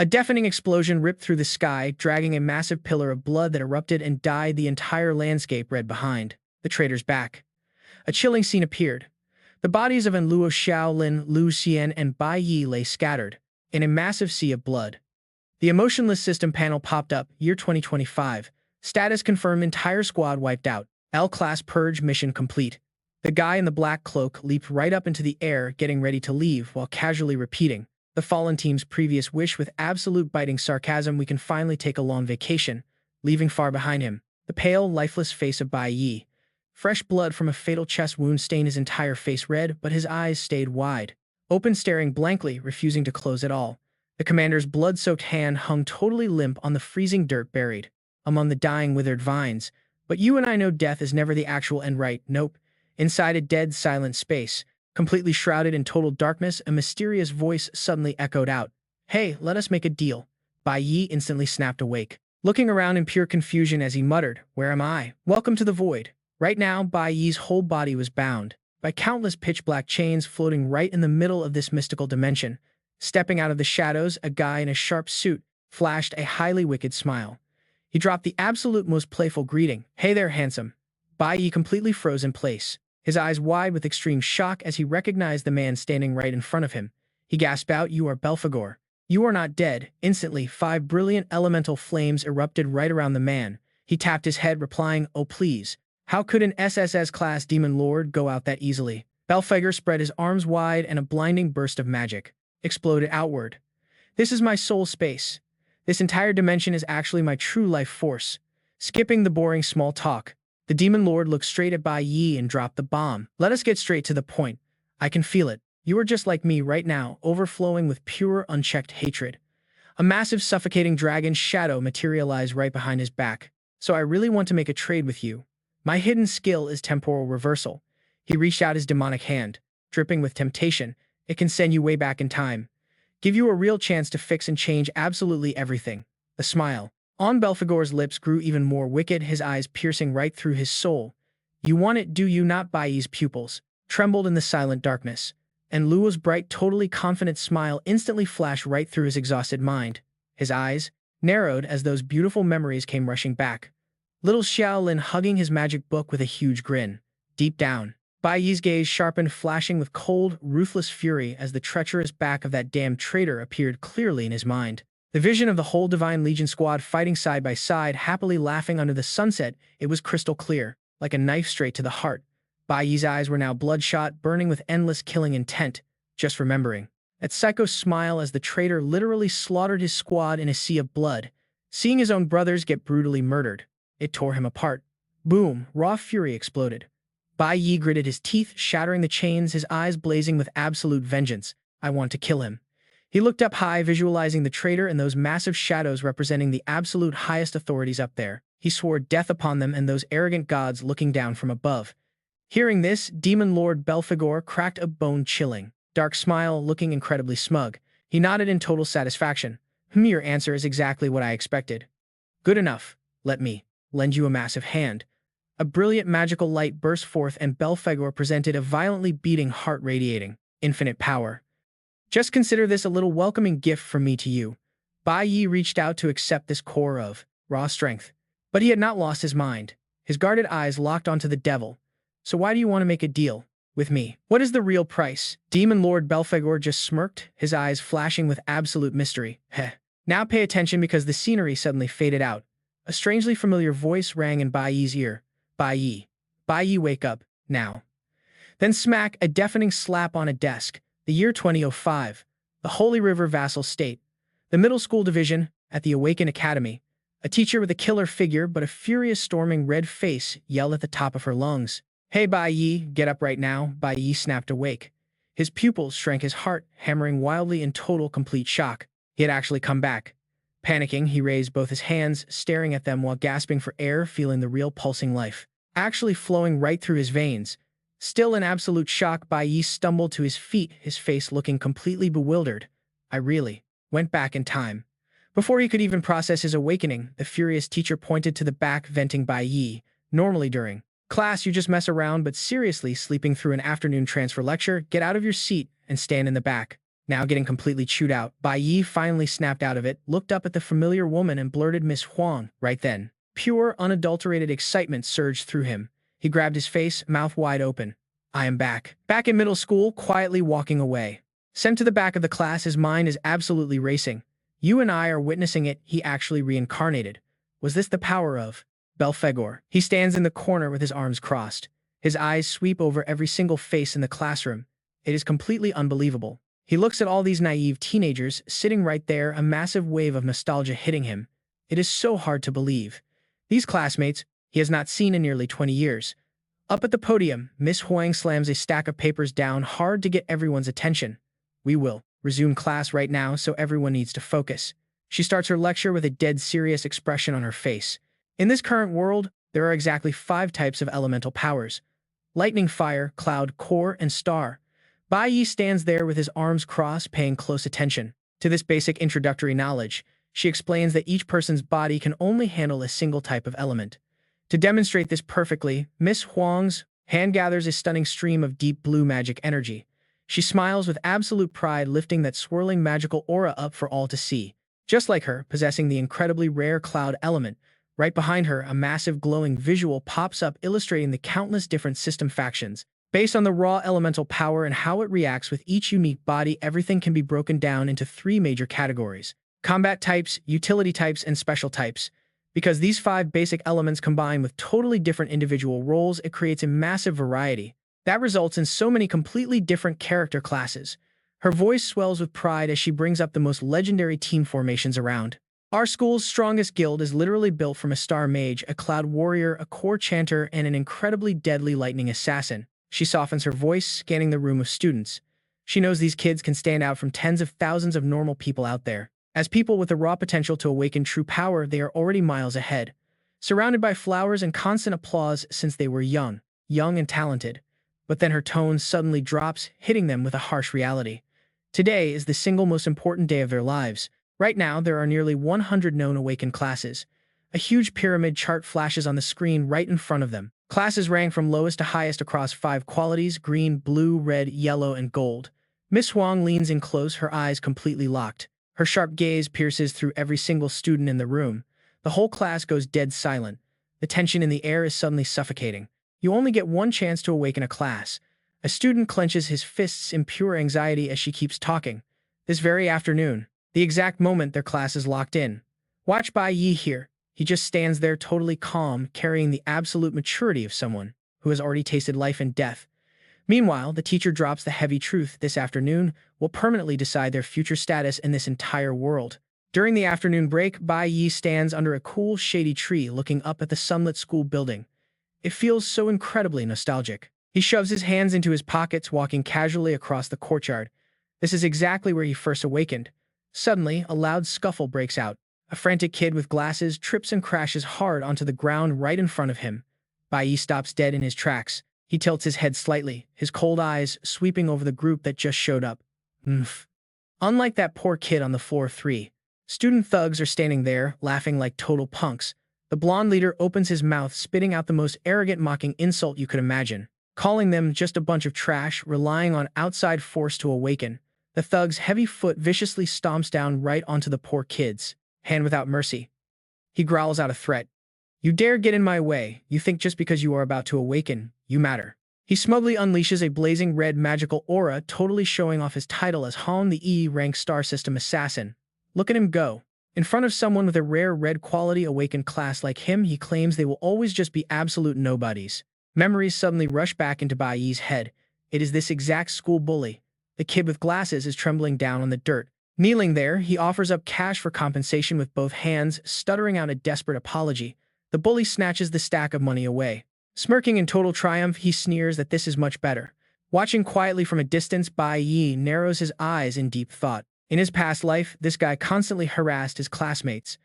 A deafening explosion ripped through the sky, dragging a massive pillar of blood that erupted and dyed the entire landscape red behind the traitor's back. A chilling scene appeared. The bodies of Luo Xiaolin, Lu Xian, and Bai Yi lay scattered in a massive sea of blood. The emotionless system panel popped up, year 2025. Status confirmed, entire squad wiped out. L-class purge mission complete. The guy in the black cloak leaped right up into the air, getting ready to leave, while casually repeating the fallen team's previous wish with absolute biting sarcasm. We can finally take a long vacation, leaving far behind him the pale, lifeless face of Bai Yi. Fresh blood from a fatal chest wound stained his entire face red, but his eyes stayed wide open, staring blankly, refusing to close at all. The commander's blood-soaked hand hung totally limp on the freezing dirt buried among the dying, withered vines. But you and I know death is never the actual end, right? Nope. Inside a dead, silent space, completely shrouded in total darkness, a mysterious voice suddenly echoed out. Hey, let us make a deal. Bai Yi instantly snapped awake, looking around in pure confusion as he muttered, Where am I? Welcome to the void. Right now, Bai Yi's whole body was bound by countless pitch-black chains floating right in the middle of this mystical dimension. Stepping out of the shadows, a guy in a sharp suit flashed a highly wicked smile. He dropped the absolute most playful greeting. Hey there, handsome. Bai Yi completely froze in place, his eyes wide with extreme shock as he recognized the man standing right in front of him. He gasped out, You are Belphegor. You are not dead. Instantly, 5 brilliant elemental flames erupted right around the man. He tapped his head, replying, Oh please. How could an SSS-class Demon Lord go out that easily? Belphegor spread his arms wide and a blinding burst of magic exploded outward. This is my soul space. This entire dimension is actually my true life force. Skipping the boring small talk, the Demon Lord looked straight at Bai Yi and dropped the bomb. Let us get straight to the point. I can feel it. You are just like me right now, overflowing with pure, unchecked hatred. A massive, suffocating dragon shadow materialized right behind his back. So I really want to make a trade with you. My hidden skill is Temporal Reversal. He reached out his demonic hand, dripping with temptation. It can send you way back in time. Give you a real chance to fix and change absolutely everything. The smile on Belphegor's lips grew even more wicked, his eyes piercing right through his soul. You want it, do you not? Bai Yi's pupils trembled in the silent darkness, and Luo's bright, totally confident smile instantly flashed right through his exhausted mind. His eyes narrowed as those beautiful memories came rushing back. Little Xiaolin hugging his magic book with a huge grin. Deep down, Bai Yi's gaze sharpened, flashing with cold, ruthless fury as the treacherous back of that damned traitor appeared clearly in his mind. The vision of the whole Divine Legion squad fighting side by side, happily laughing under the sunset, it was crystal clear, like a knife straight to the heart. Bai Yi's eyes were now bloodshot, burning with endless killing intent, just remembering that psycho smile as the traitor literally slaughtered his squad in a sea of blood. Seeing his own brothers get brutally murdered, it tore him apart. Boom, raw fury exploded. Bai Yi gritted his teeth, shattering the chains, his eyes blazing with absolute vengeance. I want to kill him. He looked up high, visualizing the traitor and those massive shadows representing the absolute highest authorities up there. He swore death upon them and those arrogant gods looking down from above. Hearing this, Demon Lord Belphegor cracked a bone-chilling, dark smile, looking incredibly smug. He nodded in total satisfaction. Your answer is exactly what I expected. Good enough. Let me lend you a massive hand. A brilliant magical light burst forth and Belphegor presented a violently beating heart radiating infinite power. Just consider this a little welcoming gift from me to you. Bai Yi reached out to accept this core of raw strength. But he had not lost his mind. His guarded eyes locked onto the devil. So why do you want to make a deal with me? What is the real price? Demon Lord Belphegor just smirked, his eyes flashing with absolute mystery. Heh. Now pay attention because the scenery suddenly faded out. A strangely familiar voice rang in Bai Yi's ear. Bai Yi. Bai Yi, wake up, now. Then smack, a deafening slap on a desk. The year 2005. The Holy River Vassal State. The middle school division at the Awaken Academy. A teacher with a killer figure but a furious storming red face yelled at the top of her lungs. Hey Bai Yi, get up right now. Bai Yi snapped awake. His pupils shrank, his heart hammering wildly in total complete shock. He had actually come back. Panicking, he raised both his hands, staring at them while gasping for air, feeling the real pulsing life actually flowing right through his veins. Still in absolute shock, Bai Yi stumbled to his feet, his face looking completely bewildered. I really went back in time. Before he could even process his awakening, the furious teacher pointed to the back, venting Bai Yi. Normally during class you just mess around, but seriously sleeping through an afternoon transfer lecture, get out of your seat and stand in the back. Now getting completely chewed out, Bai Yi finally snapped out of it, looked up at the familiar woman and blurted Miss Huang right then. Pure, unadulterated excitement surged through him. He grabbed his face, mouth wide open. I am back. Back in middle school, quietly walking away. Sent to the back of the class, his mind is absolutely racing. You and I are witnessing it, he actually reincarnated. Was this the power of Belphegor? He stands in the corner with his arms crossed. His eyes sweep over every single face in the classroom. It is completely unbelievable. He looks at all these naive teenagers sitting right there, a massive wave of nostalgia hitting him. It is so hard to believe. These classmates, he has not seen in nearly 20 years. Up at the podium, Miss Huang slams a stack of papers down hard to get everyone's attention. We will resume class right now, so everyone needs to focus. She starts her lecture with a dead serious expression on her face. In this current world, there are exactly 5 types of elemental powers: lightning, fire, cloud, core, and star. Bai Yi stands there with his arms crossed, paying close attention. To this basic introductory knowledge, she explains that each person's body can only handle a single type of element. To demonstrate this perfectly, Miss Huang's hand gathers a stunning stream of deep blue magic energy. She smiles with absolute pride, lifting that swirling magical aura up for all to see. Just like her, possessing the incredibly rare cloud element, right behind her, a massive glowing visual pops up illustrating the countless different system factions. Based on the raw elemental power and how it reacts with each unique body, everything can be broken down into 3 major categories: combat types, utility types, and special types. Because these 5 basic elements combine with totally different individual roles, it creates a massive variety. That results in so many completely different character classes. Her voice swells with pride as she brings up the most legendary team formations around. Our school's strongest guild is literally built from a star mage, a cloud warrior, a core chanter, and an incredibly deadly lightning assassin. She softens her voice, scanning the room of students. She knows these kids can stand out from tens of thousands of normal people out there. As people with the raw potential to awaken true power, they are already miles ahead, surrounded by flowers and constant applause since they were young and talented. But then her tone suddenly drops, hitting them with a harsh reality. Today is the single most important day of their lives. Right now, there are nearly 100 known awakened classes. A huge pyramid chart flashes on the screen right in front of them. Classes rank from lowest to highest across 5 qualities: green, blue, red, yellow, and gold. Miss Huang leans in close, her eyes completely locked. Her sharp gaze pierces through every single student in the room. The whole class goes dead silent. The tension in the air is suddenly suffocating. You only get one chance to awaken a class. A student clenches his fists in pure anxiety as she keeps talking. This very afternoon, the exact moment their class is locked in. Watch Bai Yi here. He just stands there totally calm, carrying the absolute maturity of someone who has already tasted life and death. Meanwhile, the teacher drops the heavy truth: this afternoon will permanently decide their future status in this entire world. During the afternoon break, Bai Yi stands under a cool, shady tree looking up at the sunlit school building. It feels so incredibly nostalgic. He shoves his hands into his pockets, walking casually across the courtyard. This is exactly where he first awakened. Suddenly, a loud scuffle breaks out. A frantic kid with glasses trips and crashes hard onto the ground right in front of him. Bai Yi stops dead in his tracks. He tilts his head slightly, his cold eyes sweeping over the group that just showed up. Mf. Unlike that poor kid on the floor 3, student thugs are standing there, laughing like total punks. The blonde leader opens his mouth, spitting out the most arrogant, mocking insult you could imagine, calling them just a bunch of trash, relying on outside force to awaken. The thug's heavy foot viciously stomps down right onto the poor kids, hand without mercy. He growls out a threat. You dare get in my way? You think just because you are about to awaken, you matter. He smugly unleashes a blazing red magical aura, totally showing off his title as Han, the E-rank star system assassin. Look at him go. In front of someone with a rare red quality awakened class like him, he claims they will always just be absolute nobodies. Memories suddenly rush back into Bai Yi's head. It is this exact school bully. The kid with glasses is trembling down on the dirt. Kneeling there, he offers up cash for compensation with both hands, stuttering out a desperate apology. The bully snatches the stack of money away. Smirking in total triumph, he sneers that this is much better. Watching quietly from a distance, Bai Yi narrows his eyes in deep thought. In his past life, this guy constantly harassed his classmates.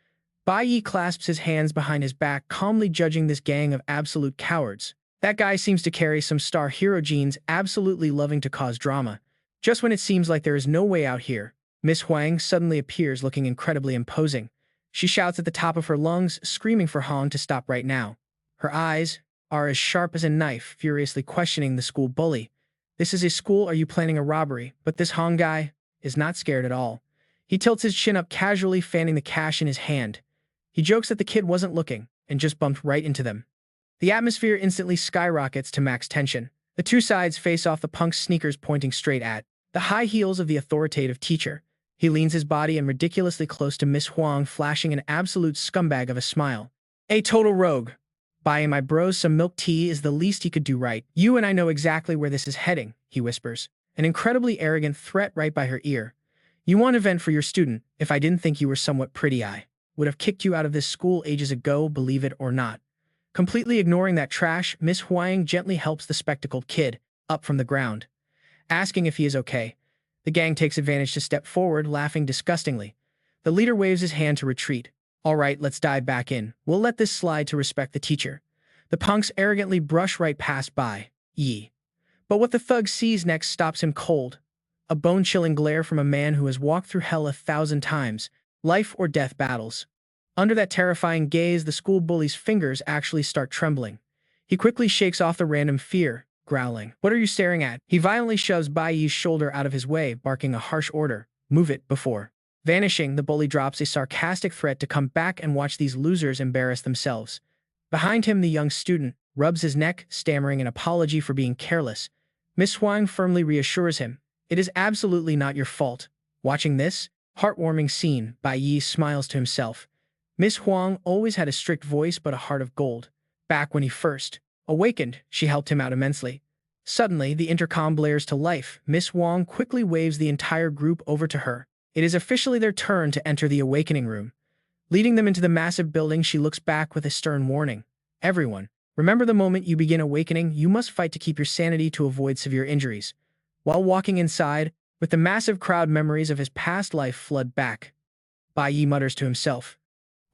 Bai Yi clasps his hands behind his back, calmly judging this gang of absolute cowards. That guy seems to carry some star hero genes, absolutely loving to cause drama. Just when it seems like there is no way out here, Miss Huang suddenly appears, looking incredibly imposing. She shouts at the top of her lungs, screaming for Han to stop right now. Her eyes are as sharp as a knife, furiously questioning the school bully. This is a school, are you planning a robbery? But this Han guy is not scared at all. He tilts his chin up casually, fanning the cash in his hand. He jokes that the kid wasn't looking and just bumped right into them. The atmosphere instantly skyrockets to max tension. The two sides face off, the punk's sneakers pointing straight at the high heels of the authoritative teacher. He leans his body in ridiculously close to Miss Huang, flashing an absolute scumbag of a smile. A total rogue. Buying my bros some milk tea is the least he could do, right? You and I know exactly where this is heading, he whispers, an incredibly arrogant threat right by her ear. You want a vent for your student. If I didn't think you were somewhat pretty, I would have kicked you out of this school ages ago, believe it or not. Completely ignoring that trash, Miss Huang gently helps the spectacled kid up from the ground, asking if he is okay. The gang takes advantage to step forward, laughing disgustingly. The leader waves his hand to retreat. All right, let's dive back in. We'll let this slide to respect the teacher. The punks arrogantly brush right past Bai Yi. But what the thug sees next stops him cold. A bone-chilling glare from a man who has walked through hell 1,000 times, life or death battles. Under that terrifying gaze, the school bully's fingers actually start trembling. He quickly shakes off the random fear, growling. What are you staring at? He violently shoves Bai Yi's shoulder out of his way, barking a harsh order. Move it before. Vanishing, the bully drops a sarcastic threat to come back and watch these losers embarrass themselves. Behind him, the young student rubs his neck, stammering an apology for being careless. Miss Huang firmly reassures him. It is absolutely not your fault. Watching this heartwarming scene, Bai Yi smiles to himself. Miss Huang always had a strict voice but a heart of gold. Back when he first awakened, she helped him out immensely. Suddenly, the intercom blares to life. Miss Huang quickly waves the entire group over to her. It is officially their turn to enter the awakening room. Leading them into the massive building, she looks back with a stern warning. Everyone, remember the moment you begin awakening, you must fight to keep your sanity to avoid severe injuries. While walking inside, with the massive crowd, memories of his past life flood back. Bai Yi mutters to himself.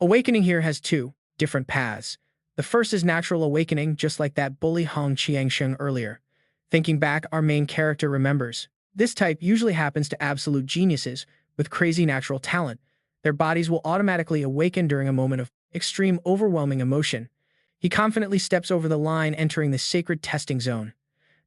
Awakening here has two different paths. The first is natural awakening, just like that bully Hong Qiangsheng earlier. Thinking back, our main character remembers. This type usually happens to absolute geniuses with crazy natural talent. Their bodies will automatically awaken during a moment of extreme, overwhelming emotion. He confidently steps over the line, entering the sacred testing zone.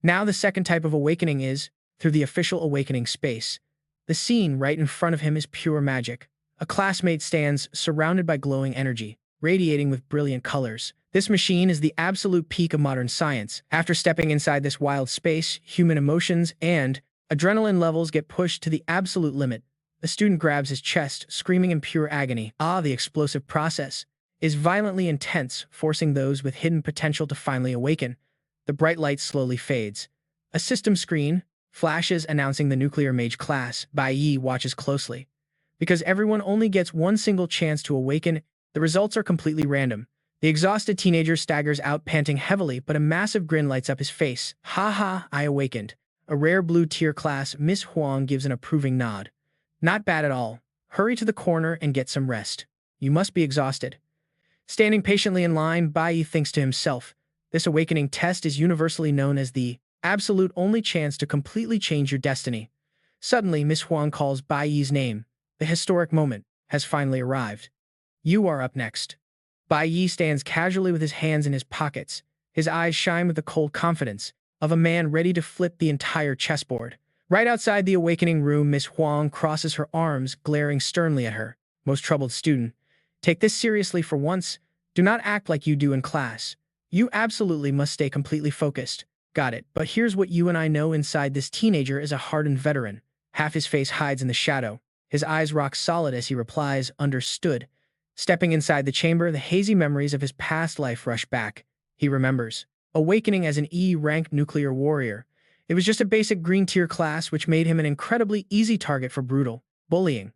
Now the second type of awakening is through the official awakening space. The scene right in front of him is pure magic. A classmate stands surrounded by glowing energy, radiating with brilliant colors. This machine is the absolute peak of modern science. After stepping inside this wild space, human emotions and adrenaline levels get pushed to the absolute limit. The student grabs his chest, screaming in pure agony. The explosive process is violently intense, forcing those with hidden potential to finally awaken. The bright light slowly fades. A system screen flashes announcing the nuclear mage class. Bai Yi watches closely. Because everyone only gets one single chance to awaken, the results are completely random. The exhausted teenager staggers out, panting heavily, but a massive grin lights up his face. Ha ha, I awakened. A rare blue tier class, Miss Huang gives an approving nod. Not bad at all. Hurry to the corner and get some rest. You must be exhausted. Standing patiently in line, Bai Yi thinks to himself. This awakening test is universally known as the absolute only chance to completely change your destiny. Suddenly, Miss Huang calls Bai Yi's name. The historic moment has finally arrived. You are up next. Bai Yi stands casually with his hands in his pockets. His eyes shine with the cold confidence of a man ready to flip the entire chessboard. Right outside the awakening room, Miss Huang crosses her arms, glaring sternly at her. Most troubled student, take this seriously for once. Do not act like you do in class. You absolutely must stay completely focused. Got it. But here's what you and I know. Inside this teenager is a hardened veteran. Half his face hides in the shadow. His eyes rock solid as he replies, understood. Stepping inside the chamber, the hazy memories of his past life rush back. He remembers awakening as an E-ranked nuclear warrior. It was just a basic green tier class, which made him an incredibly easy target for brutal bullying.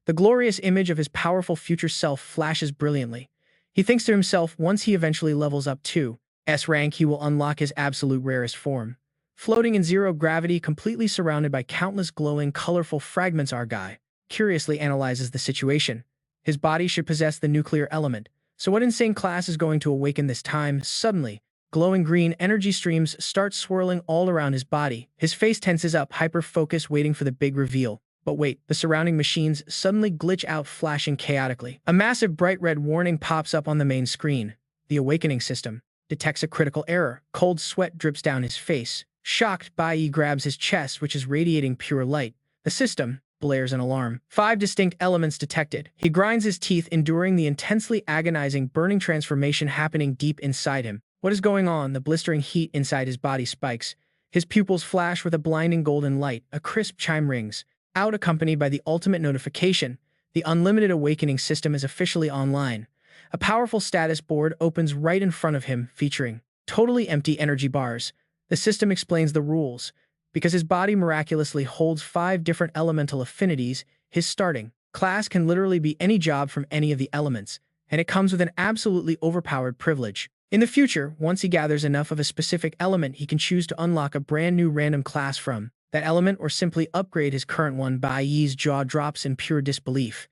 The glorious image of his powerful future self flashes brilliantly. He thinks to himself, once he eventually levels up to S rank, he will unlock his absolute rarest form. Floating in zero gravity, completely surrounded by countless glowing, colorful fragments, our guy curiously analyzes the situation. His body should possess the nuclear element. So what insane class is going to awaken this time? Suddenly, glowing green energy streams start swirling all around his body. His face tenses up, hyper-focused, waiting for the big reveal. But wait, the surrounding machines suddenly glitch out, flashing chaotically. A massive bright red warning pops up on the main screen. The awakening system detects a critical error. Cold sweat drips down his face. Shocked, Bai Yi grabs his chest, which is radiating pure light. The system blares an alarm. 5 distinct elements detected. He grinds his teeth, enduring the intensely agonizing, burning transformation happening deep inside him. What is going on? The blistering heat inside his body spikes. His pupils flash with a blinding golden light. A crisp chime rings out, accompanied by the ultimate notification. The Unlimited Awakening system is officially online. A powerful status board opens right in front of him, featuring totally empty energy bars. The system explains the rules. Because his body miraculously holds 5 different elemental affinities, his starting class can literally be any job from any of the elements, and it comes with an absolutely overpowered privilege. In the future, once he gathers enough of a specific element, he can choose to unlock a brand new random class from that element or simply upgrade his current one. Bai Yi's jaw drops in pure disbelief.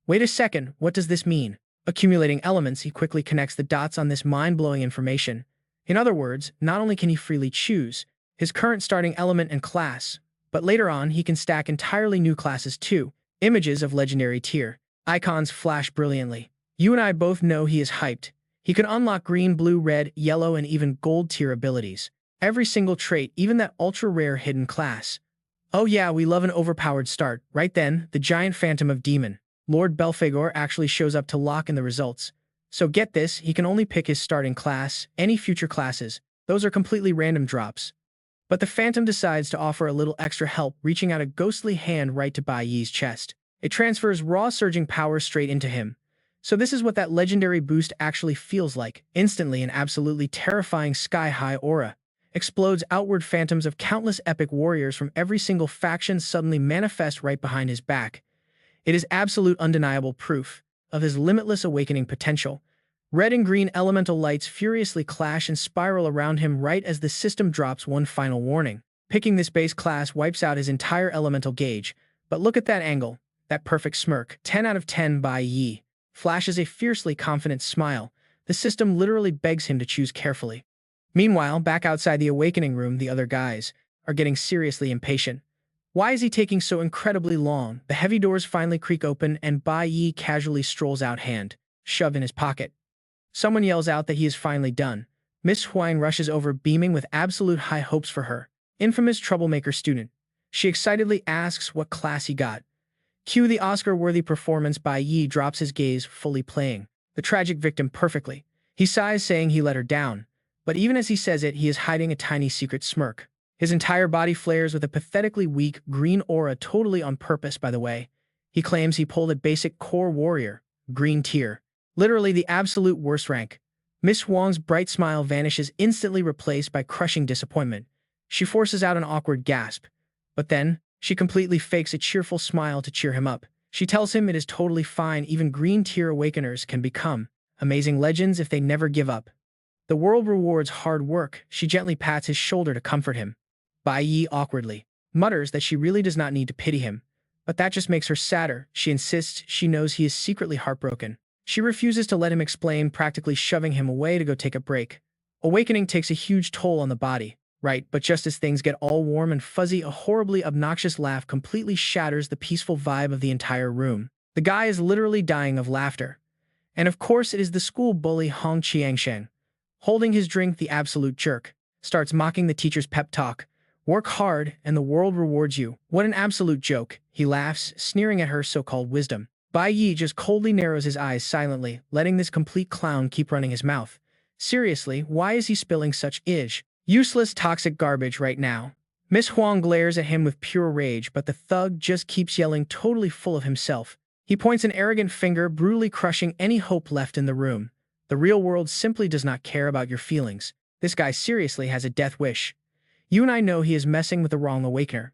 Wait a second, what does this mean? Accumulating elements, he quickly connects the dots on this mind-blowing information. In other words, not only can he freely choose his current starting element and class, but later on he can stack entirely new classes too. Images of legendary tier icons flash brilliantly. You and I both know he is hyped. He can unlock green, blue, red, yellow, and even gold tier abilities. Every single trait, even that ultra-rare hidden class. Oh yeah, we love an overpowered start. Right then, the giant phantom of Demon Lord Belphegor actually shows up to lock in the results. So get this, he can only pick his starting class. Any future classes, those are completely random drops. But the Phantom decides to offer a little extra help, reaching out a ghostly hand right to Bai Yi's chest. It transfers raw surging power straight into him. So this is what that legendary boost actually feels like. Instantly, an absolutely terrifying sky-high aura explodes outward. Phantoms of countless epic warriors from every single faction suddenly manifest right behind his back. It is absolute undeniable proof of his limitless awakening potential. Red and green elemental lights furiously clash and spiral around him right as the system drops one final warning. Picking this base class wipes out his entire elemental gauge. But look at that angle, that perfect smirk. 10 out of 10. Bai Yi flashes a fiercely confident smile. The system literally begs him to choose carefully. Meanwhile, back outside the awakening room, the other guys are getting seriously impatient. Why is he taking so incredibly long? The heavy doors finally creak open and Bai Yi casually strolls out, hand shoved in his pocket. Someone yells out that he is finally done. Miss Huang rushes over, beaming with absolute high hopes for her infamous troublemaker student. She excitedly asks what class he got. Cue the Oscar-worthy performance. Bai Yi drops his gaze, fully playing the tragic victim perfectly. He sighs, saying he let her down. But even as he says it, he is hiding a tiny secret smirk. His entire body flares with a pathetically weak green aura, totally on purpose, by the way. He claims he pulled a basic core warrior, green tier. Literally the absolute worst rank. Miss Huang's bright smile vanishes, instantly replaced by crushing disappointment. She forces out an awkward gasp. But then, she completely fakes a cheerful smile to cheer him up. She tells him it is totally fine, even green tier awakeners can become amazing legends if they never give up. The world rewards hard work. She gently pats his shoulder to comfort him. Bai Yi awkwardly mutters that she really does not need to pity him. But that just makes her sadder. She insists she knows he is secretly heartbroken. She refuses to let him explain, practically shoving him away to go take a break. Awakening takes a huge toll on the body, right? But just as things get all warm and fuzzy, a horribly obnoxious laugh completely shatters the peaceful vibe of the entire room. The guy is literally dying of laughter. And of course it is the school bully Hong Qiangsheng. Holding his drink, the absolute jerk starts mocking the teacher's pep talk. Work hard, and the world rewards you. What an absolute joke. He laughs, sneering at her so-called wisdom. Bai Yi just coldly narrows his eyes silently, letting this complete clown keep running his mouth. Seriously, why is he spilling such useless toxic garbage right now? Miss Huang glares at him with pure rage, but the thug just keeps yelling, totally full of himself. He points an arrogant finger, brutally crushing any hope left in the room. The real world simply does not care about your feelings. This guy seriously has a death wish. You and I know he is messing with the wrong awakener.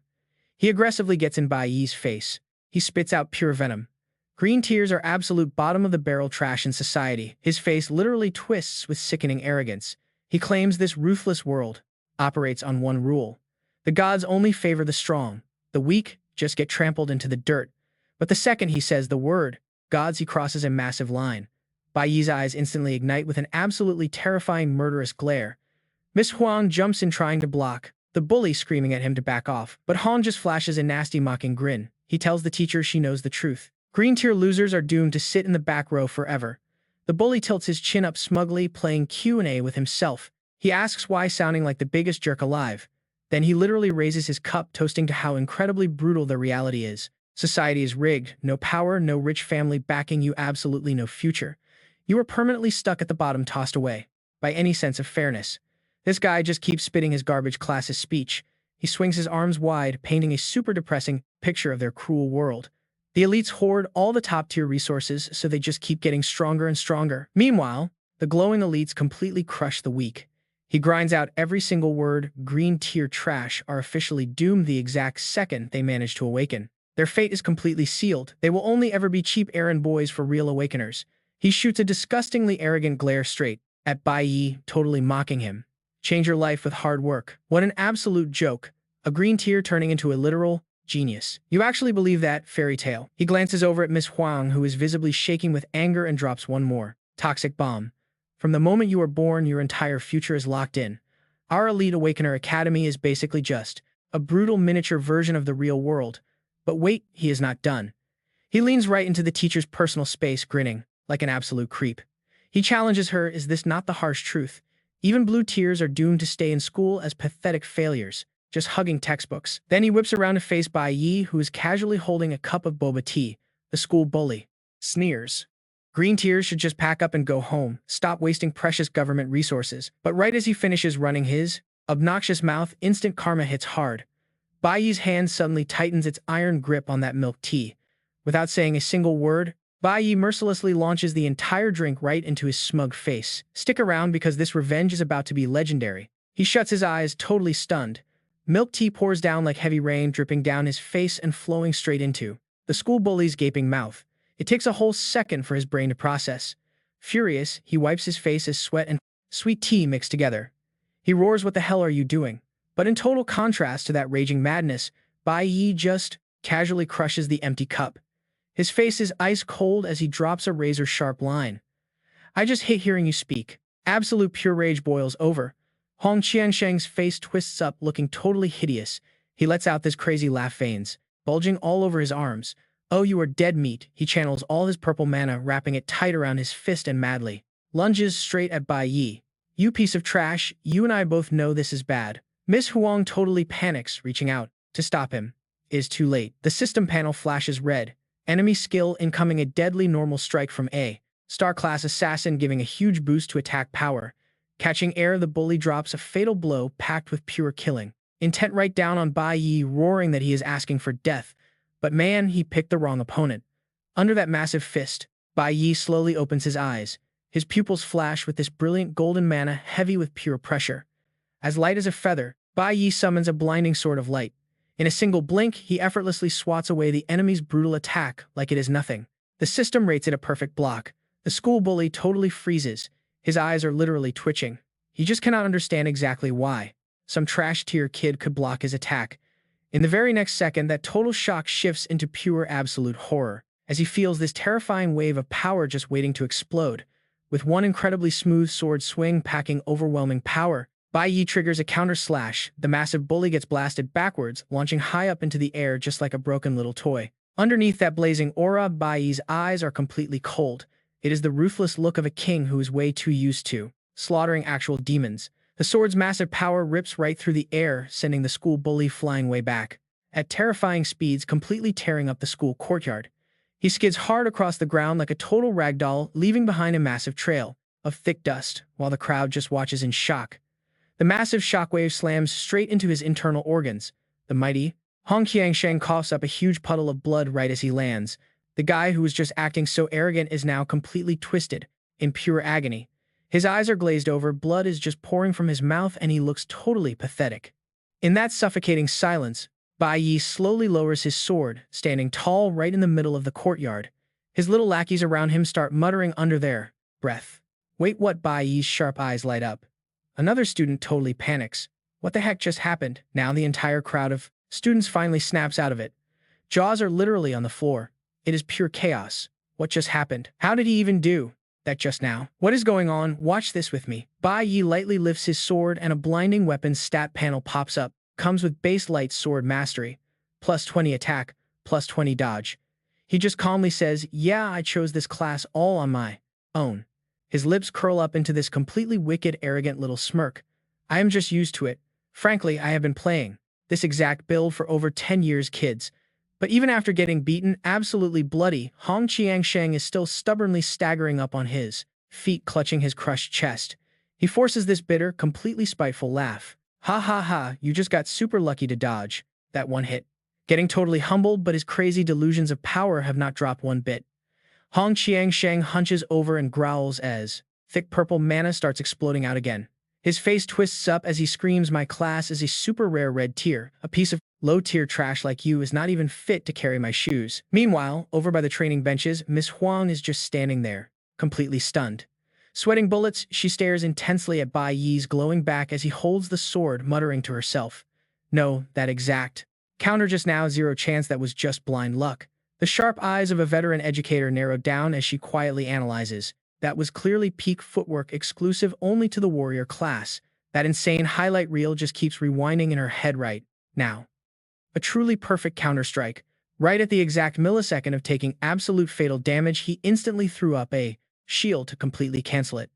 He aggressively gets in Bai Yi's face. He spits out pure venom. Green tears are absolute bottom-of-the-barrel trash in society. His face literally twists with sickening arrogance. He claims this ruthless world operates on one rule. The gods only favor the strong. The weak just get trampled into the dirt. But the second he says the word gods, he crosses a massive line. Bai Yi's eyes instantly ignite with an absolutely terrifying, murderous glare. Miss Huang jumps in, trying to block, the bully screaming at him to back off. But Han just flashes a nasty, mocking grin. He tells the teacher she knows the truth. Green tier losers are doomed to sit in the back row forever. The bully tilts his chin up smugly, playing Q&A with himself. He asks why, sounding like the biggest jerk alive. Then he literally raises his cup, toasting to how incredibly brutal the reality is. Society is rigged. No power, no rich family backing you, absolutely no future. You are permanently stuck at the bottom, tossed away by any sense of fairness. This guy just keeps spitting his garbage classist speech. He swings his arms wide, painting a super depressing picture of their cruel world. The elites hoard all the top-tier resources, so they just keep getting stronger and stronger. Meanwhile, the glowing elites completely crush the weak. He grinds out every single word. Green tier trash are officially doomed the exact second they manage to awaken. Their fate is completely sealed. They will only ever be cheap errand boys for real awakeners. He shoots a disgustingly arrogant glare straight at Bai Yi, totally mocking him. Change your life with hard work. What an absolute joke. A green tier turning into a literal genius. You actually believe that fairy tale? He glances over at Miss Huang, who is visibly shaking with anger, and drops one more toxic bomb. From the moment you are born, your entire future is locked in. Our Elite Awakener Academy is basically just a brutal miniature version of the real world. But wait, he is not done. He leans right into the teacher's personal space, grinning like an absolute creep. He challenges her, is this not the harsh truth? Even blue tiers are doomed to stay in school as pathetic failures, just hugging textbooks. Then he whips around to face Bai Yi, who is casually holding a cup of boba tea. The school bully sneers. Green tiers should just pack up and go home, stop wasting precious government resources. But right as he finishes running his obnoxious mouth, instant karma hits hard. Bai Yi's hand suddenly tightens its iron grip on that milk tea. Without saying a single word, Bai Yi mercilessly launches the entire drink right into his smug face. Stick around, because this revenge is about to be legendary. He shuts his eyes, totally stunned. Milk tea pours down like heavy rain, dripping down his face and flowing straight into the school bully's gaping mouth. It takes a whole second for his brain to process. Furious, he wipes his face as sweat and sweet tea mix together. He roars, "What the hell are you doing?" But in total contrast to that raging madness, Bai Yi just casually crushes the empty cup. His face is ice cold as he drops a razor-sharp line. "I just hate hearing you speak." Absolute pure rage boils over. Hong Qiansheng's face twists up, looking totally hideous. He lets out this crazy laugh, veins bulging all over his arms. "Oh, you are dead meat." He channels all his purple mana, wrapping it tight around his fist, and madly lunges straight at Bai Yi. "You piece of trash, you and I both know this is bad." Miss Huang totally panics, reaching out to stop him. It is too late. The system panel flashes red. Enemy skill incoming, a deadly normal strike from a star-class assassin, giving a huge boost to attack power. Catching air, the bully drops a fatal blow packed with pure killing. Intent right down on Bai Yi, roaring that he is asking for death. But man, he picked the wrong opponent. Under that massive fist, Bai Yi slowly opens his eyes. His pupils flash with this brilliant golden mana, heavy with pure pressure. As light as a feather, Bai Yi summons a blinding sword of light. In a single blink, he effortlessly swats away the enemy's brutal attack like it is nothing. The system rates it a perfect block. The school bully totally freezes. His eyes are literally twitching. He just cannot understand exactly why some trash-tier kid could block his attack. In the very next second, that total shock shifts into pure absolute horror, as he feels this terrifying wave of power just waiting to explode. With one incredibly smooth sword swing packing overwhelming power, Bai Yi triggers a counter-slash. The massive bully gets blasted backwards, launching high up into the air just like a broken little toy. Underneath that blazing aura, Bai Yi's eyes are completely cold. It is the ruthless look of a king who is way too used to slaughtering actual demons. The sword's massive power rips right through the air, sending the school bully flying way back at terrifying speeds, completely tearing up the school courtyard. He skids hard across the ground like a total ragdoll, leaving behind a massive trail of thick dust, while the crowd just watches in shock. The massive shockwave slams straight into his internal organs. The mighty Hong Qiansheng coughs up a huge puddle of blood right as he lands. The guy who was just acting so arrogant is now completely twisted, in pure agony. His eyes are glazed over, blood is just pouring from his mouth, and he looks totally pathetic. In that suffocating silence, Bai Yi slowly lowers his sword, standing tall right in the middle of the courtyard. His little lackeys around him start muttering under their breath. "Wait, what?" Bai Yi's sharp eyes light up. Another student totally panics. What the heck just happened? Now the entire crowd of students finally snaps out of it. Jaws are literally on the floor. It is pure chaos. What just happened? How did he even do that just now? What is going on? Watch this with me. Bai Yi lightly lifts his sword and a blinding weapons stat panel pops up. Comes with base light sword mastery. Plus 20 attack, plus 20 dodge. He just calmly says, "Yeah, I chose this class all on my own." His lips curl up into this completely wicked, arrogant little smirk. "I am just used to it. Frankly, I have been playing this exact build for over 10 years, kids. But even after getting beaten absolutely bloody, Hong Qiangsheng is still stubbornly staggering up on his feet, clutching his crushed chest. He forces this bitter, completely spiteful laugh. Ha ha ha, you just got super lucky to dodge that one hit. Getting totally humbled, but his crazy delusions of power have not dropped one bit. Hong Qiangsheng hunches over and growls as thick purple mana starts exploding out again. His face twists up as he screams, "My class is a super rare red tier. A piece of low-tier trash like you is not even fit to carry my shoes." Meanwhile, over by the training benches, Miss Huang is just standing there, completely stunned. Sweating bullets, she stares intensely at Bai Yi's glowing back as he holds the sword, muttering to herself. No, that exact counter just now, zero chance, that was just blind luck. The sharp eyes of a veteran educator narrow down as she quietly analyzes. That was clearly peak footwork exclusive only to the warrior class. That insane highlight reel just keeps rewinding in her head right now. A truly perfect counterstrike. Right at the exact millisecond of taking absolute fatal damage, he instantly threw up a shield to completely cancel it.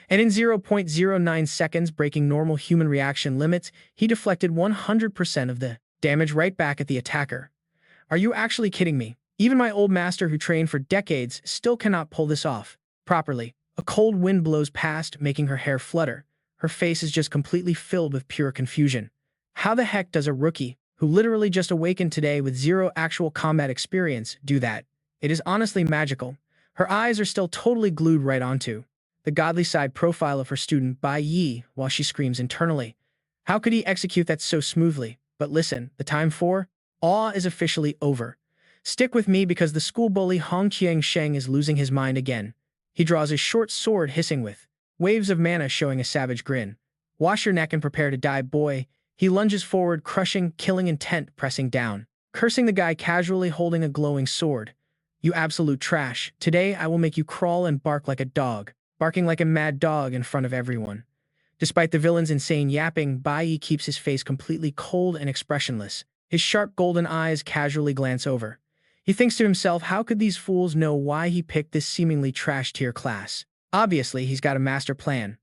And in 0.09 seconds, breaking normal human reaction limits, he deflected 100% of the damage right back at the attacker. Are you actually kidding me? Even my old master who trained for decades still cannot pull this off properly. A cold wind blows past, making her hair flutter. Her face is just completely filled with pure confusion. How the heck does a rookie, who literally just awakened today with zero actual combat experience, do that? It is honestly magical. Her eyes are still totally glued right onto the godly side profile of her student Bai Yi while she screams internally. How could he execute that so smoothly? But listen, the time for awe is officially over. Stick with me because the school bully Hong Qiangsheng is losing his mind again. He draws his short sword, hissing with waves of mana, showing a savage grin. Wash your neck and prepare to die, boy. He lunges forward, crushing, killing intent, pressing down, cursing the guy casually holding a glowing sword. You absolute trash. Today I will make you crawl and bark like a dog, barking like a mad dog in front of everyone. Despite the villain's insane yapping, Bai Yi keeps his face completely cold and expressionless. His sharp golden eyes casually glance over. He thinks to himself, how could these fools know why he picked this seemingly trash-tier class? Obviously, he's got a master plan.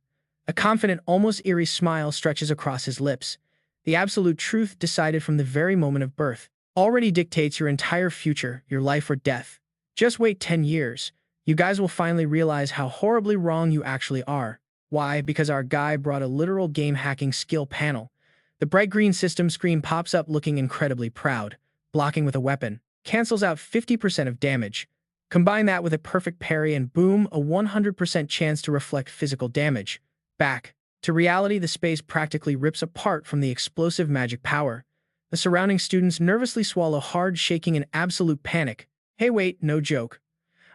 A confident, almost eerie smile stretches across his lips. The absolute truth, decided from the very moment of birth, already dictates your entire future, your life or death. Just wait 10 years. You guys will finally realize how horribly wrong you actually are. Why? Because our guy brought a literal game-hacking skill panel. The bright green system screen pops up looking incredibly proud. Blocking with a weapon cancels out 50% of damage. Combine that with a perfect parry and boom, a 100% chance to reflect physical damage. Back to reality, the space practically rips apart from the explosive magic power. The surrounding students nervously swallow hard, shaking in absolute panic. Hey wait, no joke.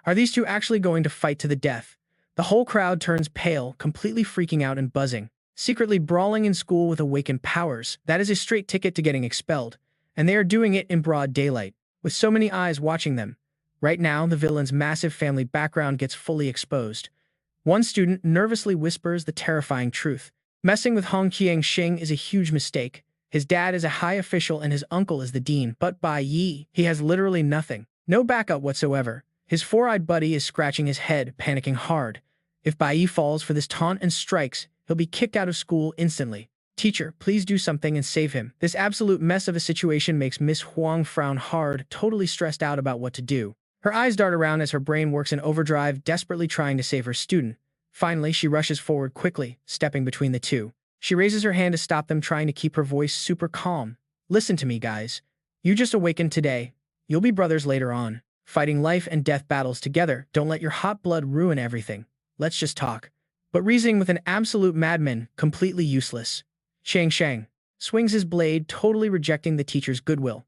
Are these two actually going to fight to the death? The whole crowd turns pale, completely freaking out and buzzing. Secretly brawling in school with awakened powers, that is a straight ticket to getting expelled. And they are doing it in broad daylight, with so many eyes watching them. Right now, the villain's massive family background gets fully exposed. One student nervously whispers the terrifying truth. Messing with Hong Qiangsheng is a huge mistake. His dad is a high official and his uncle is the dean, but Bai Yi, he has literally nothing. No backup whatsoever. His four-eyed buddy is scratching his head, panicking hard. If Bai Yi falls for this taunt and strikes, he'll be kicked out of school instantly. Teacher, please do something and save him. This absolute mess of a situation makes Miss Huang frown hard, totally stressed out about what to do. Her eyes dart around as her brain works in overdrive, desperately trying to save her student. Finally, she rushes forward quickly, stepping between the two. She raises her hand to stop them, trying to keep her voice super calm. Listen to me, guys. You just awakened today. You'll be brothers later on, fighting life and death battles together. Don't let your hot blood ruin everything. Let's just talk. But reasoning with an absolute madman, completely useless. Shang swings his blade, totally rejecting the teacher's goodwill.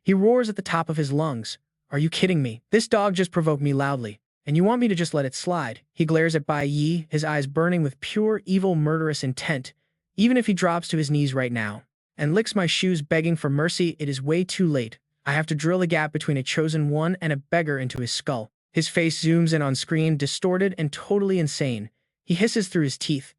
He roars at the top of his lungs. Are you kidding me? This dog just provoked me loudly, and you want me to just let it slide? He glares at Bai Yi, his eyes burning with pure, evil, murderous intent. Even if he drops to his knees right now and licks my shoes begging for mercy, it is way too late. I have to drill a gap between a chosen one and a beggar into his skull. His face zooms in on screen, distorted and totally insane. He hisses through his teeth.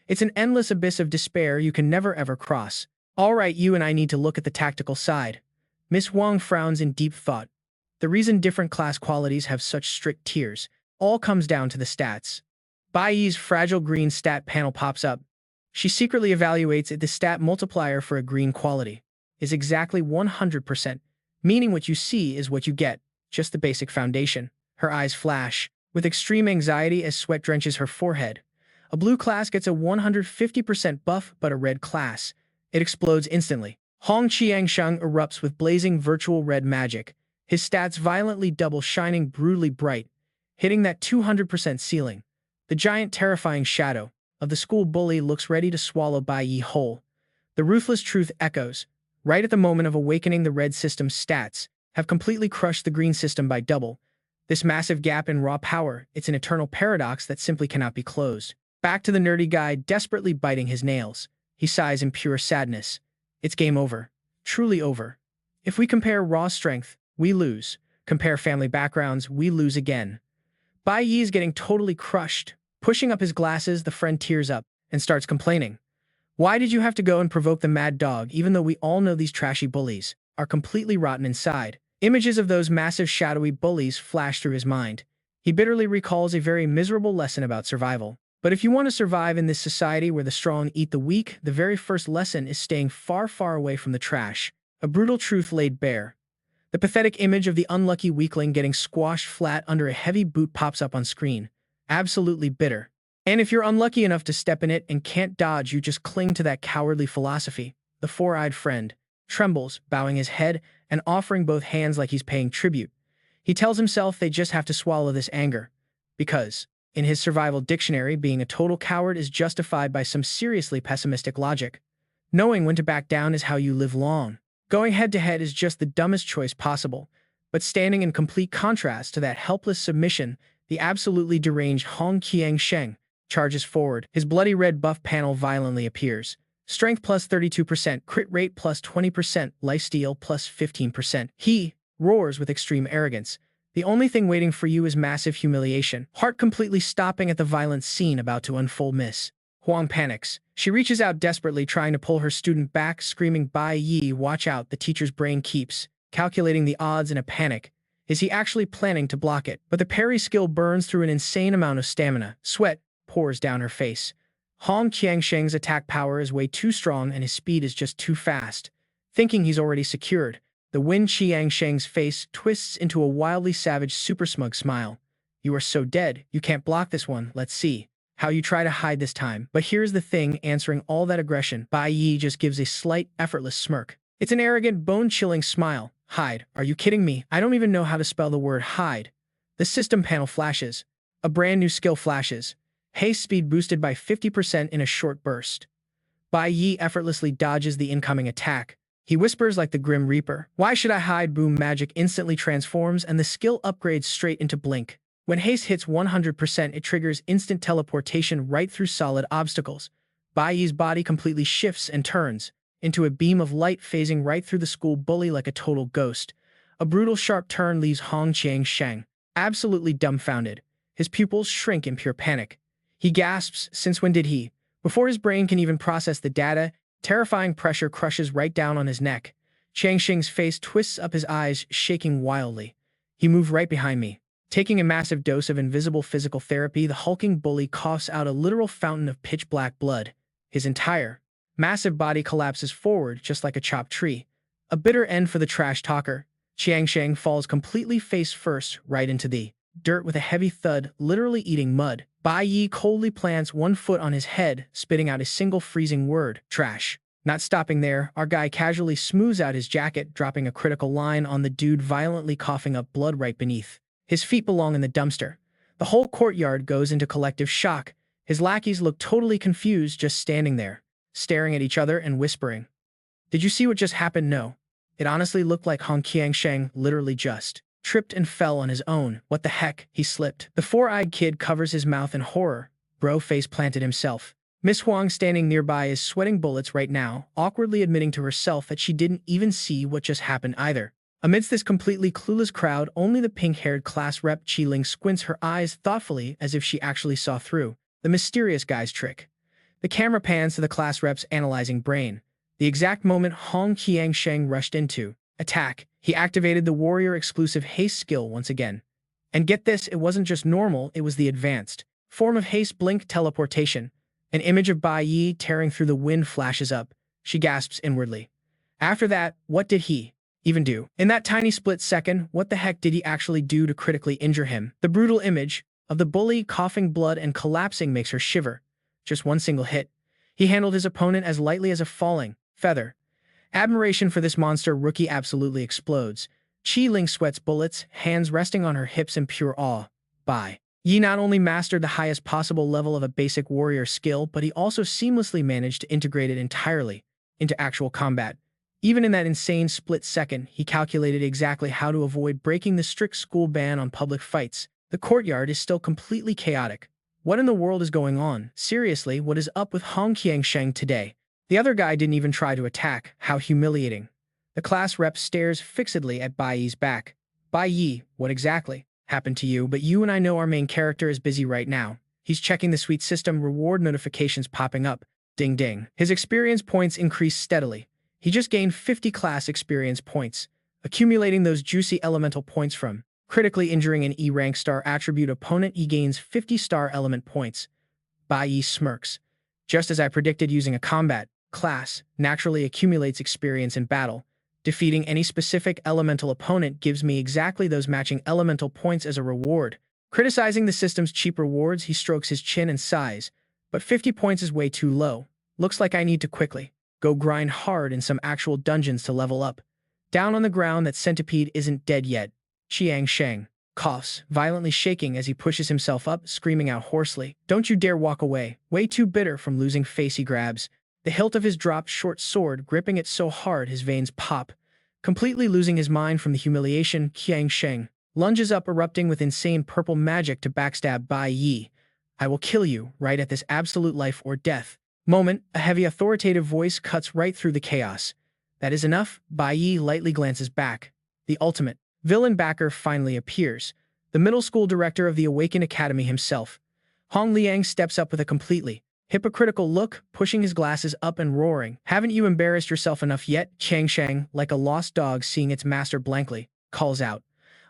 It's an endless abyss of despair you can never ever cross. All right, you and I need to look at the tactical side. Miss Huang frowns in deep thought. The reason different class qualities have such strict tiers all comes down to the stats. Bai Yi's fragile green stat panel pops up. She secretly evaluates it. The stat multiplier for a green quality is exactly 100%. meaning what you see is what you get, just the basic foundation. Her eyes flash, with extreme anxiety as sweat drenches her forehead. A blue class gets a 150% buff, but a red class. It explodes instantly. Hong Qiangsheng erupts with blazing virtual red magic, his stats violently double, shining brutally bright, hitting that 200% ceiling. The giant terrifying shadow of the school bully looks ready to swallow Bai Yi whole. The ruthless truth echoes. Right at the moment of awakening, the red system's stats have completely crushed the green system by double. This massive gap in raw power, it's an eternal paradox that simply cannot be closed. Back to the nerdy guy, desperately biting his nails. He sighs in pure sadness. It's game over. Truly over. If we compare raw strength, we lose. Compare family backgrounds, we lose again. Bai Yi is getting totally crushed. Pushing up his glasses, the friend tears up and starts complaining. Why did you have to go and provoke the mad dog, even though we all know these trashy bullies are completely rotten inside? Images of those massive shadowy bullies flash through his mind. He bitterly recalls a very miserable lesson about survival. But if you want to survive in this society where the strong eat the weak, the very first lesson is staying far, far away from the trash. A brutal truth laid bare. The pathetic image of the unlucky weakling getting squashed flat under a heavy boot pops up on screen. Absolutely bitter. And if you're unlucky enough to step in it and can't dodge, you just cling to that cowardly philosophy. The four-eyed friend trembles, bowing his head and offering both hands like he's paying tribute. He tells himself they just have to swallow this anger. Because, in his survival dictionary, being a total coward is justified by some seriously pessimistic logic. Knowing when to back down is how you live long. Going head-to-head is just the dumbest choice possible. But standing in complete contrast to that helpless submission, the absolutely deranged Hong Qiangsheng charges forward. His bloody red buff panel violently appears. Strength plus 32%, crit rate plus 20%, lifesteal plus 15%. He roars with extreme arrogance. The only thing waiting for you is massive humiliation. Heart completely stopping at the violent scene about to unfold. Miss Huang panics. She reaches out desperately, trying to pull her student back, screaming, Bai Yi, watch out. The teacher's brain keeps calculating the odds in a panic. Is he actually planning to block it? But the parry skill burns through an insane amount of stamina. Sweat pours down her face. Hong Qiangsheng's attack power is way too strong and his speed is just too fast. Thinking he's already secured, the Wen Qiangsheng's face twists into a wildly savage, super smug smile. You are so dead, you can't block this one. Let's see how you try to hide this time. But here's the thing, answering all that aggression, Bai Yi just gives a slight, effortless smirk. It's an arrogant, bone-chilling smile. Hide. Are you kidding me? I don't even know how to spell the word hide. The system panel flashes. A brand new skill flashes. Haste speed boosted by 50% in a short burst. Bai Yi effortlessly dodges the incoming attack. He whispers like the Grim Reaper. Why should I hide? Boom, magic instantly transforms and the skill upgrades straight into blink. When haste hits 100%, it triggers instant teleportation right through solid obstacles. Bai Yi's body completely shifts and turns into a beam of light, phasing right through the school bully like a total ghost. A brutal sharp turn leaves Hong Qiangsheng absolutely dumbfounded. His pupils shrink in pure panic. He gasps, since when did he? Before his brain can even process the data, terrifying pressure crushes right down on his neck. Qiangsheng's face twists up, his eyes shaking wildly. He moved right behind me. Taking a massive dose of invisible physical therapy, the hulking bully coughs out a literal fountain of pitch-black blood. His entire massive body collapses forward just like a chopped tree. A bitter end for the trash talker. Qiangsheng falls completely face first right into the dirt with a heavy thud, literally eating mud. Bai Yi coldly plants one foot on his head, spitting out a single freezing word, trash. Not stopping there, our guy casually smooths out his jacket, dropping a critical line on the dude, violently coughing up blood right beneath. His feet belong in the dumpster. The whole courtyard goes into collective shock. His lackeys look totally confused, just standing there, staring at each other and whispering. Did you see what just happened? No. It honestly looked like Hong Qiangsheng literally just tripped and fell on his own. What the heck? He slipped. The four-eyed kid covers his mouth in horror. Bro face planted himself. Miss Huang, standing nearby, is sweating bullets right now, awkwardly admitting to herself that she didn't even see what just happened either. Amidst this completely clueless crowd, only the pink-haired class rep Qiling squints her eyes thoughtfully as if she actually saw through the mysterious guy's trick. The camera pans to the class rep's analyzing brain. The exact moment Hong Qiangsheng rushed into attack, he activated the warrior-exclusive haste skill once again. And get this, it wasn't just normal, it was the advanced form of haste blink teleportation. An image of Bai Yi tearing through the wind flashes up. She gasps inwardly. After that, what did he even do? In that tiny split second, what the heck did he actually do to critically injure him? The brutal image of the bully coughing blood and collapsing makes her shiver. Just one single hit. He handled his opponent as lightly as a falling feather. Admiration for this monster rookie absolutely explodes. Qi Ling sweats bullets, hands resting on her hips in pure awe. Bai Yi not only mastered the highest possible level of a basic warrior skill, but he also seamlessly managed to integrate it entirely into actual combat. Even in that insane split second, he calculated exactly how to avoid breaking the strict school ban on public fights. The courtyard is still completely chaotic. What in the world is going on? Seriously, what is up with Hong Qiangsheng today? The other guy didn't even try to attack. How humiliating. The class rep stares fixedly at Bai Yi's back. Bai Yi, what exactly happened to you? But you and I know our main character is busy right now. He's checking the suite system, reward notifications popping up. Ding ding. His experience points increase steadily. He just gained 50 class experience points, accumulating those juicy elemental points from critically injuring an E-rank star attribute opponent. He gains 50 star element points. Bai Yi smirks. Just as I predicted, using a combat class naturally accumulates experience in battle. Defeating any specific elemental opponent gives me exactly those matching elemental points as a reward. Criticizing the system's cheap rewards, he strokes his chin and sighs. But 50 points is way too low. Looks like I need to quickly go grind hard in some actual dungeons to level up. Down on the ground, that centipede isn't dead yet. Qiangsheng coughs, violently shaking as he pushes himself up, screaming out hoarsely, "Don't you dare walk away." Way too bitter from losing face, he grabs the hilt of his dropped short sword, gripping it so hard his veins pop. Completely losing his mind from the humiliation, Qiangsheng lunges up, erupting with insane purple magic to backstab Bai Yi. "I will kill you, right at this absolute life or death moment." A heavy authoritative voice cuts right through the chaos. "That is enough." Bai Yi lightly glances back. The ultimate villain backer finally appears. The middle school director of the Awakened Academy himself. Hong Liang steps up with a completely hypocritical look, pushing his glasses up and roaring, "Haven't you embarrassed yourself enough yet?" Qiangsheng, like a lost dog seeing its master blankly, calls out.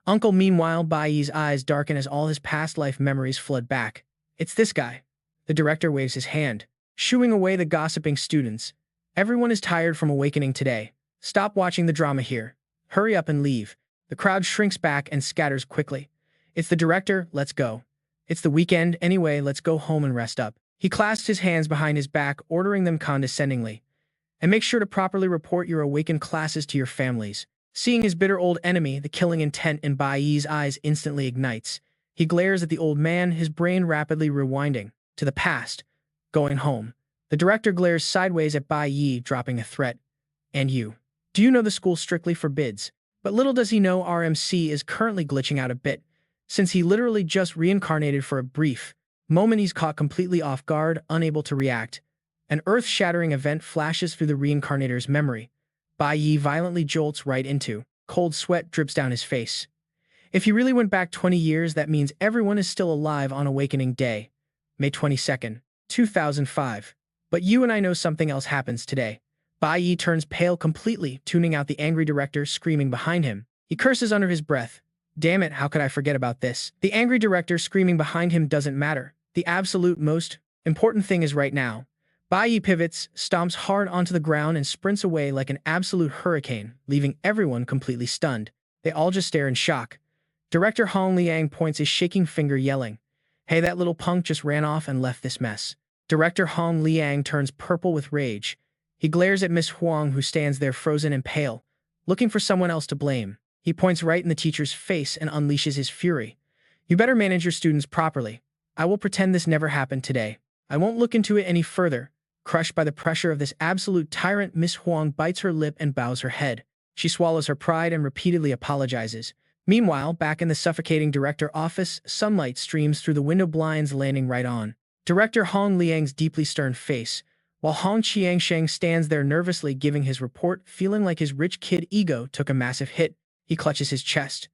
Uncle. Meanwhile, Bai Yi's eyes darken as all his past life memories flood back. "It's this guy." The director waves his hand, shooing away the gossiping students. "Everyone is tired from awakening today. Stop watching the drama here. Hurry up and leave." The crowd shrinks back and scatters quickly. "It's the director, let's go. It's the weekend anyway, let's go home and rest up." He clasps his hands behind his back, ordering them condescendingly. "And make sure to properly report your awakened classes to your families." Seeing his bitter old enemy, the killing intent in Bai Yi's eyes instantly ignites. He glares at the old man, his brain rapidly rewinding to the past. "Going home." The director glares sideways at Bai Yi, dropping a threat. "And you? Do you know the school strictly forbids?" But little does he know RMC is currently glitching out a bit, since he literally just reincarnated for a brief moment. He's caught completely off guard, unable to react. An earth-shattering event flashes through the reincarnator's memory. Bai Yi violently jolts right into. Cold sweat drips down his face. If he really went back 20 years, that means everyone is still alive on Awakening Day, May 22nd, 2005. But you and I know something else happens today. Bai Yi turns pale completely, tuning out the angry director screaming behind him. He curses under his breath. "Damn it, how could I forget about this?" The angry director screaming behind him doesn't matter. The absolute most important thing is right now. Bai Yi pivots, stomps hard onto the ground, and sprints away like an absolute hurricane, leaving everyone completely stunned. They all just stare in shock. Director Hong Liang points his shaking finger, yelling, "Hey, that little punk just ran off and left this mess." Director Hong Liang turns purple with rage. He glares at Miss Huang, who stands there frozen and pale, looking for someone else to blame. He points right in the teacher's face and unleashes his fury. "You better manage your students properly. I will pretend this never happened today. I won't look into it any further." Crushed by the pressure of this absolute tyrant, Miss Huang bites her lip and bows her head. She swallows her pride and repeatedly apologizes. Meanwhile, back in the suffocating director office, sunlight streams through the window blinds, landing right on Director Hong Liang's deeply stern face, while Hong Qiangsheng stands there nervously giving his report, feeling like his rich kid ego took a massive hit. He clutches his chest.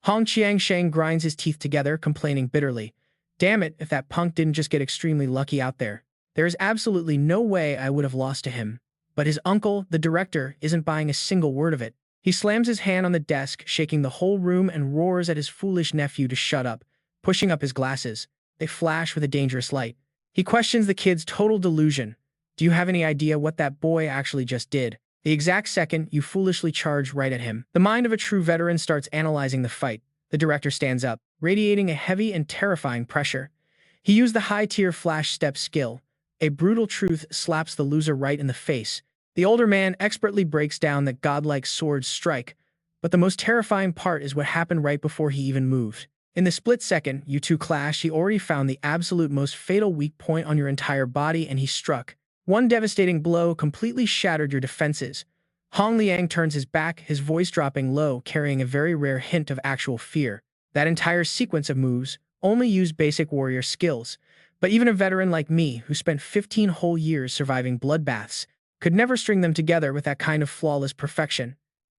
Hong Qiangsheng grinds his teeth together, complaining bitterly, "Damn it, if that punk didn't just get extremely lucky out there. There is absolutely no way I would have lost to him." But his uncle, the director, isn't buying a single word of it. He slams his hand on the desk, shaking the whole room, and roars at his foolish nephew to shut up, pushing up his glasses. They flash with a dangerous light. He questions the kid's total delusion. "Do you have any idea what that boy actually just did?" The exact second you foolishly charge right at him, the mind of a true veteran starts analyzing the fight. The director stands up, radiating a heavy and terrifying pressure. He used the high-tier flash step skill. A brutal truth slaps the loser right in the face. The older man expertly breaks down that godlike sword strike, but the most terrifying part is what happened right before he even moved. In the split second you two clashed, he already found the absolute most fatal weak point on your entire body, and he struck. One devastating blow completely shattered your defenses. Hong Liang turns his back, his voice dropping low, carrying a very rare hint of actual fear. That entire sequence of moves only used basic warrior skills, but even a veteran like me, who spent 15 whole years surviving bloodbaths, could never string them together with that kind of flawless perfection.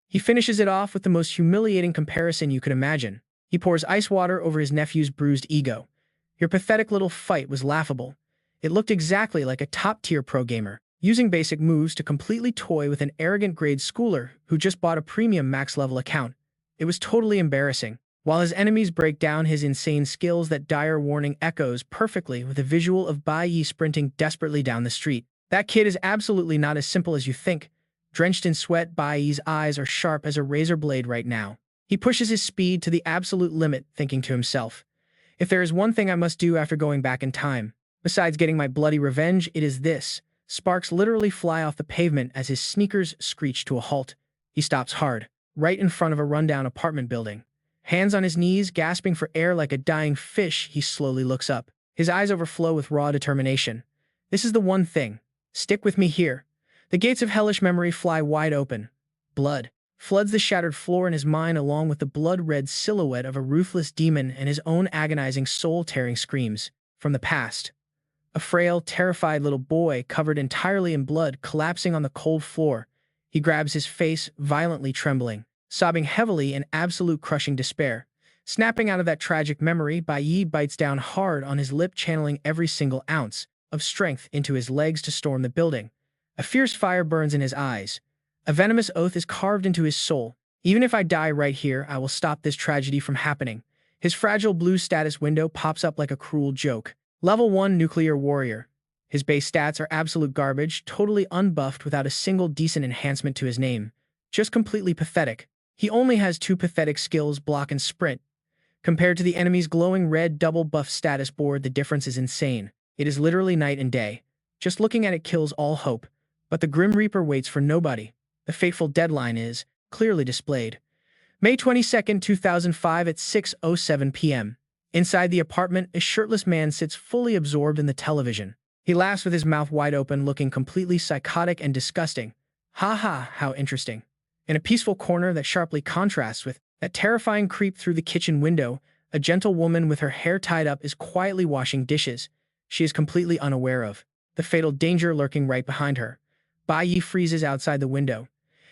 He finishes it off with the most humiliating comparison you could imagine. He pours ice water over his nephew's bruised ego. Your pathetic little fight was laughable. It looked exactly like a top-tier pro gamer, using basic moves to completely toy with an arrogant grade schooler who just bought a premium max-level account. It was totally embarrassing. While his enemies break down his insane skills, that dire warning echoes perfectly with a visual of Bai Yi sprinting desperately down the street. That kid is absolutely not as simple as you think. Drenched in sweat, Bai Yi's eyes are sharp as a razor blade right now. He pushes his speed to the absolute limit, thinking to himself, if there is one thing I must do after going back in time, besides getting my bloody revenge, it is this. Sparks literally fly off the pavement as his sneakers screech to a halt. He stops hard, right in front of a rundown apartment building. Hands on his knees, gasping for air like a dying fish, he slowly looks up. His eyes overflow with raw determination. This is the one thing. Stick with me here. The gates of hellish memory fly wide open. Blood floods the shattered floor in his mind, along with the blood-red silhouette of a ruthless demon and his own agonizing soul-tearing screams. From the past, a frail, terrified little boy covered entirely in blood collapsing on the cold floor. He grabs his face, violently trembling, sobbing heavily in absolute crushing despair. Snapping out of that tragic memory, Bai Yi bites down hard on his lip, channeling every single ounce of strength into his legs to storm the building. A fierce fire burns in his eyes. A venomous oath is carved into his soul. Even if I die right here, I will stop this tragedy from happening. His fragile blue status window pops up like a cruel joke. Level 1 Nuclear Warrior. His base stats are absolute garbage, totally unbuffed without a single decent enhancement to his name. Just completely pathetic. He only has 2 pathetic skills, block and sprint. Compared to the enemy's glowing red double buff status board, the difference is insane. It is literally night and day. Just looking at it kills all hope. But the Grim Reaper waits for nobody. The fateful deadline is clearly displayed. May 22, 2005 at 6:07 p.m. Inside the apartment, a shirtless man sits fully absorbed in the television. He laughs with his mouth wide open, looking completely psychotic and disgusting. Ha ha, how interesting. In a peaceful corner that sharply contrasts with that terrifying creep through the kitchen window, a gentle woman with her hair tied up is quietly washing dishes. She is completely unaware of the fatal danger lurking right behind her. Bai Yi freezes outside the window.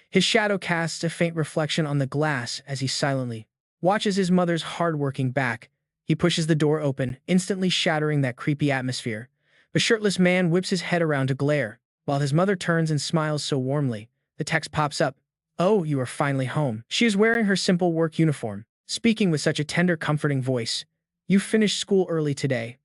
His shadow casts a faint reflection on the glass as he silently watches his mother's hard-working back. He pushes the door open, instantly shattering that creepy atmosphere. The shirtless man whips his head around to glare, while his mother turns and smiles so warmly. The text pops up. Oh, you are finally home. She is wearing her simple work uniform, speaking with such a tender, comforting voice. You finished school early today.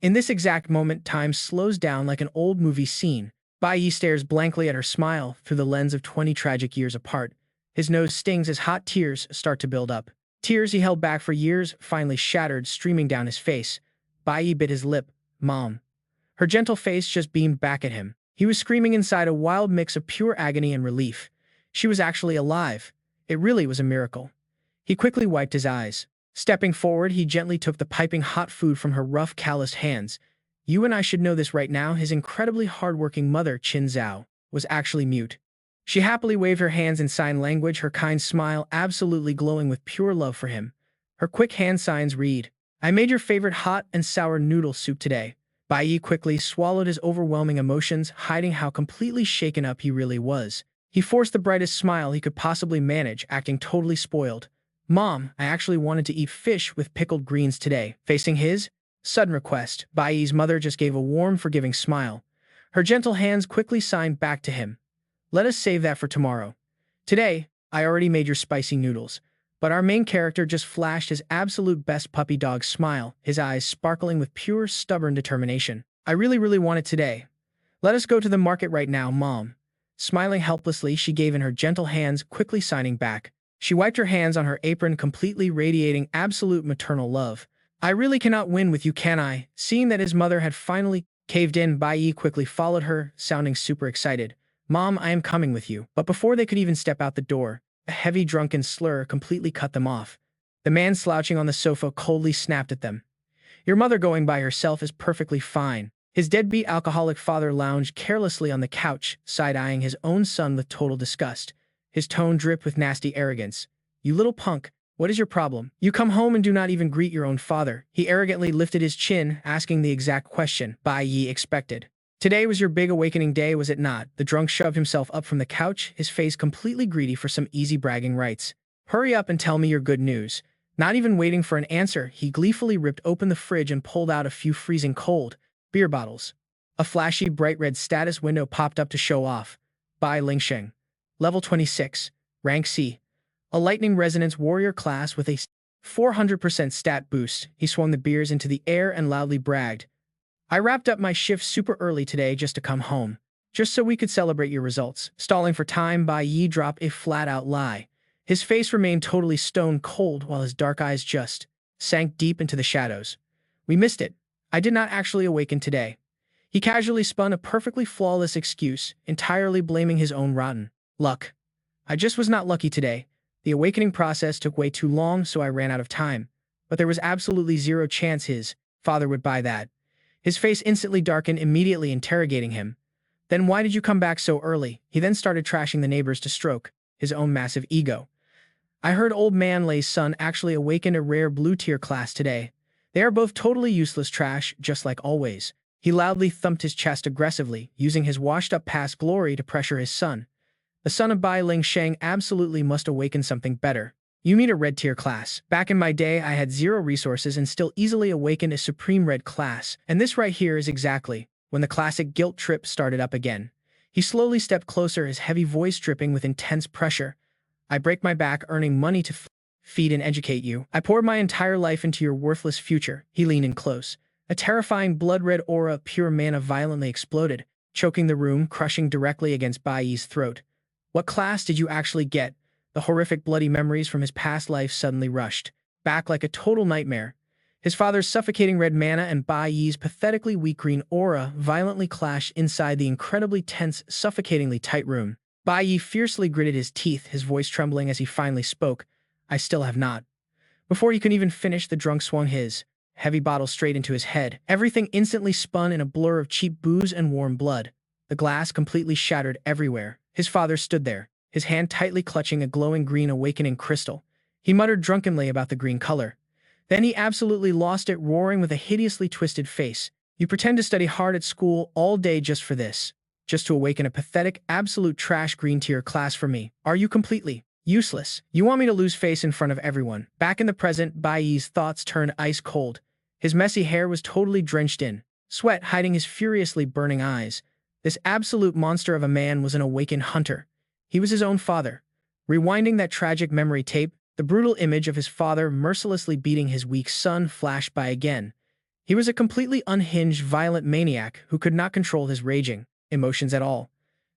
In this exact moment, time slows down like an old movie scene. Bai Yi stares blankly at her smile through the lens of 20 tragic years apart. His nose stings as hot tears start to build up. Tears he held back for years, finally shattered, streaming down his face. Bai Yi bit his lip. Mom. Her gentle face just beamed back at him. He was screaming inside, a wild mix of pure agony and relief. She was actually alive. It really was a miracle. He quickly wiped his eyes. Stepping forward, he gently took the piping hot food from her rough, calloused hands. You and I should know this right now. His incredibly hardworking mother, Qin Zhao, was actually mute. She happily waved her hands in sign language, her kind smile absolutely glowing with pure love for him. Her quick hand signs read, I made your favorite hot and sour noodle soup today. Bai Yi quickly swallowed his overwhelming emotions, hiding how completely shaken up he really was. He forced the brightest smile he could possibly manage, acting totally spoiled. Mom, I actually wanted to eat fish with pickled greens today. Facing his sudden request, Bai Yi's mother just gave a warm, forgiving smile. Her gentle hands quickly signed back to him. Let us save that for tomorrow. Today, I already made your spicy noodles. But our main character just flashed his absolute best puppy dog smile, his eyes sparkling with pure, stubborn determination. I really want it today. Let us go to the market right now, Mom. Smiling helplessly, she gave in her gentle hands, quickly signing back. She wiped her hands on her apron, completely radiating absolute maternal love. I really cannot win with you, can I? Seeing that his mother had finally caved in, Bai Yi quickly followed her, sounding super excited. Mom, I am coming with you. But before they could even step out the door, a heavy drunken slur completely cut them off. The man slouching on the sofa coldly snapped at them. Your mother going by herself is perfectly fine. His deadbeat alcoholic father lounged carelessly on the couch, side-eyeing his own son with total disgust. His tone dripped with nasty arrogance. You little punk, what is your problem? You come home and do not even greet your own father. He arrogantly lifted his chin, asking the exact question Bai Yi expected. Today was your big awakening day, was it not? The drunk shoved himself up from the couch, his face completely greedy for some easy bragging rights. Hurry up and tell me your good news. Not even waiting for an answer, he gleefully ripped open the fridge and pulled out a few freezing cold beer bottles. A flashy bright red status window popped up to show off. Bai Lingsheng. Level 26. Rank C. A lightning resonance warrior class with a 400% stat boost. He swung the beers into the air and loudly bragged. I wrapped up my shift super early today just to come home. Just so we could celebrate your results. Stalling for time, Bai Yi dropped a flat-out lie. His face remained totally stone cold while his dark eyes just sank deep into the shadows. We missed it. I did not actually awaken today. He casually spun a perfectly flawless excuse, entirely blaming his own rotten luck. I just was not lucky today. The awakening process took way too long, so I ran out of time. But there was absolutely zero chance his father would buy that. His face instantly darkened, immediately interrogating him. Then why did you come back so early? He then started trashing the neighbors to stroke his own massive ego. I heard old man Lei's son actually awakened a rare blue-tier class today. They are both totally useless trash, just like always. He loudly thumped his chest aggressively, using his washed-up past glory to pressure his son. The son of Bai Lingsheng absolutely must awaken something better. You mean a red-tier class. Back in my day, I had zero resources and still easily awakened a supreme red class, and this right here is exactly when the classic guilt trip started up again. He slowly stepped closer, his heavy voice dripping with intense pressure. I break my back earning money to feed and educate you. I poured my entire life into your worthless future. He leaned in close. A terrifying blood-red aura of pure mana violently exploded, choking the room, crushing directly against Bai Yi's throat. What class did you actually get? The horrific bloody memories from his past life suddenly rushed back like a total nightmare. His father's suffocating red mana and Bai Yi's pathetically weak green aura violently clashed inside the incredibly tense, suffocatingly tight room. Bai Yi fiercely gritted his teeth, his voice trembling as he finally spoke. I still have not. Before he could even finish, the drunk swung his heavy bottle straight into his head. Everything instantly spun in a blur of cheap booze and warm blood. The glass completely shattered everywhere. His father stood there, his hand tightly clutching a glowing green awakening crystal. He muttered drunkenly about the green color. Then he absolutely lost it, roaring with a hideously twisted face. You pretend to study hard at school all day just for this. Just to awaken a pathetic, absolute trash green-tier class for me. Are you completely useless? You want me to lose face in front of everyone? Back in the present, Bai Yi's thoughts turned ice cold. His messy hair was totally drenched in sweat, hiding his furiously burning eyes. This absolute monster of a man was an awakened hunter. He was his own father. Rewinding that tragic memory tape, the brutal image of his father mercilessly beating his weak son flashed by again. He was a completely unhinged, violent maniac who could not control his raging emotions at all.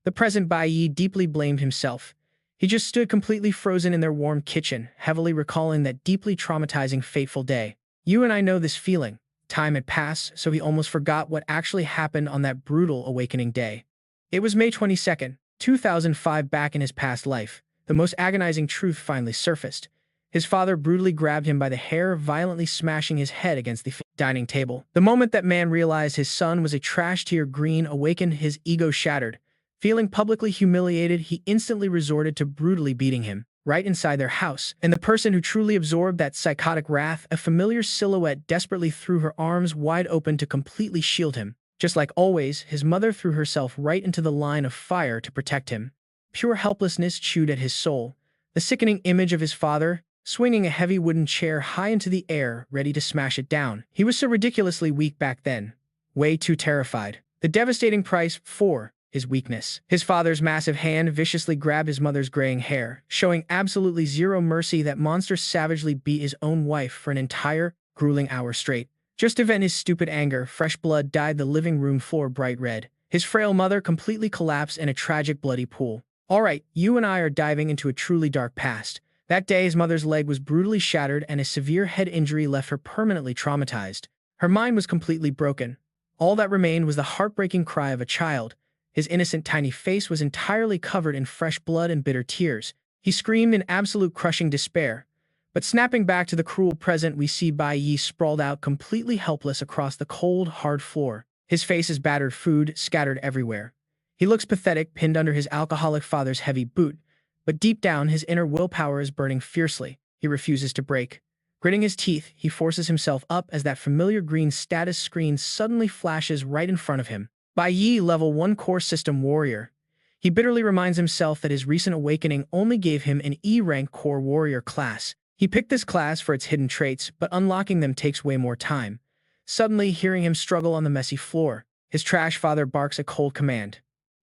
The present Bai Yi deeply blamed himself. He just stood completely frozen in their warm kitchen, heavily recalling that deeply traumatizing fateful day. You and I know this feeling. Time had passed, so he almost forgot what actually happened on that brutal awakening day. It was May 22nd, 2005. Back in his past life, the most agonizing truth finally surfaced. His father brutally grabbed him by the hair, violently smashing his head against the dining table. The moment that man realized his son was a trash-tier green awakened, his ego shattered. Feeling publicly humiliated, he instantly resorted to brutally beating him, right inside their house. And the person who truly absorbed that psychotic wrath, a familiar silhouette, desperately threw her arms wide open to completely shield him. Just like always, his mother threw herself right into the line of fire to protect him. Pure helplessness chewed at his soul. The sickening image of his father, swinging a heavy wooden chair high into the air, ready to smash it down. He was so ridiculously weak back then. Way too terrified. The devastating price for his weakness. His father's massive hand viciously grabbed his mother's graying hair, showing absolutely zero mercy. That monster savagely beat his own wife for an entire, grueling hour straight. Just to vent his stupid anger, fresh blood dyed the living room floor bright red. His frail mother completely collapsed in a tragic bloody pool. All right, you and I are diving into a truly dark past. That day, his mother's leg was brutally shattered and a severe head injury left her permanently traumatized. Her mind was completely broken. All that remained was the heartbreaking cry of a child. His innocent tiny face was entirely covered in fresh blood and bitter tears. He screamed in absolute crushing despair. But snapping back to the cruel present, we see Bai Yi sprawled out completely helpless across the cold, hard floor. His face is battered, food scattered everywhere. He looks pathetic, pinned under his alcoholic father's heavy boot. But deep down, his inner willpower is burning fiercely. He refuses to break. Gritting his teeth, he forces himself up as that familiar green status screen suddenly flashes right in front of him. Bai Yi, level 1 core system warrior. He bitterly reminds himself that his recent awakening only gave him an E-rank core warrior class. He picked this class for its hidden traits, but unlocking them takes way more time. Suddenly, hearing him struggle on the messy floor, his trash father barks a cold command.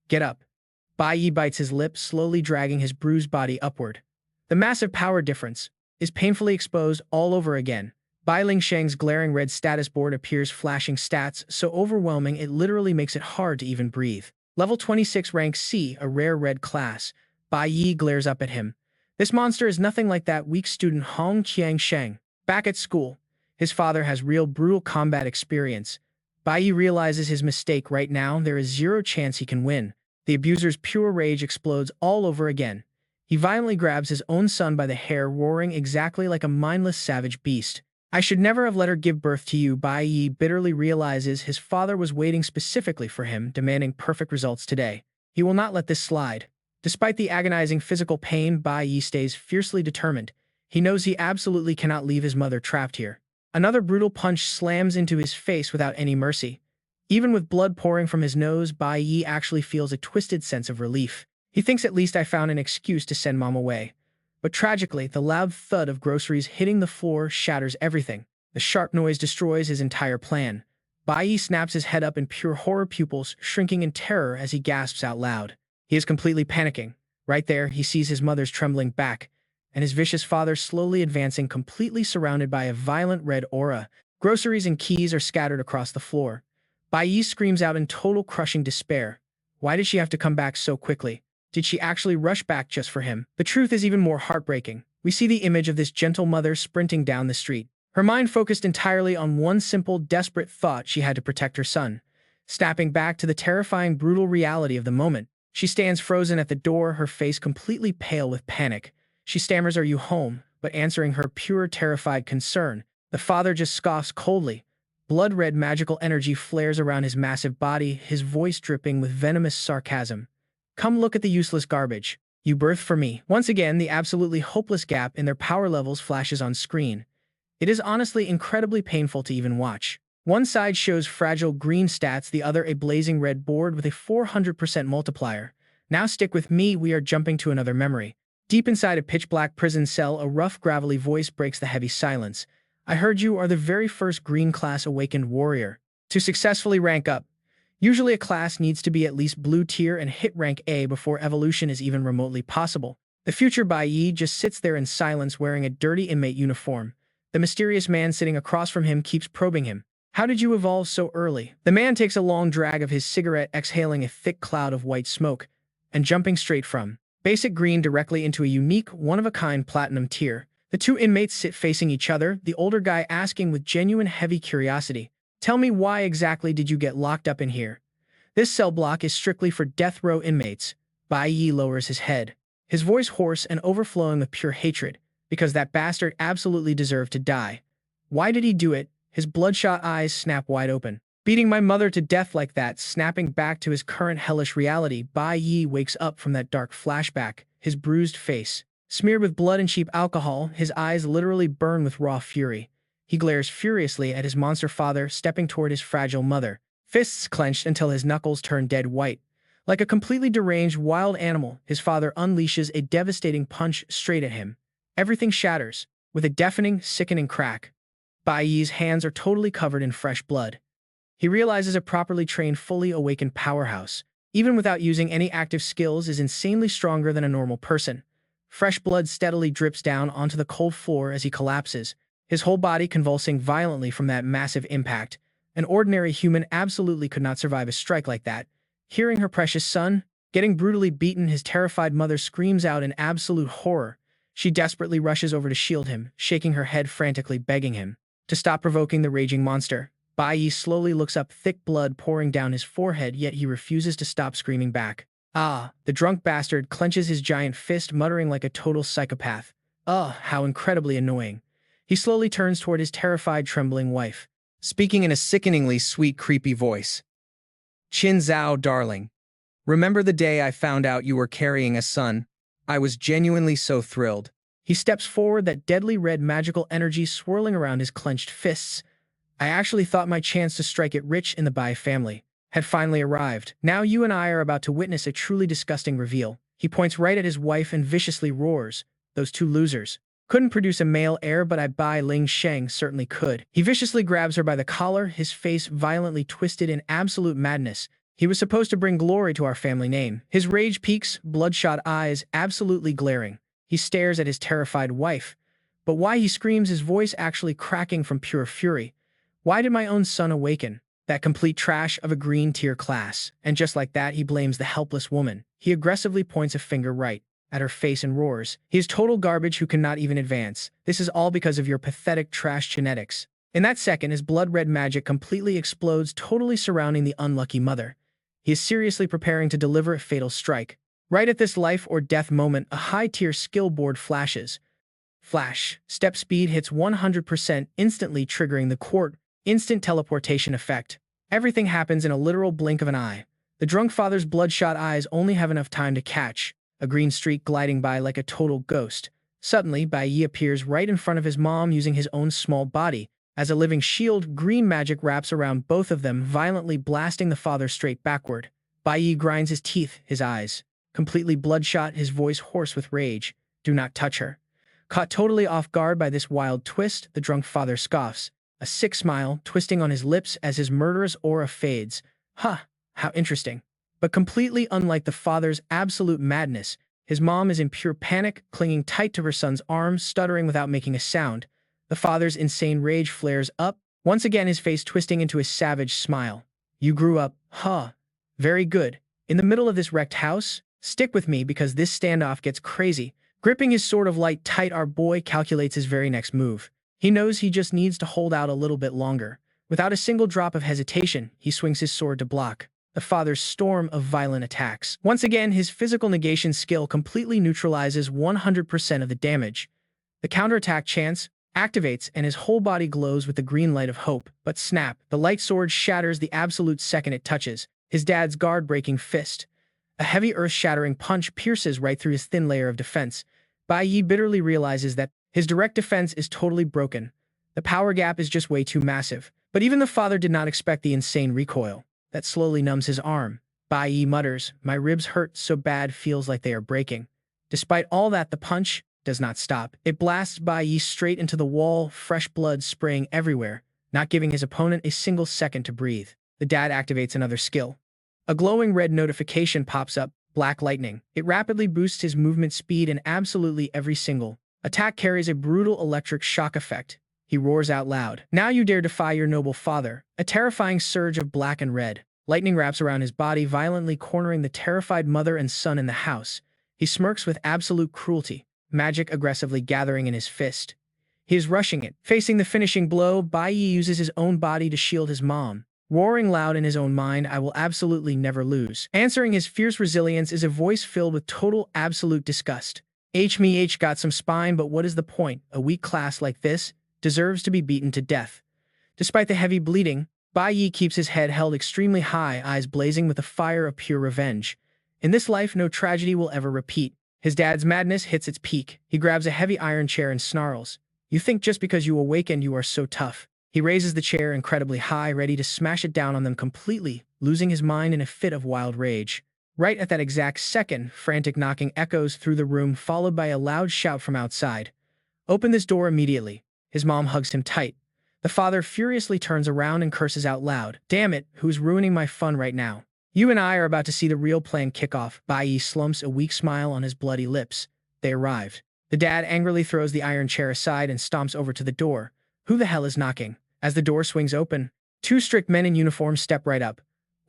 Get up. Bai Yi bites his lip, slowly dragging his bruised body upward. The massive power difference is painfully exposed all over again. Bai Lingsheng's glaring red status board appears, flashing stats so overwhelming it literally makes it hard to even breathe. Level 26 rank C, a rare red class. Bai Yi glares up at him. This monster is nothing like that weak student Hong Qiangsheng. Back at school, his father has real brutal combat experience. Bai Yi realizes his mistake right now. There is zero chance he can win. The abuser's pure rage explodes all over again. He violently grabs his own son by the hair, roaring exactly like a mindless savage beast. I should never have let her give birth to you. Bai Yi bitterly realizes his father was waiting specifically for him, demanding perfect results today. He will not let this slide. Despite the agonizing physical pain, Bai Yi stays fiercely determined. He knows he absolutely cannot leave his mother trapped here. Another brutal punch slams into his face without any mercy. Even with blood pouring from his nose, Bai Yi actually feels a twisted sense of relief. He thinks, at least I found an excuse to send mom away. But tragically, the loud thud of groceries hitting the floor shatters everything. The sharp noise destroys his entire plan. Bai Yi snaps his head up in pure horror, pupils shrinking in terror as he gasps out loud. He is completely panicking. Right there, he sees his mother's trembling back, and his vicious father slowly advancing, completely surrounded by a violent red aura. Groceries and keys are scattered across the floor. Bai Yi screams out in total crushing despair. Why did she have to come back so quickly? Did she actually rush back just for him? The truth is even more heartbreaking. We see the image of this gentle mother sprinting down the street. Her mind focused entirely on one simple, desperate thought: she had to protect her son. Snapping back to the terrifying, brutal reality of the moment, she stands frozen at the door, her face completely pale with panic. She stammers, "Are you home?" But answering her pure, terrified concern, the father just scoffs coldly. Blood-red magical energy flares around his massive body, his voice dripping with venomous sarcasm. Come look at the useless garbage you birthed for me. Once again, the absolutely hopeless gap in their power levels flashes on screen. It is honestly incredibly painful to even watch. One side shows fragile green stats, the other a blazing red board with a 400% multiplier. Now stick with me, we are jumping to another memory. Deep inside a pitch-black prison cell, a rough, gravelly voice breaks the heavy silence. I heard you are the very first green class awakened warrior. To successfully rank up, usually a class needs to be at least blue tier and hit rank A before evolution is even remotely possible. The future Bai Yi just sits there in silence, wearing a dirty inmate uniform. The mysterious man sitting across from him keeps probing him. How did you evolve so early? The man takes a long drag of his cigarette, exhaling a thick cloud of white smoke, and jumping straight from basic green directly into a unique, one-of-a-kind platinum tier. The two inmates sit facing each other, the older guy asking with genuine heavy curiosity, "Tell me, why exactly did you get locked up in here?" "This cell block is strictly for death row inmates." Bai Yi lowers his head, his voice hoarse and overflowing with pure hatred, because that bastard absolutely deserved to die. Why did he do it? His bloodshot eyes snap wide open. Beating my mother to death like that. Snapping back to his current hellish reality, Bai Yi wakes up from that dark flashback, his bruised face smeared with blood and cheap alcohol, his eyes literally burn with raw fury. He glares furiously at his monster father, stepping toward his fragile mother, fists clenched until his knuckles turn dead white. Like a completely deranged wild animal, his father unleashes a devastating punch straight at him. Everything shatters, with a deafening, sickening crack. Bai Yi's hands are totally covered in fresh blood. He realizes a properly trained, fully awakened powerhouse, even without using any active skills, is insanely stronger than a normal person. Fresh blood steadily drips down onto the cold floor as he collapses, his whole body convulsing violently from that massive impact. An ordinary human absolutely could not survive a strike like that. Hearing her precious son getting brutally beaten, his terrified mother screams out in absolute horror. She desperately rushes over to shield him, shaking her head frantically, begging him to stop provoking the raging monster. Bai Yi slowly looks up, thick blood pouring down his forehead, yet he refuses to stop screaming back. Ah, the drunk bastard clenches his giant fist, muttering like a total psychopath. Ugh, how incredibly annoying. He slowly turns toward his terrified, trembling wife, speaking in a sickeningly sweet, creepy voice. Qin Zhao, darling. Remember the day I found out you were carrying a son? I was genuinely so thrilled. He steps forward, that deadly red magical energy swirling around his clenched fists. I actually thought my chance to strike it rich in the Bai family had finally arrived. Now you and I are about to witness a truly disgusting reveal. He points right at his wife and viciously roars. Those two losers couldn't produce a male heir, but I Bai Ling Sheng certainly could. He viciously grabs her by the collar, his face violently twisted in absolute madness. He was supposed to bring glory to our family name. His rage peaks, bloodshot eyes absolutely glaring. He stares at his terrified wife. But why he screams, his voice actually cracking from pure fury. Why did my own son awaken? That complete trash of a green tier class. And just like that, he blames the helpless woman. He aggressively points a finger right at her face and roars. He is total garbage who cannot even advance. This is all because of your pathetic trash genetics. In that second, his blood-red magic completely explodes, totally surrounding the unlucky mother. He is seriously preparing to deliver a fatal strike. Right at this life-or-death moment, a high-tier skill board flashes. Flash. Step speed hits 100%, instantly triggering the quart instant teleportation effect. Everything happens in a literal blink of an eye. The drunk father's bloodshot eyes only have enough time to catch a green streak gliding by like a total ghost. Suddenly, Bai Yi appears right in front of his mom using his own small body. As a living shield, green magic wraps around both of them, violently blasting the father straight backward. Bai Yi grinds his teeth, his eyes completely bloodshot, his voice hoarse with rage. Do not touch her. Caught totally off guard by this wild twist, the drunk father scoffs, a sick smile twisting on his lips as his murderous aura fades. Ha, how interesting. But completely unlike the father's absolute madness, his mom is in pure panic, clinging tight to her son's arms, stuttering without making a sound. The father's insane rage flares up, once again his face twisting into a savage smile. You grew up, huh? Very good. In the middle of this wrecked house? Stick with me because this standoff gets crazy. Gripping his sword of light tight, our boy calculates his very next move. He knows he just needs to hold out a little bit longer. Without a single drop of hesitation, he swings his sword to block the father's storm of violent attacks. Once again, his physical negation skill completely neutralizes 100% of the damage. The counterattack chance activates and his whole body glows with the green light of hope. But snap, the light sword shatters the absolute second it touches his dad's guard-breaking fist. A heavy earth-shattering punch pierces right through his thin layer of defense. Bai Yi bitterly realizes that his direct defense is totally broken. The power gap is just way too massive. But even the father did not expect the insane recoil that slowly numbs his arm. Bai Yi mutters, my ribs hurt so bad feels like they are breaking. Despite all that, the punch does not stop. It blasts Bai Yi straight into the wall, fresh blood spraying everywhere, not giving his opponent a single second to breathe. The dad activates another skill. A glowing red notification pops up, black lightning. It rapidly boosts his movement speed and absolutely every single attack carries a brutal electric shock effect. He roars out loud. Now you dare defy your noble father. A terrifying surge of black and red lightning wraps around his body, violently cornering the terrified mother and son in the house. He smirks with absolute cruelty, magic aggressively gathering in his fist. He is rushing it. Facing the finishing blow, Bai Yi uses his own body to shield his mom. Roaring loud in his own mind, I will absolutely never lose. Answering his fierce resilience is a voice filled with total absolute disgust. Meh got some spine, but what is the point? A weak class like this deserves to be beaten to death. Despite the heavy bleeding, Bai Yi keeps his head held extremely high, eyes blazing with the fire of pure revenge. In this life, no tragedy will ever repeat. His dad's madness hits its peak. He grabs a heavy iron chair and snarls. You think just because you awakened you are so tough. He raises the chair incredibly high, ready to smash it down on them completely, losing his mind in a fit of wild rage. Right at that exact second, frantic knocking echoes through the room, followed by a loud shout from outside. Open this door immediately. His mom hugs him tight. The father furiously turns around and curses out loud. Damn it, who's ruining my fun right now? You and I are about to see the real plan kick off. Bai Yi slumps, a weak smile on his bloody lips. They arrived. The dad angrily throws the iron chair aside and stomps over to the door. Who the hell is knocking? As the door swings open, two strict men in uniform step right up.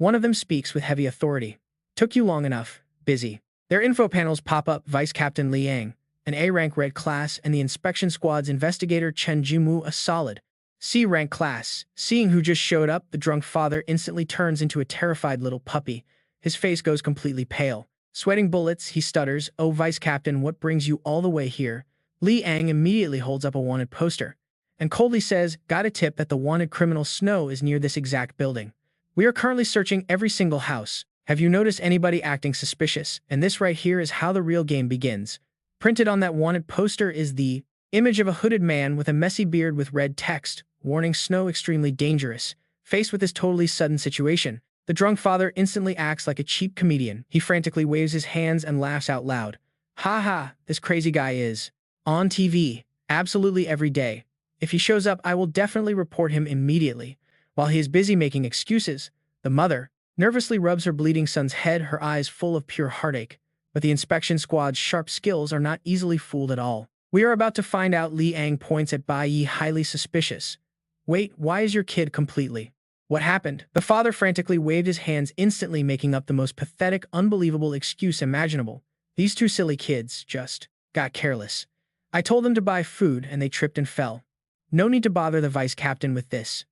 One of them speaks with heavy authority. Took you long enough. Busy. Their info panels pop up: Vice Captain Li Yang, an A-rank red class, and the inspection squad's investigator Chen Jinwu, a solid C-rank class. Seeing who just showed up, the drunk father instantly turns into a terrified little puppy. His face goes completely pale. Sweating bullets, he stutters, "Oh, Vice Captain, what brings you all the way here?" Li Yang immediately holds up a wanted poster and coldly says, "Got a tip that the wanted criminal Snow is near this exact building. We are currently searching every single house. Have you noticed anybody acting suspicious? And this right here is how the real game begins." Printed on that wanted poster is the image of a hooded man with a messy beard with red text, warning Snow extremely dangerous. Faced with this totally sudden situation, the drunk father instantly acts like a cheap comedian. He frantically waves his hands and laughs out loud. "Ha ha, this crazy guy is on TV absolutely every day. If he shows up, I will definitely report him immediately." While he is busy making excuses, the mother nervously rubs her bleeding son's head, her eyes full of pure heartache. But the inspection squad's sharp skills are not easily fooled at all. "We are about to find out." Li Yang points at Bai Yi, highly suspicious. "Wait, why is your kid completely? What happened?" The father frantically waved his hands, instantly making up the most pathetic, unbelievable excuse imaginable. "These two silly kids just got careless. I told them to buy food and they tripped and fell. No need to bother the vice captain with this."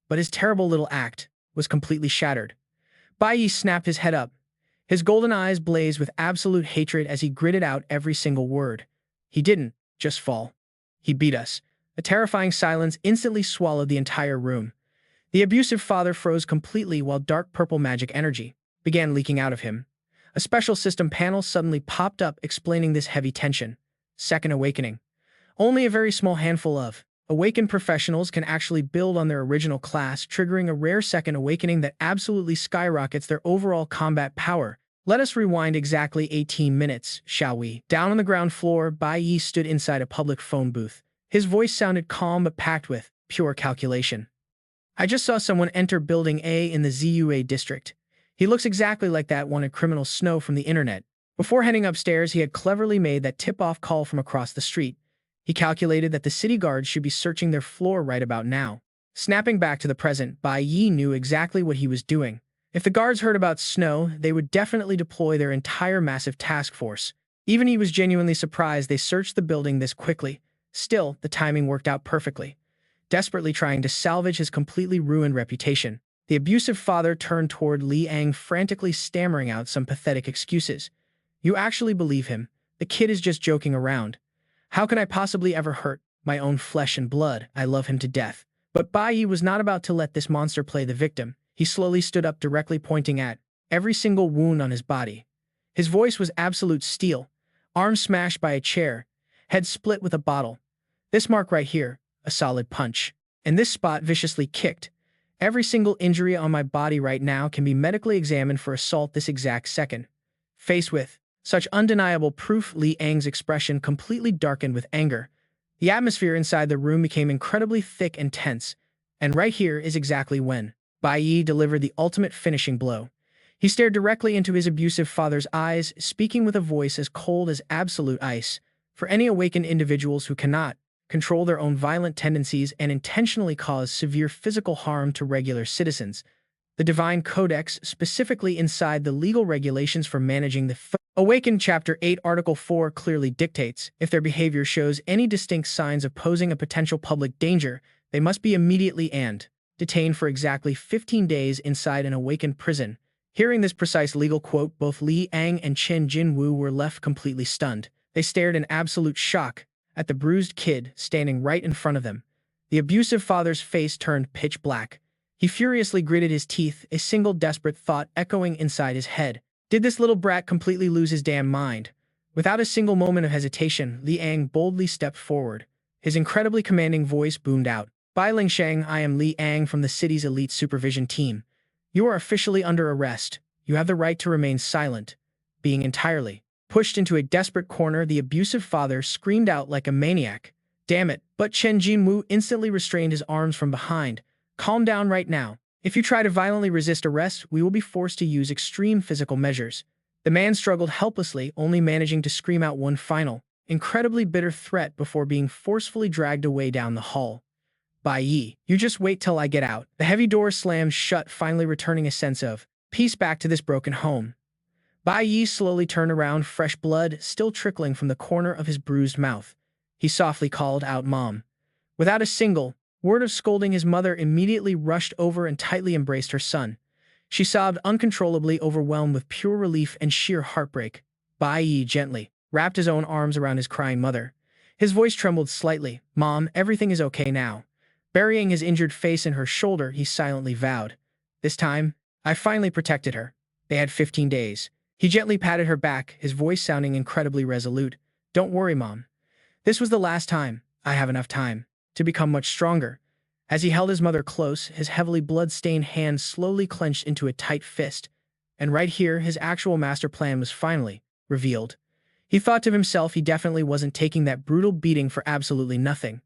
But his terrible little act was completely shattered. Bai Yi snapped his head up. His golden eyes blazed with absolute hatred as he gritted out every single word. "He didn't just fall. He beat us." A terrifying silence instantly swallowed the entire room. The abusive father froze completely while dark purple magic energy began leaking out of him. A special system panel suddenly popped up explaining this heavy tension. Second awakening. Only a very small handful of awakened professionals can actually build on their original class, triggering a rare second awakening that absolutely skyrockets their overall combat power. Let us rewind exactly 18 minutes, shall we? Down on the ground floor, Bai Yi stood inside a public phone booth. His voice sounded calm but packed with pure calculation. "I just saw someone enter Building A in the ZUA district. He looks exactly like that wanted criminal Snow from the internet." Before heading upstairs, he had cleverly made that tip-off call from across the street. He calculated that the city guards should be searching their floor right about now. Snapping back to the present, Bai Yi knew exactly what he was doing. If the guards heard about Snow, they would definitely deploy their entire massive task force. Even he was genuinely surprised they searched the building this quickly. Still, the timing worked out perfectly. Desperately trying to salvage his completely ruined reputation, the abusive father turned toward Li Yang, frantically stammering out some pathetic excuses. "You actually believe him? The kid is just joking around. How can I possibly ever hurt my own flesh and blood? I love him to death." But Bai Yi was not about to let this monster play the victim. He slowly stood up, directly pointing at every single wound on his body. His voice was absolute steel. Arm smashed by a chair, head split with a bottle. "This mark right here, a solid punch. And this spot viciously kicked. Every single injury on my body right now can be medically examined for assault this exact second." Faced with such undeniable proof, Li Yang's expression completely darkened with anger. The atmosphere inside the room became incredibly thick and tense. And right here is exactly when Bai Yi delivered the ultimate finishing blow. He stared directly into his abusive father's eyes, speaking with a voice as cold as absolute ice. For any awakened individuals who cannot control their own violent tendencies and intentionally cause severe physical harm to regular citizens, the Divine Codex, specifically inside the legal regulations for managing the Awakened Chapter 8 Article 4, clearly dictates, if their behavior shows any distinct signs of posing a potential public danger, they must be immediately and detained for exactly 15 days inside an awakened prison. Hearing this precise legal quote, both Li Yang and Chen Jinwu were left completely stunned. They stared in absolute shock at the bruised kid standing right in front of them. The abusive father's face turned pitch black. He furiously gritted his teeth, a single desperate thought echoing inside his head. Did this little brat completely lose his damn mind? Without a single moment of hesitation, Li Yang boldly stepped forward. His incredibly commanding voice boomed out. "Bai Lingsheng, I am Li Yang from the city's elite supervision team. You are officially under arrest. You have the right to remain silent." Being entirely pushed into a desperate corner, the abusive father screamed out like a maniac. "Damn it!" But Chen Jinwu instantly restrained his arms from behind. "Calm down right now. If you try to violently resist arrest, we will be forced to use extreme physical measures." The man struggled helplessly, only managing to scream out one final, incredibly bitter threat before being forcefully dragged away down the hall. "Bai Yi, you just wait till I get out." The heavy door slammed shut, finally returning a sense of Peace back to this broken home. Bai Yi slowly turned around, fresh blood still trickling from the corner of his bruised mouth. He softly called out, "Mom." Without a single word of scolding, his mother immediately rushed over and tightly embraced her son. She sobbed uncontrollably, overwhelmed with pure relief and sheer heartbreak. Bai Yi gently wrapped his own arms around his crying mother. His voice trembled slightly. "Mom, everything is okay now." Burying his injured face in her shoulder, he silently vowed, "This time, I finally protected her." They had 15 days. He gently patted her back, his voice sounding incredibly resolute. "Don't worry, Mom. This was the last time. I have enough time to become much stronger." As he held his mother close, his heavily blood-stained hand slowly clenched into a tight fist. And right here, his actual master plan was finally revealed. He thought to himself he definitely wasn't taking that brutal beating for absolutely nothing.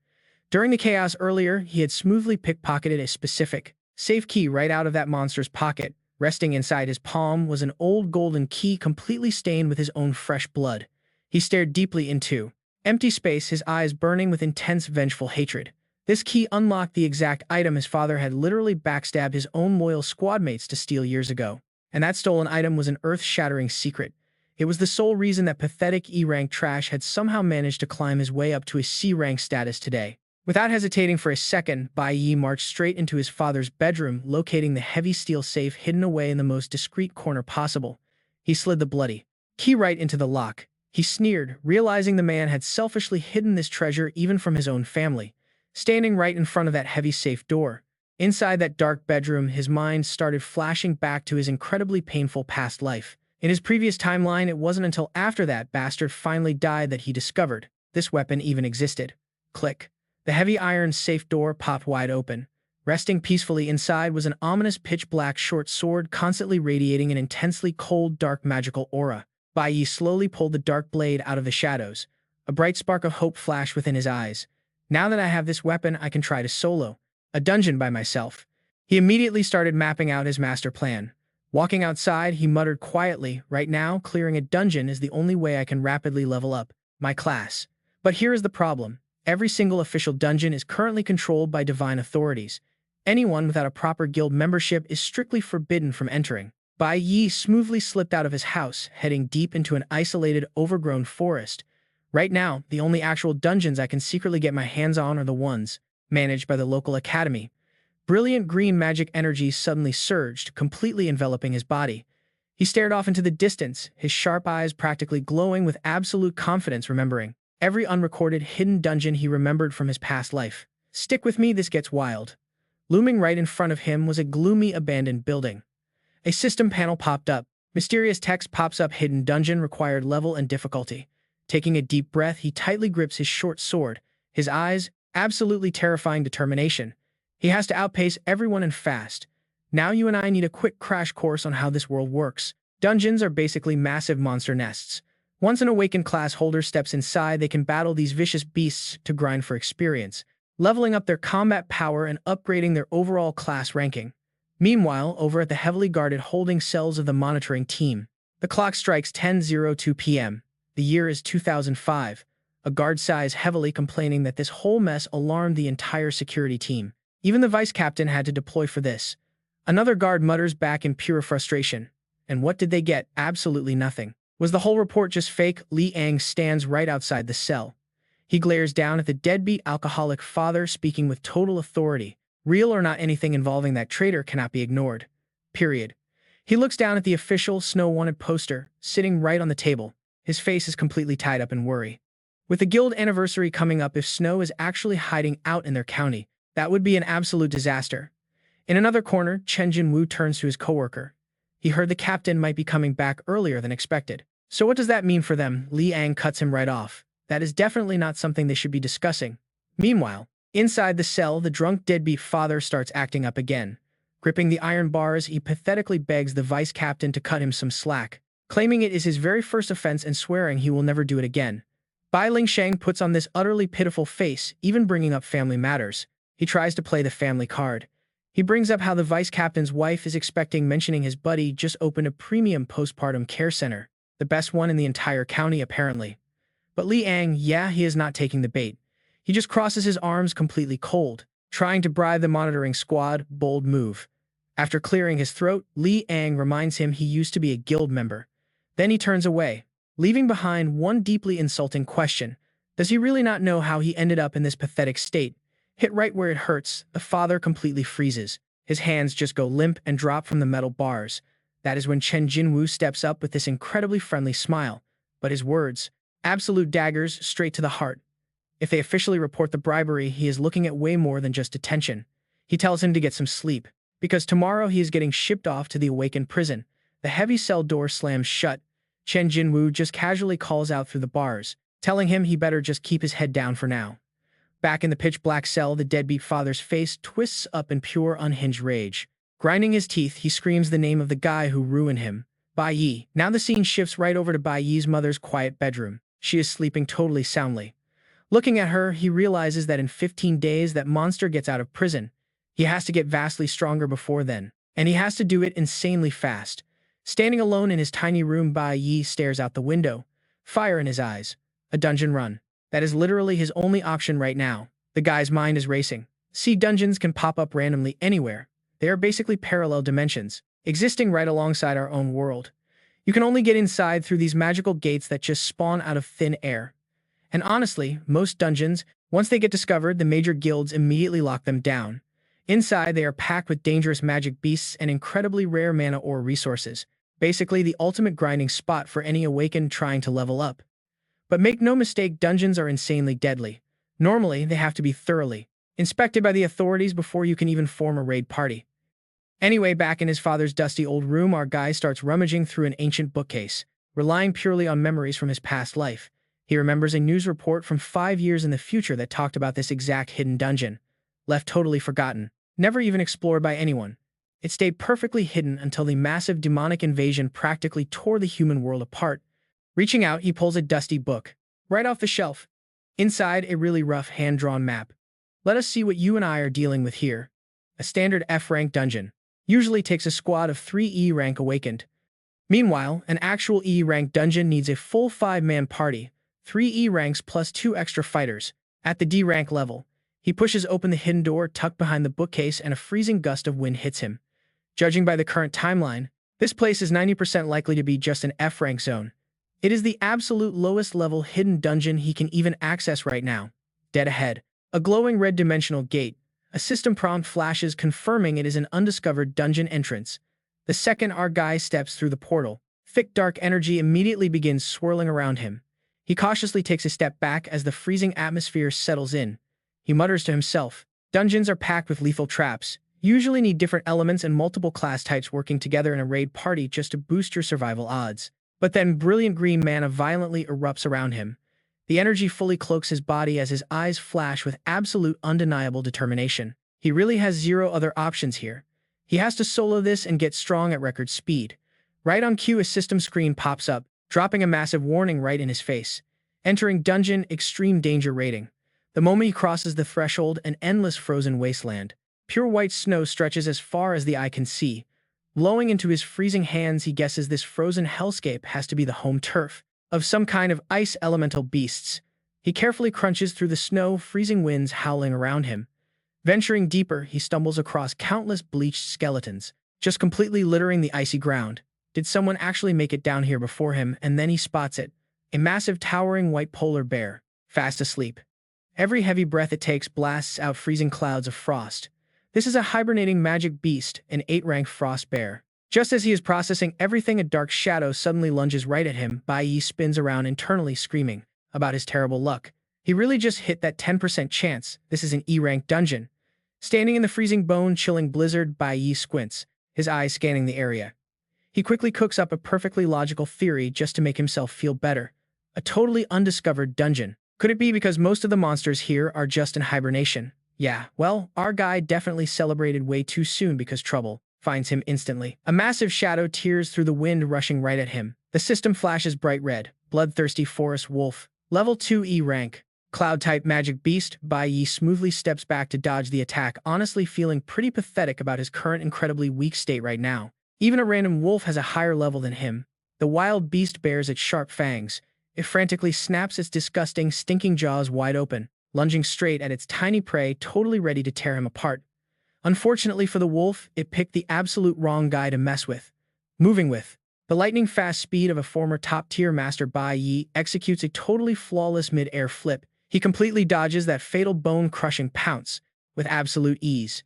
During the chaos earlier, he had smoothly pickpocketed a specific safe key right out of that monster's pocket. Resting inside his palm was an old golden key completely stained with his own fresh blood. He stared deeply into empty space, his eyes burning with intense, vengeful hatred. This key unlocked the exact item his father had literally backstabbed his own loyal squadmates to steal years ago. And that stolen item was an earth-shattering secret. It was the sole reason that pathetic E-rank trash had somehow managed to climb his way up to a C-rank status today. Without hesitating for a second, Bai Yi marched straight into his father's bedroom, locating the heavy steel safe hidden away in the most discreet corner possible. He slid the bloody key right into the lock. He sneered, realizing the man had selfishly hidden this treasure even from his own family. Standing right in front of that heavy safe door, inside that dark bedroom, his mind started flashing back to his incredibly painful past life. In his previous timeline, it wasn't until after that bastard finally died that he discovered this weapon even existed. Click. The heavy iron safe door popped wide open. Resting peacefully inside was an ominous pitch-black short sword constantly radiating an intensely cold, dark magical aura. Bai Yi slowly pulled the dark blade out of the shadows. A bright spark of hope flashed within his eyes. "Now that I have this weapon, I can try to solo a dungeon by myself." He immediately started mapping out his master plan. Walking outside, he muttered quietly, "Right now, clearing a dungeon is the only way I can rapidly level up my class. But here is the problem. Every single official dungeon is currently controlled by divine authorities. Anyone without a proper guild membership is strictly forbidden from entering." Bai Yi smoothly slipped out of his house, heading deep into an isolated, overgrown forest. Right now, the only actual dungeons I can secretly get my hands on are the ones managed by the local academy. Brilliant green magic energy suddenly surged, completely enveloping his body. He stared off into the distance, his sharp eyes practically glowing with absolute confidence, remembering every unrecorded hidden dungeon he remembered from his past life. "Stick with me, this gets wild." Looming right in front of him was a gloomy, abandoned building. A system panel popped up. Mysterious text pops up: "Hidden dungeon, required level and difficulty." Taking a deep breath, he tightly grips his short sword, his eyes absolutely terrifying determination. He has to outpace everyone and fast. Now you and I need a quick crash course on how this world works. Dungeons are basically massive monster nests. Once an awakened class holder steps inside, they can battle these vicious beasts to grind for experience, leveling up their combat power and upgrading their overall class ranking. Meanwhile, over at the heavily guarded holding cells of the monitoring team, the clock strikes 10:02 p.m. The year is 2005. A guard sighs heavily, complaining that this whole mess alarmed the entire security team. Even the vice captain had to deploy for this. Another guard mutters back in pure frustration. And what did they get? Absolutely nothing. Was the whole report just fake? Li Ang stands right outside the cell. He glares down at the deadbeat alcoholic father, speaking with total authority. Real or not, anything involving that traitor cannot be ignored. Period. He looks down at the official Snow Wanted poster, sitting right on the table. His face is completely tied up in worry. With the guild anniversary coming up, if Snow is actually hiding out in their county, that would be an absolute disaster. In another corner, Chen Jinwu turns to his coworker. He heard the captain might be coming back earlier than expected. So what does that mean for them? Li Ang cuts him right off. That is definitely not something they should be discussing. Meanwhile, inside the cell, the drunk deadbeat father starts acting up again. Gripping the iron bars, he pathetically begs the vice captain to cut him some slack, claiming it is his very first offense and swearing he will never do it again. Bai Lingsheng puts on this utterly pitiful face, even bringing up family matters. He tries to play the family card. He brings up how the vice captain's wife is expecting, mentioning his buddy just opened a premium postpartum care center, the best one in the entire county apparently. But Li Ang, he is not taking the bait. He just crosses his arms, completely cold, trying to bribe the monitoring squad. Bold move. After clearing his throat, Li Ang reminds him he used to be a guild member. Then he turns away, leaving behind one deeply insulting question. Does he really not know how he ended up in this pathetic state? Hit right where it hurts, the father completely freezes. His hands just go limp and drop from the metal bars. That is when Chen Jinwu steps up with this incredibly friendly smile. But his words, absolute daggers straight to the heart. If they officially report the bribery, he is looking at way more than just detention. He tells him to get some sleep, because tomorrow he is getting shipped off to the awakened prison. The heavy cell door slams shut. Chen Jinwu just casually calls out through the bars, telling him he better just keep his head down for now. Back in the pitch-black cell, the deadbeat father's face twists up in pure unhinged rage. Grinding his teeth, he screams the name of the guy who ruined him, Bai Yi. Now the scene shifts right over to Bai Yi's mother's quiet bedroom. She is sleeping totally soundly. Looking at her, he realizes that in 15 days that monster gets out of prison. He has to get vastly stronger before then, and he has to do it insanely fast. Standing alone in his tiny room, Bai Yi stares out the window, fire in his eyes. A dungeon run. That is literally his only option right now. The guy's mind is racing. See, dungeons can pop up randomly anywhere. They are basically parallel dimensions, existing right alongside our own world. You can only get inside through these magical gates that just spawn out of thin air. And honestly, most dungeons, once they get discovered, the major guilds immediately lock them down. Inside, they are packed with dangerous magic beasts and incredibly rare mana ore resources. Basically, the ultimate grinding spot for any awakened trying to level up. But make no mistake, dungeons are insanely deadly. Normally, they have to be thoroughly inspected by the authorities before you can even form a raid party. Anyway, back in his father's dusty old room, our guy starts rummaging through an ancient bookcase, relying purely on memories from his past life. He remembers a news report from 5 years in the future that talked about this exact hidden dungeon, left totally forgotten, never even explored by anyone. It stayed perfectly hidden until the massive demonic invasion practically tore the human world apart. Reaching out, he pulls a dusty book, right off the shelf. Inside, a really rough hand-drawn map. Let us see what you and I are dealing with here. A standard F-rank dungeon usually takes a squad of 3 E-rank awakened. Meanwhile, an actual E-rank dungeon needs a full 5-man party, 3 E-ranks plus 2 extra fighters. At the D-rank level, he pushes open the hidden door tucked behind the bookcase and a freezing gust of wind hits him. Judging by the current timeline, this place is 90% likely to be just an F-rank zone. It is the absolute lowest level hidden dungeon he can even access right now. Dead ahead, a glowing red dimensional gate. A system prompt flashes confirming it is an undiscovered dungeon entrance. The second our guy steps through the portal, thick dark energy immediately begins swirling around him. He cautiously takes a step back as the freezing atmosphere settles in. He mutters to himself, dungeons are packed with lethal traps. Usually need different elements and multiple class types working together in a raid party just to boost your survival odds. But then brilliant green mana violently erupts around him. The energy fully cloaks his body as his eyes flash with absolute undeniable determination. He really has zero other options here. He has to solo this and get strong at record speed. Right on cue, a system screen pops up, dropping a massive warning right in his face. Entering dungeon, extreme danger rating. The moment he crosses the threshold, an endless frozen wasteland. Pure white snow stretches as far as the eye can see. Blowing into his freezing hands, he guesses this frozen hellscape has to be the home turf of some kind of ice elemental beasts. He carefully crunches through the snow, freezing winds howling around him. Venturing deeper, he stumbles across countless bleached skeletons, just completely littering the icy ground. Did someone actually make it down here before him? And then he spots it. A massive towering white polar bear, fast asleep. Every heavy breath it takes blasts out freezing clouds of frost. This is a hibernating magic beast, an 8-rank frost bear. Just as he is processing everything, a dark shadow suddenly lunges right at him. Bai Yi spins around internally, screaming about his terrible luck. He really just hit that 10% chance. This is an E-rank dungeon. Standing in the freezing bone-chilling blizzard, Bai Yi squints, his eyes scanning the area. He quickly cooks up a perfectly logical theory just to make himself feel better. A totally undiscovered dungeon. Could it be because most of the monsters here are just in hibernation? Yeah, well, our guy definitely celebrated way too soon because trouble finds him instantly. A massive shadow tears through the wind, rushing right at him. The system flashes bright red. Bloodthirsty forest wolf. Level 2 E rank. Cloud-type magic beast. Bai Yi smoothly steps back to dodge the attack, honestly feeling pretty pathetic about his current incredibly weak state right now. Even a random wolf has a higher level than him. The wild beast bares its sharp fangs. It frantically snaps its disgusting, stinking jaws wide open, lunging straight at its tiny prey, totally ready to tear him apart. Unfortunately for the wolf, it picked the absolute wrong guy to mess with. Moving with. The lightning-fast speed of a former top-tier master, Bai Yi executes a totally flawless mid-air flip. He completely dodges that fatal bone-crushing pounce with absolute ease.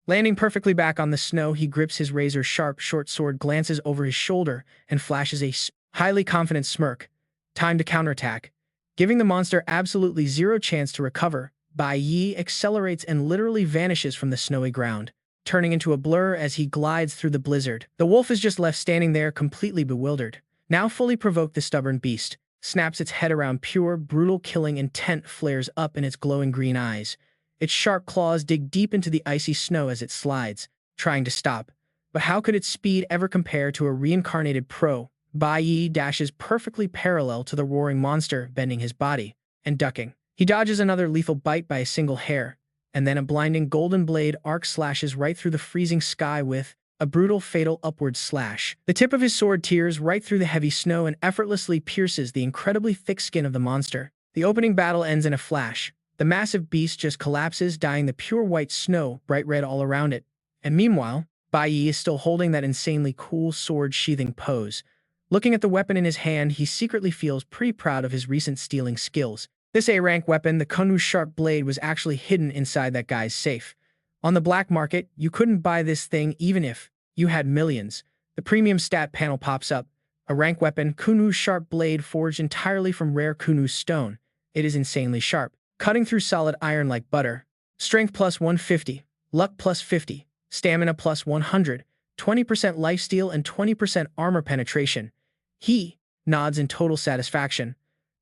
Landing perfectly back on the snow, he grips his razor-sharp short sword, glances over his shoulder, and flashes a highly confident smirk. Time to counterattack. Giving the monster absolutely zero chance to recover, Bai Yi accelerates and literally vanishes from the snowy ground, turning into a blur as he glides through the blizzard. The wolf is just left standing there, completely bewildered. Now fully provoked, the stubborn beast snaps its head around. Pure, brutal killing intent flares up in its glowing green eyes. Its sharp claws dig deep into the icy snow as it slides, trying to stop. But how could its speed ever compare to a reincarnated pro? Bai Yi dashes perfectly parallel to the roaring monster, bending his body and ducking. He dodges another lethal bite by a single hair, and then a blinding golden blade arc slashes right through the freezing sky with a brutal, fatal upward slash. The tip of his sword tears right through the heavy snow and effortlessly pierces the incredibly thick skin of the monster. The opening battle ends in a flash. The massive beast just collapses, dyeing the pure white snow bright red all around it. And meanwhile, Bai Yi is still holding that insanely cool sword-sheathing pose. Looking at the weapon in his hand, he secretly feels pretty proud of his recent stealing skills. This A-rank weapon, the Kunwu sharp blade, was actually hidden inside that guy's safe. On the black market, you couldn't buy this thing even if you had millions. The premium stat panel pops up. A rank weapon, Kunwu sharp blade, forged entirely from rare Kunwu stone. It is insanely sharp, cutting through solid iron like butter. Strength plus 150, luck plus 50, stamina plus 100, 20% lifesteal and 20% armor penetration. He nods in total satisfaction.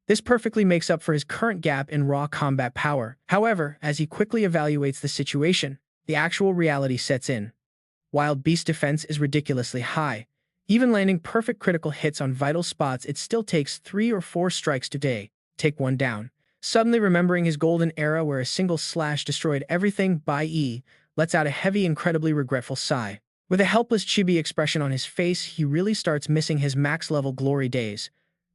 This perfectly makes up for his current gap in raw combat power. However, as he quickly evaluates the situation, the actual reality sets in. Wild Beast defense is ridiculously high. Even landing perfect critical hits on vital spots, it still takes 3 or 4 strikes to take one down. Suddenly remembering his golden era where a single slash destroyed everything, Bai Yi lets out a heavy, incredibly regretful sigh. With a helpless chibi expression on his face, he really starts missing his max-level glory days.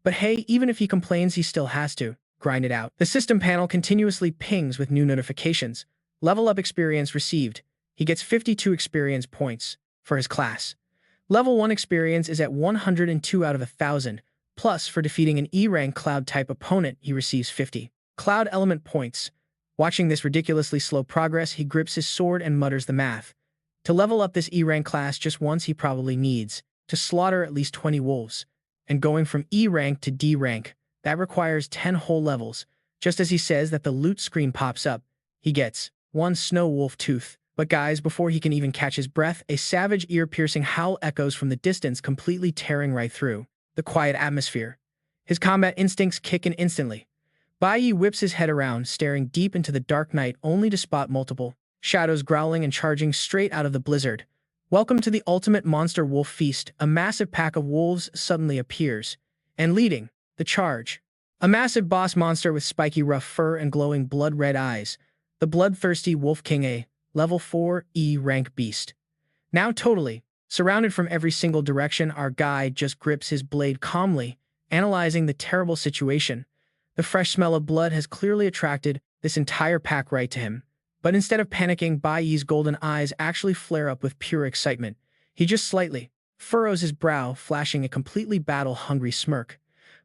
But hey, even if he complains, he still has to grind it out. The system panel continuously pings with new notifications. Level up experience received. He gets 52 experience points for his class. Level 1 experience is at 102 out of 1,000. Plus, for defeating an E-rank Cloud-type opponent, he receives 50 Cloud element points. Watching this ridiculously slow progress, he grips his sword and mutters the math. To level up this E-rank class just once, he probably needs to slaughter at least 20 wolves. And going from E-rank to D-rank, that requires 10 whole levels. Just as he says that, the loot screen pops up. He gets 1 snow wolf tooth. But guys, before he can even catch his breath, a savage ear-piercing howl echoes from the distance, completely tearing right through the quiet atmosphere. His combat instincts kick in instantly. Bai Yi whips his head around, staring deep into the dark night, only to spot multiple shadows growling and charging straight out of the blizzard. Welcome to the ultimate monster wolf feast. A massive pack of wolves suddenly appears, and leading the charge, a massive boss monster with spiky rough fur and glowing blood-red eyes, the bloodthirsty Wolf King, a level 4 E-rank beast. Now totally surrounded from every single direction, our guy just grips his blade calmly, analyzing the terrible situation. The fresh smell of blood has clearly attracted this entire pack right to him. But instead of panicking, Bai Yi's golden eyes actually flare up with pure excitement. He just slightly furrows his brow, flashing a completely battle-hungry smirk.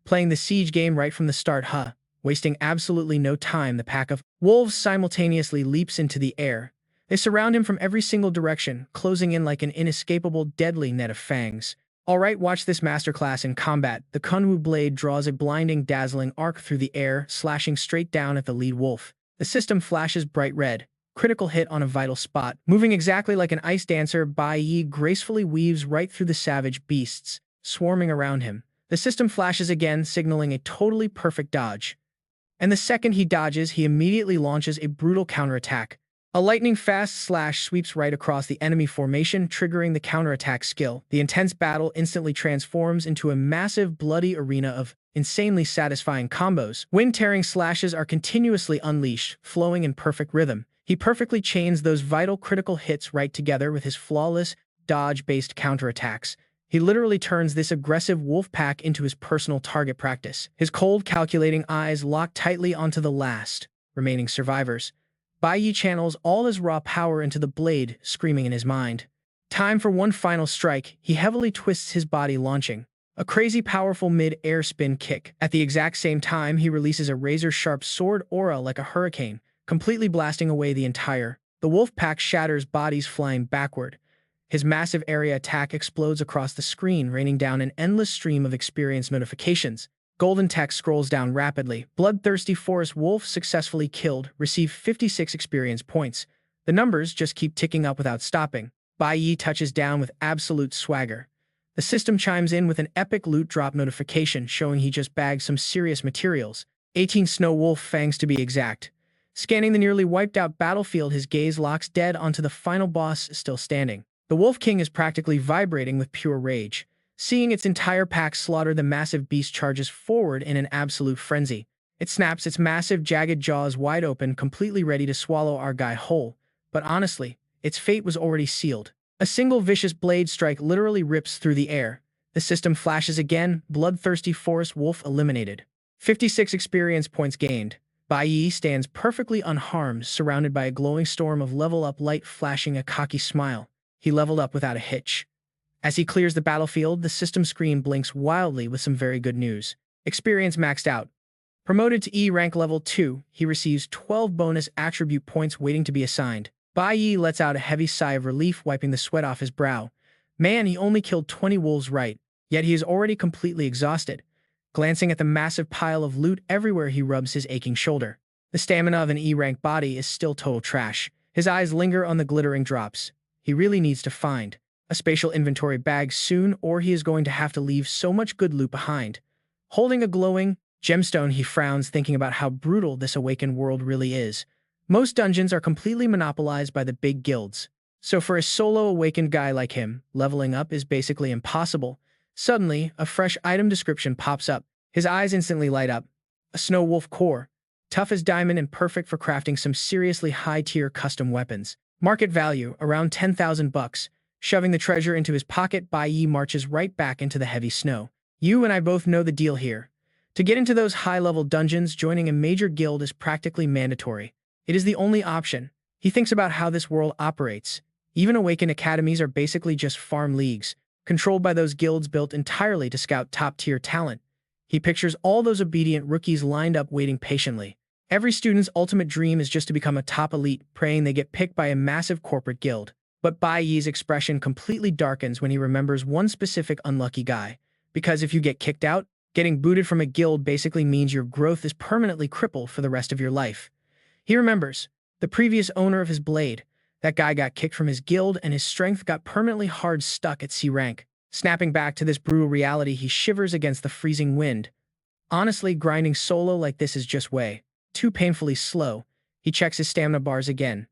Playing the siege game right from the start, huh? Wasting absolutely no time, the pack of wolves simultaneously leaps into the air. They surround him from every single direction, closing in like an inescapable, deadly net of fangs. Alright, watch this masterclass in combat. The Kunwu blade draws a blinding, dazzling arc through the air, slashing straight down at the lead wolf. The system flashes bright red. Critical hit on a vital spot. Moving exactly like an ice dancer, Bai Yi gracefully weaves right through the savage beasts swarming around him. The system flashes again, signaling a totally perfect dodge. And the second he dodges, he immediately launches a brutal counterattack. A lightning-fast slash sweeps right across the enemy formation, triggering the counterattack skill. The intense battle instantly transforms into a massive, bloody arena of insanely satisfying combos. Wind-tearing slashes are continuously unleashed, flowing in perfect rhythm. He perfectly chains those vital critical hits right together with his flawless, dodge-based counterattacks. He literally turns this aggressive wolf pack into his personal target practice. His cold, calculating eyes lock tightly onto the last remaining survivors. Bai Yi channels all his raw power into the blade, screaming in his mind. Time for one final strike. He heavily twists his body, launching a crazy powerful mid-air spin kick. At the exact same time, he releases a razor-sharp sword aura like a hurricane, completely blasting away the entire. The wolf pack shatters, bodies flying backward. His massive area attack explodes across the screen, raining down an endless stream of experience notifications. Golden text scrolls down rapidly. Bloodthirsty forest wolf successfully killed, received 56 experience points. The numbers just keep ticking up without stopping. Bai Yi touches down with absolute swagger. The system chimes in with an epic loot drop notification showing he just bagged some serious materials. 18 snow wolf fangs to be exact. Scanning the nearly wiped out battlefield, his gaze locks dead onto the final boss still standing. The Wolf King is practically vibrating with pure rage. Seeing its entire pack slaughter, the massive beast charges forward in an absolute frenzy. It snaps its massive jagged jaws wide open, completely ready to swallow our guy whole. But honestly, its fate was already sealed. A single vicious blade strike literally rips through the air. The system flashes again, bloodthirsty forest wolf eliminated. 56 experience points gained. Bai Yi stands perfectly unharmed, surrounded by a glowing storm of level-up light, flashing a cocky smile. He leveled up without a hitch. As he clears the battlefield, the system screen blinks wildly with some very good news. Experience maxed out. Promoted to E rank level 2, he receives 12 bonus attribute points waiting to be assigned. Bai Yi lets out a heavy sigh of relief, wiping the sweat off his brow. Man, he only killed 20 wolves, right? Yet he is already completely exhausted. Glancing at the massive pile of loot everywhere, he rubs his aching shoulder. The stamina of an E-rank body is still total trash. His eyes linger on the glittering drops. He really needs to find a spatial inventory bag soon, or he is going to have to leave so much good loot behind. Holding a glowing gemstone, he frowns, thinking about how brutal this awakened world really is. Most dungeons are completely monopolized by the big guilds. So for a solo awakened guy like him, leveling up is basically impossible. Suddenly, a fresh item description pops up. His eyes instantly light up. A snow wolf core. Tough as diamond and perfect for crafting some seriously high-tier custom weapons. Market value, around 10,000 bucks. Shoving the treasure into his pocket, Bai Yi marches right back into the heavy snow. You and I both know the deal here. To get into those high-level dungeons, joining a major guild is practically mandatory. It is the only option. He thinks about how this world operates. Even awakened academies are basically just farm leagues, controlled by those guilds built entirely to scout top-tier talent. He pictures all those obedient rookies lined up waiting patiently. Every student's ultimate dream is just to become a top elite, praying they get picked by a massive corporate guild. But Bai Yi's expression completely darkens when he remembers one specific unlucky guy. Because if you get kicked out, getting booted from a guild basically means your growth is permanently crippled for the rest of your life. He remembers the previous owner of his blade. That guy got kicked from his guild and his strength got permanently hard stuck at C rank. Snapping back to this brutal reality, he shivers against the freezing wind. Honestly, grinding solo like this is just way too painfully slow. He checks his stamina bars again.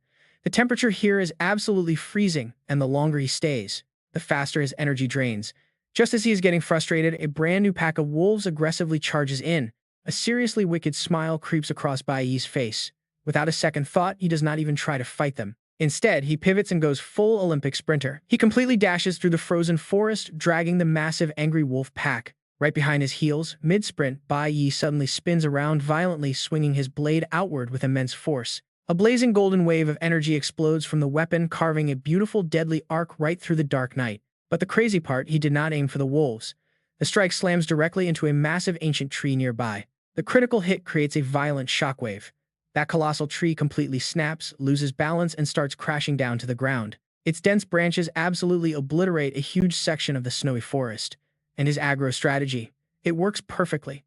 The temperature here is absolutely freezing, and the longer he stays, the faster his energy drains. Just as he is getting frustrated, a brand new pack of wolves aggressively charges in. A seriously wicked smile creeps across Bai Yi's face. Without a second thought, he does not even try to fight them. Instead, he pivots and goes full Olympic sprinter. He completely dashes through the frozen forest, dragging the massive angry wolf pack. Right behind his heels, mid-sprint, Bai Yi suddenly spins around violently, swinging his blade outward with immense force. A blazing golden wave of energy explodes from the weapon, carving a beautiful deadly arc right through the dark night. But the crazy part, he did not aim for the wolves. The strike slams directly into a massive ancient tree nearby. The critical hit creates a violent shockwave. That colossal tree completely snaps, loses balance, and starts crashing down to the ground. Its dense branches absolutely obliterate a huge section of the snowy forest. And his aggro strategy, it works perfectly.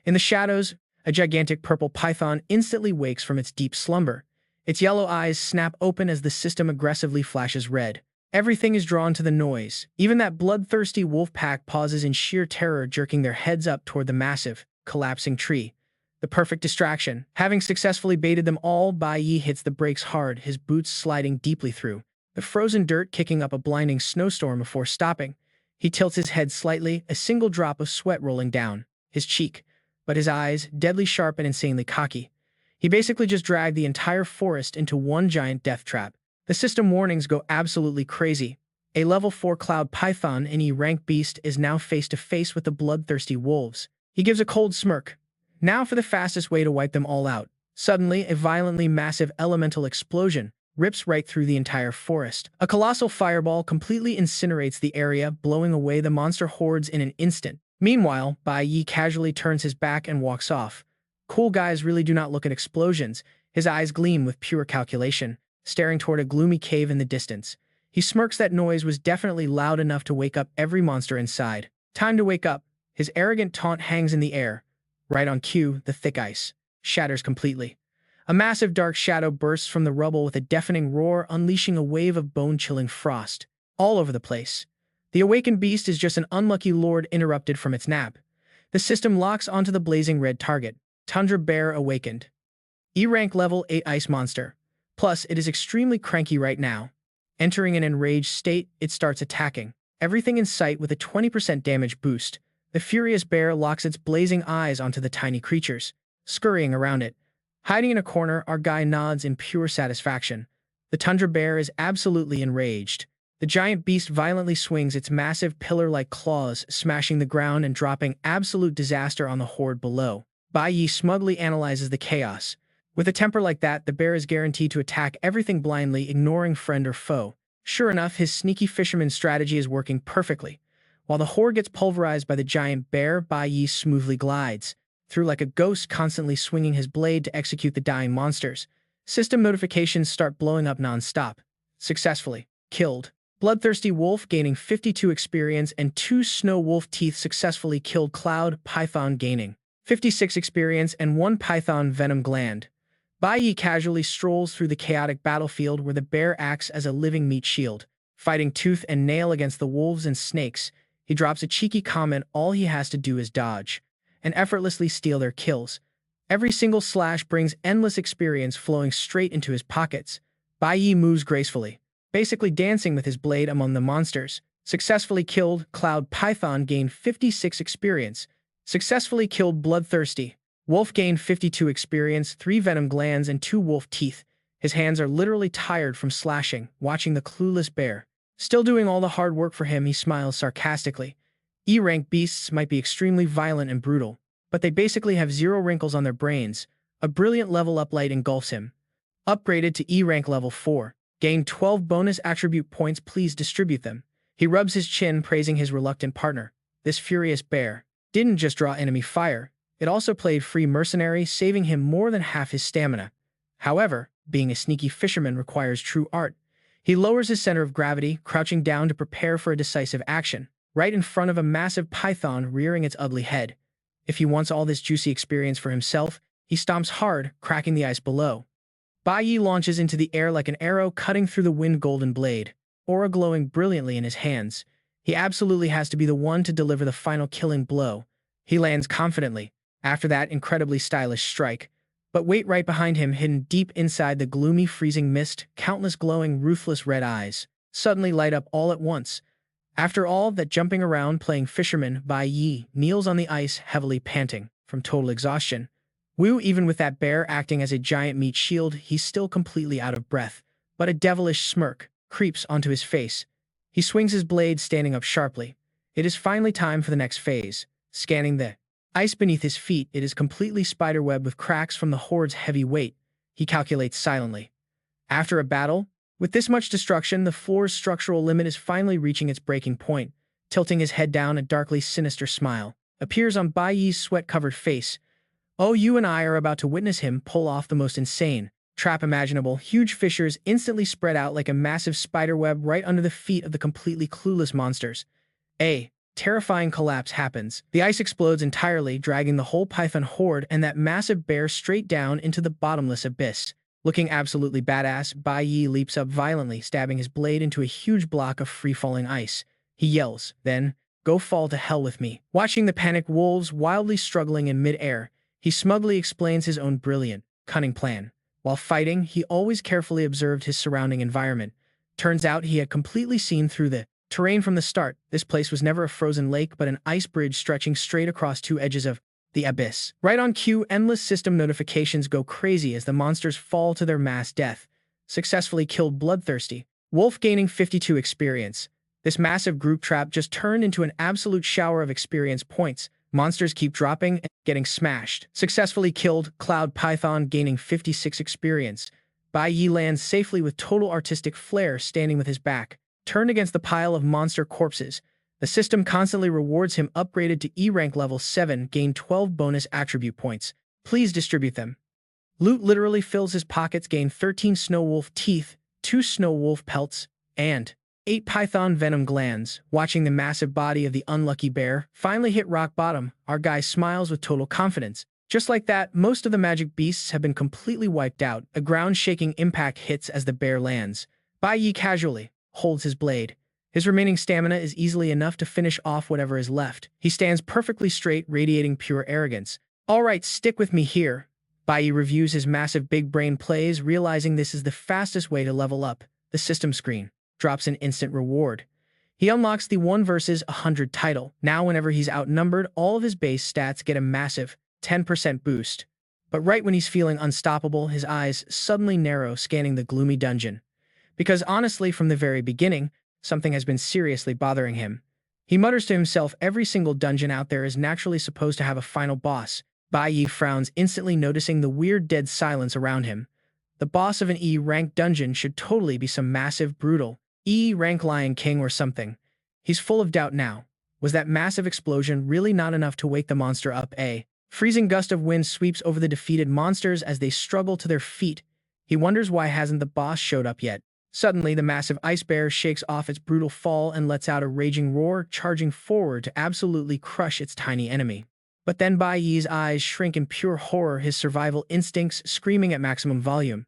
In the shadows, a gigantic purple python instantly wakes from its deep slumber. Its yellow eyes snap open as the system aggressively flashes red. Everything is drawn to the noise. Even that bloodthirsty wolf pack pauses in sheer terror, jerking their heads up toward the massive, collapsing tree. The perfect distraction. Having successfully baited them all, Bai Yi hits the brakes hard, his boots sliding deeply through the frozen dirt, kicking up a blinding snowstorm before stopping. He tilts his head slightly, a single drop of sweat rolling down his cheek, but his eyes, deadly sharp and insanely cocky. He basically just dragged the entire forest into one giant death trap. The system warnings go absolutely crazy. A level 4 cloud python, an E-rank beast, is now face to face with the bloodthirsty wolves. He gives a cold smirk. Now for the fastest way to wipe them all out. Suddenly, a violently massive elemental explosion rips right through the entire forest. A colossal fireball completely incinerates the area, blowing away the monster hordes in an instant. Meanwhile, Bai Yi casually turns his back and walks off. Cool guys really do not look at explosions. His eyes gleam with pure calculation, staring toward a gloomy cave in the distance. He smirks that noise was definitely loud enough to wake up every monster inside. Time to wake up. His arrogant taunt hangs in the air. Right on cue, the thick ice shatters completely. A massive dark shadow bursts from the rubble with a deafening roar, unleashing a wave of bone-chilling frost all over the place. The awakened beast is just an unlucky lord interrupted from its nap. The system locks onto the blazing red target. Tundra Bear awakened. E-rank level 8 ice monster. Plus, it is extremely cranky right now. Entering an enraged state, it starts attacking everything in sight with a 20% damage boost. The furious bear locks its blazing eyes onto the tiny creatures, scurrying around it. Hiding in a corner, our guy nods in pure satisfaction. The tundra bear is absolutely enraged. The giant beast violently swings its massive pillar-like claws, smashing the ground and dropping absolute disaster on the horde below. Bai Yi smugly analyzes the chaos. With a temper like that, the bear is guaranteed to attack everything blindly, ignoring friend or foe. Sure enough, his sneaky fisherman strategy is working perfectly. While the horde gets pulverized by the giant bear, Bai Yi smoothly glides through like a ghost, constantly swinging his blade to execute the dying monsters. System notifications start blowing up non-stop. Successfully killed. Bloodthirsty Wolf gaining 52 experience and 2 Snow Wolf Teeth successfully killed. Cloud Python gaining 56 experience and 1 Python Venom Gland. Bai Yi casually strolls through the chaotic battlefield where the bear acts as a living meat shield. Fighting tooth and nail against the wolves and snakes, he drops a cheeky comment: all he has to do is dodge and effortlessly steal their kills. Every single slash brings endless experience flowing straight into his pockets. Bai Yi moves gracefully, basically dancing with his blade among the monsters. Successfully killed. Cloud Python gained 56 experience. Successfully killed. Bloodthirsty Wolf gained 52 experience, 3 Venom Glands, and 2 Wolf Teeth. His hands are literally tired from slashing, watching the clueless bear still doing all the hard work for him. He smiles sarcastically. E-rank beasts might be extremely violent and brutal, but they basically have 0 wrinkles on their brains. A brilliant level up light engulfs him. Upgraded to E-rank level 4. Gain 12 bonus attribute points. Please distribute them. He rubs his chin, praising his reluctant partner. This furious bear didn't just draw enemy fire, it also played free mercenary, saving him more than half his stamina. However, being a sneaky fisherman requires true art. He lowers his center of gravity, crouching down to prepare for a decisive action, right in front of a massive python rearing its ugly head. If he wants all this juicy experience for himself, he stomps hard, cracking the ice below. Bai Yi launches into the air like an arrow, cutting through the wind. Golden blade, aura glowing brilliantly in his hands. He absolutely has to be the one to deliver the final killing blow. He lands confidently after that incredibly stylish strike. But wait, right behind him, hidden deep inside the gloomy freezing mist, countless glowing, ruthless red eyes suddenly light up all at once. After all that jumping around playing fisherman, Bai Yi kneels on the ice, heavily panting from total exhaustion. Woo, even with that bear acting as a giant meat shield, he's still completely out of breath. But a devilish smirk creeps onto his face. He swings his blade, standing up sharply. It is finally time for the next phase. Scanning the ice beneath his feet, it is completely spiderweb with cracks from the horde's heavy weight. He calculates silently. After a battle with this much destruction, the floor's structural limit is finally reaching its breaking point. Tilting his head down, a darkly sinister smile appears on Bai Yi's sweat-covered face. Oh, you and I are about to witness him pull off the most insane trap imaginable. Huge fissures instantly spread out like a massive spiderweb right under the feet of the completely clueless monsters. A terrifying collapse happens. The ice explodes entirely, dragging the whole python horde and that massive bear straight down into the bottomless abyss. Looking absolutely badass, Bai Yi leaps up violently, stabbing his blade into a huge block of free-falling ice. He yells, then, "Go fall to hell with me." Watching the panicked wolves wildly struggling in mid-air, he smugly explains his own brilliant, cunning plan. While fighting, he always carefully observed his surrounding environment. Turns out he had completely seen through the terrain from the start. This place was never a frozen lake, but an ice bridge stretching straight across 2 edges of the abyss. Right on cue, endless system notifications go crazy as the monsters fall to their mass death. Successfully killed. Bloodthirsty Wolf gaining 52 experience. This massive group trap just turned into an absolute shower of experience points. Monsters keep dropping and getting smashed. Successfully killed, Cloud Python gaining 56 experience. Bai Yi lands safely with total artistic flair standing with his back turned against the pile of monster corpses. The system constantly rewards him upgraded to E rank level 7, gain 12 bonus attribute points. Please distribute them. Loot literally fills his pockets, gain 13 snow wolf teeth, 2 snow wolf pelts, and 8 python venom glands. Watching the massive body of the unlucky bear finally hit rock bottom, our guy smiles with total confidence. Just like that, most of the magic beasts have been completely wiped out. A ground-shaking impact hits as the bear lands. Bai Yi casually holds his blade. His remaining stamina is easily enough to finish off whatever is left. He stands perfectly straight, radiating pure arrogance. All right, stick with me here. Bai Yi reviews his massive big brain plays, realizing this is the fastest way to level up. The system screen drops an instant reward. He unlocks the 1 versus 100 title. Now whenever he's outnumbered, all of his base stats get a massive 10% boost. But right when he's feeling unstoppable, his eyes suddenly narrow, scanning the gloomy dungeon. Because honestly, from the very beginning, something has been seriously bothering him. He mutters to himself, every single dungeon out there is naturally supposed to have a final boss. Bai Yi frowns, instantly noticing the weird dead silence around him. The boss of an E-rank dungeon should totally be some massive, brutal, E-rank Lion King or something. He's full of doubt now. Was that massive explosion really not enough to wake the monster up? A freezing gust of wind sweeps over the defeated monsters as they struggle to their feet. He wonders why hasn't the boss showed up yet. Suddenly, the massive ice bear shakes off its brutal fall and lets out a raging roar, charging forward to absolutely crush its tiny enemy. But then Bai Yi's eyes shrink in pure horror, his survival instincts screaming at maximum volume.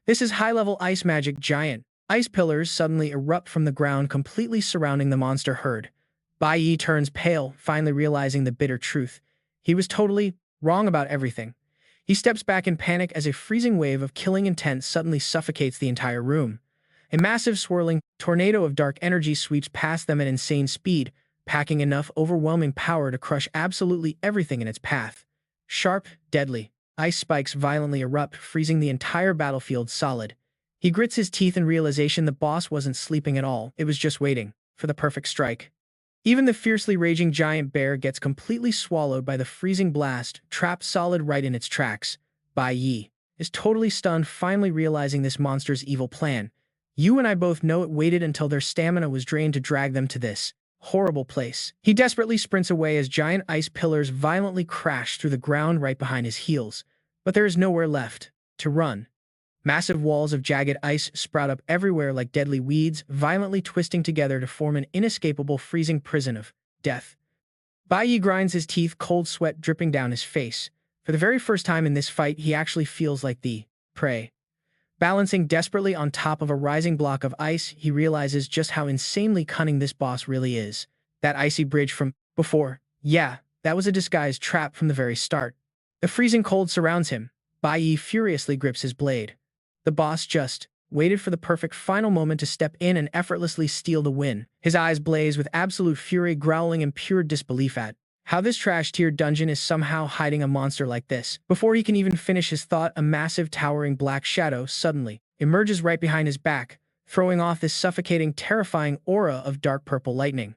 This is high-level ice magic giant. Ice pillars suddenly erupt from the ground, completely surrounding the monster herd. Bai Yi turns pale, finally realizing the bitter truth. He was totally wrong about everything. He steps back in panic as a freezing wave of killing intent suddenly suffocates the entire room. A massive swirling tornado of dark energy sweeps past them at insane speed, packing enough overwhelming power to crush absolutely everything in its path. Sharp, deadly, ice spikes violently erupt, freezing the entire battlefield solid. He grits his teeth in realization the boss wasn't sleeping at all, it was just waiting for the perfect strike. Even the fiercely raging giant bear gets completely swallowed by the freezing blast, trapped solid right in its tracks. Bai Yi is totally stunned, finally realizing this monster's evil plan. You and I both know it waited until their stamina was drained to drag them to this horrible place. He desperately sprints away as giant ice pillars violently crash through the ground right behind his heels. But there is nowhere left to run. Massive walls of jagged ice sprout up everywhere like deadly weeds, violently twisting together to form an inescapable freezing prison of death. Bai Yi grinds his teeth, cold sweat dripping down his face. For the very first time in this fight, he actually feels like the prey. Balancing desperately on top of a rising block of ice, he realizes just how insanely cunning this boss really is. That icy bridge from before, yeah, that was a disguised trap from the very start. The freezing cold surrounds him. Bai Yi furiously grips his blade. The boss just waited for the perfect final moment to step in and effortlessly steal the win. His eyes blaze with absolute fury, growling in pure disbelief at how this trash-tier dungeon is somehow hiding a monster like this. Before he can even finish his thought, a massive towering black shadow suddenly emerges right behind his back, throwing off this suffocating, terrifying aura of dark purple lightning.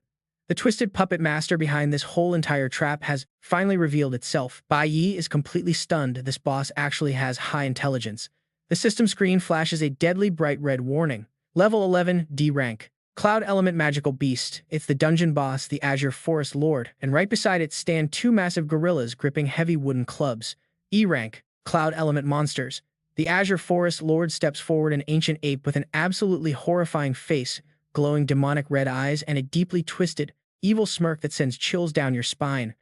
The twisted puppet master behind this whole entire trap has finally revealed itself. Bai Yi is completely stunned. This boss actually has high intelligence. The system screen flashes a deadly bright red warning. Level 11, D rank. Cloud Element Magical Beast. It's the dungeon boss, the Azure Forest Lord, and right beside it stand 2 massive gorillas gripping heavy wooden clubs. E rank. Cloud Element Monsters. The Azure Forest Lord steps forward, an ancient ape with an absolutely horrifying face, glowing demonic red eyes, and a deeply twisted, evil smirk that sends chills down your spine.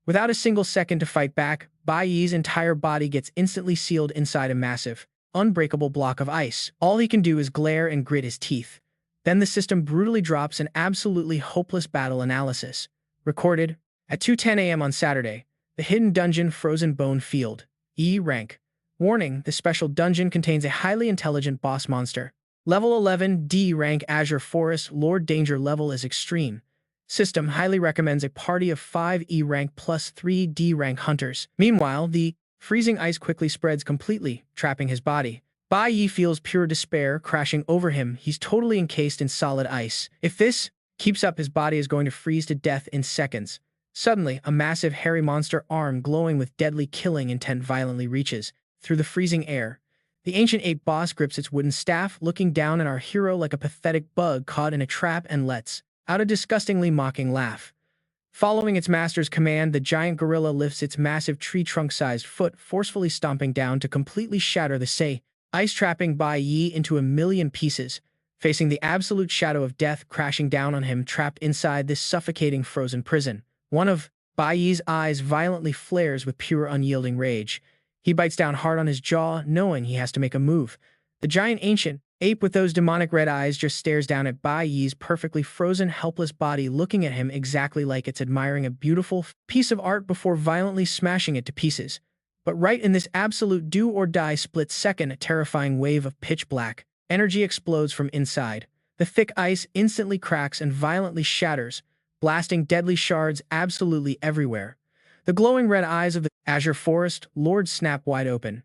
Without a single second to fight back, Bai Yi's entire body gets instantly sealed inside a massive, unbreakable block of ice. All he can do is glare and grit his teeth. Then the system brutally drops an absolutely hopeless battle analysis. Recorded at 2:10 a.m. on Saturday. The Hidden Dungeon Frozen Bone Field. E rank. Warning, the special dungeon contains a highly intelligent boss monster. Level 11, D rank. Azure Forest Lord. Danger level is extreme. System highly recommends a party of 5 E rank plus 3 D rank hunters. Meanwhile, the freezing ice quickly spreads completely, trapping his body. Bai Yi feels pure despair crashing over him. He's totally encased in solid ice. If this keeps up, his body is going to freeze to death in seconds. Suddenly, a massive hairy monster arm glowing with deadly killing intent violently reaches through the freezing air. The ancient ape boss grips its wooden staff, looking down at our hero like a pathetic bug caught in a trap and lets out a disgustingly mocking laugh. Following its master's command, the giant gorilla lifts its massive tree trunk-sized foot, forcefully stomping down to completely shatter the ice, trapping Bai Yi into a million pieces, facing the absolute shadow of death crashing down on him trapped inside this suffocating frozen prison. One of Bai Yi's eyes violently flares with pure unyielding rage. He bites down hard on his jaw, knowing he has to make a move. The giant ancient ape with those demonic red eyes just stares down at Bai Yi's perfectly frozen, helpless body, looking at him exactly like it's admiring a beautiful piece of art before violently smashing it to pieces. But right in this absolute do-or-die split second, a terrifying wave of pitch black energy explodes from inside. The thick ice instantly cracks and violently shatters, blasting deadly shards absolutely everywhere. The glowing red eyes of the Azure Forest Lord snap wide open.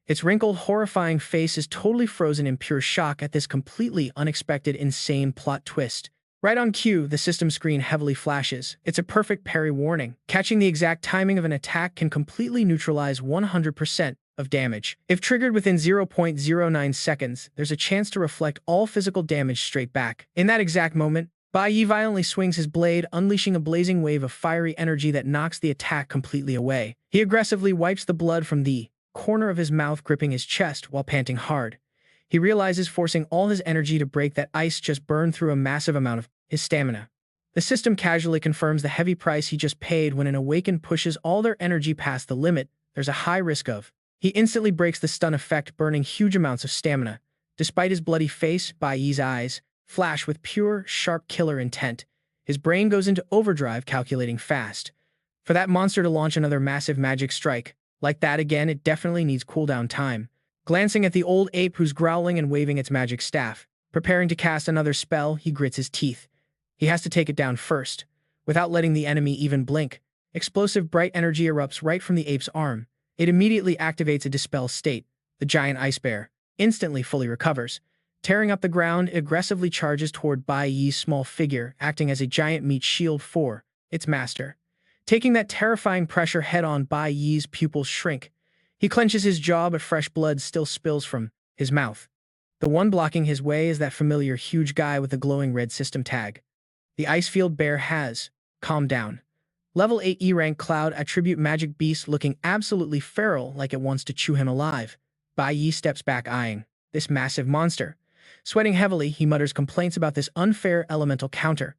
Its wrinkled, horrifying face is totally frozen in pure shock at this completely unexpected, insane plot twist. Right on cue, the system screen heavily flashes. It's a perfect parry warning. Catching the exact timing of an attack can completely neutralize 100% of damage. If triggered within 0.09 seconds, there's a chance to reflect all physical damage straight back. In that exact moment, Bai Yi violently swings his blade, unleashing a blazing wave of fiery energy that knocks the attack completely away. He aggressively wipes the blood from the corner of his mouth, gripping his chest while panting hard. He realizes forcing all his energy to break that ice just burned through a massive amount of his stamina. The system casually confirms the heavy price he just paid when an awakened pushes all their energy past the limit. There's a high risk of. He instantly breaks the stun effect, burning huge amounts of stamina. Despite his bloody face, Bai Yi's eyes flash with pure, sharp killer intent. His brain goes into overdrive, calculating fast. For that monster to launch another massive magic strike like that again, it definitely needs cooldown time. Glancing at the old ape who's growling and waving its magic staff, preparing to cast another spell, he grits his teeth. He has to take it down first. Without letting the enemy even blink, explosive bright energy erupts right from the ape's arm. It immediately activates a dispel state. The giant ice bear instantly fully recovers. Tearing up the ground, it aggressively charges toward Bai Yi's small figure, acting as a giant meat shield for its master. Taking that terrifying pressure head-on, Bai Yi's pupils shrink. He clenches his jaw, but fresh blood still spills from his mouth. The one blocking his way is that familiar huge guy with the glowing red system tag. The Icefield Bear has calmed down. Level 8 E-rank Cloud Attribute Magic Beast, looking absolutely feral like it wants to chew him alive. Bai Yi steps back, eyeing this massive monster. Sweating heavily, he mutters complaints about this unfair elemental counter.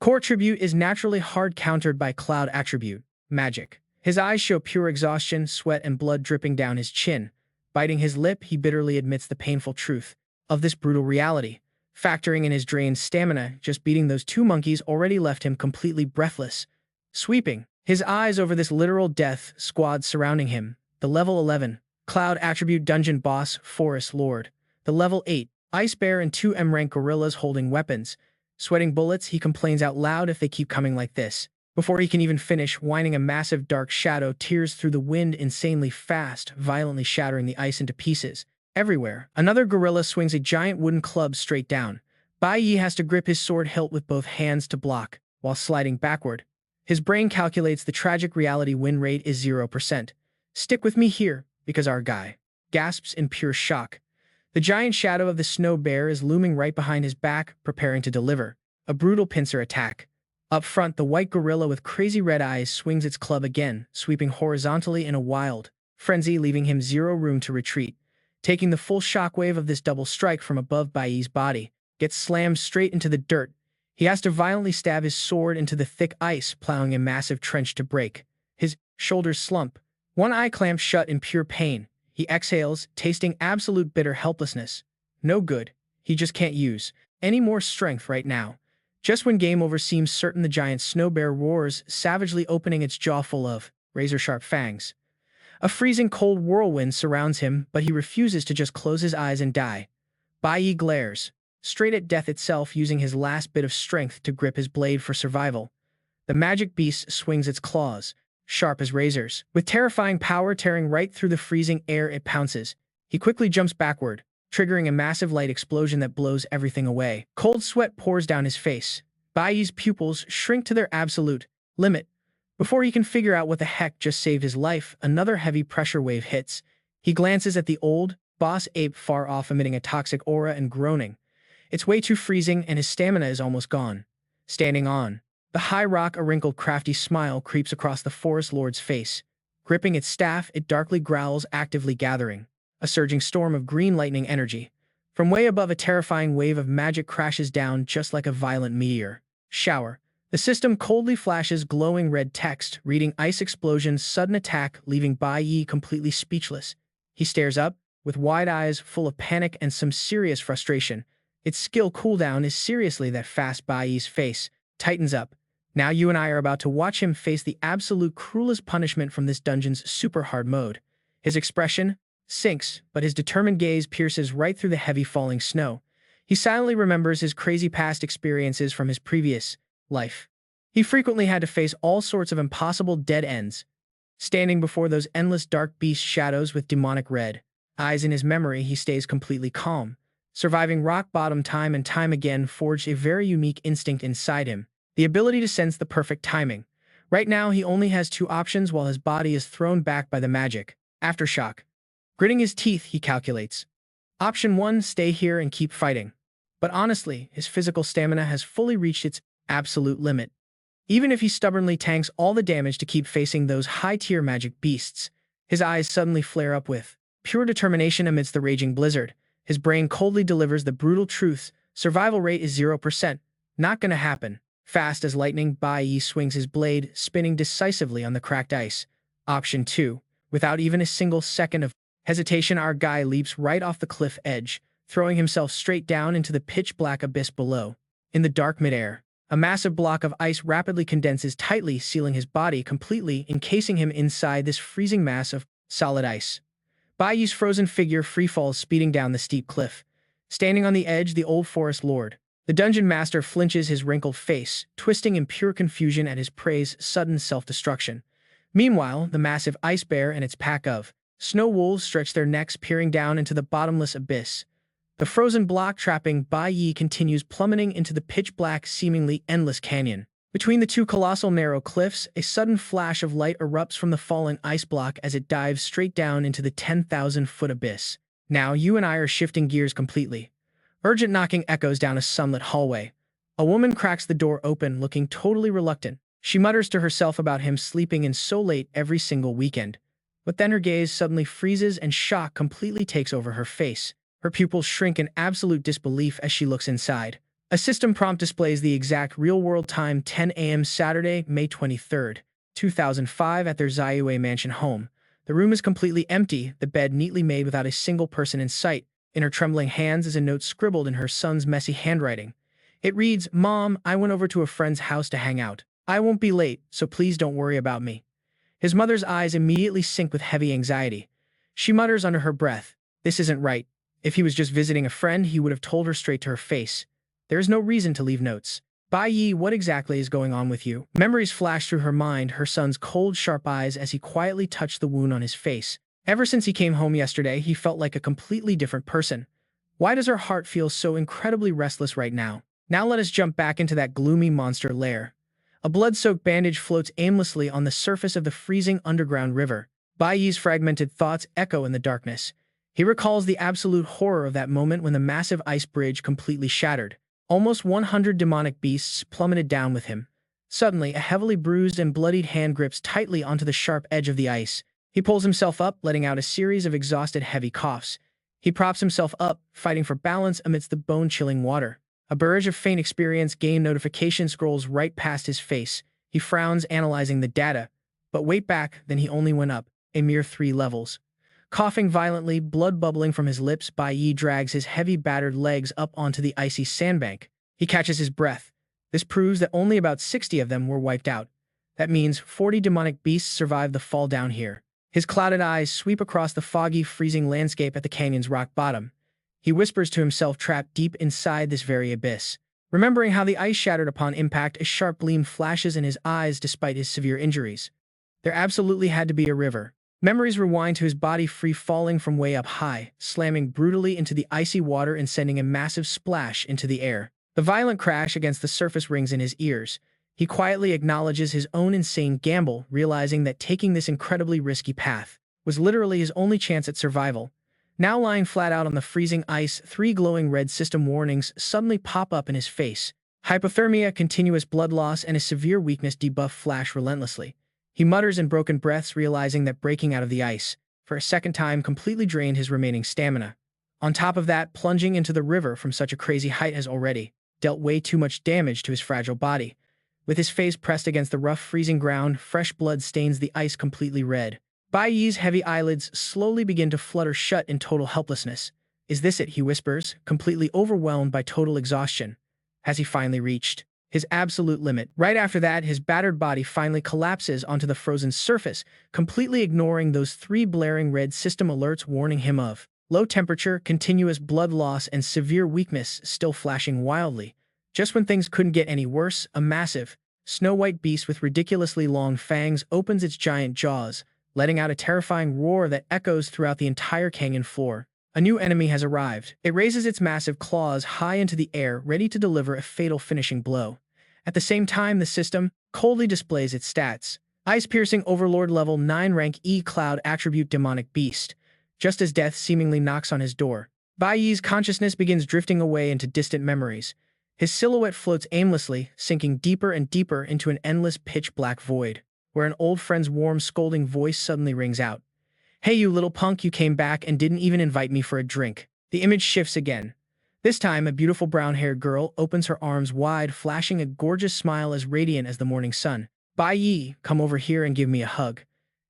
Core Attribute is naturally hard countered by Cloud Attribute Magic. His eyes show pure exhaustion, sweat and blood dripping down his chin. Biting his lip, he bitterly admits the painful truth of this brutal reality. Factoring in his drained stamina, just beating those two monkeys already left him completely breathless. Sweeping his eyes over this literal death squad surrounding him, the level 11 Cloud Attribute Dungeon Boss Forest Lord, the level 8 Ice Bear, and 2 M-rank gorillas holding weapons. Sweating bullets, he complains out loud if they keep coming like this. Before he can even finish whining, a massive dark shadow tears through the wind insanely fast, violently shattering the ice into pieces. Everywhere, another gorilla swings a giant wooden club straight down. Bai Yi has to grip his sword hilt with both hands to block, while sliding backward. His brain calculates the tragic reality win rate is 0%. Stick with me here, because our guy gasps in pure shock. The giant shadow of the snow bear is looming right behind his back, preparing to deliver a brutal pincer attack. Up front, the white gorilla with crazy red eyes swings its club again, sweeping horizontally in a wild frenzy, leaving him zero room to retreat. Taking the full shockwave of this double strike from above, Bai Yi's body gets slammed straight into the dirt. He has to violently stab his sword into the thick ice, plowing a massive trench to break. His shoulders slump. One eye clamps shut in pure pain. He exhales, tasting absolute bitter helplessness. No good. He just can't use any more strength right now. Just when game over seems certain, the giant snow bear roars, savagely opening its jaw full of razor-sharp fangs. A freezing cold whirlwind surrounds him, but he refuses to just close his eyes and die. Bai Yi glares straight at death itself, using his last bit of strength to grip his blade for survival. The magic beast swings its claws, sharp as razors. With terrifying power tearing right through the freezing air, it pounces. He quickly jumps backward, triggering a massive light explosion that blows everything away. Cold sweat pours down his face. Bai Yi's pupils shrink to their absolute limit. Before he can figure out what the heck just saved his life, another heavy pressure wave hits. He glances at the old, boss ape far off, emitting a toxic aura and groaning. It's way too freezing and his stamina is almost gone. Standing on the high rock, a wrinkled, crafty smile creeps across the forest lord's face. Gripping its staff, it darkly growls, actively gathering a surging storm of green lightning energy. From way above, a terrifying wave of magic crashes down just like a violent meteor shower. The system coldly flashes glowing red text, reading Ice Explosion, sudden attack, leaving Bai Yi completely speechless. He stares up, with wide eyes full of panic and some serious frustration. Its skill cooldown is seriously that fast. Bai Yi's face tightens up. Now you and I are about to watch him face the absolute cruelest punishment from this dungeon's super hard mode. His expression sinks, but his determined gaze pierces right through the heavy falling snow. He silently remembers his crazy past experiences from his previous life. He frequently had to face all sorts of impossible dead ends. Standing before those endless dark beast shadows with demonic red eyes in his memory, he stays completely calm. Surviving rock bottom time and time again forged a very unique instinct inside him, the ability to sense the perfect timing. Right now, he only has two options while his body is thrown back by the magic aftershock. Gritting his teeth, he calculates. Option 1, stay here and keep fighting. But honestly, his physical stamina has fully reached its absolute limit. Even if he stubbornly tanks all the damage to keep facing those high-tier magic beasts, his eyes suddenly flare up with pure determination amidst the raging blizzard. His brain coldly delivers the brutal truth: survival rate is 0%. Not gonna happen. Fast as lightning, Bai Yi swings his blade, spinning decisively on the cracked ice. Option 2. Without even a single second of hesitation, our guy leaps right off the cliff edge, throwing himself straight down into the pitch-black abyss below. In the dark midair, a massive block of ice rapidly condenses tightly, sealing his body completely, encasing him inside this freezing mass of solid ice. Bai Yi's frozen figure freefalls, speeding down the steep cliff. Standing on the edge, the old forest lord, the dungeon master, flinches, his wrinkled face twisting in pure confusion at his prey's sudden self-destruction. Meanwhile, the massive ice bear and its pack of snow wolves stretch their necks, peering down into the bottomless abyss. The frozen block trapping Bai Yi continues plummeting into the pitch-black, seemingly endless canyon. Between the two colossal narrow cliffs, a sudden flash of light erupts from the fallen ice block as it dives straight down into the 10,000-foot abyss. Now you and I are shifting gears completely. Urgent knocking echoes down a sunlit hallway. A woman cracks the door open, looking totally reluctant. She mutters to herself about him sleeping in so late every single weekend. But then her gaze suddenly freezes and shock completely takes over her face. Her pupils shrink in absolute disbelief as she looks inside. A system prompt displays the exact real-world time: 10 a.m. Saturday, May 23rd, 2005 at their Ziyue mansion home. The room is completely empty, the bed neatly made without a single person in sight. In her trembling hands is a note scribbled in her son's messy handwriting. It reads, "Mom, I went over to a friend's house to hang out. I won't be late, so please don't worry about me." His mother's eyes immediately sink with heavy anxiety. She mutters under her breath, "This isn't right. If he was just visiting a friend, he would have told her straight to her face. There is no reason to leave notes." "Bai Yi, what exactly is going on with you?" Memories flash through her mind, her son's cold, sharp eyes as he quietly touched the wound on his face. Ever since he came home yesterday, he felt like a completely different person. Why does her heart feel so incredibly restless right now? Now let us jump back into that gloomy monster lair. A blood-soaked bandage floats aimlessly on the surface of the freezing underground river. Bai Yi's fragmented thoughts echo in the darkness. He recalls the absolute horror of that moment when the massive ice bridge completely shattered. Almost 100 demonic beasts plummeted down with him. Suddenly, a heavily bruised and bloodied hand grips tightly onto the sharp edge of the ice. He pulls himself up, letting out a series of exhausted, heavy coughs. He props himself up, fighting for balance amidst the bone-chilling water. A barrage of faint experience game notification scrolls right past his face. He frowns, analyzing the data. But wait back, then he only went up a mere 3 levels. Coughing violently, blood bubbling from his lips, Bai Yi drags his heavy, battered legs up onto the icy sandbank. He catches his breath. This proves that only about 60 of them were wiped out. That means 40 demonic beasts survived the fall down here. His clouded eyes sweep across the foggy, freezing landscape at the canyon's rock bottom. He whispers to himself, trapped deep inside this very abyss. Remembering how the ice shattered upon impact, a sharp gleam flashes in his eyes despite his severe injuries. There absolutely had to be a river. Memories rewind to his body, free falling from way up high, slamming brutally into the icy water and sending a massive splash into the air. The violent crash against the surface rings in his ears. He quietly acknowledges his own insane gamble, realizing that taking this incredibly risky path was literally his only chance at survival. Now lying flat out on the freezing ice, 3 glowing red system warnings suddenly pop up in his face. Hypothermia, continuous blood loss, and a severe weakness debuff flash relentlessly. He mutters in broken breaths, realizing that breaking out of the ice, for a second time, completely drained his remaining stamina. On top of that, plunging into the river from such a crazy height has already dealt way too much damage to his fragile body. With his face pressed against the rough, freezing ground, fresh blood stains the ice completely red. Bai Yi's heavy eyelids slowly begin to flutter shut in total helplessness. Is this it, he whispers, completely overwhelmed by total exhaustion. Has he finally reached his absolute limit? Right after that, his battered body finally collapses onto the frozen surface, completely ignoring those 3 blaring red system alerts warning him of low temperature, continuous blood loss, and severe weakness still flashing wildly. Just when things couldn't get any worse, a massive, snow-white beast with ridiculously long fangs opens its giant jaws, letting out a terrifying roar that echoes throughout the entire canyon floor. A new enemy has arrived. It raises its massive claws high into the air, ready to deliver a fatal finishing blow. At the same time, the system coldly displays its stats. Ice-piercing Overlord level 9 rank E Cloud attribute Demonic Beast. Just as death seemingly knocks on his door, Bai Yi's consciousness begins drifting away into distant memories. His silhouette floats aimlessly, sinking deeper and deeper into an endless pitch-black void, where an old friend's warm, scolding voice suddenly rings out. Hey, you little punk, you came back and didn't even invite me for a drink. The image shifts again. This time, a beautiful brown-haired girl opens her arms wide, flashing a gorgeous smile as radiant as the morning sun. Bai Yi, come over here and give me a hug.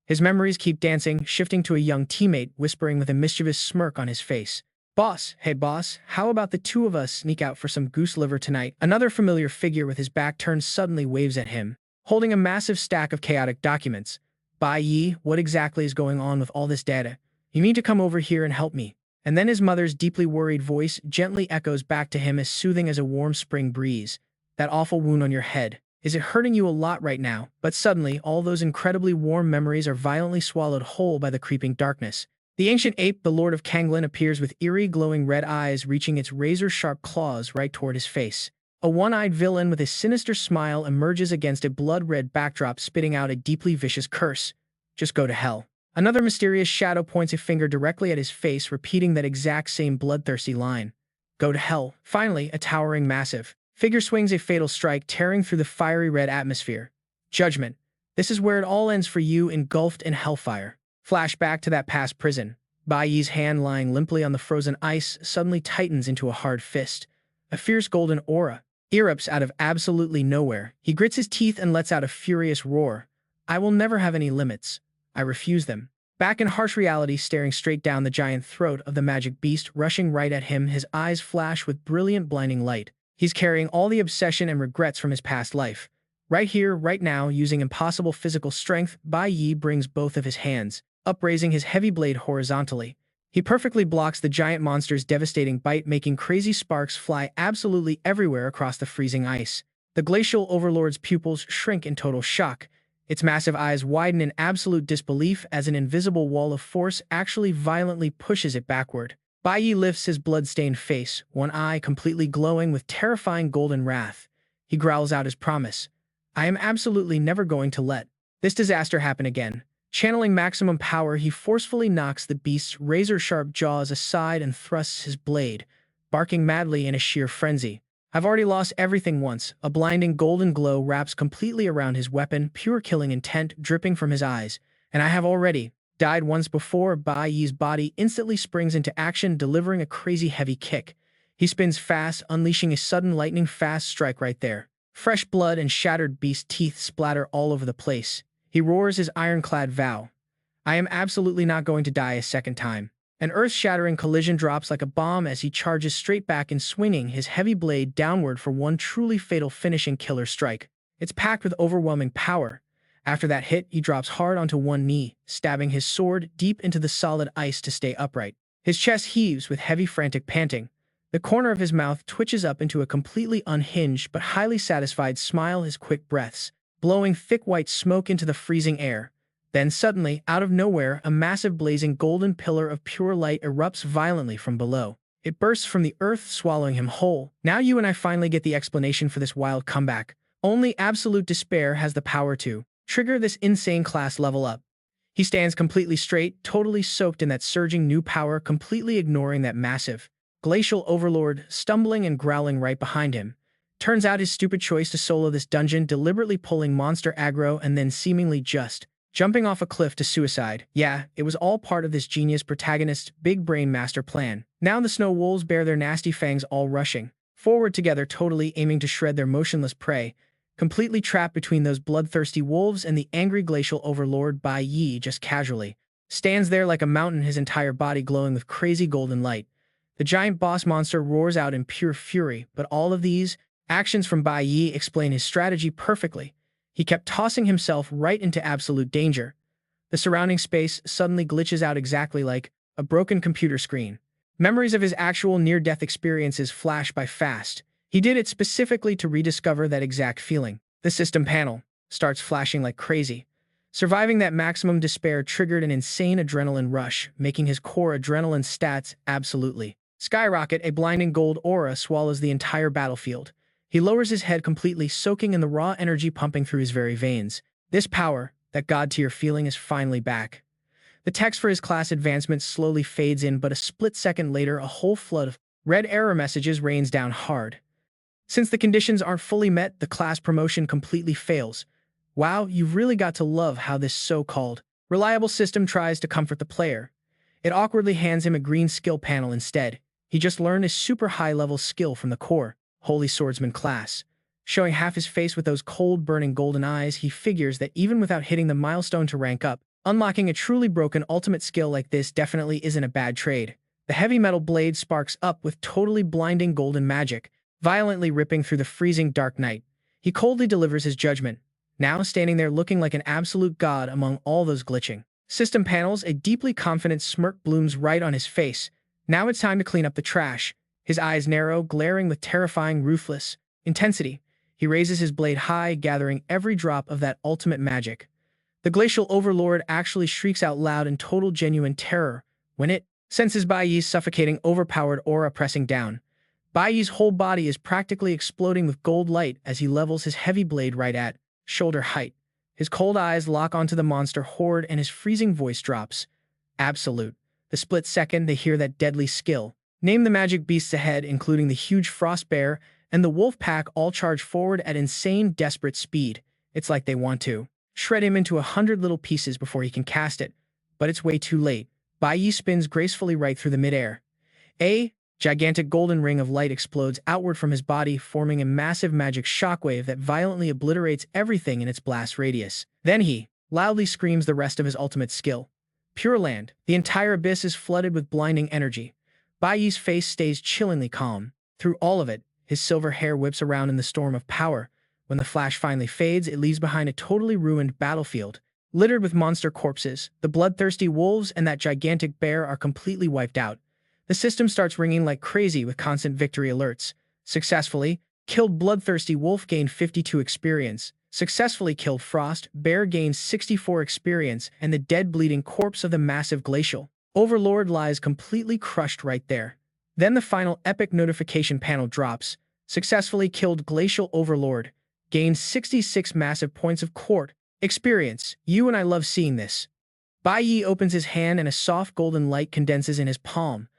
His memories keep dancing, shifting to a young teammate, whispering with a mischievous smirk on his face. Boss, hey boss, how about the 2 of us sneak out for some goose liver tonight? Another familiar figure with his back turned suddenly waves at him, holding a massive stack of chaotic documents. Bai Yi, what exactly is going on with all this data? You need to come over here and help me. And then his mother's deeply worried voice gently echoes back to him, as soothing as a warm spring breeze. That awful wound on your head. Is it hurting you a lot right now? But suddenly, all those incredibly warm memories are violently swallowed whole by the creeping darkness. The ancient ape, the Lord of Kanglin, appears with eerie, glowing red eyes, reaching its razor-sharp claws right toward his face. A one-eyed villain with a sinister smile emerges against a blood-red backdrop, spitting out a deeply vicious curse. Just go to hell. Another mysterious shadow points a finger directly at his face, repeating that exact same bloodthirsty line. Go to hell. Finally, a towering, massive figure swings a fatal strike, tearing through the fiery red atmosphere. Judgment. This is where it all ends for you, engulfed in hellfire. Flashback to that past prison. Bai Yi's hand lying limply on the frozen ice suddenly tightens into a hard fist. A fierce golden aura erupts out of absolutely nowhere. He grits his teeth and lets out a furious roar. I will never have any limits. I refuse them. Back in harsh reality, staring straight down the giant throat of the magic beast rushing right at him, his eyes flash with brilliant, blinding light. He's carrying all the obsession and regrets from his past life. Right here, right now, using impossible physical strength, Bai Yi brings both of his hands, upraising his heavy blade horizontally. He perfectly blocks the giant monster's devastating bite, making crazy sparks fly absolutely everywhere across the freezing ice. The glacial overlord's pupils shrink in total shock. Its massive eyes widen in absolute disbelief as an invisible wall of force actually violently pushes it backward. Bai Yi lifts his blood-stained face, one eye completely glowing with terrifying golden wrath. He growls out his promise. I am absolutely never going to let this disaster happen again. Channeling maximum power, he forcefully knocks the beast's razor-sharp jaws aside and thrusts his blade, barking madly in a sheer frenzy. I've already lost everything once. A blinding golden glow wraps completely around his weapon, pure killing intent dripping from his eyes. And I have already died once before. Bai Yi's body instantly springs into action, delivering a crazy heavy kick. He spins fast, unleashing a sudden lightning-fast strike right there. Fresh blood and shattered beast teeth splatter all over the place. He roars his ironclad vow. I am absolutely not going to die a second time. An earth-shattering collision drops like a bomb as he charges straight back and swinging his heavy blade downward for one truly fatal finishing killer strike. It's packed with overwhelming power. After that hit, he drops hard onto one knee, stabbing his sword deep into the solid ice to stay upright. His chest heaves with heavy, frantic panting. The corner of his mouth twitches up into a completely unhinged but highly satisfied smile, his quick breaths blowing thick white smoke into the freezing air. Then suddenly, out of nowhere, a massive blazing golden pillar of pure light erupts violently from below. It bursts from the earth, swallowing him whole. Now you and I finally get the explanation for this wild comeback. Only absolute despair has the power to trigger this insane class level up. He stands completely straight, totally soaked in that surging new power, completely ignoring that massive glacial overlord stumbling and growling right behind him. Turns out his stupid choice to solo this dungeon, deliberately pulling monster aggro and then seemingly just jumping off a cliff to suicide. Yeah, it was all part of this genius protagonist's big brain master plan. Now the snow wolves bear their nasty fangs, all rushing forward together, totally aiming to shred their motionless prey. Completely trapped between those bloodthirsty wolves and the angry glacial overlord, Bai Yi just casually stands there like a mountain, his entire body glowing with crazy golden light. The giant boss monster roars out in pure fury, but all of these actions from Bai Yi explain his strategy perfectly. He kept tossing himself right into absolute danger. The surrounding space suddenly glitches out exactly like a broken computer screen. Memories of his actual near-death experiences flash by fast. He did it specifically to rediscover that exact feeling. The system panel starts flashing like crazy. Surviving that maximum despair triggered an insane adrenaline rush, making his core adrenaline stats absolutely skyrocket. A blinding gold aura swallows the entire battlefield. He lowers his head completely, soaking in the raw energy pumping through his very veins. This power, that god-tier feeling, is finally back. The text for his class advancement slowly fades in, but a split second later, a whole flood of red error messages rains down hard. Since the conditions aren't fully met, the class promotion completely fails. Wow, you've really got to love how this so-called reliable system tries to comfort the player. It awkwardly hands him a green skill panel instead. He just learned a super high-level skill from the core Holy Swordsman class. Showing half his face with those cold, burning golden eyes, he figures that even without hitting the milestone to rank up, unlocking a truly broken ultimate skill like this definitely isn't a bad trade. The heavy metal blade sparks up with totally blinding golden magic, violently ripping through the freezing dark night. He coldly delivers his judgment, now standing there looking like an absolute god among all those glitching system panels. A deeply confident smirk blooms right on his face. Now it's time to clean up the trash. His eyes narrow, glaring with terrifying, ruthless intensity. He raises his blade high, gathering every drop of that ultimate magic. The glacial overlord actually shrieks out loud in total genuine terror when it senses Bai Yi's suffocating, overpowered aura pressing down. Bai Yi's whole body is practically exploding with gold light as he levels his heavy blade right at shoulder height. His cold eyes lock onto the monster horde and his freezing voice drops. Absolute. The split second they hear that deadly skill. Name the magic beasts ahead, including the huge frost bear and the wolf pack, all charge forward at insane, desperate speed. It's like they want to shred him into 100 little pieces before he can cast it. But it's way too late. Bai Yi spins gracefully right through the midair. A gigantic golden ring of light explodes outward from his body, forming a massive magic shockwave that violently obliterates everything in its blast radius. Then he loudly screams the rest of his ultimate skill. Pure Land. The entire abyss is flooded with blinding energy. Bai Yi's face stays chillingly calm. Through all of it, his silver hair whips around in the storm of power. When the flash finally fades, it leaves behind a totally ruined battlefield, littered with monster corpses. The bloodthirsty wolves and that gigantic bear are completely wiped out. The system starts ringing like crazy with constant victory alerts. Successfully killed bloodthirsty wolf gained 52 experience. Successfully killed frost bear gained 64 experience, and the dead bleeding corpse of the massive glacial overlord lies completely crushed right there. Then the final epic notification panel drops. Successfully killed glacial overlord. Gained 66 massive points of court experience. You and I love seeing this. Bai Yi opens his hand and a soft golden light condenses in his palm.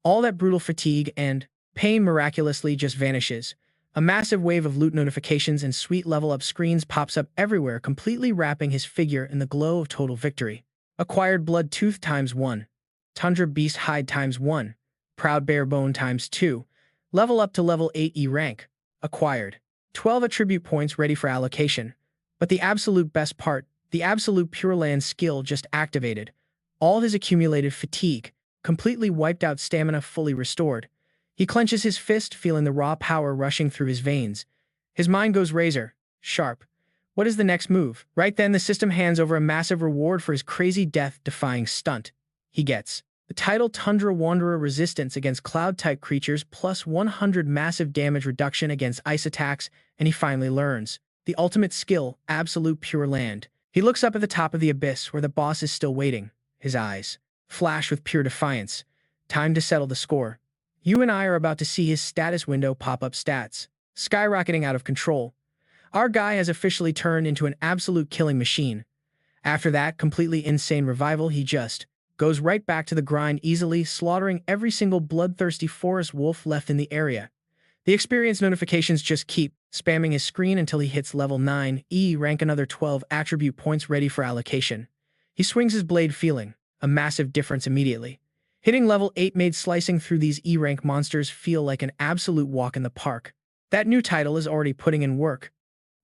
All that brutal fatigue and pain miraculously just vanishes. A massive wave of loot notifications and sweet level-up screens pops up everywhere, completely wrapping his figure in the glow of total victory. Acquired Blood Tooth ×1. Tundra Beast Hide ×1. Proud Bear Bone ×2. Level up to level 8 E rank. Acquired 12 attribute points ready for allocation. But the absolute best part, the absolute Pure Land skill just activated. All his accumulated fatigue, completely wiped out stamina fully restored. He clenches his fist, feeling the raw power rushing through his veins. His mind goes razor sharp. What is the next move? Right then, the system hands over a massive reward for his crazy death-defying stunt. He gets the title Tundra Wanderer, resistance against cloud-type creatures plus 100 massive damage reduction against ice attacks, and he finally learns the ultimate skill, Absolute Pure Land. He looks up at the top of the abyss where the boss is still waiting. His eyes flash with pure defiance. Time to settle the score. You and I are about to see his status window pop up, stats skyrocketing out of control. Our guy has officially turned into an absolute killing machine. After that completely insane revival, he just goes right back to the grind, easily slaughtering every single bloodthirsty forest wolf left in the area. The experience notifications just keep spamming his screen until he hits level 9, rank another 12 attribute points ready for allocation. He swings his blade, feeling a massive difference immediately. Hitting level 8 made slicing through these E-rank monsters feel like an absolute walk in the park. That new title is already putting in work.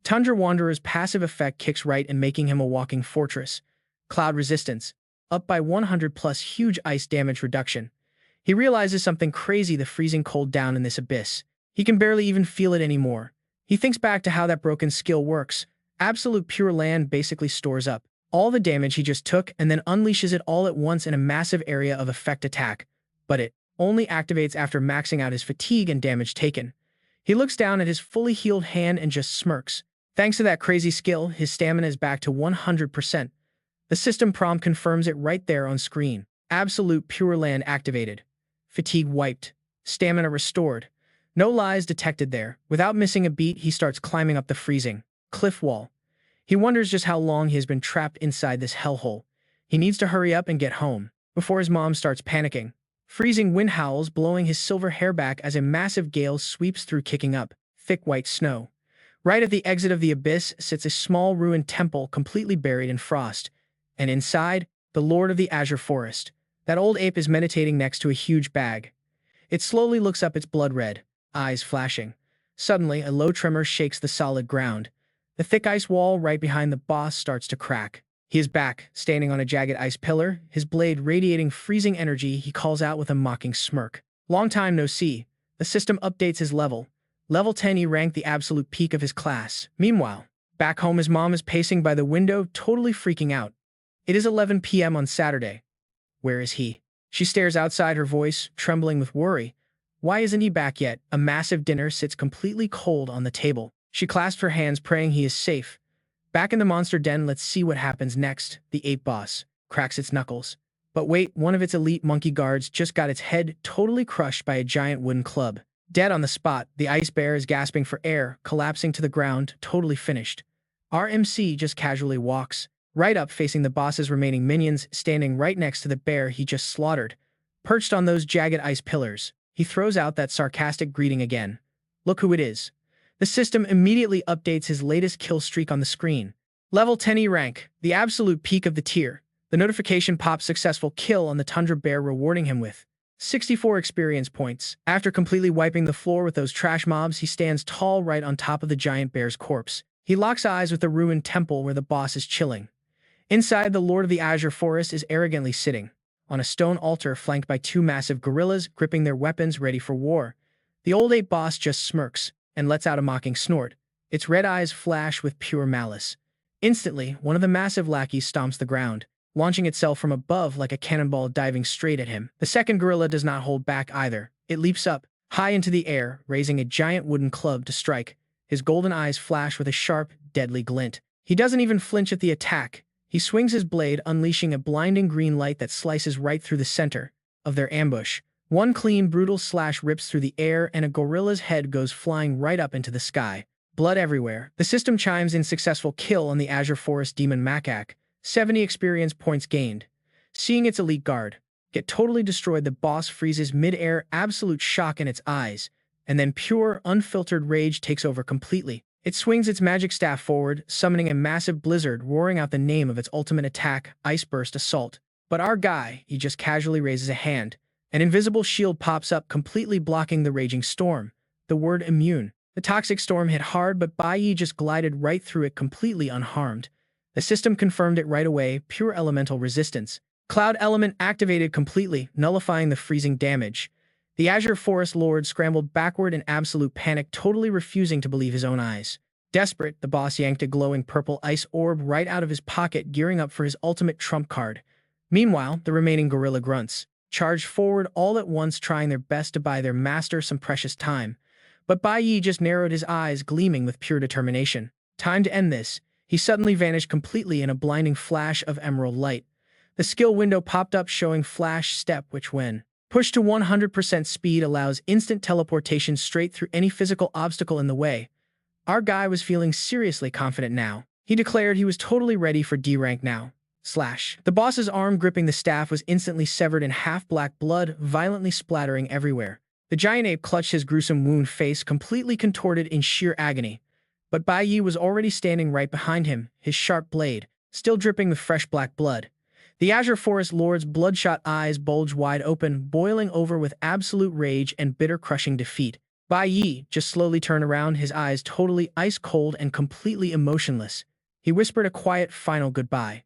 Tundra Wanderer's passive effect kicks right in, making him a walking fortress. Cloud resistance, up by 100 plus huge ice damage reduction. He realizes something crazy: the freezing cold down in this abyss. He can barely even feel it anymore. He thinks back to how that broken skill works. Absolute Pure Land basically stores up all the damage he just took and then unleashes it all at once in a massive area of effect attack. But it only activates after maxing out his fatigue and damage taken. He looks down at his fully healed hand and just smirks. Thanks to that crazy skill, his stamina is back to 100%. The system prompt confirms it right there on screen. Absolute Pure Land activated. Fatigue wiped. Stamina restored. No lies detected there. Without missing a beat, he starts climbing up the freezing cliff wall. He wonders just how long he has been trapped inside this hellhole. He needs to hurry up and get home before his mom starts panicking. Freezing wind howls, blowing his silver hair back as a massive gale sweeps through, kicking up thick white snow. Right at the exit of the abyss sits a small ruined temple completely buried in frost. And inside, the Lord of the Azure Forest. That old ape is meditating next to a huge bag. It slowly looks up, its blood-red eyes flashing. Suddenly, a low tremor shakes the solid ground. The thick ice wall right behind the boss starts to crack. He is back, standing on a jagged ice pillar, his blade radiating freezing energy. He calls out with a mocking smirk. Long time no see. The system updates his level. Level 10, he ranked the absolute peak of his class. Meanwhile, back home, his mom is pacing by the window, totally freaking out. It is 11 p.m. on Saturday. Where is he? She stares outside, her voice trembling with worry. Why isn't he back yet? A massive dinner sits completely cold on the table. She clasps her hands, praying he is safe. Back in the monster den, let's see what happens next. The ape boss cracks its knuckles. But wait, one of its elite monkey guards just got its head totally crushed by a giant wooden club. Dead on the spot, the ice bear is gasping for air, collapsing to the ground, totally finished. Our MC just casually walks right up, facing the boss's remaining minions, standing right next to the bear he just slaughtered. Perched on those jagged ice pillars, he throws out that sarcastic greeting again. Look who it is. The system immediately updates his latest kill streak on the screen. Level 10 E rank, the absolute peak of the tier. The notification pops: successful kill on the Tundra Bear, rewarding him with 64 experience points. After completely wiping the floor with those trash mobs, he stands tall right on top of the giant bear's corpse. He locks eyes with the ruined temple where the boss is chilling. Inside, the Lord of the Azure Forest is arrogantly sitting on a stone altar, flanked by two massive gorillas gripping their weapons ready for war. The old ape boss just smirks and lets out a mocking snort. Its red eyes flash with pure malice. Instantly, one of the massive lackeys stomps the ground, launching itself from above like a cannonball, diving straight at him. The second gorilla does not hold back either. It leaps up high into the air, raising a giant wooden club to strike. His golden eyes flash with a sharp, deadly glint. He doesn't even flinch at the attack. He swings his blade, unleashing a blinding green light that slices right through the center of their ambush. One clean, brutal slash rips through the air, and a gorilla's head goes flying right up into the sky. Blood everywhere. The system chimes in: successful kill on the Azure Forest Demon Macaque. 70 experience points gained. Seeing its elite guard get totally destroyed, the boss freezes mid-air, absolute shock in its eyes, and then pure, unfiltered rage takes over completely. It swings its magic staff forward, summoning a massive blizzard, roaring out the name of its ultimate attack: Ice Burst Assault. But our guy, he just casually raises a hand. An invisible shield pops up, completely blocking the raging storm. The word immune. The toxic storm hit hard, but Bai Yi just glided right through it, completely unharmed. The system confirmed it right away: pure elemental resistance. Cloud element activated completely, nullifying the freezing damage. The Azure Forest Lord scrambled backward in absolute panic, totally refusing to believe his own eyes. Desperate, the boss yanked a glowing purple ice orb right out of his pocket, gearing up for his ultimate trump card. Meanwhile, the remaining gorilla grunts charged forward all at once, trying their best to buy their master some precious time. But Bai Yi just narrowed his eyes, gleaming with pure determination. Time to end this. He suddenly vanished completely in a blinding flash of emerald light. The skill window popped up, showing Flash Step, which, when pushed to 100% speed, allows instant teleportation straight through any physical obstacle in the way. Our guy was feeling seriously confident now. He declared he was totally ready for D rank now. Slash. The boss's arm gripping the staff was instantly severed in half, black blood violently splattering everywhere. The giant ape clutched his gruesome wound face completely contorted in sheer agony. But Bai Yi was already standing right behind him, his sharp blade still dripping with fresh black blood. The Azure Forest Lord's bloodshot eyes bulged wide open, boiling over with absolute rage and bitter crushing defeat. Bai Yi just slowly turned around, his eyes totally ice-cold and completely emotionless. He whispered a quiet final goodbye.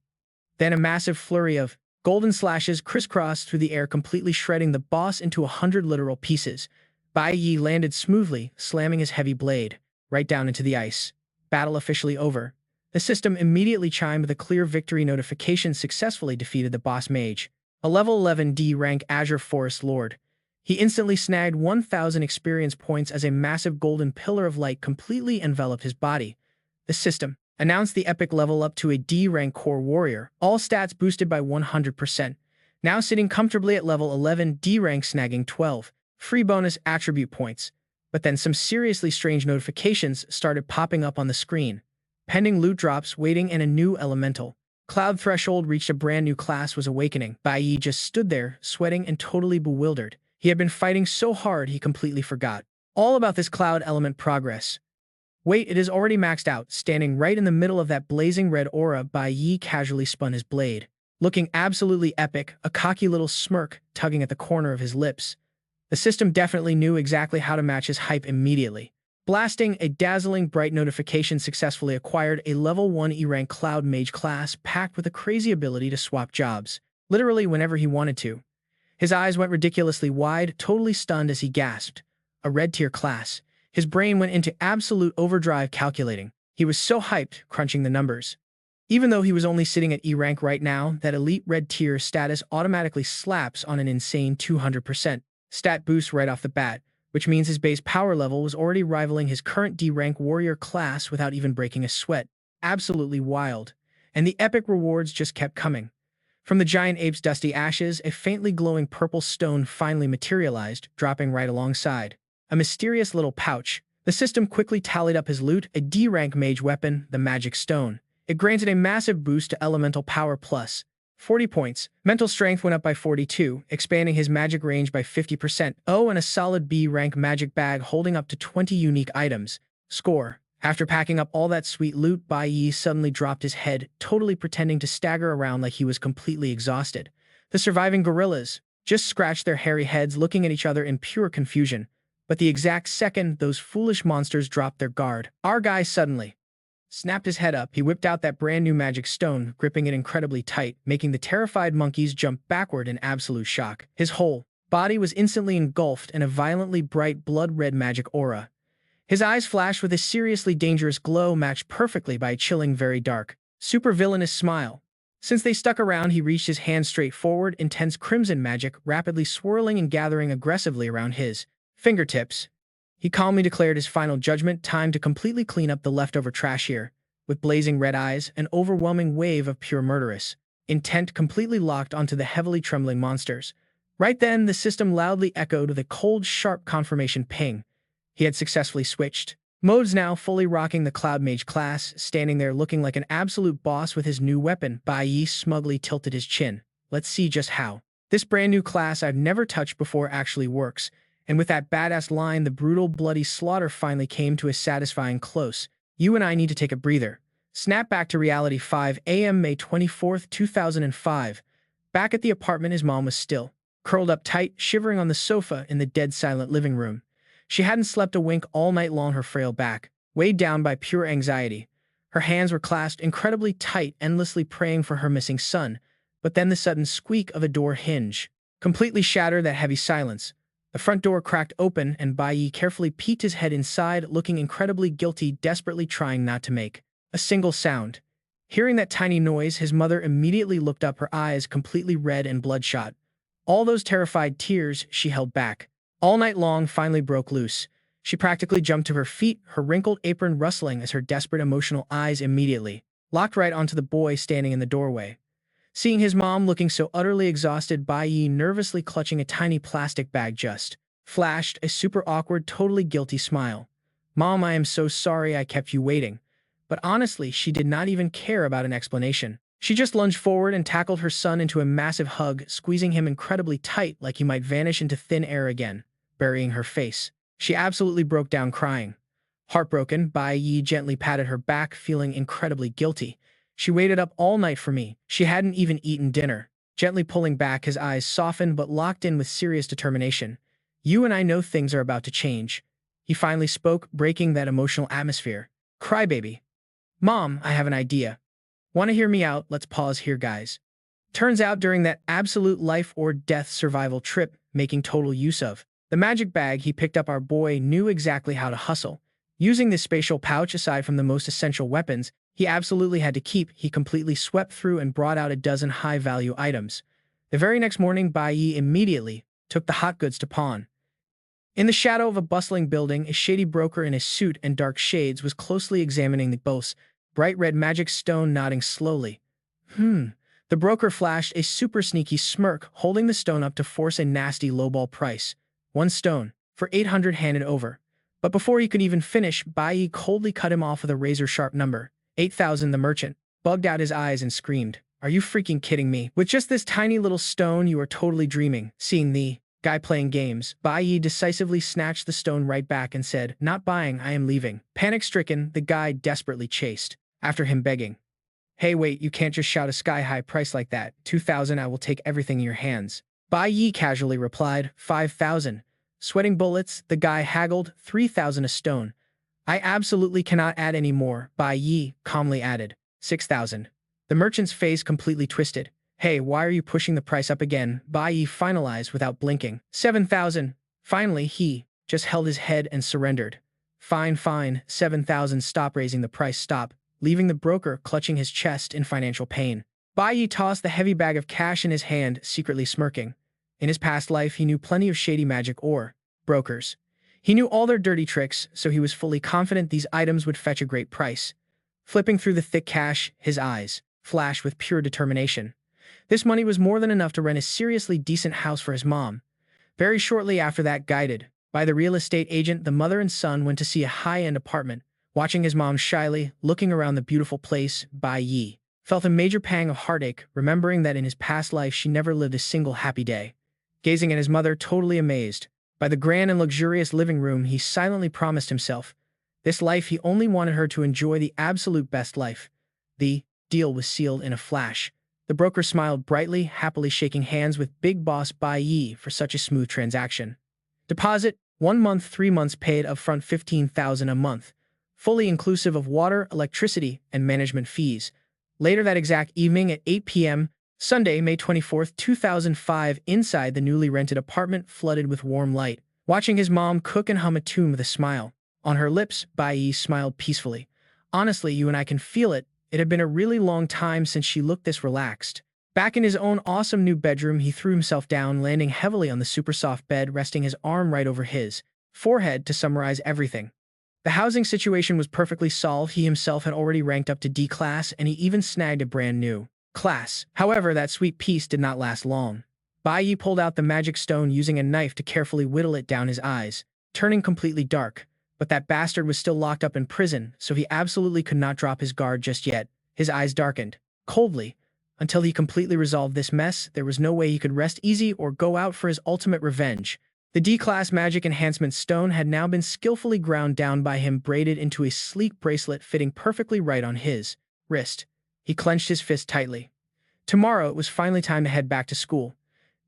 Then a massive flurry of golden slashes crisscrossed through the air, completely shredding the boss into 100 literal pieces. Bai Yi landed smoothly, slamming his heavy blade right down into the ice. Battle officially over. The system immediately chimed with a clear victory notification: successfully defeated the boss Mage, a level 11 D rank Azure Forest Lord. He instantly snagged 1,000 experience points as a massive golden pillar of light completely enveloped his body. The system announced the epic level up to a D rank core warrior, all stats boosted by 100%. Now sitting comfortably at level 11 D rank, snagging 12 free bonus attribute points. But then some seriously strange notifications started popping up on the screen. Pending loot drops waiting and a new elemental cloud threshold reached. A brand new class was awakening. Bai Yi just stood there, sweating and totally bewildered. He had been fighting so hard he completely forgot all about this cloud element progress. Wait, it is already maxed out. Standing right in the middle of that blazing red aura, Bai Yi casually spun his blade. Looking absolutely epic, a cocky little smirk tugging at the corner of his lips. The system definitely knew exactly how to match his hype immediately. Blasting a dazzling bright notification: successfully acquired a level 1 E-rank Cloud Mage class packed with a crazy ability to swap jobs, literally whenever he wanted to. His eyes went ridiculously wide, totally stunned as he gasped. A red tier class. His brain went into absolute overdrive calculating. He was so hyped, crunching the numbers. Even though he was only sitting at E-rank right now, that elite red tier status automatically slaps on an insane 200% stat boost right off the bat, which means his base power level was already rivaling his current D-rank warrior class without even breaking a sweat. Absolutely wild. And the epic rewards just kept coming. From the giant ape's dusty ashes, a faintly glowing purple stone finally materialized, dropping right alongside a mysterious little pouch. The system quickly tallied up his loot: a D-rank mage weapon, the magic stone. It granted a massive boost to elemental power plus 40 points. Mental strength went up by 42, expanding his magic range by 50%. Oh, and a solid B-rank magic bag holding up to 20 unique items. Score. After packing up all that sweet loot, Bai Yi suddenly dropped his head, totally pretending to stagger around like he was completely exhausted. The surviving gorillas just scratched their hairy heads, looking at each other in pure confusion. But the exact second those foolish monsters dropped their guard, our guy suddenly snapped his head up. He whipped out that brand new magic stone, gripping it incredibly tight, making the terrified monkeys jump backward in absolute shock. His whole body was instantly engulfed in a violently bright blood-red magic aura. His eyes flashed with a seriously dangerous glow, matched perfectly by a chilling, very dark, super-villainous smile. Since they stuck around, he reached his hand straight forward, intense crimson magic rapidly swirling and gathering aggressively around his fingertips. He calmly declared his final judgment: time to completely clean up the leftover trash here. With blazing red eyes, an overwhelming wave of pure murderous intent completely locked onto the heavily trembling monsters. Right then, the system loudly echoed with a cold, sharp confirmation ping. He had successfully switched modes, now fully rocking the Cloud Mage class, standing there looking like an absolute boss with his new weapon. Bai Yi smugly tilted his chin. Let's see just how this brand new class I've never touched before actually works. And with that badass line, the brutal, bloody slaughter finally came to a satisfying close. You and I need to take a breather. Snap back to reality. 5 a.m. May 24th, 2005. Back at the apartment, his mom was still curled up tight, shivering on the sofa in the dead silent living room. She hadn't slept a wink all night long, her frail back weighed down by pure anxiety. Her hands were clasped incredibly tight, endlessly praying for her missing son. But then the sudden squeak of a door hinge completely shattered that heavy silence. The front door cracked open, and Bai Yi carefully peeked his head inside, looking incredibly guilty, desperately trying not to make a single sound. Hearing that tiny noise, his mother immediately looked up, her eyes completely red and bloodshot. All those terrified tears she held back all night long finally broke loose. She practically jumped to her feet, her wrinkled apron rustling as her desperate emotional eyes immediately locked right onto the boy standing in the doorway. Seeing his mom looking so utterly exhausted, Bai Yi, nervously clutching a tiny plastic bag, just flashed a super awkward, totally guilty smile. "Mom, I am so sorry I kept you waiting." But honestly, she did not even care about an explanation. She just lunged forward and tackled her son into a massive hug, squeezing him incredibly tight like he might vanish into thin air again, burying her face. She absolutely broke down crying. Heartbroken, Bai Yi gently patted her back, feeling incredibly guilty. "She waited up all night for me. She hadn't even eaten dinner." Gently pulling back, his eyes softened but locked in with serious determination. "You and I know things are about to change." He finally spoke, breaking that emotional atmosphere. "Crybaby." "Mom, I have an idea." "Want to hear me out? Let's pause here, guys." Turns out during that absolute life or death survival trip, making total use of the magic bag he picked up, our boy knew exactly how to hustle. Using this spatial pouch, aside from the most essential weapons he absolutely had to keep, he completely swept through and brought out a dozen high-value items. The very next morning, Bai Yi immediately took the hot goods to pawn. In the shadow of a bustling building, a shady broker in a suit and dark shades was closely examining the both's bright red magic stone, nodding slowly. The broker flashed a super sneaky smirk, holding the stone up to force a nasty lowball price. 1 stone, for 800 handed over. But before he could even finish, Bai Yi coldly cut him off with a razor-sharp number. 8,000. The merchant bugged out his eyes and screamed, "Are you freaking kidding me? With just this tiny little stone, you are totally dreaming." Seeing the guy playing games, Bai Yi decisively snatched the stone right back and said, "Not buying, I am leaving." Panic-stricken, the guy desperately chased after him, begging, "Hey, wait, you can't just shout a sky-high price like that. 2,000, I will take everything in your hands." Bai Yi casually replied, 5,000. Sweating bullets, the guy haggled, 3,000 a stone. "I absolutely cannot add any more," Bai Yi calmly added, 6,000. The merchant's face completely twisted. "Hey, why are you pushing the price up again?" Bai Yi finalized without blinking. 7,000. Finally, he just held his head and surrendered. Fine, 7,000. Stop raising the price, stop," leaving the broker clutching his chest in financial pain. Bai Yi tossed the heavy bag of cash in his hand, secretly smirking. In his past life, he knew plenty of shady magic or brokers. He knew all their dirty tricks, so he was fully confident these items would fetch a great price. Flipping through the thick cash, his eyes flashed with pure determination. This money was more than enough to rent a seriously decent house for his mom. Very shortly after that, guided by the real estate agent, the mother and son went to see a high-end apartment. Watching his mom shyly looking around the beautiful place, Bai Yi felt a major pang of heartache, remembering that in his past life she never lived a single happy day. Gazing at his mother, totally amazed by the grand and luxurious living room, he silently promised himself, this life he only wanted her to enjoy the absolute best life. The deal was sealed in a flash. The broker smiled brightly, happily shaking hands with Big Boss Bai Yi for such a smooth transaction. Deposit, 1 month, 3 months paid upfront, 15,000 a month, fully inclusive of water, electricity, and management fees. Later that exact evening at 8 p.m., Sunday, May 24th, 2005, inside the newly rented apartment flooded with warm light. Watching his mom cook and hum a tune with a smile on her lips, Bai Yi smiled peacefully. "Honestly, you and I can feel it. It had been a really long time since she looked this relaxed." Back in his own awesome new bedroom, he threw himself down, landing heavily on the super soft bed, resting his arm right over his forehead to summarize everything. The housing situation was perfectly solved. He himself had already ranked up to D class, and he even snagged a brand new class. However, that sweet peace did not last long. Bai Yi pulled out the magic stone, using a knife to carefully whittle it down, his eyes turning completely dark. But that bastard was still locked up in prison, so he absolutely could not drop his guard just yet. His eyes darkened coldly. Until he completely resolved this mess, there was no way he could rest easy or go out for his ultimate revenge. The D-class magic enhancement stone had now been skillfully ground down by him, braided into a sleek bracelet fitting perfectly right on his wrist. He clenched his fist tightly. Tomorrow it was finally time to head back to school.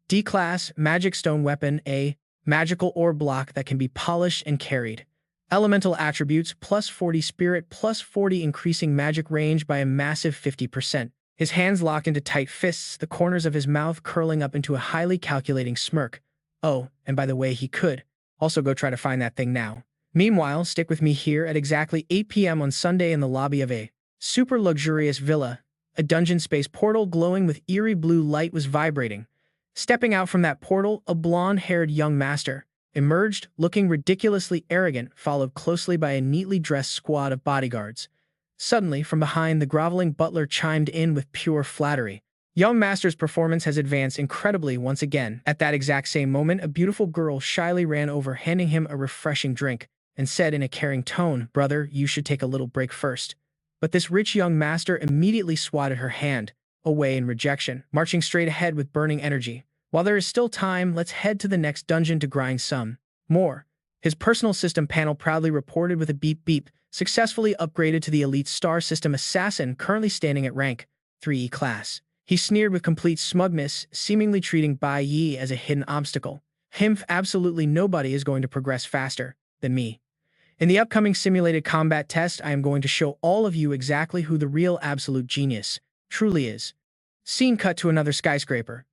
D-class magic stone weapon, a magical ore block that can be polished and carried. Elemental attributes, plus 40 spirit, plus 40 increasing magic range by a massive 50%. His hands locked into tight fists, the corners of his mouth curling up into a highly calculating smirk. Oh, and by the way, he could also go try to find that thing now. Meanwhile, stick with me here at exactly 8 p.m. on Sunday in the lobby of a super luxurious villa. A dungeon space portal glowing with eerie blue light was vibrating. Stepping out from that portal, a blonde-haired young master emerged, looking ridiculously arrogant, followed closely by a neatly dressed squad of bodyguards. Suddenly, from behind, the groveling butler chimed in with pure flattery. Young master's performance has advanced incredibly once again. At that exact same moment, a beautiful girl shyly ran over, handing him a refreshing drink and said in a caring tone, "Brother, you should take a little break first." But this rich young master immediately swatted her hand away in rejection, marching straight ahead with burning energy. "While there is still time, let's head to the next dungeon to grind some more." His personal system panel proudly reported with a beep beep, successfully upgraded to the elite star system assassin, currently standing at rank 3E class. He sneered with complete smugness, seemingly treating Bai Yi as a hidden obstacle. Absolutely nobody is going to progress faster than me. In the upcoming simulated combat test, I am going to show all of you exactly who the real absolute genius truly is. Scene cut to another skyscraper.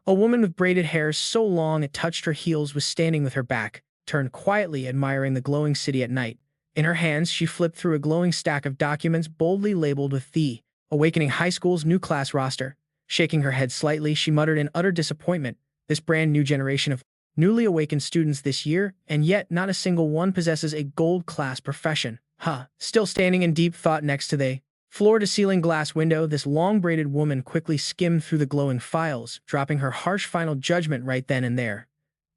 A woman with braided hair so long it touched her heels was standing with her back turned, quietly admiring the glowing city at night. In her hands, she flipped through a glowing stack of documents boldly labeled with the Awakening High School's new class roster. Shaking her head slightly, she muttered in utter disappointment, "This brand new generation of newly awakened students this year, and yet not a single one possesses a gold class profession. Huh." Still standing in deep thought next to the floor-to-ceiling glass window, this long-braided woman quickly skimmed through the glowing files, dropping her harsh final judgment right then and there.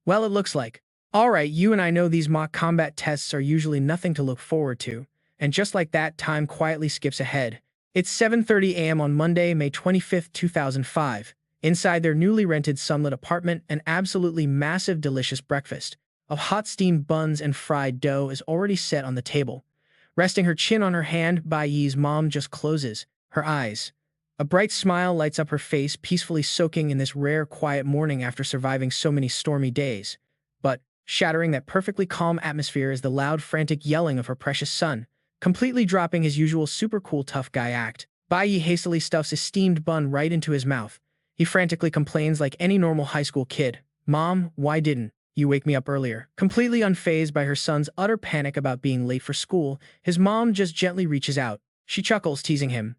"Well, it looks like. All right, you and I know these mock combat tests are usually nothing to look forward to." And just like that, time quietly skips ahead. It's 7:30 a.m. on Monday, May 25th, 2005. Inside their newly rented sunlit apartment, an absolutely massive delicious breakfast of hot steamed buns and fried dough is already set on the table. Resting her chin on her hand, Bai Yi's mom just closes her eyes. A bright smile lights up her face, peacefully soaking in this rare, quiet morning after surviving so many stormy days. But shattering that perfectly calm atmosphere is the loud, frantic yelling of her precious son, completely dropping his usual super cool tough guy act. Bai Yi hastily stuffs a steamed bun right into his mouth. He frantically complains like any normal high school kid, "Mom, why didn't you wake me up earlier?" Completely unfazed by her son's utter panic about being late for school, his mom just gently reaches out. She chuckles, teasing him,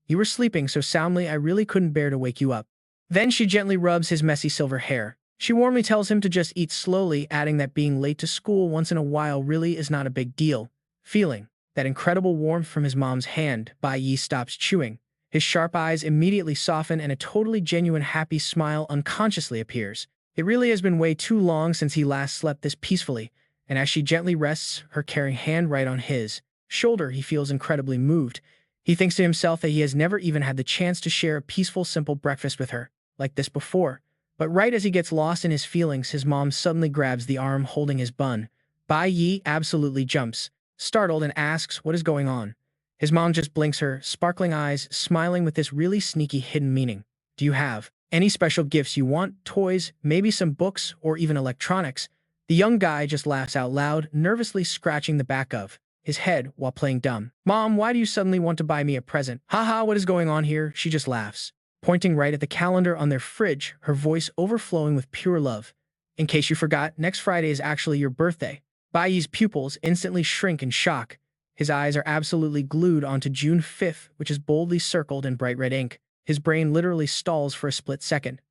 "You were sleeping so soundly I really couldn't bear to wake you up." Then she gently rubs his messy silver hair. She warmly tells him to just eat slowly, adding that being late to school once in a while really is not a big deal. Feeling that incredible warmth from his mom's hand, Bai Yi stops chewing. His sharp eyes immediately soften and a totally genuine happy smile unconsciously appears. It really has been way too long since he last slept this peacefully, and as she gently rests her caring hand right on his shoulder, he feels incredibly moved. He thinks to himself that he has never even had the chance to share a peaceful, simple breakfast with her like this before. But right as he gets lost in his feelings, his mom suddenly grabs the arm holding his bun. Bai Yi absolutely jumps, startled, and asks what is going on. His mom just blinks her sparkling eyes, smiling with this really sneaky hidden meaning. "Do you have any special gifts you want? Toys, maybe some books, or even electronics?" The young guy just laughs out loud, nervously scratching the back of his head while playing dumb. "Mom, why do you suddenly want to buy me a present?" "Haha, what is going on here?" She just laughs, pointing right at the calendar on their fridge, her voice overflowing with pure love. "In case you forgot, next Friday is actually your birthday." Bai Yi's pupils instantly shrink in shock. His eyes are absolutely glued onto June 5th, which is boldly circled in bright red ink. His brain literally stalls for a split second.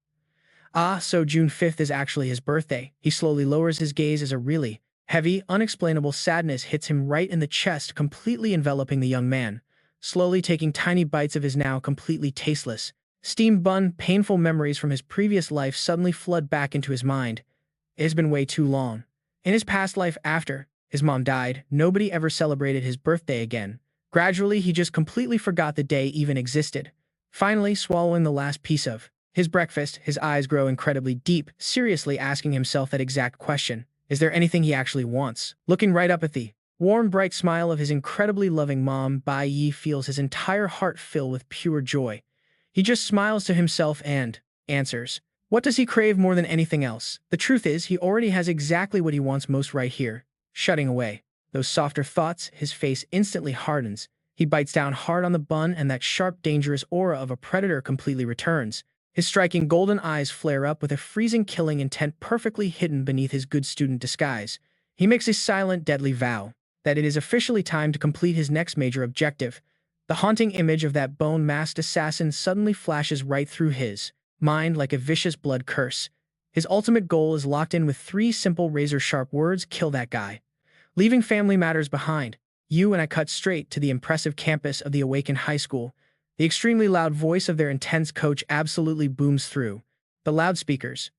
Ah, so June 5th is actually his birthday. He slowly lowers his gaze as a really heavy, unexplainable sadness hits him right in the chest, completely enveloping the young man. Slowly taking tiny bites of his now completely tasteless steamed bun, painful memories from his previous life suddenly flood back into his mind. It has been way too long. In his past life, after his mom died, nobody ever celebrated his birthday again. Gradually, he just completely forgot the day even existed. Finally, swallowing the last piece of his breakfast, his eyes grow incredibly deep, seriously asking himself that exact question. Is there anything he actually wants? Looking right up at the warm, bright smile of his incredibly loving mom, Bai Yi feels his entire heart fill with pure joy. He just smiles to himself and answers. What does he crave more than anything else? The truth is, he already has exactly what he wants most right here. Shutting away those softer thoughts, his face instantly hardens. He bites down hard on the bun, and that sharp, dangerous aura of a predator completely returns. His striking golden eyes flare up with a freezing, killing intent perfectly hidden beneath his good student disguise. He makes a silent, deadly vow that it is officially time to complete his next major objective. The haunting image of that bone-masked assassin suddenly flashes right through his mind like a vicious blood curse. His ultimate goal is locked in with 3 simple razor-sharp words: kill that guy. Leaving family matters behind, you and I cut straight to the impressive campus of the Awakened High School. The extremely loud voice of their intense coach absolutely booms through the loudspeakers.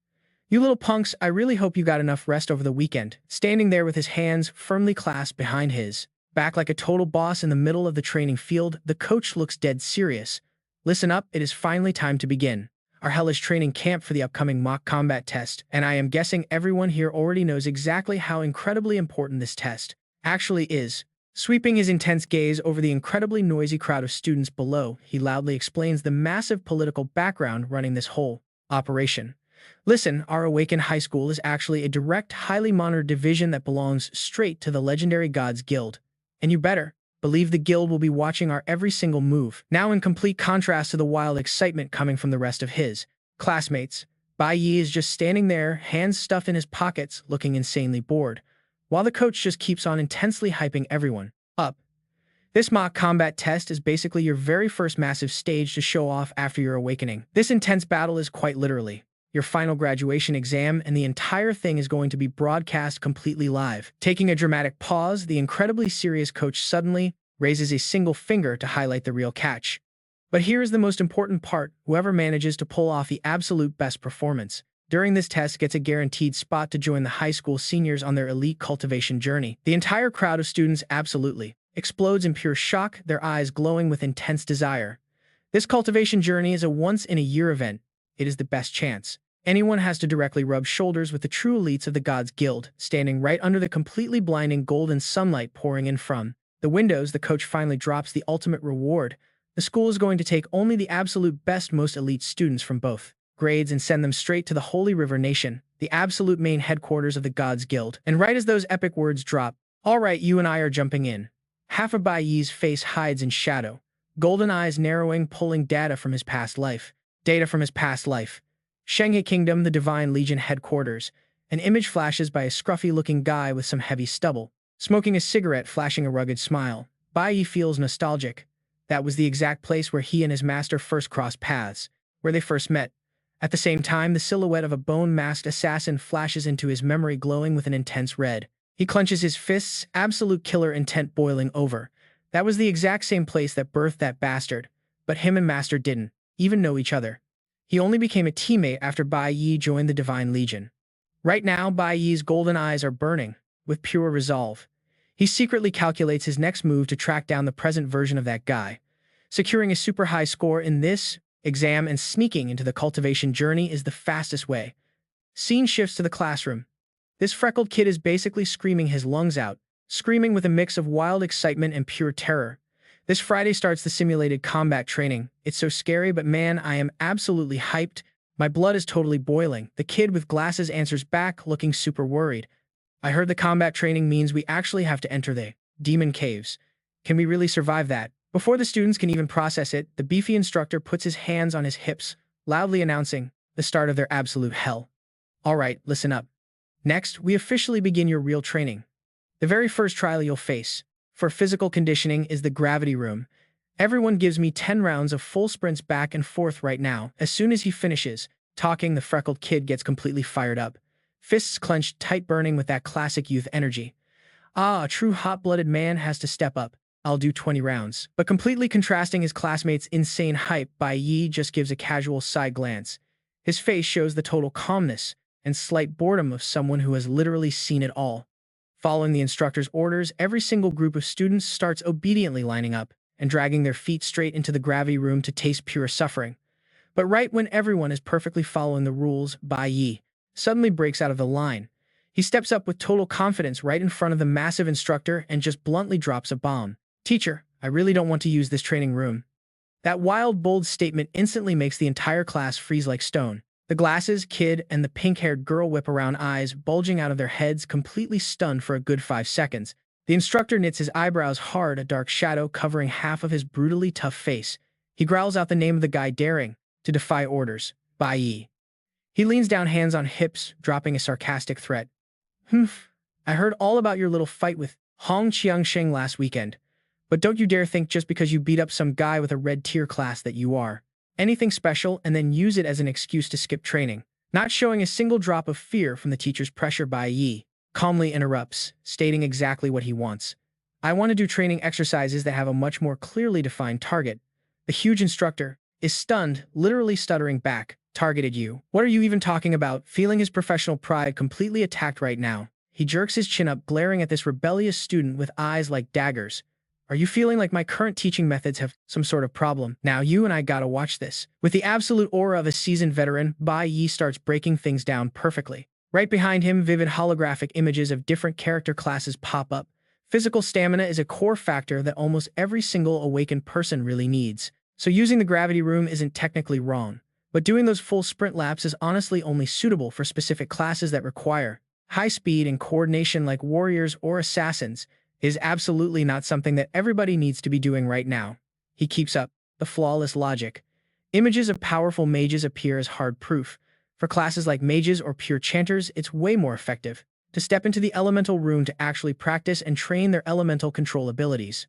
You little punks, I really hope you got enough rest over the weekend. Standing there with his hands firmly clasped behind his back like a total boss in the middle of the training field, the coach looks dead serious. Listen up, it is finally time to begin our hellish training camp for the upcoming mock combat test, and I am guessing everyone here already knows exactly how incredibly important this test actually is. Sweeping his intense gaze over the incredibly noisy crowd of students below, he loudly explains the massive political background running this whole operation. Listen, our Awakened High School is actually a direct, highly monitored division that belongs straight to the legendary Gods Guild. And you better believe the guild will be watching our every single move. Now, in complete contrast to the wild excitement coming from the rest of his classmates, Bai Yi is just standing there, hands stuffed in his pockets, looking insanely bored, while the coach just keeps on intensely hyping everyone up. This mock combat test is basically your very first massive stage to show off after your awakening. This intense battle is quite literally your final graduation exam, and the entire thing is going to be broadcast completely live. Taking a dramatic pause, the incredibly serious coach suddenly raises a single finger to highlight the real catch. But here is the most important part: whoever manages to pull off the absolute best performance during this test gets a guaranteed spot to join the high school seniors on their elite cultivation journey. The entire crowd of students absolutely explodes in pure shock, their eyes glowing with intense desire. This cultivation journey is a once-in-a-year event. It is the best chance anyone has to directly rub shoulders with the true elites of the Gods Guild, standing right under the completely blinding golden sunlight pouring in from the windows. The coach finally drops the ultimate reward. The school is going to take only the absolute best, most elite students from both grades and send them straight to the Holy River Nation, the absolute main headquarters of the Gods Guild. And right as those epic words drop, "All right, you and I are jumping in." Half of Bai Yi's face hides in shadow, golden eyes narrowing, pulling data from his past life. Shanghe Kingdom, the Divine Legion headquarters. An image flashes by a scruffy-looking guy with some heavy stubble, smoking a cigarette, flashing a rugged smile. Bai Yi feels nostalgic. That was the exact place where he and his master first crossed paths, where they first met. At the same time, the silhouette of a bone-masked assassin flashes into his memory, glowing with an intense red. He clenches his fists, absolute killer intent boiling over. That was the exact same place that birthed that bastard. But him and Master didn't even know each other. He only became a teammate after Bai Yi joined the Divine Legion. Right now, Bai Yi's golden eyes are burning with pure resolve. He secretly calculates his next move to track down the present version of that guy. Securing a super high score in this exam and sneaking into the cultivation journey is the fastest way. Scene shifts to the classroom. This freckled kid is basically screaming his lungs out, screaming with a mix of wild excitement and pure terror. This Friday starts the simulated combat training. It's so scary, but man, I am absolutely hyped. My blood is totally boiling. The kid with glasses answers back, looking super worried. I heard the combat training means we actually have to enter the demon caves. Can we really survive that? Before the students can even process it, the beefy instructor puts his hands on his hips, loudly announcing the start of their absolute hell. All right, listen up. Next, we officially begin your real training. The very first trial you'll face for physical conditioning is the gravity room. Everyone gives me 10 rounds of full sprints back and forth right now. As soon as he finishes talking, the freckled kid gets completely fired up. Fists clenched tight, burning with that classic youth energy. Ah, a true hot-blooded man has to step up. I'll do 20 rounds. But completely contrasting his classmates' insane hype, Bai Yi just gives a casual side glance. His face shows the total calmness and slight boredom of someone who has literally seen it all. Following the instructor's orders, every single group of students starts obediently lining up and dragging their feet straight into the gravity room to taste pure suffering. But right when everyone is perfectly following the rules, Bai Yi suddenly breaks out of the line. He steps up with total confidence right in front of the massive instructor and just bluntly drops a bomb. "Teacher, I really don't want to use this training room." That wild, bold statement instantly makes the entire class freeze like stone. The glasses, kid, and the pink-haired girl whip around, eyes bulging out of their heads, completely stunned for a good 5 seconds. The instructor knits his eyebrows hard, a dark shadow covering half of his brutally tough face. He growls out the name of the guy daring to defy orders, Bai Yi. He leans down, hands on hips, dropping a sarcastic threat. "Humph, I heard all about your little fight with Hong Qiangsheng last weekend. But don't you dare think just because you beat up some guy with a red tier class that you are anything special and then use it as an excuse to skip training." Not showing a single drop of fear from the teacher's pressure, Bai Yi calmly interrupts, stating exactly what he wants. "I want to do training exercises that have a much more clearly defined target." The huge instructor is stunned, literally stuttering back Targeted you. What are you even talking about? Feeling his professional pride completely attacked right now, he jerks his chin up, glaring at this rebellious student with eyes like daggers. Are you feeling like my current teaching methods have some sort of problem? Now you and I gotta watch this. With the absolute aura of a seasoned veteran, Bai Yi starts breaking things down perfectly. Right behind him, vivid holographic images of different character classes pop up. Physical stamina is a core factor that almost every single awakened person really needs. So using the gravity room isn't technically wrong. But doing those full sprint laps is honestly only suitable for specific classes that require high speed and coordination like warriors or assassins. Is absolutely not something that everybody needs to be doing right now. He keeps up the flawless logic. Images of powerful mages appear as hard proof. For classes like mages or pure chanters, it's way more effective to step into the elemental room to actually practice and train their elemental control abilities.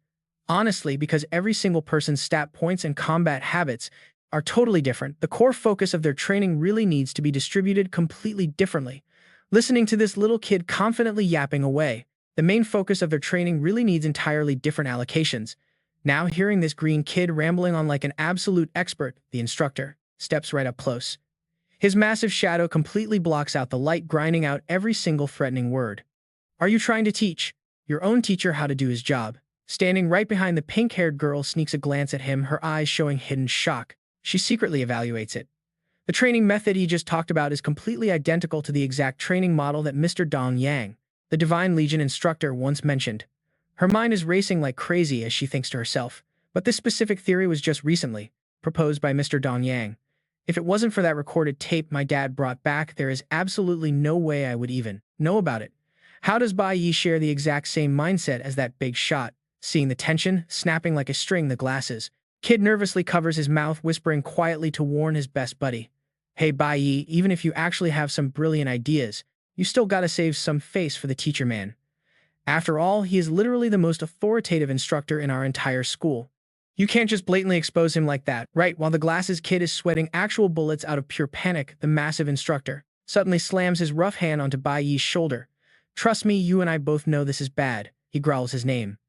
Honestly, because every single person's stat points and combat habits are totally different, the core focus of their training really needs to be distributed completely differently. Listening to this little kid confidently yapping away, the main focus of their training really needs entirely different allocations. Now, hearing this green kid rambling on like an absolute expert, the instructor steps right up close. His massive shadow completely blocks out the light, grinding out every single threatening word. Are you trying to teach your own teacher how to do his job? Standing right behind the pink-haired girl sneaks a glance at him, her eyes showing hidden shock. She secretly evaluates it. The training method he just talked about is completely identical to the exact training model that Mr. Dong Yang, the Divine Legion instructor, once mentioned. Her mind is racing like crazy as she thinks to herself, but this specific theory was just recently proposed by Mr. Dong Yang. If it wasn't for that recorded tape my dad brought back, there is absolutely no way I would even know about it. How does Bai Yi share the exact same mindset as that big shot? Seeing the tension snapping like a string, the glasses kid nervously covers his mouth, whispering quietly to warn his best buddy. Hey Bai Yi, even if you actually have some brilliant ideas, you still gotta save some face for the teacher man. After all, he is literally the most authoritative instructor in our entire school. You can't just blatantly expose him like that, right? While the glasses kid is sweating actual bullets out of pure panic, the massive instructor suddenly slams his rough hand onto Bai Yi's shoulder. Trust me, you and I both know this is bad. He growls his name.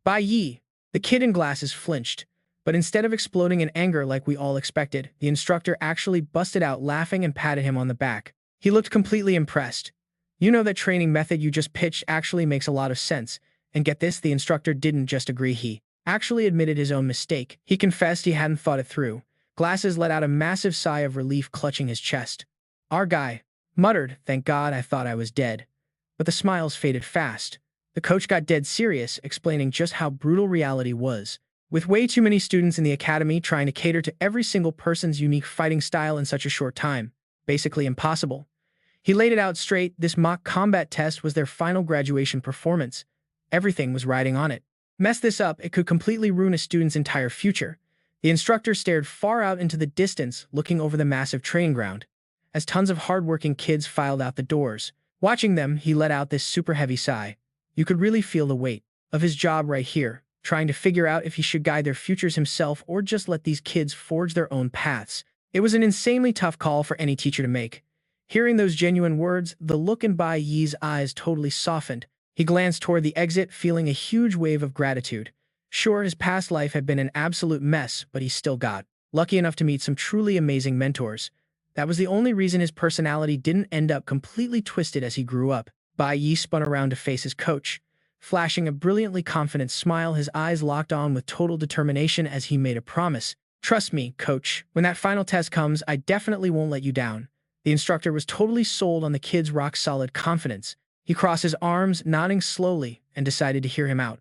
Bai Yi. The kid in glasses flinched. But instead of exploding in anger like we all expected, the instructor actually busted out laughing and patted him on the back. He looked completely impressed. You know, that training method you just pitched actually makes a lot of sense. And get this, the instructor didn't just agree, he actually admitted his own mistake. He confessed he hadn't thought it through. Glasses let out a massive sigh of relief, clutching his chest. Our guy muttered, "Thank God, I thought I was dead." But the smiles faded fast. The coach got dead serious, explaining just how brutal reality was. With way too many students in the academy trying to cater to every single person's unique fighting style in such a short time, basically impossible. He laid it out straight. This mock combat test was their final graduation performance. Everything was riding on it. Mess this up, it could completely ruin a student's entire future. The instructor stared far out into the distance, looking over the massive training ground. As tons of hardworking kids filed out the doors, watching them, he let out this super heavy sigh. You could really feel the weight of his job right here, trying to figure out if he should guide their futures himself or just let these kids forge their own paths. It was an insanely tough call for any teacher to make. Hearing those genuine words, the look in Bai Yi's eyes totally softened. He glanced toward the exit, feeling a huge wave of gratitude. Sure, his past life had been an absolute mess, but he still got lucky enough to meet some truly amazing mentors. That was the only reason his personality didn't end up completely twisted as he grew up. Bai Yi spun around to face his coach. Flashing a brilliantly confident smile, his eyes locked on with total determination as he made a promise. Trust me, coach, when that final test comes, I definitely won't let you down. The instructor was totally sold on the kid's rock-solid confidence. He crossed his arms, nodding slowly, and decided to hear him out.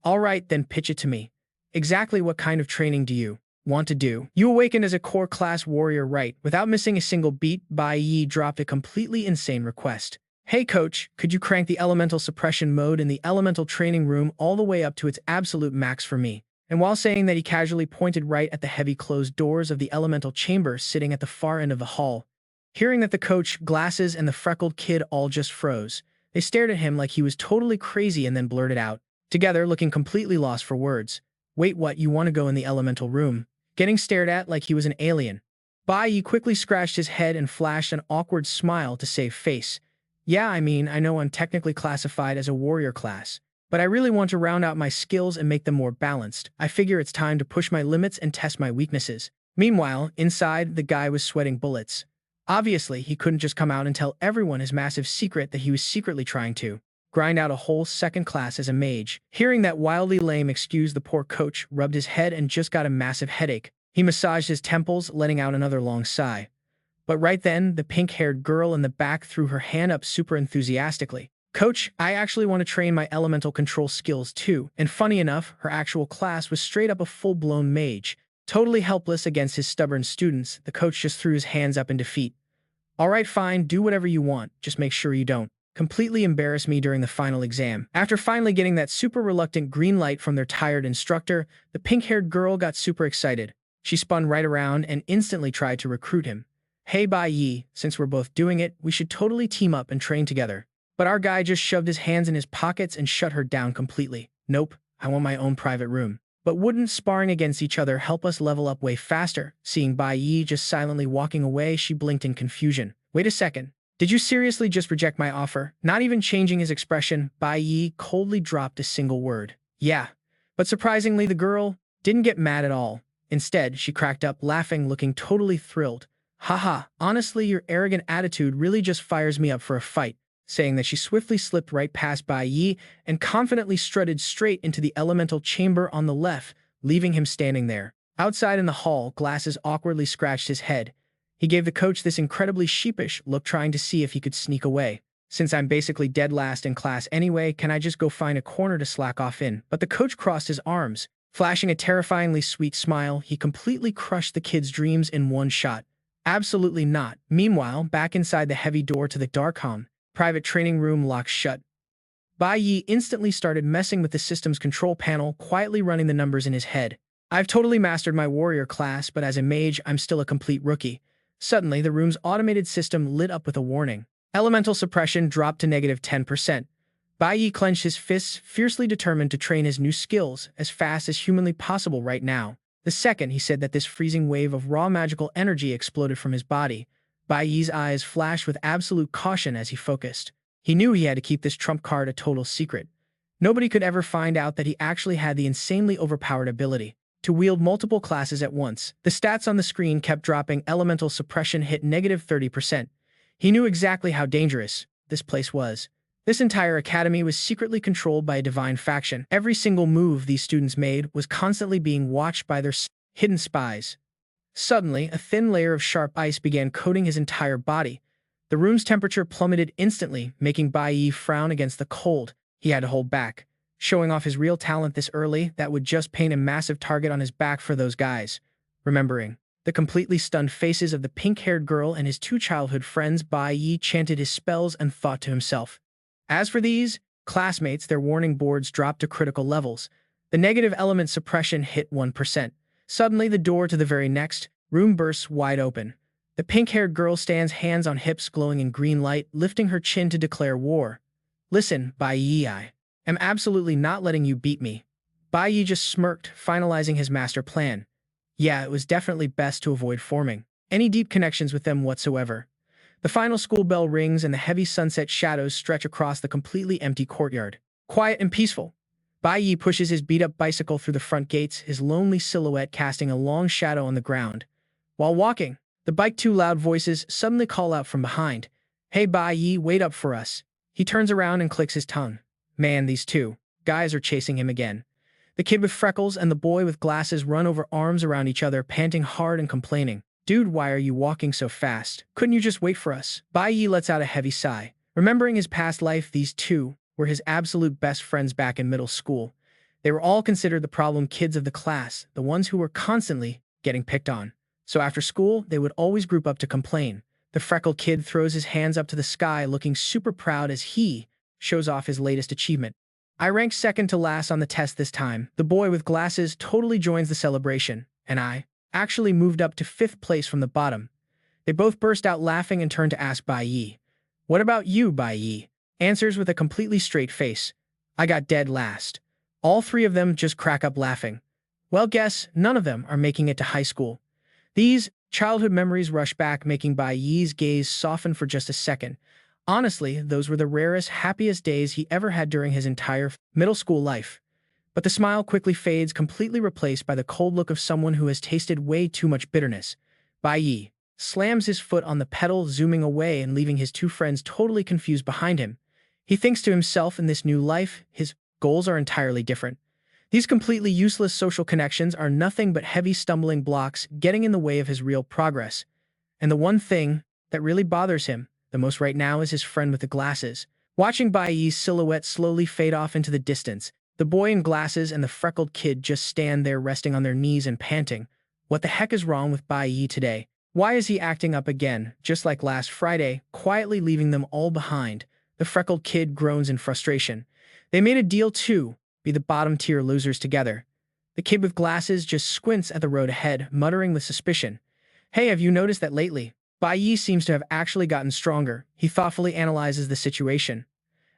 All right, then pitch it to me. Exactly what kind of training do you want to do? You awakened as a core class warrior, right? Without missing a single beat, Bai Yi dropped a completely insane request. Hey coach, could you crank the elemental suppression mode in the elemental training room all the way up to its absolute max for me? And while saying that, he casually pointed right at the heavy closed doors of the elemental chamber sitting at the far end of the hall. Hearing that, the coach, glasses, and the freckled kid all just froze. They stared at him like he was totally crazy and then blurted out, together, looking completely lost for words. Wait, what, you want to go in the elemental room? Getting stared at like he was an alien. Bai Yi quickly scratched his head and flashed an awkward smile to save face. Yeah, I mean, I know I'm technically classified as a warrior class, but I really want to round out my skills and make them more balanced. I figure it's time to push my limits and test my weaknesses. Meanwhile, inside, the guy was sweating bullets. Obviously, he couldn't just come out and tell everyone his massive secret that he was secretly trying to grind out a whole second class as a mage. Hearing that wildly lame excuse, the poor coach rubbed his head and just got a massive headache. He massaged his temples, letting out another long sigh. But right then, the pink-haired girl in the back threw her hand up super enthusiastically. "Coach, I actually want to train my elemental control skills too." And funny enough, her actual class was straight up a full-blown mage. Totally helpless against his stubborn students, the coach just threw his hands up in defeat. "All right, fine, do whatever you want, just make sure you don't completely embarrass me during the final exam." After finally getting that super reluctant green light from their tired instructor, the pink-haired girl got super excited. She spun right around and instantly tried to recruit him. "Hey Bai Yi, since we're both doing it, we should totally team up and train together." But our guy just shoved his hands in his pockets and shut her down completely. "Nope, I want my own private room." But wouldn't sparring against each other help us level up way faster? Seeing Bai Yi just silently walking away, she blinked in confusion. "Wait a second. Did you seriously just reject my offer?" Not even changing his expression, Bai Yi coldly dropped a single word. "Yeah." But surprisingly, the girl didn't get mad at all. Instead, she cracked up, laughing, looking totally thrilled. "Haha, honestly, your arrogant attitude really just fires me up for a fight." Saying that, she swiftly slipped right past Bai Yi and confidently strutted straight into the elemental chamber on the left, leaving him standing there. Outside in the hall, Glasses awkwardly scratched his head. He gave the coach this incredibly sheepish look, trying to see if he could sneak away. "Since I'm basically dead last in class anyway, can I just go find a corner to slack off in?" But the coach crossed his arms. Flashing a terrifyingly sweet smile, he completely crushed the kid's dreams in one shot. "Absolutely not." Meanwhile, back inside the heavy door to the Darkholm private training room locked shut, Bai Yi instantly started messing with the system's control panel, quietly running the numbers in his head. "I've totally mastered my warrior class, but as a mage, I'm still a complete rookie." Suddenly, the room's automated system lit up with a warning. Elemental suppression dropped to -10%. Bai Yi clenched his fists, fiercely determined to train his new skills as fast as humanly possible right now. The second he said that, this freezing wave of raw magical energy exploded from his body. Bai Yi's eyes flashed with absolute caution as he focused. He knew he had to keep this trump card a total secret. Nobody could ever find out that he actually had the insanely overpowered ability to wield multiple classes at once. The stats on the screen kept dropping. Elemental suppression hit -30%. He knew exactly how dangerous this place was. This entire academy was secretly controlled by a divine faction. Every single move these students made was constantly being watched by their hidden spies. Suddenly, a thin layer of sharp ice began coating his entire body. The room's temperature plummeted instantly, making Bai Yi frown against the cold. He had to hold back. Showing off his real talent this early, that would just paint a massive target on his back for those guys. Remembering the completely stunned faces of the pink-haired girl and his two childhood friends, Bai Yi chanted his spells and thought to himself. As for these classmates, their warning boards dropped to critical levels. The negative element suppression hit 1%. Suddenly, the door to the very next room bursts wide open. The pink-haired girl stands, hands on hips glowing in green light, lifting her chin to declare war. "Listen, Bai Yi, I am absolutely not letting you beat me." Bai Yi just smirked, finalizing his master plan. Yeah, it was definitely best to avoid forming any deep connections with them whatsoever. The final school bell rings and the heavy sunset shadows stretch across the completely empty courtyard. Quiet and peaceful. Bai Yi pushes his beat-up bicycle through the front gates, his lonely silhouette casting a long shadow on the ground. While walking, the bike, two loud voices suddenly call out from behind. "Hey Bai Yi, wait up for us." He turns around and clicks his tongue. Man, these two guys are chasing him again. The kid with freckles and the boy with glasses run over, arms around each other, panting hard and complaining. "Dude, why are you walking so fast? Couldn't you just wait for us?" Bai Yi lets out a heavy sigh. Remembering his past life, these two were his absolute best friends back in middle school. They were all considered the problem kids of the class, the ones who were constantly getting picked on. So after school, they would always group up to complain. The freckled kid throws his hands up to the sky, looking super proud as he shows off his latest achievement. "I ranked second to last on the test this time." The boy with glasses totally joins the celebration, and I actually moved up to 5th place from the bottom. They both burst out laughing and turned to ask Bai Yi. "What about you, Bai Yi?" Answers with a completely straight face. "I got dead last." All three of them just crack up laughing. Well, guess none of them are making it to high school. These childhood memories rush back, making Bai Yi's gaze soften for just a second. Honestly, those were the rarest, happiest days he ever had during his entire middle school life. But the smile quickly fades, completely replaced by the cold look of someone who has tasted way too much bitterness. Bai Yi slams his foot on the pedal, zooming away and leaving his two friends totally confused behind him. He thinks to himself, in this new life, his goals are entirely different. These completely useless social connections are nothing but heavy stumbling blocks getting in the way of his real progress. And the one thing that really bothers him the most right now is his friend with the glasses. Watching Bai Yi's silhouette slowly fade off into the distance, the boy in glasses and the freckled kid just stand there resting on their knees and panting. What the heck is wrong with Bai Yi today? Why is he acting up again, just like last Friday, quietly leaving them all behind? The freckled kid groans in frustration. They made a deal to be the bottom-tier losers together. The kid with glasses just squints at the road ahead, muttering with suspicion. Hey, have you noticed that lately? Bai Yi seems to have actually gotten stronger. He thoughtfully analyzes the situation.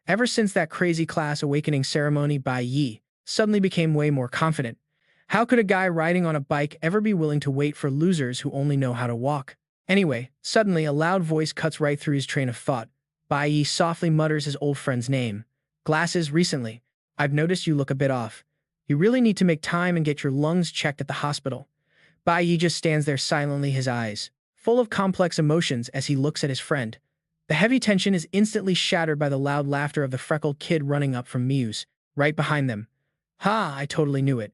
Ever since that crazy class awakening ceremony, Bai Yi suddenly became way more confident. How could a guy riding on a bike ever be willing to wait for losers who only know how to walk? Anyway, suddenly a loud voice cuts right through his train of thought. Bai Yi softly mutters his old friend's name. Glasses, recently, I've noticed you look a bit off. You really need to make time and get your lungs checked at the hospital. Bai Yi just stands there silently, his eyes full of complex emotions as he looks at his friend. The heavy tension is instantly shattered by the loud laughter of the freckled kid running up from Muse, right behind them. Ha, I totally knew it.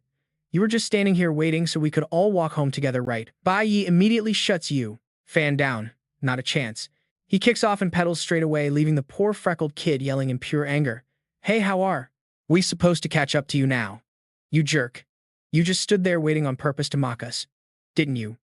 You were just standing here waiting so we could all walk home together, right? Bai Yi immediately shuts you fan down. Not a chance. He kicks off and pedals straight away, leaving the poor freckled kid yelling in pure anger. Hey, how are we supposed to catch up to you now? You jerk. You just stood there waiting on purpose to mock us, didn't you?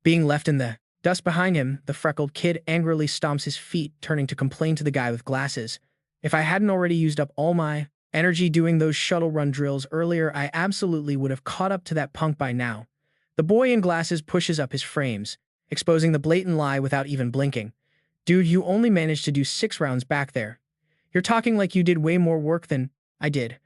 Being left in the dust behind him, the freckled kid angrily stomps his feet, turning to complain to the guy with glasses. If I hadn't already used up all my energy doing those shuttle run drills earlier, I absolutely would have caught up to that punk by now. The boy in glasses pushes up his frames, exposing the blatant lie without even blinking. Dude, you only managed to do 6 rounds back there. You're talking like you did way more work than I did.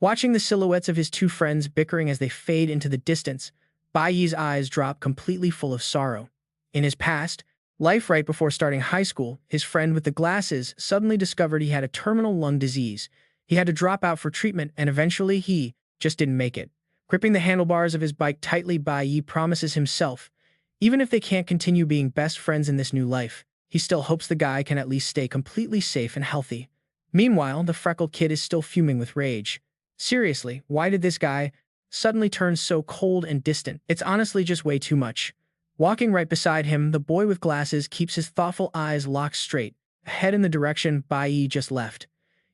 Watching the silhouettes of his two friends bickering as they fade into the distance, Bai Yi's eyes drop, completely full of sorrow. In his past life, right before starting high school, his friend with the glasses suddenly discovered he had a terminal lung disease. He had to drop out for treatment, and eventually he just didn't make it. Gripping the handlebars of his bike tightly, Bai Yi promises himself, even if they can't continue being best friends in this new life, he still hopes the guy can at least stay completely safe and healthy. Meanwhile, the freckled kid is still fuming with rage. Seriously, why did this guy suddenly turn so cold and distant? It's honestly just way too much. Walking right beside him, the boy with glasses keeps his thoughtful eyes locked straight ahead in the direction Bai Yi just left.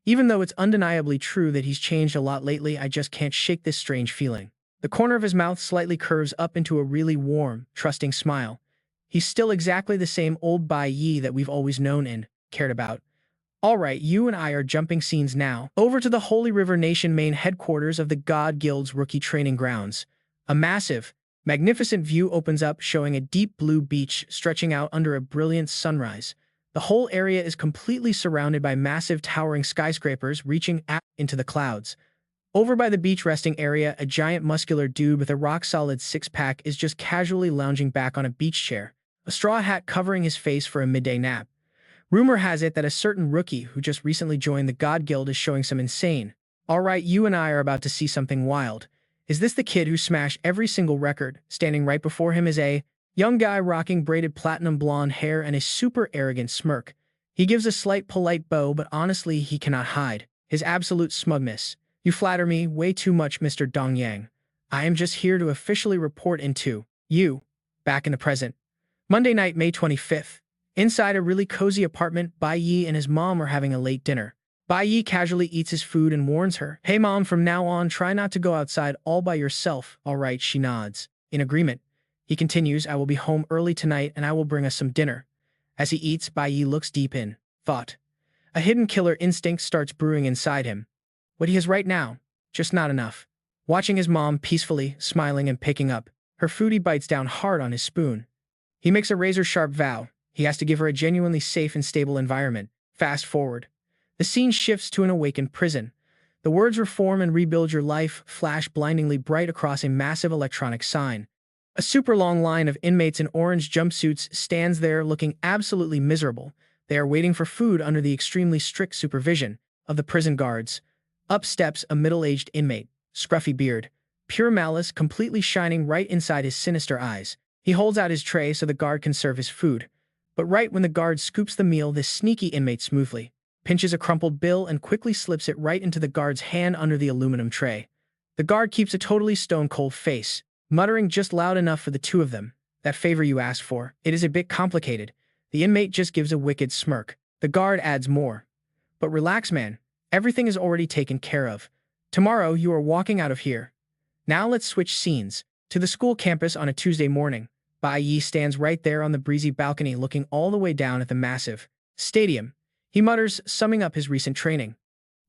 Even though it's undeniably true that he's changed a lot lately, I just can't shake this strange feeling. The corner of his mouth slightly curves up into a really warm, trusting smile. He's still exactly the same old Bai Yi that we've always known and cared about. Alright, you and I are jumping scenes now, over to the Holy River Nation main headquarters of the God Guild's rookie training grounds. A massive, magnificent view opens up, showing a deep blue beach stretching out under a brilliant sunrise. The whole area is completely surrounded by massive towering skyscrapers reaching out into the clouds. Over by the beach resting area, a giant muscular dude with a rock-solid six-pack is just casually lounging back on a beach chair, a straw hat covering his face for a midday nap. Rumor has it that a certain rookie who just recently joined the God Guild is showing some insane. Alright, you and I are about to see something wild. Is this the kid who smashed every single record? Standing right before him is a young guy rocking braided platinum blonde hair and a super arrogant smirk. He gives a slight polite bow, but honestly he cannot hide his absolute smugness. You flatter me way too much, Mr. Dong Yang. I am just here to officially report into you. Back in the present. Monday night, May 25th. Inside a really cozy apartment, Bai Yi and his mom are having a late dinner. Bai Yi casually eats his food and warns her, "Hey mom, from now on try not to go outside all by yourself." Alright, she nods. In agreement. He continues, "I will be home early tonight and I will bring us some dinner." As he eats, Bai Yi looks deep in thought. A hidden killer instinct starts brewing inside him. What he has right now, just not enough. Watching his mom peacefully, smiling and picking up her food, he bites down hard on his spoon. He makes a razor-sharp vow. He has to give her a genuinely safe and stable environment. Fast forward. The scene shifts to an awakened prison. The words "reform and rebuild your life" flash blindingly bright across a massive electronic sign. A super long line of inmates in orange jumpsuits stands there looking absolutely miserable. They are waiting for food under the extremely strict supervision of the prison guards. Up steps a middle-aged inmate. scruffy beard, pure malice completely shining right inside his sinister eyes. He holds out his tray so the guard can serve his food. But right when the guard scoops the meal, this sneaky inmate smoothly pinches a crumpled bill and quickly slips it right into the guard's hand under the aluminum tray. The guard keeps a totally stone-cold face, muttering just loud enough for the two of them. That favor you asked for, it is a bit complicated. The inmate just gives a wicked smirk. The guard adds more. But relax, man. Everything is already taken care of. Tomorrow you are walking out of here. Now let's switch scenes. To the school campus on a Tuesday morning. Bai Yi stands right there on the breezy balcony looking all the way down at the massive stadium. He mutters, summing up his recent training.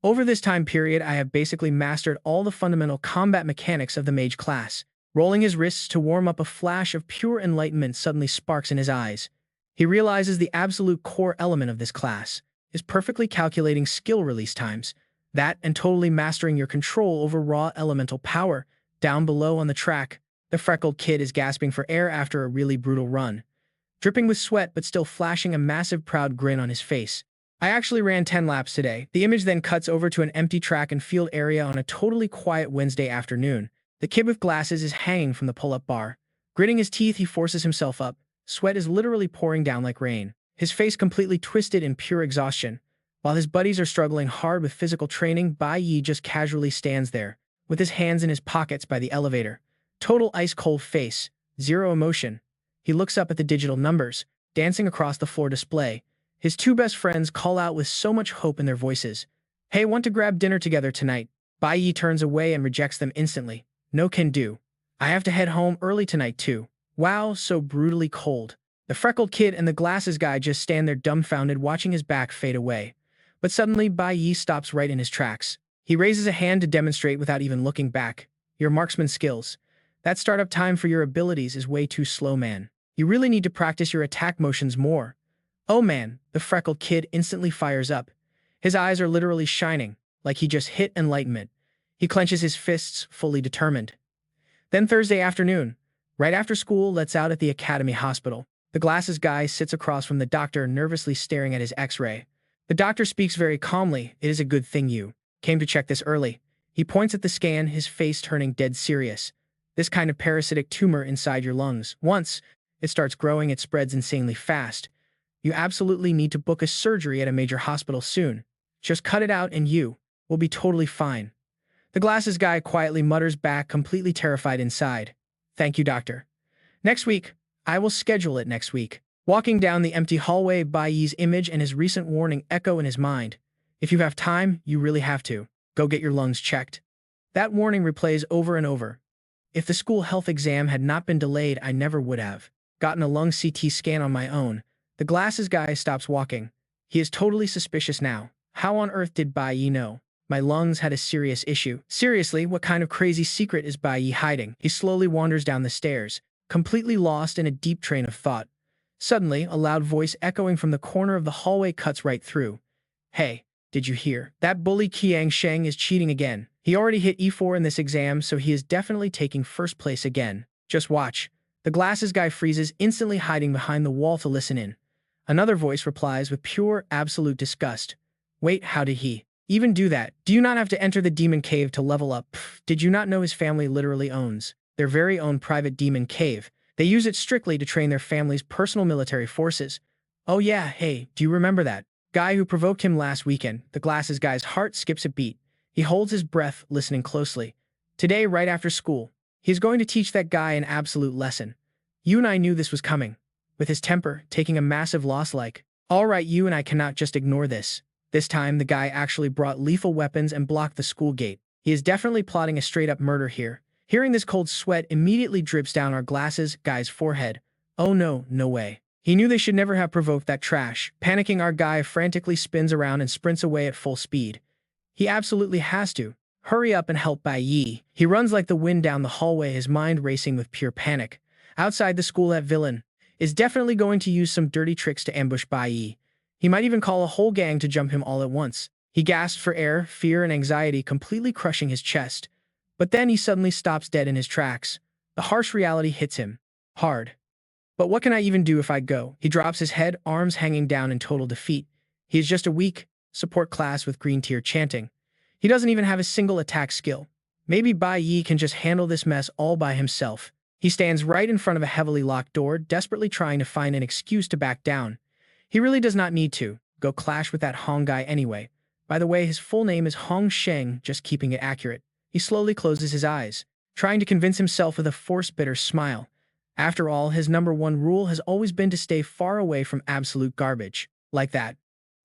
Over this time period, I have basically mastered all the fundamental combat mechanics of the Mage class. Rolling his wrists to warm up, a flash of pure enlightenment suddenly sparks in his eyes. He realizes the absolute core element of this class is perfectly calculating skill release times. That and totally mastering your control over raw elemental power. Down below on the track, the freckled kid is gasping for air after a really brutal run. Dripping with sweat but still flashing a massive proud grin on his face. I actually ran 10 laps today. The image then cuts over to an empty track and field area on a totally quiet Wednesday afternoon. The kid with glasses is hanging from the pull-up bar. Gritting his teeth, he forces himself up. Sweat is literally pouring down like rain. His face completely twisted in pure exhaustion. While his buddies are struggling hard with physical training, Bai Yi just casually stands there, with his hands in his pockets by the elevator. Total ice-cold face, zero emotion. He looks up at the digital numbers, dancing across the floor display. His two best friends call out with so much hope in their voices. Hey, want to grab dinner together tonight? Bai Yi turns away and rejects them instantly. No can do. I have to head home early tonight too. Wow, so brutally cold. The freckled kid and the glasses guy just stand there dumbfounded, watching his back fade away. But suddenly Bai Yi stops right in his tracks. He raises a hand to demonstrate without even looking back. Your marksman skills. That startup time for your abilities is way too slow, man. You really need to practice your attack motions more. Oh man, the freckled kid instantly fires up. His eyes are literally shining, like he just hit enlightenment. He clenches his fists, fully determined. Then Thursday afternoon, right after school lets out at the academy hospital, the glasses guy sits across from the doctor, nervously staring at his x-ray. The doctor speaks very calmly. It is a good thing you came to check this early. He points at the scan, his face turning dead serious. This kind of parasitic tumor inside your lungs. Once it starts growing, it spreads insanely fast. You absolutely need to book a surgery at a major hospital soon. Just cut it out and you will be totally fine. The glasses guy quietly mutters back, completely terrified inside. Thank you, doctor. Next week. I will schedule it next week. Walking down the empty hallway, Bai Yi's image and his recent warning echo in his mind. If you have time, you really have to. Go get your lungs checked. That warning replays over and over. If the school health exam had not been delayed, I never would have gotten a lung CT scan on my own. The glasses guy stops walking. He is totally suspicious now. How on earth did Bai Yi know my lungs had a serious issue? Seriously, what kind of crazy secret is Bai Yi hiding? He slowly wanders down the stairs, completely lost in a deep train of thought. Suddenly, a loud voice echoing from the corner of the hallway cuts right through. Hey, did you hear? That bully Qiang Sheng is cheating again. He already hit E4 in this exam, so he is definitely taking first place again. Just watch. The glasses guy freezes, instantly hiding behind the wall to listen in. Another voice replies with pure, absolute disgust. Wait, how did he even do that? Do you not have to enter the demon cave to level up? Pff, did you not know his family literally owns their very own private demon cave? They use it strictly to train their family's personal military forces. Oh yeah, hey, do you remember that guy who provoked him last weekend? The glasses guy's heart skips a beat. He holds his breath, listening closely. Today, right after school, he's going to teach that guy an absolute lesson. You and I knew this was coming. With his temper taking a massive loss, like, all right, you and I cannot just ignore this. This time, the guy actually brought lethal weapons and blocked the school gate. He is definitely plotting a straight-up murder here. Hearing this, cold sweat immediately drips down our glasses guy's forehead. Oh no, no way. He knew they should never have provoked that trash. Panicking, our guy frantically spins around and sprints away at full speed. He absolutely has to hurry up and help Bai Yi. He runs like the wind down the hallway, his mind racing with pure panic. Outside the school, that villain is definitely going to use some dirty tricks to ambush Bai Yi. He might even call a whole gang to jump him all at once. He gasps for air, fear and anxiety completely crushing his chest. But then he suddenly stops dead in his tracks. The harsh reality hits him hard. But what can I even do if I go? He drops his head, arms hanging down in total defeat. He is just a weak support class with green tier chanting. He doesn't even have a single attack skill. Maybe Bai Yi can just handle this mess all by himself. He stands right in front of a heavily locked door, desperately trying to find an excuse to back down. He really does not need to go clash with that Hong guy anyway. By the way, his full name is Hong Sheng, just keeping it accurate. He slowly closes his eyes, trying to convince himself with a forced bitter smile. After all, his number one rule has always been to stay far away from absolute garbage. Like that.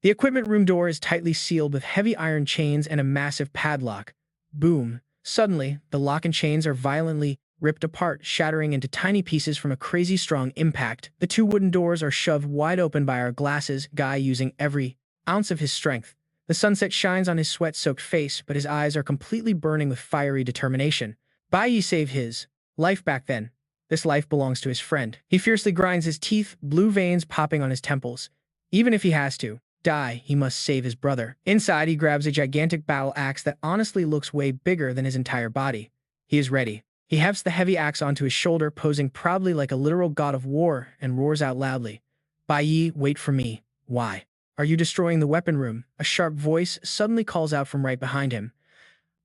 The equipment room door is tightly sealed with heavy iron chains and a massive padlock. Boom. Suddenly, the lock and chains are violently ripped apart, shattering into tiny pieces from a crazy strong impact. The two wooden doors are shoved wide open by our glasses guy using every ounce of his strength. The sunset shines on his sweat-soaked face, but his eyes are completely burning with fiery determination. Bai Yi saved his life back then. This life belongs to his friend. He fiercely grinds his teeth, blue veins popping on his temples. Even if he has to die, he must save his brother. Inside, he grabs a gigantic battle axe that honestly looks way bigger than his entire body. He is ready. He hefts the heavy axe onto his shoulder, posing proudly like a literal god of war, and roars out loudly. Bai Yi, wait for me. Why? Are you destroying the weapon room? A sharp voice suddenly calls out from right behind him.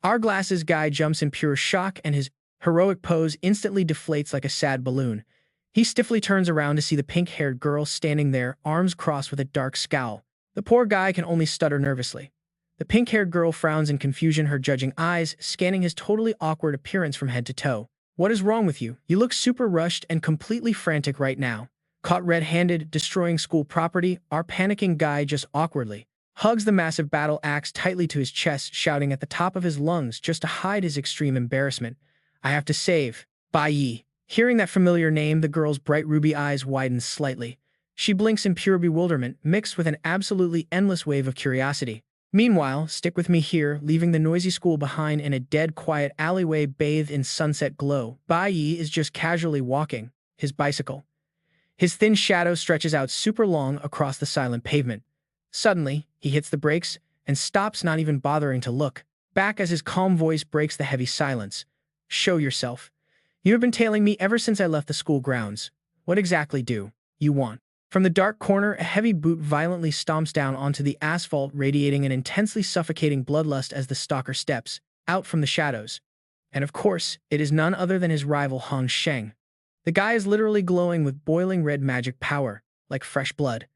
Our glasses guy jumps in pure shock, and his heroic pose instantly deflates like a sad balloon. He stiffly turns around to see the pink-haired girl standing there, arms crossed with a dark scowl. The poor guy can only stutter nervously. The pink-haired girl frowns in confusion, her judging eyes scanning his totally awkward appearance from head to toe. What is wrong with you? You look super rushed and completely frantic right now. Caught red-handed, destroying school property, our panicking guy just awkwardly hugs the massive battle axe tightly to his chest, shouting at the top of his lungs just to hide his extreme embarrassment. I have to save Bai Yi. Hearing that familiar name, the girl's bright ruby eyes widen slightly. She blinks in pure bewilderment, mixed with an absolutely endless wave of curiosity. Meanwhile, stick with me here, leaving the noisy school behind in a dead quiet alleyway bathed in sunset glow. Bai Yi is just casually walking his bicycle. His thin shadow stretches out super long across the silent pavement. Suddenly, he hits the brakes and stops, not even bothering to look back as his calm voice breaks the heavy silence. Show yourself. You have been tailing me ever since I left the school grounds. What exactly do you want? From the dark corner, a heavy boot violently stomps down onto the asphalt, radiating an intensely suffocating bloodlust as the stalker steps out from the shadows. And of course, it is none other than his rival Hong Sheng. The guy is literally glowing with boiling red magic power, like fresh blood.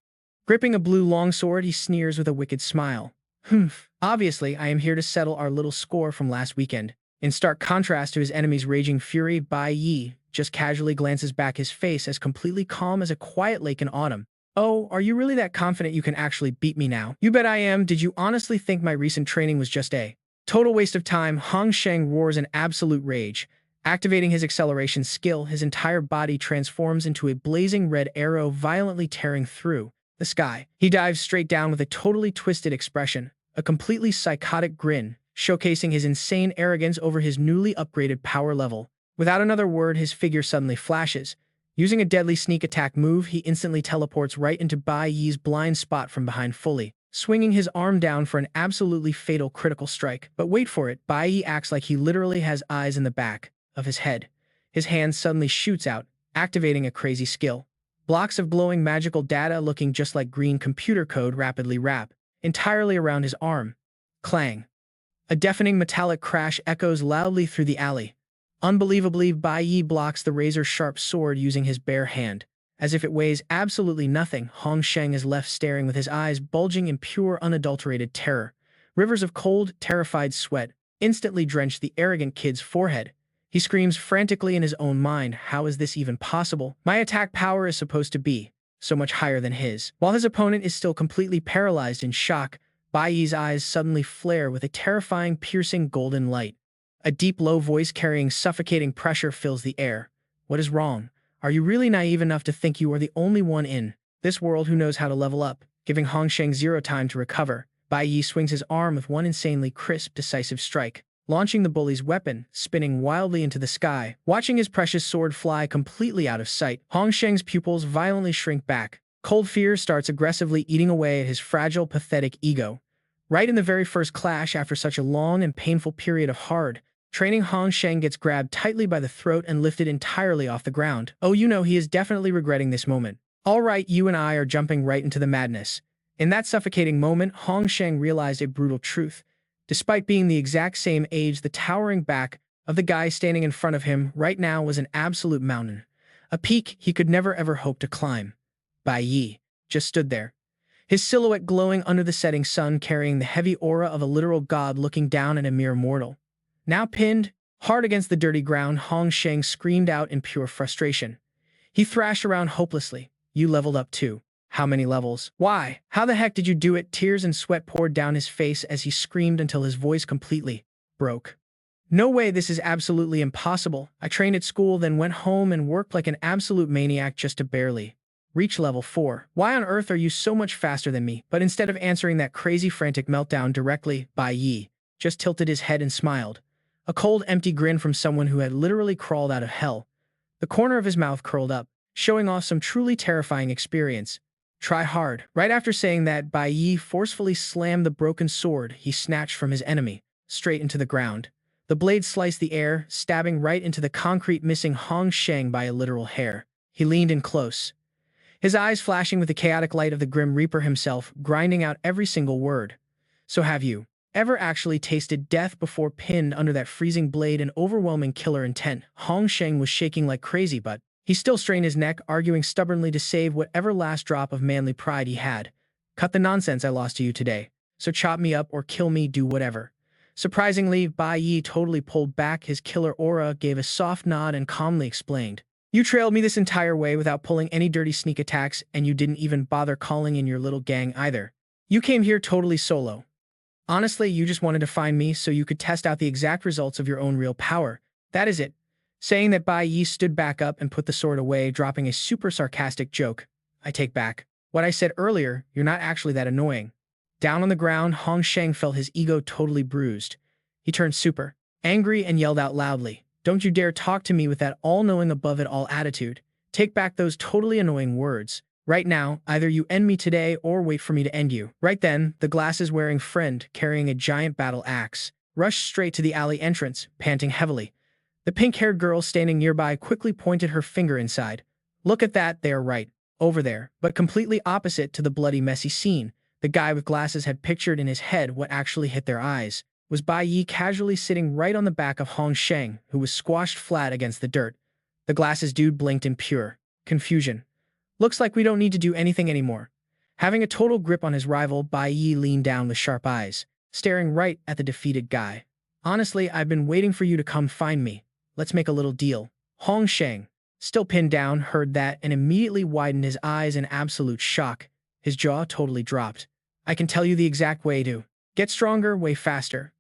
Gripping a blue longsword, he sneers with a wicked smile. Humph. Obviously, I am here to settle our little score from last weekend. In stark contrast to his enemy's raging fury, Bai Yi just casually glances back, his face as completely calm as a quiet lake in autumn. Oh, are you really that confident you can actually beat me now? You bet I am. Did you honestly think my recent training was just a total waste of time? Hong Sheng roars in absolute rage. Activating his acceleration skill, his entire body transforms into a blazing red arrow, violently tearing through the sky. He dives straight down with a totally twisted expression, a completely psychotic grin, showcasing his insane arrogance over his newly upgraded power level. Without another word, his figure suddenly flashes. Using a deadly sneak attack move, he instantly teleports right into Bai Yi's blind spot from behind, fully swinging his arm down for an absolutely fatal critical strike. But wait for it, Bai Yi acts like he literally has eyes in the back of his head. His hand suddenly shoots out, activating a crazy skill. Blocks of glowing magical data looking just like green computer code rapidly wrap entirely around his arm. Clang. A deafening metallic crash echoes loudly through the alley. Unbelievably, Bai Yi blocks the razor-sharp sword using his bare hand. As if it weighs absolutely nothing, Hong Sheng is left staring with his eyes bulging in pure, unadulterated terror. Rivers of cold, terrified sweat instantly drench the arrogant kid's forehead. He screams frantically in his own mind, how is this even possible? My attack power is supposed to be so much higher than his. While his opponent is still completely paralyzed in shock, Bai Yi's eyes suddenly flare with a terrifying, piercing golden light. A deep, low voice carrying suffocating pressure fills the air. What is wrong? Are you really naive enough to think you are the only one in this world who knows how to level up? Giving Hong Sheng zero time to recover, Bai Yi swings his arm with one insanely crisp, decisive strike, launching the bully's weapon, spinning wildly into the sky. Watching his precious sword fly completely out of sight, Hong Sheng's pupils violently shrink back. Cold fear starts aggressively eating away at his fragile, pathetic ego. Right in the very first clash after such a long and painful period of hard training, Hong Sheng gets grabbed tightly by the throat and lifted entirely off the ground. Oh, you know he is definitely regretting this moment. All right, you and I are jumping right into the madness. In that suffocating moment, Hong Sheng realized a brutal truth. Despite being the exact same age, the towering back of the guy standing in front of him right now was an absolute mountain, a peak he could never ever hope to climb. Bai Yi just stood there, his silhouette glowing under the setting sun, carrying the heavy aura of a literal god looking down at a mere mortal. Now pinned hard against the dirty ground, Hong Sheng screamed out in pure frustration. He thrashed around hopelessly. You leveled up too. How many levels? Why? How the heck did you do it? Tears and sweat poured down his face as he screamed until his voice completely broke. No way, this is absolutely impossible. I trained at school, then went home and worked like an absolute maniac just to barely reach level 4. Why on earth are you so much faster than me? But instead of answering that crazy frantic meltdown directly, Bai Yi just tilted his head and smiled. A cold, empty grin from someone who had literally crawled out of hell. The corner of his mouth curled up, showing off some truly terrifying experience. Try hard. Right after saying that, Bai Yi forcefully slammed the broken sword he snatched from his enemy straight into the ground. The blade sliced the air, stabbing right into the concrete, missing Hong Sheng by a literal hair. He leaned in close, his eyes flashing with the chaotic light of the Grim Reaper himself, grinding out every single word. So have you ever actually tasted death before? Pinned under that freezing blade and overwhelming killer intent, Hong Sheng was shaking like crazy, but he still strained his neck, arguing stubbornly to save whatever last drop of manly pride he had. Cut the nonsense. I lost to you today, so chop me up or kill me, do whatever. Surprisingly, Bai Yi totally pulled back his killer aura, gave a soft nod, and calmly explained. You trailed me this entire way without pulling any dirty sneak attacks, and you didn't even bother calling in your little gang either. You came here totally solo. Honestly, you just wanted to find me so you could test out the exact results of your own real power. That is it. Saying that, Bai Yi stood back up and put the sword away, dropping a super sarcastic joke. I take back what I said earlier, you're not actually that annoying. Down on the ground, Hong Sheng felt his ego totally bruised. He turned super angry and yelled out loudly. Don't you dare talk to me with that all-knowing, above-it-all attitude. Take back those totally annoying words. Right now, either you end me today or wait for me to end you. Right then, the glasses-wearing friend, carrying a giant battle axe, rushed straight to the alley entrance, panting heavily. The pink-haired girl standing nearby quickly pointed her finger inside. Look at that, they are right over there. But completely opposite to the bloody, messy scene, the guy with glasses had pictured in his head what actually hit their eyes was Bai Yi casually sitting right on the back of Hong Sheng, who was squashed flat against the dirt. The glasses dude blinked in pure confusion. Looks like we don't need to do anything anymore. Having a total grip on his rival, Bai Yi leaned down with sharp eyes, staring right at the defeated guy. Honestly, I've been waiting for you to come find me. Let's make a little deal. Hong Sheng, still pinned down, heard that and immediately widened his eyes in absolute shock. His jaw totally dropped. I can tell you the exact way to get stronger way faster.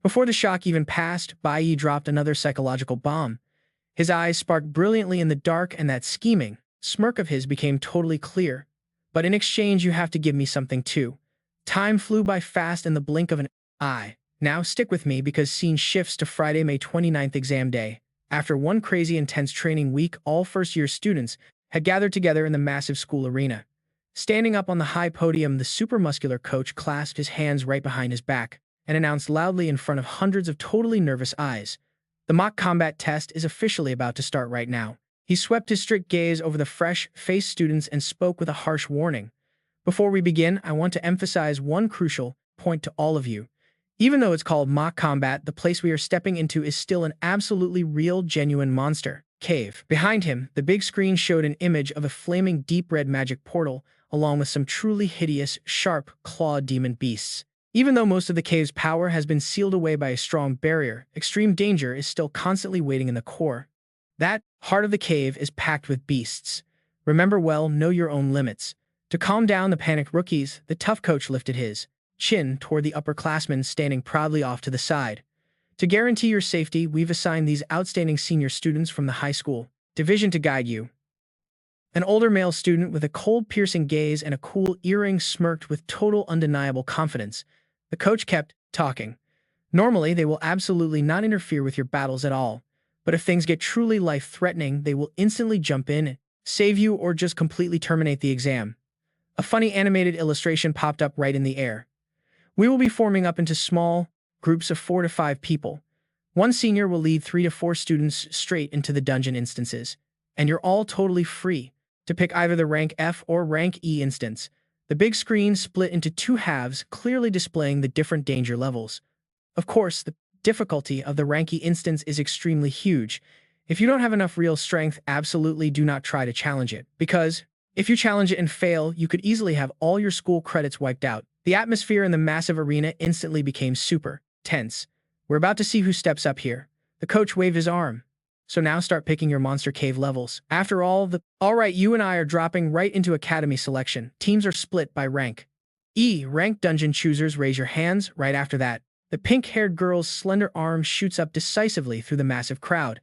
Before the shock even passed, Bai Yi dropped another psychological bomb. His eyes sparked brilliantly in the dark, and that scheming smirk of his became totally clear. But in exchange, you have to give me something too. Time flew by fast in the blink of an eye. Now stick with me, because scene shifts to Friday, May 29th, exam day. After one crazy intense training week, all first-year students had gathered together in the massive school arena. Standing up on the high podium, the super muscular coach clasped his hands right behind his back and announced loudly in front of hundreds of totally nervous eyes. The mock combat test is officially about to start right now. He swept his strict gaze over the fresh-faced students and spoke with a harsh warning. Before we begin, I want to emphasize one crucial point to all of you. Even though it's called mock combat, the place we are stepping into is still an absolutely real, genuine monster cave. Behind him, the big screen showed an image of a flaming deep red magic portal, along with some truly hideous, sharp, clawed demon beasts. Even though most of the cave's power has been sealed away by a strong barrier, extreme danger is still constantly waiting in the core. That heart of the cave is packed with beasts. Remember well, know your own limits. To calm down the panicked rookies, the tough coach lifted his chin toward the upperclassmen standing proudly off to the side. To guarantee your safety, we've assigned these outstanding senior students from the high school division to guide you. An older male student with a cold, piercing gaze and a cool earring smirked with total, undeniable confidence. The coach kept talking. Normally, they will absolutely not interfere with your battles at all, but if things get truly life-threatening, they will instantly jump in, save you, or just completely terminate the exam. A funny animated illustration popped up right in the air. We will be forming up into small groups of 4 to 5 people. One senior will lead 3 to 4 students straight into the dungeon instances, and you're all totally free to pick either the rank F or rank E instance. The big screen split into 2 halves, clearly displaying the different danger levels. Of course, the difficulty of the Ranky instance is extremely huge. If you don't have enough real strength, absolutely do not try to challenge it, because if you challenge it and fail, you could easily have all your school credits wiped out. The atmosphere in the massive arena instantly became super tense. We're about to see who steps up here. The coach waved his arm. So now start picking your monster cave levels. After all, Alright, you and I are dropping right into academy selection. Teams are split by rank. Ranked dungeon choosers, raise your hands. Right after that, the pink-haired girl's slender arm shoots up decisively through the massive crowd.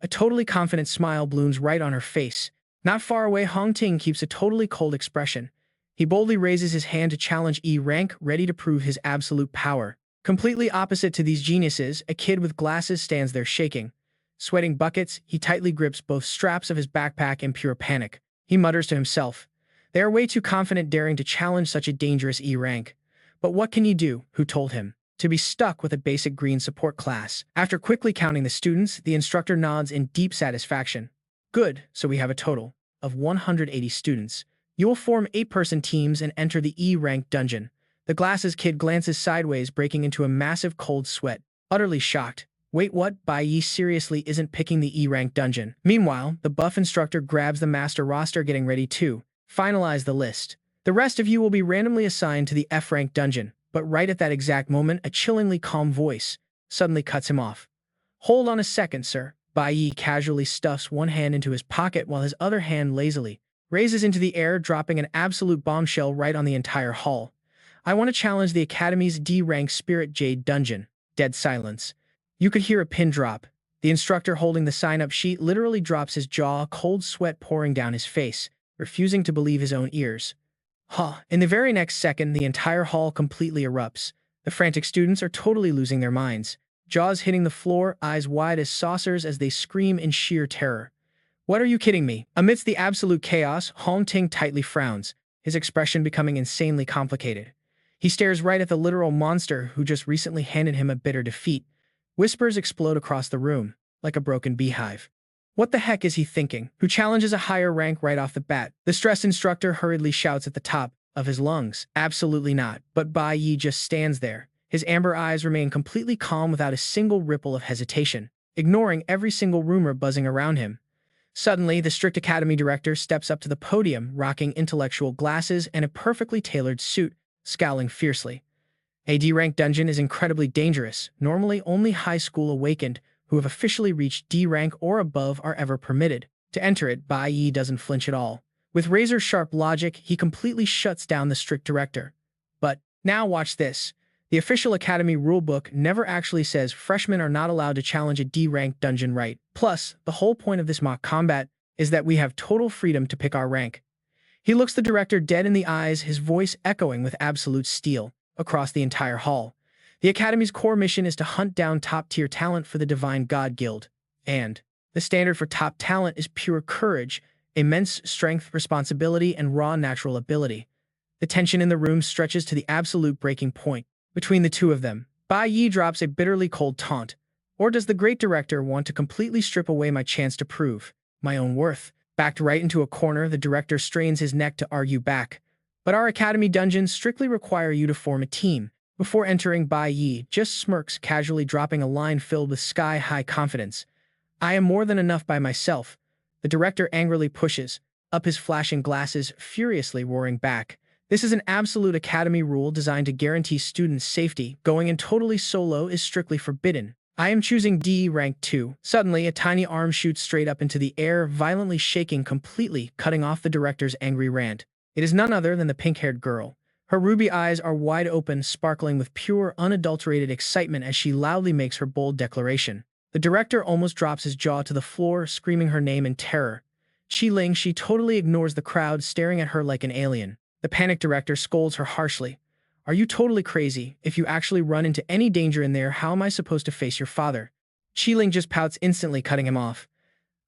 A totally confident smile blooms right on her face. Not far away, Hong Ting keeps a totally cold expression. He boldly raises his hand to challenge rank, ready to prove his absolute power. Completely opposite to these geniuses, a kid with glasses stands there shaking. Sweating buckets, he tightly grips both straps of his backpack in pure panic. He mutters to himself. They are way too confident daring to challenge such a dangerous rank. But what can he do? Who told him to be stuck with a basic green support class? After quickly counting the students, the instructor nods in deep satisfaction. Good, so we have a total of 180 students. You will form 8-person teams and enter the E-rank dungeon. The glasses kid glances sideways, breaking into a massive cold sweat. Utterly shocked. Wait, what? Bai Yi seriously isn't picking the E-rank dungeon. Meanwhile, the buff instructor grabs the master roster, getting ready to finalize the list. The rest of you will be randomly assigned to the F-rank dungeon. But right at that exact moment, a chillingly calm voice suddenly cuts him off. Hold on a second, sir. Bai Yi casually stuffs one hand into his pocket while his other hand lazily raises into the air, dropping an absolute bombshell right on the entire hall. I want to challenge the Academy's D-rank Spirit Jade dungeon. Dead silence. You could hear a pin drop. The instructor holding the sign-up sheet literally drops his jaw, cold sweat pouring down his face, refusing to believe his own ears. In the very next second, the entire hall completely erupts. The frantic students are totally losing their minds. Jaws hitting the floor, eyes wide as saucers as they scream in sheer terror. What are you kidding me? Amidst the absolute chaos, Hong Ting tightly frowns, his expression becoming insanely complicated. He stares right at the literal monster who just recently handed him a bitter defeat. Whispers explode across the room, like a broken beehive. What the heck is he thinking? Who challenges a higher rank right off the bat? The stressed instructor hurriedly shouts at the top of his lungs. Absolutely not. But Bai Yi just stands there. His amber eyes remain completely calm without a single ripple of hesitation, ignoring every single rumor buzzing around him. Suddenly, the strict academy director steps up to the podium, rocking intellectual glasses and a perfectly tailored suit, scowling fiercely. A D-rank dungeon is incredibly dangerous. Normally, only high school awakened who have officially reached D rank or above are ever permitted to enter it. Bai Yi doesn't flinch at all. With razor-sharp logic, he completely shuts down the strict director. But now watch this. The official academy rulebook never actually says freshmen are not allowed to challenge a D-rank dungeon, right? Plus, the whole point of this mock combat is that we have total freedom to pick our rank. He looks the director dead in the eyes, his voice echoing with absolute steel across the entire hall. The Academy's core mission is to hunt down top-tier talent for the Divine God Guild. And the standard for top talent is pure courage, immense strength, responsibility, and raw natural ability. The tension in the room stretches to the absolute breaking point. Between the two of them, Bai Yi drops a bitterly cold taunt. Or does the great director want to completely strip away my chance to prove my own worth? Backed right into a corner, the director strains his neck to argue back. But our academy dungeons strictly require you to form a team. Before entering, Bai Yi just smirks, casually dropping a line filled with sky-high confidence. I am more than enough by myself. The director angrily pushes up his flashing glasses, furiously roaring back. This is an absolute academy rule designed to guarantee students' safety. Going in totally solo is strictly forbidden. I am choosing D rank 2. Suddenly, a tiny arm shoots straight up into the air, violently shaking, completely cutting off the director's angry rant. It is none other than the pink-haired girl. Her ruby eyes are wide open, sparkling with pure, unadulterated excitement as she loudly makes her bold declaration. The director almost drops his jaw to the floor, screaming her name in terror. She totally ignores the crowd, staring at her like an alien. The panicked director scolds her harshly. Are you totally crazy? If you actually run into any danger in there, how am I supposed to face your father? Ling just pouts, instantly cutting him off.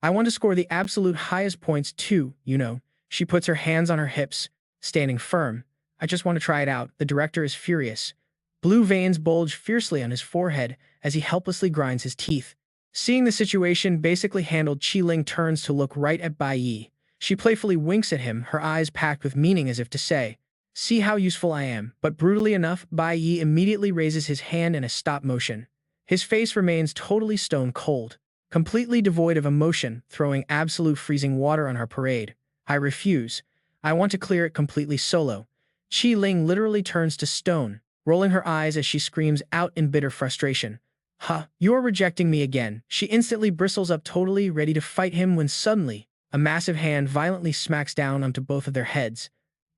I want to score the absolute highest points too, you know. She puts her hands on her hips, standing firm. I just want to try it out. The director is furious. Blue veins bulge fiercely on his forehead as he helplessly grinds his teeth. Seeing the situation basically handled, Ling turns to look right at Bai Yi. She playfully winks at him, her eyes packed with meaning as if to say, See how useful I am. But brutally enough, Bai Yi immediately raises his hand in a stop motion. His face remains totally stone cold, completely devoid of emotion, throwing absolute freezing water on her parade. I refuse. I want to clear it completely solo. Qi Ling literally turns to stone, rolling her eyes as she screams out in bitter frustration. Huh, you're rejecting me again. She instantly bristles up, totally ready to fight him, when suddenly, a massive hand violently smacks down onto both of their heads.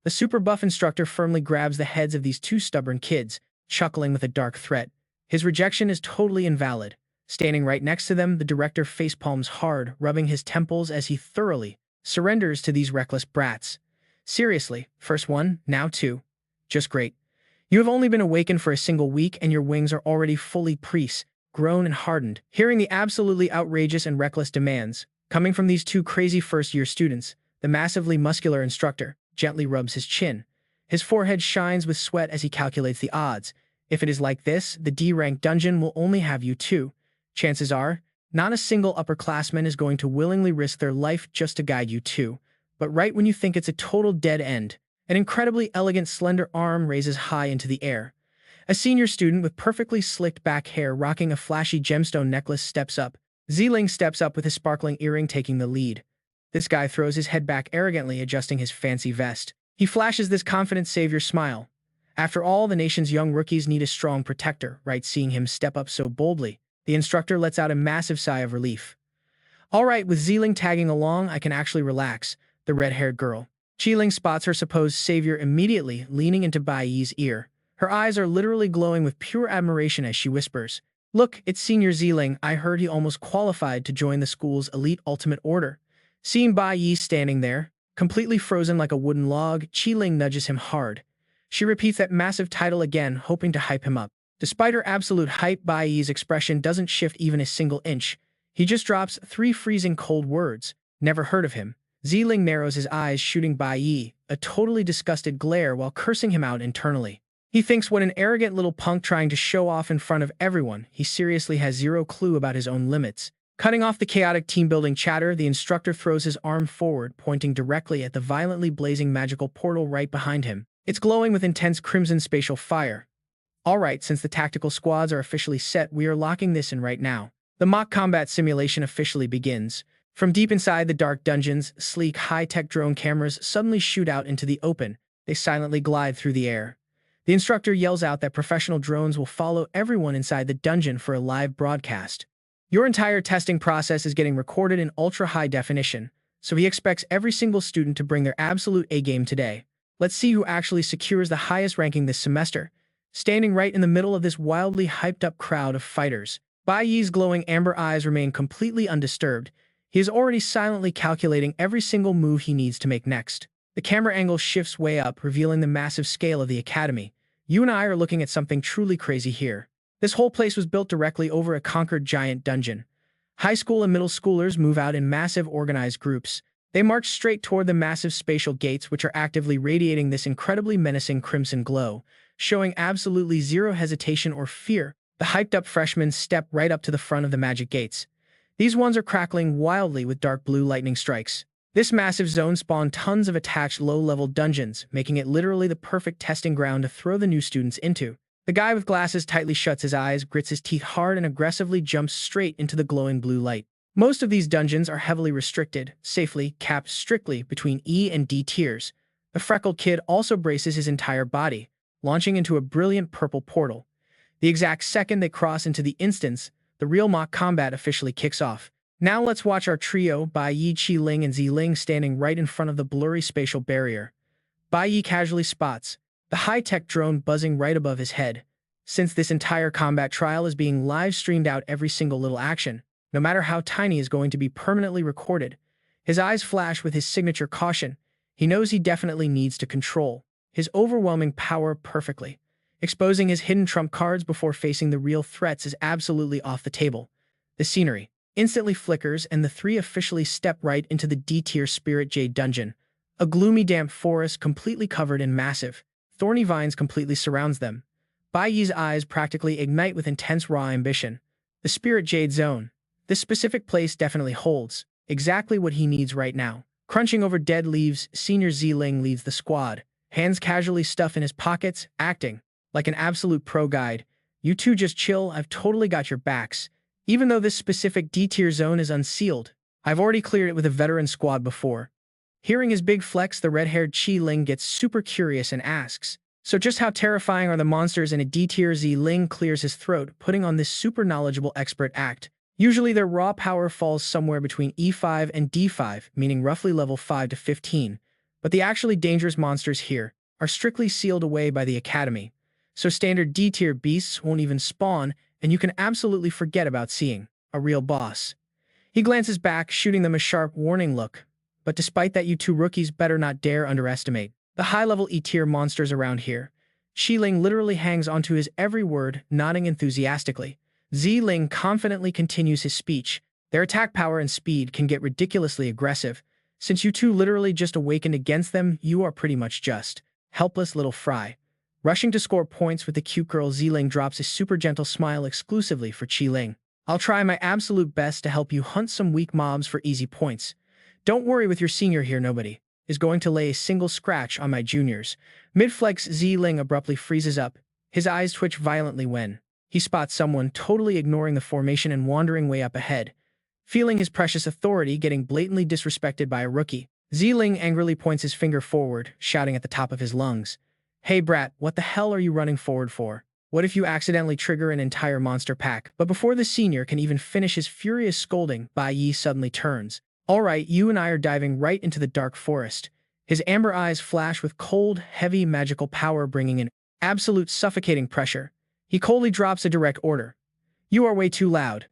The super buff instructor firmly grabs the heads of these two stubborn kids, chuckling with a dark threat. His rejection is totally invalid. Standing right next to them, the director facepalms hard, rubbing his temples as he thoroughly surrenders to these reckless brats. Seriously, first one, now two. Just great. You have only been awakened for a single week and your wings are already fully grown and hardened. Hearing the absolutely outrageous and reckless demands coming from these two crazy first-year students, the massively muscular instructor gently rubs his chin. His forehead shines with sweat as he calculates the odds. If it is like this, the D-rank dungeon will only have you two. Chances are, not a single upperclassman is going to willingly risk their life just to guide you two. But right when you think it's a total dead end, an incredibly elegant slender arm raises high into the air. A senior student with perfectly slicked back hair rocking a flashy gemstone necklace steps up. Ziling steps up with his sparkling earring taking the lead. This guy throws his head back arrogantly, adjusting his fancy vest. He flashes this confident savior smile. After all, the nation's young rookies need a strong protector, right? Seeing him step up so boldly, the instructor lets out a massive sigh of relief. All right, with Ziling tagging along, I can actually relax. The red-haired girl. Qiling spots her supposed savior immediately, leaning into Bai Yi's ear. Her eyes are literally glowing with pure admiration as she whispers, "Look, it's Senior Ziling. I heard he almost qualified to join the school's elite ultimate order." Seeing Bai Yi standing there, completely frozen like a wooden log, Qiling nudges him hard. She repeats that massive title again, hoping to hype him up. Despite her absolute hype, Bai Yi's expression doesn't shift even a single inch. He just drops three freezing cold words. Never heard of him. Ziling narrows his eyes, shooting Bai Yi a totally disgusted glare while cursing him out internally. He thinks, what an arrogant little punk trying to show off in front of everyone. He seriously has zero clue about his own limits. Cutting off the chaotic team-building chatter, the instructor throws his arm forward, pointing directly at the violently blazing magical portal right behind him. It's glowing with intense crimson spatial fire. All right, since the tactical squads are officially set, we are locking this in right now. The mock combat simulation officially begins. From deep inside the dark dungeons, sleek, high-tech drone cameras suddenly shoot out into the open. They silently glide through the air. The instructor yells out that professional drones will follow everyone inside the dungeon for a live broadcast. Your entire testing process is getting recorded in ultra-high definition, so he expects every single student to bring their absolute A-game today. Let's see who actually secures the highest ranking this semester. Standing right in the middle of this wildly hyped-up crowd of fighters, Bai Yi's glowing amber eyes remain completely undisturbed. He is already silently calculating every single move he needs to make next. The camera angle shifts way up, revealing the massive scale of the academy. You and I are looking at something truly crazy here. This whole place was built directly over a conquered giant dungeon. High school and middle schoolers move out in massive organized groups. They march straight toward the massive spatial gates, which are actively radiating this incredibly menacing crimson glow, showing absolutely zero hesitation or fear. The hyped-up freshmen step right up to the front of the magic gates. These ones are crackling wildly with dark blue lightning strikes. This massive zone spawned tons of attached low-level dungeons, making it literally the perfect testing ground to throw the new students into. The guy with glasses tightly shuts his eyes, grits his teeth hard, and aggressively jumps straight into the glowing blue light. Most of these dungeons are heavily restricted, safely capped strictly between E and D tiers. The freckled kid also braces his entire body, launching into a brilliant purple portal. The exact second they cross into the instance, the real mock combat officially kicks off. Now let's watch our trio, Bai Yi, Qiling, and Ziling, standing right in front of the blurry spatial barrier. Bai Yi casually spots the high-tech drone buzzing right above his head. Since this entire combat trial is being live-streamed out, every single little action, no matter how tiny, is going to be permanently recorded. His eyes flash with his signature caution. He knows he definitely needs to control his overwhelming power perfectly. Exposing his hidden trump cards before facing the real threats is absolutely off the table. The scenery instantly flickers, and the three officially step right into the D-tier Spirit Jade dungeon. A gloomy, damp forest completely covered in massive, thorny vines completely surrounds them. Bai Yi's eyes practically ignite with intense raw ambition. The Spirit Jade Zone. This specific place definitely holds exactly what he needs right now. Crunching over dead leaves, Senior Ziling leads the squad, hands casually stuffed in his pockets, acting like an absolute pro guide. You two just chill, I've totally got your backs. Even though this specific D-tier zone is unsealed, I've already cleared it with a veteran squad before. Hearing his big flex, the red-haired Qi Ling gets super curious and asks, so just how terrifying are the monsters in a D-tier? Z Ling clears his throat, putting on this super knowledgeable expert act. Usually their raw power falls somewhere between E5 and D5, meaning roughly level 5 to 15, but the actually dangerous monsters here are strictly sealed away by the Academy, so standard D-tier beasts won't even spawn, and you can absolutely forget about seeing a real boss. He glances back, shooting them a sharp warning look, but despite that, you two rookies better not dare underestimate the high-level E-tier monsters around here. Qi Ling literally hangs onto his every word, nodding enthusiastically. Z Ling confidently continues his speech. Their attack power and speed can get ridiculously aggressive. Since you two literally just awakened against them, you are pretty much just helpless little fry. Rushing to score points with the cute girl, Z Ling drops a super gentle smile exclusively for Qi Ling. I'll try my absolute best to help you hunt some weak mobs for easy points. Don't worry, with your senior here, nobody is going to lay a single scratch on my juniors. Mid-flex, Z Ling abruptly freezes up. His eyes twitch violently when he spots someone totally ignoring the formation and wandering way up ahead. Feeling his precious authority getting blatantly disrespected by a rookie, Z Ling angrily points his finger forward, shouting at the top of his lungs, "Hey brat, what the hell are you running forward for? What if you accidentally trigger an entire monster pack?" But before the senior can even finish his furious scolding, Bai Yi suddenly turns. "All right, you and I are diving right into the dark forest." His amber eyes flash with cold, heavy magical power, bringing in absolute suffocating pressure. He coldly drops a direct order. "You are way too loud.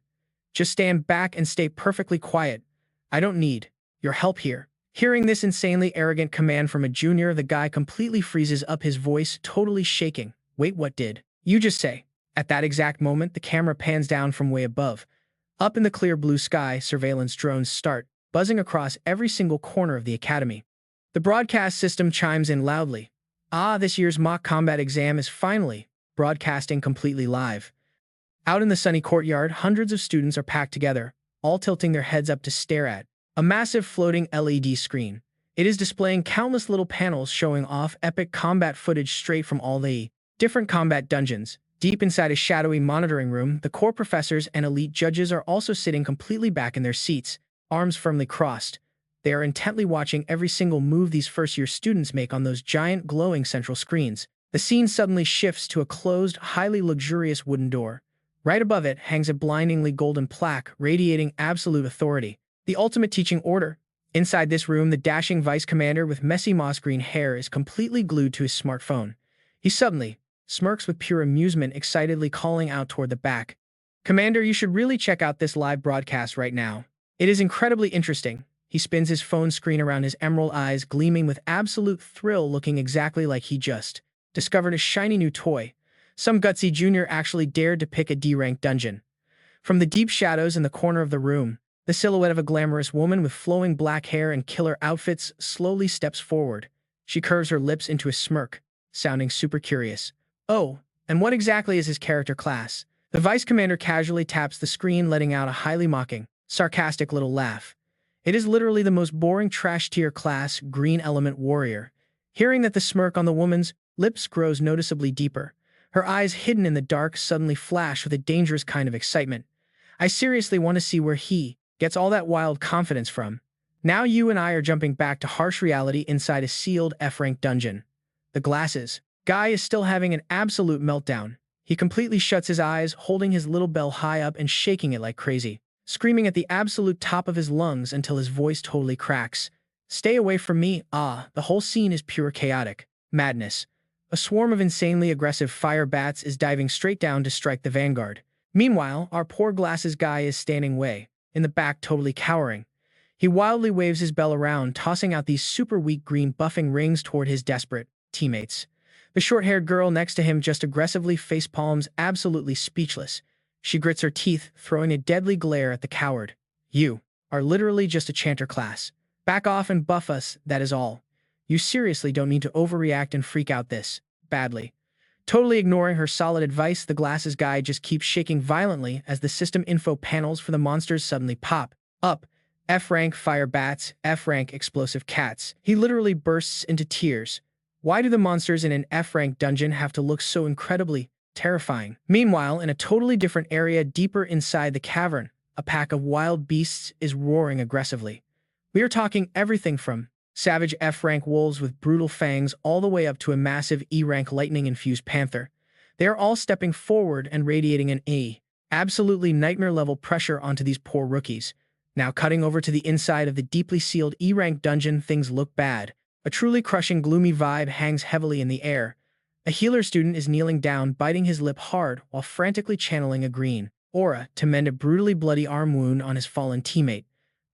Just stand back and stay perfectly quiet. I don't need your help here." Hearing this insanely arrogant command from a junior, the guy completely freezes up, his voice totally shaking. "Wait, what did you just say?" At that exact moment, the camera pans down from way above. Up in the clear blue sky, surveillance drones start buzzing across every single corner of the academy. The broadcast system chimes in loudly. This year's mock combat exam is finally broadcasting completely live. Out in the sunny courtyard, hundreds of students are packed together, all tilting their heads up to stare at a massive floating LED screen. It is displaying countless little panels showing off epic combat footage straight from all the different combat dungeons. Deep inside a shadowy monitoring room, the core professors and elite judges are also sitting completely back in their seats, arms firmly crossed. They are intently watching every single move these first-year students make on those giant glowing central screens. The scene suddenly shifts to a closed, highly luxurious wooden door. Right above it hangs a blindingly golden plaque, radiating absolute authority. The ultimate teaching order. Inside this room, the dashing vice commander with messy moss-green hair is completely glued to his smartphone. He suddenly smirks with pure amusement, excitedly calling out toward the back. "Commander, you should really check out this live broadcast right now. It is incredibly interesting." He spins his phone screen around, his emerald eyes gleaming with absolute thrill, looking exactly like he just discovered a shiny new toy. Some gutsy junior actually dared to pick a D-rank dungeon. From the deep shadows in the corner of the room, the silhouette of a glamorous woman with flowing black hair and killer outfits slowly steps forward. She curves her lips into a smirk, sounding super curious. "Oh, and what exactly is his character class?" The vice commander casually taps the screen, letting out a highly mocking, sarcastic little laugh. "It is literally the most boring trash-tier class, Green Element Warrior." Hearing that, the smirk on the woman's lips grows noticeably deeper. Her eyes, hidden in the dark, suddenly flash with a dangerous kind of excitement. "I seriously want to see where he gets all that wild confidence from." Now you and I are jumping back to harsh reality inside a sealed F-rank dungeon. The glasses guy is still having an absolute meltdown. He completely shuts his eyes, holding his little bell high up and shaking it like crazy, screaming at the absolute top of his lungs until his voice totally cracks. "Stay away from me." The whole scene is pure chaotic madness. A swarm of insanely aggressive fire bats is diving straight down to strike the vanguard. Meanwhile, our poor glasses guy is standing way in the back, totally cowering. He wildly waves his bell around, tossing out these super weak green buffing rings toward his desperate teammates. The short-haired girl next to him just aggressively facepalms, absolutely speechless. She grits her teeth, throwing a deadly glare at the coward. "You are literally just a chanter class. Back off and buff us, that is all. You seriously don't need to overreact and freak out this badly." Totally ignoring her solid advice, the glasses guy just keeps shaking violently as the system info panels for the monsters suddenly pop up. F-rank fire bats, F-rank explosive cats. He literally bursts into tears. Why do the monsters in an F-rank dungeon have to look so incredibly terrifying? Meanwhile, in a totally different area deeper inside the cavern, a pack of wild beasts is roaring aggressively. We are talking everything from savage F-rank wolves with brutal fangs all the way up to a massive E-rank lightning-infused panther. They are all stepping forward and radiating an absolutely nightmare-level pressure onto these poor rookies. Now cutting over to the inside of the deeply sealed E-rank dungeon, things look bad. A truly crushing gloomy vibe hangs heavily in the air. A healer student is kneeling down, biting his lip hard while frantically channeling a green aura to mend a brutally bloody arm wound on his fallen teammate.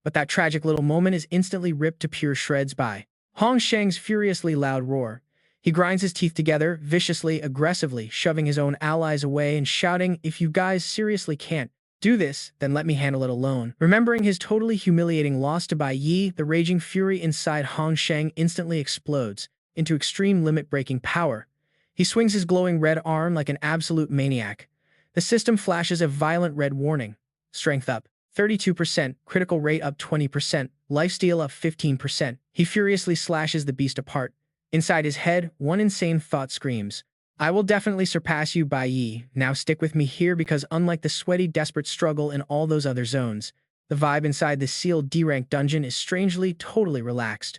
But that tragic little moment is instantly ripped to pure shreds by Hong Sheng's furiously loud roar. He grinds his teeth together, viciously, aggressively, shoving his own allies away and shouting, "If you guys seriously can't do this, then let me handle it alone." Remembering his totally humiliating loss to Bai Yi, the raging fury inside Hong Sheng instantly explodes into extreme limit-breaking power. He swings his glowing red arm like an absolute maniac. The system flashes a violent red warning. Strength up 32%, critical rate up 20%, lifesteal up 15%. He furiously slashes the beast apart. Inside his head, one insane thought screams, "I will definitely surpass you, Bai Yi. Now stick with me here, because unlike the sweaty, desperate struggle in all those other zones, the vibe inside this sealed D-rank dungeon is strangely, totally relaxed."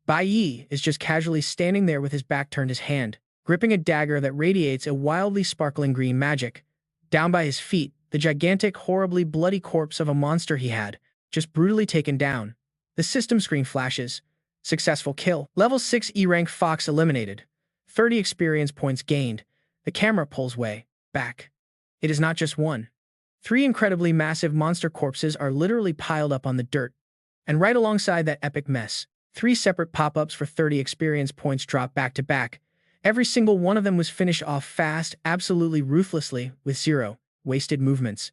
Bai Yi is just casually standing there with his back turned, his hand gripping a dagger that radiates a wildly sparkling green magic. Down by his feet, the gigantic, horribly bloody corpse of a monster he had just brutally taken down. The system screen flashes. Successful kill. Level 6 E-rank Fox eliminated. 30 experience points gained. The camera pulls way back. It is not just one. 3 incredibly massive monster corpses are literally piled up on the dirt. And right alongside that epic mess, 3 separate pop-ups for 30 experience points drop back to back. Every single one of them was finished off fast, absolutely ruthlessly, with 0 wasted movements.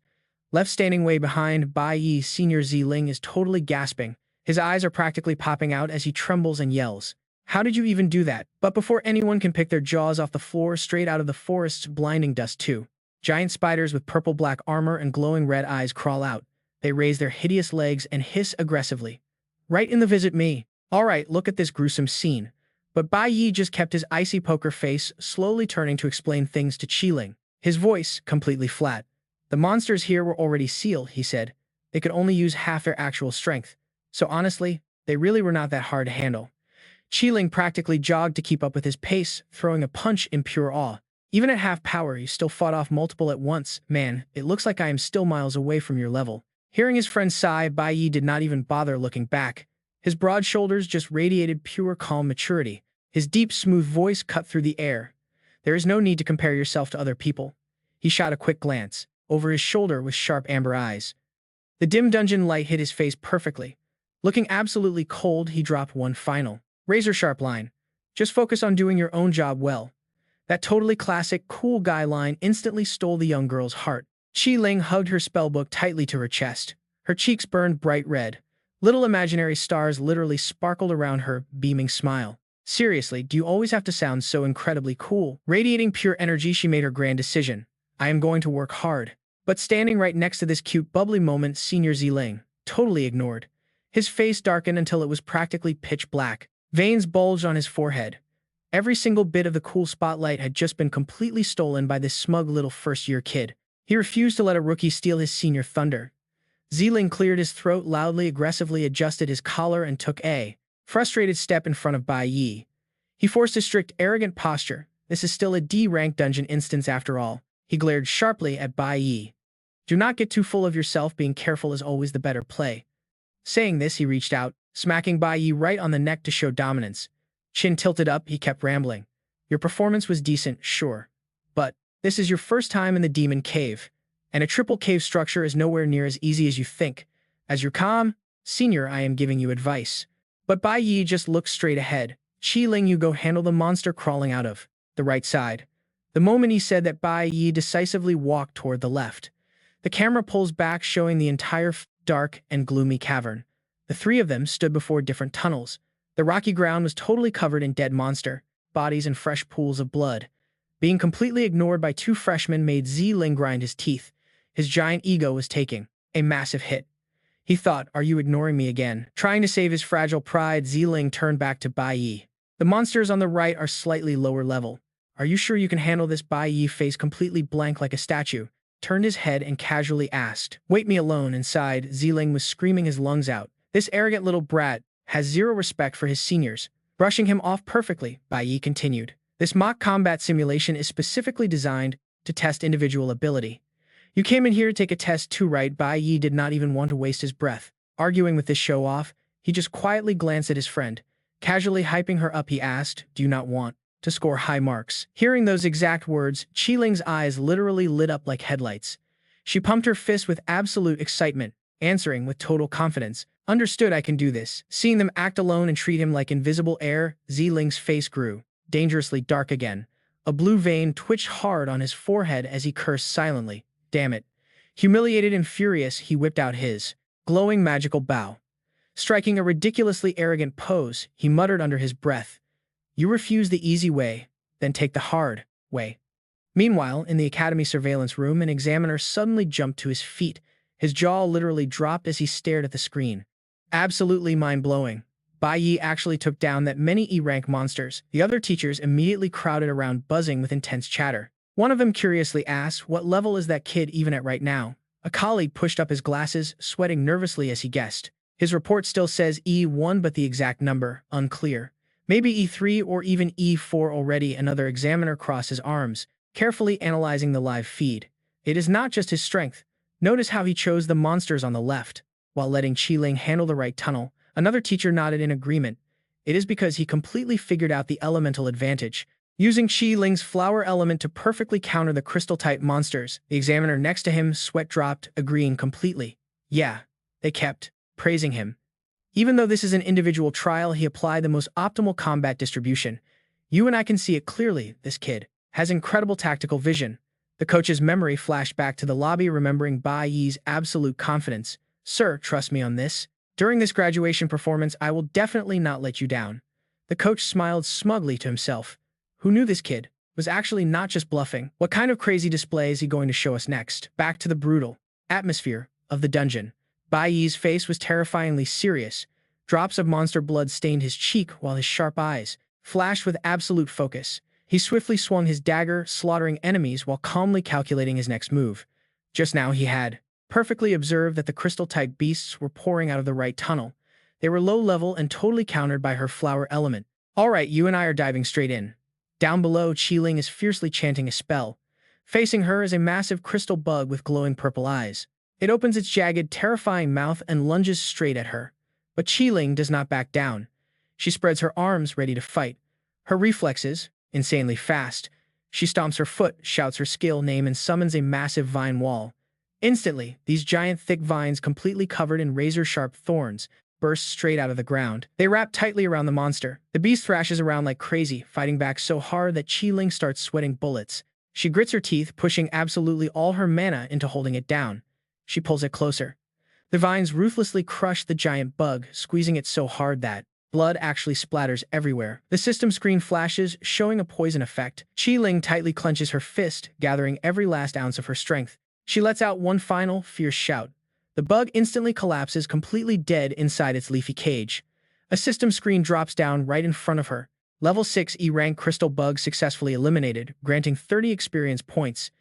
Left standing way behind, Bai Yi Senior Ziling is totally gasping. His eyes are practically popping out as he trembles and yells, "How did you even do that?" But before anyone can pick their jaws off the floor, straight out of the forest's blinding dust too, giant spiders with purple-black armor and glowing red eyes crawl out. They raise their hideous legs and hiss aggressively. "Right in the visit me. All right, look at this gruesome scene." But Bai Yi just kept his icy poker face, slowly turning to explain things to Qiling. His voice completely flat. "The monsters here were already sealed," he said. "They could only use half their actual strength. So honestly, they really were not that hard to handle." Qiling practically jogged to keep up with his pace, throwing a punch in pure awe. "Even at half power, you still fought off multiple at once. Man, it looks like I am still miles away from your level." Hearing his friend sigh, Bai Yi did not even bother looking back. His broad shoulders just radiated pure calm maturity. His deep, smooth voice cut through the air. "There is no need to compare yourself to other people." He shot a quick glance over his shoulder with sharp amber eyes. The dim dungeon light hit his face perfectly. Looking absolutely cold, he dropped one final, razor-sharp line. "Just focus on doing your own job well." That totally classic, cool guy line instantly stole the young girl's heart. Qiling hugged her spellbook tightly to her chest. Her cheeks burned bright red. Little imaginary stars literally sparkled around her beaming smile. "Seriously, do you always have to sound so incredibly cool?" Radiating pure energy, she made her grand decision. "I am going to work hard." But standing right next to this cute, bubbly moment, Senior Ziling totally ignored. His face darkened until it was practically pitch black. Veins bulged on his forehead. Every single bit of the cool spotlight had just been completely stolen by this smug little first-year kid. He refused to let a rookie steal his senior thunder. Ziling cleared his throat loudly, aggressively adjusted his collar, and took a frustrated step in front of Bai Yi. He forced a strict, arrogant posture. This is still a D-rank dungeon instance after all. He glared sharply at Bai Yi. "Do not get too full of yourself. Being careful is always the better play." Saying this, he reached out, smacking Bai Yi right on the neck to show dominance. Chin tilted up, he kept rambling. "Your performance was decent, sure. But this is your first time in the Demon Cave. And a triple cave structure is nowhere near as easy as you think. As your calm senior, I am giving you advice." But Bai Yi just looked straight ahead. "Qiling, you go handle the monster crawling out of the right side." The moment he said that, Bai Yi decisively walked toward the left. The camera pulls back, showing the entire dark and gloomy cavern. The 3 of them stood before different tunnels. The rocky ground was totally covered in dead monster bodies and fresh pools of blood. Being completely ignored by 2 freshmen made Ziling grind his teeth. His giant ego was taking a massive hit. He thought, "Are you ignoring me again?" Trying to save his fragile pride, Ziling turned back to Bai Yi. The monsters on the right are slightly lower level. Are you sure you can handle this? Bai Yi, face completely blank like a statue, turned his head and casually asked. Wait me alone. Inside, Ziling was screaming his lungs out. This arrogant little brat has zero respect for his seniors. Brushing him off perfectly, Bai Yi continued. This mock combat simulation is specifically designed to test individual ability. You came in here to take a test too, right? Bai Yi did not even want to waste his breath arguing with this show-off. He just quietly glanced at his friend. Casually hyping her up, he asked, do you not want to score high marks? Hearing those exact words, Qiling's eyes literally lit up like headlights. She pumped her fist with absolute excitement, answering with total confidence. Understood, I can do this. Seeing them act alone and treat him like invisible air, Ziling's face grew dangerously dark again. A blue vein twitched hard on his forehead as he cursed silently. Damn it. Humiliated and furious, he whipped out his glowing magical bow. Striking a ridiculously arrogant pose, he muttered under his breath, you refuse the easy way, then take the hard way. Meanwhile, in the academy surveillance room, an examiner suddenly jumped to his feet. His jaw literally dropped as he stared at the screen. Absolutely mind-blowing. Bai Yi actually took down that many E-rank monsters. The other teachers immediately crowded around, buzzing with intense chatter. One of them curiously asked, what level is that kid even at right now? A colleague pushed up his glasses, sweating nervously as he guessed. His report still says E1, but the exact number, unclear. Maybe E3 or even E4 already. Another examiner crossed his arms, carefully analyzing the live feed. It is not just his strength. Notice how he chose the monsters on the left, while letting Qiling handle the right tunnel. Another teacher nodded in agreement. It is because he completely figured out the elemental advantage, using Qiling's flower element to perfectly counter the crystal-type monsters. The examiner next to him sweat dropped, agreeing completely. Yeah, they kept praising him. Even though this is an individual trial, he applied the most optimal combat distribution. You and I can see it clearly. This kid has incredible tactical vision. The coach's memory flashed back to the lobby, remembering Bai Yi's absolute confidence. Sir, trust me on this. During this graduation performance, I will definitely not let you down. The coach smiled smugly to himself. Who knew this kid was actually not just bluffing? What kind of crazy display is he going to show us next? Back to the brutal atmosphere of the dungeon. Bai Yi's face was terrifyingly serious. Drops of monster blood stained his cheek while his sharp eyes flashed with absolute focus. He swiftly swung his dagger, slaughtering enemies while calmly calculating his next move. Just now he had perfectly observed that the crystal-type beasts were pouring out of the right tunnel. They were low-level and totally countered by her flower element. All right, you and I are diving straight in. Down below, Qiling is fiercely chanting a spell. Facing her is a massive crystal bug with glowing purple eyes. It opens its jagged, terrifying mouth and lunges straight at her. But Qiling does not back down. She spreads her arms, ready to fight. Her reflexes, insanely fast. She stomps her foot, shouts her skill name, and summons a massive vine wall. Instantly, these giant thick vines, completely covered in razor-sharp thorns, burst straight out of the ground. They wrap tightly around the monster. The beast thrashes around like crazy, fighting back so hard that Qiling starts sweating bullets. She grits her teeth, pushing absolutely all her mana into holding it down. She pulls it closer. The vines ruthlessly crush the giant bug, squeezing it so hard that blood actually splatters everywhere. The system screen flashes, showing a poison effect. Qiling tightly clenches her fist, gathering every last ounce of her strength. She lets out one final, fierce shout. The bug instantly collapses, completely dead inside its leafy cage. A system screen drops down right in front of her. Level 6 E-rank crystal bug successfully eliminated, granting 30 experience points.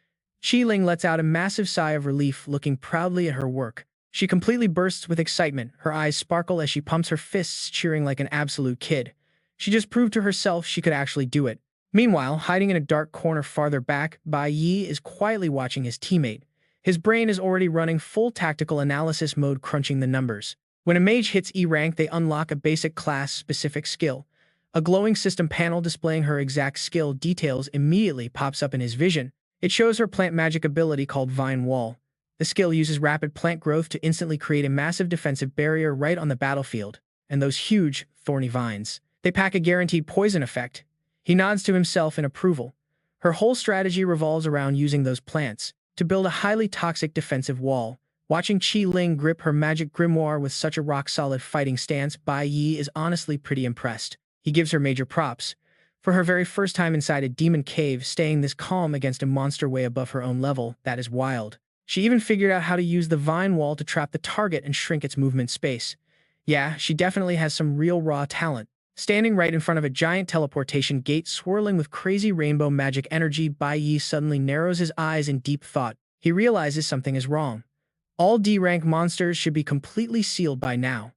Qiling lets out a massive sigh of relief, looking proudly at her work. She completely bursts with excitement. Her eyes sparkle as she pumps her fists, cheering like an absolute kid. She just proved to herself she could actually do it. Meanwhile, hiding in a dark corner farther back, Bai Yi is quietly watching his teammate. His brain is already running full tactical analysis mode, crunching the numbers. When a mage hits E-rank, they unlock a basic class-specific skill. A glowing system panel displaying her exact skill details immediately pops up in his vision. It shows her plant magic ability called Vine Wall. The skill uses rapid plant growth to instantly create a massive defensive barrier right on the battlefield. And those huge, thorny vines, they pack a guaranteed poison effect. He nods to himself in approval. Her whole strategy revolves around using those plants to build a highly toxic defensive wall. Watching Qiling grip her magic grimoire with such a rock-solid fighting stance, Bai Yi is honestly pretty impressed. He gives her major props. For her very first time inside a demon cave, staying this calm against a monster way above her own level, that is wild. She even figured out how to use the vine wall to trap the target and shrink its movement space. Yeah, she definitely has some real raw talent. Standing right in front of a giant teleportation gate swirling with crazy rainbow magic energy, Bai Yi suddenly narrows his eyes in deep thought. He realizes something is wrong. All D-rank monsters should be completely sealed by now,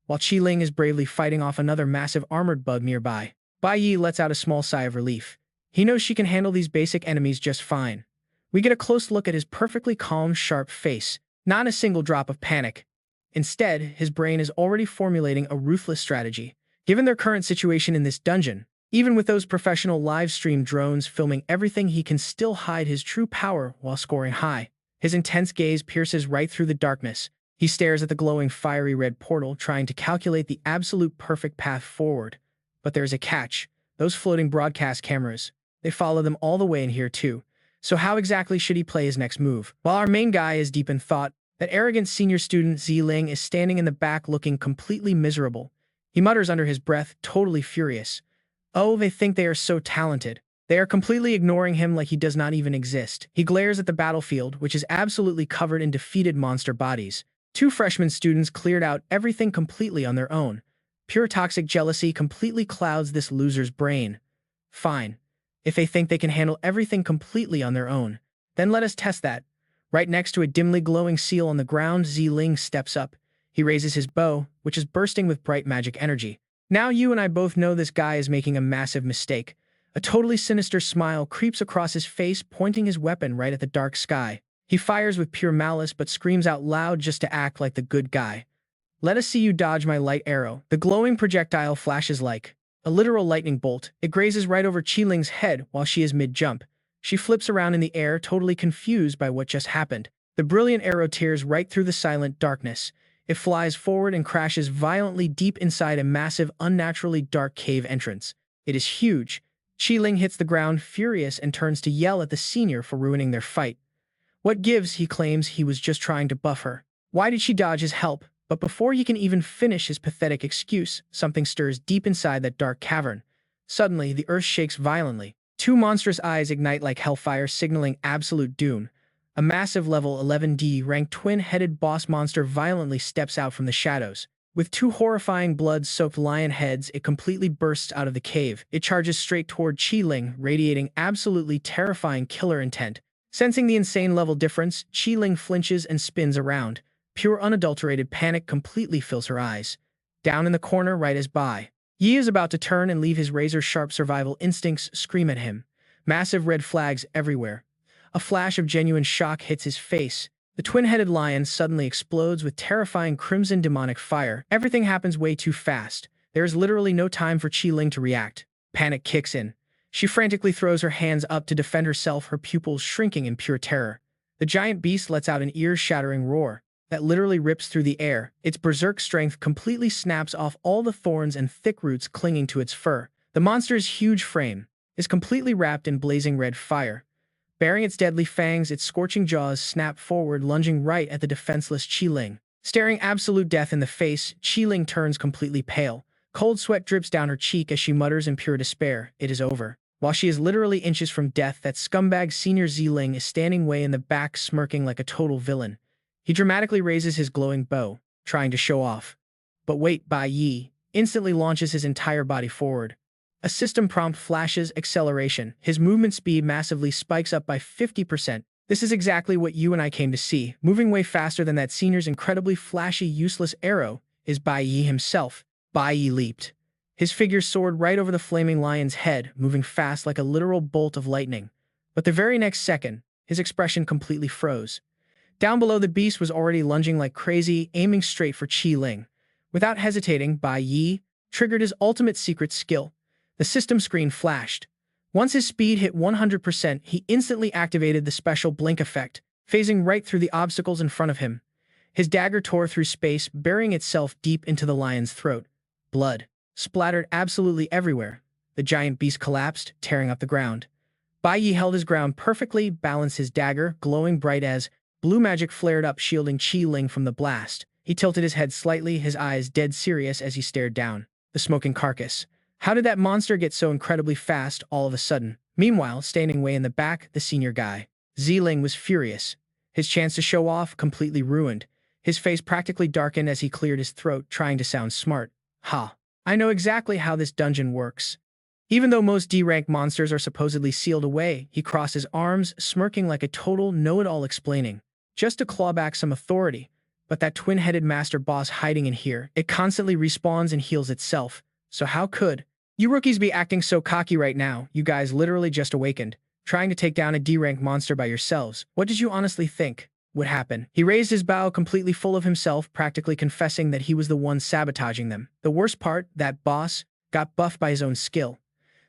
while Qiling is bravely fighting off another massive armored bug nearby. Bai Yi lets out a small sigh of relief. He knows she can handle these basic enemies just fine. We get a close look at his perfectly calm, sharp face, not a single drop of panic. Instead, his brain is already formulating a ruthless strategy. Given their current situation in this dungeon, even with those professional live stream drones filming everything, he can still hide his true power while scoring high. His intense gaze pierces right through the darkness. He stares at the glowing fiery red portal, trying to calculate the absolute perfect path forward. But there's a catch. Those floating broadcast cameras, they follow them all the way in here too. So how exactly should he play his next move? While our main guy is deep in thought, that arrogant senior student Xiling is standing in the back looking completely miserable. He mutters under his breath, totally furious. Oh, they think they are so talented. They are completely ignoring him like he does not even exist. He glares at the battlefield, which is absolutely covered in defeated monster bodies. Two freshman students cleared out everything completely on their own. Pure toxic jealousy completely clouds this loser's brain. Fine. If they think they can handle everything completely on their own, then let us test that. Right next to a dimly glowing seal on the ground, Xiling steps up. He raises his bow, which is bursting with bright magic energy. Now you and I both know this guy is making a massive mistake. A totally sinister smile creeps across his face, pointing his weapon right at the dark sky. He fires with pure malice but screams out loud just to act like the good guy. Let us see you dodge my light arrow. The glowing projectile flashes like a literal lightning bolt. It grazes right over Qiling's head while she is mid-jump. She flips around in the air, totally confused by what just happened. The brilliant arrow tears right through the silent darkness. It flies forward and crashes violently deep inside a massive, unnaturally dark cave entrance. It is huge. Qiling hits the ground furious and turns to yell at the senior for ruining their fight. What gives, he claims he was just trying to buff her. Why did she dodge his help? But before he can even finish his pathetic excuse, something stirs deep inside that dark cavern. Suddenly, the earth shakes violently. Two monstrous eyes ignite like hellfire, signaling absolute doom. A massive level 11D ranked twin-headed boss monster violently steps out from the shadows. With two horrifying blood-soaked lion heads, it completely bursts out of the cave. It charges straight toward Qiling, radiating absolutely terrifying killer intent. Sensing the insane level difference, Qiling flinches and spins around. Pure unadulterated panic completely fills her eyes. Down in the corner, right as Bai Yi is about to turn and leave, his razor-sharp survival instincts scream at him. Massive red flags everywhere. A flash of genuine shock hits his face. The twin-headed lion suddenly explodes with terrifying crimson demonic fire. Everything happens way too fast. There is literally no time for Qiling to react. Panic kicks in. She frantically throws her hands up to defend herself, her pupils shrinking in pure terror. The giant beast lets out an ear-shattering roar that literally rips through the air. Its berserk strength completely snaps off all the thorns and thick roots clinging to its fur. The monster's huge frame is completely wrapped in blazing red fire. Baring its deadly fangs, its scorching jaws snap forward, lunging right at the defenseless Qiling. Staring absolute death in the face, Qiling turns completely pale. Cold sweat drips down her cheek as she mutters in pure despair, "It is over." While she is literally inches from death, that scumbag senior Xiling is standing way in the back, smirking like a total villain. He dramatically raises his glowing bow, trying to show off. But wait, Bai Yi instantly launches his entire body forward. A system prompt flashes acceleration. His movement speed massively spikes up by 50%. This is exactly what you and I came to see. Moving way faster than that senior's incredibly flashy, useless arrow is Bai Yi himself. Bai Yi leaped. His figure soared right over the flaming lion's head, moving fast like a literal bolt of lightning. But the very next second, his expression completely froze. Down below, the beast was already lunging like crazy, aiming straight for Qiling. Without hesitating, Bai Yi triggered his ultimate secret skill. The system screen flashed. Once his speed hit 100%, he instantly activated the special blink effect, phasing right through the obstacles in front of him. His dagger tore through space, burying itself deep into the lion's throat. Blood splattered absolutely everywhere. The giant beast collapsed, tearing up the ground. Bai Yi held his ground perfectly, balanced his dagger, glowing bright as blue magic flared up, shielding Qiling from the blast. He tilted his head slightly, his eyes dead serious as he stared down the smoking carcass. How did that monster get so incredibly fast all of a sudden? Meanwhile, standing way in the back, the senior guy. Xiling was furious. His chance to show off completely ruined. His face practically darkened as he cleared his throat, trying to sound smart. Ha. I know exactly how this dungeon works. Even though most D-rank monsters are supposedly sealed away, he crossed his arms, smirking like a total know-it-all explaining. Just to claw back some authority. But that twin-headed master boss hiding in here, it constantly respawns and heals itself. So how could you rookies be acting so cocky right now? You guys literally just awakened, trying to take down a D-rank monster by yourselves. What did you honestly think would happen? He raised his bow completely full of himself, practically confessing that he was the one sabotaging them. The worst part, that boss got buffed by his own skill.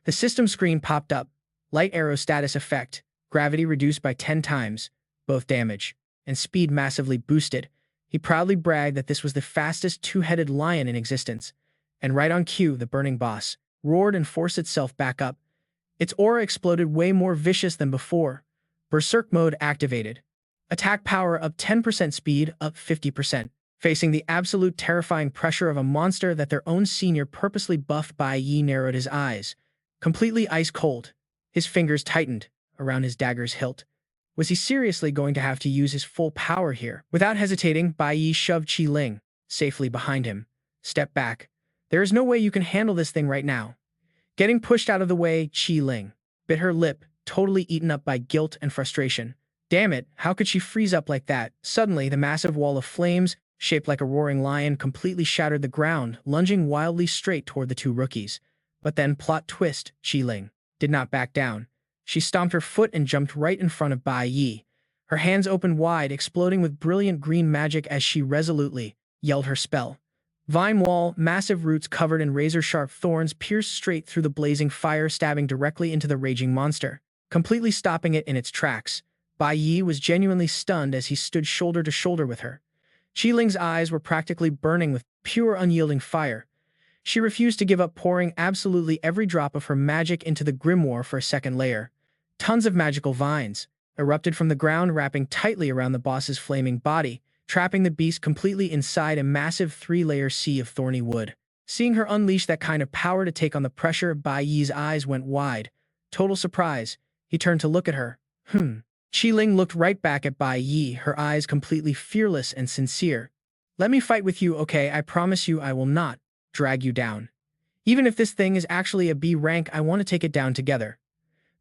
The system screen popped up. Light arrow status effect. Gravity reduced by 10 times. Both damage and speed massively boosted. He proudly bragged that this was the fastest two-headed lion in existence. And right on cue, the burning boss roared and forced itself back up. Its aura exploded way more vicious than before. Berserk mode activated. Attack power up 10%, speed up 50%. Facing the absolute terrifying pressure of a monster that their own senior purposely buffed, Bai Yi narrowed his eyes. Completely ice-cold. His fingers tightened around his dagger's hilt. Was he seriously going to have to use his full power here? Without hesitating, Bai Yi shoved Qi Ling safely behind him. Step back. There is no way you can handle this thing right now. Getting pushed out of the way, Qi Ling bit her lip, totally eaten up by guilt and frustration. Damn it, how could she freeze up like that? Suddenly, the massive wall of flames, shaped like a roaring lion, completely shattered the ground, lunging wildly straight toward the two rookies. But then, plot twist, Qi Ling did not back down. She stomped her foot and jumped right in front of Bai Yi. Her hands opened wide, exploding with brilliant green magic as she resolutely yelled her spell. Vine wall, massive roots covered in razor-sharp thorns pierced straight through the blazing fire, stabbing directly into the raging monster, completely stopping it in its tracks. Bai Yi was genuinely stunned as he stood shoulder to shoulder with her. Qi Ling's eyes were practically burning with pure unyielding fire. She refused to give up, pouring absolutely every drop of her magic into the grimoire for a second layer. Tons of magical vines erupted from the ground, wrapping tightly around the boss's flaming body, trapping the beast completely inside a massive 3-layer sea of thorny wood. Seeing her unleash that kind of power to take on the pressure, Bai Yi's eyes went wide. Total surprise. He turned to look at her. Qi Ling looked right back at Bai Yi, her eyes completely fearless and sincere. Let me fight with you, okay? I promise you I will not drag you down. Even if this thing is actually a B rank, I want to take it down together.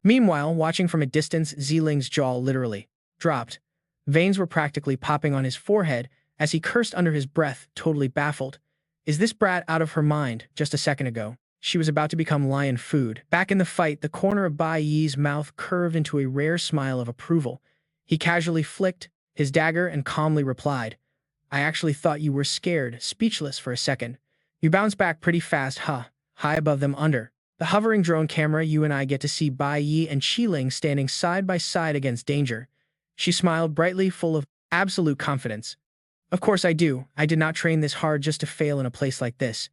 Meanwhile, watching from a distance, Ziling's jaw literally dropped. Veins were practically popping on his forehead as he cursed under his breath, totally baffled. Is this brat out of her mind? Just a second ago, she was about to become lion food. Back in the fight, the corner of Bai Yi's mouth curved into a rare smile of approval. He casually flicked his dagger and calmly replied, I actually thought you were scared, speechless for a second. You bounce back pretty fast, huh? High above them under the hovering drone camera, you and I get to see Bai Yi and Qi Ling standing side by side against danger. She smiled brightly, full of absolute confidence. Of course I do. I did not train this hard just to fail in a place like this.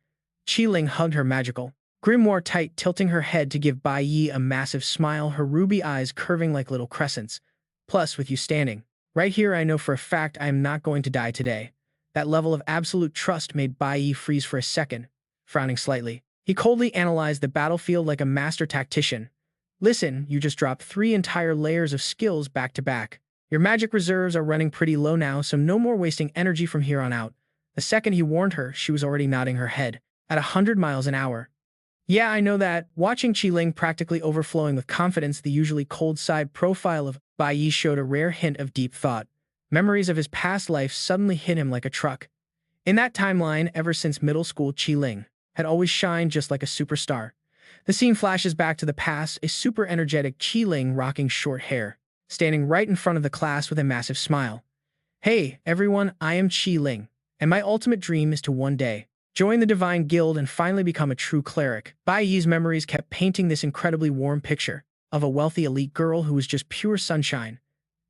Qi Ling hugged her magical grimoire tight, tilting her head to give Bai Yi a massive smile, her ruby eyes curving like little crescents. Plus, with you standing right here, I know for a fact I am not going to die today. That level of absolute trust made Bai Yi freeze for a second, frowning slightly. He coldly analyzed the battlefield like a master tactician. Listen, you just dropped 3 entire layers of skills back to back. Your magic reserves are running pretty low now, so no more wasting energy from here on out. The second he warned her, she was already nodding her head at 100 miles an hour. Yeah, I know that. Watching Qi Ling practically overflowing with confidence, the usually cold side profile of Bai Yi showed a rare hint of deep thought. Memories of his past life suddenly hit him like a truck. In that timeline, ever since middle school, Qi Ling had always shined just like a superstar. The scene flashes back to the past, a super energetic Qi Ling rocking short hair, standing right in front of the class with a massive smile. Hey, everyone, I am Qi Ling, and my ultimate dream is to one day join the Divine Guild and finally become a true cleric. Bai Yi's memories kept painting this incredibly warm picture of a wealthy elite girl who was just pure sunshine.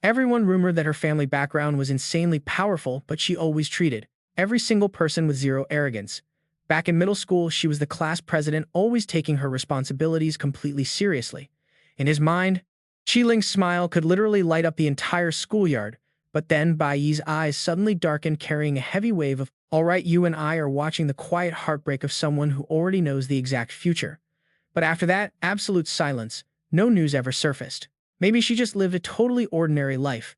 Everyone rumored that her family background was insanely powerful, but she always treated every single person with zero arrogance. Back in middle school, she was the class president, always taking her responsibilities completely seriously. In his mind, Qi Ling's smile could literally light up the entire schoolyard, but then Bai Yi's eyes suddenly darkened, carrying a heavy wave of, all right, you and I are watching the quiet heartbreak of someone who already knows the exact future. But after that, absolute silence. No news ever surfaced. Maybe she just lived a totally ordinary life.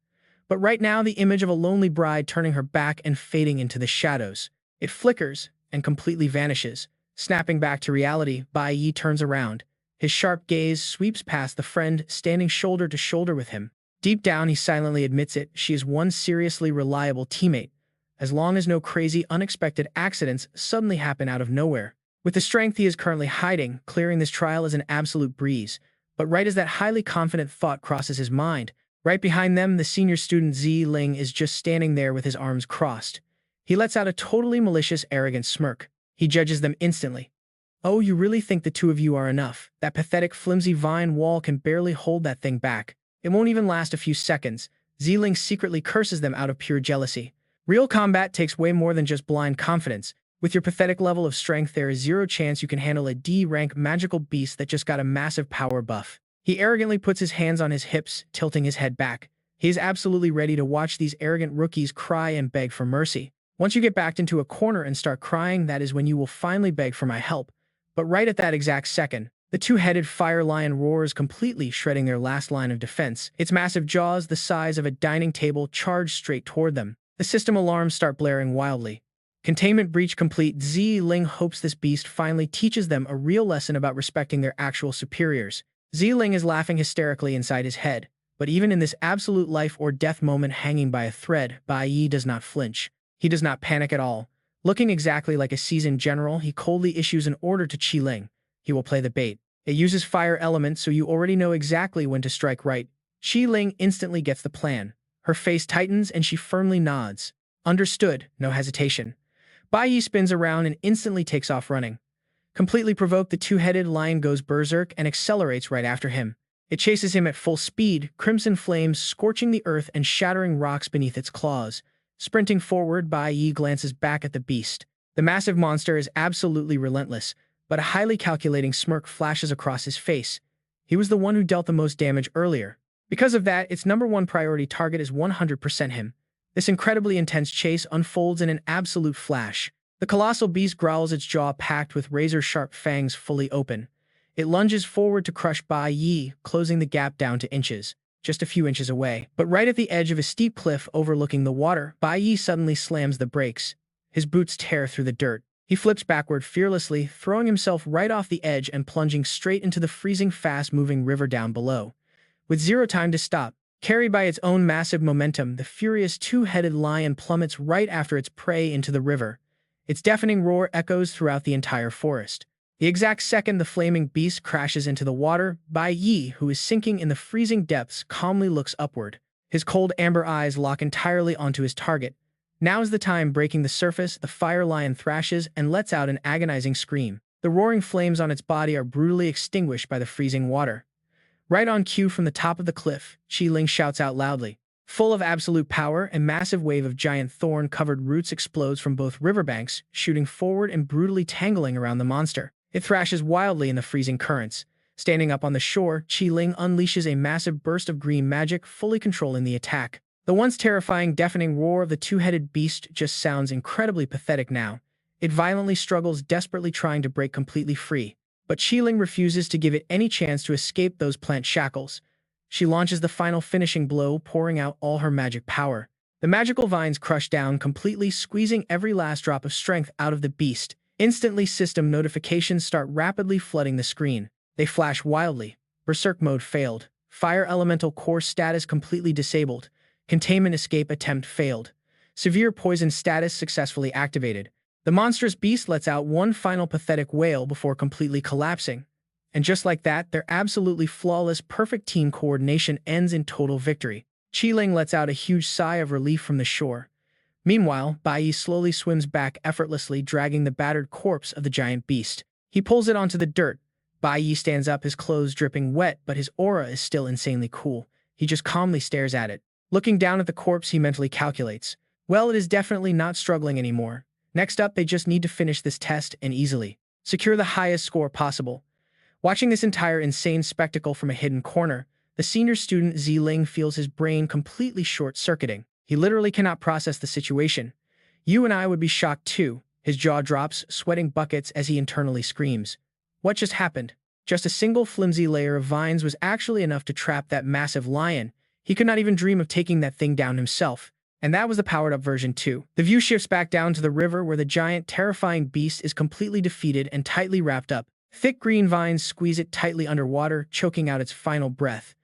But right now, the image of a lonely bride turning her back and fading into the shadows. It flickers and completely vanishes, Snapping back to reality, Bai Yi turns around. His sharp gaze sweeps past the friend standing shoulder to shoulder with him. Deep down, he silently admits it. She is one seriously reliable teammate, as long as no crazy, unexpected accidents suddenly happen out of nowhere. With the strength he is currently hiding, clearing this trial is an absolute breeze. But right as that highly confident thought crosses his mind, right behind them, the senior student Zi Ling is just standing there with his arms crossed. He lets out a totally malicious, arrogant smirk. He judges them instantly. Oh, you really think the two of you are enough? That pathetic, flimsy vine wall can barely hold that thing back. It won't even last a few seconds. Zi Ling secretly curses them out of pure jealousy. Real combat takes way more than just blind confidence. With your pathetic level of strength, there is zero chance you can handle a D-rank magical beast that just got a massive power buff. He arrogantly puts his hands on his hips, tilting his head back. He is absolutely ready to watch these arrogant rookies cry and beg for mercy. Once you get backed into a corner and start crying, that is when you will finally beg for my help. But right at that exact second, the two-headed fire lion roars completely, shredding their last line of defense. Its massive jaws, the size of a dining table, charge straight toward them. The system alarms start blaring wildly. Containment breach complete. Zi Ling hopes this beast finally teaches them a real lesson about respecting their actual superiors. Zi Ling is laughing hysterically inside his head, but even in this absolute life or death moment hanging by a thread, Bai Yi does not flinch. He does not panic at all. Looking exactly like a seasoned general, he coldly issues an order to Qi Ling. He will play the bait. It uses fire elements, so you already know exactly when to strike right. Qi Ling instantly gets the plan. Her face tightens and she firmly nods. Understood, no hesitation. Bai Yi spins around and instantly takes off running. Completely provoked, the two-headed lion goes berserk and accelerates right after him. It chases him at full speed, crimson flames scorching the earth and shattering rocks beneath its claws. Sprinting forward, Bai Yi glances back at the beast. The massive monster is absolutely relentless, but a highly calculating smirk flashes across his face. He was the one who dealt the most damage earlier. Because of that, its number one priority target is 100% him. This incredibly intense chase unfolds in an absolute flash. The colossal beast growls, its jaw packed with razor-sharp fangs fully open. It lunges forward to crush Bai Yi, closing the gap down to inches, just a few inches away. But right at the edge of a steep cliff overlooking the water, Bai Yi suddenly slams the brakes. His boots tear through the dirt. He flips backward fearlessly, throwing himself right off the edge and plunging straight into the freezing, fast-moving river down below. With zero time to stop, carried by its own massive momentum, the furious two-headed lion plummets right after its prey into the river. Its deafening roar echoes throughout the entire forest. The exact second the flaming beast crashes into the water, Bai Yi, who is sinking in the freezing depths, calmly looks upward. His cold amber eyes lock entirely onto his target. Now is the time. Breaking the surface, the fire lion thrashes and lets out an agonizing scream. The roaring flames on its body are brutally extinguished by the freezing water. Right on cue from the top of the cliff, Qi Ling shouts out loudly. Full of absolute power, a massive wave of giant thorn-covered roots explodes from both riverbanks, shooting forward and brutally tangling around the monster. It thrashes wildly in the freezing currents. Standing up on the shore, Qi Ling unleashes a massive burst of green magic, fully controlling the attack. The once terrifying, deafening roar of the two-headed beast just sounds incredibly pathetic now. It violently struggles, desperately trying to break completely free. But Qi Ling refuses to give it any chance to escape those plant shackles. She launches the final finishing blow, pouring out all her magic power. The magical vines crush down completely, squeezing every last drop of strength out of the beast. Instantly, system notifications start rapidly flooding the screen. They flash wildly. Berserk mode failed. Fire elemental core status completely disabled. Containment escape attempt failed. Severe poison status successfully activated. The monstrous beast lets out one final pathetic wail before completely collapsing. And just like that, their absolutely flawless, perfect team coordination ends in total victory. Qi Ling lets out a huge sigh of relief from the shore. Meanwhile, Bai Yi slowly swims back effortlessly, dragging the battered corpse of the giant beast. He pulls it onto the dirt. Bai Yi stands up, his clothes dripping wet, but his aura is still insanely cool. He just calmly stares at it. Looking down at the corpse, he mentally calculates. Well, it is definitely not struggling anymore. Next up, they just need to finish this test and easily secure the highest score possible. Watching this entire insane spectacle from a hidden corner, the senior student Zi Ling feels his brain completely short-circuiting. He literally cannot process the situation. You and I would be shocked too. His jaw drops, sweating buckets as he internally screams. What just happened? Just a single flimsy layer of vines was actually enough to trap that massive lion. He could not even dream of taking that thing down himself. And that was the powered-up version 2. The view shifts back down to the river where the giant, terrifying beast is completely defeated and tightly wrapped up. Thick green vines squeeze it tightly underwater, choking out its final breath.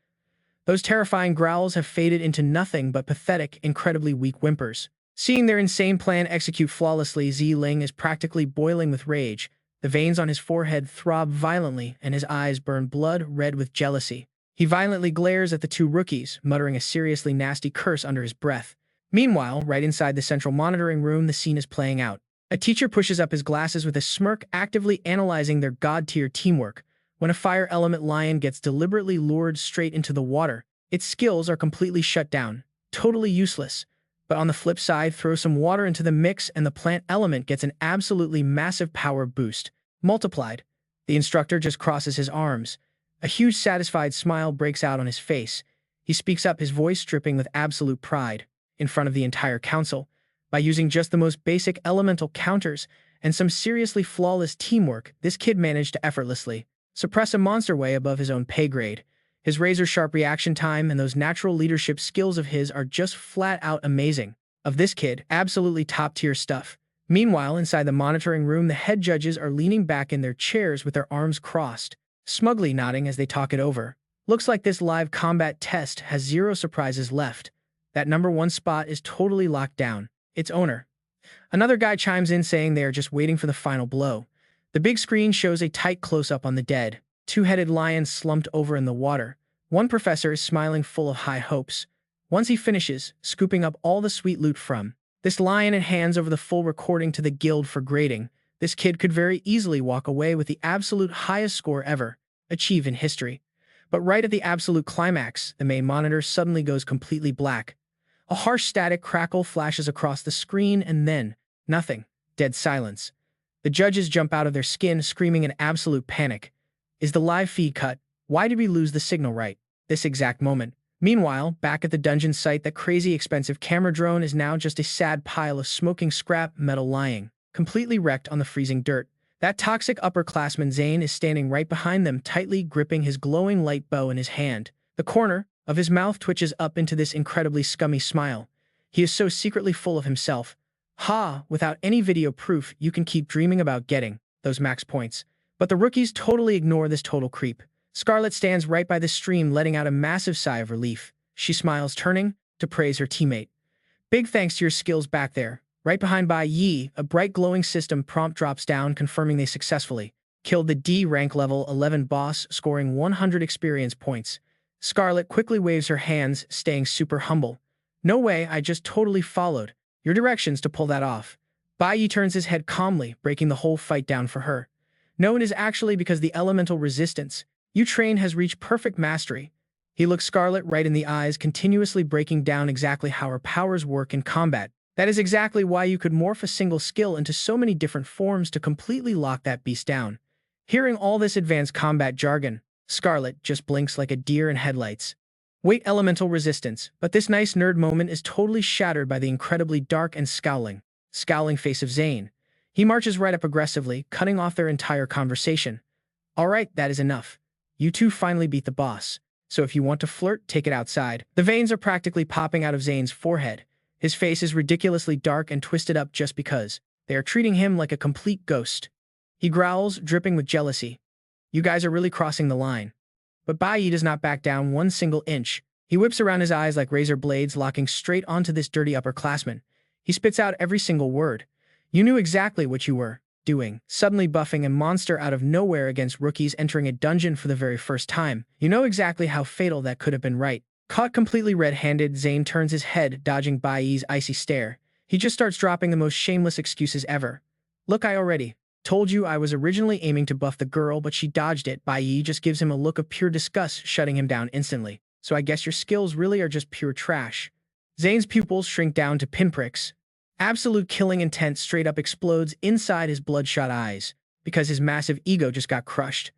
Those terrifying growls have faded into nothing but pathetic, incredibly weak whimpers. Seeing their insane plan execute flawlessly, Ling is practically boiling with rage. The veins on his forehead throb violently, and his eyes burn blood red with jealousy. He violently glares at the two rookies, muttering a seriously nasty curse under his breath. Meanwhile, right inside the central monitoring room, the scene is playing out. A teacher pushes up his glasses with a smirk, actively analyzing their god-tier teamwork. When a fire element lion gets deliberately lured straight into the water, its skills are completely shut down, totally useless. But on the flip side, throw some water into the mix and the plant element gets an absolutely massive power boost. Multiplied. The instructor just crosses his arms. A huge satisfied smile breaks out on his face. He speaks up, his voice dripping with absolute pride, in front of the entire council. By using just the most basic elemental counters and some seriously flawless teamwork, this kid managed to effortlessly suppress a monster way above his own pay grade. His razor-sharp reaction time and those natural leadership skills of his are just flat-out amazing. Of this kid, absolutely top-tier stuff. Meanwhile, inside the monitoring room, the head judges are leaning back in their chairs with their arms crossed, smugly nodding as they talk it over. Looks like this live combat test has 0 surprises left. That #1 spot is totally locked down. Its owner. Another guy chimes in saying they are just waiting for the final blow. The big screen shows a tight close-up on the dead, two-headed lion slumped over in the water. One professor is smiling full of high hopes. Once he finishes, scooping up all the sweet loot from this lion and hands over the full recording to the guild for grading, this kid could very easily walk away with the absolute highest score ever achieved in history. But right at the absolute climax, the main monitor suddenly goes completely black. A harsh static crackle flashes across the screen and then, nothing. Dead silence. The judges jump out of their skin, screaming in absolute panic. Is the live feed cut? Why did we lose the signal right this exact moment? Meanwhile, back at the dungeon site, that crazy expensive camera drone is now just a sad pile of smoking scrap metal lying, completely wrecked on the freezing dirt. That toxic upperclassman Zane is standing right behind them, tightly gripping his glowing light bow in his hand. The corner of his mouth twitches up into this incredibly scummy smile. He is so secretly full of himself. Ha, without any video proof, you can keep dreaming about getting those max points. But the rookies totally ignore this total creep. Scarlet stands right by the stream, letting out a massive sigh of relief. She smiles, turning to praise her teammate. Big thanks to your skills back there. Right behind Bai Yi, a bright glowing system prompt drops down, confirming they successfully killed the D rank level 11 boss, scoring 100 experience points. Scarlet quickly waves her hands, staying super humble. No way, I just totally followed your directions to pull that off. Bai Yi turns his head calmly, breaking the whole fight down for her. No, it is actually because the elemental resistance you train has reached perfect mastery. He looks Scarlet right in the eyes, continuously breaking down exactly how her powers work in combat. That is exactly why you could morph a single skill into so many different forms to completely lock that beast down. Hearing all this advanced combat jargon, Scarlet just blinks like a deer in headlights. Wait, elemental resistance, but this nice nerd moment is totally shattered by the incredibly dark and scowling face of Zane. He marches right up aggressively, cutting off their entire conversation. All right, that is enough. You two finally beat the boss. So if you want to flirt, take it outside. The veins are practically popping out of Zane's forehead. His face is ridiculously dark and twisted up just because they are treating him like a complete ghost. He growls, dripping with jealousy. You guys are really crossing the line. But Bai Yi does not back down one single inch. He whips around his eyes like razor blades, locking straight onto this dirty upperclassman. He spits out every single word. You knew exactly what you were doing, suddenly buffing a monster out of nowhere against rookies entering a dungeon for the very first time. You know exactly how fatal that could have been, right? Caught completely red-handed, Zane turns his head, dodging Bai Yi's icy stare. He just starts dropping the most shameless excuses ever. Look, I already told you I was originally aiming to buff the girl, but she dodged it. Bai Yi just gives him a look of pure disgust, shutting him down instantly. So I guess your skills really are just pure trash. Zane's pupils shrink down to pinpricks. Absolute killing intent straight up explodes inside his bloodshot eyes, because his massive ego just got crushed.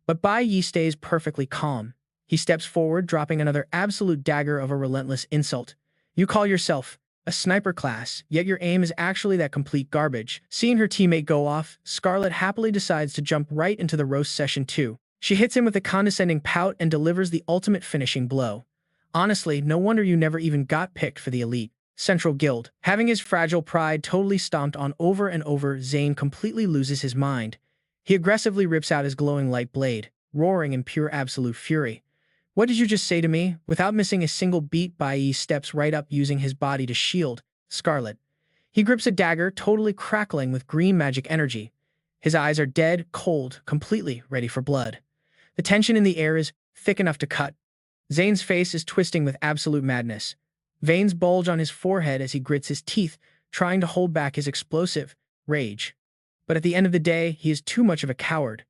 But Bai Yi stays perfectly calm. He steps forward, dropping another absolute dagger of a relentless insult. You call yourself a sniper class, yet your aim is actually that complete garbage. Seeing her teammate go off, Scarlet happily decides to jump right into the roast session too. She hits him with a condescending pout and delivers the ultimate finishing blow. Honestly, no wonder you never even got picked for the elite. Central Guild. Having his fragile pride totally stomped on over and over, Zane completely loses his mind. He aggressively rips out his glowing light blade, roaring in pure absolute fury. What did you just say to me? Without missing a single beat, Bai Yi steps right up using his body to shield Scarlet. He grips a dagger, totally crackling with green magic energy. His eyes are dead, cold, completely ready for blood. The tension in the air is thick enough to cut. Zane's face is twisting with absolute madness. Veins bulge on his forehead as he grits his teeth, trying to hold back his explosive rage. But at the end of the day, he is too much of a coward.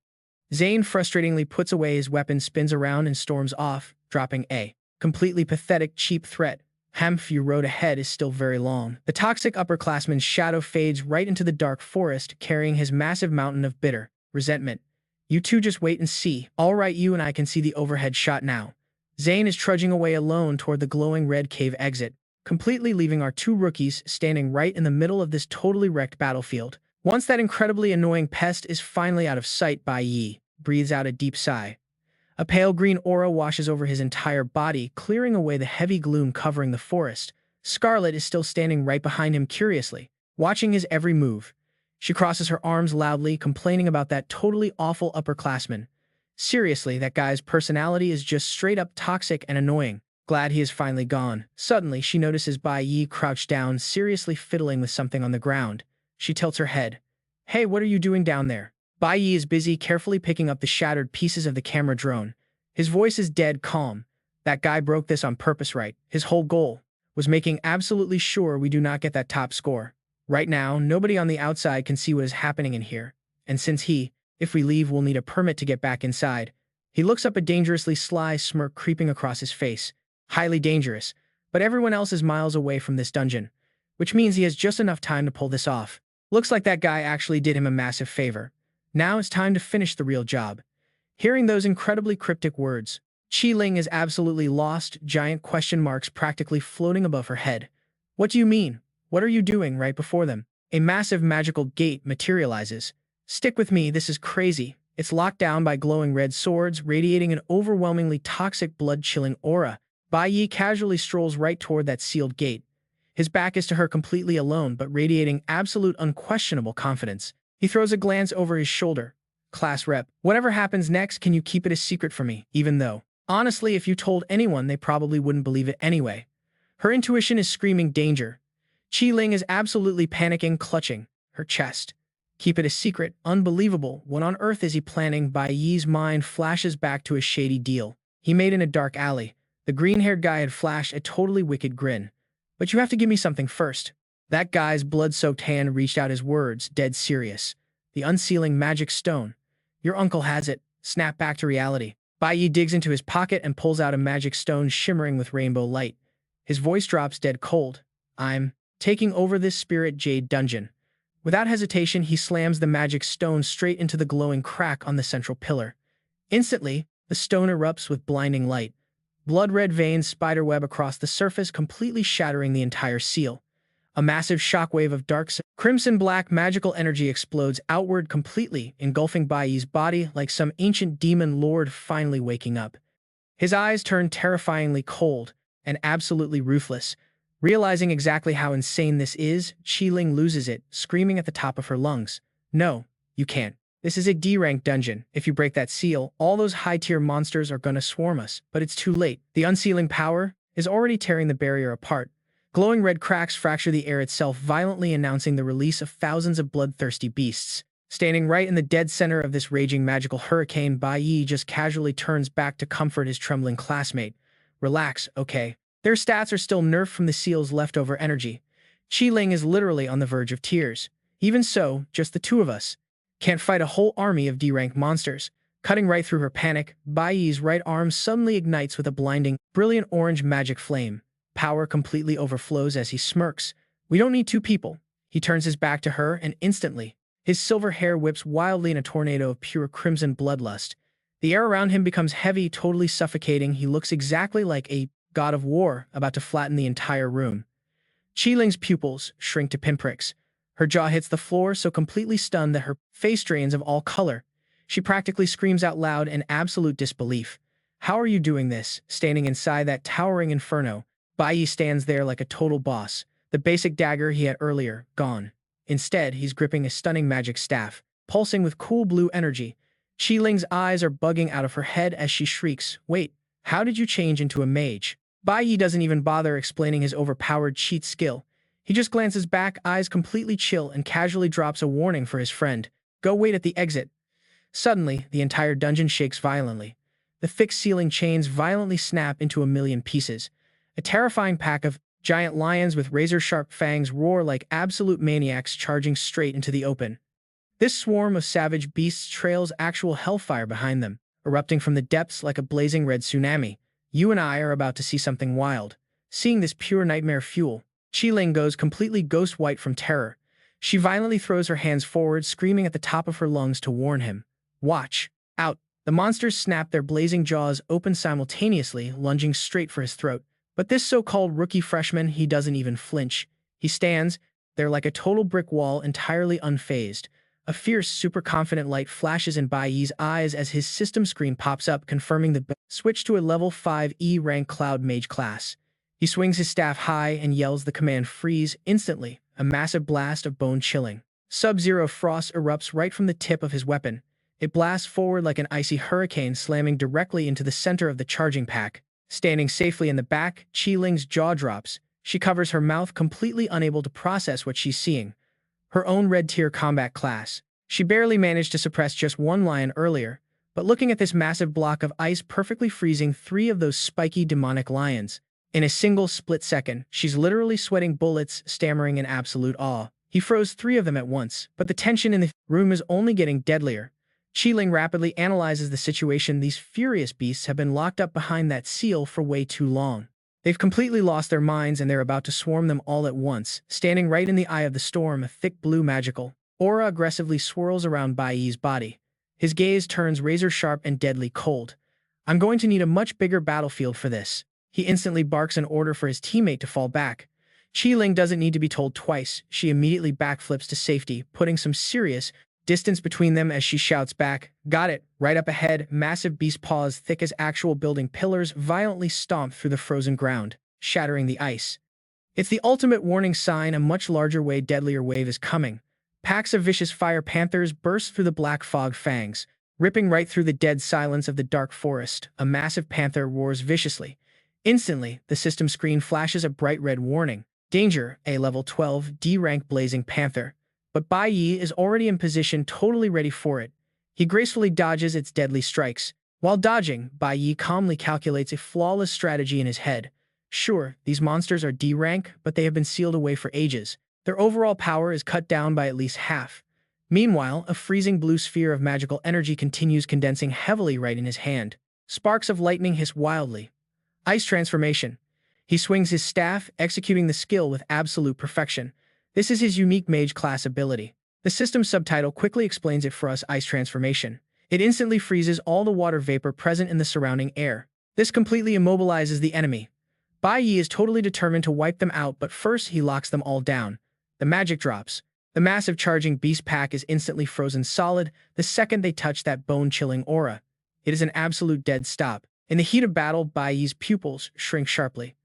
Zane frustratingly puts away his weapon, spins around, and storms off, dropping a completely pathetic, cheap threat. Your road ahead is still very long. The toxic upperclassman's shadow fades right into the dark forest, carrying his massive mountain of bitter resentment. You two just wait and see. All right, you and I can see the overhead shot now. Zane is trudging away alone toward the glowing red cave exit, completely leaving our two rookies standing right in the middle of this totally wrecked battlefield. Once that incredibly annoying pest is finally out of sight, Bai Yi breathes out a deep sigh. A pale green aura washes over his entire body, clearing away the heavy gloom covering the forest. Scarlet is still standing right behind him curiously, watching his every move. She crosses her arms loudly, complaining about that totally awful upperclassman. Seriously, that guy's personality is just straight up toxic and annoying. Glad he is finally gone. Suddenly, she notices Bai Yi crouched down, seriously fiddling with something on the ground. She tilts her head. Hey, what are you doing down there? Bai Yi is busy carefully picking up the shattered pieces of the camera drone. His voice is dead calm. That guy broke this on purpose, right? His whole goal was making absolutely sure we do not get that top score. Right now, nobody on the outside can see what is happening in here. And since if we leave, we'll need a permit to get back inside. He looks up, a dangerously sly smirk creeping across his face. Highly dangerous, but everyone else is miles away from this dungeon, which means he has just enough time to pull this off. Looks like that guy actually did him a massive favor. Now it's time to finish the real job. Hearing those incredibly cryptic words, Qi-Ling is absolutely lost, giant question marks practically floating above her head. What do you mean? What are you doing right before them? A massive magical gate materializes. Stick with me, this is crazy. It's locked down by glowing red swords, radiating an overwhelmingly toxic, blood-chilling aura. Bai Yi casually strolls right toward that sealed gate. His back is to her, completely alone, but radiating absolute unquestionable confidence. He throws a glance over his shoulder. Class rep, whatever happens next, can you keep it a secret from me? Even though, honestly, if you told anyone, they probably wouldn't believe it anyway. Her intuition is screaming danger. Qi-Ling is absolutely panicking, clutching her chest. Keep it a secret? Unbelievable. What on earth is he planning? Bai Yi's mind flashes back to a shady deal he made in a dark alley. The green-haired guy had flashed a totally wicked grin. But you have to give me something first. That guy's blood-soaked hand reached out, his words dead serious. The unsealing magic stone. Your uncle has it. Snap back to reality. Bai Yi digs into his pocket and pulls out a magic stone shimmering with rainbow light. His voice drops dead cold. I'm taking over this spirit jade dungeon. Without hesitation, he slams the magic stone straight into the glowing crack on the central pillar. Instantly, the stone erupts with blinding light. Blood-red veins spiderweb across the surface, completely shattering the entire seal. A massive shockwave of dark crimson-black magical energy explodes outward, completely engulfing Bai Yi's body like some ancient demon lord finally waking up. His eyes turn terrifyingly cold and absolutely ruthless. Realizing exactly how insane this is, Qi-Ling loses it, screaming at the top of her lungs. No, you can't. This is a D-rank dungeon. If you break that seal, all those high-tier monsters are gonna swarm us. But it's too late. The unsealing power is already tearing the barrier apart. Glowing red cracks fracture the air itself, violently announcing the release of thousands of bloodthirsty beasts. Standing right in the dead center of this raging magical hurricane, Bai Yi just casually turns back to comfort his trembling classmate. Relax, okay? Their stats are still nerfed from the seal's leftover energy. Qi-Ling is literally on the verge of tears. Even so, just the two of us can't fight a whole army of D-rank monsters. Cutting right through her panic, Bai Yi's right arm suddenly ignites with a blinding, brilliant orange magic flame. Power completely overflows as he smirks. We don't need two people. He turns his back to her, and instantly, his silver hair whips wildly in a tornado of pure crimson bloodlust. The air around him becomes heavy, totally suffocating. He looks exactly like a god of war about to flatten the entire room. Qi-Ling's pupils shrink to pinpricks. Her jaw hits the floor, so completely stunned that her face drains of all color. She practically screams out loud in absolute disbelief. How are you doing this? Standing inside that towering inferno, Bai Yi stands there like a total boss, The basic dagger he had earlier, gone. Instead, he's gripping a stunning magic staff, pulsing with cool blue energy. Qi Ling's eyes are bugging out of her head as she shrieks, "Wait, how did you change into a mage?" Bai Yi doesn't even bother explaining his overpowered cheat skill. He just glances back, eyes completely chill, and casually drops a warning for his friend. "Go wait at the exit." Suddenly, the entire dungeon shakes violently. The fixed ceiling chains violently snap into a million pieces. A terrifying pack of giant lions with razor-sharp fangs roar like absolute maniacs charging straight into the open. This swarm of savage beasts trails actual hellfire behind them, erupting from the depths like a blazing red tsunami. You and I are about to see something wild. Seeing this pure nightmare fuel, Qi Ling goes completely ghost white from terror. She violently throws her hands forward, screaming at the top of her lungs to warn him. "Watch out." The monsters snap their blazing jaws open simultaneously, lunging straight for his throat. But this so-called rookie freshman, he doesn't even flinch. He stands there like a total brick wall, entirely unfazed. A fierce, super confident light flashes in Bai Yi's eyes as his system screen pops up, confirming the switch to a level 5 E rank Cloud Mage class. He swings his staff high and yells the command "freeze." Instantly, a massive blast of bone-chilling Sub-Zero frost erupts right from the tip of his weapon. It blasts forward like an icy hurricane, slamming directly into the center of the charging pack. Standing safely in the back, Qi Ling's jaw drops. She covers her mouth, completely unable to process what she's seeing. Her own red-tier combat class. She barely managed to suppress just one lion earlier, but looking at this massive block of ice perfectly freezing 3 of those spiky demonic lions, in a single split second, she's literally sweating bullets, stammering in absolute awe. He froze 3 of them at once, but the tension in the room is only getting deadlier. Qi Ling rapidly analyzes the situation. These furious beasts have been locked up behind that seal for way too long. They've completely lost their minds and they're about to swarm them all at once. Standing right in the eye of the storm, a thick blue magical aura aggressively swirls around Bai Yi's body. His gaze turns razor-sharp and deadly cold. "I'm going to need a much bigger battlefield for this." He instantly barks an order for his teammate to fall back. Qi Ling doesn't need to be told twice. She immediately backflips to safety, putting some serious distance between them as she shouts back, "Got it." Right up ahead, massive beast paws thick as actual building pillars violently stomp through the frozen ground, shattering the ice. It's the ultimate warning sign. A much larger, way deadlier wave is coming. Packs of vicious fire panthers burst through the black fog fangs, ripping right through the dead silence of the dark forest. A massive panther roars viciously. Instantly, the system screen flashes a bright red warning. Danger, a level 12 D-rank blazing panther. But Bai Yi is already in position, totally ready for it. He gracefully dodges its deadly strikes. While dodging, Bai Yi calmly calculates a flawless strategy in his head. Sure, these monsters are D-rank, but they have been sealed away for ages. Their overall power is cut down by at least half. Meanwhile, a freezing blue sphere of magical energy continues condensing heavily right in his hand. Sparks of lightning hiss wildly. Ice transformation. He swings his staff, executing the skill with absolute perfection. This is his unique mage class ability. The system subtitle quickly explains it for us. Ice transformation. It instantly freezes all the water vapor present in the surrounding air. This completely immobilizes the enemy. Bai Yi is totally determined to wipe them out, but first he locks them all down. The magic drops. The massive charging beast pack is instantly frozen solid the second they touch that bone-chilling aura. It is an absolute dead stop. In the heat of battle, Bai Yi's pupils shrink sharply.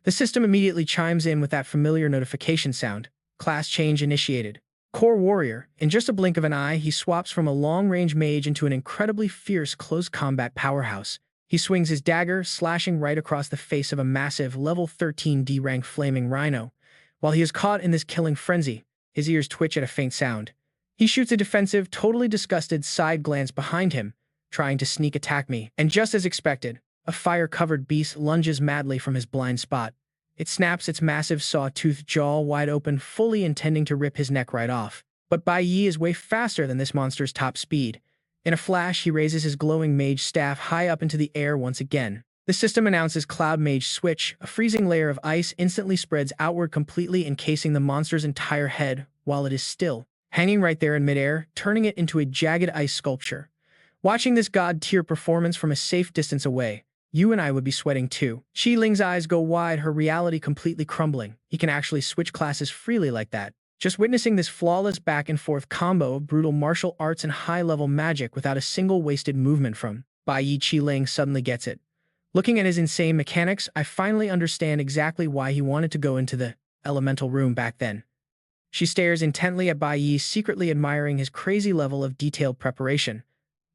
The system immediately chimes in with that familiar notification sound. Class change initiated. Core Warrior. In just a blink of an eye, he swaps from a long-range mage into an incredibly fierce close combat powerhouse. He swings his dagger, slashing right across the face of a massive level 13 D-rank flaming rhino. While he is caught in this killing frenzy, his ears twitch at a faint sound. He shoots a defensive, totally disgusted side glance behind him, trying to sneak attack me. And just as expected, a fire-covered beast lunges madly from his blind spot. It snaps its massive saw-toothed jaw wide open, fully intending to rip his neck right off. But Bai Yi is way faster than this monster's top speed. In a flash, he raises his glowing mage staff high up into the air once again. The system announces Cloud Mage Switch. A freezing layer of ice instantly spreads outward, completely encasing the monster's entire head while it is still hanging right there in midair, turning it into a jagged ice sculpture. Watching this god-tier performance from a safe distance away, you and I would be sweating too. Qi Ling's eyes go wide, her reality completely crumbling. He can actually switch classes freely like that. Just witnessing this flawless back-and-forth combo of brutal martial arts and high-level magic without a single wasted movement from Bai Yi, Qi Ling suddenly gets it. Looking at his insane mechanics, I finally understand exactly why he wanted to go into the elemental room back then. She stares intently at Bai Yi, secretly admiring his crazy level of detailed preparation.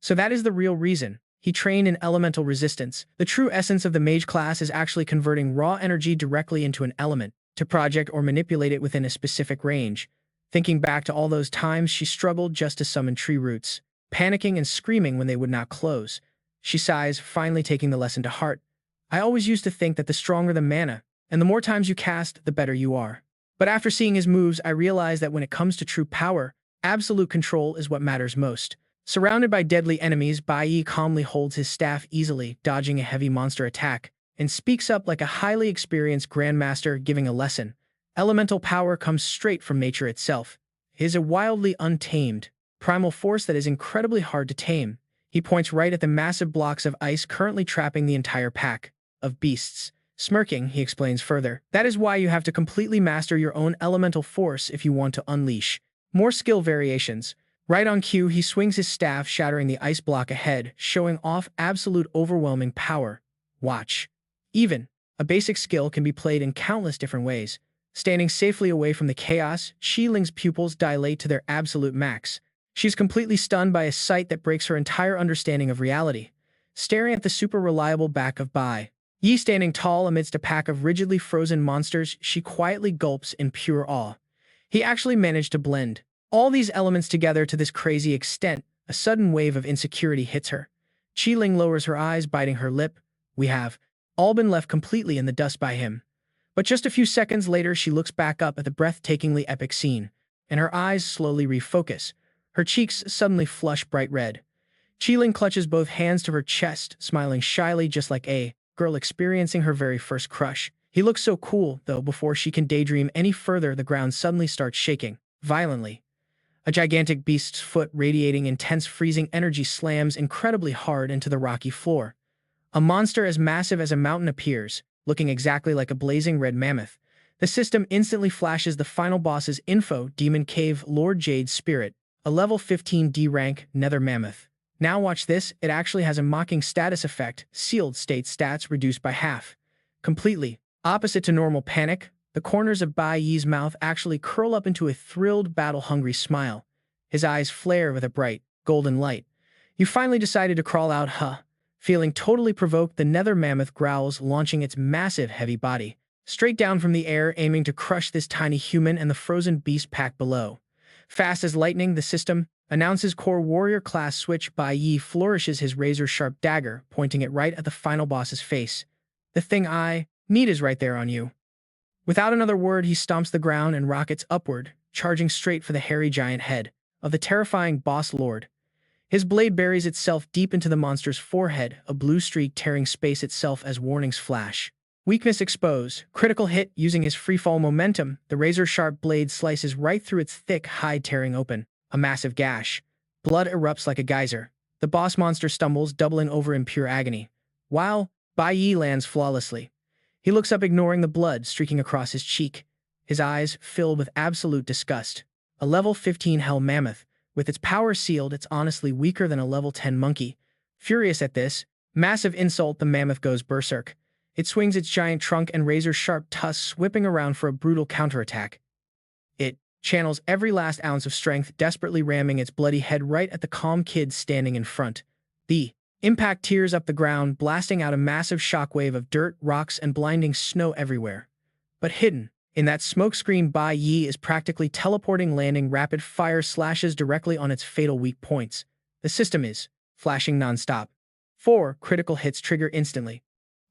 So that is the real reason. He trained in elemental resistance. The true essence of the mage class is actually converting raw energy directly into an element, to project or manipulate it within a specific range. Thinking back to all those times she struggled just to summon tree roots, panicking and screaming when they would not close. She sighs, finally taking the lesson to heart. I always used to think that the stronger the mana, and the more times you cast, the better you are. But after seeing his moves, I realized that when it comes to true power, absolute control is what matters most. Surrounded by deadly enemies, Bai Yi calmly holds his staff easily, dodging a heavy monster attack, and speaks up like a highly experienced grandmaster giving a lesson. Elemental power comes straight from nature itself. It is a wildly untamed, primal force that is incredibly hard to tame. He points right at the massive blocks of ice currently trapping the entire pack of beasts. Smirking, he explains further, that is why you have to completely master your own elemental force if you want to unleash more skill variations. Right on cue, he swings his staff, shattering the ice block ahead, showing off absolute overwhelming power. Watch. Even a basic skill can be played in countless different ways. Standing safely away from the chaos, Shiling's pupils dilate to their absolute max. She's completely stunned by a sight that breaks her entire understanding of reality. Staring at the super reliable back of Bai Yi standing tall amidst a pack of rigidly frozen monsters, she quietly gulps in pure awe. He actually managed to blend all these elements together to this crazy extent. A sudden wave of insecurity hits her. Qiling lowers her eyes, biting her lip. We have all been left completely in the dust by him. But just a few seconds later, she looks back up at the breathtakingly epic scene, and her eyes slowly refocus. Her cheeks suddenly flush bright red. Qiling clutches both hands to her chest, smiling shyly just like a girl experiencing her very first crush. He looks so cool, though before she can daydream any further, the ground suddenly starts shaking, violently. A gigantic beast's foot radiating intense freezing energy slams incredibly hard into the rocky floor. A monster as massive as a mountain appears, looking exactly like a blazing red mammoth. The system instantly flashes the final boss's info: Demon Cave Lord Jade's Spirit, a level 15 D rank nether mammoth. Now watch this, it actually has a mocking status effect, sealed state stats reduced by half. Completely opposite to normal panic, the corners of Bai Yi's mouth actually curl up into a thrilled, battle-hungry smile. His eyes flare with a bright, golden light. You finally decided to crawl out, huh? Feeling totally provoked, the nether mammoth growls, launching its massive, heavy body straight down from the air, aiming to crush this tiny human and the frozen beast pack below. Fast as lightning, the system announces core warrior class switch. Bai Yi flourishes his razor-sharp dagger, pointing it right at the final boss's face. The thing I need is right there on you. Without another word, he stomps the ground and rockets upward, charging straight for the hairy giant head of the terrifying boss lord. His blade buries itself deep into the monster's forehead, a blue streak tearing space itself as warnings flash. Weakness exposed. Critical hit. Using his freefall momentum, the razor-sharp blade slices right through its thick hide, tearing open a massive gash. Blood erupts like a geyser. The boss monster stumbles, doubling over in pure agony, while Bai Yi lands flawlessly. He looks up, ignoring the blood streaking across his cheek, his eyes filled with absolute disgust. A level 15 hell mammoth. With its power sealed, it's honestly weaker than a level 10 monkey. Furious at this massive insult, the mammoth goes berserk. It swings its giant trunk and razor-sharp tusks, whipping around for a brutal counterattack. It channels every last ounce of strength, desperately ramming its bloody head right at the calm kid standing in front. The impact tears up the ground, blasting out a massive shockwave of dirt, rocks, and blinding snow everywhere. But hidden in that smokescreen, Bai Yi is practically teleporting, landing rapid-fire slashes directly on its fatal weak points. The system is flashing non-stop. 4 critical hits trigger instantly.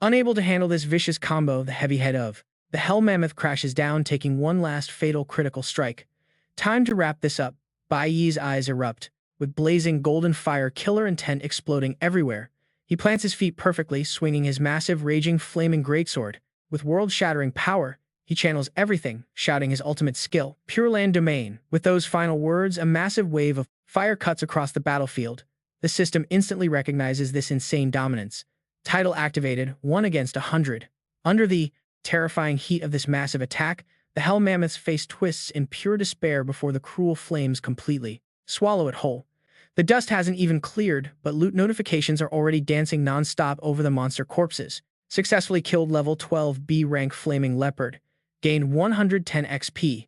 Unable to handle this vicious combo, the heavy head of the hell mammoth crashes down, taking one last fatal critical strike. Time to wrap this up. Bai Yi's eyes erupt, with blazing golden fire, killer intent exploding everywhere. He plants his feet perfectly, swinging his massive, raging, flaming greatsword. With world-shattering power, he channels everything, shouting his ultimate skill, Pure Land Domain. With those final words, a massive wave of fire cuts across the battlefield. The system instantly recognizes this insane dominance. Title activated, 1 against 100. Under the terrifying heat of this massive attack, the hell mammoth's face twists in pure despair before the cruel flames completely swallow it whole. The dust hasn't even cleared, but loot notifications are already dancing non-stop over the monster corpses. Successfully killed level 12 B rank flaming leopard. Gained 110 XP.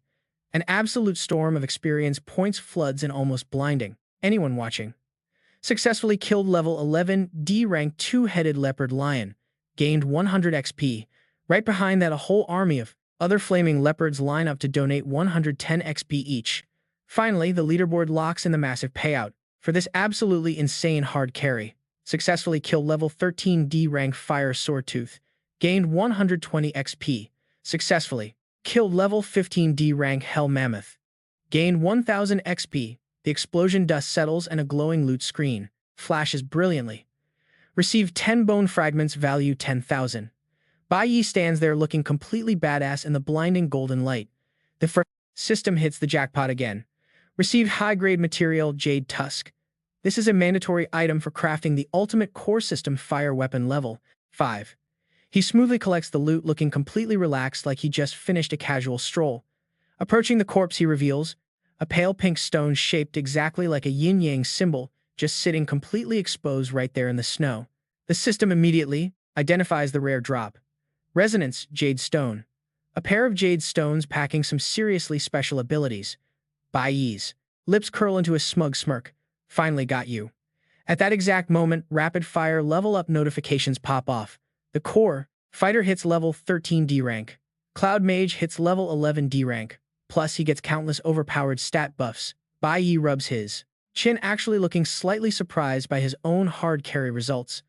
An absolute storm of experience points floods and almost blinding anyone watching. Successfully killed level 11 D rank 2-headed leopard lion. Gained 100 XP. Right behind that, a whole army of other flaming leopards line up to donate 110 XP each. Finally, the leaderboard locks in the massive payout for this absolutely insane hard carry. Successfully killed level 13 D rank fire swordtooth. Gained 120 XP. Successfully killed level 15 D rank hell mammoth. Gained 1000 XP. The explosion dust settles and a glowing loot screen flashes brilliantly. Received 10 bone fragments, value 10,000. Bai Yi stands there looking completely badass in the blinding golden light. The first system hits the jackpot again. Received high-grade material, Jade Tusk. This is a mandatory item for crafting the ultimate core system fire weapon level 5. He smoothly collects the loot, looking completely relaxed like he just finished a casual stroll. Approaching the corpse, he reveals a pale pink stone shaped exactly like a yin-yang symbol, just sitting completely exposed right there in the snow. The system immediately identifies the rare drop. Resonance, Jade Stone. A pair of jade stones packing some seriously special abilities. Bai Yi's lips curl into a smug smirk. Finally got you. At that exact moment, rapid-fire level-up notifications pop off. The core fighter hits level 13 D rank. Cloud Mage hits level 11 D rank. Plus, he gets countless overpowered stat buffs. Bai Yi rubs his chin, actually looking slightly surprised by his own hard carry results.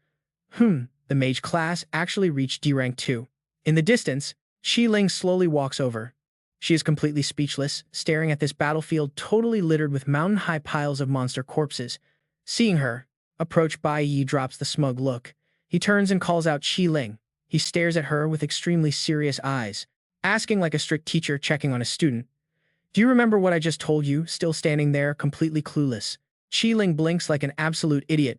The Mage class actually reached D rank 2. In the distance, Shi Ling slowly walks over. She is completely speechless, staring at this battlefield totally littered with mountain-high piles of monster corpses. Seeing her approach, Bai Yi drops the smug look. He turns and calls out Shi Ling. He stares at her with extremely serious eyes, asking like a strict teacher checking on a student. Do you remember what I just told you? Still standing there, completely clueless. Shi Ling blinks like an absolute idiot.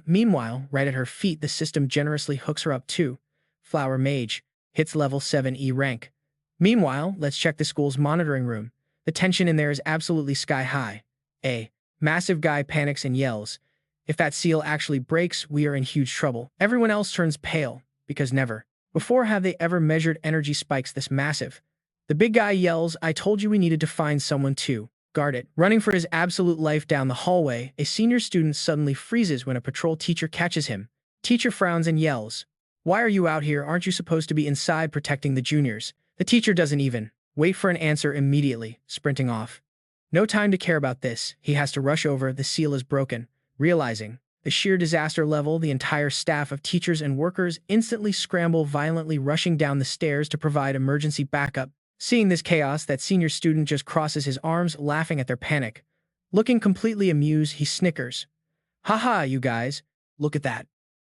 Meanwhile, right at her feet, the system generously hooks her up too. Flower Mage hits level 7 E rank. Meanwhile, let's check the school's monitoring room. The tension in there is absolutely sky high. A massive guy panics and yells, "If that seal actually breaks, we are in huge trouble." Everyone else turns pale, because never before have they ever measured energy spikes this massive. The big guy yells, "I told you we needed to find someone to guard it." Running for his absolute life down the hallway, a senior student suddenly freezes when a patrol teacher catches him. Teacher frowns and yells, "Why are you out here? Aren't you supposed to be inside protecting the juniors?" The teacher doesn't even wait for an answer, immediately sprinting off. No time to care about this. He has to rush over. The seal is broken. Realizing the sheer disaster level, the entire staff of teachers and workers instantly scramble, violently rushing down the stairs to provide emergency backup. Seeing this chaos, that senior student just crosses his arms, laughing at their panic. Looking completely amused, he snickers. "Haha, you guys. Look at that.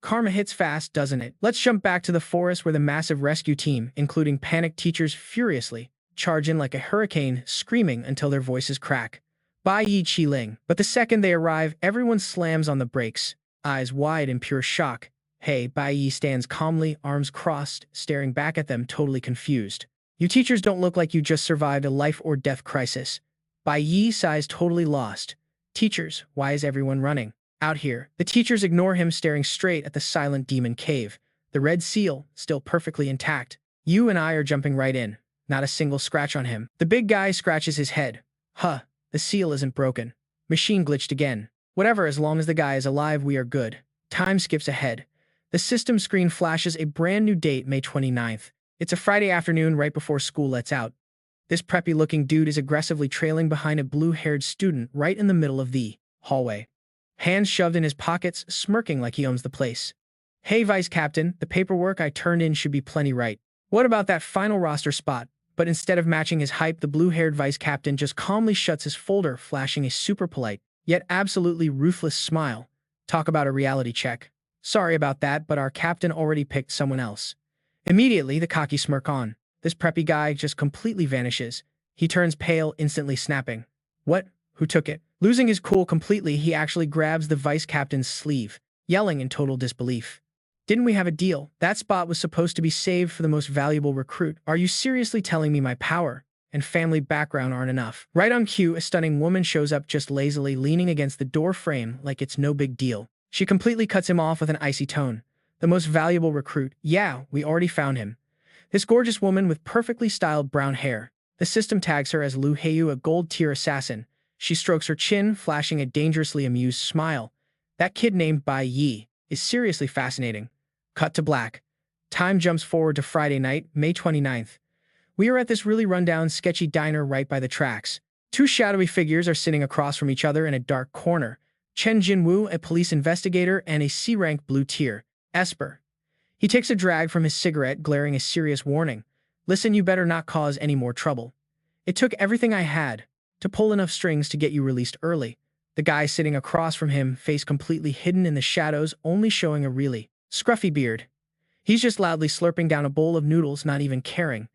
Karma hits fast, doesn't it?" Let's jump back to the forest where the massive rescue team, including panicked teachers, furiously charge in like a hurricane, screaming until their voices crack. Bai Yi, Shi Ling. But the second they arrive, everyone slams on the brakes, eyes wide in pure shock. Hey, Bai Yi stands calmly, arms crossed, staring back at them, totally confused. "You teachers don't look like you just survived a life-or-death crisis." Bai Yi sighs, totally lost. "Teachers, why is everyone running out here?" The teachers ignore him, staring straight at the silent demon cave. The red seal, still perfectly intact. "You and I are jumping right in. Not a single scratch on him." The big guy scratches his head. The seal isn't broken. Machine glitched again. Whatever, as long as the guy is alive, we are good. Time skips ahead. The system screen flashes a brand new date, May 29th. It's a Friday afternoon right before school lets out. This preppy-looking dude is aggressively trailing behind a blue-haired student right in the middle of the hallway. Hands shoved in his pockets, smirking like he owns the place. "Hey, Vice Captain, the paperwork I turned in should be plenty right. What about that final roster spot?" But instead of matching his hype, the blue-haired Vice Captain just calmly shuts his folder, flashing a super polite, yet absolutely ruthless smile. Talk about a reality check. "Sorry about that, but our captain already picked someone else." Immediately, the cocky smirk on. This preppy guy just completely vanishes. He turns pale, instantly snapping. "What? Who took it?" Losing his cool completely, he actually grabs the vice captain's sleeve, yelling in total disbelief. "Didn't we have a deal? That spot was supposed to be saved for the most valuable recruit. Are you seriously telling me my power and family background aren't enough?" Right on cue, a stunning woman shows up, just lazily leaning against the door frame like it's no big deal. She completely cuts him off with an icy tone. "The most valuable recruit? Yeah, we already found him. This gorgeous woman with perfectly styled brown hair. The system tags her as Lu Heiyu, a gold-tier assassin. She strokes her chin, flashing a dangerously amused smile. That kid named Bai Yi is seriously fascinating. Cut to black. Time jumps forward to Friday night, May 29th. We are at this really rundown, sketchy diner right by the tracks. Two shadowy figures are sitting across from each other in a dark corner. Chen Jinwoo, a police investigator, and a C-rank blue tier, Esper. He takes a drag from his cigarette, glaring a serious warning. Listen, you better not cause any more trouble. It took everything I had to pull enough strings to get you released early. The guy sitting across from him, face completely hidden in the shadows, only showing a really scruffy beard. He's just loudly slurping down a bowl of noodles, not even caring.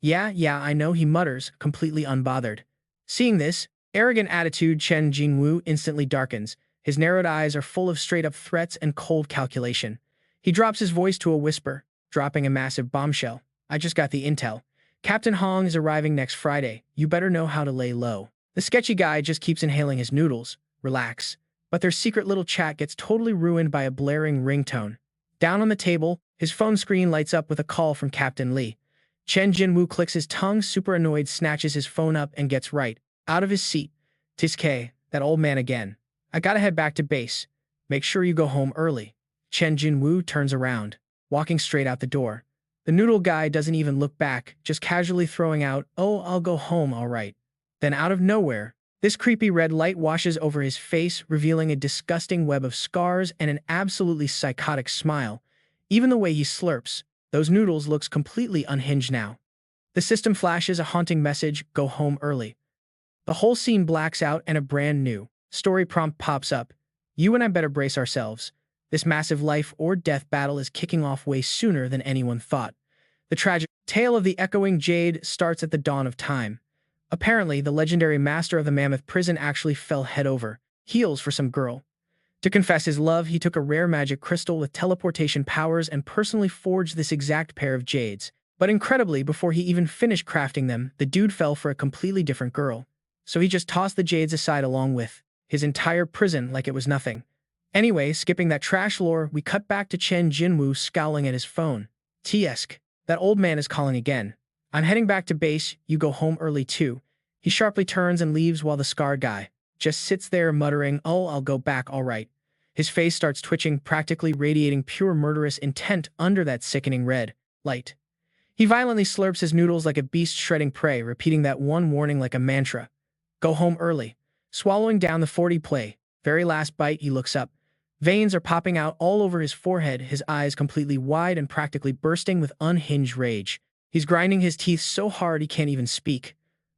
Yeah, I know, he mutters, completely unbothered. Seeing this arrogant attitude, Chen Jinwoo instantly darkens. His narrowed eyes are full of straight-up threats and cold calculation. He drops his voice to a whisper, dropping a massive bombshell. I just got the intel. Captain Hong is arriving next Friday. You better know how to lay low. The sketchy guy just keeps inhaling his noodles. Relax. But their secret little chat gets totally ruined by a blaring ringtone. Down on the table, his phone screen lights up with a call from Captain Lee. Chen Jinwoo clicks his tongue, super annoyed, snatches his phone up and gets right out of his seat. Tiske, that old man again. I gotta head back to base. Make sure you go home early. Chen Jinwoo turns around, walking straight out the door. The noodle guy doesn't even look back, just casually throwing out, "Oh, I'll go home, all right." Then out of nowhere, this creepy red light washes over his face, revealing a disgusting web of scars and an absolutely psychotic smile. Even the way he slurps those noodles looks completely unhinged now. The system flashes a haunting message, "Go home early." The whole scene blacks out and a brand new story prompt pops up. You and I better brace ourselves. This massive life or death battle is kicking off way sooner than anyone thought. The tragic tale of the echoing jade starts at the dawn of time. Apparently, the legendary master of the mammoth prison actually fell head over heels for some girl. To confess his love, he took a rare magic crystal with teleportation powers and personally forged this exact pair of jades. But incredibly, before he even finished crafting them, the dude fell for a completely different girl. So he just tossed the jades aside along with his entire prison like it was nothing. Anyway, skipping that trash lore, we cut back to Chen Jinwoo scowling at his phone. Tsk, that old man is calling again. I'm heading back to base, you go home early too. He sharply turns and leaves while the scarred guy just sits there muttering, "Oh, I'll go back, all right." His face starts twitching, practically radiating pure murderous intent under that sickening red light. He violently slurps his noodles like a beast shredding prey, repeating that one warning like a mantra. Go home early. Swallowing down the 40 play. Very last bite, he looks up. Veins are popping out all over his forehead, his eyes completely wide and practically bursting with unhinged rage. He's grinding his teeth so hard he can't even speak.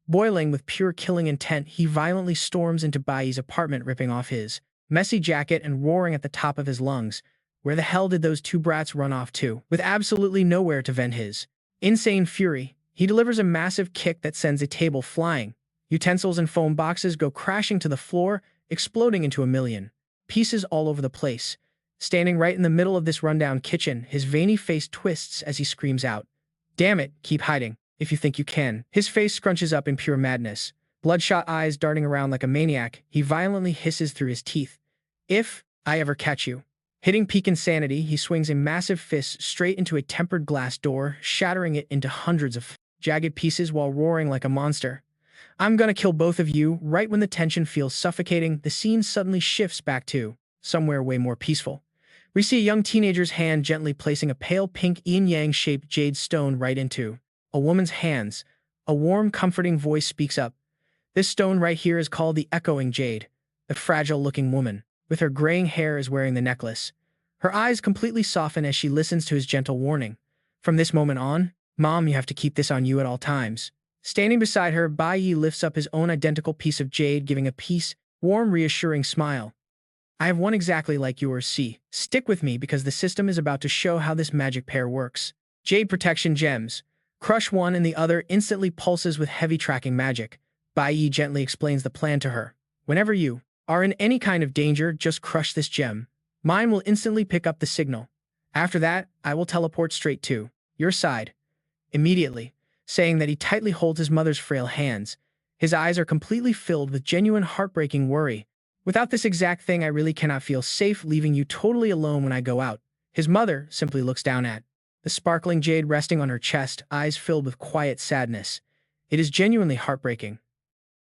Boiling with pure killing intent, he violently storms into Bai Yi's apartment, ripping off his messy jacket and roaring at the top of his lungs. Where the hell did those two brats run off to? With absolutely nowhere to vent his insane fury, he delivers a massive kick that sends a table flying. Utensils and foam boxes go crashing to the floor, exploding into a million pieces all over the place. Standing right in the middle of this rundown kitchen, his veiny face twists as he screams out, "Damn it, keep hiding, if you think you can." His face scrunches up in pure madness. Bloodshot eyes darting around like a maniac, he violently hisses through his teeth. "If I ever catch you." Hitting peak insanity, he swings a massive fist straight into a tempered glass door, shattering it into hundreds of jagged pieces while roaring like a monster. "I'm gonna kill both of you." Right when the tension feels suffocating, the scene suddenly shifts back to somewhere way more peaceful. We see a young teenager's hand gently placing a pale pink yin-yang shaped jade stone right into a woman's hands. A warm, comforting voice speaks up. This stone right here is called the Echoing Jade. The fragile-looking woman, with her graying hair, is wearing the necklace. Her eyes completely soften as she listens to his gentle warning. From this moment on, Mom, you have to keep this on you at all times. Standing beside her, Bai Yi lifts up his own identical piece of jade, giving a peace, warm, reassuring smile. I have one exactly like yours, see. Stick with me because the system is about to show how this magic pair works. Jade protection gems. Crush one and the other instantly pulses with heavy tracking magic. Bai Yi gently explains the plan to her. Whenever you are in any kind of danger, just crush this gem. Mine will instantly pick up the signal. After that, I will teleport straight to your side. Immediately, saying that he tightly holds his mother's frail hands. His eyes are completely filled with genuine heartbreaking worry. Without this exact thing, I really cannot feel safe leaving you totally alone when I go out. His mother simply looks down at the sparkling jade resting on her chest, eyes filled with quiet sadness. It is genuinely heartbreaking.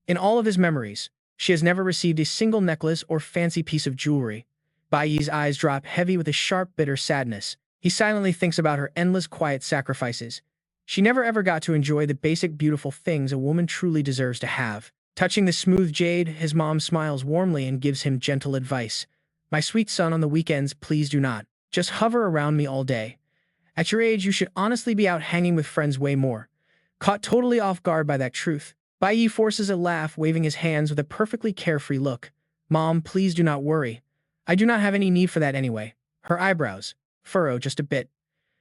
In all of his memories, she has never received a single necklace or fancy piece of jewelry. Bai Yi's eyes drop heavy with a sharp, bitter sadness. He silently thinks about her endless quiet sacrifices. She never ever got to enjoy the basic beautiful things a woman truly deserves to have. Touching the smooth jade, his mom smiles warmly and gives him gentle advice. My sweet son, on the weekends, please do not just hover around me all day. At your age, you should honestly be out hanging with friends way more. Caught totally off guard by that truth, Bai Yi forces a laugh, waving his hands with a perfectly carefree look. Mom, please do not worry. I do not have any need for that anyway. Her eyebrows furrow just a bit.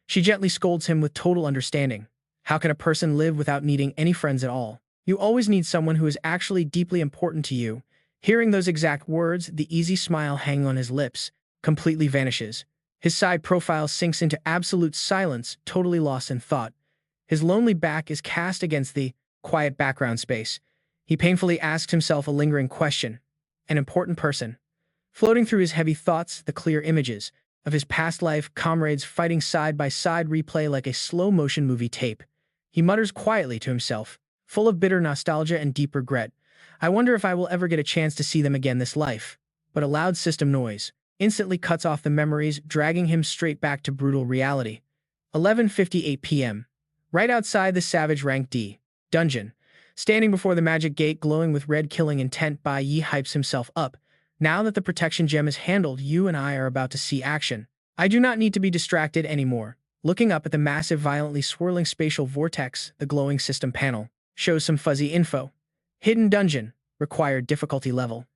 She gently scolds him with total understanding. How can a person live without needing any friends at all? You always need someone who is actually deeply important to you. Hearing those exact words, the easy smile hanging on his lips completely vanishes. His side profile sinks into absolute silence, totally lost in thought. His lonely back is cast against the quiet background space. He painfully asks himself a lingering question. An important person. Floating through his heavy thoughts, the clear images of his past life comrades fighting side by side replay like a slow-motion movie tape. He mutters quietly to himself, full of bitter nostalgia and deep regret. I wonder if I will ever get a chance to see them again this life. But a loud system noise instantly cuts off the memories, dragging him straight back to brutal reality. 11:58 p.m. Right outside the Savage Rank D dungeon. Standing before the magic gate glowing with red killing intent, Bai Yi hypes himself up. Now that the protection gem is handled, you and I are about to see action. I do not need to be distracted anymore. Looking up at the massive, violently swirling spatial vortex, the glowing system panel shows some fuzzy info. Hidden dungeon, required difficulty level.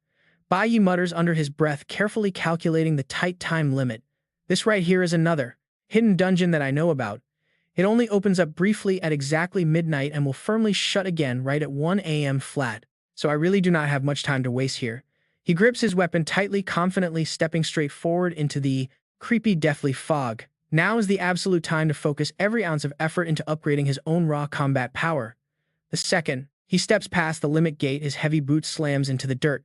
Bai Yi mutters under his breath, carefully calculating the tight time limit. This right here is another hidden dungeon that I know about. It only opens up briefly at exactly midnight and will firmly shut again right at 1 a.m. flat. So I really do not have much time to waste here. He grips his weapon tightly, confidently stepping straight forward into the creepy, deathly fog. Now is the absolute time to focus every ounce of effort into upgrading his own raw combat power. The second he steps past the limit gate, his heavy boot slams into the dirt.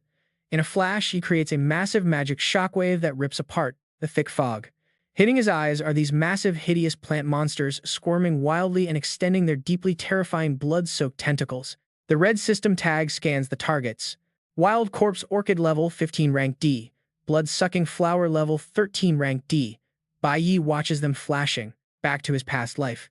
In a flash, he creates a massive magic shockwave that rips apart the thick fog. Hitting his eyes are these massive, hideous plant monsters, squirming wildly and extending their deeply terrifying blood-soaked tentacles. The red system tag scans the targets. Wild Corpse Orchid level 15 rank D. Blood-sucking flower level 13 rank D. Bai Yi watches them flashing back to his past life.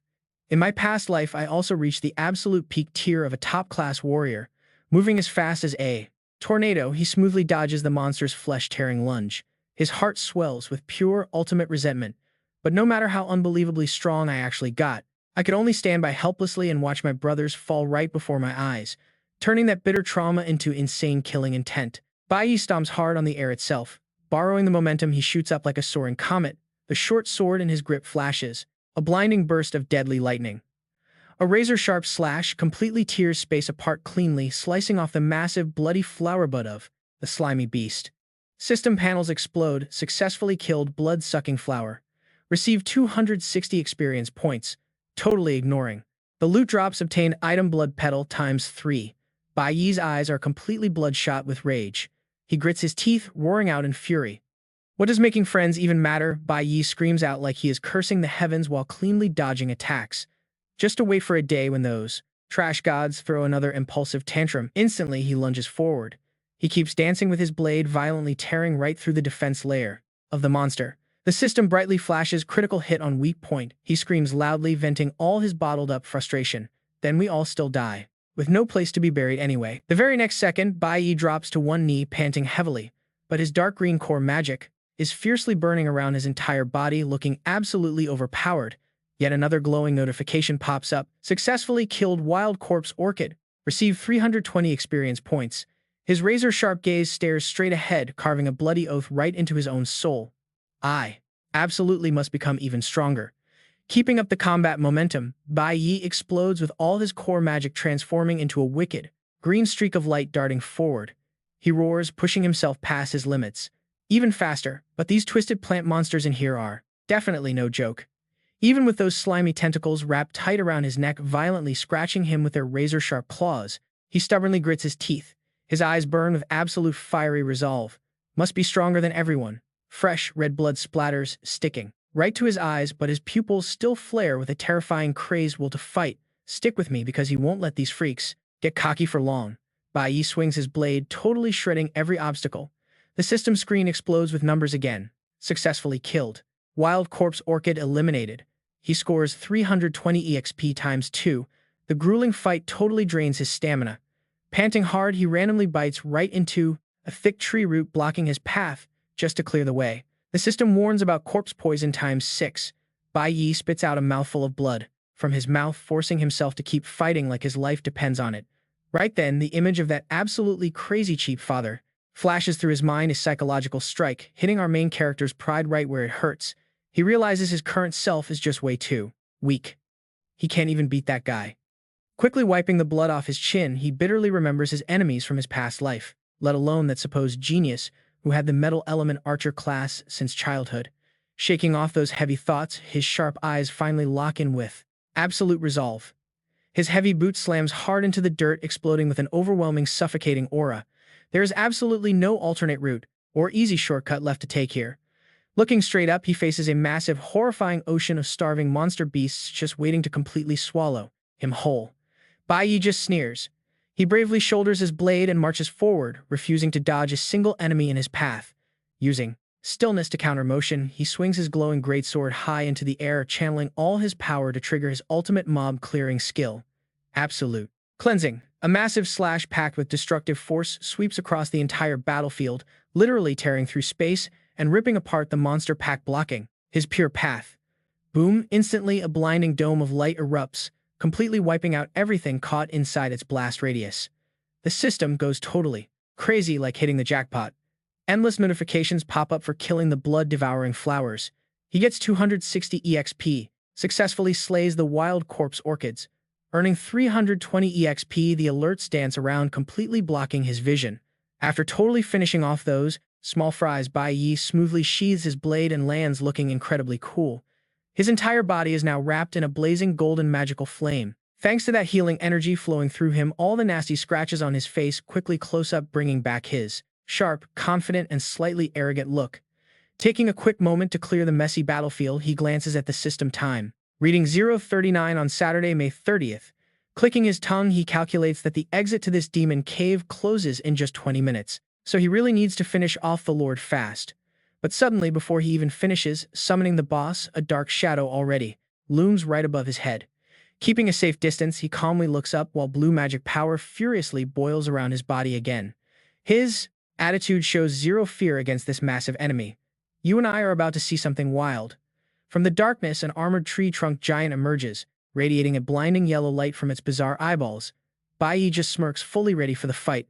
In my past life, I also reached the absolute peak tier of a top-class warrior. Moving as fast as a tornado, he smoothly dodges the monster's flesh-tearing lunge. His heart swells with pure, ultimate resentment. But no matter how unbelievably strong I actually got, I could only stand by helplessly and watch my brothers fall right before my eyes, turning that bitter trauma into insane killing intent. Bai Yi stomps hard on the air itself. Borrowing the momentum, he shoots up like a soaring comet. The short sword in his grip flashes, a blinding burst of deadly lightning. A razor-sharp slash completely tears space apart cleanly, slicing off the massive, bloody flower bud of the slimy beast. System panels explode, successfully killed blood-sucking flower. Receive 260 experience points, totally ignoring. The loot drops obtained item blood petal times 3. Bai Yi's eyes are completely bloodshot with rage. He grits his teeth, roaring out in fury. What does making friends even matter? Bai Yi screams out like he is cursing the heavens while cleanly dodging attacks. Just to wait for a day when those trash gods throw another impulsive tantrum. Instantly, he lunges forward. He keeps dancing with his blade, violently tearing right through the defense layer of the monster. The system brightly flashes, critical hit on weak point. He screams loudly, venting all his bottled-up frustration. Then we all still die, with no place to be buried anyway. The very next second, Bai Yi drops to one knee, panting heavily. But his dark green core magic is fiercely burning around his entire body, looking absolutely overpowered. Yet another glowing notification pops up. Successfully killed Wild Corpse Orchid. Received 320 experience points. His razor-sharp gaze stares straight ahead, carving a bloody oath right into his own soul. I absolutely must become even stronger. Keeping up the combat momentum, Bai Yi explodes with all his core magic transforming into a wicked, green streak of light darting forward. He roars, pushing himself past his limits. Even faster, but these twisted plant monsters in here are definitely no joke. Even with those slimy tentacles wrapped tight around his neck, violently scratching him with their razor-sharp claws, he stubbornly grits his teeth. His eyes burn with absolute fiery resolve. Must be stronger than everyone. Fresh, red blood splatters, sticking right to his eyes, but his pupils still flare with a terrifying crazed will to fight. Stick with me because he won't let these freaks get cocky for long. Bai Yi swings his blade, totally shredding every obstacle. The system screen explodes with numbers again. Successfully killed. Wild Corpse Orchid eliminated. He scores 320 EXP times 2. The grueling fight totally drains his stamina. Panting hard, he randomly bites right into a thick tree root blocking his path just to clear the way. The system warns about corpse poison times 6. Bai Yi spits out a mouthful of blood from his mouth, forcing himself to keep fighting like his life depends on it. Right then, the image of that absolutely crazy cheap father flashes through his mind, a psychological strike, hitting our main character's pride right where it hurts. He realizes his current self is just way too weak. He can't even beat that guy. Quickly wiping the blood off his chin, he bitterly remembers his enemies from his past life, let alone that supposed genius who had the metal element archer class since childhood. Shaking off those heavy thoughts, his sharp eyes finally lock in with absolute resolve. His heavy boot slams hard into the dirt, exploding with an overwhelming, suffocating aura. There is absolutely no alternate route or easy shortcut left to take here. Looking straight up, he faces a massive, horrifying ocean of starving monster beasts just waiting to completely swallow him whole. Bai Yi just sneers. He bravely shoulders his blade and marches forward, refusing to dodge a single enemy in his path. Using stillness to counter motion, he swings his glowing greatsword high into the air, channeling all his power to trigger his ultimate mob-clearing skill. Absolute cleansing. A massive slash packed with destructive force sweeps across the entire battlefield, literally tearing through space and ripping apart the monster pack blocking his pure path. Boom! Instantly, a blinding dome of light erupts, completely wiping out everything caught inside its blast radius. The system goes totally crazy, like hitting the jackpot. Endless notifications pop up for killing the blood-devouring flowers. He gets 260 EXP, successfully slays the wild corpse orchids. Earning 320 EXP, the alerts dance around, completely blocking his vision. After totally finishing off those small fries, Bai Yi smoothly sheathes his blade and lands, looking incredibly cool. His entire body is now wrapped in a blazing golden magical flame. Thanks to that healing energy flowing through him, all the nasty scratches on his face quickly close up, bringing back his sharp, confident, and slightly arrogant look. Taking a quick moment to clear the messy battlefield, he glances at the system time, reading 0:39 on Saturday, May 30th. Clicking his tongue, he calculates that the exit to this demon cave closes in just 20 minutes, so he really needs to finish off the Lord fast. But suddenly, before he even finishes summoning the boss, a dark shadow already looms right above his head. Keeping a safe distance, he calmly looks up while blue magic power furiously boils around his body again. His attitude shows zero fear against this massive enemy. You and I are about to see something wild. From the darkness, an armored tree trunk giant emerges, radiating a blinding yellow light from its bizarre eyeballs. Bai Yi just smirks, fully ready for the fight.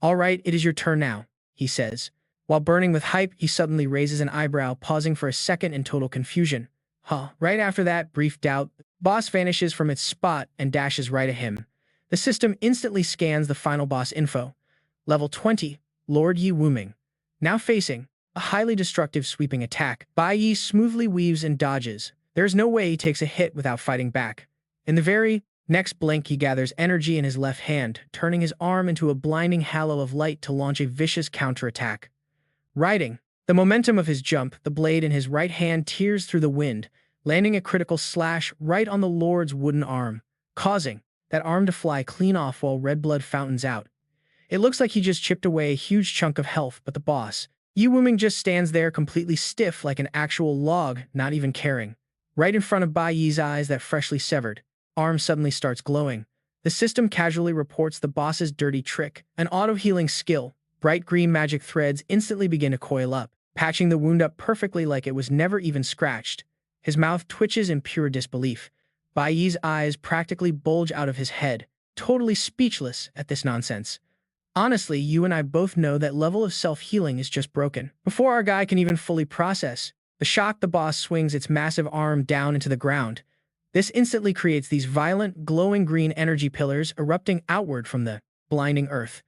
"All right, it is your turn now," he says. While burning with hype, he suddenly raises an eyebrow, pausing for a second in total confusion. Right after that brief doubt, the boss vanishes from its spot and dashes right at him. The system instantly scans the final boss info. Level 20, Lord Yi Wuming. Now facing a highly destructive sweeping attack, Bai Yi smoothly weaves and dodges. There is no way he takes a hit without fighting back. In the very next blink, he gathers energy in his left hand, turning his arm into a blinding halo of light to launch a vicious counterattack. Riding the momentum of his jump, the blade in his right hand tears through the wind, landing a critical slash right on the Lord's wooden arm, causing that arm to fly clean off while red blood fountains out. It looks like he just chipped away a huge chunk of health, but the boss, Yi Wuming, just stands there completely stiff like an actual log, not even caring. Right in front of Bai Yi's eyes, that freshly severed arm suddenly starts glowing. The system casually reports the boss's dirty trick, an auto-healing skill. Bright green magic threads instantly begin to coil up, patching the wound up perfectly like it was never even scratched. His mouth twitches in pure disbelief. Bai Yi's eyes practically bulge out of his head, totally speechless at this nonsense. Honestly, you and I both know that level of self-healing is just broken. Before our guy can even fully process the shock, the boss swings its massive arm down into the ground. This instantly creates these violent, glowing green energy pillars erupting outward from the blinding earth.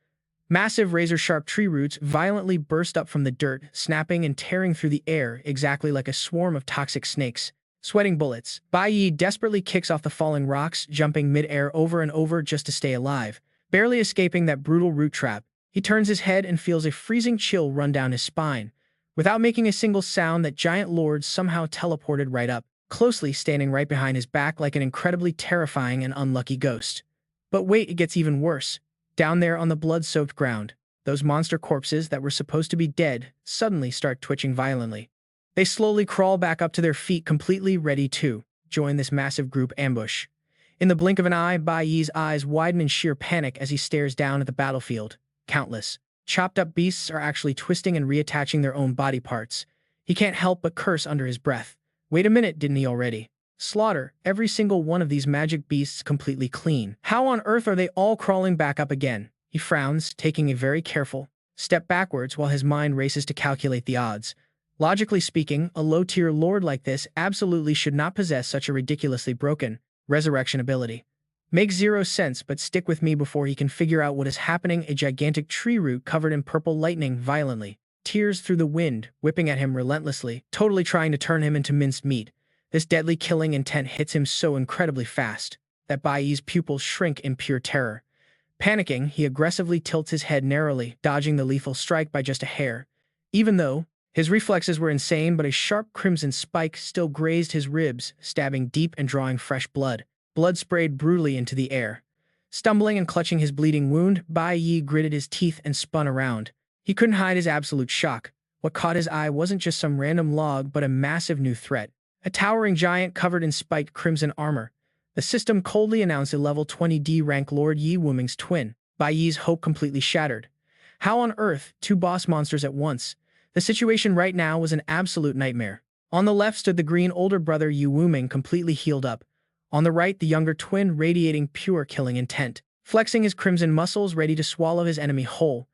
Massive razor-sharp tree roots violently burst up from the dirt, snapping and tearing through the air exactly like a swarm of toxic snakes. Sweating bullets, Bai Yi desperately kicks off the falling rocks, jumping mid-air over and over just to stay alive. Barely escaping that brutal root trap, he turns his head and feels a freezing chill run down his spine. Without making a single sound, that giant lord somehow teleported right up, closely standing right behind his back like an incredibly terrifying and unlucky ghost. But wait, it gets even worse. Down there on the blood-soaked ground, those monster corpses that were supposed to be dead suddenly start twitching violently. They slowly crawl back up to their feet, completely ready to join this massive group ambush. In the blink of an eye, Bai Yi's eyes widen in sheer panic as he stares down at the battlefield. Countless chopped-up beasts are actually twisting and reattaching their own body parts. He can't help but curse under his breath. Wait a minute, didn't he already slaughter every single one of these magic beasts completely clean? How on earth are they all crawling back up again? He frowns, taking a very careful step backwards while his mind races to calculate the odds. Logically speaking, a low-tier lord like this absolutely should not possess such a ridiculously broken resurrection ability. Makes zero sense, but stick with me before he can figure out what is happening. A gigantic tree root covered in purple lightning violently tears through the wind, whipping at him relentlessly, totally trying to turn him into minced meat. This deadly killing intent hits him so incredibly fast that Bai Yi's pupils shrink in pure terror. Panicking, he aggressively tilts his head narrowly, dodging the lethal strike by just a hair. Even though his reflexes were insane, but a sharp crimson spike still grazed his ribs, stabbing deep and drawing fresh blood. Blood sprayed brutally into the air. Stumbling and clutching his bleeding wound, Bai Yi gritted his teeth and spun around. He couldn't hide his absolute shock. What caught his eye wasn't just some random log, but a massive new threat. A towering giant covered in spiked crimson armor. The system coldly announced a level 20D rank Lord Yi Wuming's twin. Bai Yi's hope completely shattered. How on earth, two boss monsters at once? The situation right now was an absolute nightmare. On the left stood the green older brother Yi Wuming, completely healed up. On the right, the younger twin, radiating pure killing intent, flexing his crimson muscles ready to swallow his enemy whole.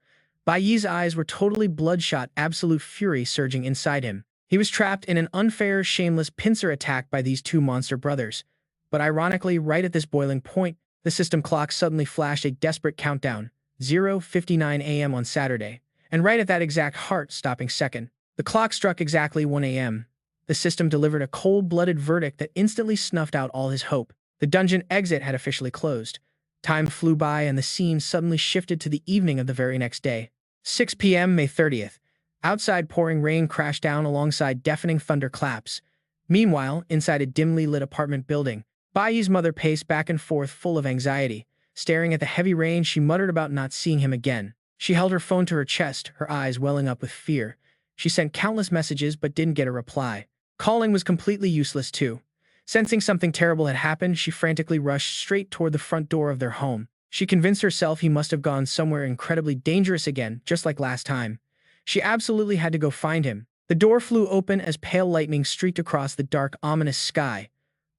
Bai Yi's eyes were totally bloodshot, absolute fury surging inside him. He was trapped in an unfair, shameless pincer attack by these two monster brothers. But ironically, right at this boiling point, the system clock suddenly flashed a desperate countdown, 0:59 a.m. on Saturday. And right at that exact heart-stopping second, the clock struck exactly 1 a.m. The system delivered a cold-blooded verdict that instantly snuffed out all his hope. The dungeon exit had officially closed. Time flew by and the scene suddenly shifted to the evening of the very next day. 6 p.m. May 30th. Outside, pouring rain crashed down alongside deafening thunderclaps. Meanwhile, inside a dimly lit apartment building, Bai Yi's mother paced back and forth full of anxiety. Staring at the heavy rain, she muttered about not seeing him again. She held her phone to her chest, her eyes welling up with fear. She sent countless messages but didn't get a reply. Calling was completely useless too. Sensing something terrible had happened, she frantically rushed straight toward the front door of their home. She convinced herself he must have gone somewhere incredibly dangerous again, just like last time. She absolutely had to go find him. The door flew open as pale lightning streaked across the dark, ominous sky.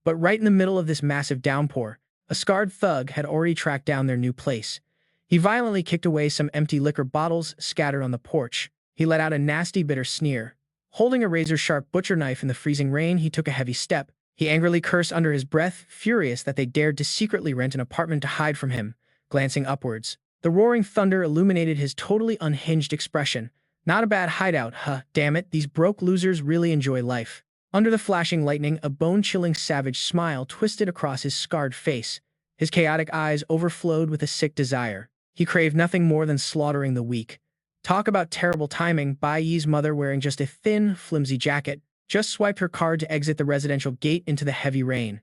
But right in the middle of this massive downpour, a scarred thug had already tracked down their new place. He violently kicked away some empty liquor bottles scattered on the porch. He let out a nasty, bitter sneer. Holding a razor-sharp butcher knife in the freezing rain, he took a heavy step. He angrily cursed under his breath, furious that they dared to secretly rent an apartment to hide from him. Glancing upwards, the roaring thunder illuminated his totally unhinged expression. Not a bad hideout, huh? Damn it, these broke losers really enjoy life. Under the flashing lightning, a bone-chilling savage smile twisted across his scarred face. His chaotic eyes overflowed with a sick desire. He craved nothing more than slaughtering the weak. Talk about terrible timing. Bai Yi's mother, wearing just a thin, flimsy jacket, just swiped her card to exit the residential gate into the heavy rain.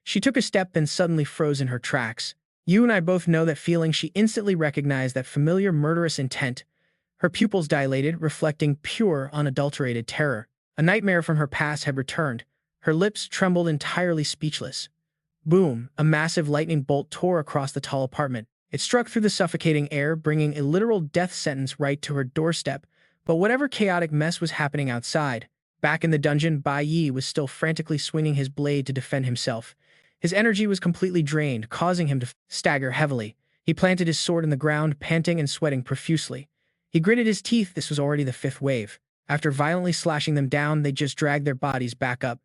She took a step, then suddenly froze in her tracks. You and I both know that feeling. She instantly recognized that familiar murderous intent. Her pupils dilated, reflecting pure, unadulterated terror. A nightmare from her past had returned. Her lips trembled, entirely speechless. Boom! A massive lightning bolt tore across the tall apartment. It struck through the suffocating air, bringing a literal death sentence right to her doorstep. But whatever chaotic mess was happening outside, back in the dungeon, Bai Yi was still frantically swinging his blade to defend himself. His energy was completely drained, causing him to stagger heavily. He planted his sword in the ground, panting and sweating profusely. He gritted his teeth. This was already the fifth wave. After violently slashing them down, they just dragged their bodies back up.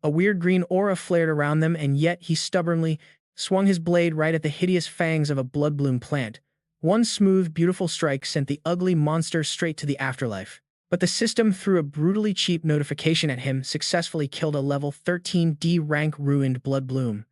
A weird green aura flared around them, and yet he stubbornly swung his blade right at the hideous fangs of a blood-bloom plant. One smooth, beautiful strike sent the ugly monster straight to the afterlife. But the system threw a brutally cheap notification at him, successfully killed a level 13D rank ruined blood-bloom.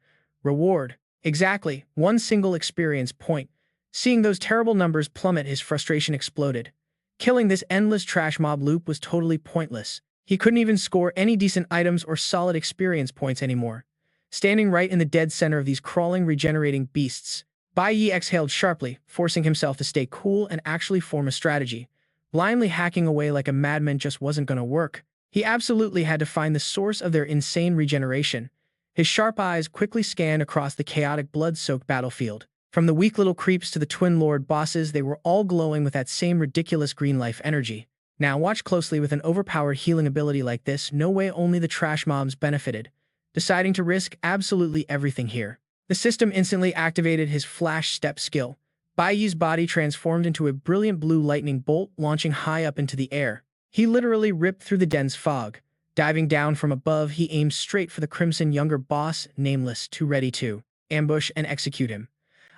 Reward. Exactly, one single experience point. Seeing those terrible numbers plummet, his frustration exploded. Killing this endless trash mob loop was totally pointless. He couldn't even score any decent items or solid experience points anymore. Standing right in the dead center of these crawling, regenerating beasts, Bai Yi exhaled sharply, forcing himself to stay cool and actually form a strategy. Blindly hacking away like a madman just wasn't going to work. He absolutely had to find the source of their insane regeneration. His sharp eyes quickly scanned across the chaotic, blood-soaked battlefield. From the weak little creeps to the Twin Lord bosses, they were all glowing with that same ridiculous green life energy. Now watch closely. With an overpowered healing ability like this, no way only the trash mobs benefited. Deciding to risk absolutely everything here, the system instantly activated his flash step skill. Bai Yi's body transformed into a brilliant blue lightning bolt, launching high up into the air. He literally ripped through the dense fog. Diving down from above, he aimed straight for the crimson younger boss, Nameless, too ready to ambush and execute him.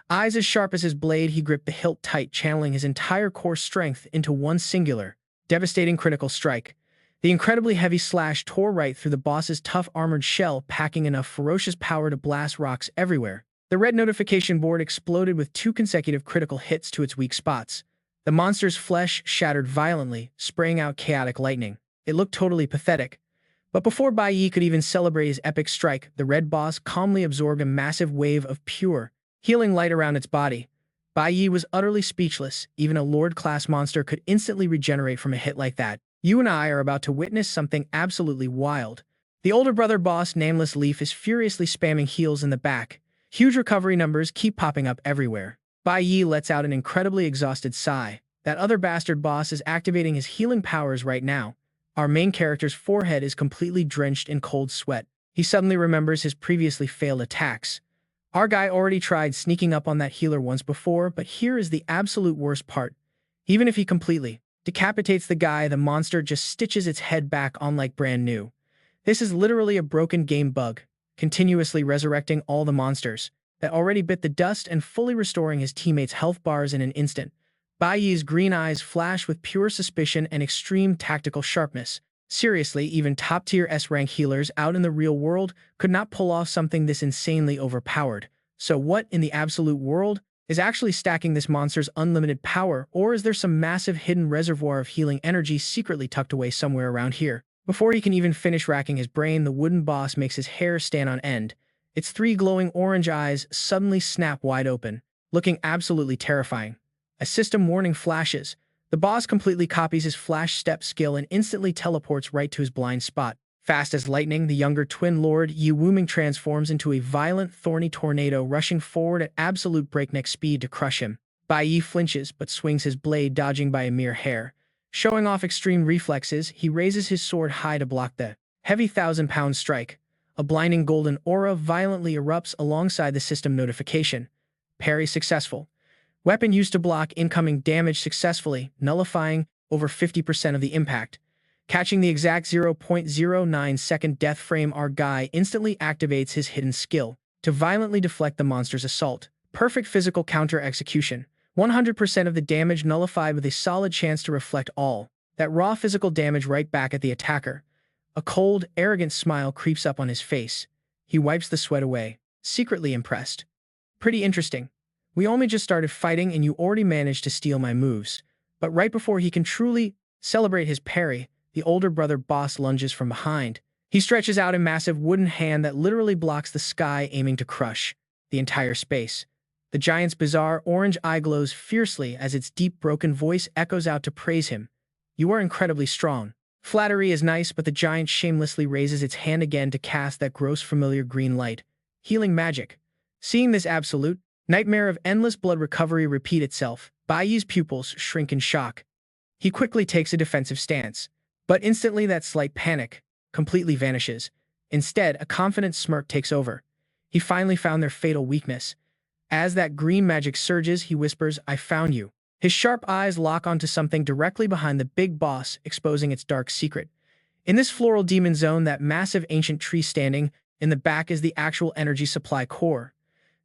Eyes as sharp as his blade, he gripped the hilt tight, channeling his entire core strength into one singular, devastating critical strike. The incredibly heavy slash tore right through the boss's tough armored shell, packing enough ferocious power to blast rocks everywhere. The red notification board exploded with 2 consecutive critical hits to its weak spots. The monster's flesh shattered violently, spraying out chaotic lightning. It looked totally pathetic. But before Bai Yi could even celebrate his epic strike, the red boss calmly absorbed a massive wave of pure, healing light around its body. Bai Yi was utterly speechless. Even a Lord-class monster could instantly regenerate from a hit like that. You and I are about to witness something absolutely wild. The older brother boss, Nameless Leaf, is furiously spamming heals in the back. Huge recovery numbers keep popping up everywhere. Bai Yi lets out an incredibly exhausted sigh. That other bastard boss is activating his healing powers right now. Our main character's forehead is completely drenched in cold sweat. He suddenly remembers his previously failed attacks. Our guy already tried sneaking up on that healer once before, but here is the absolute worst part. Even if he completely decapitates the guy, the monster just stitches its head back on like brand new. This is literally a broken game bug, continuously resurrecting all the monsters that already bit the dust and fully restoring his teammates' health bars in an instant. Bai Yi's green eyes flash with pure suspicion and extreme tactical sharpness. Seriously, even top-tier S-rank healers out in the real world could not pull off something this insanely overpowered. So what in the absolute world is actually stacking this monster's unlimited power, or is there some massive hidden reservoir of healing energy secretly tucked away somewhere around here? Before he can even finish racking his brain, the wooden boss makes his hair stand on end. Its 3 glowing orange eyes suddenly snap wide open, looking absolutely terrifying. A system warning flashes. The boss completely copies his flash step skill and instantly teleports right to his blind spot. Fast as lightning, the younger Twin Lord Yi Wuming transforms into a violent, thorny tornado, rushing forward at absolute breakneck speed to crush him. Bai Yi flinches, but swings his blade, dodging by a mere hair. Showing off extreme reflexes, he raises his sword high to block the heavy 1,000-pound strike. A blinding golden aura violently erupts alongside the system notification. Parry successful. Weapon used to block incoming damage successfully, nullifying over 50% of the impact. Catching the exact 0.09-second death frame, our guy instantly activates his hidden skill to violently deflect the monster's assault. Perfect physical counter execution. 100% of the damage nullified with a solid chance to reflect all that raw physical damage right back at the attacker. A cold, arrogant smile creeps up on his face. He wipes the sweat away, secretly impressed. Pretty interesting. We only just started fighting and you already managed to steal my moves. But right before he can truly celebrate his parry, the older brother boss lunges from behind. He stretches out a massive wooden hand that literally blocks the sky, aiming to crush the entire space. The giant's bizarre orange eye glows fiercely as its deep, broken voice echoes out to praise him. You are incredibly strong. Flattery is nice, but the giant shamelessly raises its hand again to cast that gross familiar green light. Healing magic. Seeing this absolute nightmare of endless blood recovery repeat itself, Bai Yi's pupils shrink in shock. He quickly takes a defensive stance. But instantly that slight panic completely vanishes. Instead, a confident smirk takes over. He finally found their fatal weakness. As that green magic surges, he whispers, "I found you." His sharp eyes lock onto something directly behind the big boss, exposing its dark secret. In this floral demon zone, that massive ancient tree standing in the back is the actual energy supply core.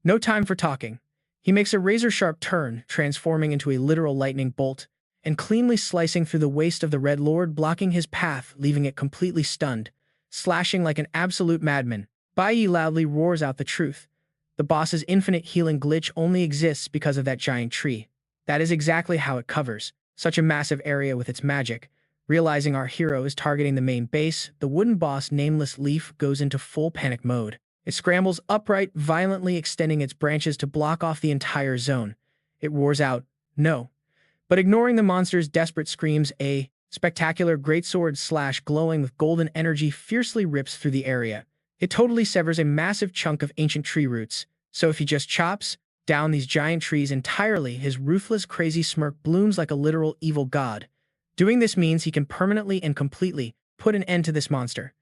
No time for talking. He makes a razor-sharp turn, transforming into a literal lightning bolt, and cleanly slicing through the waist of the Red Lord, blocking his path, leaving it completely stunned. Slashing like an absolute madman, Bai Yi loudly roars out the truth. The boss's infinite healing glitch only exists because of that giant tree. That is exactly how it covers such a massive area with its magic. Realizing our hero is targeting the main base, the wooden boss Nameless Leaf goes into full panic mode. It scrambles upright, violently extending its branches to block off the entire zone. It roars out, "No!" But ignoring the monster's desperate screams, a spectacular greatsword slash glowing with golden energy fiercely rips through the area. It totally severs a massive chunk of ancient tree roots. So if he just chops down these giant trees entirely, his ruthless, crazy smirk blooms like a literal evil god. Doing this means he can permanently and completely put an end to this monster.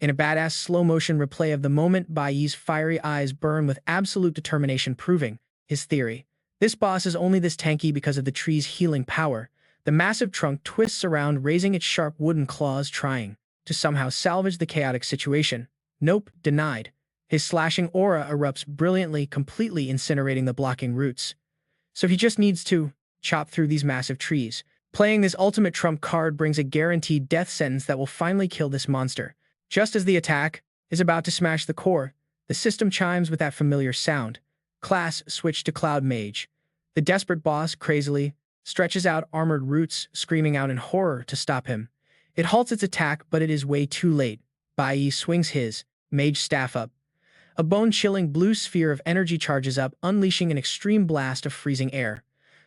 In a badass slow-motion replay of the moment, Bai Yi's fiery eyes burn with absolute determination, proving his theory. This boss is only this tanky because of the tree's healing power. The massive trunk twists around, raising its sharp wooden claws, trying to somehow salvage the chaotic situation. Nope, denied. His slashing aura erupts brilliantly, completely incinerating the blocking roots. So he just needs to chop through these massive trees. Playing this ultimate trump card brings a guaranteed death sentence that will finally kill this monster. Just as the attack is about to smash the core, the system chimes with that familiar sound. Class switch to Cloud Mage. The desperate boss crazily stretches out armored roots, screaming out in horror to stop him. It halts its attack, but it is way too late. Bai Yi swings his mage staff up. A bone-chilling blue sphere of energy charges up, unleashing an extreme blast of freezing air.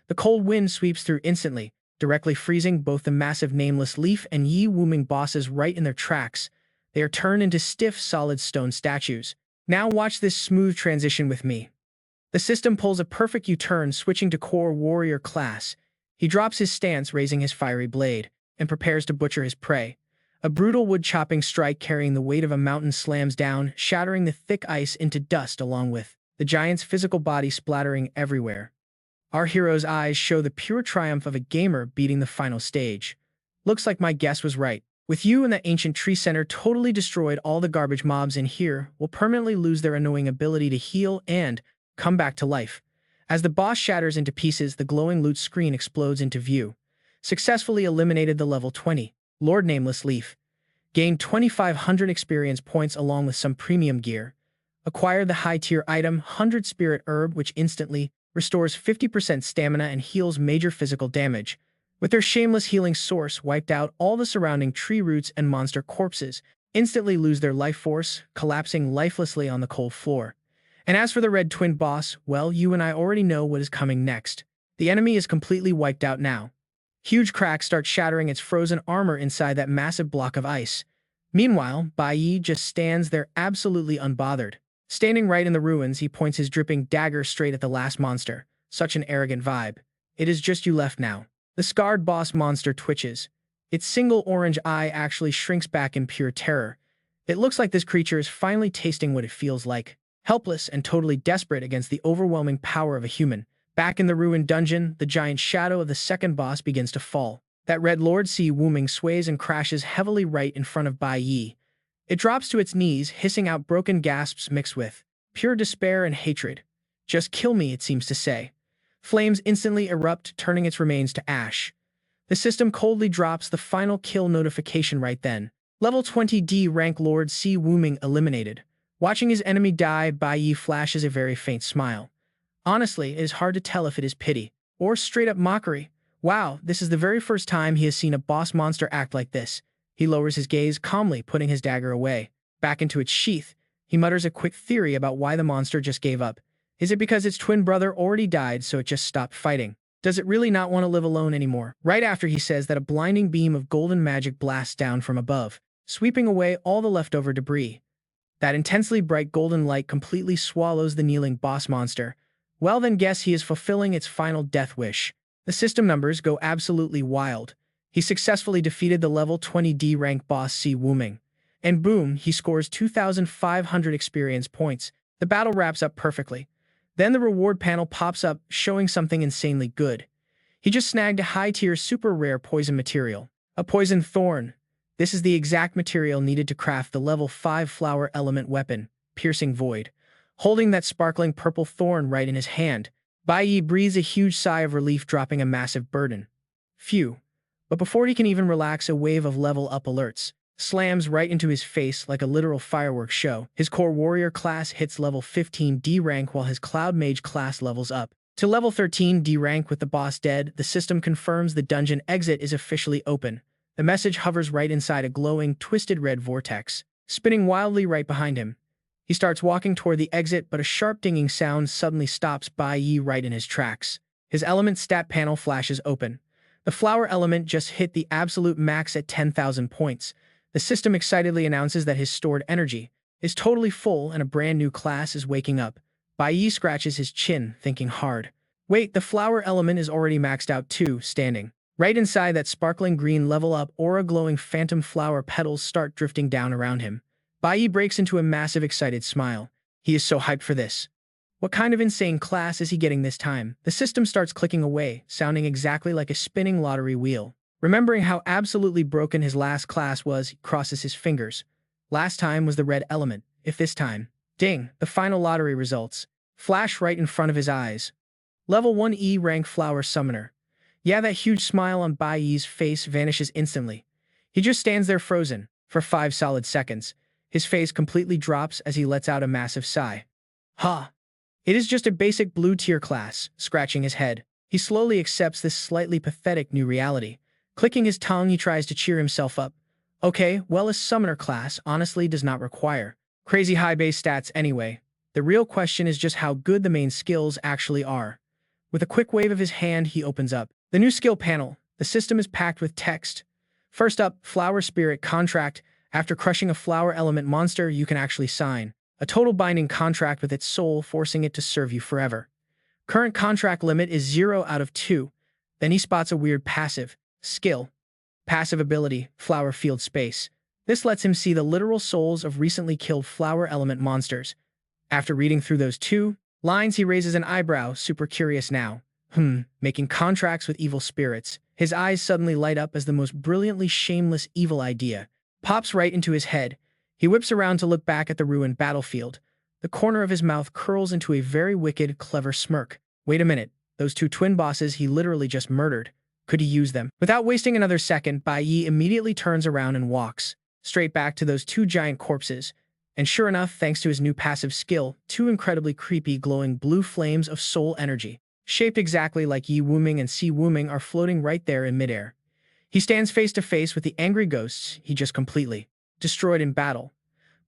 The cold wind sweeps through instantly, directly freezing both the massive Nameless Leaf and Yi Wuming bosses right in their tracks. They are turned into stiff, solid stone statues. Now watch this smooth transition with me. The system pulls a perfect U-turn, switching to Core Warrior class. He drops his stance, raising his fiery blade, and prepares to butcher his prey. A brutal wood-chopping strike carrying the weight of a mountain slams down, shattering the thick ice into dust along with the giant's physical body splattering everywhere. Our hero's eyes show the pure triumph of a gamer beating the final stage. Looks like my guess was right. With you and the ancient tree center totally destroyed, all the garbage mobs in here will permanently lose their annoying ability to heal and come back to life. As the boss shatters into pieces, the glowing loot screen explodes into view. Successfully eliminated the level 20. Lord Nameless Leaf. Gained 2,500 experience points along with some premium gear. Acquired the high-tier item 100 Spirit Herb, which instantly restores 50% stamina and heals major physical damage. With their shameless healing source wiped out, all the surrounding tree roots and monster corpses instantly lose their life force, collapsing lifelessly on the cold floor. And as for the Red Twin boss, well, you and I already know what is coming next. The enemy is completely wiped out now. Huge cracks start shattering its frozen armor inside that massive block of ice. Meanwhile, Bai Yi just stands there absolutely unbothered. Standing right in the ruins, he points his dripping dagger straight at the last monster. Such an arrogant vibe. It is just you left now. The scarred boss monster twitches. Its single orange eye actually shrinks back in pure terror. It looks like this creature is finally tasting what it feels like. Helpless and totally desperate against the overwhelming power of a human. Back in the ruined dungeon, the giant shadow of the second boss begins to fall. That Red Lord Yi Wuming sways and crashes heavily right in front of Bai Yi. It drops to its knees, hissing out broken gasps mixed with pure despair and hatred. "Just kill me," it seems to say. Flames instantly erupt, turning its remains to ash. The system coldly drops the final kill notification right then. Level 20 D rank Lord Yi Wuming eliminated. Watching his enemy die, Bai Yi flashes a very faint smile. Honestly, it is hard to tell if it is pity or straight-up mockery. Wow, this is the very first time he has seen a boss monster act like this. He lowers his gaze, calmly putting his dagger away. Back into its sheath, he mutters a quick theory about why the monster just gave up. Is it because its twin brother already died, so it just stopped fighting? Does it really not want to live alone anymore? Right after he says that, a blinding beam of golden magic blasts down from above, sweeping away all the leftover debris. That intensely bright golden light completely swallows the kneeling boss monster. Well, then guess he is fulfilling its final death wish. The system numbers go absolutely wild. He successfully defeated the level 20 D rank boss Yi Wuming. And boom, he scores 2,500 experience points. The battle wraps up perfectly. Then the reward panel pops up, showing something insanely good. He just snagged a high-tier super rare poison material. A poison thorn. This is the exact material needed to craft the level 5 flower element weapon, Piercing Void. Holding that sparkling purple thorn right in his hand, Bai Yi breathes a huge sigh of relief, dropping a massive burden. Phew. But before he can even relax, a wave of level up alerts slams right into his face like a literal fireworks show. His Core Warrior class hits level 15 D rank while his Cloud Mage class levels up. To level 13 D rank with the boss dead, the system confirms the dungeon exit is officially open. The message hovers right inside a glowing, twisted red vortex, spinning wildly right behind him. He starts walking toward the exit, but a sharp dinging sound suddenly stops Bai Yi right in his tracks. His element stat panel flashes open. The flower element just hit the absolute max at 10,000 points. The system excitedly announces that his stored energy is totally full and a brand new class is waking up. Bai Yi scratches his chin, thinking hard. Wait, the flower element is already maxed out too, standing. Right inside that sparkling green level up aura, glowing phantom flower petals start drifting down around him. Bai Yi breaks into a massive excited smile. He is so hyped for this. What kind of insane class is he getting this time? The system starts clicking away, sounding exactly like a spinning lottery wheel. Remembering how absolutely broken his last class was, he crosses his fingers. Last time was the red element. If this time... Ding! The final lottery results flash right in front of his eyes. Level 1 E rank flower summoner. Yeah, that huge smile on Bai Yi's face vanishes instantly. He just stands there frozen for 5 solid seconds. His face completely drops as he lets out a massive sigh. Huh. It is just a basic blue tier class. Scratching his head, he slowly accepts this slightly pathetic new reality. Clicking his tongue, he tries to cheer himself up. Okay, well, a summoner class honestly does not require crazy high base stats anyway. The real question is just how good the main skills actually are. With a quick wave of his hand, he opens up the new skill panel. The system is packed with text. First up, Flower Spirit Contract. After crushing a flower element monster, you can actually sign a total binding contract with its soul, forcing it to serve you forever. Current contract limit is 0 out of 2. Then he spots a weird passive skill. Passive ability, Flower Field Space. This lets him see the literal souls of recently killed flower element monsters. After reading through those 2 lines, he raises an eyebrow, super curious now. Making contracts with evil spirits. His eyes suddenly light up as the most brilliantly shameless evil idea pops right into his head. He whips around to look back at the ruined battlefield. The corner of his mouth curls into a very wicked, clever smirk. Wait a minute, those 2 twin bosses he literally just murdered. Could he use them? Without wasting another second, Bai Yi immediately turns around and walks straight back to those 2 giant corpses. And sure enough, thanks to his new passive skill, 2 incredibly creepy glowing blue flames of soul energy, shaped exactly like Yi Wuming and Si Wuming, are floating right there in midair. He stands face to face with the angry ghosts he just completely destroyed in battle.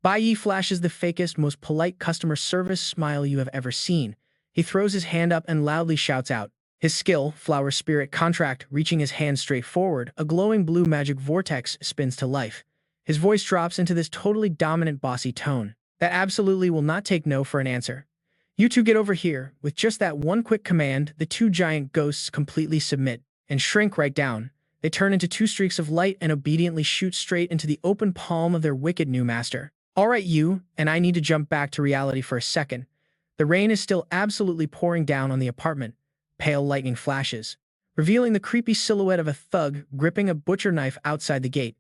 Bai Yi flashes the fakest, most polite customer service smile you have ever seen. He throws his hand up and loudly shouts out his skill, Flower Spirit Contract. Reaching his hand straight forward, a glowing blue magic vortex spins to life. His voice drops into this totally dominant, bossy tone that absolutely will not take no for an answer. You 2 get over here. With just that one quick command, the 2 giant ghosts completely submit and shrink right down. They turn into 2 streaks of light and obediently shoot straight into the open palm of their wicked new master. All right, you, and I need to jump back to reality for a second. The rain is still absolutely pouring down on the apartment. Pale lightning flashes, revealing the creepy silhouette of a thug gripping a butcher knife outside the gate.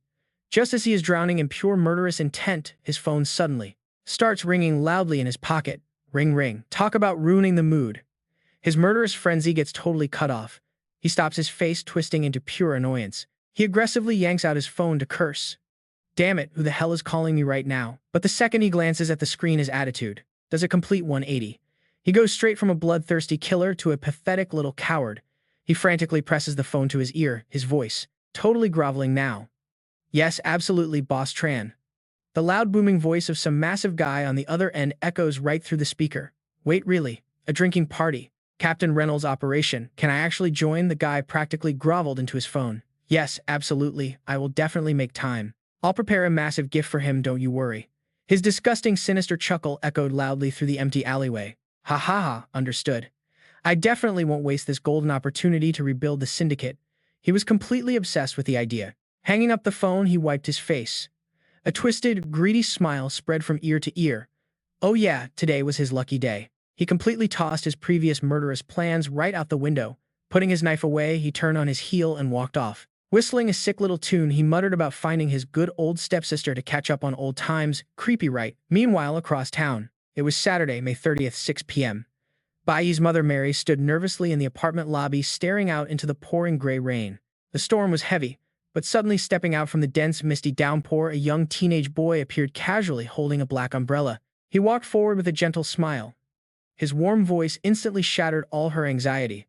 Just as he is drowning in pure murderous intent, his phone suddenly starts ringing loudly in his pocket. Ring, ring. Talk about ruining the mood. His murderous frenzy gets totally cut off. He stops, his face twisting into pure annoyance. He aggressively yanks out his phone to curse. Damn it, who the hell is calling me right now? But the second he glances at the screen, his attitude does a complete 180. He goes straight from a bloodthirsty killer to a pathetic little coward. He frantically presses the phone to his ear, his voice totally groveling now. Yes, absolutely, Boss Tran. The loud booming voice of some massive guy on the other end echoes right through the speaker. Wait, really? A drinking party? Captain Reynolds' operation. Can I actually join? The guy practically groveled into his phone. Yes, absolutely. I will definitely make time. I'll prepare a massive gift for him, don't you worry. His disgusting, sinister chuckle echoed loudly through the empty alleyway. Ha ha ha, understood. I definitely won't waste this golden opportunity to rebuild the syndicate. He was completely obsessed with the idea. Hanging up the phone, he wiped his face. A twisted, greedy smile spread from ear to ear. Oh yeah, today was his lucky day. He completely tossed his previous murderous plans right out the window. Putting his knife away, he turned on his heel and walked off. Whistling a sick little tune, he muttered about finding his good old stepsister to catch up on old times. Creepy, right? Meanwhile, across town, it was Saturday, May 30th, 6 p.m. Bai Yi's mother, Mary, stood nervously in the apartment lobby, staring out into the pouring gray rain. The storm was heavy, but suddenly stepping out from the dense, misty downpour, a young teenage boy appeared casually holding a black umbrella. He walked forward with a gentle smile. His warm voice instantly shattered all her anxiety.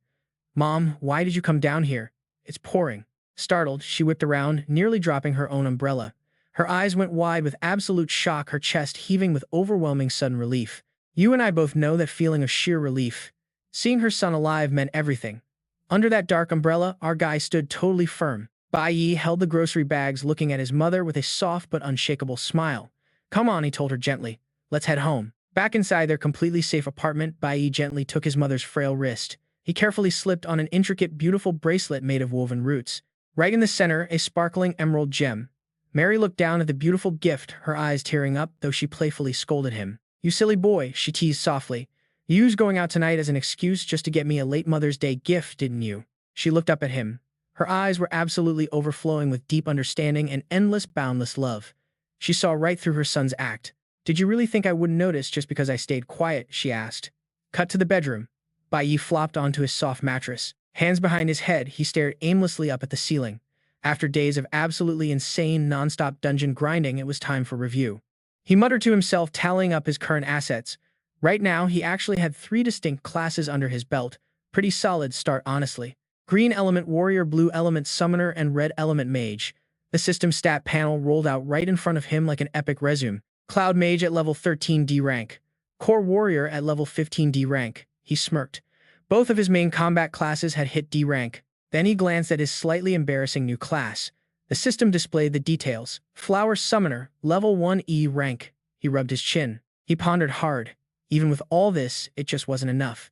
"Mom, why did you come down here? It's pouring." Startled, she whipped around, nearly dropping her own umbrella. Her eyes went wide with absolute shock, her chest heaving with overwhelming sudden relief. You and I both know that feeling of sheer relief. Seeing her son alive meant everything. Under that dark umbrella, our guy stood totally firm. Bai Yi held the grocery bags, looking at his mother with a soft but unshakable smile. "Come on," he told her gently. "Let's head home." Back inside their completely safe apartment, Bai Yi gently took his mother's frail wrist. He carefully slipped on an intricate, beautiful bracelet made of woven roots. Right in the center, a sparkling emerald gem. Mary looked down at the beautiful gift, her eyes tearing up, though she playfully scolded him. "You silly boy," she teased softly. "You used going out tonight as an excuse just to get me a late Mother's Day gift, didn't you?" She looked up at him. Her eyes were absolutely overflowing with deep understanding and endless, boundless love. She saw right through her son's act. "Did you really think I wouldn't notice just because I stayed quiet?" she asked. Cut to the bedroom. Bai Yi flopped onto his soft mattress. Hands behind his head, he stared aimlessly up at the ceiling. After days of absolutely insane, non-stop dungeon grinding, it was time for review. He muttered to himself, tallying up his current assets. Right now, he actually had 3 distinct classes under his belt. Pretty solid start, honestly. Green Element Warrior, Blue Element Summoner, and Red Element Mage. The system stat panel rolled out right in front of him like an epic resume. Cloud Mage at level 13 D rank. Core Warrior at level 15 D rank. He smirked. Both of his main combat classes had hit D rank. Then he glanced at his slightly embarrassing new class. The system displayed the details. Flower Summoner, level 1 E rank. He rubbed his chin. He pondered hard. Even with all this, it just wasn't enough.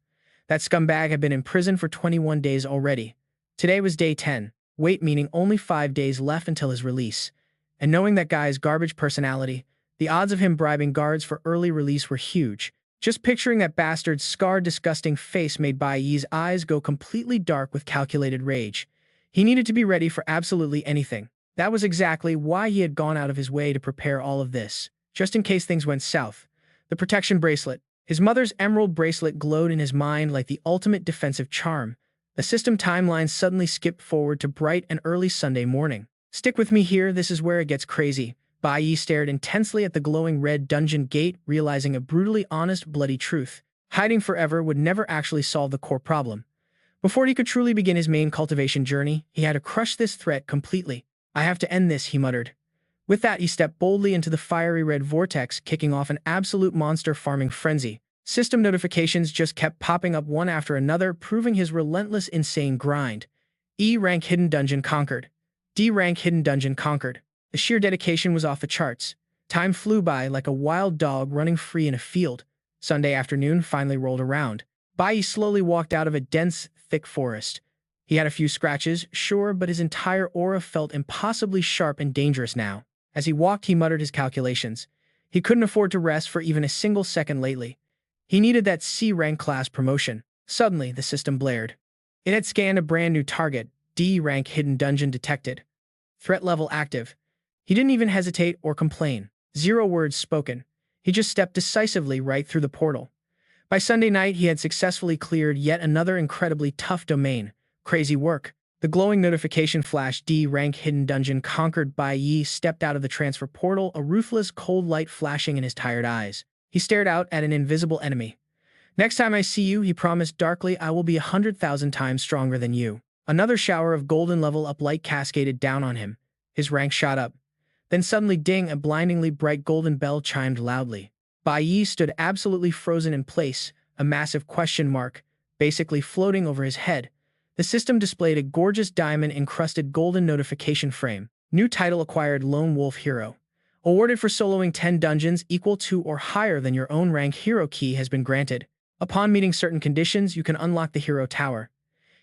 That scumbag had been in prison for 21 days already. Today was day 10. Wait, meaning only 5 days left until his release. And knowing that guy's garbage personality, the odds of him bribing guards for early release were huge. Just picturing that bastard's scarred, disgusting face made Bai Yi's eyes go completely dark with calculated rage. He needed to be ready for absolutely anything. That was exactly why he had gone out of his way to prepare all of this, just in case things went south. The protection bracelet. His mother's emerald bracelet glowed in his mind like the ultimate defensive charm. The system timeline suddenly skipped forward to bright and early Sunday morning. "Stick with me here, this is where it gets crazy." Bai Yi stared intensely at the glowing red dungeon gate, realizing a brutally honest, bloody truth. Hiding forever would never actually solve the core problem. Before he could truly begin his main cultivation journey, he had to crush this threat completely. "I have to end this," he muttered. With that, he stepped boldly into the fiery red vortex, kicking off an absolute monster farming frenzy. System notifications just kept popping up one after another, proving his relentless, insane grind. E rank hidden dungeon conquered. D rank hidden dungeon conquered. The sheer dedication was off the charts. Time flew by like a wild dog running free in a field. Sunday afternoon finally rolled around. Bai Yi slowly walked out of a dense, thick forest. He had a few scratches, sure, but his entire aura felt impossibly sharp and dangerous now. As he walked, he muttered his calculations. He couldn't afford to rest for even a single second lately. He needed that C-rank class promotion. Suddenly, the system blared. It had scanned a brand new target. D-rank hidden dungeon detected. Threat level active. He didn't even hesitate or complain. 0 words spoken. He just stepped decisively right through the portal. By Sunday night, he had successfully cleared yet another incredibly tough domain. Crazy work. The glowing notification flashed. D-rank hidden dungeon conquered. Bai Yi stepped out of the transfer portal, a ruthless, cold light flashing in his tired eyes. He stared out at an invisible enemy. "Next time I see you," he promised darkly, "I will be 100,000 times stronger than you." Another shower of golden level-up light cascaded down on him. His rank shot up. Then suddenly, ding, a blindingly bright golden bell chimed loudly. Bai Yi stood absolutely frozen in place, a massive question mark, basically floating over his head. The system displayed a gorgeous diamond-encrusted golden notification frame. New title acquired: Lone Wolf Hero. Awarded for soloing 10 dungeons equal to or higher than your own rank. Hero key has been granted. Upon meeting certain conditions, you can unlock the hero tower.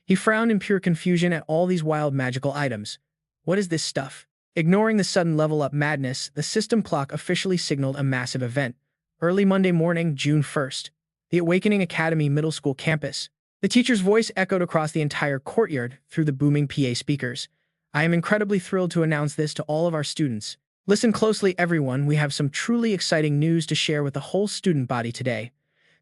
He frowned in pure confusion at all these wild magical items. What is this stuff? Ignoring the sudden level-up madness, the system clock officially signaled a massive event. Early Monday morning, June 1st. The Awakening Academy Middle School campus. The teacher's voice echoed across the entire courtyard through the booming PA speakers. "I am incredibly thrilled to announce this to all of our students. Listen closely, everyone. We have some truly exciting news to share with the whole student body today."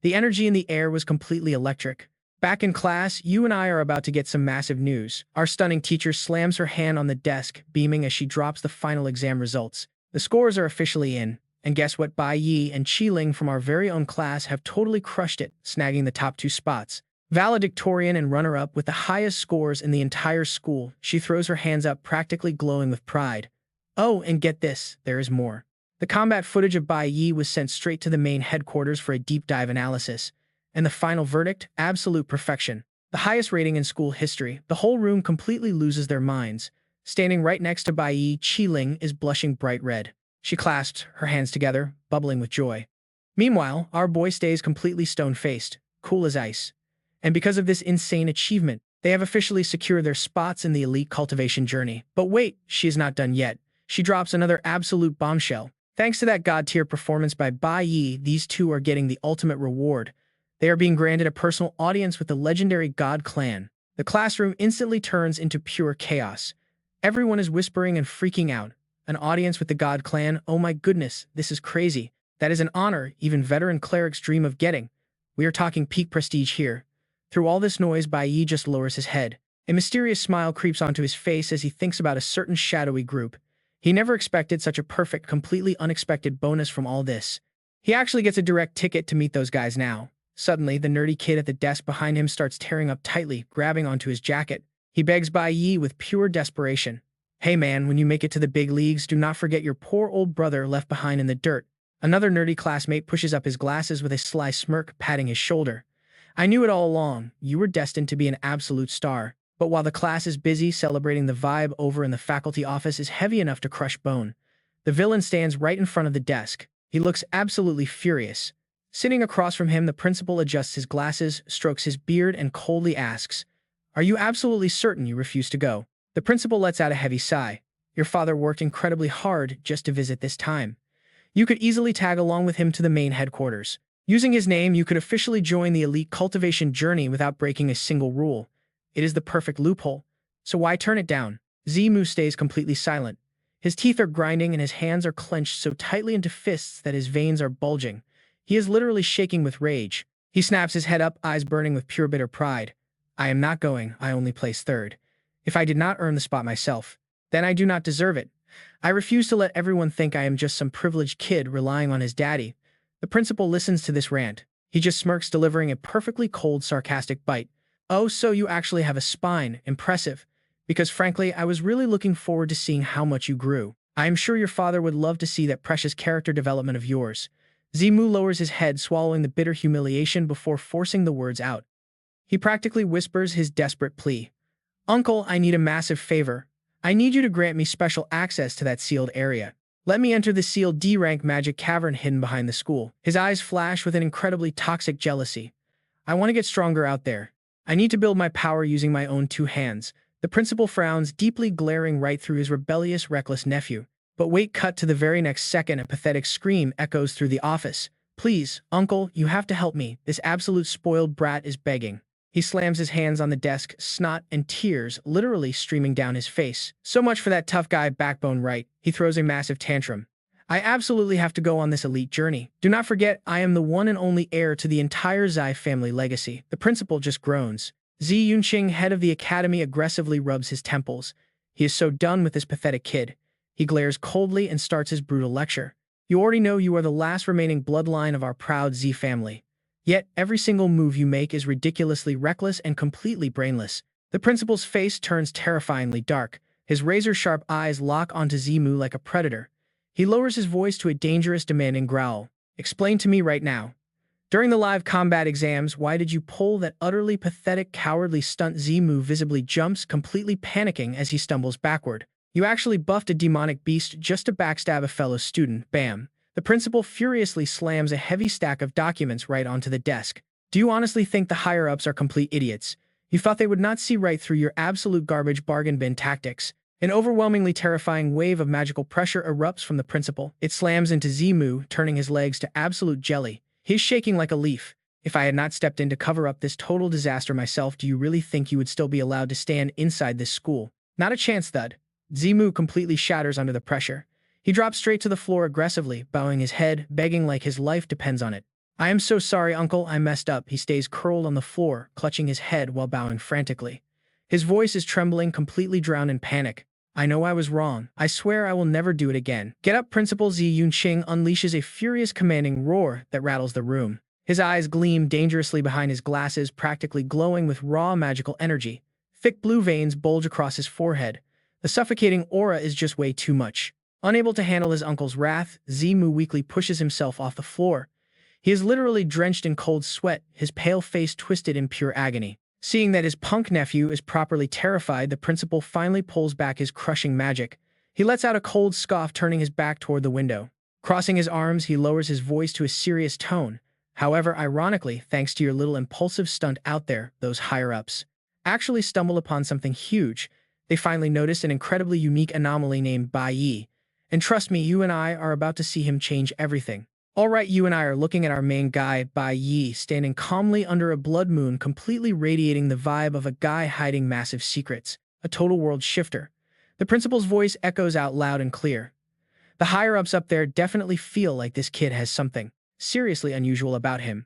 The energy in the air was completely electric. "Back in class, you and I are about to get some massive news." Our stunning teacher slams her hand on the desk, beaming as she drops the final exam results. "The scores are officially in. And guess what? Bai Yi and Qiling from our very own class have totally crushed it, snagging the top 2 spots. Valedictorian and runner-up with the highest scores in the entire school, she throws her hands up, practically glowing with pride. Oh, and get this, there is more. The combat footage of Bai Yi was sent straight to the main headquarters for a deep dive analysis. And the final verdict? Absolute perfection. The highest rating in school history. The whole room completely loses their minds. Standing right next to Bai Yi, Qiling is blushing bright red. She clasped her hands together, bubbling with joy. Meanwhile, our boy stays completely stone-faced, cool as ice. And because of this insane achievement, they have officially secured their spots in the elite cultivation journey. But wait, she is not done yet. She drops another absolute bombshell. Thanks to that god-tier performance by Bai Yi, these two are getting the ultimate reward. They are being granted a personal audience with the legendary God Clan. The classroom instantly turns into pure chaos. Everyone is whispering and freaking out. An audience with the God Clan? Oh my goodness, this is crazy. That is an honor even veteran clerics dream of getting. We are talking peak prestige here. Through all this noise, Bai Yi just lowers his head. A mysterious smile creeps onto his face as he thinks about a certain shadowy group. He never expected such a perfect, completely unexpected bonus from all this. He actually gets a direct ticket to meet those guys now. Suddenly, the nerdy kid at the desk behind him starts tearing up tightly, grabbing onto his jacket. He begs Bai Yi with pure desperation. Hey man, when you make it to the big leagues, do not forget your poor old brother left behind in the dirt. Another nerdy classmate pushes up his glasses with a sly smirk, patting his shoulder. I knew it all along. You were destined to be an absolute star. But while the class is busy celebrating, the vibe over in the faculty office is heavy enough to crush bone. The villain stands right in front of the desk. He looks absolutely furious. Sitting across from him, the principal adjusts his glasses, strokes his beard, and coldly asks, "Are you absolutely certain you refuse to go?" The principal lets out a heavy sigh. Your father worked incredibly hard just to visit this time. You could easily tag along with him to the main headquarters. Using his name, you could officially join the elite cultivation journey without breaking a single rule. It is the perfect loophole. So why turn it down? Zimu stays completely silent. His teeth are grinding and his hands are clenched so tightly into fists that his veins are bulging. He is literally shaking with rage. He snaps his head up, eyes burning with pure bitter pride. I am not going. I only placed third. If I did not earn the spot myself, then I do not deserve it. I refuse to let everyone think I am just some privileged kid relying on his daddy. The principal listens to this rant. He just smirks, delivering a perfectly cold, sarcastic bite. Oh, so you actually have a spine. Impressive. Because frankly, I was really looking forward to seeing how much you grew. I am sure your father would love to see that precious character development of yours. Zimu lowers his head, swallowing the bitter humiliation before forcing the words out. He practically whispers his desperate plea. Uncle, I need a massive favor. I need you to grant me special access to that sealed area. Let me enter the sealed D-rank magic cavern hidden behind the school. His eyes flash with an incredibly toxic jealousy. I want to get stronger out there. I need to build my power using my own 2 hands. The principal frowns, deeply glaring right through his rebellious, reckless nephew. But wait, cut to the very next second, a pathetic scream echoes through the office. Please, uncle, you have to help me. This absolute spoiled brat is begging. He slams his hands on the desk, snot and tears literally streaming down his face. So much for that tough guy backbone, right? He throws a massive tantrum. I absolutely have to go on this elite journey. Do not forget, I am the one and only heir to the entire Zai family legacy. The principal just groans. Zi Yunqing, head of the academy, aggressively rubs his temples. He is so done with this pathetic kid. He glares coldly and starts his brutal lecture. You already know you are the last remaining bloodline of our proud Z family. Yet, every single move you make is ridiculously reckless and completely brainless. The principal's face turns terrifyingly dark. His razor-sharp eyes lock onto Zimu like a predator. He lowers his voice to a dangerous, demanding growl. Explain to me right now. During the live combat exams, why did you pull that utterly pathetic, cowardly stunt? Zimu visibly jumps, completely panicking as he stumbles backward. You actually buffed a demonic beast just to backstab a fellow student. Bam. The principal furiously slams a heavy stack of documents right onto the desk. Do you honestly think the higher-ups are complete idiots? You thought they would not see right through your absolute garbage bargain bin tactics. An overwhelmingly terrifying wave of magical pressure erupts from the principal. It slams into Zimu, turning his legs to absolute jelly. He's shaking like a leaf. If I had not stepped in to cover up this total disaster myself, do you really think you would still be allowed to stand inside this school? Not a chance, thud. Zimu completely shatters under the pressure. He drops straight to the floor aggressively, bowing his head, begging like his life depends on it. I am so sorry, uncle, I messed up. He stays curled on the floor, clutching his head while bowing frantically. His voice is trembling, completely drowned in panic. I know I was wrong. I swear I will never do it again. Get up, Principal Zi Yunqing unleashes a furious commanding roar that rattles the room. His eyes gleam dangerously behind his glasses, practically glowing with raw magical energy. Thick blue veins bulge across his forehead. The suffocating aura is just way too much. Unable to handle his uncle's wrath, Zimu weakly pushes himself off the floor. He is literally drenched in cold sweat, his pale face twisted in pure agony. Seeing that his punk nephew is properly terrified, the principal finally pulls back his crushing magic. He lets out a cold scoff, turning his back toward the window. Crossing his arms, he lowers his voice to a serious tone. However, ironically, thanks to your little impulsive stunt out there, those higher-ups actually stumbled upon something huge. They finally noticed an incredibly unique anomaly named Bai Yi. And trust me, you and I are about to see him change everything. Alright, you and I are looking at our main guy, Bai Yi, standing calmly under a blood moon, completely radiating the vibe of a guy hiding massive secrets. A total world shifter. The principal's voice echoes out loud and clear. The higher-ups up there definitely feel like this kid has something seriously unusual about him.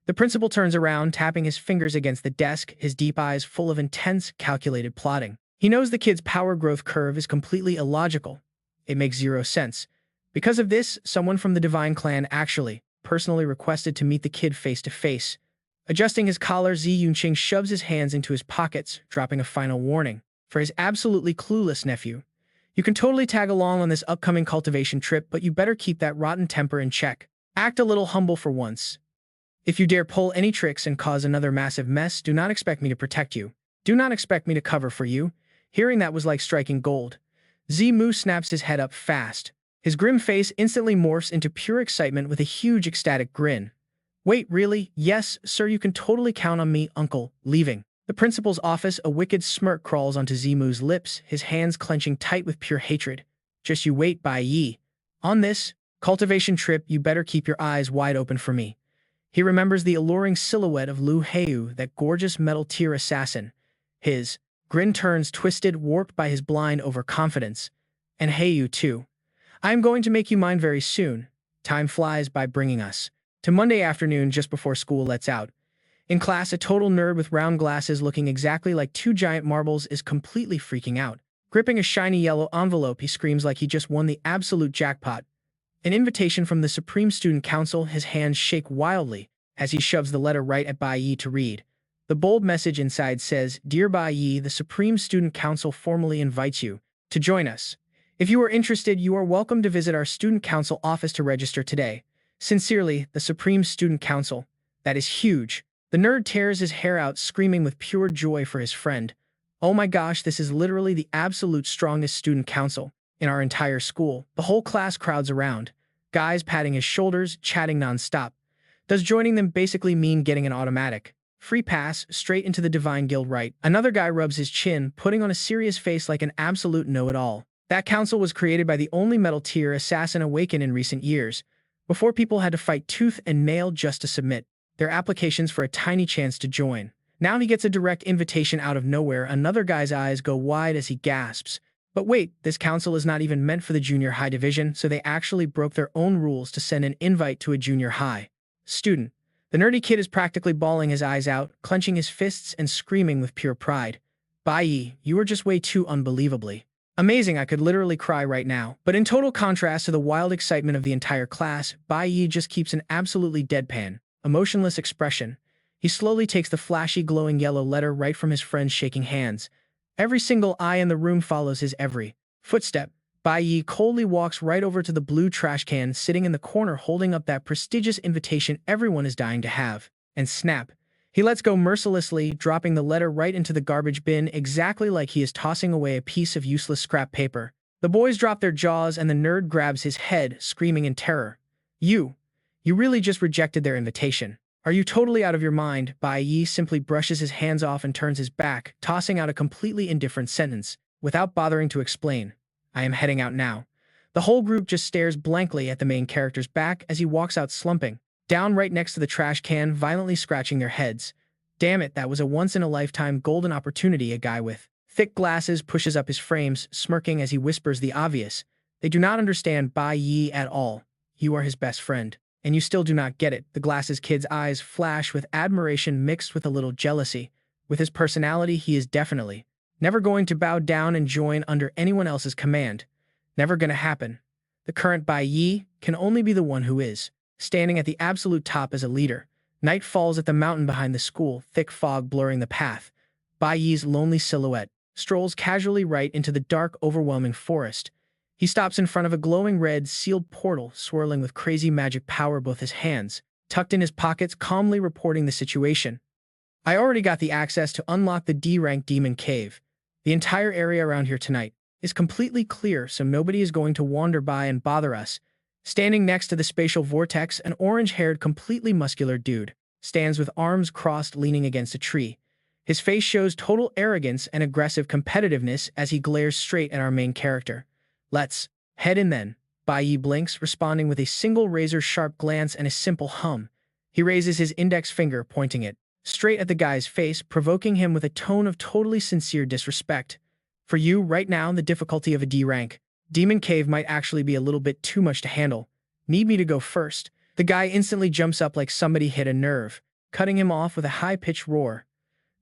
The principal turns around, tapping his fingers against the desk, his deep eyes full of intense, calculated plotting. He knows the kid's power growth curve is completely illogical. It makes zero sense. Because of this, someone from the Divine Clan actually personally requested to meet the kid face to face. Adjusting his collar, Zi Yunqing shoves his hands into his pockets, dropping a final warning for his absolutely clueless nephew. You can totally tag along on this upcoming cultivation trip, but you better keep that rotten temper in check. Act a little humble for once. If you dare pull any tricks and cause another massive mess, do not expect me to protect you. Do not expect me to cover for you. Hearing that was like striking gold. Zimu snaps his head up fast. His grim face instantly morphs into pure excitement with a huge ecstatic grin. Wait, really? Yes, sir, you can totally count on me, uncle. Leaving the principal's office, a wicked smirk crawls onto Zimu's lips, his hands clenching tight with pure hatred. Just you wait, Bai Yi. On this cultivation trip, you better keep your eyes wide open for me. He remembers the alluring silhouette of Lu Heiyu, that gorgeous metal tier assassin. His grin turns twisted, warped by his blind overconfidence. And Heiyu, too. I am going to make you mine very soon. Time flies by, bringing us to Monday afternoon just before school lets out. In class, a total nerd with round glasses looking exactly like two giant marbles is completely freaking out. Gripping a shiny yellow envelope, he screams like he just won the absolute jackpot. An invitation from the Supreme Student Council, his hands shake wildly as he shoves the letter right at Bai Yi to read. The bold message inside says, "Dear Bai Yi, the Supreme Student Council formally invites you to join us. If you are interested, you are welcome to visit our Student Council office to register today. Sincerely, the Supreme Student Council." That is huge. The nerd tears his hair out, screaming with pure joy for his friend. Oh my gosh, this is literally the absolute strongest student council in our entire school. The whole class crowds around, guys patting his shoulders, chatting nonstop. Does joining them basically mean getting an automatic free pass straight into the Divine Guild, right? Another guy rubs his chin, putting on a serious face like an absolute know-it-all. That council was created by the only metal tier assassin awakened in recent years, before people had to fight tooth and nail just to submit their applications for a tiny chance to join. Now he gets a direct invitation out of nowhere. Another guy's eyes go wide as he gasps. But wait, this council is not even meant for the junior high division, so they actually broke their own rules to send an invite to a junior high student. The nerdy kid is practically bawling his eyes out, clenching his fists and screaming with pure pride. Bai Yi, you are just way too unbelievably amazing. I could literally cry right now. But in total contrast to the wild excitement of the entire class, Bai Yi just keeps an absolutely deadpan, emotionless expression. He slowly takes the flashy, glowing yellow letter right from his friend's shaking hands. Every single eye in the room follows his every footstep. Bai Yi coldly walks right over to the blue trash can sitting in the corner, holding up that prestigious invitation everyone is dying to have. And snap, he lets go mercilessly, dropping the letter right into the garbage bin, exactly like he is tossing away a piece of useless scrap paper. The boys drop their jaws and the nerd grabs his head, screaming in terror. You really just rejected their invitation. Are you totally out of your mind? Bai Yi simply brushes his hands off and turns his back, tossing out a completely indifferent sentence, without bothering to explain. I am heading out now. The whole group just stares blankly at the main character's back as he walks out, slumping down right next to the trash can, violently scratching their heads. Damn it, that was a once-in-a-lifetime golden opportunity. A guy with thick glasses pushes up his frames, smirking as he whispers the obvious. They do not understand Bai Yi at all. You are his best friend. And you still do not get it. The glasses kid's eyes flash with admiration mixed with a little jealousy. With his personality, he is definitely Never going to bow down and join under anyone else's command. Never gonna happen. The current Bai Yi can only be the one who is. Standing at the absolute top as a leader. Night falls at the mountain behind the school, thick fog blurring the path. Bai Yi's lonely silhouette strolls casually right into the dark, overwhelming forest. He stops in front of a glowing red, sealed portal, swirling with crazy magic power both his hands, tucked in his pockets, calmly reporting the situation. I already got the access to unlock the D-rank Demon Cave. The entire area around here tonight is completely clear, so nobody is going to wander by and bother us. Standing next to the spatial vortex, an orange-haired, completely muscular dude stands with arms crossed, leaning against a tree. His face shows total arrogance and aggressive competitiveness as he glares straight at our main character. Let's head in then. Bai Yi blinks, responding with a single razor-sharp glance and a simple hum. He raises his index finger, pointing it straight at the guy's face, provoking him with a tone of totally sincere disrespect. For you, right now, the difficulty of a D rank Demon Cave might actually be a little bit too much to handle. Need me to go first? The guy instantly jumps up like somebody hit a nerve, cutting him off with a high-pitched roar.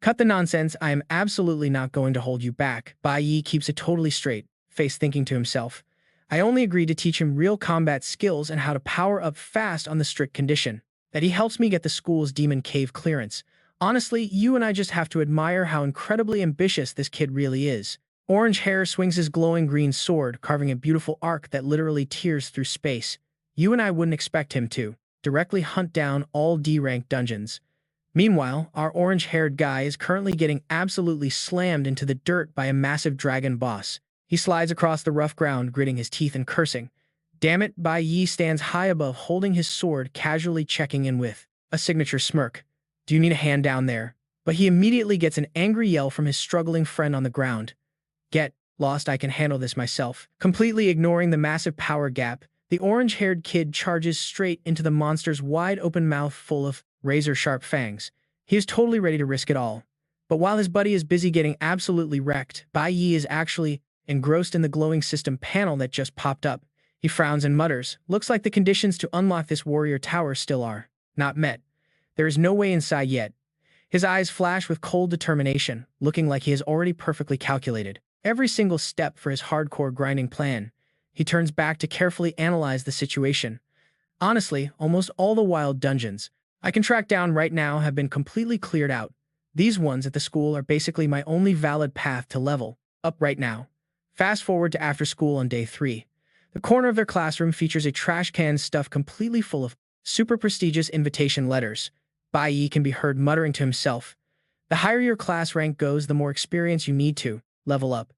Cut the nonsense, I am absolutely not going to hold you back. Bai Yi keeps it totally straight face, thinking to himself. I only agreed to teach him real combat skills and how to power up fast on the strict condition that he helps me get the school's Demon Cave clearance. Honestly, you and I just have to admire how incredibly ambitious this kid really is. Orange Hair swings his glowing green sword, carving a beautiful arc that literally tears through space. You and I wouldn't expect him to directly hunt down all D-rank dungeons. Meanwhile, our orange-haired guy is currently getting absolutely slammed into the dirt by a massive dragon boss. He slides across the rough ground, gritting his teeth and cursing. Damn it, Bai Yi stands high above, holding his sword, casually checking in with a signature smirk. Do you need a hand down there? But he immediately gets an angry yell from his struggling friend on the ground. Get lost, I can handle this myself. Completely ignoring the massive power gap, the orange-haired kid charges straight into the monster's wide-open mouth full of razor-sharp fangs. He is totally ready to risk it all. But while his buddy is busy getting absolutely wrecked, Bai Yi is actually engrossed in the glowing system panel that just popped up. He frowns and mutters, looks like the conditions to unlock this warrior tower still are not met. There is no way inside yet. His eyes flash with cold determination, looking like he has already perfectly calculated every single step for his hardcore grinding plan. He turns back to carefully analyze the situation. Honestly, almost all the wild dungeons I can track down right now have been completely cleared out. These ones at the school are basically my only valid path to level up right now. Fast forward to after school on day 3. The corner of their classroom features a trash can stuffed completely full of super prestigious invitation letters. Bai Yi can be heard muttering to himself. The higher your class rank goes, the more experience you need to level up.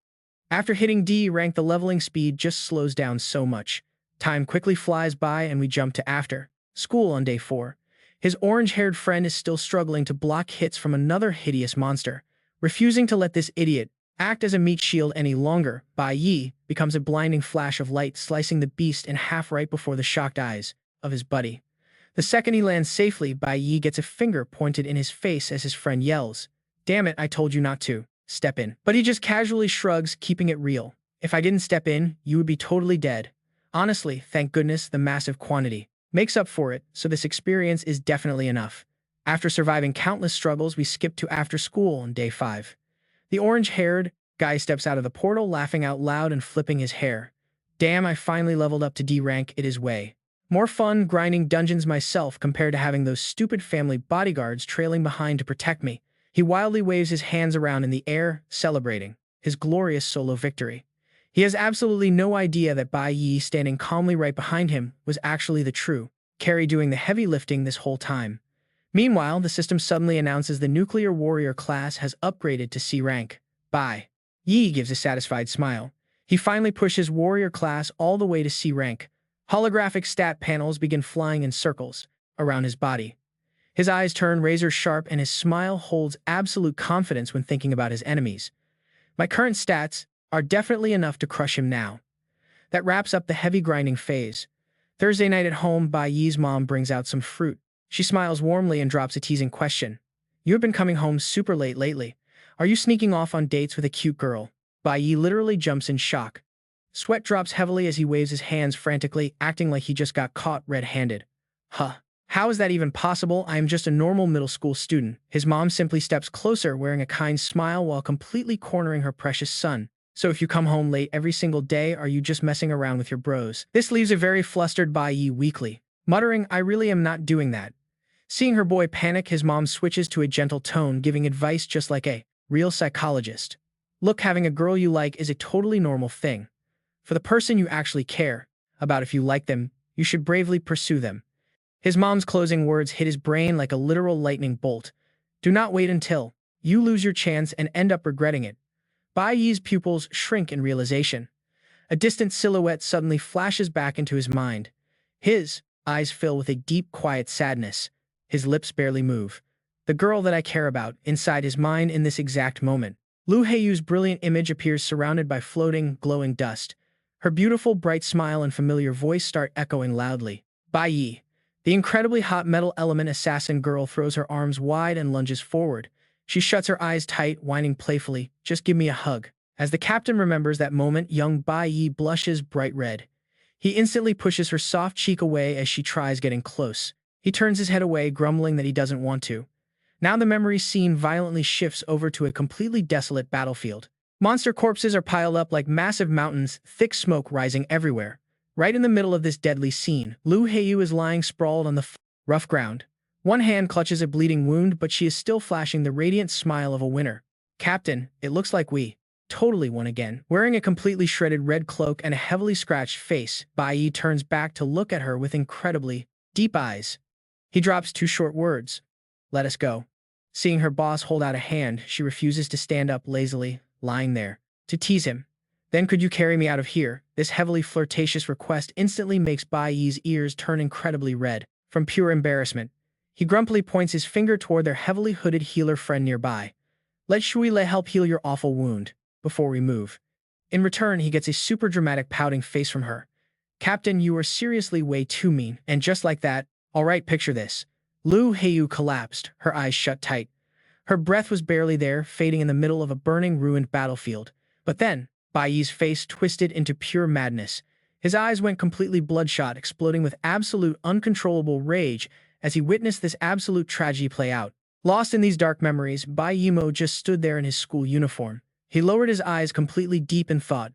After hitting D rank, the leveling speed just slows down so much. Time quickly flies by and we jump to after school on day 4. His orange-haired friend is still struggling to block hits from another hideous monster. Refusing to let this idiot act as a meat shield any longer, Bai Yi becomes a blinding flash of light, slicing the beast in half right before the shocked eyes of his buddy. The second he lands safely, Bai Yi gets a finger pointed in his face as his friend yells, "Damn it, I told you not to step in." But he just casually shrugs, keeping it real. If I didn't step in, you would be totally dead. Honestly, thank goodness the massive quantity makes up for it, so this experience is definitely enough. After surviving countless struggles, we skip to after school on day 5. The orange-haired guy steps out of the portal, laughing out loud and flipping his hair. Damn, I finally leveled up to D rank, it is way more fun grinding dungeons myself compared to having those stupid family bodyguards trailing behind to protect me. He wildly waves his hands around in the air, celebrating his glorious solo victory. He has absolutely no idea that Bai Yi, standing calmly right behind him, was actually the true carry doing the heavy lifting this whole time. Meanwhile, the system suddenly announces the nuclear warrior class has upgraded to C rank. Bai Yi gives a satisfied smile. He finally pushes warrior class all the way to C rank. Holographic stat panels begin flying in circles around his body. His eyes turn razor sharp and his smile holds absolute confidence when thinking about his enemies. My current stats are definitely enough to crush him now. That wraps up the heavy grinding phase. Thursday night at home, Bai Yi's mom brings out some fruit. She smiles warmly and drops a teasing question. You have been coming home super late lately. Are you sneaking off on dates with a cute girl? Bai Yi literally jumps in shock. Sweat drops heavily as he waves his hands frantically, acting like he just got caught red-handed. Huh. How is that even possible? I am just a normal middle school student. His mom simply steps closer, wearing a kind smile while completely cornering her precious son. So if you come home late every single day, are you just messing around with your bros? This leaves a very flustered Bai Yi weakly, muttering, I really am not doing that. Seeing her boy panic, his mom switches to a gentle tone, giving advice just like a real psychologist. Look, having a girl you like is a totally normal thing. For the person you actually care about, if you like them, you should bravely pursue them. His mom's closing words hit his brain like a literal lightning bolt. Do not wait until you lose your chance and end up regretting it. Bai Yi's pupils shrink in realization. A distant silhouette suddenly flashes back into his mind. His eyes fill with a deep, quiet sadness. His lips barely move. The girl that I care about, inside his mind in this exact moment. Lu Heiyu's brilliant image appears surrounded by floating, glowing dust. Her beautiful, bright smile and familiar voice start echoing loudly. Bai Yi. The incredibly hot metal element assassin girl throws her arms wide and lunges forward. She shuts her eyes tight, whining playfully, just give me a hug. As the captain remembers that moment, young Bai Yi blushes bright red. He instantly pushes her soft cheek away as she tries getting close. He turns his head away, grumbling that he doesn't want to. Now the memory scene violently shifts over to a completely desolate battlefield. Monster corpses are piled up like massive mountains, thick smoke rising everywhere. Right in the middle of this deadly scene, Lu Heiyu is lying sprawled on the rough ground. One hand clutches a bleeding wound, but she is still flashing the radiant smile of a winner. Captain, it looks like we totally won again. Wearing a completely shredded red cloak and a heavily scratched face, Bai Yi turns back to look at her with incredibly deep eyes. He drops two short words. Let us go. Seeing her boss hold out a hand, she refuses to stand up, lazily lying there. To tease him. Then could you carry me out of here? This heavily flirtatious request instantly makes Bai Yi's ears turn incredibly red. From pure embarrassment, he grumpily points his finger toward their heavily hooded healer friend nearby. Let Shui Lei help heal your awful wound before we move. In return, he gets a super dramatic pouting face from her. Captain, you are seriously way too mean. And just like that, alright, picture this. Lu Heiyu collapsed, her eyes shut tight. Her breath was barely there, fading in the middle of a burning, ruined battlefield. But then, Bai Yi's face twisted into pure madness. His eyes went completely bloodshot, exploding with absolute uncontrollable rage as he witnessed this absolute tragedy play out. Lost in these dark memories, Bai Yimo just stood there in his school uniform. He lowered his eyes completely deep in thought.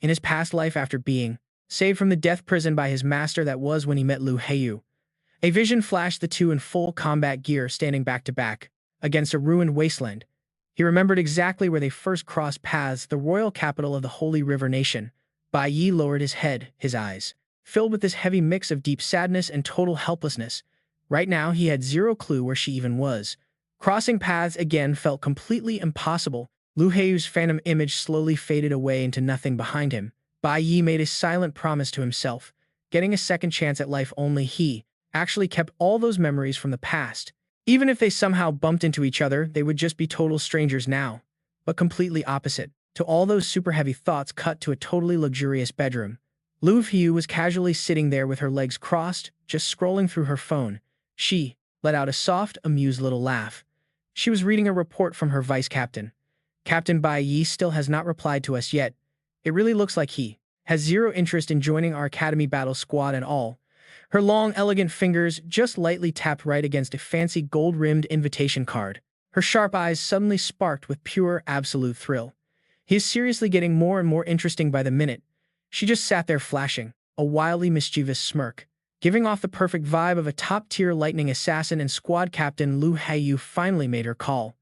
In his past life, after being saved from the death prison by his master, that was when he met Lu Heiyu. A vision flashed the two in full combat gear, standing back to back against a ruined wasteland. He remembered exactly where they first crossed paths, the royal capital of the Holy River Nation. Bai Yi lowered his head, his eyes filled with this heavy mix of deep sadness and total helplessness. Right now, he had zero clue where she even was. Crossing paths again felt completely impossible. Lu Heiyu's phantom image slowly faded away into nothing behind him. Bai Yi made a silent promise to himself, getting a second chance at life. Only he actually kept all those memories from the past. Even if they somehow bumped into each other, they would just be total strangers now. But completely opposite to all those super heavy thoughts, cut to a totally luxurious bedroom. Lu Heiyu was casually sitting there with her legs crossed, just scrolling through her phone. She let out a soft, amused little laugh. She was reading a report from her vice captain. Captain Bai Yi still has not replied to us yet. It really looks like he has zero interest in joining our academy battle squad at all. Her long, elegant fingers just lightly tapped right against a fancy gold-rimmed invitation card. Her sharp eyes suddenly sparked with pure, absolute thrill. He is seriously getting more and more interesting by the minute. She just sat there flashing a wildly mischievous smirk, giving off the perfect vibe of a top-tier lightning assassin, and squad captain Lu Heiyu finally made her call.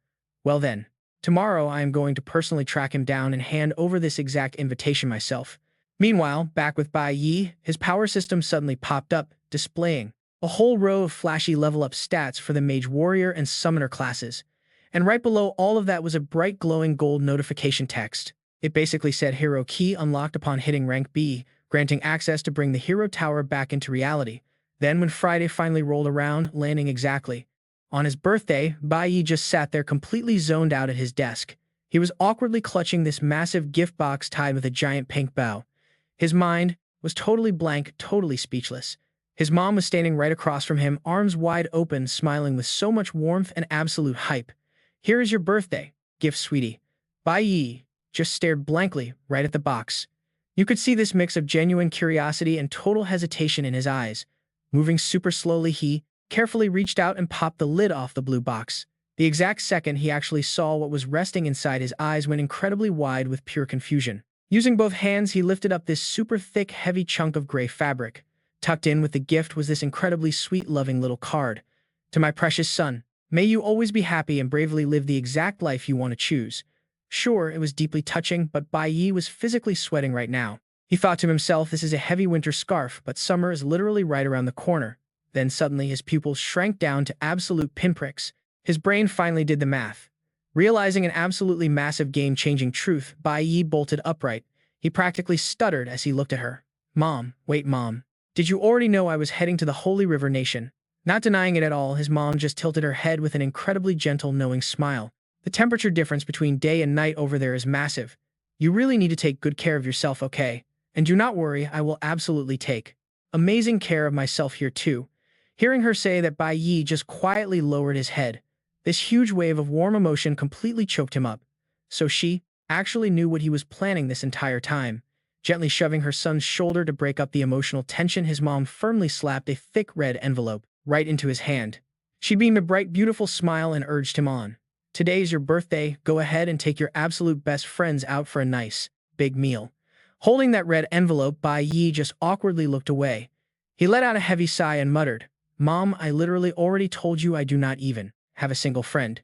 Well then, tomorrow I am going to personally track him down and hand over this exact invitation myself. Meanwhile, back with Bai Yi, his power system suddenly popped up, displaying a whole row of flashy level-up stats for the Mage Warrior and Summoner classes. And right below all of that was a bright glowing gold notification text. It basically said Hero Key unlocked upon hitting rank B, granting access to bring the Hero Tower back into reality. Then when Friday finally rolled around, landing exactly on his birthday, Bai Yi just sat there completely zoned out at his desk. He was awkwardly clutching this massive gift box tied with a giant pink bow. His mind was totally blank, totally speechless. His mom was standing right across from him, arms wide open, smiling with so much warmth and absolute hype. Here is your birthday gift, sweetie. Bai Yi just stared blankly right at the box. You could see this mix of genuine curiosity and total hesitation in his eyes. Moving super slowly, he carefully reached out and popped the lid off the blue box. The exact second he actually saw what was resting inside, his eyes went incredibly wide with pure confusion. Using both hands, he lifted up this super thick, heavy chunk of gray fabric. Tucked in with the gift was this incredibly sweet, loving little card. To my precious son, may you always be happy and bravely live the exact life you want to choose. Sure, it was deeply touching, but Bai Yi was physically sweating right now. He thought to himself, this is a heavy winter scarf, but summer is literally right around the corner. Then suddenly his pupils shrank down to absolute pinpricks. His brain finally did the math. Realizing an absolutely massive game-changing truth, Bai Yi bolted upright. He practically stuttered as he looked at her. Mom, wait, Mom. Did you already know I was heading to the Holy River Nation? Not denying it at all, his mom just tilted her head with an incredibly gentle, knowing smile. The temperature difference between day and night over there is massive. You really need to take good care of yourself, okay? And do not worry, I will absolutely take amazing care of myself here too. Hearing her say that, Bai Yi just quietly lowered his head. This huge wave of warm emotion completely choked him up. So she actually knew what he was planning this entire time. Gently shoving her son's shoulder to break up the emotional tension, his mom firmly slapped a thick red envelope right into his hand. She beamed a bright, beautiful smile and urged him on. Today's your birthday, go ahead and take your absolute best friends out for a nice, big meal. Holding that red envelope, Bai Yi just awkwardly looked away. He let out a heavy sigh and muttered, Mom, I literally already told you I do not even have a single friend.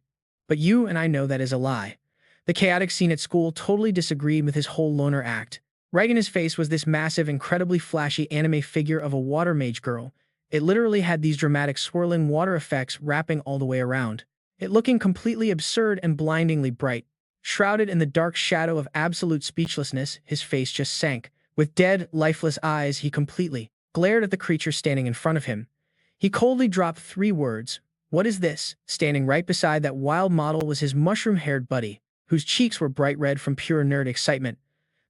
But you and I know that is a lie. The chaotic scene at school totally disagreed with his whole loner act. Right in his face was this massive, incredibly flashy anime figure of a water mage girl. It literally had these dramatic swirling water effects wrapping all the way around. It looking completely absurd and blindingly bright. Shrouded in the dark shadow of absolute speechlessness, his face just sank. With dead, lifeless eyes, he completely glared at the creature standing in front of him. He coldly dropped 3 words. What is this? Standing right beside that wild model was his mushroom-haired buddy, whose cheeks were bright red from pure nerd excitement.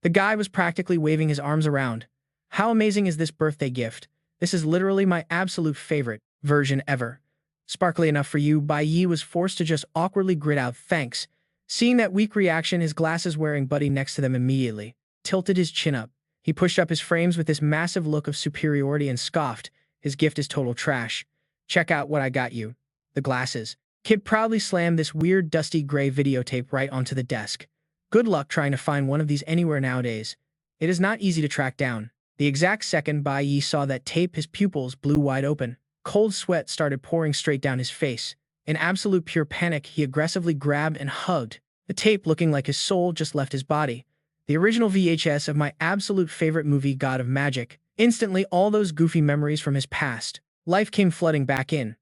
The guy was practically waving his arms around. How amazing is this birthday gift? This is literally my absolute favorite version ever. Sparkly enough for you, Bai Yi was forced to just awkwardly grit out thanks. Seeing that weak reaction, his glasses-wearing buddy next to them immediately tilted his chin up. He pushed up his frames with this massive look of superiority and scoffed, his gift is total trash. Check out what I got you. The glasses. Kid proudly slammed this weird, dusty gray videotape right onto the desk. Good luck trying to find one of these anywhere nowadays. It is not easy to track down. The exact second Bai Yi saw that tape, his pupils blew wide open. Cold sweat started pouring straight down his face. In absolute pure panic, he aggressively grabbed and hugged the tape, looking like his soul just left his body. The original VHS of my absolute favorite movie, God of Magic. Instantly, all those goofy memories from his past life came flooding back in.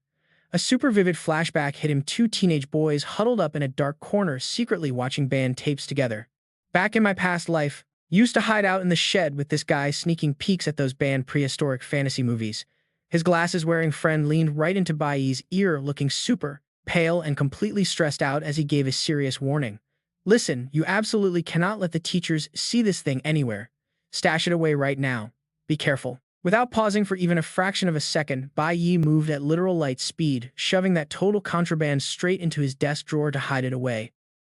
A super vivid flashback hit him, 2 teenage boys huddled up in a dark corner secretly watching band tapes together. Back in my past life, used to hide out in the shed with this guy sneaking peeks at those banned prehistoric fantasy movies. His glasses-wearing friend leaned right into Bai Yi's ear, looking super pale and completely stressed out as he gave a serious warning. Listen, you absolutely cannot let the teachers see this thing anywhere. Stash it away right now. Be careful. Without pausing for even a fraction of a second, Bai Yi moved at literal light speed, shoving that total contraband straight into his desk drawer to hide it away.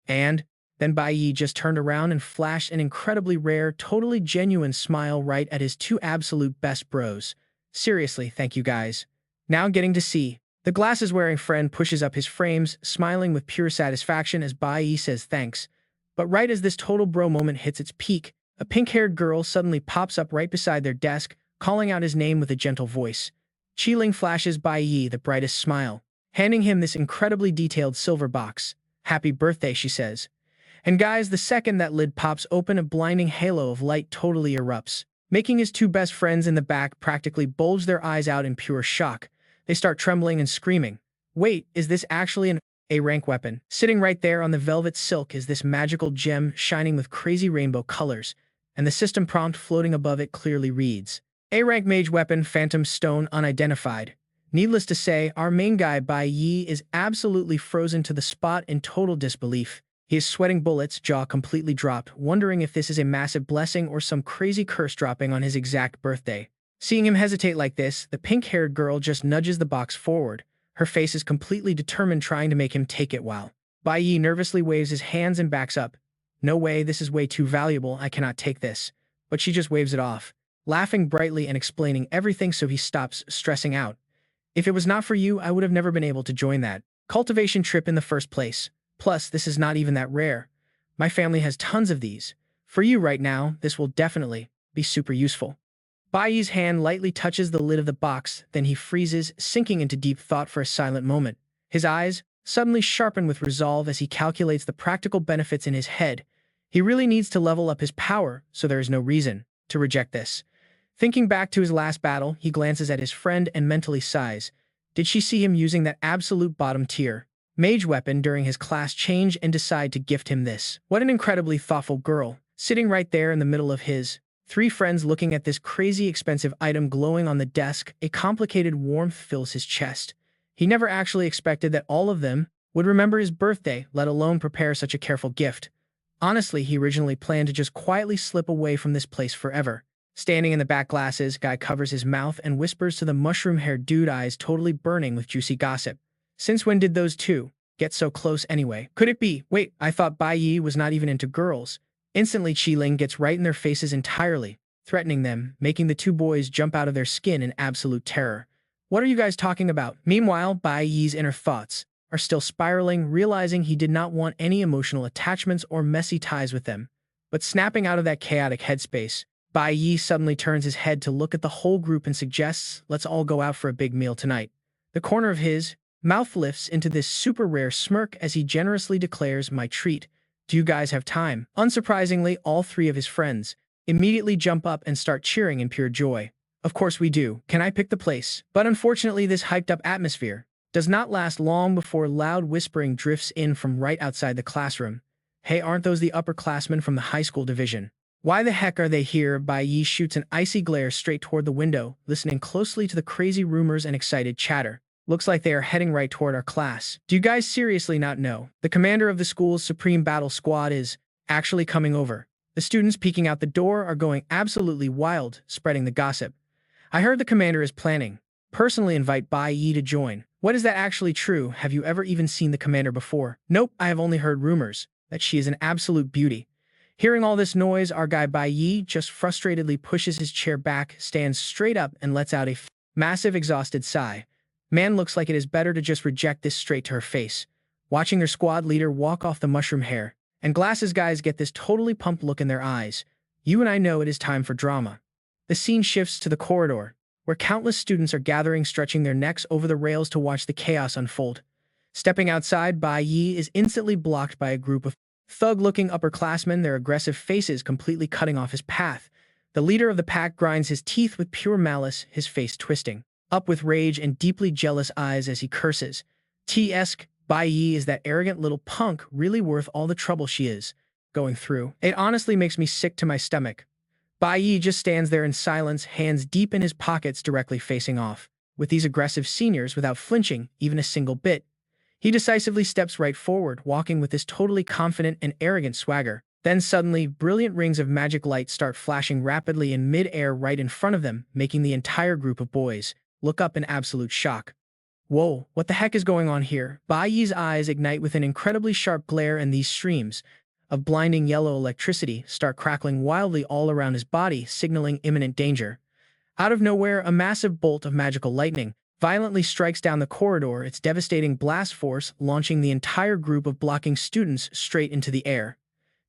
And then Bai Yi just turned around and flashed an incredibly rare, totally genuine smile right at his 2 absolute best bros. Seriously, thank you guys. Now getting to see. The glasses-wearing friend pushes up his frames, smiling with pure satisfaction as Bai Yi says thanks. But right as this total bro moment hits its peak, a pink-haired girl suddenly pops up right beside their desk, calling out his name with a gentle voice. Qiling flashes Bai Yi the brightest smile, handing him this incredibly detailed silver box. Happy birthday, she says. And guys, the second that lid pops open, a blinding halo of light totally erupts, making his 2 best friends in the back practically bulge their eyes out in pure shock. They start trembling and screaming. Wait, is this actually an A-rank weapon? Sitting right there on the velvet silk is this magical gem shining with crazy rainbow colors, and the system prompt floating above it clearly reads, A-rank mage weapon, phantom stone unidentified. Needless to say, our main guy Bai Yi is absolutely frozen to the spot in total disbelief. He is sweating bullets, jaw completely dropped, wondering if this is a massive blessing or some crazy curse dropping on his exact birthday. Seeing him hesitate like this, the pink-haired girl just nudges the box forward. Her face is completely determined, trying to make him take it while Bai Yi nervously waves his hands and backs up. No way, this is way too valuable, I cannot take this. But she just waves it off, laughing brightly and explaining everything so he stops stressing out. If it was not for you, I would have never been able to join that cultivation trip in the first place. Plus, this is not even that rare. My family has tons of these. For you right now, this will definitely be super useful. Bai Yi's hand lightly touches the lid of the box, then he freezes, sinking into deep thought for a silent moment. His eyes suddenly sharpen with resolve as he calculates the practical benefits in his head. He really needs to level up his power, so there is no reason to reject this. Thinking back to his last battle, he glances at his friend and mentally sighs. Did she see him using that absolute bottom-tier mage weapon during his class change and decide to gift him this? What an incredibly thoughtful girl, sitting right there in the middle of his three friends looking at this crazy expensive item glowing on the desk. A complicated warmth fills his chest. He never actually expected that all of them would remember his birthday, let alone prepare such a careful gift. Honestly, he originally planned to just quietly slip away from this place forever. Standing in the back glasses, Guy covers his mouth and whispers to the mushroom-haired dude, eyes totally burning with juicy gossip. Since when did those two get so close anyway? Could it be? Wait, I thought Bai Yi was not even into girls. Instantly, Qiling gets right in their faces entirely, threatening them, making the two boys jump out of their skin in absolute terror. What are you guys talking about? Meanwhile, Bai Yi's inner thoughts are still spiraling, realizing he did not want any emotional attachments or messy ties with them. But snapping out of that chaotic headspace, Bai Yi suddenly turns his head to look at the whole group and suggests, let's all go out for a big meal tonight. The corner of his mouth lifts into this super rare smirk as he generously declares, my treat. Do you guys have time? Unsurprisingly, all three of his friends immediately jump up and start cheering in pure joy. Of course we do. Can I pick the place? But unfortunately, this hyped-up atmosphere does not last long before loud whispering drifts in from right outside the classroom. Hey, aren't those the upperclassmen from the high school division? Why the heck are they here? Bai Yi shoots an icy glare straight toward the window, listening closely to the crazy rumors and excited chatter. Looks like they are heading right toward our class. Do you guys seriously not know? The commander of the school's Supreme Battle Squad is actually coming over. The students peeking out the door are going absolutely wild, spreading the gossip. I heard the commander is planning personally invite Bai Yi to join. What is that actually true? Have you ever even seen the commander before? Nope, I have only heard rumors that she is an absolute beauty. Hearing all this noise, our guy Bai Yi just frustratedly pushes his chair back, stands straight up, and lets out a massive exhausted sigh. Man, looks like it is better to just reject this straight to her face. Watching their squad leader walk off the mushroom hair and glasses guys get this totally pumped look in their eyes. You and I know it is time for drama. The scene shifts to the corridor, where countless students are gathering, stretching their necks over the rails to watch the chaos unfold. Stepping outside, Bai Yi is instantly blocked by a group of thug-looking upperclassmen, their aggressive faces completely cutting off his path. The leader of the pack grinds his teeth with pure malice, his face twisting up with rage and deeply jealous eyes as he curses. T-esque, Bai Yi, is that arrogant little punk really worth all the trouble she is going through? It honestly makes me sick to my stomach. Bai Yi just stands there in silence, hands deep in his pockets, directly facing off with these aggressive seniors without flinching even a single bit. He decisively steps right forward, walking with this totally confident and arrogant swagger. Then suddenly, brilliant rings of magic light start flashing rapidly in mid-air right in front of them, making the entire group of boys look up in absolute shock. Whoa, what the heck is going on here? Bai Yi's eyes ignite with an incredibly sharp glare, and these streams of blinding yellow electricity start crackling wildly all around his body, signaling imminent danger. Out of nowhere, a massive bolt of magical lightning violently strikes down the corridor, its devastating blast force launching the entire group of blocking students straight into the air.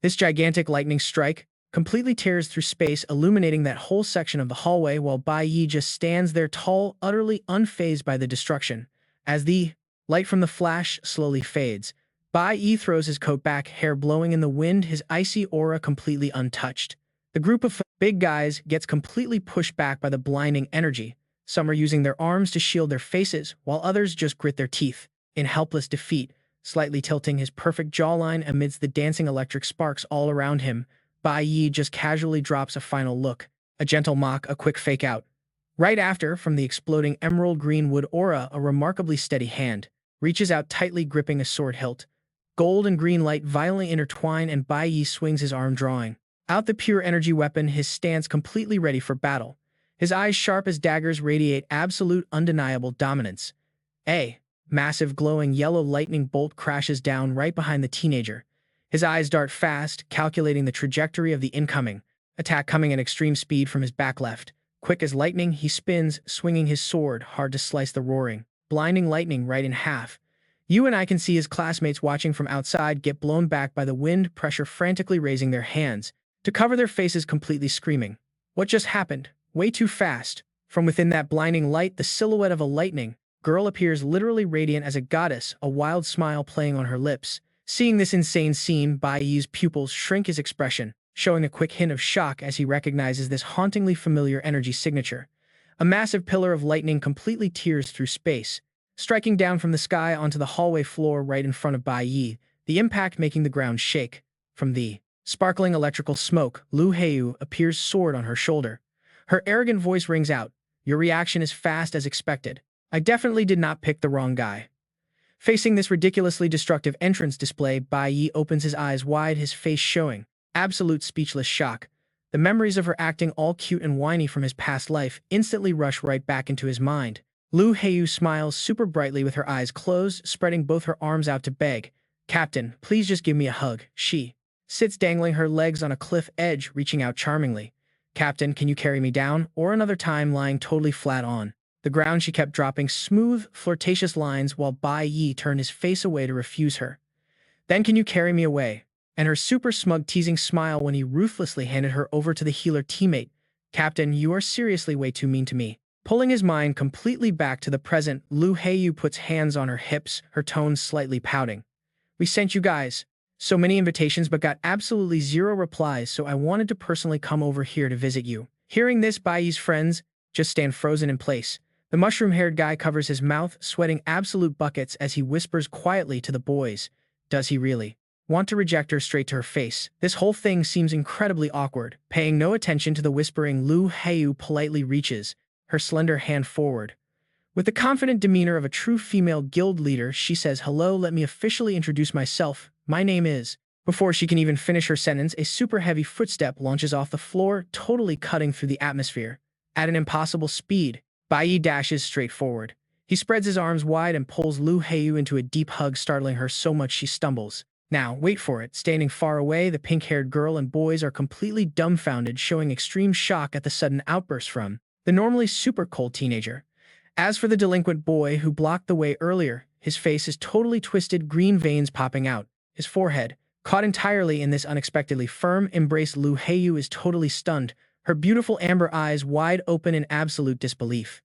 This gigantic lightning strike completely tears through space, illuminating that whole section of the hallway, while Bai Yi just stands there tall, utterly unfazed by the destruction. As the light from the flash slowly fades, Bai Yi throws his coat back, hair blowing in the wind, his icy aura completely untouched. The group of big guys gets completely pushed back by the blinding energy. Some are using their arms to shield their faces, while others just grit their teeth in helpless defeat, slightly tilting his perfect jawline amidst the dancing electric sparks all around him. Bai Yi just casually drops a final look, a gentle mock, a quick fake out. Right after, from the exploding emerald green wood aura, a remarkably steady hand reaches out, tightly gripping a sword hilt. Gold and green light violently intertwine, and Bai Yi swings his arm, drawing out the pure energy weapon, his stance completely ready for battle. His eyes, sharp as daggers, radiate absolute, undeniable dominance. A massive, glowing yellow lightning bolt crashes down right behind the teenager. His eyes dart fast, calculating the trajectory of the incoming attack, coming at extreme speed from his back left. Quick as lightning, he spins, swinging his sword hard to slice the roaring, blinding lightning right in half. You and I can see his classmates watching from outside get blown back by the wind pressure, frantically raising their hands to cover their faces, completely screaming. What just happened? Way too fast. From within that blinding light, the silhouette of a lightning girl appears, literally radiant as a goddess, a wild smile playing on her lips. Seeing this insane scene, Bai Yi's pupils shrink, his expression showing a quick hint of shock as he recognizes this hauntingly familiar energy signature. A massive pillar of lightning completely tears through space, striking down from the sky onto the hallway floor right in front of Bai Yi, the impact making the ground shake. From the sparkling electrical smoke, Lu Heiyu appears, sword on her shoulder. Her arrogant voice rings out, "Your reaction is fast as expected. I definitely did not pick the wrong guy." Facing this ridiculously destructive entrance display, Bai Yi opens his eyes wide, his face showing absolute speechless shock. The memories of her acting, all cute and whiny from his past life, instantly rush right back into his mind. Lu Heiyu smiles super brightly with her eyes closed, spreading both her arms out to beg, "Captain, please just give me a hug." She sits dangling her legs on a cliff edge, reaching out charmingly. "Captain, can you carry me down?" Or another time lying totally flat on the ground, she kept dropping smooth, flirtatious lines while Bai Yi turned his face away to refuse her. "Then can you carry me away?" And her super smug teasing smile when he ruthlessly handed her over to the healer teammate. "Captain, you are seriously way too mean to me." Pulling his mind completely back to the present, Lu Heiyu puts hands on her hips, her tones slightly pouting. "We sent you guys so many invitations but got absolutely zero replies, so I wanted to personally come over here to visit you." Hearing this, Bai Yi's friends just stand frozen in place. The mushroom-haired guy covers his mouth, sweating absolute buckets as he whispers quietly to the boys. Does he really want to reject her straight to her face? This whole thing seems incredibly awkward. Paying no attention to the whispering, Lu Heiyu politely reaches her slender hand forward. With the confident demeanor of a true female guild leader, she says, "Hello, let me officially introduce myself. My name is..." Before she can even finish her sentence, a super heavy footstep launches off the floor, totally cutting through the atmosphere. At an impossible speed, Bai Yi dashes straight forward. He spreads his arms wide and pulls Lu Heiyu into a deep hug, startling her so much she stumbles. Now, wait for it. Standing far away, the pink-haired girl and boys are completely dumbfounded, showing extreme shock at the sudden outburst from the normally super cold teenager. As for the delinquent boy who blocked the way earlier, his face is totally twisted, green veins popping out. His forehead, caught entirely in this unexpectedly firm embrace, Lu Heiyu is totally stunned, her beautiful amber eyes wide open in absolute disbelief.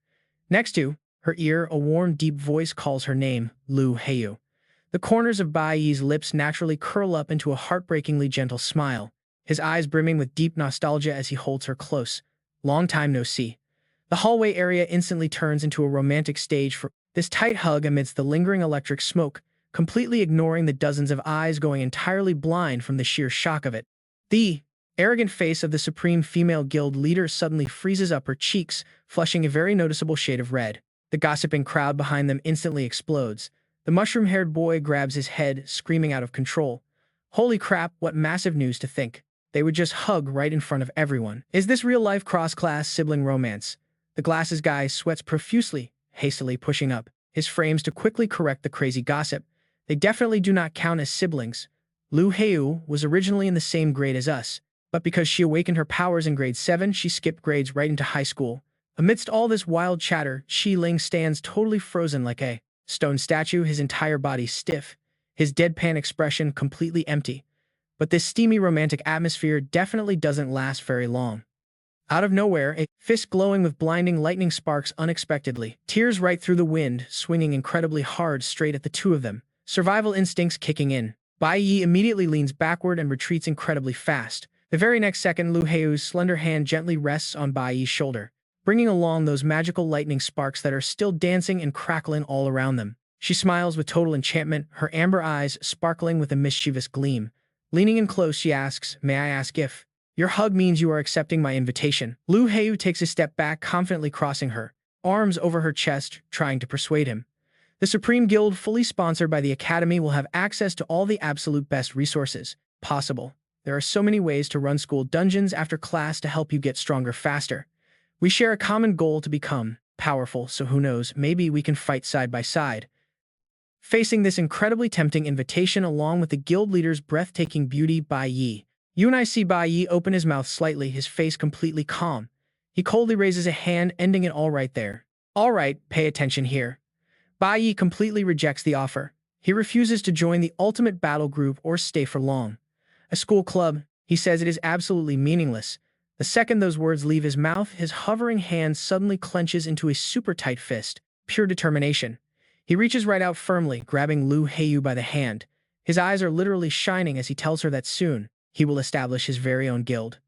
Next to her ear, a warm, deep voice calls her name, Lu Heiyu. The corners of Bai Yi's lips naturally curl up into a heartbreakingly gentle smile, his eyes brimming with deep nostalgia as he holds her close. Long time no see. The hallway area instantly turns into a romantic stage for this tight hug amidst the lingering electric smoke, completely ignoring the dozens of eyes going entirely blind from the sheer shock of it. The arrogant face of the supreme female guild leader suddenly freezes up, her cheeks flushing a very noticeable shade of red. The gossiping crowd behind them instantly explodes. The mushroom-haired boy grabs his head, screaming out of control. Holy crap, what massive news to think they would just hug right in front of everyone. Is this real-life cross-class sibling romance? The glasses guy sweats profusely, hastily pushing up his frames to quickly correct the crazy gossip. They definitely do not count as siblings. Lu Heiyu was originally in the same grade as us, but because she awakened her powers in grade 7, she skipped grades right into high school. Amidst all this wild chatter, Shi Ling stands totally frozen like a stone statue, his entire body stiff, his deadpan expression completely empty. But this steamy romantic atmosphere definitely doesn't last very long. Out of nowhere, a fist glowing with blinding lightning sparks unexpectedly, tears right through the wind, swinging incredibly hard straight at the two of them. Survival instincts kicking in. Bai Yi immediately leans backward and retreats incredibly fast. The very next second, Lu Heiyu's slender hand gently rests on Bai Yi's shoulder, bringing along those magical lightning sparks that are still dancing and crackling all around them. She smiles with total enchantment, her amber eyes sparkling with a mischievous gleam. Leaning in close, she asks, "May I ask if your hug means you are accepting my invitation?" Lu Heiyu takes a step back, confidently crossing her arms over her chest, trying to persuade him. The Supreme Guild, fully sponsored by the Academy, will have access to all the absolute best resources possible. There are so many ways to run school dungeons after class to help you get stronger faster. We share a common goal to become powerful, so who knows, maybe we can fight side by side. Facing this incredibly tempting invitation along with the guild leader's breathtaking beauty, Bai Yi. You and I see Bai Yi open his mouth slightly, his face completely calm. He coldly raises a hand, ending it all right there. All right, pay attention here. Bai Yi completely rejects the offer. He refuses to join the ultimate battle group or stay for long. A school club, he says it is absolutely meaningless. The second those words leave his mouth, his hovering hand suddenly clenches into a super tight fist. Pure determination. He reaches right out firmly, grabbing Lu Heiyu by the hand. His eyes are literally shining as he tells her that soon, he will establish his very own guild.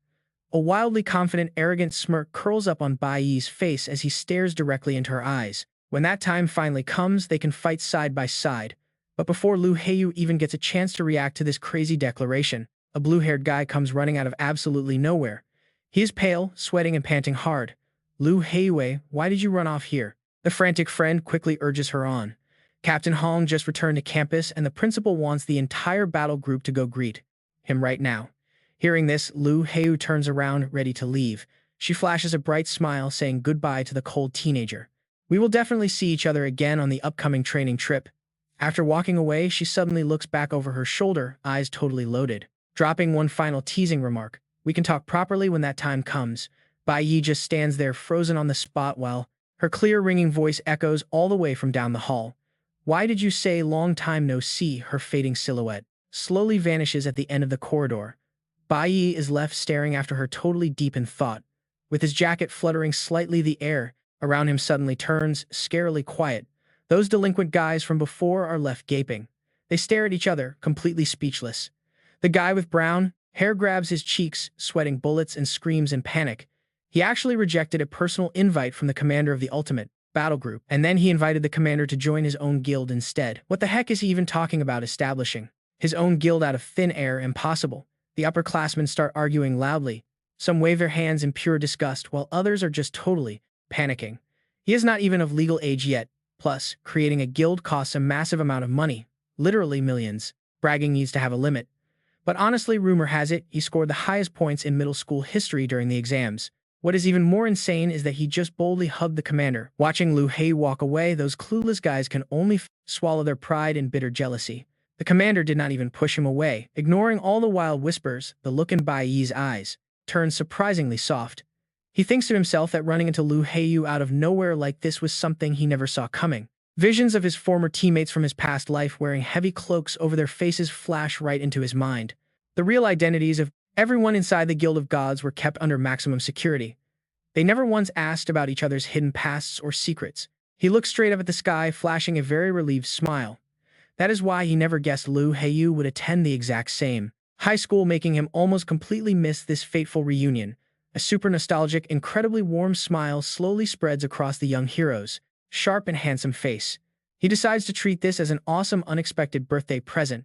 A wildly confident, arrogant smirk curls up on Bai Yi's face as he stares directly into her eyes. When that time finally comes, they can fight side by side. But before Lu Heiyu even gets a chance to react to this crazy declaration, a blue-haired guy comes running out of absolutely nowhere. He is pale, sweating and panting hard. Lu Heiyu, why did you run off here? The frantic friend quickly urges her on. Captain Hong just returned to campus and the principal wants the entire battle group to go greet him right now. Hearing this, Lu Heiyu turns around, ready to leave. She flashes a bright smile, saying goodbye to the cold teenager. We will definitely see each other again on the upcoming training trip. After walking away, she suddenly looks back over her shoulder, eyes totally loaded. Dropping one final teasing remark. We can talk properly when that time comes. Bai Yi just stands there frozen on the spot while her clear ringing voice echoes all the way from down the hall. Why did you say long time no see? Her fading silhouette slowly vanishes at the end of the corridor. Bai Yi is left staring after her, totally deep in thought. With his jacket fluttering slightly, the air around him suddenly turns, scarily quiet. Those delinquent guys from before are left gaping. They stare at each other, completely speechless. The guy with brown hair grabs his cheeks, sweating bullets, and screams in panic. He actually rejected a personal invite from the commander of the ultimate battle group, and then he invited the commander to join his own guild instead. What the heck is he even talking about establishing his own guild out of thin air? Impossible. The upperclassmen start arguing loudly. Some wave their hands in pure disgust, while others are just totally panicking. He is not even of legal age yet. Plus, creating a guild costs a massive amount of money. Literally millions. Bragging needs to have a limit. But honestly, rumor has it, he scored the highest points in middle school history during the exams. What is even more insane is that he just boldly hugged the commander. Watching Lu Hei walk away, those clueless guys can only swallow their pride in bitter jealousy. The commander did not even push him away, ignoring all the wild whispers. The look in Bai Yi's eyes turned surprisingly soft. He thinks to himself that running into Lu Heiyu out of nowhere like this was something he never saw coming. Visions of his former teammates from his past life wearing heavy cloaks over their faces flash right into his mind. The real identities of everyone inside the Guild of Gods were kept under maximum security. They never once asked about each other's hidden pasts or secrets. He looked straight up at the sky, flashing a very relieved smile. That is why he never guessed Lu Heiyu would attend the exact same high school, making him almost completely miss this fateful reunion. A super nostalgic, incredibly warm smile slowly spreads across the young hero's sharp and handsome face. He decides to treat this as an awesome, unexpected birthday present.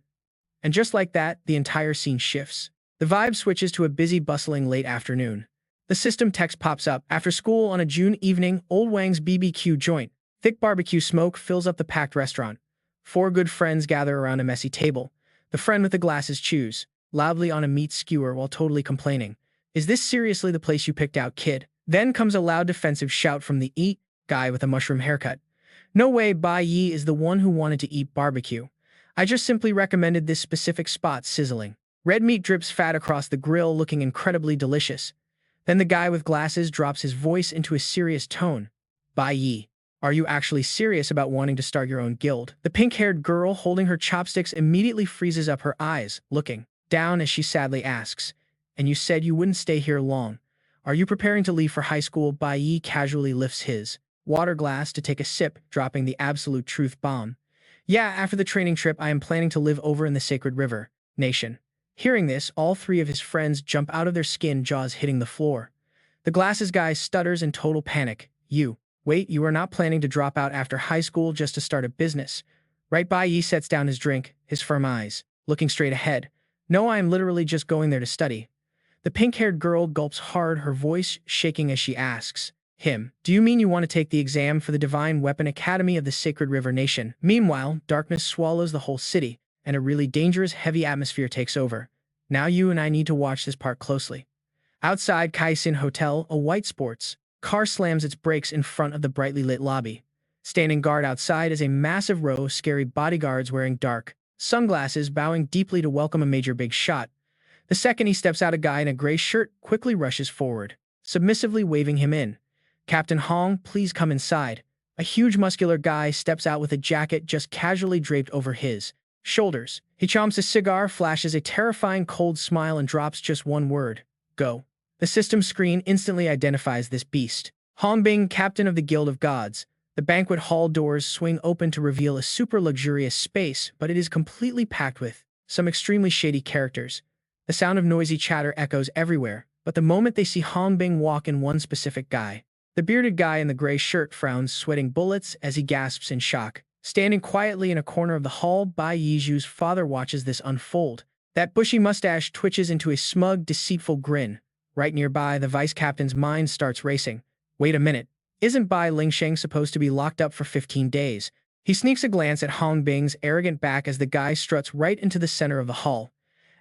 And just like that, the entire scene shifts. The vibe switches to a busy, bustling late afternoon. The system text pops up. After school on a June evening, Old Wang's BBQ joint. Thick barbecue smoke fills up the packed restaurant. Four good friends gather around a messy table. The friend with the glasses chews loudly on a meat skewer while totally complaining. Is this seriously the place you picked out, kid? Then comes a loud defensive shout from the guy with a mushroom haircut. No way, Bai Yi is the one who wanted to eat barbecue. I just simply recommended this specific spot sizzling. Red meat drips fat across the grill, looking incredibly delicious. Then the guy with glasses drops his voice into a serious tone. Bai Yi, are you actually serious about wanting to start your own guild? The pink-haired girl holding her chopsticks immediately freezes up her eyes, looking down as she sadly asks, and you said you wouldn't stay here long. Are you preparing to leave for high school? Bai Yi casually lifts his water glass to take a sip, dropping the absolute truth bomb. Yeah, after the training trip, I am planning to live over in the Sacred River Nation. Hearing this, all three of his friends jump out of their skin, jaws hitting the floor. The glasses guy stutters in total panic. Wait, you are not planning to drop out after high school just to start a business? Right? Bai Yi sets down his drink, his firm eyes, looking straight ahead. No, I am literally just going there to study. The pink-haired girl gulps hard, her voice shaking as she asks him, do you mean you want to take the exam for the Divine Weapon Academy of the Sacred River Nation? Meanwhile, darkness swallows the whole city, and a really dangerous, heavy atmosphere takes over. Now you and I need to watch this part closely. Outside Kaisin Hotel, a white sports car slams its brakes in front of the brightly lit lobby. Standing guard outside is a massive row of scary bodyguards wearing dark sunglasses, bowing deeply to welcome a major big shot. The second he steps out, a guy in a gray shirt quickly rushes forward. submissively waving him in. "Captain Hong, please come inside." A huge muscular guy steps out with a jacket just casually draped over his shoulders. He chomps a cigar, flashes a terrifying cold smile, and drops just one word: "Go." The system screen instantly identifies this beast. Hong Bing, captain of the Guild of Gods. The banquet hall doors swing open to reveal a super luxurious space, but it is completely packed with some extremely shady characters. The sound of noisy chatter echoes everywhere, but the moment they see Hong Bing walk in, one specific guy, the bearded guy in the gray shirt, frowns, sweating bullets as he gasps in shock. Standing quietly in a corner of the hall, Bai Yi's father watches this unfold. That bushy mustache twitches into a smug, deceitful grin. Right nearby, the vice captain's mind starts racing. Wait a minute. Isn't Bai Lingsheng supposed to be locked up for 15 days? He sneaks a glance at Hong Bing's arrogant back as the guy struts right into the center of the hall.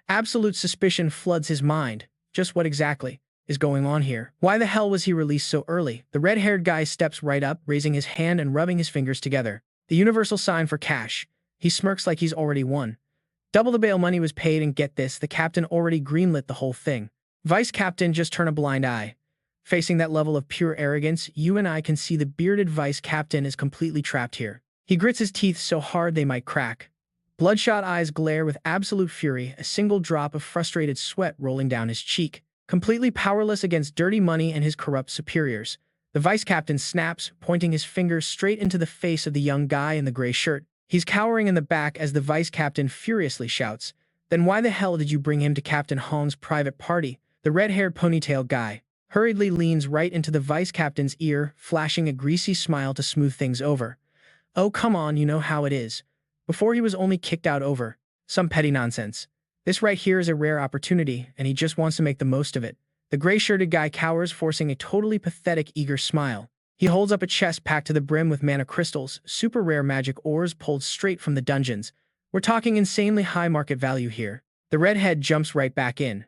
Absolute suspicion floods his mind. Just what exactly is going on here? Why the hell was he released so early? The red-haired guy steps right up, raising his hand and rubbing his fingers together. The universal sign for cash. He smirks like he's already won. Double the bail money was paid, and get this, the captain already greenlit the whole thing. Vice captain just turn a blind eye. Facing that level of pure arrogance, you and I can see the bearded vice captain is completely trapped here. He grits his teeth so hard they might crack. Bloodshot eyes glare with absolute fury, a single drop of frustrated sweat rolling down his cheek. Completely powerless against dirty money and his corrupt superiors, the vice captain snaps, pointing his finger straight into the face of the young guy in the gray shirt. He's cowering in the back as the vice captain furiously shouts, "Then why the hell did you bring him to Captain Hong's private party?" The red-haired ponytail guy hurriedly leans right into the vice captain's ear, flashing a greasy smile to smooth things over. "Oh, come on, you know how it is. Before he was only kicked out over some petty nonsense. This right here is a rare opportunity, and he just wants to make the most of it." The gray-shirted guy cowers, forcing a totally pathetic, eager smile. He holds up a chest packed to the brim with mana crystals, super rare magic ores pulled straight from the dungeons. We're talking insanely high market value here. The redhead jumps right back in.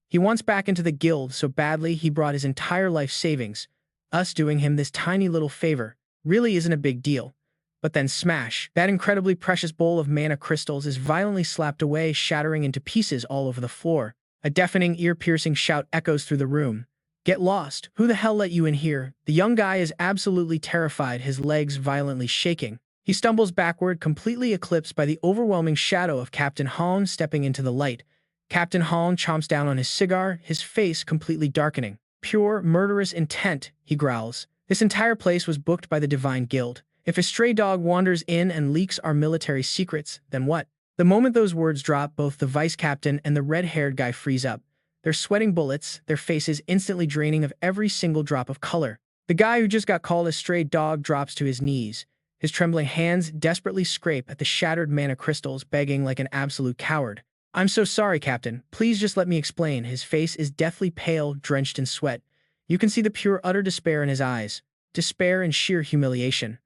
He wants back into the guild so badly he brought his entire life savings. Us doing him this tiny little favor really isn't a big deal. But then smash, that incredibly precious bowl of mana crystals is violently slapped away, shattering into pieces all over the floor. A deafening, ear-piercing shout echoes through the room. "Get lost! Who the hell let you in here?" The young guy is absolutely terrified, his legs violently shaking. He stumbles backward, completely eclipsed by the overwhelming shadow of Captain Hong stepping into the light. Captain Hong chomps down on his cigar, his face completely darkening. "Pure, murderous intent," he growls. "This entire place was booked by the Divine Guild. If a stray dog wanders in and leaks our military secrets, then what?" The moment those words drop, both the vice captain and the red-haired guy freeze up. They're sweating bullets, their faces instantly draining of every single drop of color. The guy who just got called a stray dog drops to his knees. His trembling hands desperately scrape at the shattered mana crystals, begging like an absolute coward. "I'm so sorry, Captain. Please just let me explain." His face is deathly pale, drenched in sweat. You can see the pure, utter despair in his eyes. Despair and sheer humiliation.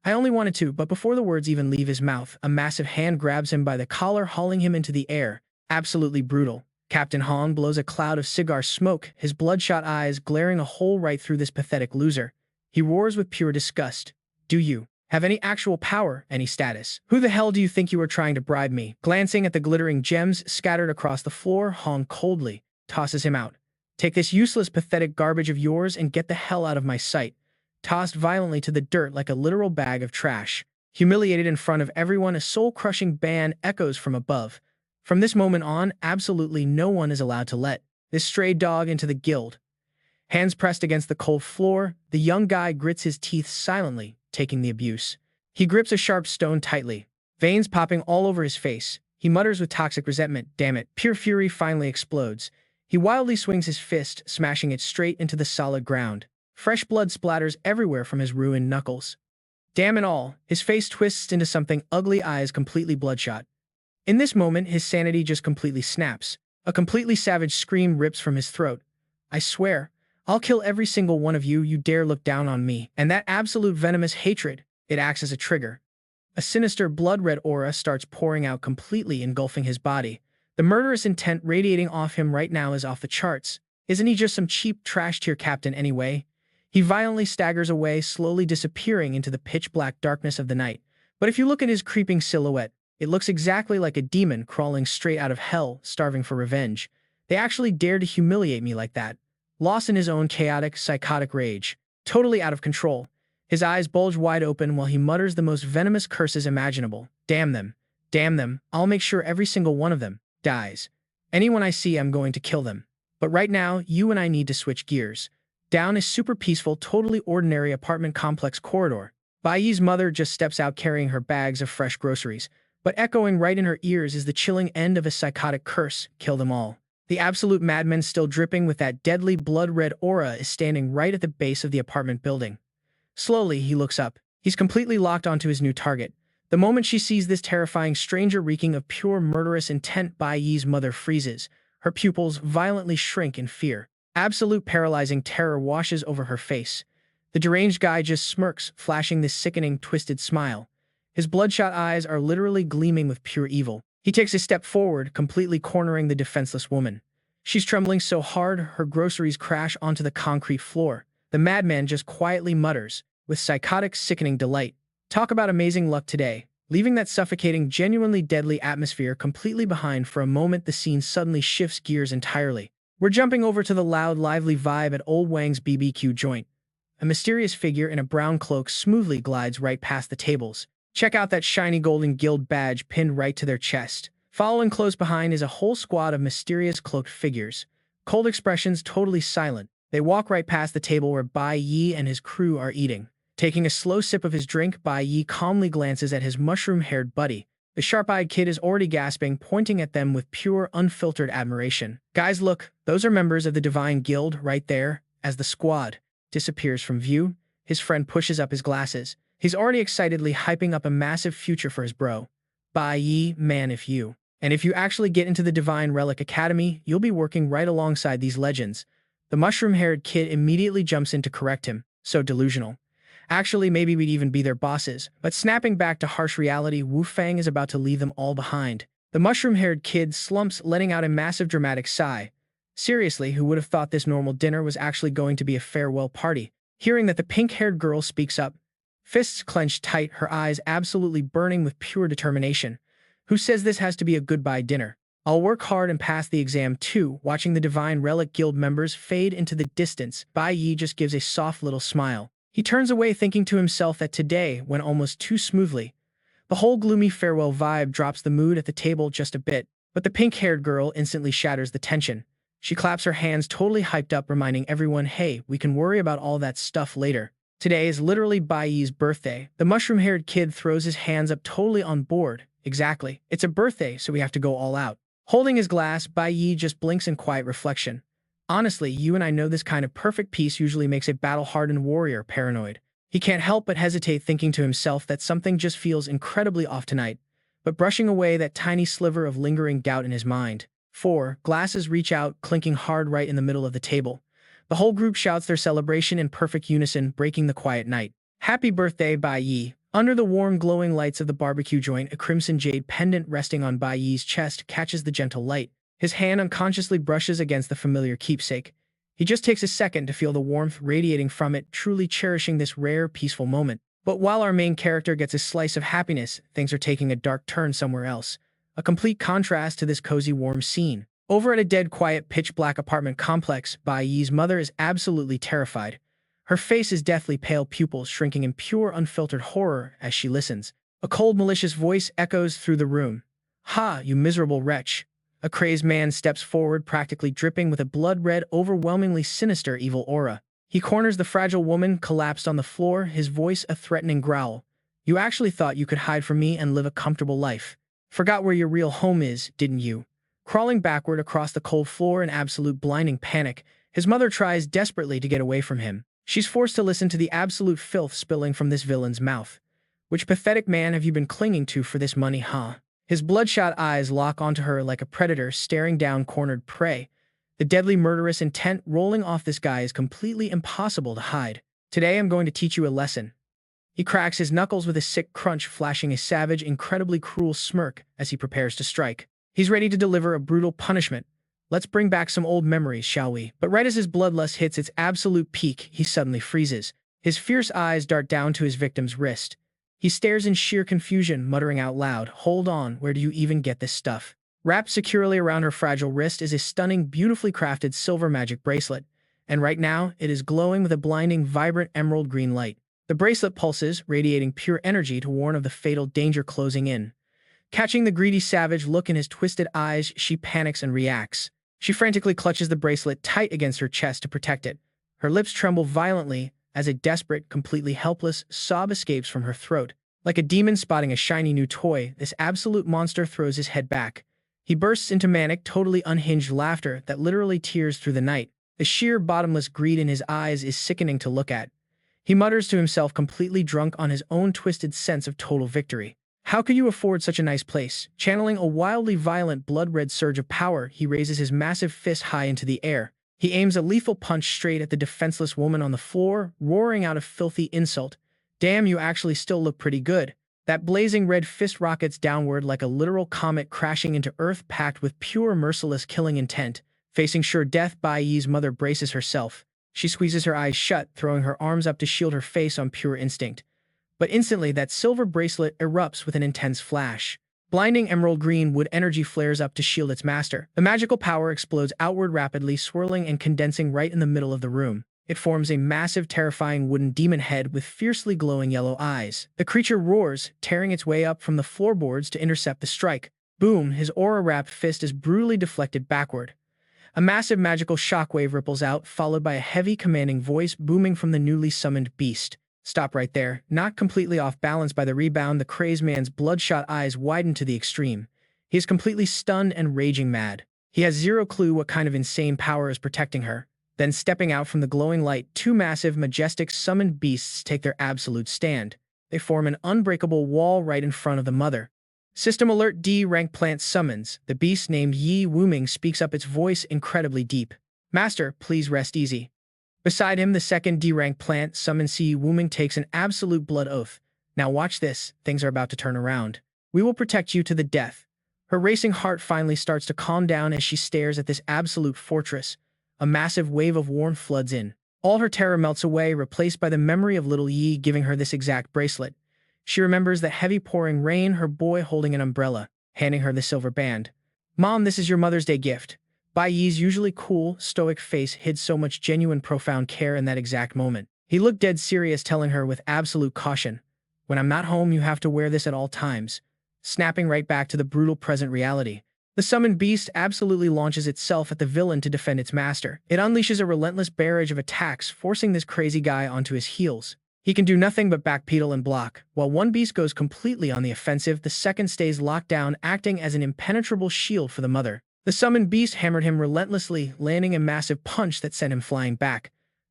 "I only wanted to," but before the words even leave his mouth, a massive hand grabs him by the collar, hauling him into the air. Absolutely brutal. Captain Hong blows a cloud of cigar smoke, his bloodshot eyes glaring a hole right through this pathetic loser. He roars with pure disgust. "Do you have any actual power, any status? Who the hell do you think you are trying to bribe me?" Glancing at the glittering gems scattered across the floor, Hong coldly tosses him out. "Take this useless, pathetic garbage of yours and get the hell out of my sight." Tossed violently to the dirt like a literal bag of trash. Humiliated in front of everyone, a soul-crushing ban echoes from above. From this moment on, absolutely no one is allowed to let this stray dog into the guild. Hands pressed against the cold floor, the young guy grits his teeth silently, taking the abuse. He grips a sharp stone tightly, veins popping all over his face. He mutters with toxic resentment, "Damn it." Pure fury finally explodes. He wildly swings his fist, smashing it straight into the solid ground. Fresh blood splatters everywhere from his ruined knuckles. Damn it all, his face twists into something ugly, eyes completely bloodshot. In this moment, his sanity just completely snaps. A completely savage scream rips from his throat. "I swear, I'll kill every single one of you, you dare look down on me." And that absolute venomous hatred, it acts as a trigger. A sinister blood-red aura starts pouring out, completely engulfing his body. The murderous intent radiating off him right now is off the charts. Isn't he just some cheap trash-tier captain anyway? He violently staggers away, slowly disappearing into the pitch-black darkness of the night. But if you look at his creeping silhouette, it looks exactly like a demon crawling straight out of hell, starving for revenge. They actually dared to humiliate me like that. lost in his own chaotic, psychotic rage, totally out of control. His eyes bulge wide open while he mutters the most venomous curses imaginable. Damn them. Damn them. I'll make sure every single one of them dies. Anyone I see, I'm going to kill them. But right now, you and I need to switch gears. Down a super peaceful, totally ordinary apartment complex corridor, Bai Yi's mother just steps out carrying her bags of fresh groceries, but echoing right in her ears is the chilling end of a psychotic curse: kill them all. The absolute madman, still dripping with that deadly blood-red aura, is standing right at the base of the apartment building. Slowly, he looks up. He's completely locked onto his new target. The moment she sees this terrifying stranger reeking of pure murderous intent, Bai Yi's mother freezes. Her pupils violently shrink in fear. Absolute paralyzing terror washes over her face. The deranged guy just smirks, flashing this sickening, twisted smile. His bloodshot eyes are literally gleaming with pure evil. He takes a step forward, completely cornering the defenseless woman. She's trembling so hard, her groceries crash onto the concrete floor. The madman just quietly mutters, with psychotic, sickening delight, "Talk about amazing luck today." Leaving that suffocating, genuinely deadly atmosphere completely behind for a moment, the scene suddenly shifts gears entirely. We're jumping over to the loud, lively vibe at Old Wang's BBQ joint. A mysterious figure in a brown cloak smoothly glides right past the tables. Check out that shiny golden guild badge pinned right to their chest. Following close behind is a whole squad of mysterious cloaked figures. Cold expressions, totally silent. They walk right past the table where Bai Yi and his crew are eating. Taking a slow sip of his drink, Bai Yi calmly glances at his mushroom-haired buddy. The sharp-eyed kid is already gasping, pointing at them with pure, unfiltered admiration. "Guys, look, those are members of the Divine Guild right there." As the squad disappears from view, his friend pushes up his glasses. He's already excitedly hyping up a massive future for his bro. "Bai Yi, man, if you actually get into the Divine Relic Academy, you'll be working right alongside these legends." The mushroom-haired kid immediately jumps in to correct him. So delusional. "Actually, maybe we'd even be their bosses." But snapping back to harsh reality, Wu Fang is about to leave them all behind. The mushroom-haired kid slumps, letting out a massive dramatic sigh. Seriously, who would have thought this normal dinner was actually going to be a farewell party? Hearing that the pink-haired girl speaks up, fists clenched tight, her eyes absolutely burning with pure determination. "Who says this has to be a goodbye dinner? I'll work hard and pass the exam too." Watching the Divine Relic Guild members fade into the distance, Bai Yi just gives a soft little smile. He turns away, thinking to himself that today went almost too smoothly. The whole gloomy farewell vibe drops the mood at the table just a bit, but the pink-haired girl instantly shatters the tension. She claps her hands, totally hyped up, reminding everyone, "Hey, we can worry about all that stuff later. Today is literally Bai Yi's birthday." The mushroom-haired kid throws his hands up, totally on board. "Exactly. It's a birthday, so we have to go all out." Holding his glass, Bai Yi just blinks in quiet reflection. "Honestly, you and I know this kind of perfect peace usually makes a battle-hardened warrior paranoid." He can't help but hesitate, thinking to himself that something just feels incredibly off tonight, but brushing away that tiny sliver of lingering doubt in his mind. 4 glasses reach out, clinking hard right in the middle of the table. The whole group shouts their celebration in perfect unison, breaking the quiet night. "Happy birthday, Bai Yi." Under the warm, glowing lights of the barbecue joint, a crimson jade pendant resting on Bai Yi's chest catches the gentle light. His hand unconsciously brushes against the familiar keepsake. He just takes a second to feel the warmth radiating from it, truly cherishing this rare, peaceful moment. But while our main character gets a slice of happiness, things are taking a dark turn somewhere else. A complete contrast to this cozy, warm scene. Over at a dead, quiet, pitch-black apartment complex, Bai Yi's mother is absolutely terrified. Her face is deathly pale, pupils shrinking in pure, unfiltered horror as she listens. A cold, malicious voice echoes through the room. "Ha, you miserable wretch." A crazed man steps forward, practically dripping with a blood-red, overwhelmingly sinister, evil aura. He corners the fragile woman, collapsed on the floor, his voice a threatening growl. "You actually thought you could hide from me and live a comfortable life. Forgot where your real home is, didn't you?" Crawling backward across the cold floor in absolute blinding panic, his mother tries desperately to get away from him. She's forced to listen to the absolute filth spilling from this villain's mouth. "Which pathetic man have you been clinging to for this money, huh?" His bloodshot eyes lock onto her like a predator staring down cornered prey. The deadly murderous intent rolling off this guy is completely impossible to hide. "Today I'm going to teach you a lesson." He cracks his knuckles with a sick crunch, flashing a savage, incredibly cruel smirk as he prepares to strike. He's ready to deliver a brutal punishment. Let's bring back some old memories, shall we? But right as his bloodlust hits its absolute peak, he suddenly freezes. His fierce eyes dart down to his victim's wrist. He stares in sheer confusion, muttering out loud, "Hold on, where do you even get this stuff?" Wrapped securely around her fragile wrist is a stunning, beautifully crafted silver magic bracelet. and right now it is glowing with a blinding, vibrant emerald green light. The bracelet pulses, radiating pure energy to warn of the fatal danger closing in. Catching the greedy savage look in his twisted eyes, she panics and reacts. She frantically clutches the bracelet tight against her chest to protect it. Her lips tremble violently as a desperate, completely helpless sob escapes from her throat. Like a demon spotting a shiny new toy, this absolute monster throws his head back. He bursts into manic, totally unhinged laughter that literally tears through the night. The sheer, bottomless greed in his eyes is sickening to look at. He mutters to himself, completely drunk on his own twisted sense of total victory. How could you afford such a nice place? Channeling a wildly violent blood-red surge of power, he raises his massive fist high into the air. He aims a lethal punch straight at the defenseless woman on the floor, roaring out a filthy insult. Damn, you actually still look pretty good. That blazing red fist rockets downward like a literal comet crashing into Earth, packed with pure, merciless killing intent. Facing sure death, Bai Yi's mother braces herself. She squeezes her eyes shut, throwing her arms up to shield her face on pure instinct. But instantly, that silver bracelet erupts with an intense flash. Blinding emerald green wood energy flares up to shield its master. The magical power explodes outward rapidly, swirling and condensing right in the middle of the room. It forms a massive, terrifying wooden demon head with fiercely glowing yellow eyes. The creature roars, tearing its way up from the floorboards to intercept the strike. Boom, his aura-wrapped fist is brutally deflected backward. A massive magical shockwave ripples out, followed by a heavy, commanding voice booming from the newly summoned beast. Stop right there. Not completely off balance by the rebound, the crazed man's bloodshot eyes widen to the extreme. He is completely stunned and raging mad. He has zero clue what kind of insane power is protecting her. Then, stepping out from the glowing light, two massive, majestic summoned beasts take their absolute stand. They form an unbreakable wall right in front of the mother. System Alert D rank plant summons. The beast named Yi Wuming speaks up, its voice incredibly deep. Master, please rest easy. Beside him, the second D-rank plant summons Si Wuming takes an absolute blood oath. Now watch this, things are about to turn around. We will protect you to the death. Her racing heart finally starts to calm down as she stares at this absolute fortress. A massive wave of warmth floods in. All her terror melts away, replaced by the memory of little Yi giving her this exact bracelet. She remembers the heavy pouring rain, her boy holding an umbrella, handing her the silver band. Mom, this is your Mother's Day gift. Bai Yi's usually cool, stoic face hid so much genuine, profound care in that exact moment. He looked dead serious, telling her with absolute caution, "When I'm not home, you have to wear this at all times," snapping right back to the brutal present reality. The summoned beast absolutely launches itself at the villain to defend its master. It unleashes a relentless barrage of attacks, forcing this crazy guy onto his heels. He can do nothing but backpedal and block. While one beast goes completely on the offensive, the second stays locked down, acting as an impenetrable shield for the mother. The summoned beast hammered him relentlessly, landing a massive punch that sent him flying back.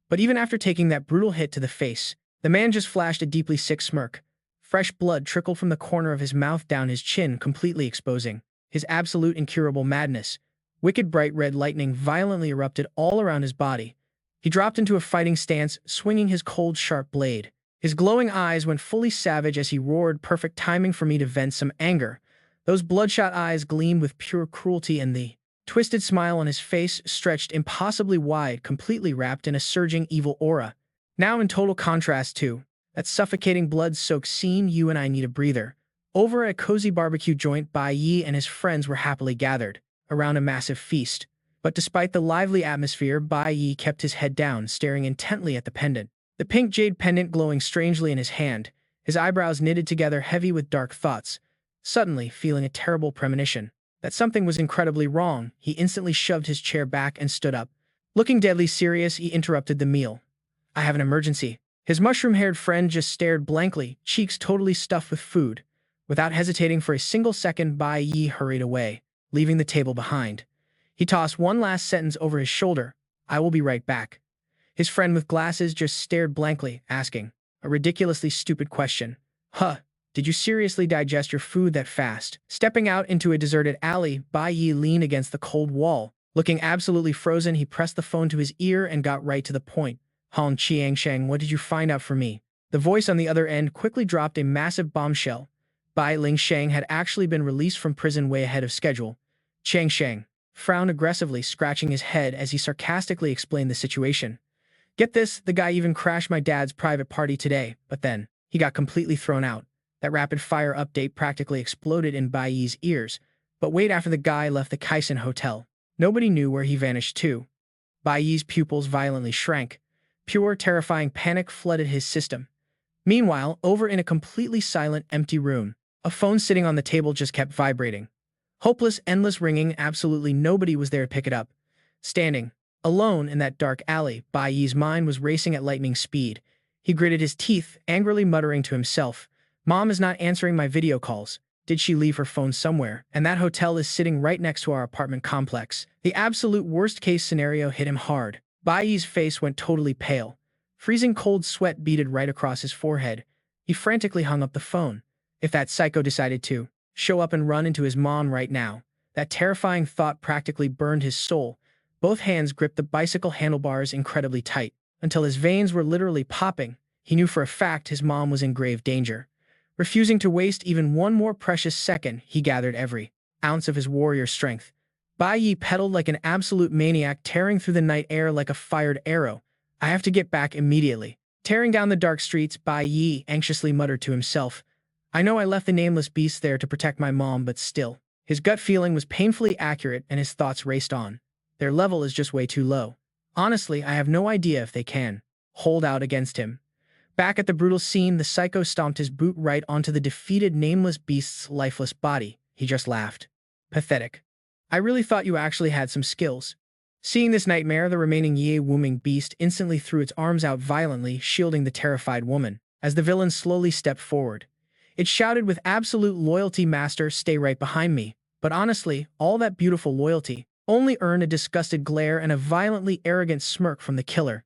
But even after taking that brutal hit to the face, the man just flashed a deeply sick smirk. Fresh blood trickled from the corner of his mouth down his chin, completely exposing his absolute incurable madness. Wicked bright red lightning violently erupted all around his body. He dropped into a fighting stance, swinging his cold, sharp blade. His glowing eyes went fully savage as he roared, perfect timing for me to vent some anger. Those bloodshot eyes gleamed with pure cruelty, and the twisted smile on his face stretched impossibly wide, completely wrapped in a surging evil aura. Now, in total contrast to that suffocating blood-soaked scene, you and I need a breather. Over at a cozy barbecue joint, Bai Yi and his friends were happily gathered around a massive feast. But despite the lively atmosphere, Bai Yi kept his head down, staring intently at the pendant. The pink jade pendant glowing strangely in his hand, his eyebrows knitted together, heavy with dark thoughts. Suddenly, feeling a terrible premonition that something was incredibly wrong, he instantly shoved his chair back and stood up. Looking deadly serious, he interrupted the meal. "I have an emergency." His mushroom-haired friend just stared blankly, cheeks totally stuffed with food. Without hesitating for a single second, Bai Yi hurried away, leaving the table behind. He tossed one last sentence over his shoulder, "I will be right back." His friend with glasses just stared blankly, asking a ridiculously stupid question. "Huh, did you seriously digest your food that fast?" Stepping out into a deserted alley, Bai Yi leaned against the cold wall. Looking absolutely frozen, he pressed the phone to his ear and got right to the point. "Han Qiangsheng, what did you find out for me?" The voice on the other end quickly dropped a massive bombshell. Bai Lingsheng had actually been released from prison way ahead of schedule. Qiangsheng frowned aggressively, scratching his head as he sarcastically explained the situation. "Get this, the guy even crashed my dad's private party today, but then he got completely thrown out." That rapid-fire update practically exploded in Bai Yi's ears. But wait, after the guy left the Kaisen hotel, nobody knew where he vanished to. Bai Yi's pupils violently shrank. Pure, terrifying panic flooded his system. Meanwhile, over in a completely silent, empty room, a phone sitting on the table just kept vibrating. Hopeless, endless ringing, absolutely nobody was there to pick it up. Standing alone in that dark alley, Bai Yi's mind was racing at lightning speed. He gritted his teeth, angrily muttering to himself, "Mom is not answering my video calls. Did she leave her phone somewhere? And that hotel is sitting right next to our apartment complex." The absolute worst-case scenario hit him hard. Bai Yi's face went totally pale. Freezing cold sweat beaded right across his forehead. He frantically hung up the phone. If that psycho decided to show up and run into his mom right now, that terrifying thought practically burned his soul. Both hands gripped the bicycle handlebars incredibly tight, until his veins were literally popping. He knew for a fact his mom was in grave danger. Refusing to waste even one more precious second, he gathered every ounce of his warrior strength. Bai Yi pedaled like an absolute maniac, tearing through the night air like a fired arrow. "I have to get back immediately." Tearing down the dark streets, Bai Yi anxiously muttered to himself, "I know I left the nameless beast there to protect my mom, but still." His gut feeling was painfully accurate and his thoughts raced on. Their level is just way too low. Honestly, I have no idea if they can hold out against him. Back at the brutal scene, the psycho stomped his boot right onto the defeated nameless beast's lifeless body. He just laughed. "Pathetic. I really thought you actually had some skills." Seeing this nightmare, the remaining Yi-wooming beast instantly threw its arms out violently, shielding the terrified woman. As the villain slowly stepped forward, it shouted with absolute loyalty, "Master, stay right behind me." But honestly, all that beautiful loyalty only earned a disgusted glare and a violently arrogant smirk from the killer.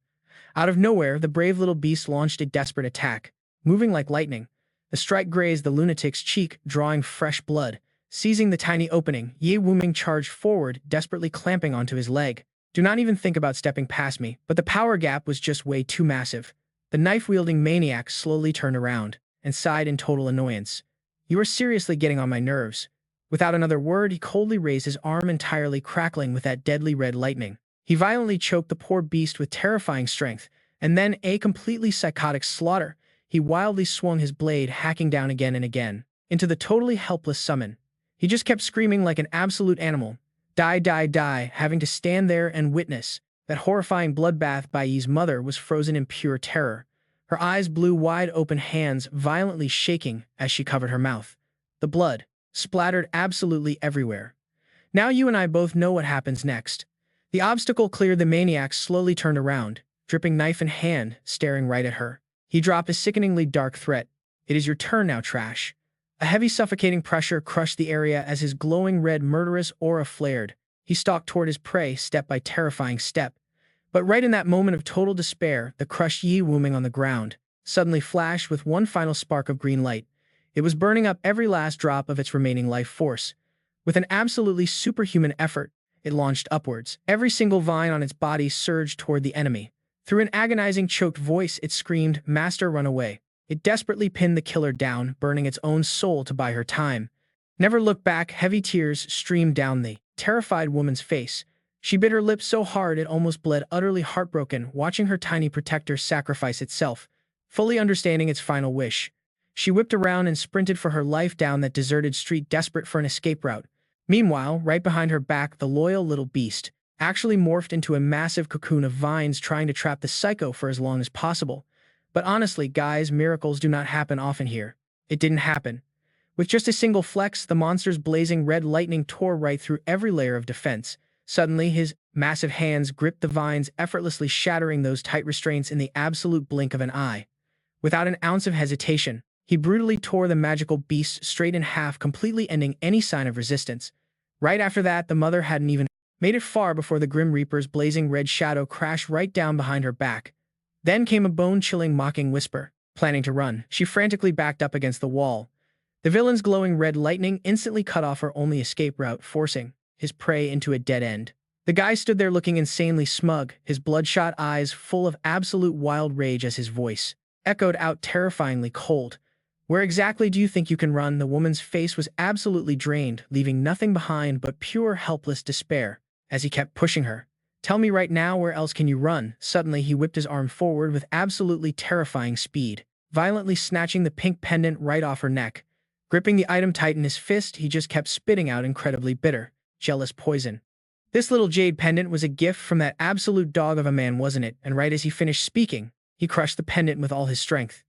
Out of nowhere, the brave little beast launched a desperate attack. Moving like lightning, the strike grazed the lunatic's cheek, drawing fresh blood. Seizing the tiny opening, Yi-wooming charged forward, desperately clamping onto his leg. "Do not even think about stepping past me." But the power gap was just way too massive. The knife-wielding maniac slowly turned around and sighed in total annoyance. "You are seriously getting on my nerves." Without another word, he coldly raised his arm, entirely crackling with that deadly red lightning. He violently choked the poor beast with terrifying strength, and then, a completely psychotic slaughter, he wildly swung his blade, hacking down again and again into the totally helpless summon. He just kept screaming like an absolute animal, "Die, die, die," having to stand there and witness that horrifying bloodbath. Bai Yi's mother was frozen in pure terror. Her eyes blew wide open, hands violently shaking as she covered her mouth. The blood splattered absolutely everywhere. "Now you and I both know what happens next." The obstacle cleared, the maniac slowly turned around, dripping knife in hand, staring right at her. He dropped a sickeningly dark threat. "It is your turn now, trash." A heavy suffocating pressure crushed the area as his glowing red murderous aura flared. He stalked toward his prey, step by terrifying step. But right in that moment of total despair, the crushed Yi-wooming on the ground suddenly flashed with one final spark of green light. It was burning up every last drop of its remaining life force. With an absolutely superhuman effort, it launched upwards. Every single vine on its body surged toward the enemy. Through an agonizing, choked voice, it screamed, "Master, run away." It desperately pinned the killer down, burning its own soul to buy her time. Never look back. Heavy tears streamed down the terrified woman's face. She bit her lips so hard it almost bled, utterly heartbroken, watching her tiny protector sacrifice itself, fully understanding its final wish. She whipped around and sprinted for her life down that deserted street, desperate for an escape route. Meanwhile, right behind her back, the loyal little beast actually morphed into a massive cocoon of vines, trying to trap the psycho for as long as possible. But honestly, guys, miracles do not happen often here. It didn't happen. With just a single flex, the monster's blazing red lightning tore right through every layer of defense. Suddenly, his massive hands gripped the vines, effortlessly shattering those tight restraints in the absolute blink of an eye. Without an ounce of hesitation, he brutally tore the magical beast straight in half, completely ending any sign of resistance. Right after that, the mother hadn't even made it far before the Grim Reaper's blazing red shadow crashed right down behind her back. Then came a bone-chilling, mocking whisper. Planning to run, she frantically backed up against the wall. The villain's glowing red lightning instantly cut off her only escape route, forcing his prey into a dead end. The guy stood there looking insanely smug, his bloodshot eyes full of absolute wild rage as his voice echoed out terrifyingly cold. "Where exactly do you think you can run?" The woman's face was absolutely drained, leaving nothing behind but pure helpless despair as he kept pushing her. "Tell me right now, where else can you run?" Suddenly, he whipped his arm forward with absolutely terrifying speed, violently snatching the pink pendant right off her neck. Gripping the item tight in his fist, he just kept spitting out incredibly bitter, jealous poison. This little jade pendant was a gift from that absolute dog of a man, wasn't it? And right as he finished speaking, he crushed the pendant with all his strength.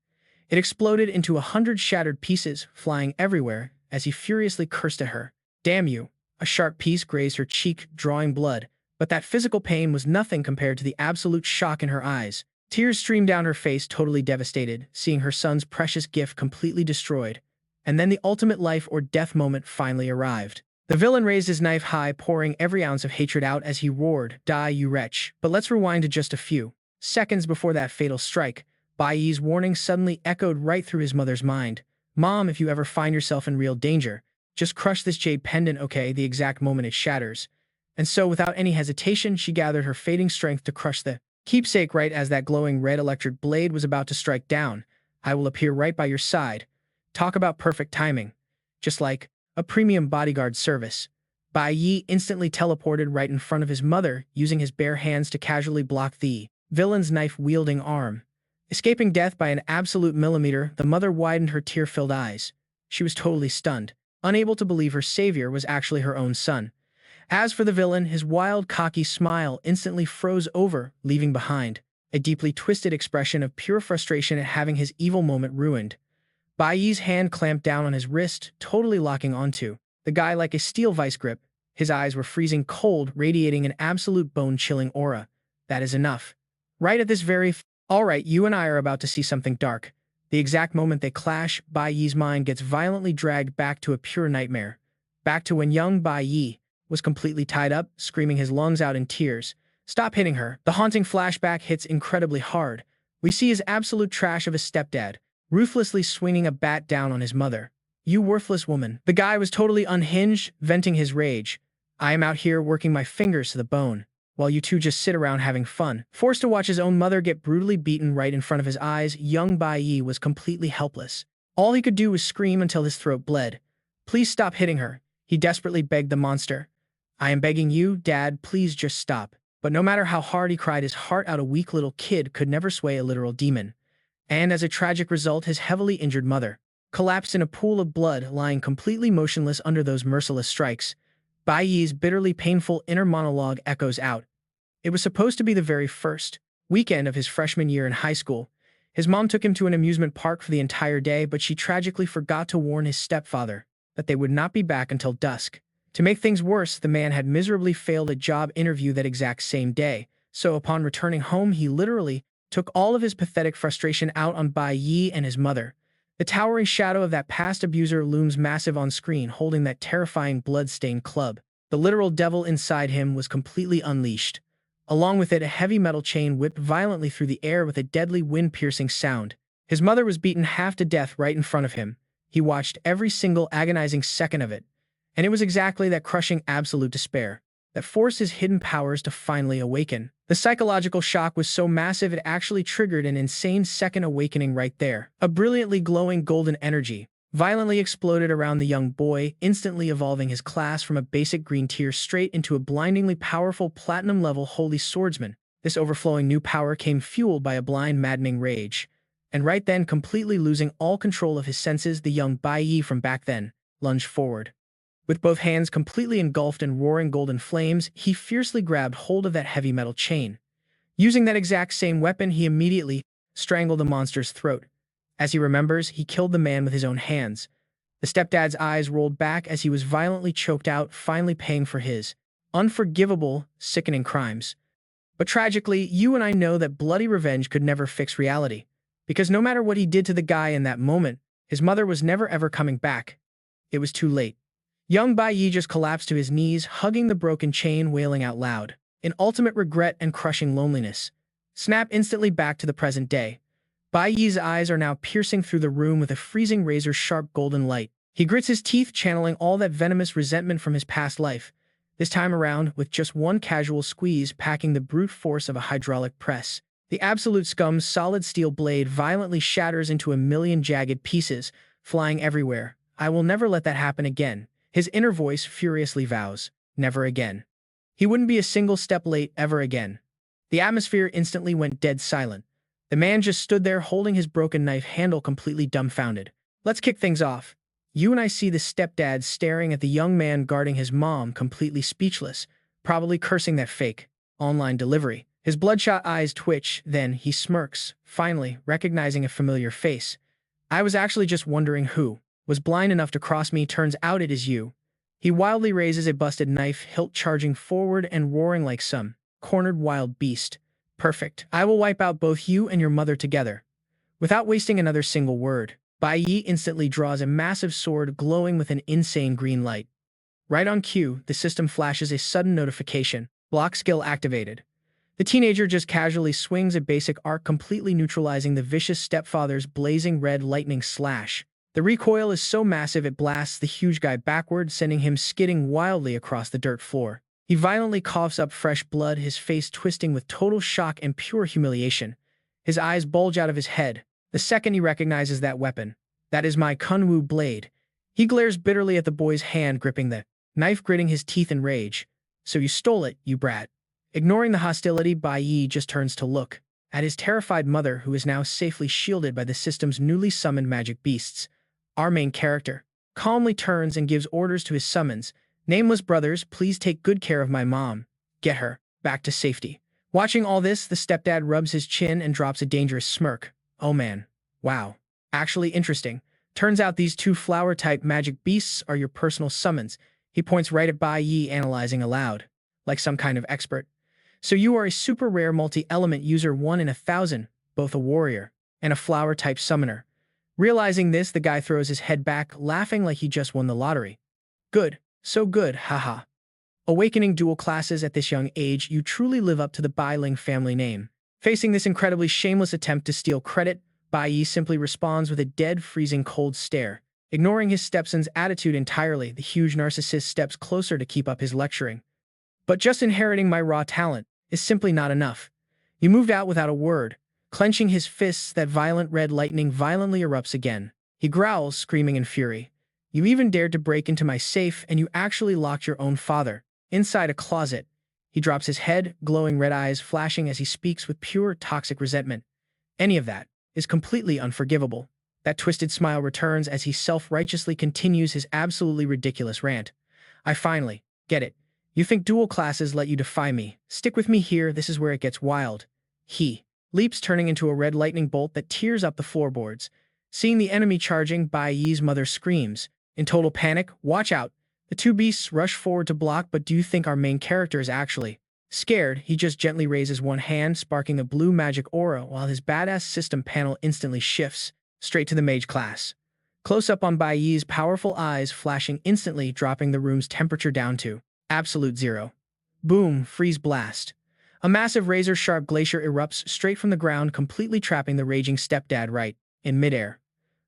It exploded into 100 shattered pieces, flying everywhere, as he furiously cursed at her. Damn you! A sharp piece grazed her cheek, drawing blood, but that physical pain was nothing compared to the absolute shock in her eyes. Tears streamed down her face, totally devastated, seeing her son's precious gift completely destroyed. And then the ultimate life or death moment finally arrived. The villain raised his knife high, pouring every ounce of hatred out as he roared, "Die, you wretch!" But let's rewind to just a few seconds before that fatal strike. Bai Yi's warning suddenly echoed right through his mother's mind. "Mom, if you ever find yourself in real danger, just crush this jade pendant, okay?" The exact moment it shatters. And so, without any hesitation, she gathered her fading strength to crush the keepsake right as that glowing red electric blade was about to strike down. "I will appear right by your side." Talk about perfect timing. Just like a premium bodyguard service. Bai Yi instantly teleported right in front of his mother, using his bare hands to casually block the villain's knife-wielding arm. Escaping death by an absolute millimeter, the mother widened her tear-filled eyes. She was totally stunned, unable to believe her savior was actually her own son. As for the villain, his wild, cocky smile instantly froze over, leaving behind a deeply twisted expression of pure frustration at having his evil moment ruined. Bai Yi's hand clamped down on his wrist, totally locking onto the guy like a steel vice grip. His eyes were freezing cold, radiating an absolute bone-chilling aura. "That is enough. Right at this very All right, you and I are about to see something dark." The exact moment they clash, Bai Yi's mind gets violently dragged back to a pure nightmare. Back to when young Bai Yi was completely tied up, screaming his lungs out in tears. "Stop hitting her." The haunting flashback hits incredibly hard. We see his absolute trash of a stepdad, ruthlessly swinging a bat down on his mother. "You worthless woman." The guy was totally unhinged, venting his rage. "I am out here working my fingers to the bone, while you two just sit around having fun." Forced to watch his own mother get brutally beaten right in front of his eyes, young Bai Yi was completely helpless. All he could do was scream until his throat bled. "Please stop hitting her," he desperately begged the monster. "I am begging you, Dad, please just stop." But no matter how hard he cried his heart out, a weak little kid could never sway a literal demon. And as a tragic result, his heavily injured mother collapsed in a pool of blood, lying completely motionless under those merciless strikes. Bai Yi's bitterly painful inner monologue echoes out. It was supposed to be the very first weekend of his freshman year in high school. His mom took him to an amusement park for the entire day, but she tragically forgot to warn his stepfather that they would not be back until dusk. To make things worse, the man had miserably failed a job interview that exact same day, so upon returning home he literally took all of his pathetic frustration out on Bai Yi and his mother. The towering shadow of that past abuser looms massive on screen, holding that terrifying blood-stained club. The literal devil inside him was completely unleashed. Along with it, a heavy metal chain whipped violently through the air with a deadly wind-piercing sound. His mother was beaten half to death right in front of him. He watched every single agonizing second of it. And it was exactly that crushing absolute despair that forced his hidden powers to finally awaken. The psychological shock was so massive it actually triggered an insane second awakening right there. A brilliantly glowing golden energy violently exploded around the young boy, instantly evolving his class from a basic green tier straight into a blindingly powerful platinum-level holy swordsman. This overflowing new power came fueled by a blind, maddening rage. And right then, completely losing all control of his senses, the young Bai Yi from back then lunged forward. With both hands completely engulfed in roaring golden flames, he fiercely grabbed hold of that heavy metal chain. Using that exact same weapon, he immediately strangled the monster's throat. As he remembers, he killed the man with his own hands. The stepdad's eyes rolled back as he was violently choked out, finally paying for his unforgivable, sickening crimes. But tragically, you and I know that bloody revenge could never fix reality. Because no matter what he did to the guy in that moment, his mother was never ever coming back. It was too late. Young Bai Yi just collapsed to his knees, hugging the broken chain, wailing out loud, in ultimate regret and crushing loneliness. Snap instantly back to the present day. Bai Yi's eyes are now piercing through the room with a freezing razor-sharp golden light. He grits his teeth, channeling all that venomous resentment from his past life, this time around with just one casual squeeze packing the brute force of a hydraulic press. The absolute scum's solid steel blade violently shatters into a million jagged pieces, flying everywhere. "I will never let that happen again." His inner voice furiously vows, never again. He wouldn't be a single step late ever again. The atmosphere instantly went dead silent. The man just stood there holding his broken knife handle, completely dumbfounded. Let's kick things off. You and I see the stepdad staring at the young man guarding his mom, completely speechless. probably cursing that fake online delivery. His bloodshot eyes twitch, then he smirks, finally recognizing a familiar face. I was actually just wondering who was blind enough to cross me. Turns out it is you. He wildly raises a busted knife hilt, charging forward and roaring like some cornered wild beast. Perfect. I will wipe out both you and your mother together. Without wasting another single word, Bai Yi instantly draws a massive sword glowing with an insane green light. Right on cue, the system flashes a sudden notification. Block skill activated. The teenager just casually swings a basic arc, completely neutralizing the vicious stepfather's blazing red lightning slash. The recoil is so massive it blasts the huge guy backward, sending him skidding wildly across the dirt floor. He violently coughs up fresh blood, his face twisting with total shock and pure humiliation. His eyes bulge out of his head the second he recognizes that weapon. That is my Kunwu blade. He glares bitterly at the boy's hand gripping the knife, gritting his teeth in rage. So you stole it, you brat. Ignoring the hostility, Bai Yi just turns to look at his terrified mother, who is now safely shielded by the system's newly summoned magic beasts. Our main character calmly turns and gives orders to his summons. Nameless brothers, please take good care of my mom. Get her back to safety. Watching all this, the stepdad rubs his chin and drops a dangerous smirk. Oh man. Wow. Actually interesting. Turns out these two flower-type magic beasts are your personal summons. He points right at Bai Yi, analyzing aloud, like some kind of expert. So you are a super rare multi-element user, 1 in 1,000, both a warrior and a flower-type summoner. Realizing this, the guy throws his head back, laughing like he just won the lottery. Good. So good, haha. Awakening dual classes at this young age, you truly live up to the Bai Ling family name. Facing this incredibly shameless attempt to steal credit, Bai Yi simply responds with a dead, freezing cold stare. Ignoring his stepson's attitude entirely, the huge narcissist steps closer to keep up his lecturing. But just inheriting my raw talent is simply not enough. You moved out without a word. Clenching his fists, that violent red lightning violently erupts again. He growls, screaming in fury. You even dared to break into my safe, and you actually locked your own father inside a closet. He drops his head, glowing red eyes flashing as he speaks with pure toxic resentment. Any of that is completely unforgivable. That twisted smile returns as he self-righteously continues his absolutely ridiculous rant. I finally get it. You think dual classes let you defy me. Stick with me here, this is where it gets wild. He leaps, turning into a red lightning bolt that tears up the floorboards. Seeing the enemy charging, Bai Yi's mother screams. In total panic, watch out. The two beasts rush forward to block, but do you think our main character is actually scared? He just gently raises one hand, sparking a blue magic aura, while his badass system panel instantly shifts straight to the Mage class. Close up on Bai Yi's powerful eyes flashing instantly, dropping the room's temperature down to absolute zero. Boom, freeze blast. A massive razor-sharp glacier erupts straight from the ground, completely trapping the raging stepdad right in midair.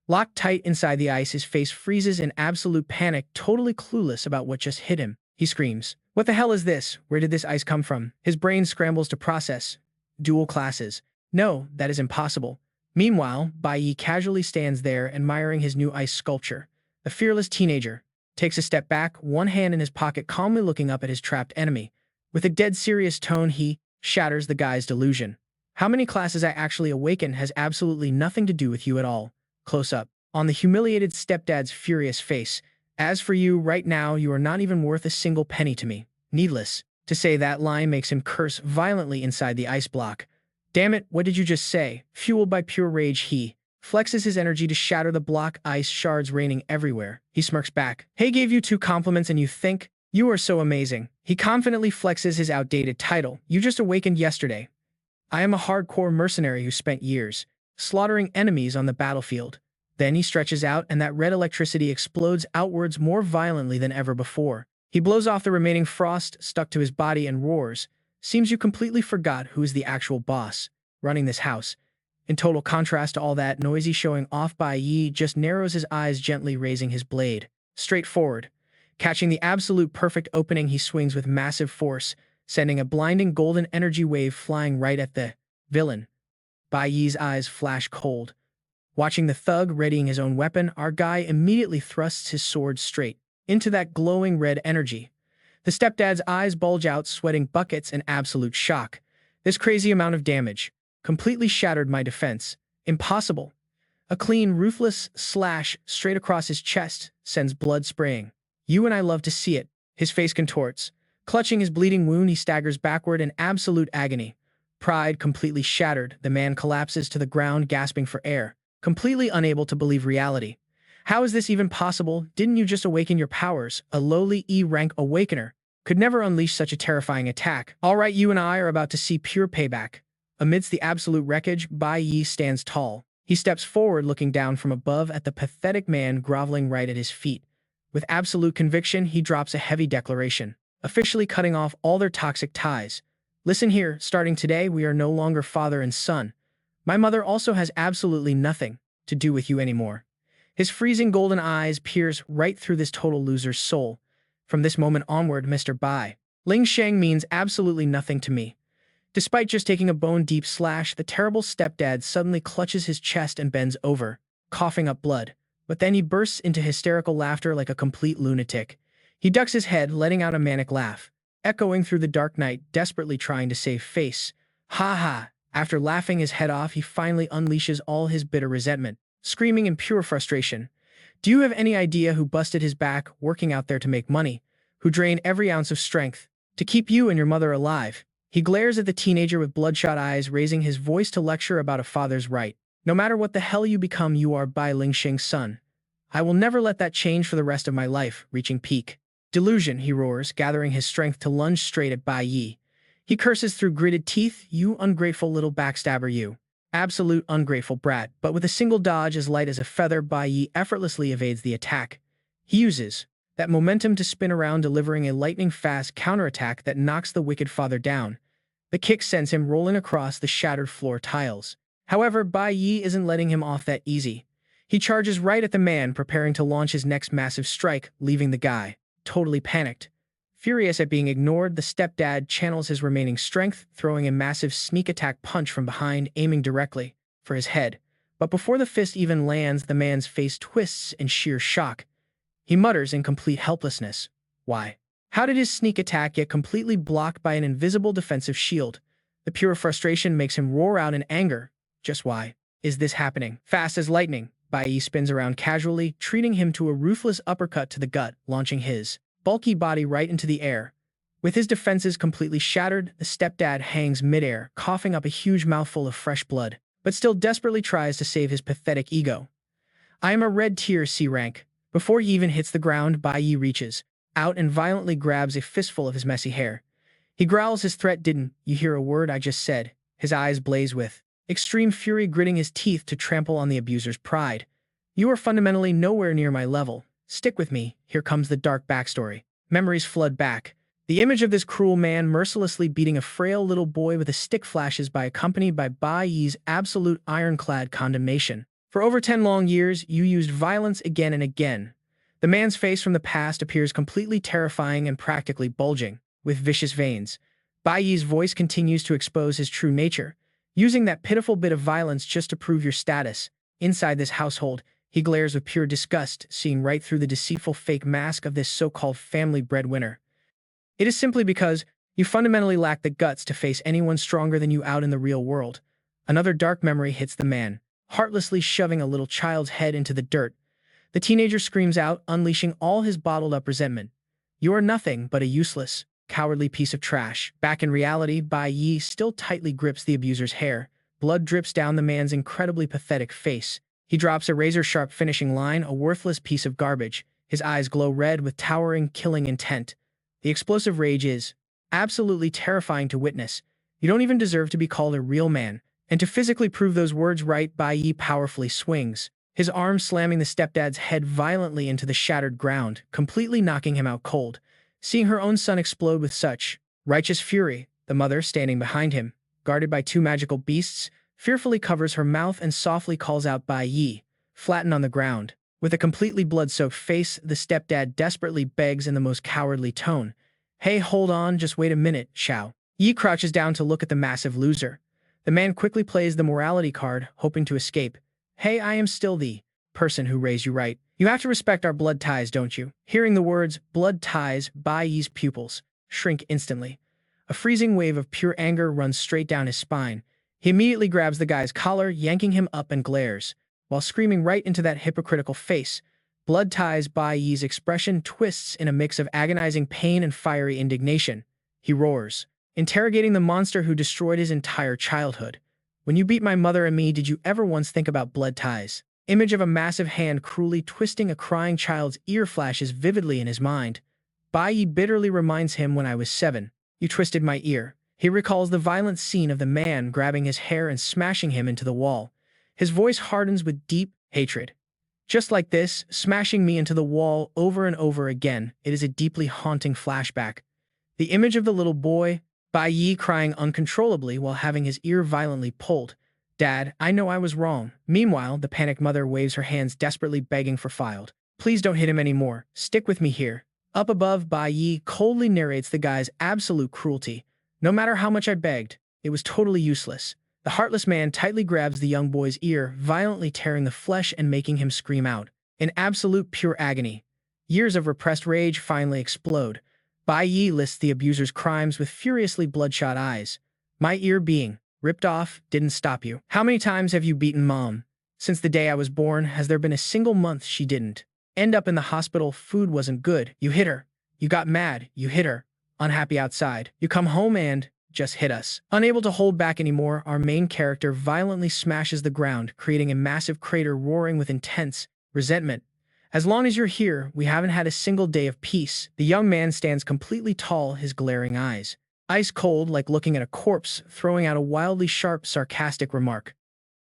Locked tight inside the ice, his face freezes in absolute panic, totally clueless about what just hit him. He screams, "What the hell is this? Where did this ice come from?" His brain scrambles to process. Dual classes. No, that is impossible. Meanwhile, Bai Yi casually stands there, admiring his new ice sculpture. The fearless teenager takes a step back, one hand in his pocket, calmly looking up at his trapped enemy. With a dead serious tone, he shatters the guy's delusion. How many classes I actually awaken has absolutely nothing to do with you at all. Close up on the humiliated stepdad's furious face. As for you, right now, you are not even worth a single penny to me. Needless to say, that line makes him curse violently inside the ice block. Damn it, what did you just say? Fueled by pure rage, he flexes his energy to shatter the block, ice shards raining everywhere. He smirks back. Hey, gave you 2 compliments and you think you are so amazing. He confidently flexes his outdated title. You just awakened yesterday. I am a hardcore mercenary who spent years slaughtering enemies on the battlefield. Then he stretches out, and that red electricity explodes outwards more violently than ever before. He blows off the remaining frost stuck to his body and roars. Seems you completely forgot who is the actual boss running this house. In total contrast to all that noisy showing off, Bai Yi just narrows his eyes, gently raising his blade straight forward. Catching the absolute perfect opening, he swings with massive force, sending a blinding golden energy wave flying right at the villain. Bai Yi's eyes flash cold. Watching the thug readying his own weapon, our guy immediately thrusts his sword straight into that glowing red energy. The stepdad's eyes bulge out, sweating buckets in absolute shock. This crazy amount of damage completely shattered my defense. Impossible. A clean, ruthless slash straight across his chest sends blood spraying. You and I love to see it. His face contorts. Clutching his bleeding wound, he staggers backward in absolute agony. Pride completely shattered, the man collapses to the ground, gasping for air, completely unable to believe reality. How is this even possible? Didn't you just awaken your powers? A lowly E-rank awakener could never unleash such a terrifying attack. All right, you and I are about to see pure payback. Amidst the absolute wreckage, Bai Yi stands tall. He steps forward, looking down from above at the pathetic man groveling right at his feet. With absolute conviction, he drops a heavy declaration, officially cutting off all their toxic ties. Listen here, starting today, we are no longer father and son. My mother also has absolutely nothing to do with you anymore. His freezing golden eyes pierce right through this total loser's soul. From this moment onward, Mr. Bai Ling Sheng means absolutely nothing to me. Despite just taking a bone-deep slash, the terrible stepdad suddenly clutches his chest and bends over, coughing up blood. But then he bursts into hysterical laughter like a complete lunatic. He ducks his head, letting out a manic laugh, echoing through the dark night, desperately trying to save face. Ha ha! After laughing his head off, he finally unleashes all his bitter resentment, screaming in pure frustration. Do you have any idea who busted his back working out there to make money? Who drained every ounce of strength to keep you and your mother alive? He glares at the teenager with bloodshot eyes, raising his voice to lecture about a father's right. No matter what the hell you become, you are Bai Lingxing's son. I will never let that change for the rest of my life. Reaching peak delusion, he roars, gathering his strength to lunge straight at Bai Yi. He curses through gritted teeth, you ungrateful little backstabber, you. Absolute ungrateful brat. But with a single dodge as light as a feather, Bai Yi effortlessly evades the attack. He uses that momentum to spin around, delivering a lightning-fast counterattack that knocks the wicked father down. The kick sends him rolling across the shattered floor tiles. However, Bai Yi isn't letting him off that easy. He charges right at the man, preparing to launch his next massive strike, leaving the guy totally panicked. Furious at being ignored, the stepdad channels his remaining strength, throwing a massive sneak attack punch from behind, aiming directly for his head. But before the fist even lands, the man's face twists in sheer shock. He mutters in complete helplessness. Why? How did his sneak attack get completely blocked by an invisible defensive shield? The pure frustration makes him roar out in anger. Just why is this happening? Fast as lightning, Bai Yi spins around casually, treating him to a ruthless uppercut to the gut, launching his bulky body right into the air. With his defenses completely shattered, the stepdad hangs midair, coughing up a huge mouthful of fresh blood, but still desperately tries to save his pathetic ego. I am a red tier C rank. Before he even hits the ground, Bai Yi reaches out and violently grabs a fistful of his messy hair. He growls his threat. Didn't you hear a word I just said? His eyes blaze with extreme fury, gritting his teeth to trample on the abuser's pride. You are fundamentally nowhere near my level. Stick with me. Here comes the dark backstory. Memories flood back. The image of this cruel man mercilessly beating a frail little boy with a stick flashes by, accompanied by Bai Yi's absolute ironclad condemnation. For over 10 long years, you used violence again and again. The man's face from the past appears completely terrifying and practically bulging, with vicious veins. Bai Yi's voice continues to expose his true nature, using that pitiful bit of violence just to prove your status. Inside this household, he glares with pure disgust, seeing right through the deceitful fake mask of this so-called family breadwinner. It is simply because you fundamentally lack the guts to face anyone stronger than you out in the real world. Another dark memory hits the man, heartlessly shoving a little child's head into the dirt. The teenager screams out, unleashing all his bottled-up resentment. You are nothing but a useless, cowardly piece of trash. Back in reality, Bai Yi still tightly grips the abuser's hair. Blood drips down the man's incredibly pathetic face. He drops a razor-sharp finishing line, a worthless piece of garbage. His eyes glow red with towering, killing intent. The explosive rage is absolutely terrifying to witness. You don't even deserve to be called a real man. And to physically prove those words right, Bai Yi powerfully swings, his arm slamming the stepdad's head violently into the shattered ground, completely knocking him out cold. Seeing her own son explode with such righteous fury, the mother, standing behind him, guarded by two magical beasts, fearfully covers her mouth and softly calls out Bai Yi, flattened on the ground. With a completely blood-soaked face, the stepdad desperately begs in the most cowardly tone. Hey, hold on, just wait a minute, Xiao. Yi crouches down to look at the massive loser. The man quickly plays the morality card, hoping to escape. Hey, I am still the person who raised you right. You have to respect our blood ties, don't you? Hearing the words, blood ties, Bai Yi's pupils shrink instantly. A freezing wave of pure anger runs straight down his spine. He immediately grabs the guy's collar, yanking him up, and glares, while screaming right into that hypocritical face. Blood ties. Bai Yi's expression twists in a mix of agonizing pain and fiery indignation. He roars, interrogating the monster who destroyed his entire childhood. When you beat my mother and me, did you ever once think about blood ties? Image of a massive hand cruelly twisting a crying child's ear flashes vividly in his mind. Bai Yi bitterly reminds him, when I was 7, you twisted my ear. He recalls the violent scene of the man grabbing his hair and smashing him into the wall. His voice hardens with deep hatred. Just like this, smashing me into the wall over and over again. It is a deeply haunting flashback. The image of the little boy, Bai Yi, crying uncontrollably while having his ear violently pulled. Dad, I know I was wrong. Meanwhile, the panicked mother waves her hands, desperately begging for Filed. Please don't hit him anymore. Stick with me here. Up above, Bai Yi coldly narrates the guy's absolute cruelty. No matter how much I begged, it was totally useless. The heartless man tightly grabs the young boy's ear, violently tearing the flesh and making him scream out. In absolute pure agony. Years of repressed rage finally explode. Bai Yi lists the abuser's crimes with furiously bloodshot eyes. My ear being ripped off didn't stop you. How many times have you beaten Mom? Since the day I was born, has there been a single month she didn't end up in the hospital? Food wasn't good. You hit her. You got mad. You hit her. Unhappy outside. You come home and just hit us. Unable to hold back anymore, our main character violently smashes the ground, creating a massive crater roaring with intense resentment. As long as you're here, we haven't had a single day of peace. The young man stands completely tall, his glaring eyes ice cold, like looking at a corpse, throwing out a wildly sharp, sarcastic remark.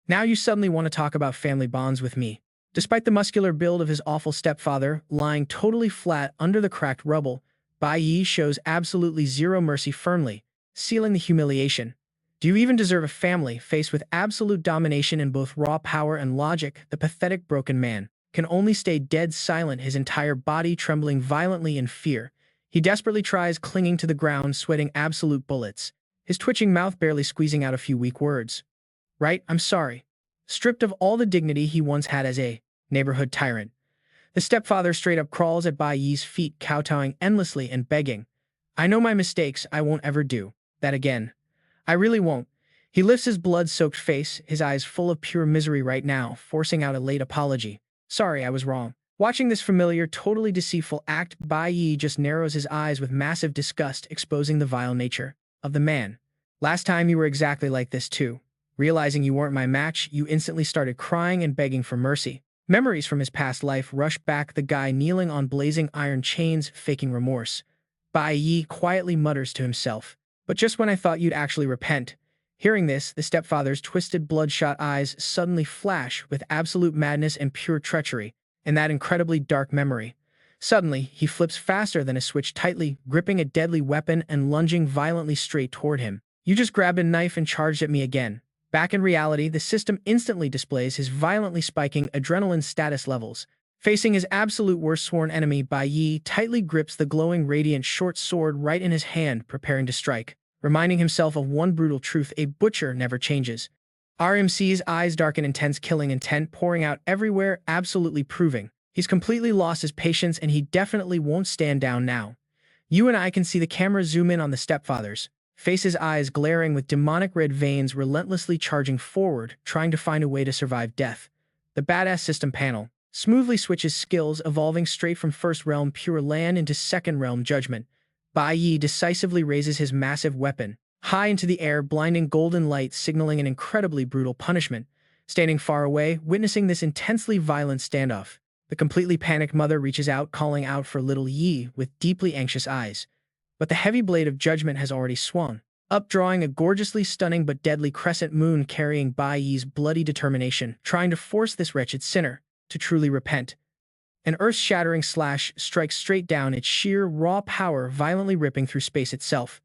Now you suddenly want to talk about family bonds with me. Despite the muscular build of his awful stepfather, lying totally flat under the cracked rubble, Bai Yi shows absolutely zero mercy, firmly sealing the humiliation. Do you even deserve a family? Faced with absolute domination in both raw power and logic, the pathetic broken man can only stay dead silent, his entire body trembling violently in fear. He desperately tries, clinging to the ground, sweating absolute bullets, his twitching mouth barely squeezing out a few weak words. Right, I'm sorry. Stripped of all the dignity he once had as a neighborhood tyrant, the stepfather straight up crawls at Bai Yi's feet, kowtowing endlessly and begging. I know my mistakes, I won't ever do that again. I really won't. He lifts his blood-soaked face, his eyes full of pure misery right now, forcing out a late apology. Sorry, I was wrong. Watching this familiar, totally deceitful act, Bai Yi just narrows his eyes with massive disgust, exposing the vile nature of the man. Last time you were exactly like this too. Realizing you weren't my match, you instantly started crying and begging for mercy. Memories from his past life rush back, the guy kneeling on blazing iron chains, faking remorse. Bai Yi quietly mutters to himself. But just when I thought you'd actually repent. Hearing this, the stepfather's twisted, bloodshot eyes suddenly flash with absolute madness and pure treachery in that incredibly dark memory. Suddenly, he flips faster than a switch, tightly gripping a deadly weapon and lunging violently straight toward him. You just grabbed a knife and charged at me again. Back in reality, the system instantly displays his violently spiking adrenaline status levels. Facing his absolute worst sworn enemy, Bai Yi tightly grips the glowing radiant short sword right in his hand, preparing to strike, reminding himself of one brutal truth: a butcher never changes. RMC's eyes darken, intense killing intent pouring out everywhere, absolutely proving he's completely lost his patience and he definitely won't stand down now. You and I can see the camera zoom in on the stepfather's face, his eyes glaring with demonic red veins, relentlessly charging forward, trying to find a way to survive death. The badass system panel smoothly switches skills, evolving straight from first realm pure land into second realm judgment. Bai Yi decisively raises his massive weapon high into the air, blinding golden light signaling an incredibly brutal punishment. Standing far away, witnessing this intensely violent standoff, the completely panicked mother reaches out, calling out for little Yi with deeply anxious eyes. But the heavy blade of judgment has already swung up, drawing a gorgeously stunning but deadly crescent moon carrying Bai Yi's bloody determination, trying to force this wretched sinner to truly repent. An earth-shattering slash strikes straight down, its sheer, raw power violently ripping through space itself.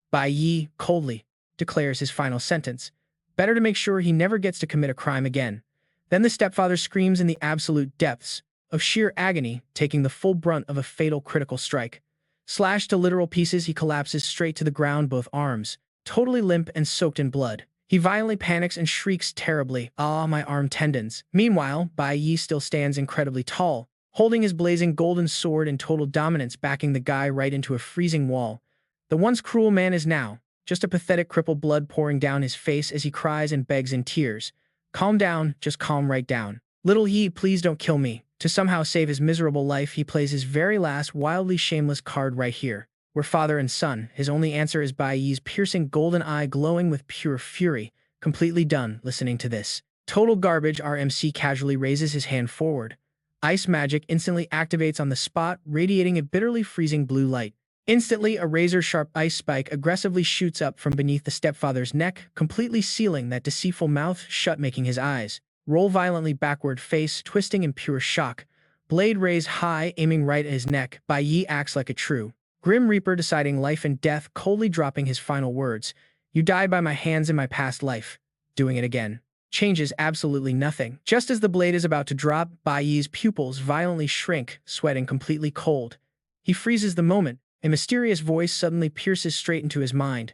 Bai Yi coldly declares his final sentence. Better to make sure he never gets to commit a crime again. Then the stepfather screams in the absolute depths of sheer agony, taking the full brunt of a fatal critical strike. Slashed to literal pieces, he collapses straight to the ground, both arms totally limp and soaked in blood. He violently panics and shrieks terribly, "Ah, my arm tendons." Meanwhile, Bai Yi still stands incredibly tall, holding his blazing golden sword in total dominance, backing the guy right into a freezing wall. The once cruel man is now just a pathetic cripple, blood pouring down his face as he cries and begs in tears. Calm down, just calm right down. Little Yi, please don't kill me. To somehow save his miserable life, he plays his very last wildly shameless card right here. We're father and son. His only answer is Bai Yi's piercing golden eye glowing with pure fury. Completely done listening to this. Total garbage. Our MC casually raises his hand forward. Ice magic instantly activates on the spot, radiating a bitterly freezing blue light. Instantly, a razor-sharp ice spike aggressively shoots up from beneath the stepfather's neck, completely sealing that deceitful mouth shut, making his eyes roll violently backward, face twisting in pure shock. Blade raised high, aiming right at his neck. Bai Yi acts like a true Grim Reaper, deciding life and death, coldly dropping his final words. You died by my hands in my past life. Doing it again changes absolutely nothing. Just as the blade is about to drop, Bai Yi's pupils violently shrink, sweating completely cold. He freezes the moment. A mysterious voice suddenly pierces straight into his mind.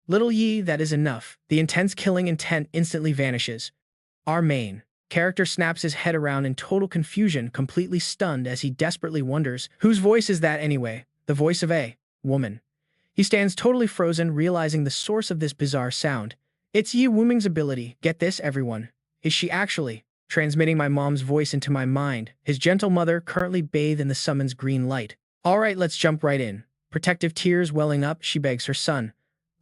Little Yi, that is enough. The intense killing intent instantly vanishes. Our main character snaps his head around in total confusion, completely stunned as he desperately wonders, whose voice is that anyway? The voice of a woman. He stands totally frozen, realizing the source of this bizarre sound. It's Yi Wuming's ability. Get this, everyone. Is she actually transmitting my mom's voice into my mind? His gentle mother, currently bathed in the summon's green light. All right, let's jump right in. Protective tears welling up, she begs her son.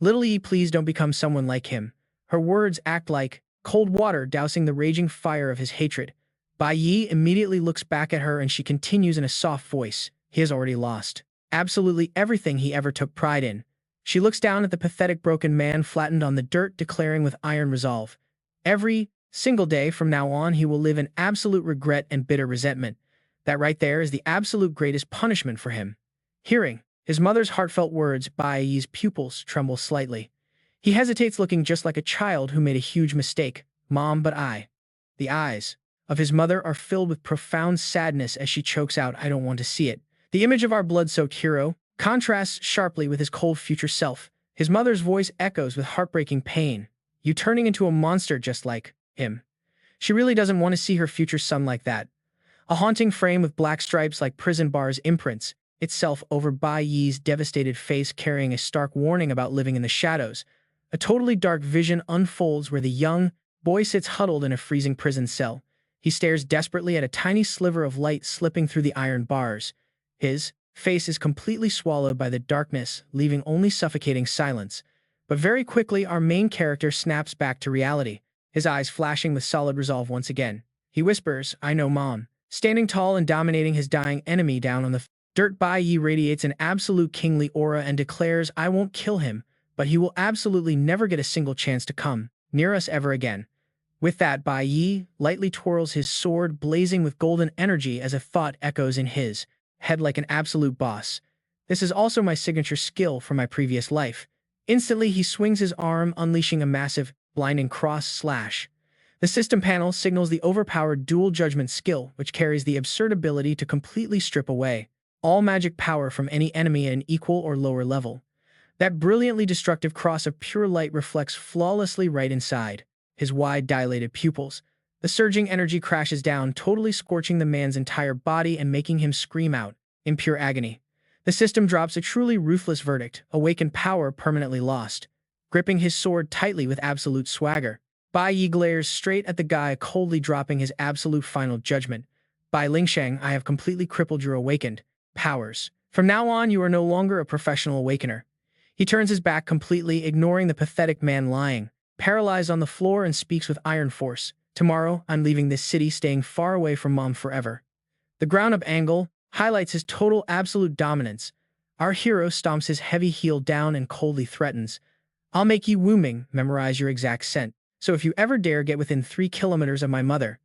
Little Yi, please don't become someone like him. Her words act like cold water, dousing the raging fire of his hatred. Bai Yi immediately looks back at her and she continues in a soft voice. He has already lost absolutely everything he ever took pride in. She looks down at the pathetic broken man flattened on the dirt, declaring with iron resolve, every single day from now on he will live in absolute regret and bitter resentment. That right there is the absolute greatest punishment for him. Hearing his mother's heartfelt words, Bai Yi's pupils tremble slightly. He hesitates, looking just like a child who made a huge mistake. Mom, but I. The eyes of his mother are filled with profound sadness as she chokes out, I don't want to see it. The image of our blood-soaked hero contrasts sharply with his cold future self. His mother's voice echoes with heartbreaking pain. You turning into a monster just like him. She really doesn't want to see her future son like that. A haunting frame with black stripes like prison bars imprints itself over Bai Yi's devastated face, carrying a stark warning about living in the shadows. A totally dark vision unfolds where the young boy sits huddled in a freezing prison cell. He stares desperately at a tiny sliver of light slipping through the iron bars. His face is completely swallowed by the darkness, leaving only suffocating silence. But very quickly, our main character snaps back to reality, his eyes flashing with solid resolve once again. He whispers, I know, Mom. Standing tall and dominating his dying enemy down on the dirt, Bai Yi radiates an absolute kingly aura and declares, I won't kill him, but he will absolutely never get a single chance to come near us ever again. With that, Bai Yi lightly twirls his sword, blazing with golden energy as a thought echoes in his head like an absolute boss. This is also my signature skill from my previous life. Instantly, he swings his arm, unleashing a massive, blinding cross slash. The system panel signals the overpowered dual judgment skill, which carries the absurd ability to completely strip away all magic power from any enemy at an equal or lower level. That brilliantly destructive cross of pure light reflects flawlessly right inside his wide, dilated pupils. The surging energy crashes down, totally scorching the man's entire body and making him scream out in pure agony. The system drops a truly ruthless verdict, awakened power permanently lost. Gripping his sword tightly with absolute swagger, Bai Yi glares straight at the guy, coldly dropping his absolute final judgment. Bai Lingsheng, I have completely crippled your awakened powers. From now on, you are no longer a professional awakener. He turns his back completely, ignoring the pathetic man lying paralyzed on the floor, and speaks with iron force. Tomorrow, I'm leaving this city, staying far away from Mom forever. The ground of angle highlights his total absolute dominance. Our hero stomps his heavy heel down and coldly threatens, I'll make you Wuming memorize your exact scent. So if you ever dare get within 3 kilometers of my mother.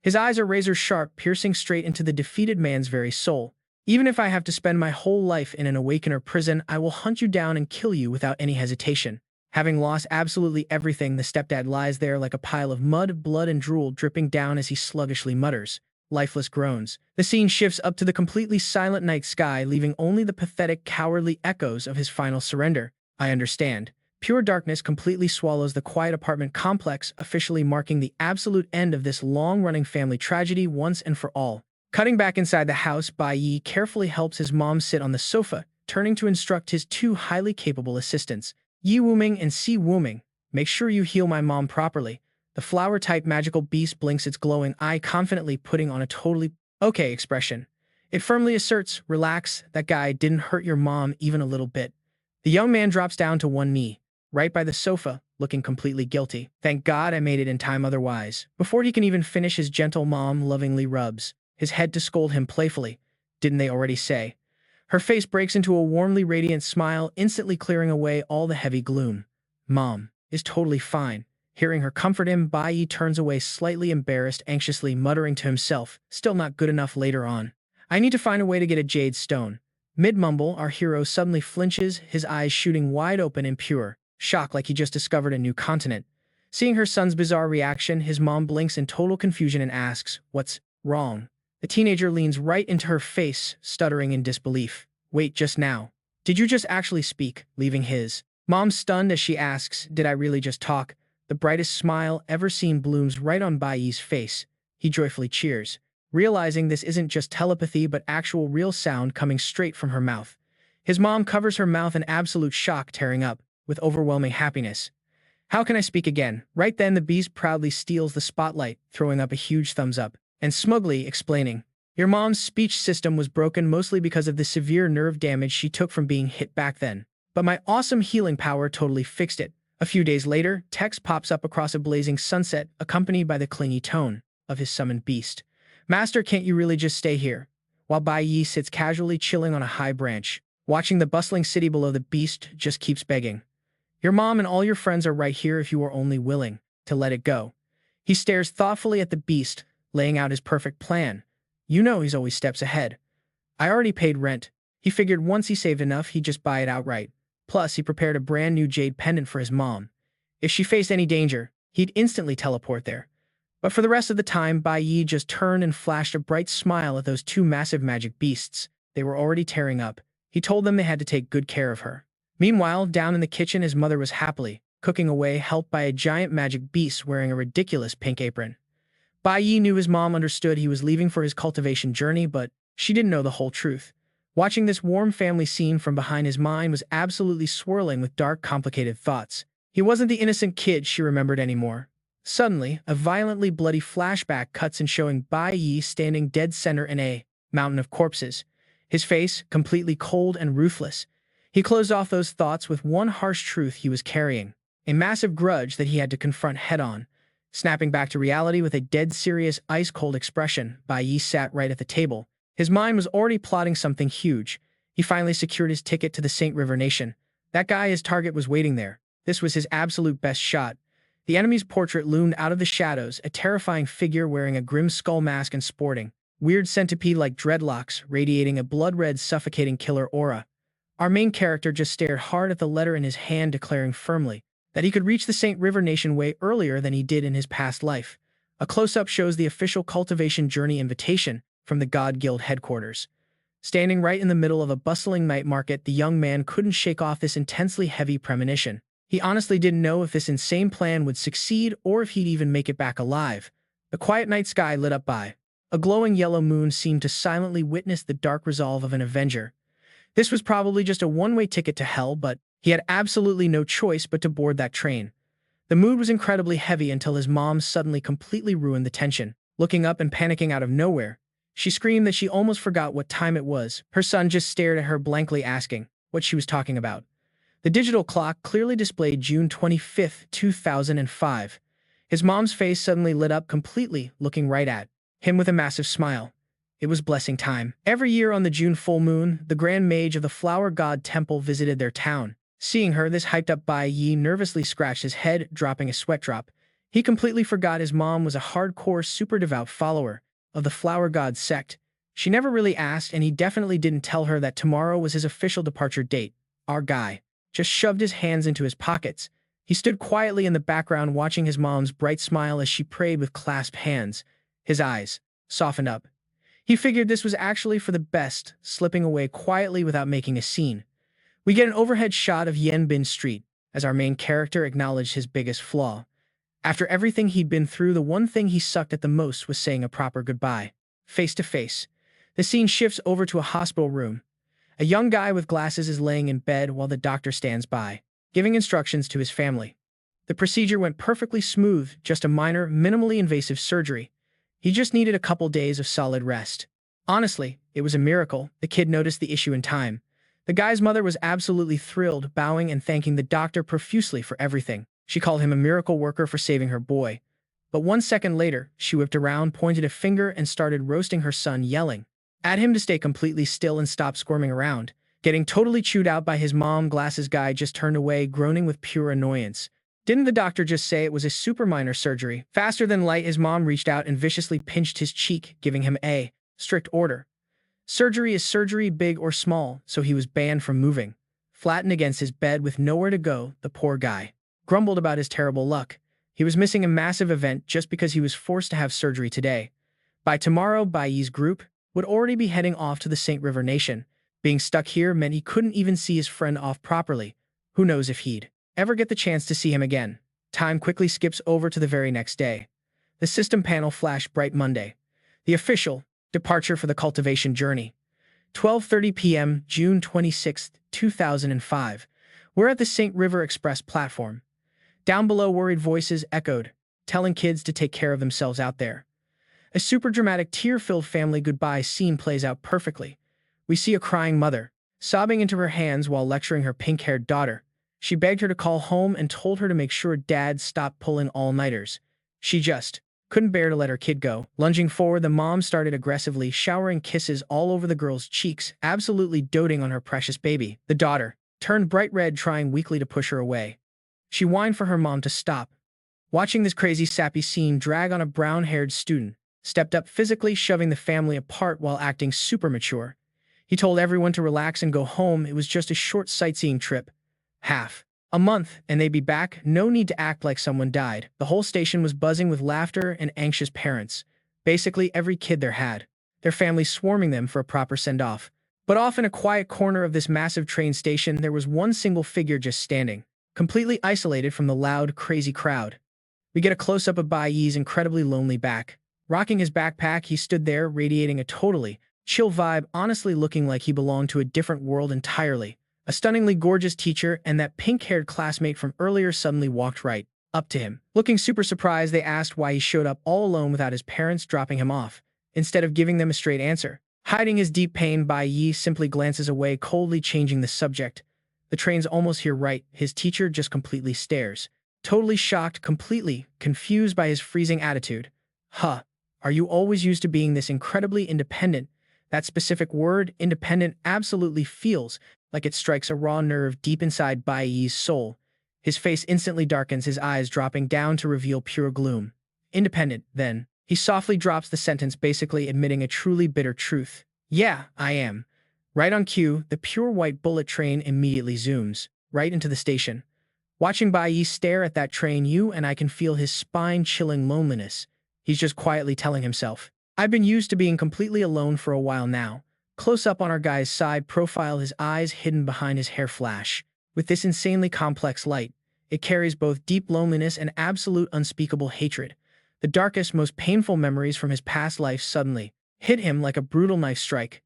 His eyes are razor sharp, piercing straight into the defeated man's very soul. Even if I have to spend my whole life in an awakener prison, I will hunt you down and kill you without any hesitation. Having lost absolutely everything, the stepdad lies there like a pile of mud, blood, and drool dripping down as he sluggishly mutters lifeless groans. The scene shifts up to the completely silent night sky, leaving only the pathetic, cowardly echoes of his final surrender. I understand. Pure darkness completely swallows the quiet apartment complex, officially marking the absolute end of this long-running family tragedy once and for all. Cutting back inside the house, Bai Yi carefully helps his mom sit on the sofa, turning to instruct his 2 highly capable assistants, Yi Wuming and Si Wuming. Make sure you heal my mom properly. The flower-type magical beast blinks its glowing eye, confidently putting on a totally okay expression. It firmly asserts, relax, that guy didn't hurt your mom even a little bit. The young man drops down to one knee, right by the sofa, looking completely guilty. Thank God I made it in time otherwise. Before he can even finish, his gentle mom lovingly rubs his head to scold him playfully. Didn't they already say? Her face breaks into a warmly radiant smile, instantly clearing away all the heavy gloom. Mom is totally fine. Hearing her comfort him, Bai Yi turns away slightly embarrassed, anxiously muttering to himself, still not good enough later on. I need to find a way to get a jade stone. Mid-mumble, our hero suddenly flinches, his eyes shooting wide open in pure shock like he just discovered a new continent. Seeing her son's bizarre reaction, his mom blinks in total confusion and asks, "What's wrong?" The teenager leans right into her face, stuttering in disbelief. "Wait, just now. Did you just actually speak?" Leaving his mom stunned as she asks, "Did I really just talk?" The brightest smile ever seen blooms right on Bai Yi's face. He joyfully cheers, realizing this isn't just telepathy but actual real sound coming straight from her mouth. His mom covers her mouth in absolute shock, tearing up with overwhelming happiness. "How can I speak again?" Right then, the beast proudly steals the spotlight, throwing up a huge thumbs up, and smugly explaining, "Your mom's speech system was broken mostly because of the severe nerve damage she took from being hit back then. But my awesome healing power totally fixed it." A few days later, text pops up across a blazing sunset, accompanied by the clingy tone of his summoned beast. "Master, can't you really just stay here?" While Bai Yi sits casually chilling on a high branch, watching the bustling city below, the beast just keeps begging. "Your mom and all your friends are right here if you are only willing to let it go." He stares thoughtfully at the beast, laying out his perfect plan. You know he's always steps ahead. I already paid rent. He figured once he saved enough, he'd just buy it outright. Plus, he prepared a brand new jade pendant for his mom. If she faced any danger, he'd instantly teleport there. But for the rest of the time, Bai Yi just turned and flashed a bright smile at those two massive magic beasts. They were already tearing up. He told them they had to take good care of her. Meanwhile, down in the kitchen, his mother was happily cooking away, helped by a giant magic beast wearing a ridiculous pink apron. Bai Yi knew his mom understood he was leaving for his cultivation journey, but she didn't know the whole truth. Watching this warm family scene from behind, his mind was absolutely swirling with dark, complicated thoughts. He wasn't the innocent kid she remembered anymore. Suddenly, a violently bloody flashback cuts in, showing Bai Yi standing dead center in a mountain of corpses, his face completely cold and ruthless. He closed off those thoughts with one harsh truth he was carrying, a massive grudge that he had to confront head-on. Snapping back to reality with a dead serious, ice-cold expression, Bai Yi sat right at the table. His mind was already plotting something huge. He finally secured his ticket to the St. River Nation. That guy, his target, was waiting there. This was his absolute best shot. The enemy's portrait loomed out of the shadows, a terrifying figure wearing a grim skull mask and sporting weird centipede-like dreadlocks, radiating a blood-red, suffocating killer aura. Our main character just stared hard at the letter in his hand, declaring firmly that he could reach the St. River Nation way earlier than he did in his past life. A close-up shows the official cultivation journey invitation from the God Guild headquarters. Standing right in the middle of a bustling night market, the young man couldn't shake off this intensely heavy premonition. He honestly didn't know if this insane plan would succeed or if he'd even make it back alive. The quiet night sky, lit up by a glowing yellow moon, seemed to silently witness the dark resolve of an avenger. This was probably just a one-way ticket to hell, but he had absolutely no choice but to board that train. The mood was incredibly heavy until his mom suddenly completely ruined the tension. Looking up and panicking out of nowhere, she screamed that she almost forgot what time it was. Her son just stared at her blankly, asking what she was talking about. The digital clock clearly displayed June 25th, 2005. His mom's face suddenly lit up completely, looking right at him with a massive smile. It was blessing time. Every year on the June full moon, the Grand Mage of the Flower God Temple visited their town. Seeing her, this hyped-up Bai Yi nervously scratched his head, dropping a sweat drop. He completely forgot his mom was a hardcore, super devout follower of the Flower God sect. She never really asked, and he definitely didn't tell her that tomorrow was his official departure date. Our guy just shoved his hands into his pockets. He stood quietly in the background, watching his mom's bright smile as she prayed with clasped hands. His eyes softened up. He figured this was actually for the best, slipping away quietly without making a scene. We get an overhead shot of Yanbin Street as our main character acknowledged his biggest flaw. After everything he'd been through, the one thing he sucked at the most was saying a proper goodbye. Face to face. The scene shifts over to a hospital room. A young guy with glasses is laying in bed while the doctor stands by, giving instructions to his family. The procedure went perfectly smooth, just a minor, minimally invasive surgery. He just needed a couple days of solid rest. Honestly, it was a miracle. The kid noticed the issue in time. The guy's mother was absolutely thrilled, bowing and thanking the doctor profusely for everything. She called him a miracle worker for saving her boy. But 1 second later, she whipped around, pointed a finger, and started roasting her son, yelling at him to stay completely still and stop squirming around. Getting totally chewed out by his mom, Glasses guy just turned away, groaning with pure annoyance. Didn't the doctor just say it was a super minor surgery? Faster than light, his mom reached out and viciously pinched his cheek, giving him a strict order. Surgery is surgery, big or small, so he was banned from moving. Flattened against his bed with nowhere to go, the poor guy grumbled about his terrible luck. He was missing a massive event just because he was forced to have surgery today. By tomorrow, Bai Yi's group would already be heading off to the St. River Nation. Being stuck here meant he couldn't even see his friend off properly. Who knows if he'd ever get the chance to see him again. Time quickly skips over to the very next day. The system panel flashed bright Monday. The official departure for the cultivation journey. 12:30 p.m., June 26, 2005. We're at the St. River Express platform. Down below, worried voices echoed, telling kids to take care of themselves out there. A super dramatic, tear-filled family goodbye scene plays out perfectly. We see a crying mother, sobbing into her hands while lecturing her pink-haired daughter. She begged her to call home and told her to make sure Dad stopped pulling all-nighters. She just couldn't bear to let her kid go. Lunging forward, the mom started aggressively showering kisses all over the girl's cheeks, absolutely doting on her precious baby. The daughter turned bright red, trying weakly to push her away. She whined for her mom to stop. Watching this crazy, sappy scene drag on, a brown-haired student stepped up, physically shoving the family apart while acting super mature. He told everyone to relax and go home. It was just a short sightseeing trip. Half a month, and they'd be back. No need to act like someone died. The whole station was buzzing with laughter and anxious parents. Basically, every kid there had their families swarming them for a proper send-off. But off in a quiet corner of this massive train station, there was one single figure just standing, completely isolated from the loud, crazy crowd. We get a close-up of Bai Yi's incredibly lonely back. Rocking his backpack, he stood there, radiating a totally chill vibe, honestly looking like he belonged to a different world entirely. A stunningly gorgeous teacher and that pink-haired classmate from earlier suddenly walked right up to him. Looking super surprised, they asked why he showed up all alone without his parents dropping him off, instead of giving them a straight answer. Hiding his deep pain, Bai Yi simply glances away, coldly changing the subject. The train's almost here, right? His teacher just completely stares. Totally shocked, completely confused by his freezing attitude. Huh. Are you always used to being this incredibly independent? That specific word, independent, absolutely feels like it strikes a raw nerve deep inside Bai Yi's soul. His face instantly darkens, his eyes dropping down to reveal pure gloom. Independent, then. He softly drops the sentence, basically admitting a truly bitter truth. Yeah, I am. Right on cue, the pure white bullet train immediately zooms right into the station. Watching Bai Yi stare at that train, you and I can feel his spine-chilling loneliness. He's just quietly telling himself, I've been used to being completely alone for a while now. Close up on our guy's side profile, his eyes hidden behind his hair flash. With this insanely complex light, it carries both deep loneliness and absolute unspeakable hatred. The darkest, most painful memories from his past life suddenly hit him like a brutal knife strike.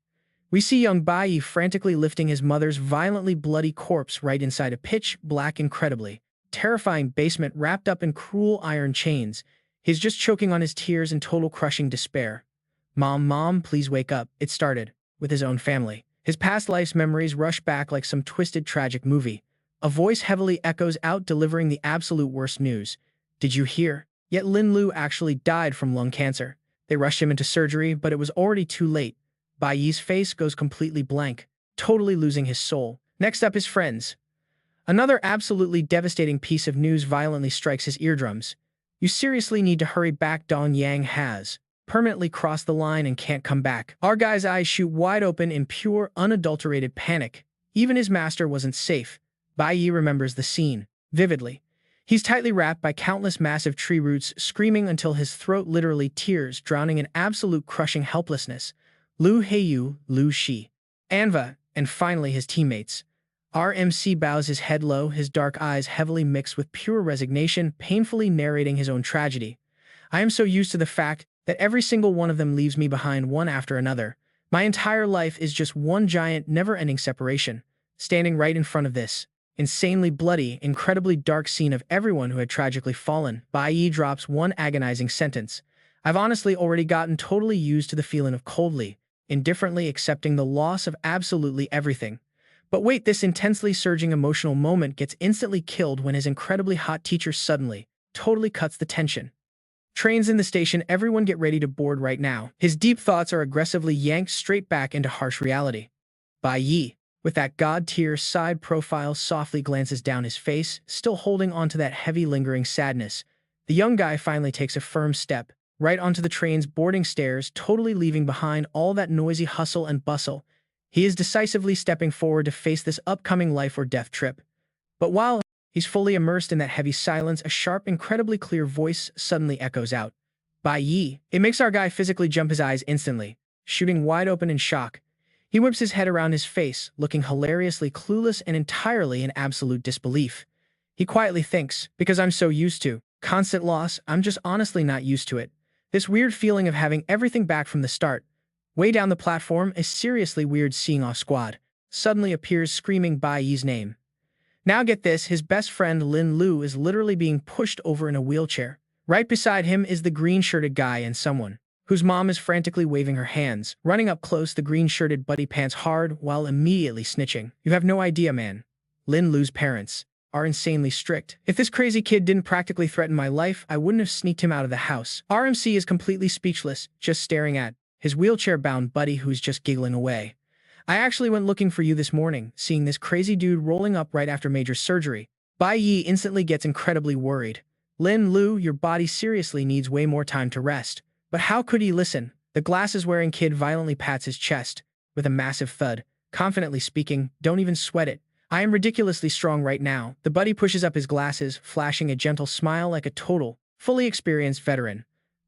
We see young Bai Yi frantically lifting his mother's violently bloody corpse right inside a pitch-black, incredibly terrifying basement wrapped up in cruel iron chains. He's just choking on his tears in total crushing despair. Mom, please wake up. It started with his own family. His past life's memories rush back like some twisted, tragic movie. A voice heavily echoes out, delivering the absolute worst news. Did you hear? Yet Lin Lu actually died from lung cancer. They rushed him into surgery, but it was already too late. Bai Yi's face goes completely blank, totally losing his soul. Next up, his friends. Another absolutely devastating piece of news violently strikes his eardrums. You seriously need to hurry back. Dong Yang has permanently crossed the line and can't come back. Our guy's eyes shoot wide open in pure, unadulterated panic. Even his master wasn't safe. Bai Yi remembers the scene vividly. He's tightly wrapped by countless massive tree roots, screaming until his throat literally tears, drowning in absolute crushing helplessness. Lu Heiyu, Lu Shi, Anva, and finally his teammates. RMC bows his head low, his dark eyes heavily mixed with pure resignation, painfully narrating his own tragedy. I am so used to the fact that every single one of them leaves me behind one after another. My entire life is just one giant, never-ending separation. Standing right in front of this insanely bloody, incredibly dark scene of everyone who had tragically fallen, Bai Yi drops one agonizing sentence. I've honestly already gotten totally used to the feeling of coldly, indifferently accepting the loss of absolutely everything. But wait, this intensely surging emotional moment gets instantly killed when his incredibly hot teacher suddenly, totally cuts the tension. Trains in the station, everyone get ready to board right now. His deep thoughts are aggressively yanked straight back into harsh reality. Bai Yi, with that god-tier side profile, softly glances down his face, still holding onto that heavy lingering sadness. The young guy finally takes a firm step, right onto the train's boarding stairs, totally leaving behind all that noisy hustle and bustle. He is decisively stepping forward to face this upcoming life or death trip. But while he's fully immersed in that heavy silence, a sharp, incredibly clear voice suddenly echoes out. Bai Yi. It makes our guy physically jump his eyes instantly, shooting wide open in shock. He whips his head around his face, looking hilariously clueless and entirely in absolute disbelief. He quietly thinks, because I'm so used to constant loss, I'm just honestly not used to it. This weird feeling of having everything back from the start. Way down the platform, a seriously weird seeing-off squad suddenly appears screaming Bai Yi's name. Now get this, his best friend Lin Lu is literally being pushed over in a wheelchair. Right beside him is the green-shirted guy and someone whose mom is frantically waving her hands. Running up close, the green-shirted buddy pants hard while immediately snitching. You have no idea, man. Lin Lu's parents are insanely strict. If this crazy kid didn't practically threaten my life, I wouldn't have sneaked him out of the house. RMC is completely speechless, just staring at his wheelchair-bound buddy who's just giggling away. I actually went looking for you this morning, seeing this crazy dude rolling up right after major surgery. Bai Yi instantly gets incredibly worried. Lin Lu, your body seriously needs way more time to rest. But how could he listen? The glasses-wearing kid violently pats his chest with a massive thud, confidently speaking, don't even sweat it. I am ridiculously strong right now. The buddy pushes up his glasses, flashing a gentle smile like a total, fully experienced veteran.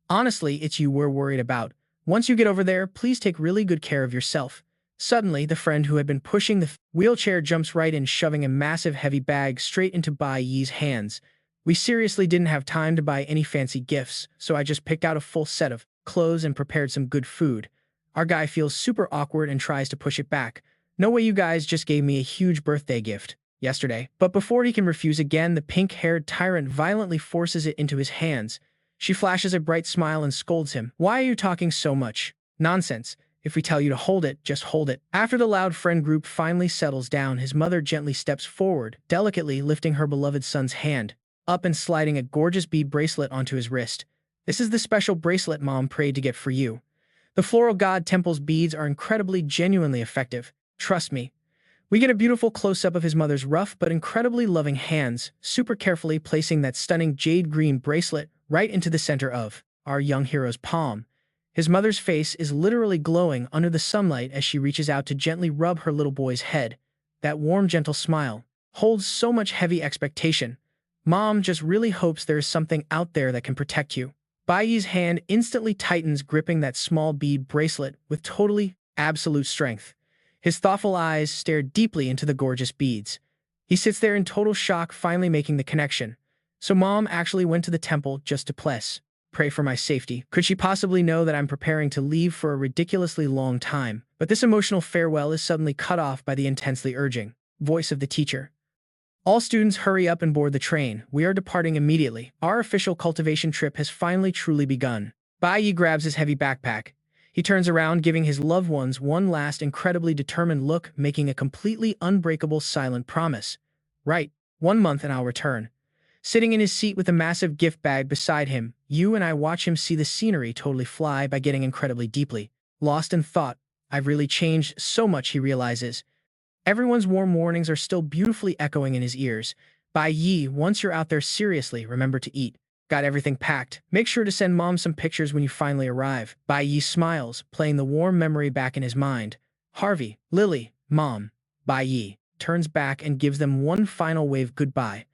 Honestly, it's you we're worried about. Once you get over there, please take really good care of yourself. Suddenly, the friend who had been pushing the wheelchair jumps right in, shoving a massive heavy bag straight into Bai Yi's hands. We seriously didn't have time to buy any fancy gifts, so I just picked out a full set of clothes and prepared some good food. Our guy feels super awkward and tries to push it back. No way, you guys just gave me a huge birthday gift yesterday. But before he can refuse again, the pink-haired tyrant violently forces it into his hands. She flashes a bright smile and scolds him. Why are you talking so much nonsense? If we tell you to hold it, just hold it. After the loud friend group finally settles down, his mother gently steps forward, delicately lifting her beloved son's hand up and sliding a gorgeous bead bracelet onto his wrist. This is the special bracelet Mom prayed to get for you. The floral god temple's beads are incredibly, genuinely effective. Trust me. We get a beautiful close-up of his mother's rough but incredibly loving hands, super carefully placing that stunning jade green bracelet right into the center of our young hero's palm. His mother's face is literally glowing under the sunlight as she reaches out to gently rub her little boy's head. That warm, gentle smile holds so much heavy expectation. Mom just really hopes there is something out there that can protect you. Bai Yi's hand instantly tightens, gripping that small bead bracelet with totally, absolute strength. His thoughtful eyes stare deeply into the gorgeous beads. He sits there in total shock, finally making the connection. So Mom actually went to the temple just to pray for my safety. Could she possibly know that I'm preparing to leave for a ridiculously long time? But this emotional farewell is suddenly cut off by the intensely urging voice of the teacher. All students hurry up and board the train. We are departing immediately. Our official cultivation trip has finally truly begun. Bai Yi grabs his heavy backpack. He turns around, giving his loved ones one last incredibly determined look, making a completely unbreakable silent promise. Right, 1 month and I'll return. Sitting in his seat with a massive gift bag beside him, you and I watch him see the scenery totally fly by, getting incredibly deeply lost in thought. I've really changed so much, he realizes. Everyone's warm warnings are still beautifully echoing in his ears. Bai Yi, once you're out there, seriously, remember to eat. Got everything packed. Make sure to send Mom some pictures when you finally arrive. Bai Yi smiles, playing the warm memory back in his mind. Harvey, Lily, Mom. Bai Yi turns back and gives them one final wave goodbye.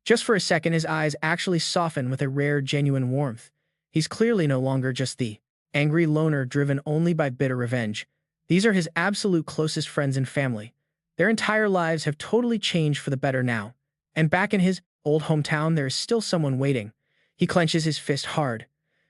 Just for a second, his eyes actually soften with a rare, genuine warmth. He's clearly no longer just the angry loner driven only by bitter revenge. These are his absolute closest friends and family. Their entire lives have totally changed for the better now. And back in his old hometown, there is still someone waiting. He clenches his fist hard.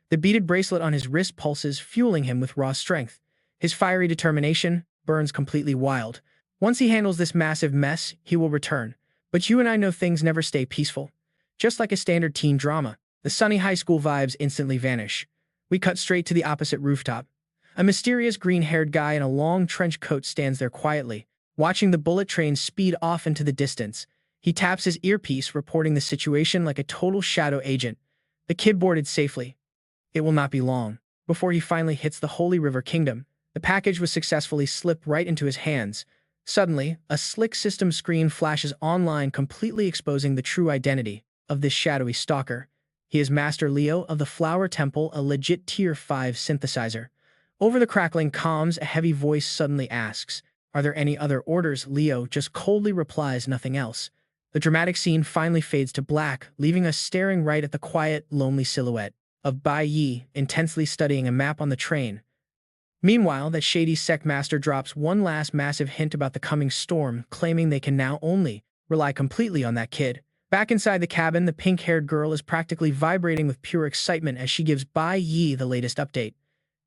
The beaded bracelet on his wrist pulses, fueling him with raw strength. His fiery determination burns completely wild. Once he handles this massive mess, he will return. But you and I know things never stay peaceful. Just like a standard teen drama, the sunny high school vibes instantly vanish. We cut straight to the opposite rooftop. A mysterious green-haired guy in a long trench coat stands there quietly, watching the bullet train speed off into the distance. He taps his earpiece, reporting the situation like a total shadow agent. The kid boarded safely. It will not be long before he finally hits the Holy River Kingdom. The package was successfully slipped right into his hands. Suddenly, a slick system screen flashes online, completely exposing the true identity of this shadowy stalker. He is Master Leo of the Flower Temple, a legit Tier 5 synthesizer. Over the crackling comms, a heavy voice suddenly asks, "Are there any other orders?" Leo just coldly replies, "Nothing else." The dramatic scene finally fades to black, leaving us staring right at the quiet, lonely silhouette of Bai Yi, intensely studying a map on the train. Meanwhile, that shady sect master drops one last massive hint about the coming storm, claiming they can now only rely completely on that kid. Back inside the cabin, the pink-haired girl is practically vibrating with pure excitement as she gives Bai Yi the latest update.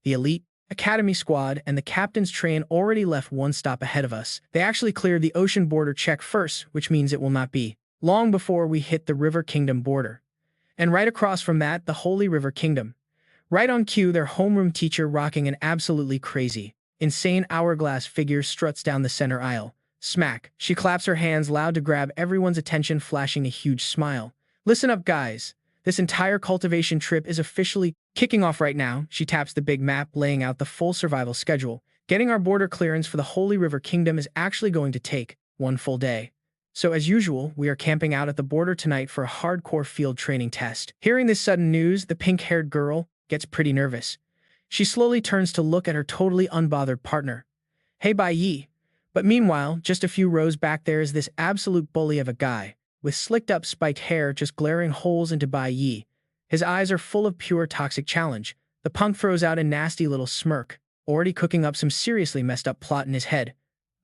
The elite Academy squad and the captain's train already left one stop ahead of us. They actually cleared the ocean border check first, which means it will not be long before we hit the River Kingdom border. And right across from that, the Holy River Kingdom. Right on cue, their homeroom teacher, rocking an absolutely crazy, insane hourglass figure, struts down the center aisle. Smack! She claps her hands loud to grab everyone's attention, flashing a huge smile. "Listen up, guys. This entire cultivation trip is officially kicking off right now." She taps the big map, laying out the full survival schedule. "Getting our border clearance for the Holy River Kingdom is actually going to take one full day. So as usual, we are camping out at the border tonight for a hardcore field training test." Hearing this sudden news, the pink-haired girl gets pretty nervous. She slowly turns to look at her totally unbothered partner. "Hey, Bai Yi." But meanwhile, just a few rows back, there is this absolute bully of a guy with slicked-up spiked hair just glaring holes into Bai Yi. His eyes are full of pure toxic challenge. The punk throws out a nasty little smirk, already cooking up some seriously messed-up plot in his head.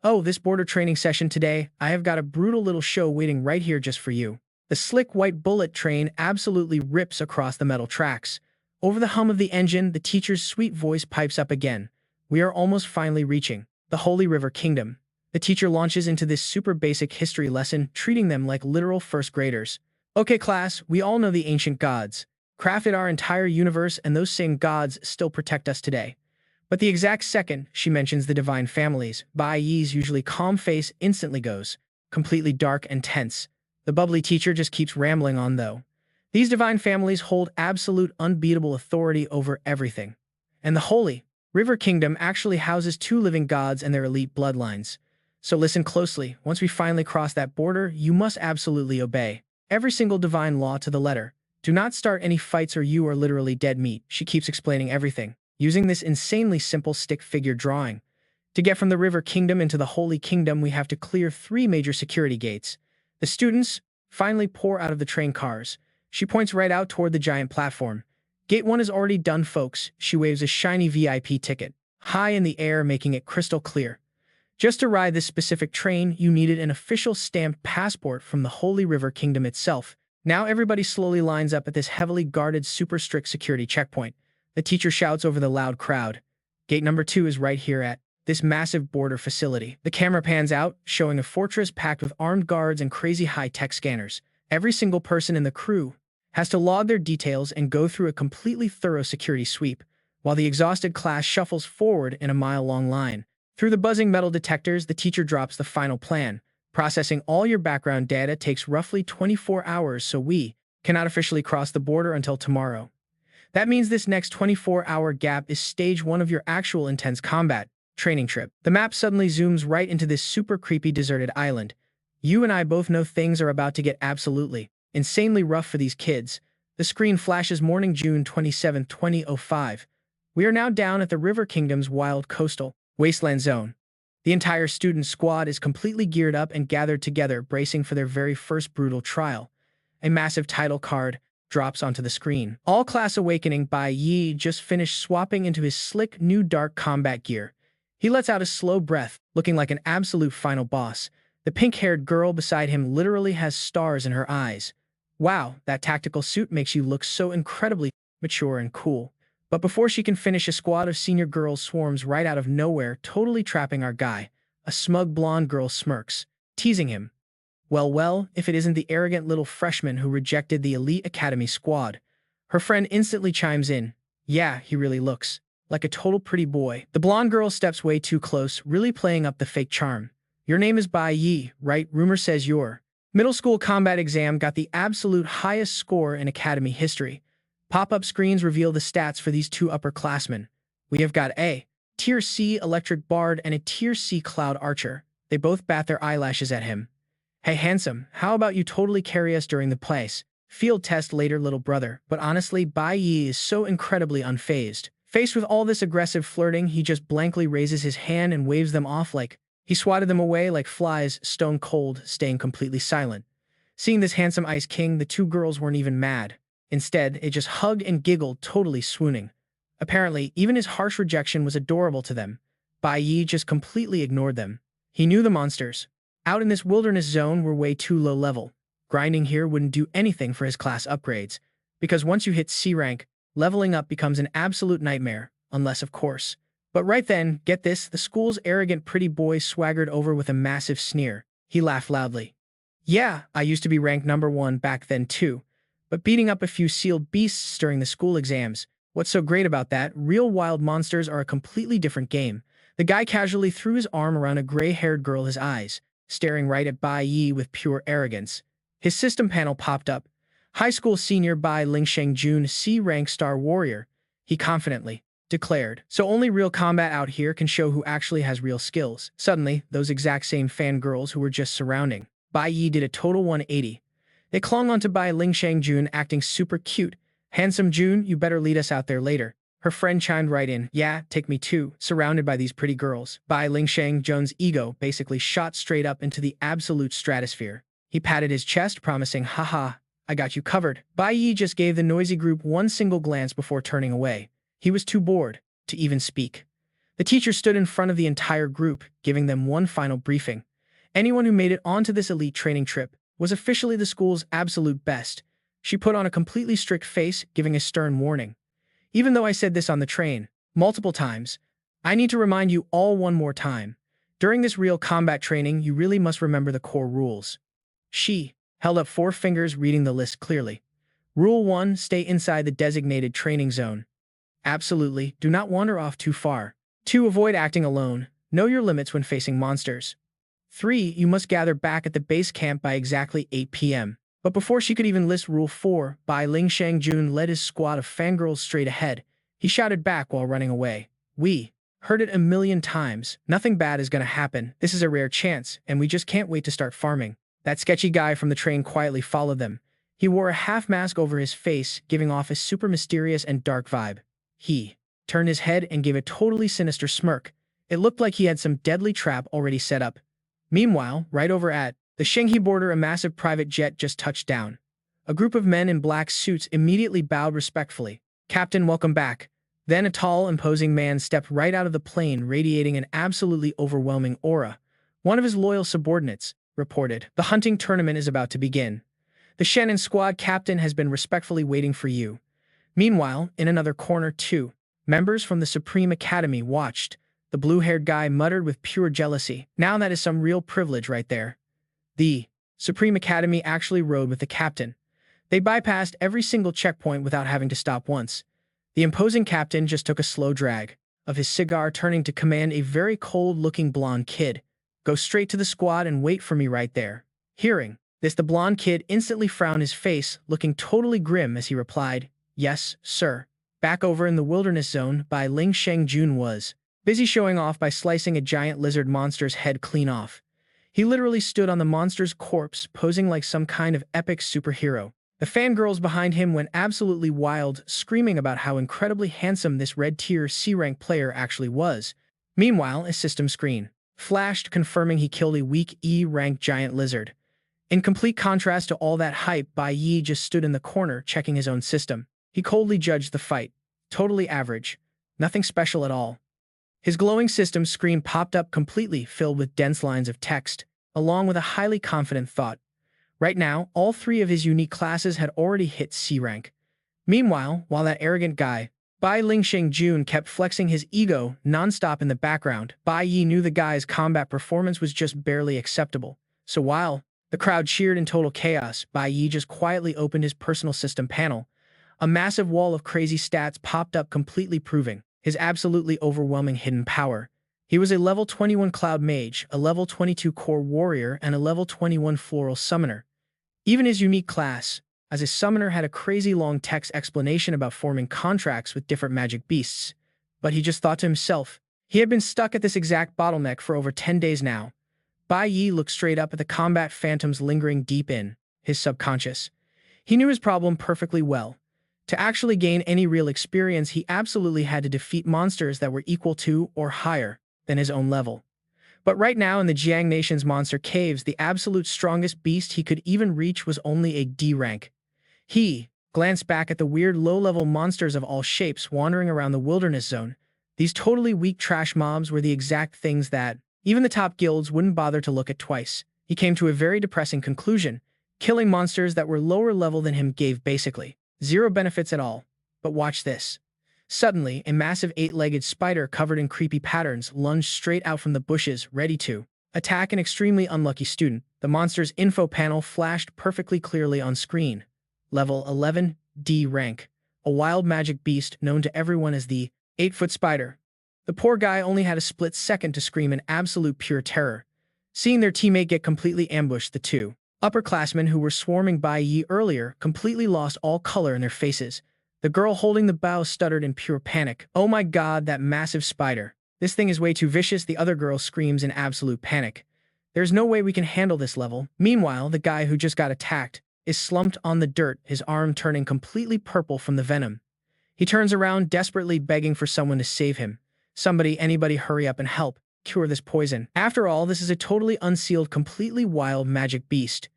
"Oh, this border training session today, I have got a brutal little show waiting right here just for you." The slick white bullet train absolutely rips across the metal tracks. Over the hum of the engine, the teacher's sweet voice pipes up again. We are almost finally reaching the Holy River Kingdom. The teacher launches into this super basic history lesson, treating them like literal first graders. "Okay, class, we all know the ancient gods crafted our entire universe, and those same gods still protect us today." But the exact second she mentions the divine families, Bai Yi's usually calm face instantly goes completely dark and tense. The bubbly teacher just keeps rambling on, though. These divine families hold absolute unbeatable authority over everything. And the Holy River Kingdom actually houses two living gods and their elite bloodlines. So listen closely. Once we finally cross that border, you must absolutely obey every single divine law to the letter. Do not start any fights or you are literally dead meat. She keeps explaining everything, using this insanely simple stick figure drawing. To get from the River Kingdom into the Holy Kingdom, we have to clear 3 major security gates. The students finally pour out of the train cars. She points right out toward the giant platform. "Gate 1 is already done, folks." She waves a shiny VIP ticket high in the air, making it crystal clear. Just to ride this specific train, you needed an official stamped passport from the Holy River Kingdom itself. Now everybody slowly lines up at this heavily guarded, super strict security checkpoint. The teacher shouts over the loud crowd. "Gate number 2 is right here at this massive border facility." The camera pans out, showing a fortress packed with armed guards and crazy high-tech scanners. Every single person in the crew has to log their details and go through a completely thorough security sweep, while the exhausted class shuffles forward in a mile-long line. Through the buzzing metal detectors, the teacher drops the final plan. "Processing all your background data takes roughly 24 hours, so we cannot officially cross the border until tomorrow. That means this next 24-hour gap is stage 1 of your actual intense combat training trip." The map suddenly zooms right into this super creepy deserted island. You and I both know things are about to get absolutely insanely rough for these kids. The screen flashes morning, June 27, 2005. We are now down at the River Kingdom's wild coastal wasteland zone. The entire student squad is completely geared up and gathered together, bracing for their very first brutal trial. A massive title card drops onto the screen. "All class awakening." Bai Yi just finished swapping into his slick, new dark combat gear. He lets out a slow breath, looking like an absolute final boss. The pink-haired girl beside him literally has stars in her eyes. "Wow, that tactical suit makes you look so incredibly mature and cool." But before she can finish, a squad of senior girls swarms right out of nowhere, totally trapping our guy. A smug blonde girl smirks, teasing him. Well, if it isn't the arrogant little freshman who rejected the elite academy squad. Her friend instantly chimes in. Yeah, he really looks like a total pretty boy. The blonde girl steps way too close, really playing up the fake charm. Your name is Bai Yi, right? Rumor says your middle school combat exam got the absolute highest score in academy history. Pop-up screens reveal the stats for these two upperclassmen. We have got a Tier C Electric Bard and a Tier C Cloud Archer. They both bat their eyelashes at him. Hey, handsome, how about you totally carry us during the place? Field test later, little brother. But honestly, Bai Yi is so incredibly unfazed. Faced with all this aggressive flirting, he just blankly raises his hand and waves them off like he swatted them away like flies, stone cold, staying completely silent. Seeing this handsome Ice King, the two girls weren't even mad. Instead, it just hugged and giggled, totally swooning. Apparently, even his harsh rejection was adorable to them. Bai Yi just completely ignored them. He knew the monsters out in this wilderness zone were way too low level. Grinding here wouldn't do anything for his class upgrades, because once you hit C rank, leveling up becomes an absolute nightmare, unless of course. But right then, get this, the school's arrogant pretty boy swaggered over with a massive sneer. He laughed loudly. Yeah, I used to be ranked #1 back then too, but beating up a few sealed beasts during the school exams. What's so great about that? Real wild monsters are a completely different game. The guy casually threw his arm around a gray-haired girl, his eyes staring right at Bai Yi with pure arrogance. His system panel popped up. High school senior Bai Lingsheng Jun, C-rank star warrior, he confidently declared. So only real combat out here can show who actually has real skills. Suddenly, those exact same fangirls who were just surrounding Bai Yi did a total 180. They clung onto Bai Lingsheng Jun, acting super cute. Handsome Jun, you better lead us out there later. Her friend chimed right in. Yeah, take me too. Surrounded by these pretty girls, Bai Lingsheng Jun's ego basically shot straight up into the absolute stratosphere. He patted his chest, promising, haha, I got you covered. Bai Yi just gave the noisy group one single glance before turning away. He was too bored to even speak. The teacher stood in front of the entire group, giving them one final briefing. Anyone who made it onto this elite training trip was officially the school's absolute best. She put on a completely strict face, giving a stern warning. Even though I said this on the train multiple times, I need to remind you all one more time. During this real combat training, you really must remember the core rules. She held up 4 fingers, reading the list clearly. Rule 1, stay inside the designated training zone. Absolutely, do not wander off too far. 2, avoid acting alone. Know your limits when facing monsters. 3, you must gather back at the base camp by exactly 8 p.m. But before she could even list Rule 4, Bai Lingsheng Jun led his squad of fangirls straight ahead. He shouted back while running away. We heard it a million times. Nothing bad is gonna happen. This is a rare chance, and we just can't wait to start farming. That sketchy guy from the train quietly followed them. He wore a half mask over his face, giving off a super mysterious and dark vibe. He turned his head and gave a totally sinister smirk. It looked like he had some deadly trap already set up. Meanwhile, right over at the Shanghai border, a massive private jet just touched down. A group of men in black suits immediately bowed respectfully. Captain, welcome back. Then a tall, imposing man stepped right out of the plane, radiating an absolutely overwhelming aura. One of his loyal subordinates reported, the hunting tournament is about to begin. The Shannon squad captain has been respectfully waiting for you. Meanwhile, in another corner, 2 members from the Supreme Academy watched. The blue-haired guy muttered with pure jealousy. Now that is some real privilege right there. The Supreme Academy actually rode with the captain. They bypassed every single checkpoint without having to stop once. The imposing captain just took a slow drag of his cigar, turning to command a very cold-looking blonde kid. Go straight to the squad and wait for me right there. Hearing this, the blonde kid instantly frowned his face, looking totally grim as he replied, yes, sir. Back over in the wilderness zone, Bai Lingsheng Jun was busy showing off by slicing a giant lizard monster's head clean off. He literally stood on the monster's corpse, posing like some kind of epic superhero. The fangirls behind him went absolutely wild, screaming about how incredibly handsome this red-tier C-rank player actually was. Meanwhile, a system screen flashed, confirming he killed a weak E-rank giant lizard. In complete contrast to all that hype, Bai Yi just stood in the corner, checking his own system. He coldly judged the fight. Totally average. Nothing special at all. His glowing system screen popped up, completely filled with dense lines of text, along with a highly confident thought. Right now, all 3 of his unique classes had already hit C rank. Meanwhile, while that arrogant guy, Bai Lingsheng Jun, kept flexing his ego non-stop in the background, Bai Yi knew the guy's combat performance was just barely acceptable. So while the crowd cheered in total chaos, Bai Yi just quietly opened his personal system panel. A massive wall of crazy stats popped up, completely proving his absolutely overwhelming hidden power. He was a level 21 Cloud Mage, a level 22 Core Warrior, and a level 21 Floral Summoner. Even his unique class, as a summoner, had a crazy long text explanation about forming contracts with different magic beasts. But he just thought to himself, he had been stuck at this exact bottleneck for over 10 days now. Bai Yi looked straight up at the combat phantoms lingering deep in his subconscious. He knew his problem perfectly well. To actually gain any real experience, he absolutely had to defeat monsters that were equal to or higher than his own level. But right now in the Jiang Nation's monster caves, the absolute strongest beast he could even reach was only a D rank. He glanced back at the weird low-level monsters of all shapes wandering around the wilderness zone. These totally weak trash mobs were the exact things that even the top guilds wouldn't bother to look at twice. He came to a very depressing conclusion. Killing monsters that were lower level than him gave basically zero benefits at all. But watch this. Suddenly, a massive 8-legged spider covered in creepy patterns lunged straight out from the bushes, ready to attack an extremely unlucky student. The monster's info panel flashed perfectly clearly on screen. Level 11, D rank. A wild magic beast known to everyone as the 8-foot spider. The poor guy only had a split second to scream in absolute pure terror. Seeing their teammate get completely ambushed, the two upperclassmen who were swarming Bai Yi earlier completely lost all color in their faces. The girl holding the bow stuttered in pure panic. "Oh my god, that massive spider. This thing is way too vicious." The other girl screams in absolute panic. "There's no way we can handle this level." Meanwhile, the guy who just got attacked is slumped on the dirt, his arm turning completely purple from the venom. He turns around, desperately begging for someone to save him. "Somebody, anybody, hurry up and help. Cure this poison." After all, this is a totally unsealed, completely wild magic beast.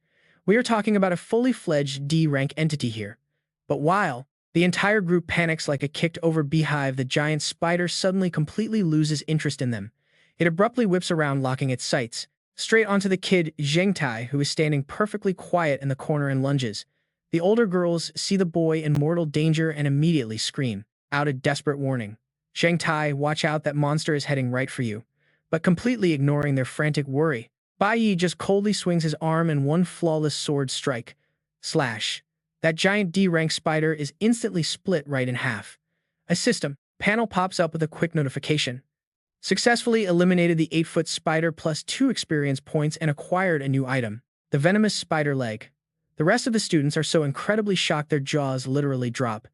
We are talking about a fully fledged D-rank entity here. But while the entire group panics like a kicked-over beehive, the giant spider suddenly completely loses interest in them. It abruptly whips around, locking its sights straight onto the kid, Zhengtai, who is standing perfectly quiet in the corner, and lunges. The older girls see the boy in mortal danger and immediately scream out a desperate warning. "Zhengtai, watch out, that monster is heading right for you." But completely ignoring their frantic worry, Bai Yi just coldly swings his arm in one flawless sword strike. Slash. That giant D-rank spider is instantly split right in half. A system panel pops up with a quick notification. Successfully eliminated the 8-foot spider plus 2 experience points and acquired a new item, the venomous spider leg. The rest of the students are so incredibly shocked their jaws literally drop.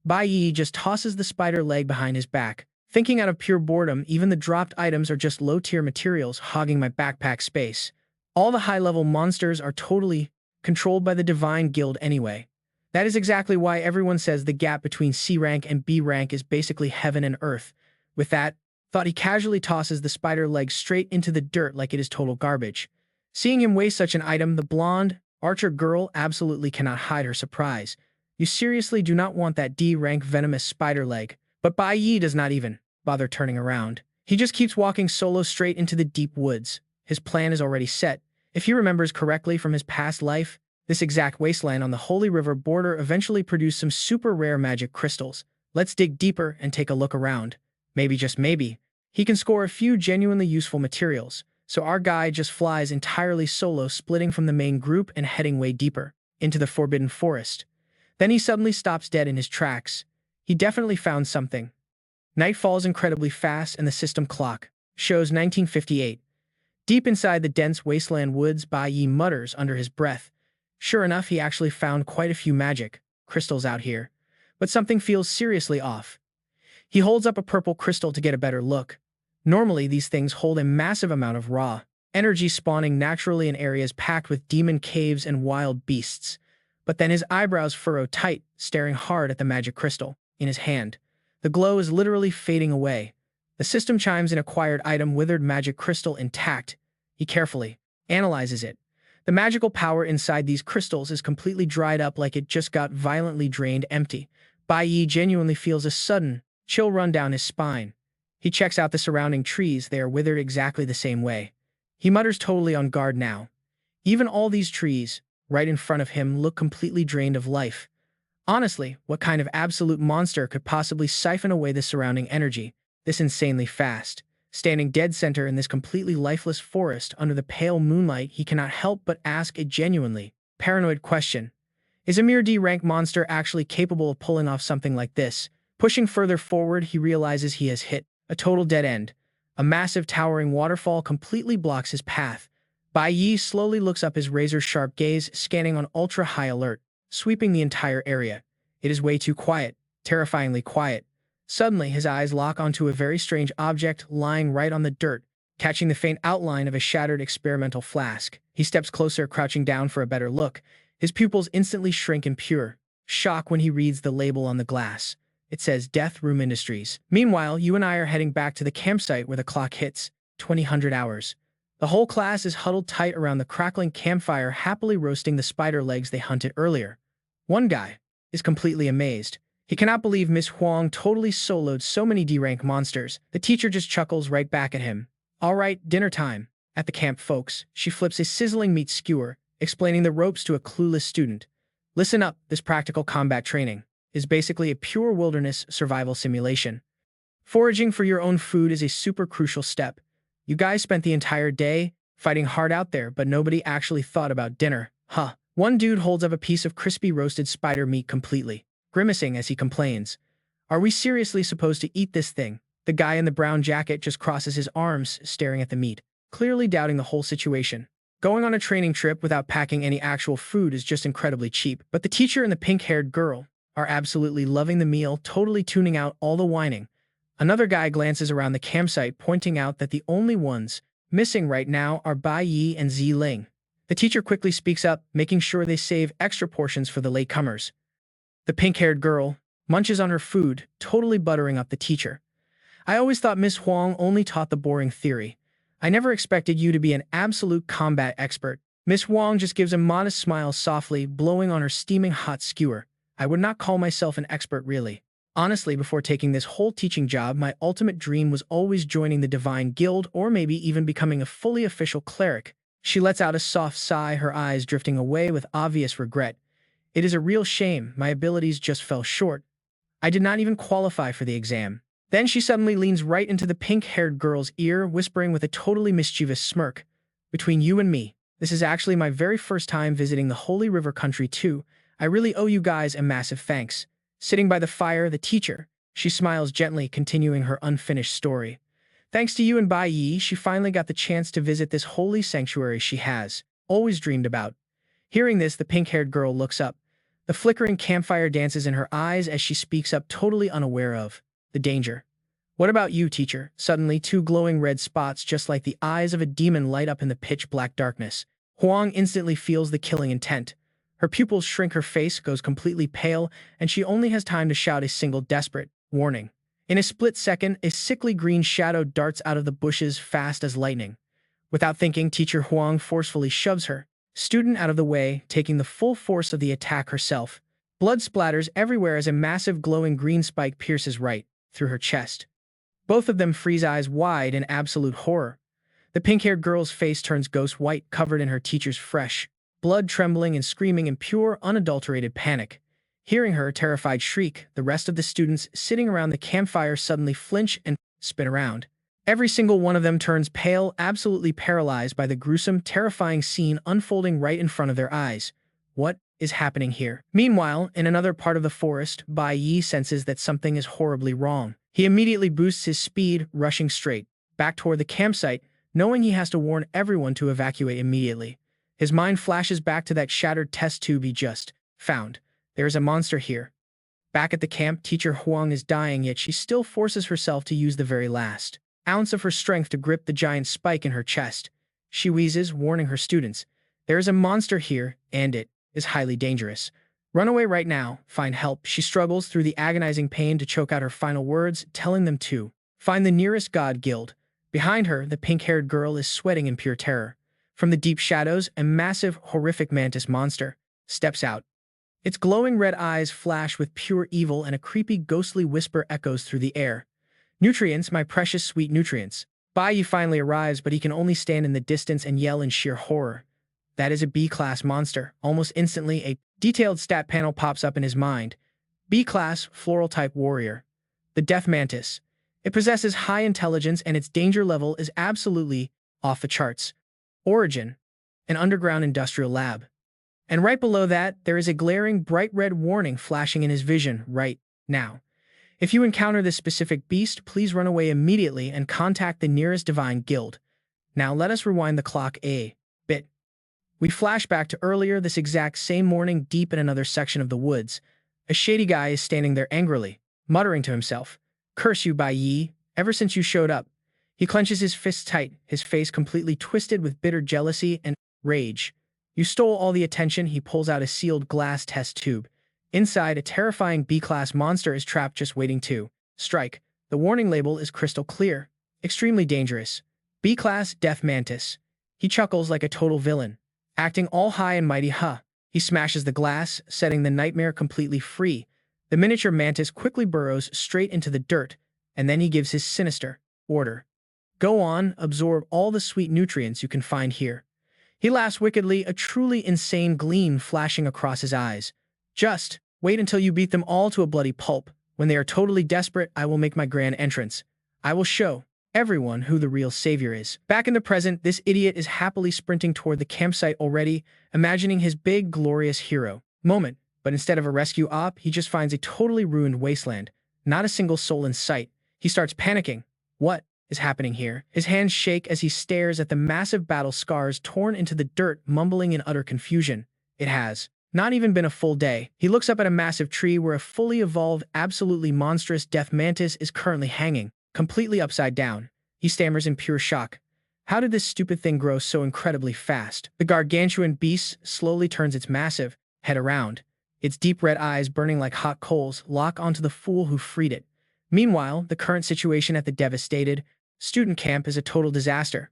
Bai Yi just tosses the spider leg behind his back, thinking out of pure boredom, even the dropped items are just low-tier materials hogging my backpack space. All the high-level monsters are totally controlled by the Divine Guild anyway. That is exactly why everyone says the gap between C rank and B rank is basically heaven and earth. With that thought, he casually tosses the spider leg straight into the dirt like it is total garbage. Seeing him waste such an item, the blonde archer girl absolutely cannot hide her surprise. "You seriously do not want that D-rank venomous spider leg?" But Bai Yi does not even bother turning around. He just keeps walking solo straight into the deep woods. His plan is already set. If he remembers correctly from his past life, this exact wasteland on the Holy River border eventually produced some super rare magic crystals. Let's dig deeper and take a look around. Maybe, just maybe, he can score a few genuinely useful materials. So our guy just flies entirely solo, splitting from the main group and heading way deeper into the Forbidden Forest. Then he suddenly stops dead in his tracks. He definitely found something. Night falls incredibly fast and the system clock shows 1958. Deep inside the dense wasteland woods, Bai Yi mutters under his breath. Sure enough, he actually found quite a few magic crystals out here. But something feels seriously off. He holds up a purple crystal to get a better look. Normally, these things hold a massive amount of raw energy, spawning naturally in areas packed with demon caves and wild beasts. But then his eyebrows furrow tight, staring hard at the magic crystal in his hand. The glow is literally fading away. The system chimes in acquired item, withered magic crystal intact. He carefully analyzes it. The magical power inside these crystals is completely dried up, like it just got violently drained empty. Bai Yi genuinely feels a sudden chill run down his spine. He checks out the surrounding trees. They are withered exactly the same way. He mutters, totally on guard now. Even all these trees right in front of him look completely drained of life. Honestly, what kind of absolute monster could possibly siphon away the surrounding energy this insanely fast? Standing dead center in this completely lifeless forest under the pale moonlight, he cannot help but ask a genuinely paranoid question. Is a mere D-rank monster actually capable of pulling off something like this? Pushing further forward, he realizes he has hit a total dead end. A massive towering waterfall completely blocks his path. Bai Yi slowly looks up, his razor-sharp gaze scanning on ultra-high alert, sweeping the entire area. It is way too quiet, terrifyingly quiet. Suddenly, his eyes lock onto a very strange object lying right on the dirt, catching the faint outline of a shattered experimental flask. He steps closer, crouching down for a better look. His pupils instantly shrink in pure shock when he reads the label on the glass. It says Death Room Industries. Meanwhile, you and I are heading back to the campsite where the clock hits 2000 hours. The whole class is huddled tight around the crackling campfire, happily roasting the spider legs they hunted earlier. One guy is completely amazed. He cannot believe Miss Huang totally soloed so many D-rank monsters. The teacher just chuckles right back at him. All right, dinner time. At the camp, folks. She flips a sizzling meat skewer, explaining the ropes to a clueless student. Listen up, this practical combat training is basically a pure wilderness survival simulation. Foraging for your own food is a super crucial step. You guys spent the entire day fighting hard out there, but nobody actually thought about dinner. Huh. One dude holds up a piece of crispy roasted spider meat completely grimacing as he complains. Are we seriously supposed to eat this thing? The guy in the brown jacket just crosses his arms, staring at the meat, clearly doubting the whole situation. Going on a training trip without packing any actual food is just incredibly cheap. But the teacher and the pink-haired girl are absolutely loving the meal, totally tuning out all the whining. Another guy glances around the campsite, pointing out that the only ones missing right now are Bai Yi and Ling. The teacher quickly speaks up, making sure they save extra portions for the latecomers. The pink-haired girl munches on her food, totally buttering up the teacher. I always thought Miss Huang only taught the boring theory. I never expected you to be an absolute combat expert. Miss Huang just gives a modest smile, softly blowing on her steaming hot skewer. I would not call myself an expert, really. Honestly, before taking this whole teaching job, my ultimate dream was always joining the Divine Guild or maybe even becoming a fully official cleric. She lets out a soft sigh, her eyes drifting away with obvious regret. It is a real shame, my abilities just fell short. I did not even qualify for the exam. Then she suddenly leans right into the pink-haired girl's ear, whispering with a totally mischievous smirk. Between you and me, this is actually my very first time visiting the Holy River country too. I really owe you guys a massive thanks. Sitting by the fire, the teacher, she smiles gently, continuing her unfinished story. Thanks to you and Bai Yi, she finally got the chance to visit this holy sanctuary she has always dreamed about. Hearing this, the pink-haired girl looks up. The flickering campfire dances in her eyes as she speaks up, totally unaware of the danger. What about you, teacher? Suddenly, two glowing red spots just like the eyes of a demon light up in the pitch-black darkness. Huang instantly feels the killing intent. Her pupils shrink, her face goes completely pale, and she only has time to shout a single desperate warning. In a split second, a sickly green shadow darts out of the bushes fast as lightning. Without thinking, Teacher Huang forcefully shoves her student out of the way, taking the full force of the attack herself. Blood splatters everywhere as a massive glowing green spike pierces right through her chest. Both of them freeze, eyes wide in absolute horror. The pink-haired girl's face turns ghost white, covered in her teacher's fresh blood, trembling and screaming in pure, unadulterated panic. Hearing her terrified shriek, the rest of the students sitting around the campfire suddenly flinch and spin around. Every single one of them turns pale, absolutely paralyzed by the gruesome, terrifying scene unfolding right in front of their eyes. What is happening here? Meanwhile, in another part of the forest, Bai Yi senses that something is horribly wrong. He immediately boosts his speed, rushing straight back toward the campsite, knowing he has to warn everyone to evacuate immediately. His mind flashes back to that shattered test tube he just found. There is a monster here. Back at the camp, Teacher Huang is dying, yet she still forces herself to use the very last ounce of her strength to grip the giant spike in her chest. She wheezes, warning her students. There is a monster here, and it is highly dangerous. Run away right now. Find help. She struggles through the agonizing pain to choke out her final words, telling them to find the nearest god guild. Behind her, the pink-haired girl is sweating in pure terror. From the deep shadows, a massive, horrific mantis monster steps out. Its glowing red eyes flash with pure evil, and a creepy, ghostly whisper echoes through the air. Nutrients, my precious sweet nutrients. Bai Yi finally arrives, but he can only stand in the distance and yell in sheer horror. That is a B-class monster. Almost instantly, a detailed stat panel pops up in his mind. B-class, floral-type warrior. The Death Mantis. It possesses high intelligence, and its danger level is absolutely off the charts. Origin: an underground industrial lab. And right below that, there is a glaring bright red warning flashing in his vision right now. If you encounter this specific beast, please run away immediately and contact the nearest divine guild. Now let us rewind the clock a bit. We flash back to earlier this exact same morning deep in another section of the woods. A shady guy is standing there angrily, muttering to himself, "Curse you, Bai Yi, ever since you showed up." He clenches his fists tight, his face completely twisted with bitter jealousy and rage. "You stole all the attention." He pulls out a sealed glass test tube. Inside, a terrifying B-class monster is trapped just waiting to strike. The warning label is crystal clear. Extremely dangerous. B-class Death Mantis. He chuckles like a total villain, acting all high and mighty. He smashes the glass, setting the nightmare completely free. The miniature mantis quickly burrows straight into the dirt, and then he gives his sinister order. "Go on, absorb all the sweet nutrients you can find here." He laughs wickedly, a truly insane gleam flashing across his eyes. "Just wait until you beat them all to a bloody pulp. When they are totally desperate, I will make my grand entrance. I will show everyone who the real savior is." Back in the present, this idiot is happily sprinting toward the campsite already, imagining his big, glorious hero moment. But instead of a rescue op, he just finds a totally ruined wasteland. Not a single soul in sight. He starts panicking. What is happening here? His hands shake as he stares at the massive battle scars torn into the dirt, mumbling in utter confusion. It has not even been a full day. He looks up at a massive tree where a fully evolved, absolutely monstrous death mantis is currently hanging, completely upside down. He stammers in pure shock. How did this stupid thing grow so incredibly fast? The gargantuan beast slowly turns its massive head around. Its deep red eyes, burning like hot coals, lock onto the fool who freed it. Meanwhile, the current situation at the devastated student camp is a total disaster.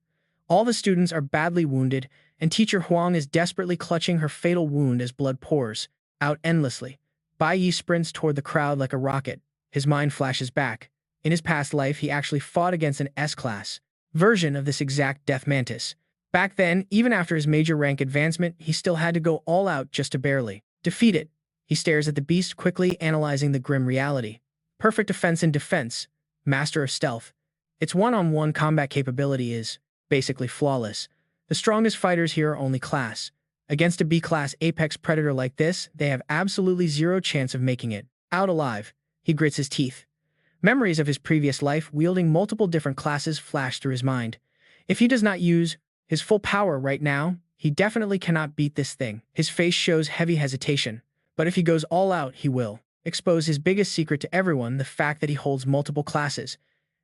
All the students are badly wounded, and teacher Huang is desperately clutching her fatal wound as blood pours out endlessly. Bai Yi sprints toward the crowd like a rocket. His mind flashes back. In his past life, he actually fought against an S-class version of this exact death mantis. Back then, even after his major rank advancement, he still had to go all out just to barely defeat it. He stares at the beast, quickly analyzing the grim reality. Perfect offense and defense. Master of stealth. Its one-on-one combat capability is basically flawless. The strongest fighters here are only class. Against a B-class apex predator like this, they have absolutely zero chance of making it out alive. He grits his teeth. Memories of his previous life wielding multiple different classes flash through his mind. If he does not use his full power right now, he definitely cannot beat this thing. His face shows heavy hesitation. But if he goes all out, he will expose his biggest secret to everyone, the fact that he holds multiple classes.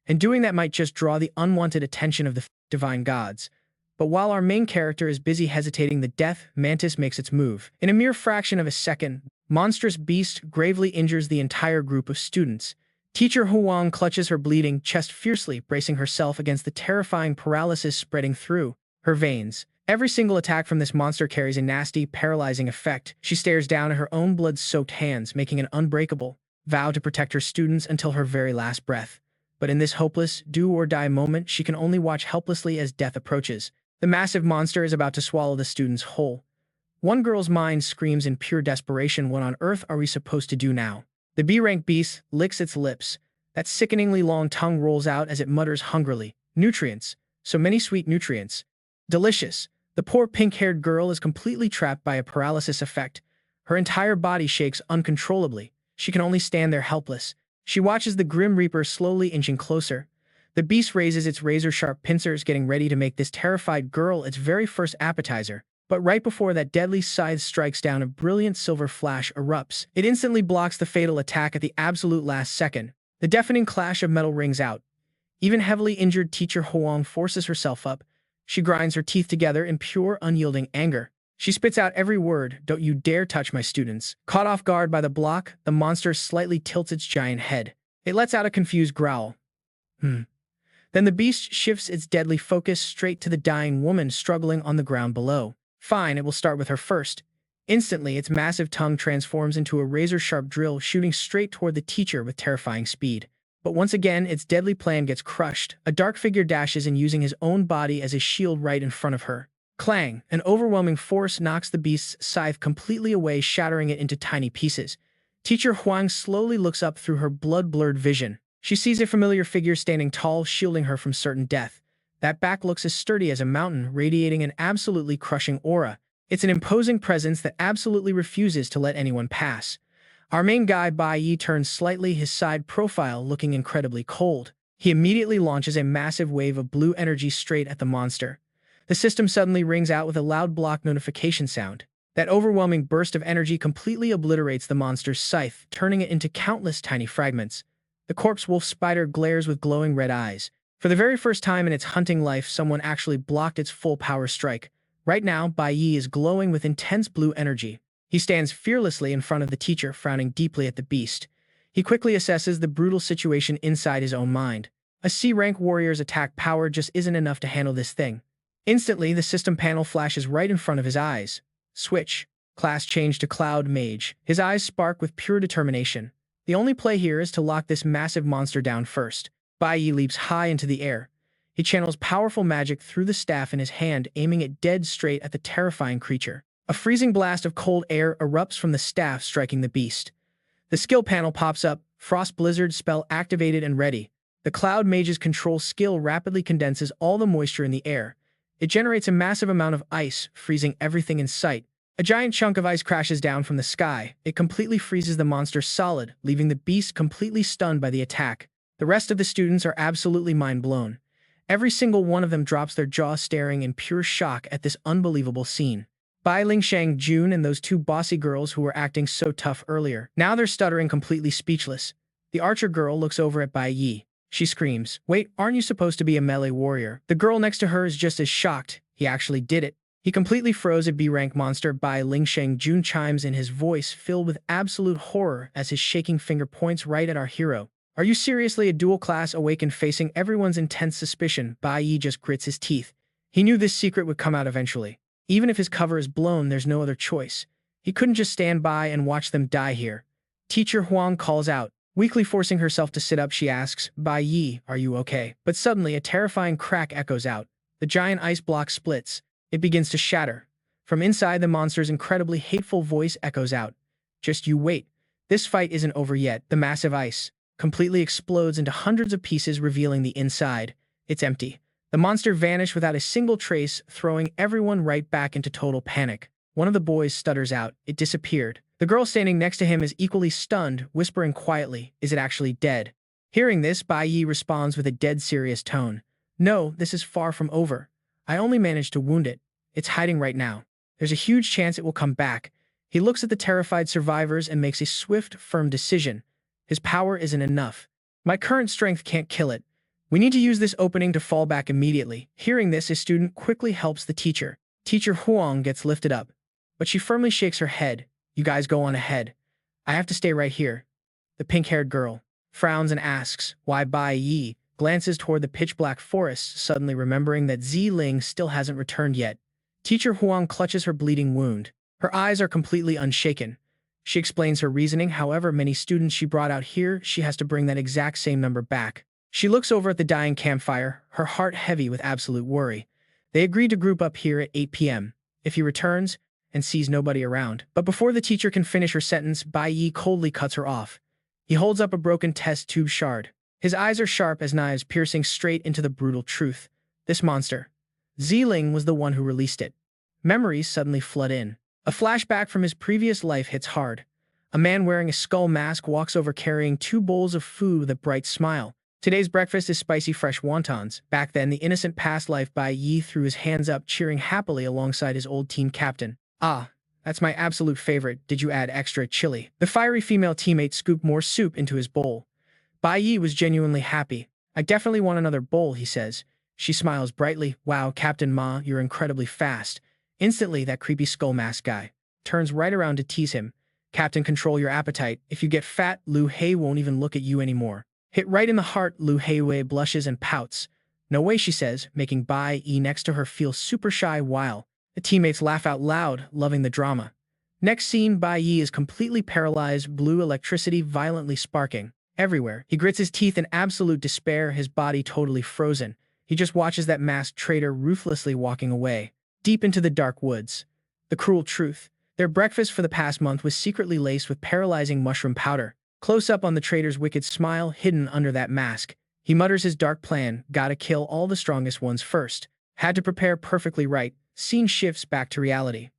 And doing that might just draw the unwanted attention of the divine gods. But while our main character is busy hesitating, the death mantis makes its move. In a mere fraction of a second, monstrous beast gravely injures the entire group of students. Teacher Huang clutches her bleeding chest fiercely, bracing herself against the terrifying paralysis spreading through her veins. Every single attack from this monster carries a nasty, paralyzing effect. She stares down at her own blood-soaked hands, making an unbreakable vow to protect her students until her very last breath. But in this hopeless, do-or-die moment, she can only watch helplessly as death approaches. The massive monster is about to swallow the students whole. One girl's mind screams in pure desperation, "What on earth are we supposed to do now?" The B-rank beast licks its lips. That sickeningly long tongue rolls out as it mutters hungrily. Nutrients. So many sweet nutrients. Delicious. The poor pink-haired girl is completely trapped by a paralysis effect. Her entire body shakes uncontrollably. She can only stand there helpless. She watches the Grim Reaper slowly inching closer. The beast raises its razor-sharp pincers, getting ready to make this terrified girl its very first appetizer. But right before that deadly scythe strikes down, a brilliant silver flash erupts. It instantly blocks the fatal attack at the absolute last second. The deafening clash of metal rings out. Even heavily injured teacher Huang forces herself up. She grinds her teeth together in pure, unyielding anger. She spits out every word, "Don't you dare touch my students." Caught off guard by the block, the monster slightly tilts its giant head. It lets out a confused growl. Then the beast shifts its deadly focus straight to the dying woman struggling on the ground below. Fine, it will start with her first. Instantly, its massive tongue transforms into a razor-sharp drill, shooting straight toward the teacher with terrifying speed. But once again, its deadly plan gets crushed. A dark figure dashes in, using his own body as a shield right in front of her. Clang! An overwhelming force knocks the beast's scythe completely away, shattering it into tiny pieces. Teacher Huang slowly looks up through her blood-blurred vision. She sees a familiar figure standing tall, shielding her from certain death. That back looks as sturdy as a mountain, radiating an absolutely crushing aura. It's an imposing presence that absolutely refuses to let anyone pass. Our main guy, Bai Yi, turns slightly, his side profile looking incredibly cold. He immediately launches a massive wave of blue energy straight at the monster. The system suddenly rings out with a loud block notification sound. That overwhelming burst of energy completely obliterates the monster's scythe, turning it into countless tiny fragments. The corpse wolf spider glares with glowing red eyes. For the very first time in its hunting life, someone actually blocked its full power strike. Right now, Bai Yi is glowing with intense blue energy. He stands fearlessly in front of the teacher, frowning deeply at the beast. He quickly assesses the brutal situation inside his own mind. A C-rank warrior's attack power just isn't enough to handle this thing. Instantly, the system panel flashes right in front of his eyes. Switch. Class change to Cloud Mage. His eyes spark with pure determination. The only play here is to lock this massive monster down first. Bai Yi leaps high into the air. He channels powerful magic through the staff in his hand, aiming it dead straight at the terrifying creature. A freezing blast of cold air erupts from the staff, striking the beast. The skill panel pops up, Frost Blizzard spell activated and ready. The Cloud Mage's control skill rapidly condenses all the moisture in the air. It generates a massive amount of ice, freezing everything in sight. A giant chunk of ice crashes down from the sky. It completely freezes the monster solid, leaving the beast completely stunned by the attack. The rest of the students are absolutely mind-blown. Every single one of them drops their jaw, staring in pure shock at this unbelievable scene. Bai Lingshang, June, and those two bossy girls who were acting so tough earlier. Now they're stuttering, completely speechless. The archer girl looks over at Bai Yi. She screams, "Wait, aren't you supposed to be a melee warrior?" The girl next to her is just as shocked. He actually did it. He completely froze a B-rank monster. Bai Lingshang Jun chimes in, his voice filled with absolute horror as his shaking finger points right at our hero. "Are you seriously a dual-class awakened?" Facing everyone's intense suspicion, Bai Yi just grits his teeth. He knew this secret would come out eventually. Even if his cover is blown, there's no other choice. He couldn't just stand by and watch them die here. Teacher Huang calls out. Weakly forcing herself to sit up, she asks, "Bai Yi, are you okay?" But suddenly a terrifying crack echoes out. The giant ice block splits. It begins to shatter. From inside, the monster's incredibly hateful voice echoes out. "Just you wait. This fight isn't over yet." The massive ice completely explodes into hundreds of pieces, revealing the inside. It's empty. The monster vanished without a single trace, throwing everyone right back into total panic. One of the boys stutters out. It disappeared. The girl standing next to him is equally stunned, whispering quietly, "Is it actually dead?" Hearing this, Bai Yi responds with a dead serious tone. "No, this is far from over. I only managed to wound it. It's hiding right now. There's a huge chance it will come back." He looks at the terrified survivors and makes a swift, firm decision. His power isn't enough. "My current strength can't kill it. We need to use this opening to fall back immediately." Hearing this, a student quickly helps the teacher. Teacher Huang gets lifted up, but she firmly shakes her head. "You guys go on ahead. I have to stay right here." The pink-haired girl frowns and asks, "Why?" Bai Yi glances toward the pitch-black forest, suddenly remembering that Ling still hasn't returned yet. Teacher Huang clutches her bleeding wound. Her eyes are completely unshaken. She explains her reasoning. However many students she brought out here, she has to bring that exact same number back. She looks over at the dying campfire, her heart heavy with absolute worry. They agreed to group up here at 8 p.m. If he returns and sees nobody around. But before the teacher can finish her sentence, Bai Yi coldly cuts her off. He holds up a broken test tube shard. His eyes are sharp as knives, piercing straight into the brutal truth. This monster, Ling, was the one who released it. Memories suddenly flood in. A flashback from his previous life hits hard. A man wearing a skull mask walks over carrying 2 bowls of food with a bright smile. Today's breakfast is spicy fresh wontons. Back then, the innocent past life. Bai Yi threw his hands up, cheering happily alongside his old team captain. "Ah, that's my absolute favorite. Did you add extra chili?" The fiery female teammate scooped more soup into his bowl. Bai Yi was genuinely happy. "I definitely want another bowl," he says. She smiles brightly. "Wow, Captain Ma, you're incredibly fast." Instantly, that creepy skull mask guy turns right around to tease him. "Captain, control your appetite. If you get fat, Liu Hei won't even look at you anymore." Hit right in the heart, Liu Heiwei blushes and pouts. "No way," she says, making Bai Yi next to her feel super shy while the teammates laugh out loud, loving the drama. Next scene, Bai Yi is completely paralyzed, blue electricity violently sparking everywhere. He grits his teeth in absolute despair, his body totally frozen. He just watches that masked traitor ruthlessly walking away, deep into the dark woods. The cruel truth. Their breakfast for the past month was secretly laced with paralyzing mushroom powder. Close up on the traitor's wicked smile hidden under that mask. He mutters his dark plan, "Gotta kill all the strongest ones first." Had to prepare perfectly right. Scene shifts back to reality.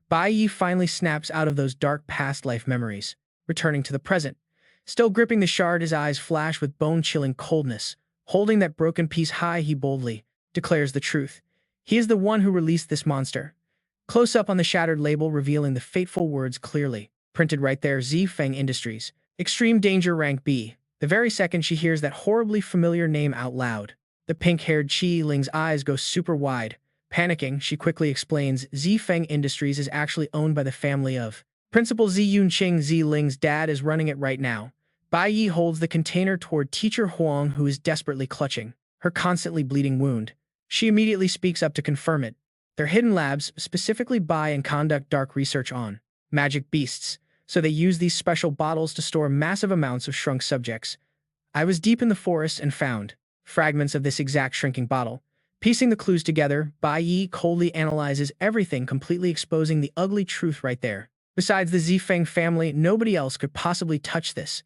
Bai Yi finally snaps out of those dark past life memories, returning to the present. Still gripping the shard, his eyes flash with bone-chilling coldness. Holding that broken piece high, he boldly declares the truth. He is the one who released this monster. Close up on the shattered label, revealing the fateful words clearly. Printed right there, Feng Industries. Extreme danger, rank B. The very second she hears that horribly familiar name out loud, the pink-haired Qi Ling's eyes go super wide. Panicking, she quickly explains Feng Industries is actually owned by the family of Principal Yunqing. Ling's dad is running it right now. Bai Yi holds the container toward Teacher Huang, who is desperately clutching her constantly bleeding wound. She immediately speaks up to confirm it. Their hidden labs specifically buy and conduct dark research on magic beasts, so they use these special bottles to store massive amounts of shrunk subjects. I was deep in the forest and found fragments of this exact shrinking bottle. Piecing the clues together, Bai Yi coldly analyzes everything, completely exposing the ugly truth right there. Besides the Feng family, nobody else could possibly touch this.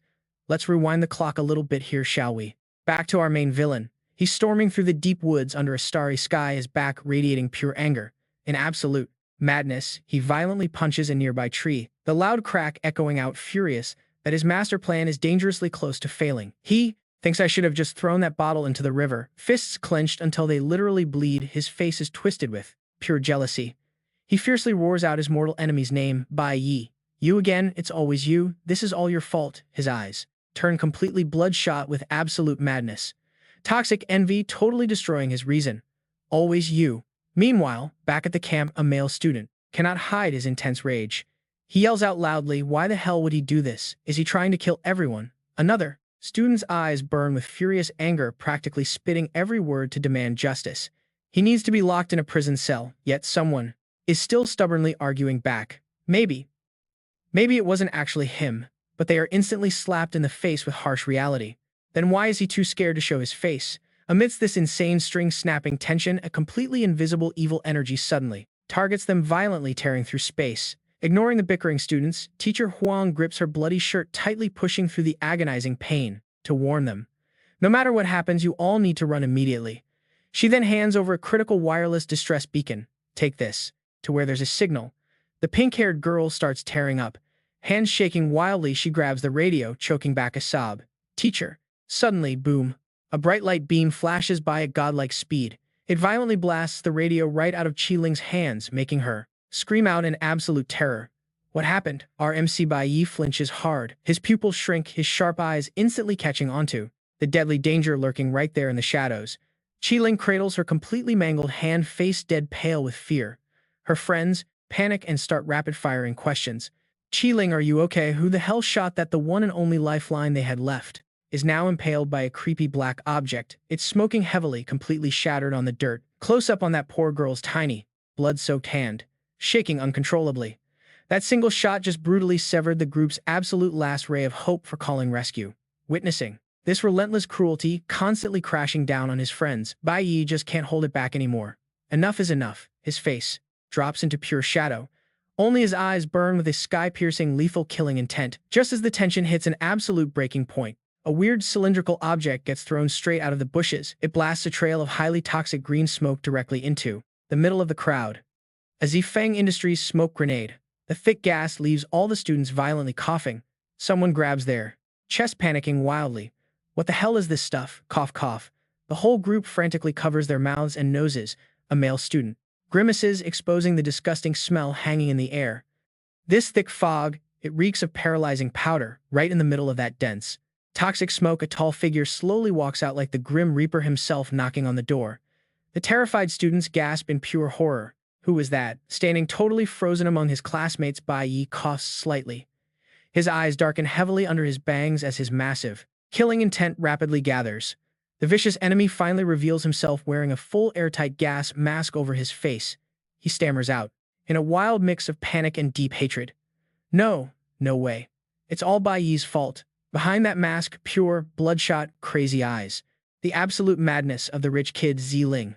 Let's rewind the clock a little bit here, shall we? Back to our main villain. He's storming through the deep woods under a starry sky, his back radiating pure anger. In absolute madness, he violently punches a nearby tree, the loud crack echoing out, furious that his master plan is dangerously close to failing. He thinks I should have just thrown that bottle into the river. Fists clenched until they literally bleed, his face is twisted with pure jealousy. He fiercely roars out his mortal enemy's name, Bai Yi. You again, it's always you, this is all your fault. His eyes turn completely bloodshot with absolute madness. Toxic envy totally destroying his reason. Always you. Meanwhile, back at the camp, a male student cannot hide his intense rage. He yells out loudly, why the hell would he do this? Is he trying to kill everyone? Another student's eyes burn with furious anger, practically spitting every word to demand justice. He needs to be locked in a prison cell, yet someone is still stubbornly arguing back. Maybe it wasn't actually him, but they are instantly slapped in the face with harsh reality. Then why is he too scared to show his face? Amidst this insane string-snapping tension, a completely invisible evil energy suddenly targets them, violently tearing through space. Ignoring the bickering students, Teacher Huang grips her bloody shirt tightly, pushing through the agonizing pain to warn them. No matter what happens, you all need to run immediately. She then hands over a critical wireless distress beacon. Take this. To where there's a signal. The pink-haired girl starts tearing up. Hands shaking wildly, she grabs the radio, choking back a sob. Teacher. Suddenly, boom. A bright light beam flashes by at godlike speed. It violently blasts the radio right out of Qi Ling's hands, making her scream out in absolute terror. What happened? Our MC Bai Yi flinches hard. His pupils shrink, his sharp eyes instantly catching onto the deadly danger lurking right there in the shadows. Qi Ling cradles her completely mangled hand, face dead pale with fear. Her friends panic and start rapid-firing questions. Qi Ling, are you okay? Who the hell shot that? The one and only lifeline they had left is now impaled by a creepy black object. It's smoking heavily, completely shattered on the dirt. Close up on that poor girl's tiny, blood-soaked hand, shaking uncontrollably. That single shot just brutally severed the group's absolute last ray of hope for calling rescue. Witnessing this relentless cruelty constantly crashing down on his friends, Bai Yi just can't hold it back anymore. Enough is enough. His face drops into pure shadow. Only his eyes burn with a sky-piercing, lethal killing intent. Just as the tension hits an absolute breaking point, a weird cylindrical object gets thrown straight out of the bushes. It blasts a trail of highly toxic green smoke directly into the middle of the crowd. A Feng Industries smoke grenade. The thick gas leaves all the students violently coughing. Someone grabs their chest, panicking wildly. What the hell is this stuff? Cough, cough. The whole group frantically covers their mouths and noses. A male student grimaces, exposing the disgusting smell hanging in the air. This thick fog, it reeks of paralyzing powder. Right in the middle of that dense toxic smoke, a tall figure slowly walks out like the Grim Reaper himself, knocking on the door. The terrified students gasp in pure horror. Who was that? Standing totally frozen among his classmates, Bai Yi coughs slightly. His eyes darken heavily under his bangs as his massive killing intent rapidly gathers. The vicious enemy finally reveals himself, wearing a full airtight gas mask over his face. He stammers out, in a wild mix of panic and deep hatred. No way. It's all Bai Yi's fault. Behind that mask, pure, bloodshot, crazy eyes. The absolute madness of the rich kid Ling.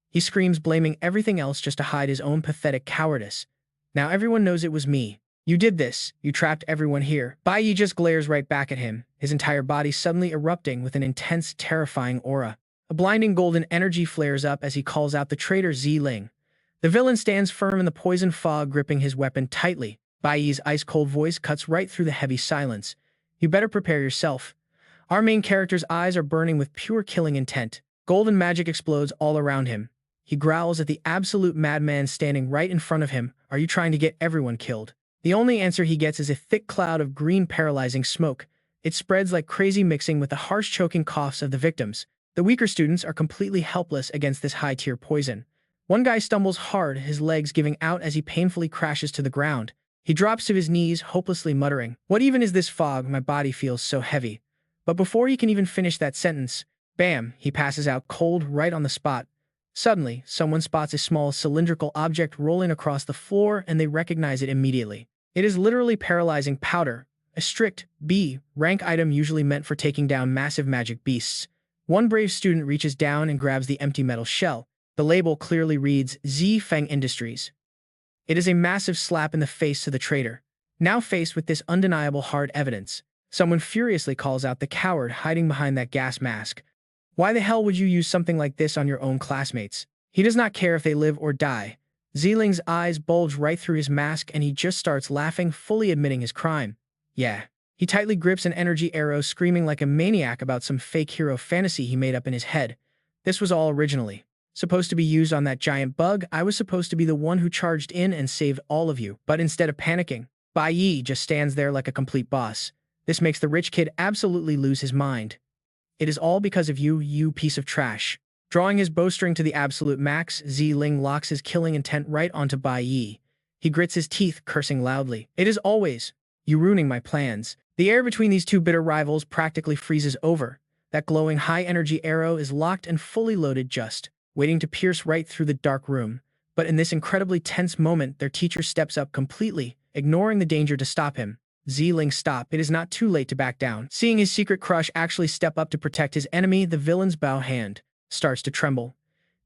He screams, blaming everything else just to hide his own pathetic cowardice. Now everyone knows it was me. You did this. You trapped everyone here. Bai Yi just glares right back at him, his entire body suddenly erupting with an intense, terrifying aura. A blinding golden energy flares up as he calls out the traitor Ling. The villain stands firm in the poison fog, gripping his weapon tightly. Bai Yi's ice-cold voice cuts right through the heavy silence. You better prepare yourself. Our main character's eyes are burning with pure killing intent. Golden magic explodes all around him. He growls at the absolute madman standing right in front of him. Are you trying to get everyone killed? The only answer he gets is a thick cloud of green paralyzing smoke. It spreads like crazy, mixing with the harsh choking coughs of the victims. The weaker students are completely helpless against this high-tier poison. One guy stumbles hard, his legs giving out as he painfully crashes to the ground. He drops to his knees, hopelessly muttering, "What even is this fog? My body feels so heavy." But before he can even finish that sentence, bam, he passes out cold right on the spot. Suddenly, someone spots a small cylindrical object rolling across the floor, and they recognize it immediately. It is literally paralyzing powder, a strict B rank item usually meant for taking down massive magic beasts. One brave student reaches down and grabs the empty metal shell. The label clearly reads Z Feng Industries. It is a massive slap in the face to the traitor. Now faced with this undeniable hard evidence, someone furiously calls out the coward hiding behind that gas mask. Why the hell would you use something like this on your own classmates? He does not care if they live or die. Ziling's eyes bulge right through his mask and he just starts laughing, fully admitting his crime. Yeah. He tightly grips an energy arrow, screaming like a maniac about some fake hero fantasy he made up in his head. This was all originally supposed to be used on that giant bug. I was supposed to be the one who charged in and saved all of you. But instead of panicking, Bai Yi just stands there like a complete boss. This makes the rich kid absolutely lose his mind. It is all because of you, you piece of trash. Drawing his bowstring to the absolute max, Ziling locks his killing intent right onto Bai Yi. He grits his teeth, cursing loudly. It is always you ruining my plans. The air between these two bitter rivals practically freezes over. That glowing high-energy arrow is locked and fully loaded, just waiting to pierce right through the dark room. But in this incredibly tense moment, their teacher steps up completely, ignoring the danger to stop him. Ziling, stop. It is not too late to back down. Seeing his secret crush actually step up to protect his enemy, the villain's bow hand starts to tremble.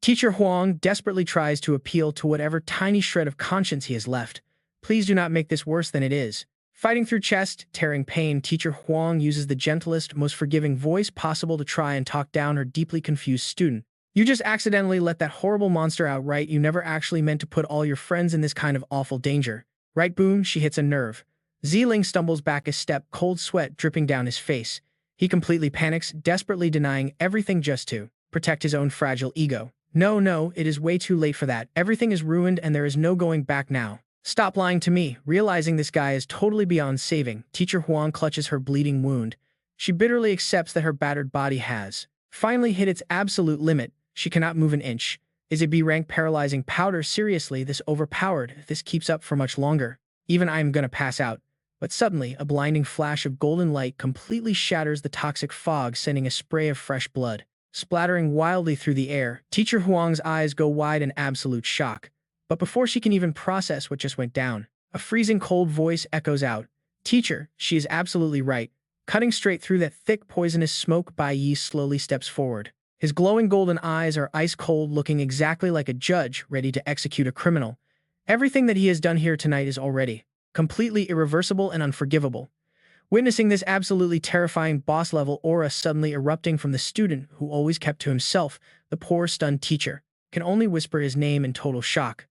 Teacher Huang desperately tries to appeal to whatever tiny shred of conscience he has left. Please do not make this worse than it is. Fighting through chest-tearing pain, Teacher Huang uses the gentlest, most forgiving voice possible to try and talk down her deeply confused student. You just accidentally let that horrible monster out, right? You never actually meant to put all your friends in this kind of awful danger. Right? Boom, she hits a nerve. Ziling stumbles back a step, cold sweat dripping down his face. He completely panics, desperately denying everything just to protect his own fragile ego. No, it is way too late for that. Everything is ruined and there is no going back now. Stop lying to me. Realizing this guy is totally beyond saving, Teacher Huang clutches her bleeding wound. She bitterly accepts that her battered body has finally hit its absolute limit. She cannot move an inch. Is it B-rank paralyzing powder? Seriously, this overpowered. If this keeps up for much longer, even I am gonna pass out. But suddenly, a blinding flash of golden light completely shatters the toxic fog, sending a spray of fresh blood splattering wildly through the air. Teacher Huang's eyes go wide in absolute shock. But before she can even process what just went down, a freezing cold voice echoes out. Teacher, she is absolutely right. Cutting straight through that thick poisonous smoke, Bai Yi slowly steps forward. His glowing golden eyes are ice cold, looking exactly like a judge ready to execute a criminal. Everything that he has done here tonight is already completely irreversible and unforgivable. Witnessing this absolutely terrifying boss-level aura suddenly erupting from the student who always kept to himself, the poor stunned teacher can only whisper his name in total shock.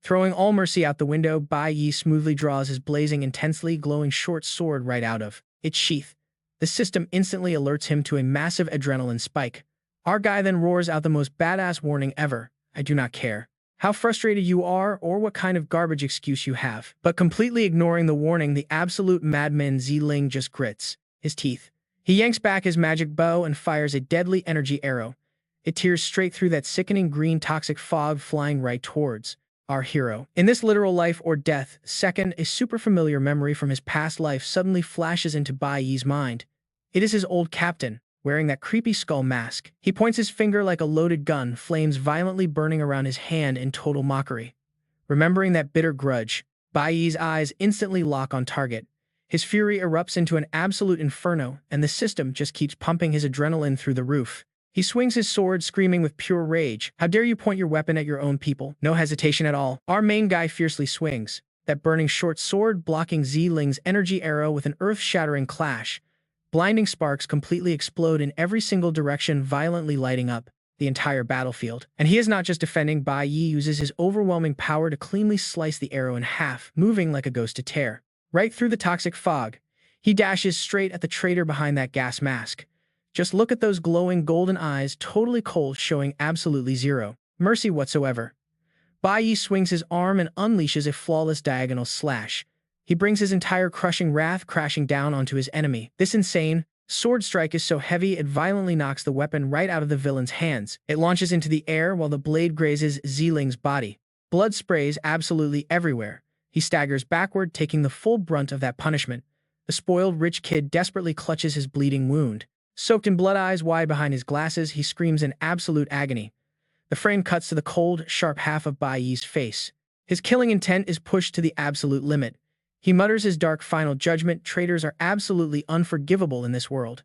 Throwing all mercy out the window, Bai Yi smoothly draws his blazing, intensely glowing short sword right out of its sheath. The system instantly alerts him to a massive adrenaline spike. Our guy then roars out the most badass warning ever. I do not care how frustrated you are or what kind of garbage excuse you have. But completely ignoring the warning, the absolute madman Ziling just grits his teeth. He yanks back his magic bow and fires a deadly energy arrow. It tears straight through that sickening green toxic fog, flying right towards our hero. In this literal life or death second, a super familiar memory from his past life suddenly flashes into Bai Yi's mind. It is his old captain, wearing that creepy skull mask. He points his finger like a loaded gun, flames violently burning around his hand in total mockery. Remembering that bitter grudge, Bai Yi's eyes instantly lock on target. His fury erupts into an absolute inferno, and the system just keeps pumping his adrenaline through the roof. He swings his sword, screaming with pure rage. How dare you point your weapon at your own people? No hesitation at all. Our main guy fiercely swings that burning short sword, blocking Ziling's energy arrow with an earth-shattering clash. Blinding sparks completely explode in every single direction, violently lighting up the entire battlefield. And he is not just defending. Bai Yi uses his overwhelming power to cleanly slice the arrow in half, moving like a ghost to tear. Right through the toxic fog, he dashes straight at the traitor behind that gas mask. Just look at those glowing golden eyes, totally cold, showing absolutely zero mercy whatsoever. Bai Yi swings his arm and unleashes a flawless diagonal slash. He brings his entire crushing wrath crashing down onto his enemy. This insane sword strike is so heavy it violently knocks the weapon right out of the villain's hands. It launches into the air while the blade grazes Ziling's body. Blood sprays absolutely everywhere. He staggers backward, taking the full brunt of that punishment. The spoiled rich kid desperately clutches his bleeding wound. Soaked in blood, eyes wide behind his glasses, he screams in absolute agony. The frame cuts to the cold, sharp half of Bai Yi's face. His killing intent is pushed to the absolute limit. He mutters his dark final judgment. Traitors are absolutely unforgivable in this world.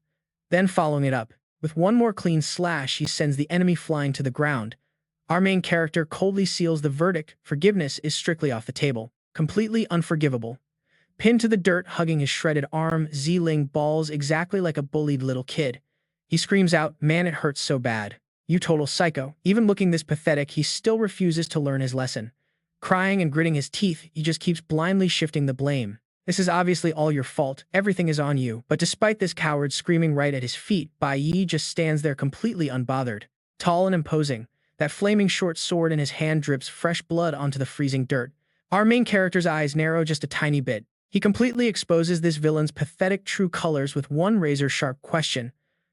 Then, following it up, with one more clean slash, he sends the enemy flying to the ground. Our main character coldly seals the verdict. Forgiveness is strictly off the table. Completely unforgivable. Pinned to the dirt, hugging his shredded arm, Ziling bawls exactly like a bullied little kid. He screams out, "Man, it hurts so bad. You total psycho." Even looking this pathetic, he still refuses to learn his lesson. Crying and gritting his teeth, he just keeps blindly shifting the blame. "This is obviously all your fault. Everything is on you." But despite this coward screaming right at his feet, Bai Yi just stands there completely unbothered. Tall and imposing, that flaming short sword in his hand drips fresh blood onto the freezing dirt. Our main character's eyes narrow just a tiny bit. He completely exposes this villain's pathetic true colors with one razor-sharp question.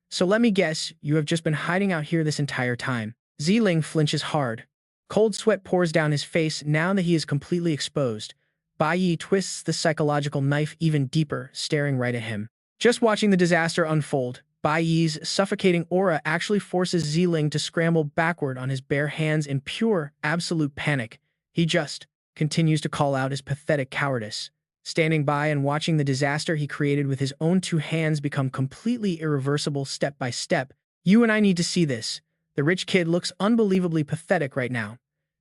"So let me guess, you have just been hiding out here this entire time?" Ziling flinches hard. Cold sweat pours down his face now that he is completely exposed. Bai Yi twists the psychological knife even deeper, staring right at him. Just watching the disaster unfold, Bai Yi's suffocating aura actually forces Ziling to scramble backward on his bare hands in pure, absolute panic. He just continues to call out his pathetic cowardice. Standing by and watching the disaster he created with his own two hands become completely irreversible step by step. "You and I need to see this." The rich kid looks unbelievably pathetic right now.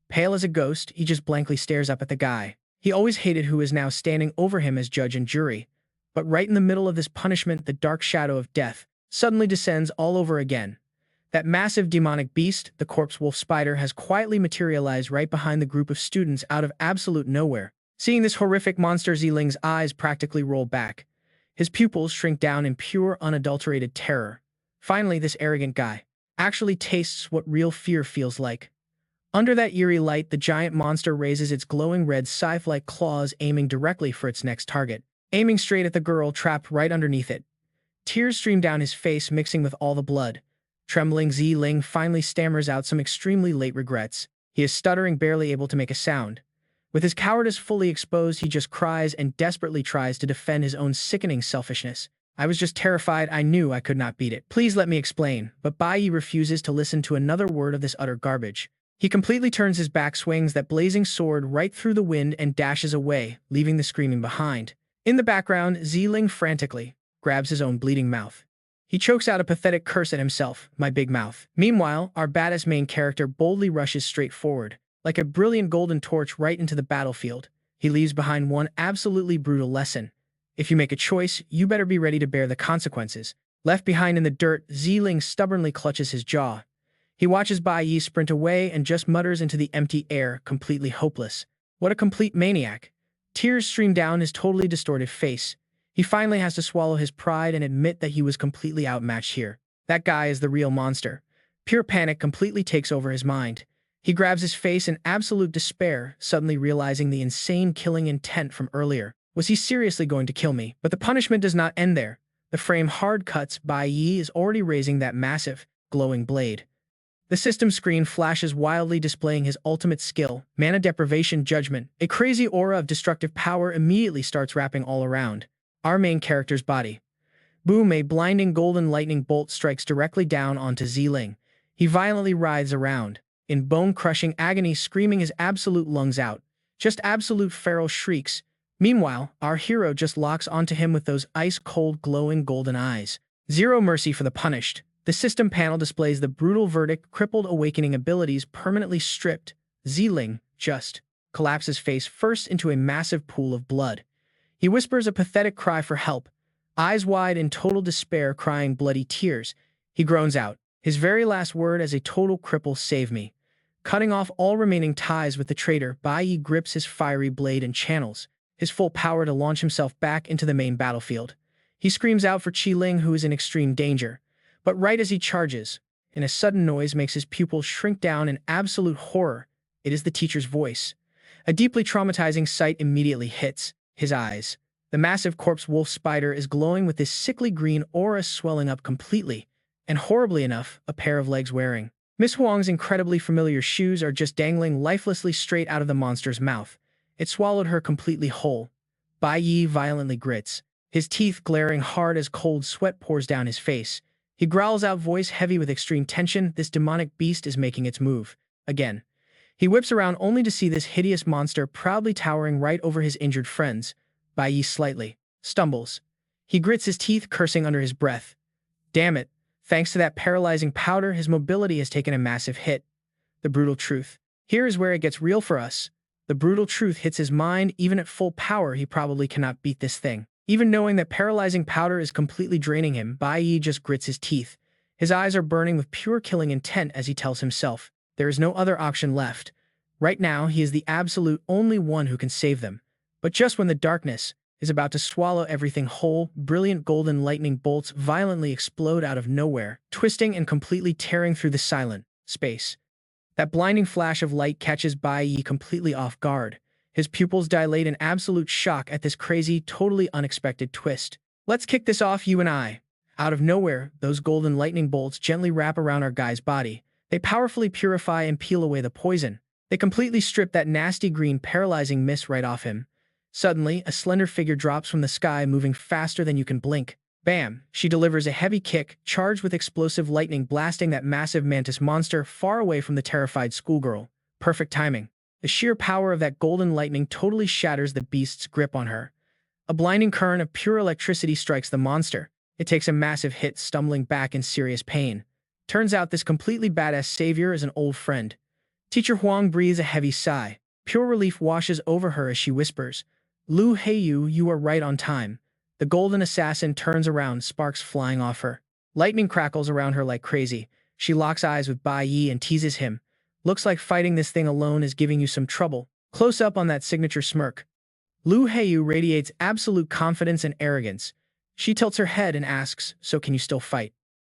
Pale as a ghost, he just blankly stares up at the guy he always hated, who is now standing over him as judge and jury. But right in the middle of this punishment, the dark shadow of death suddenly descends all over again. That massive demonic beast, the corpse wolf spider, has quietly materialized right behind the group of students out of absolute nowhere. Seeing this horrific monster, Ziling's eyes practically roll back. His pupils shrink down in pure, unadulterated terror. Finally, this arrogant guy actually tastes what real fear feels like. Under that eerie light, the giant monster raises its glowing red scythe-like claws, aiming directly for its next target. Aiming straight at the girl trapped right underneath it. Tears stream down his face, mixing with all the blood. Trembling, Ziling finally stammers out some extremely late regrets. He is stuttering, barely able to make a sound. With his cowardice fully exposed, he just cries and desperately tries to defend his own sickening selfishness. "I was just terrified. I knew I could not beat it. Please let me explain." But Bai Yi refuses to listen to another word of this utter garbage. He completely turns his back, swings that blazing sword right through the wind, and dashes away, leaving the screaming behind. In the background, Ziling frantically grabs his own bleeding mouth. He chokes out a pathetic curse at himself, "My big mouth." Meanwhile, our badass main character boldly rushes straight forward. Like a brilliant golden torch right into the battlefield, he leaves behind one absolutely brutal lesson. If you make a choice, you better be ready to bear the consequences. Left behind in the dirt, Ziling stubbornly clutches his jaw. He watches Bai Yi sprint away and just mutters into the empty air, completely hopeless. What a complete maniac. Tears stream down his totally distorted face. He finally has to swallow his pride and admit that he was completely outmatched here. That guy is the real monster. Pure panic completely takes over his mind. He grabs his face in absolute despair, suddenly realizing the insane killing intent from earlier. Was he seriously going to kill me? But the punishment does not end there. The frame hard cuts. Bai Yi is already raising that massive, glowing blade. The system screen flashes wildly, displaying his ultimate skill, mana deprivation judgment. A crazy aura of destructive power immediately starts wrapping all around our main character's body. Boom, a blinding golden lightning bolt strikes directly down onto Ziling. He violently writhes around, in bone-crushing agony, screaming his absolute lungs out. Just absolute feral shrieks. Meanwhile, our hero just locks onto him with those ice-cold, glowing golden eyes. Zero mercy for the punished. The system panel displays the brutal verdict: crippled awakening abilities permanently stripped. Ziling just collapses face first into a massive pool of blood. He whispers a pathetic cry for help, eyes wide in total despair, crying bloody tears. He groans out, His very last word as a total cripple, "Save me." Cutting off all remaining ties with the traitor, Bai Yi grips his fiery blade and channels his full power to launch himself back into the main battlefield. He screams out for Qi Ling, who is in extreme danger. But right as he charges, a sudden noise makes his pupils shrink down in absolute horror. It is the teacher's voice. A deeply traumatizing sight immediately hits his eyes. The massive corpse wolf spider is glowing with this sickly green aura, swelling up completely, and horribly enough, a pair of legs wearing Miss Huang's incredibly familiar shoes are just dangling lifelessly straight out of the monster's mouth. It swallowed her completely whole. Bai Yi violently grits, his teeth glaring hard as cold sweat pours down his face. He growls out, voice heavy with extreme tension, "This demonic beast is making its move. Again." He whips around only to see this hideous monster proudly towering right over his injured friends. Bai Yi slightly stumbles. He grits his teeth, cursing under his breath. Damn it. Thanks to that paralyzing powder, his mobility has taken a massive hit. The brutal truth. Here is where it gets real for us. The brutal truth hits his mind. Even at full power, he probably cannot beat this thing. Even knowing that paralyzing powder is completely draining him, Bai Yi just grits his teeth. His eyes are burning with pure killing intent as he tells himself, there is no other option left. Right now, he is the absolute only one who can save them. But just when the darkness is about to swallow everything whole, brilliant golden lightning bolts violently explode out of nowhere, twisting and completely tearing through the silent space. That blinding flash of light catches Bai Yi completely off guard. His pupils dilate in absolute shock at this crazy, totally unexpected twist. "Let's kick this off, you and I." Out of nowhere, those golden lightning bolts gently wrap around our guy's body. They powerfully purify and peel away the poison. They completely strip that nasty green paralyzing mist right off him. Suddenly, a slender figure drops from the sky, moving faster than you can blink. Bam! She delivers a heavy kick, charged with explosive lightning, blasting that massive mantis monster far away from the terrified schoolgirl. Perfect timing. The sheer power of that golden lightning totally shatters the beast's grip on her. A blinding current of pure electricity strikes the monster. It takes a massive hit, stumbling back in serious pain. Turns out this completely badass savior is an old friend. Teacher Huang breathes a heavy sigh. Pure relief washes over her as she whispers, "Lu Heiyu, you are right on time." The golden assassin turns around, sparks flying off her. Lightning crackles around her like crazy. She locks eyes with Bai Yi and teases him. "Looks like fighting this thing alone is giving you some trouble." Close up on that signature smirk. Lu Heiyu radiates absolute confidence and arrogance. She tilts her head and asks, "So can you still fight?"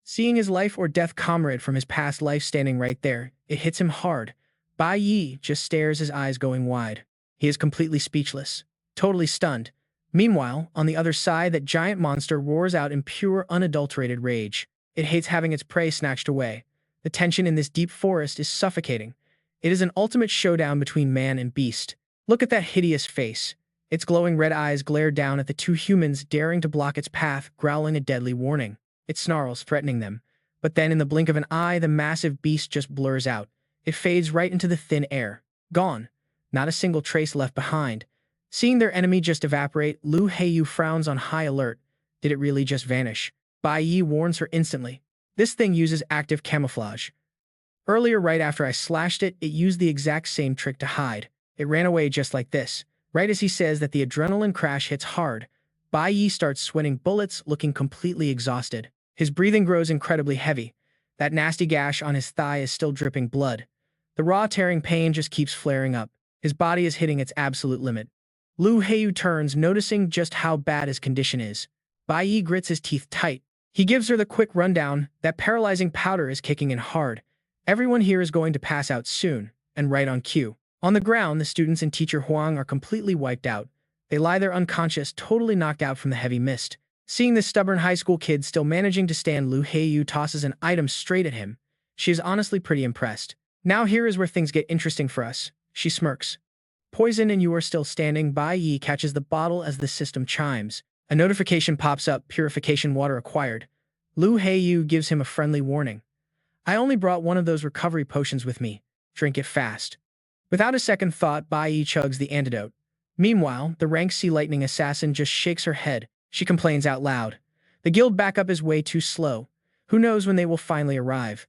Seeing his life or death comrade from his past life standing right there, it hits him hard. Bai Yi just stares, his eyes going wide. He is completely speechless, totally stunned. Meanwhile, on the other side, that giant monster roars out in pure, unadulterated rage. It hates having its prey snatched away. The tension in this deep forest is suffocating. It is an ultimate showdown between man and beast. Look at that hideous face. Its glowing red eyes glare down at the two humans, daring to block its path, growling a deadly warning. It snarls, threatening them. But then, in the blink of an eye, the massive beast just blurs out. It fades right into the thin air. Gone. Not a single trace left behind. Seeing their enemy just evaporate, Lu Heiyu frowns on high alert. Did it really just vanish? Bai Yi warns her instantly. This thing uses active camouflage. Earlier, right after I slashed it, it used the exact same trick to hide. It ran away just like this. Right as he says that, the adrenaline crash hits hard. Bai Yi starts sweating bullets, looking completely exhausted. His breathing grows incredibly heavy. That nasty gash on his thigh is still dripping blood. The raw, tearing pain just keeps flaring up. His body is hitting its absolute limit. Lu Heiyu turns, noticing just how bad his condition is. Bai Yi grits his teeth tight. He gives her the quick rundown. That paralyzing powder is kicking in hard. Everyone here is going to pass out soon, and right on cue. On the ground, the students and teacher Huang are completely wiped out. They lie there unconscious, totally knocked out from the heavy mist. Seeing this stubborn high school kid still managing to stand, Lu Heiyu tosses an item straight at him. She is honestly pretty impressed. "Now here is where things get interesting for us." She smirks. "Poison and you are still standing." Bai Yi catches the bottle as the system chimes. A notification pops up, purification water acquired. Lu Heiyu gives him a friendly warning. "I only brought one of those recovery potions with me. Drink it fast." Without a second thought, Bai Yi chugs the antidote. Meanwhile, the rank sea lightning assassin just shakes her head. She complains out loud. "The guild backup is way too slow. Who knows when they will finally arrive?"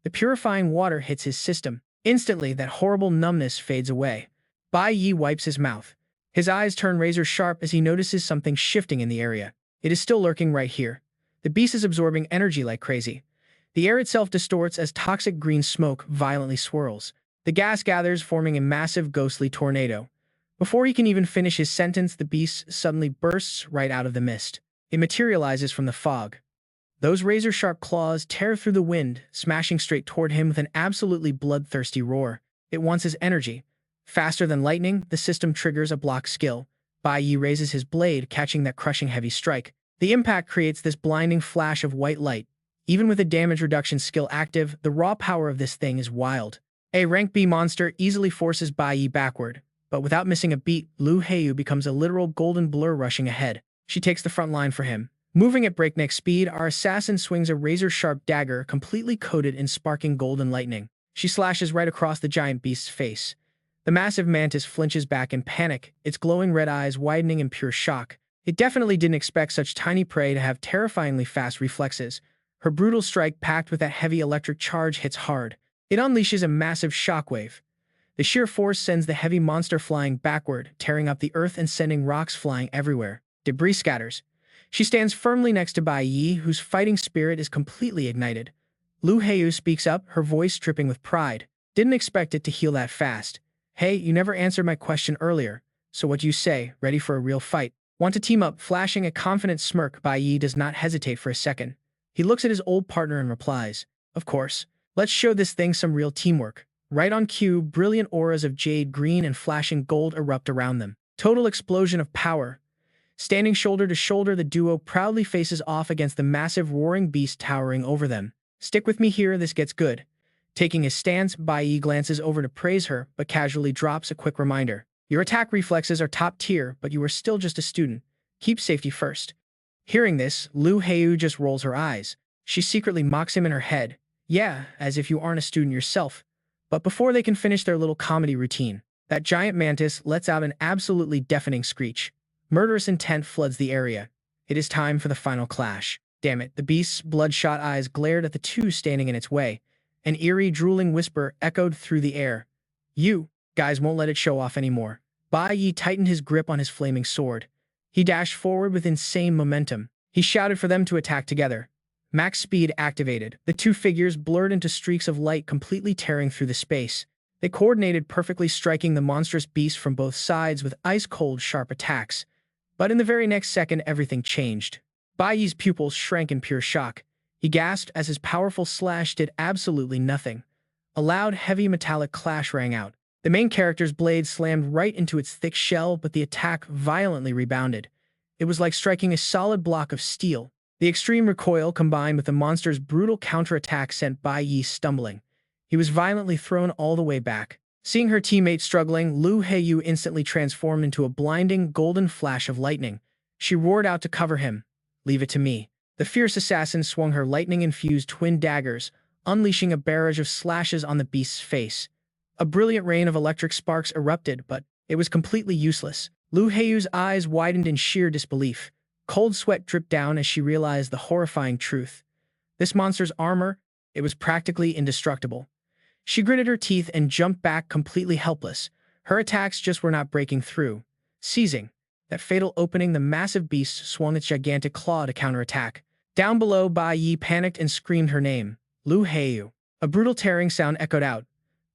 The purifying water hits his system. Instantly, that horrible numbness fades away. Bai Yi wipes his mouth. His eyes turn razor sharp as he notices something shifting in the area. It is still lurking right here. The beast is absorbing energy like crazy. The air itself distorts as toxic green smoke violently swirls. The gas gathers, forming a massive ghostly tornado. Before he can even finish his sentence, the beast suddenly bursts right out of the mist. It materializes from the fog. Those razor-sharp claws tear through the wind, smashing straight toward him with an absolutely bloodthirsty roar. It wants his energy. Faster than lightning, the system triggers a block skill. Bai Yi raises his blade, catching that crushing heavy strike. The impact creates this blinding flash of white light. Even with a damage reduction skill active, the raw power of this thing is wild. A rank B monster easily forces Bai Yi backward, but without missing a beat, Lu Heiyu becomes a literal golden blur rushing ahead. She takes the front line for him. Moving at breakneck speed, our assassin swings a razor-sharp dagger completely coated in sparking golden lightning. She slashes right across the giant beast's face. The massive mantis flinches back in panic, its glowing red eyes widening in pure shock. It definitely didn't expect such tiny prey to have terrifyingly fast reflexes. Her brutal strike, packed with that heavy electric charge, hits hard. It unleashes a massive shockwave. The sheer force sends the heavy monster flying backward, tearing up the earth and sending rocks flying everywhere. Debris scatters. She stands firmly next to Bai Yi, whose fighting spirit is completely ignited. Lu Heiyu speaks up, her voice dripping with pride. Didn't expect it to heal that fast. Hey, you never answered my question earlier. So what do you say? Ready for a real fight? Want to team up? Flashing a confident smirk, Bai Yi does not hesitate for a second. He looks at his old partner and replies, "Of course. Let's show this thing some real teamwork." Right on cue, brilliant auras of jade green and flashing gold erupt around them. Total explosion of power. Standing shoulder to shoulder, the duo proudly faces off against the massive roaring beast towering over them. Stick with me here, this gets good. Taking his stance, Bai Yi glances over to praise her, but casually drops a quick reminder. Your attack reflexes are top tier, but you are still just a student. Keep safety first. Hearing this, Lu Heiyu just rolls her eyes. She secretly mocks him in her head. Yeah, as if you aren't a student yourself. But before they can finish their little comedy routine, that giant mantis lets out an absolutely deafening screech. Murderous intent floods the area. It is time for the final clash. Damn it, the beast's bloodshot eyes glared at the two standing in its way. An eerie, drooling whisper echoed through the air. You guys won't let it show off anymore. Bai Yi tightened his grip on his flaming sword. He dashed forward with insane momentum. He shouted for them to attack together. Max speed activated. The two figures blurred into streaks of light, completely tearing through the space. They coordinated perfectly, striking the monstrous beast from both sides with ice-cold, sharp attacks. But in the very next second, everything changed. Bai Yi's pupils shrank in pure shock. He gasped as his powerful slash did absolutely nothing. A loud, heavy metallic clash rang out. The main character's blade slammed right into its thick shell, but the attack violently rebounded. It was like striking a solid block of steel. The extreme recoil combined with the monster's brutal counterattack sent Bai Yi stumbling. He was violently thrown all the way back. Seeing her teammate struggling, Lu Heiyu instantly transformed into a blinding, golden flash of lightning. She roared out to cover him. Leave it to me. The fierce assassin swung her lightning-infused twin daggers, unleashing a barrage of slashes on the beast's face. A brilliant rain of electric sparks erupted, but it was completely useless. Lu Heiyu's eyes widened in sheer disbelief. Cold sweat dripped down as she realized the horrifying truth. This monster's armor, it was practically indestructible. She gritted her teeth and jumped back completely helpless. Her attacks just were not breaking through. Seizing that fatal opening, the massive beast swung its gigantic claw to counterattack. Down below, Bai Yi panicked and screamed her name. Lu Heiyu. A brutal tearing sound echoed out.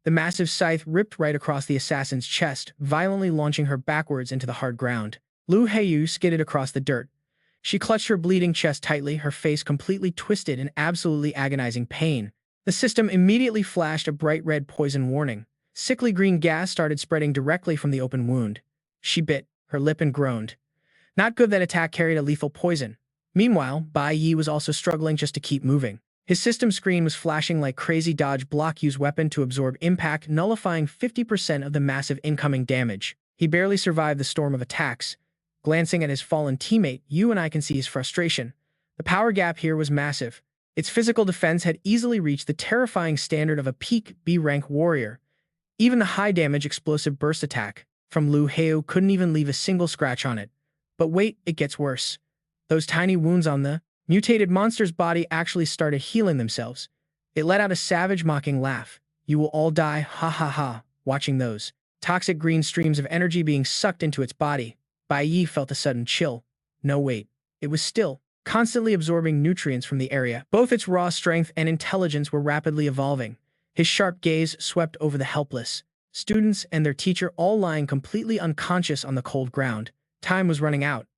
The massive scythe ripped right across the assassin's chest, violently launching her backwards into the hard ground. Lu Heiyu skidded across the dirt. She clutched her bleeding chest tightly, her face completely twisted in absolutely agonizing pain. The system immediately flashed a bright red poison warning. Sickly green gas started spreading directly from the open wound. She bit her lip and groaned. Not good, that attack carried a lethal poison. Meanwhile, Bai Yi was also struggling just to keep moving. His system screen was flashing like crazy. Dodge block, use weapon to absorb impact, nullifying 50% of the massive incoming damage. He barely survived the storm of attacks. Glancing at his fallen teammate, you and I can see his frustration. The power gap here was massive. Its physical defense had easily reached the terrifying standard of a peak B-rank warrior. Even the high-damage explosive burst attack from Lu Heiyu couldn't even leave a single scratch on it. But wait, it gets worse. Those tiny wounds on the mutated monster's body actually started healing themselves. It let out a savage, mocking laugh. You will all die, ha ha ha. Watching those toxic green streams of energy being sucked into its body, Bai Yi felt a sudden chill. No, wait. It was still constantly absorbing nutrients from the area. Both its raw strength and intelligence were rapidly evolving. His sharp gaze swept over the helpless students and their teacher, all lying completely unconscious on the cold ground. Time was running out.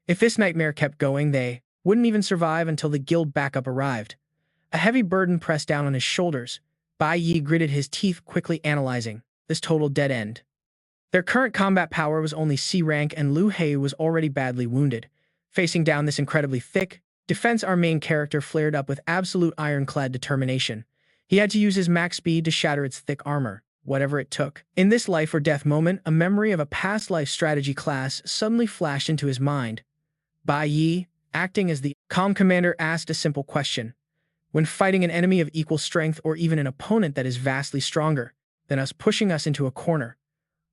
If this nightmare kept going, they wouldn't even survive until the guild backup arrived. A heavy burden pressed down on his shoulders. Bai Yi gritted his teeth, quickly analyzing this total dead end. Their current combat power was only C rank, and Lu Hei was already badly wounded. Facing down this incredibly thick defense, our main character flared up with absolute ironclad determination. He had to use his max speed to shatter its thick armor, whatever it took. In this life or death moment, a memory of a past life strategy class suddenly flashed into his mind. Bai Yi, acting as the calm commander, asked a simple question. When fighting an enemy of equal strength, or even an opponent that is vastly stronger than us, pushing us into a corner,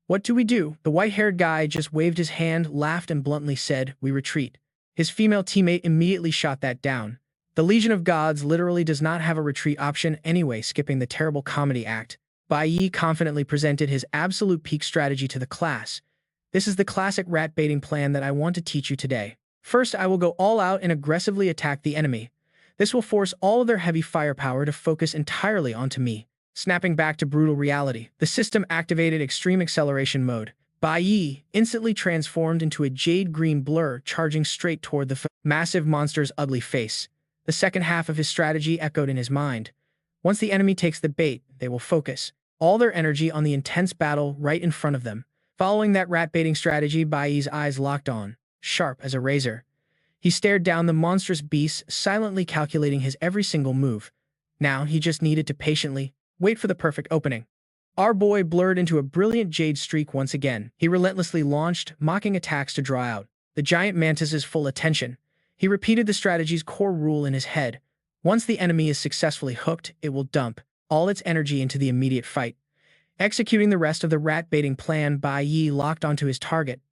what do we do? The white-haired guy just waved his hand, laughed, and bluntly said, "We retreat." His female teammate immediately shot that down. The Legion of Gods literally does not have a retreat option anyway. Skipping the terrible comedy act, Bai Yi confidently presented his absolute peak strategy to the class. This is the classic rat baiting plan that I want to teach you today. First, I will go all out and aggressively attack the enemy. This will force all of their heavy firepower to focus entirely onto me. Snapping back to brutal reality, the system activated extreme acceleration mode. Bai Yi instantly transformed into a jade-green blur, charging straight toward the massive monster's ugly face. The second half of his strategy echoed in his mind. Once the enemy takes the bait, they will focus all their energy on the intense battle right in front of them. Following that rat-baiting strategy, Bai Yi's eyes locked on, sharp as a razor. He stared down the monstrous beast, silently calculating his every single move. Now he just needed to patiently wait for the perfect opening. Our boy blurred into a brilliant jade streak once again. He relentlessly launched mocking attacks to draw out the giant mantis's full attention. He repeated the strategy's core rule in his head. Once the enemy is successfully hooked, it will dump all its energy into the immediate fight. Executing the rest of the rat-baiting plan, Bai Yi locked onto his target.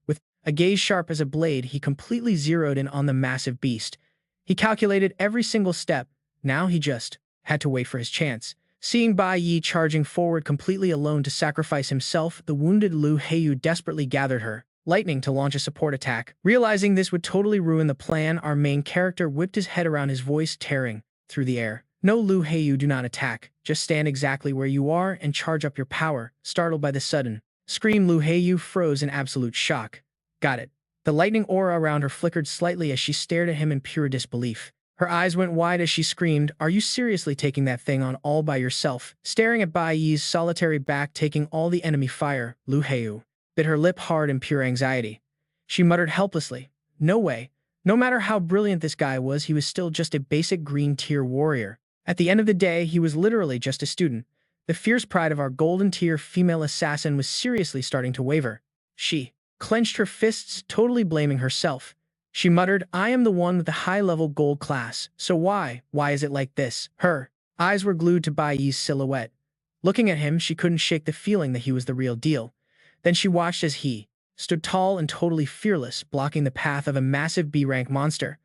With a gaze sharp as a blade, he completely zeroed in on the massive beast. He calculated every single step. Now he just had to wait for his chance. Seeing Bai Yi charging forward completely alone to sacrifice himself, the wounded Lu Heiyu desperately gathered her lightning to launch a support attack. Realizing this would totally ruin the plan, our main character whipped his head around, his voice tearing through the air. "No, Lu Heiyu, do not attack. Just stand exactly where you are and charge up your power." Startled by the sudden scream, Lu Heiyu froze in absolute shock. Got it. The lightning aura around her flickered slightly as she stared at him in pure disbelief. Her eyes went wide as she screamed, "Are you seriously taking that thing on all by yourself?" Staring at Bai Yi's solitary back taking all the enemy fire, Lu Heiyu bit her lip hard in pure anxiety. She muttered helplessly, "No way. No matter how brilliant this guy was, he was still just a basic green tier warrior. At the end of the day, he was literally just a student." The fierce pride of our golden tier female assassin was seriously starting to waver. She clenched her fists, totally blaming herself. She muttered, "I am the one with the high-level gold class, so why is it like this?" Her eyes were glued to Bai Yi's silhouette. Looking at him, she couldn't shake the feeling that he was the real deal. Then she watched as he stood tall and totally fearless, blocking the path of a massive B-rank monster.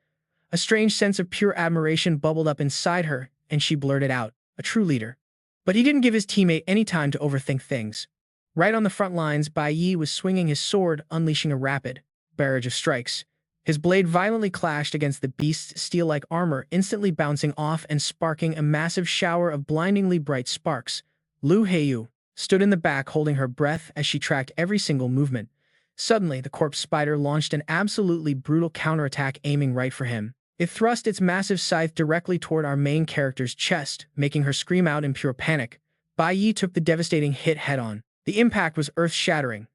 A strange sense of pure admiration bubbled up inside her, and she blurted out, "A true leader." But he didn't give his teammate any time to overthink things. Right on the front lines, Bai Yi was swinging his sword, unleashing a rapid barrage of strikes. His blade violently clashed against the beast's steel-like armor, instantly bouncing off and sparking a massive shower of blindingly bright sparks. Lu Heiyu stood in the back, holding her breath as she tracked every single movement. Suddenly, the corpse spider launched an absolutely brutal counterattack, aiming right for him. It thrust its massive scythe directly toward our main character's chest, making her scream out in pure panic. Bai Yi took the devastating hit head-on. The impact was earth-shattering.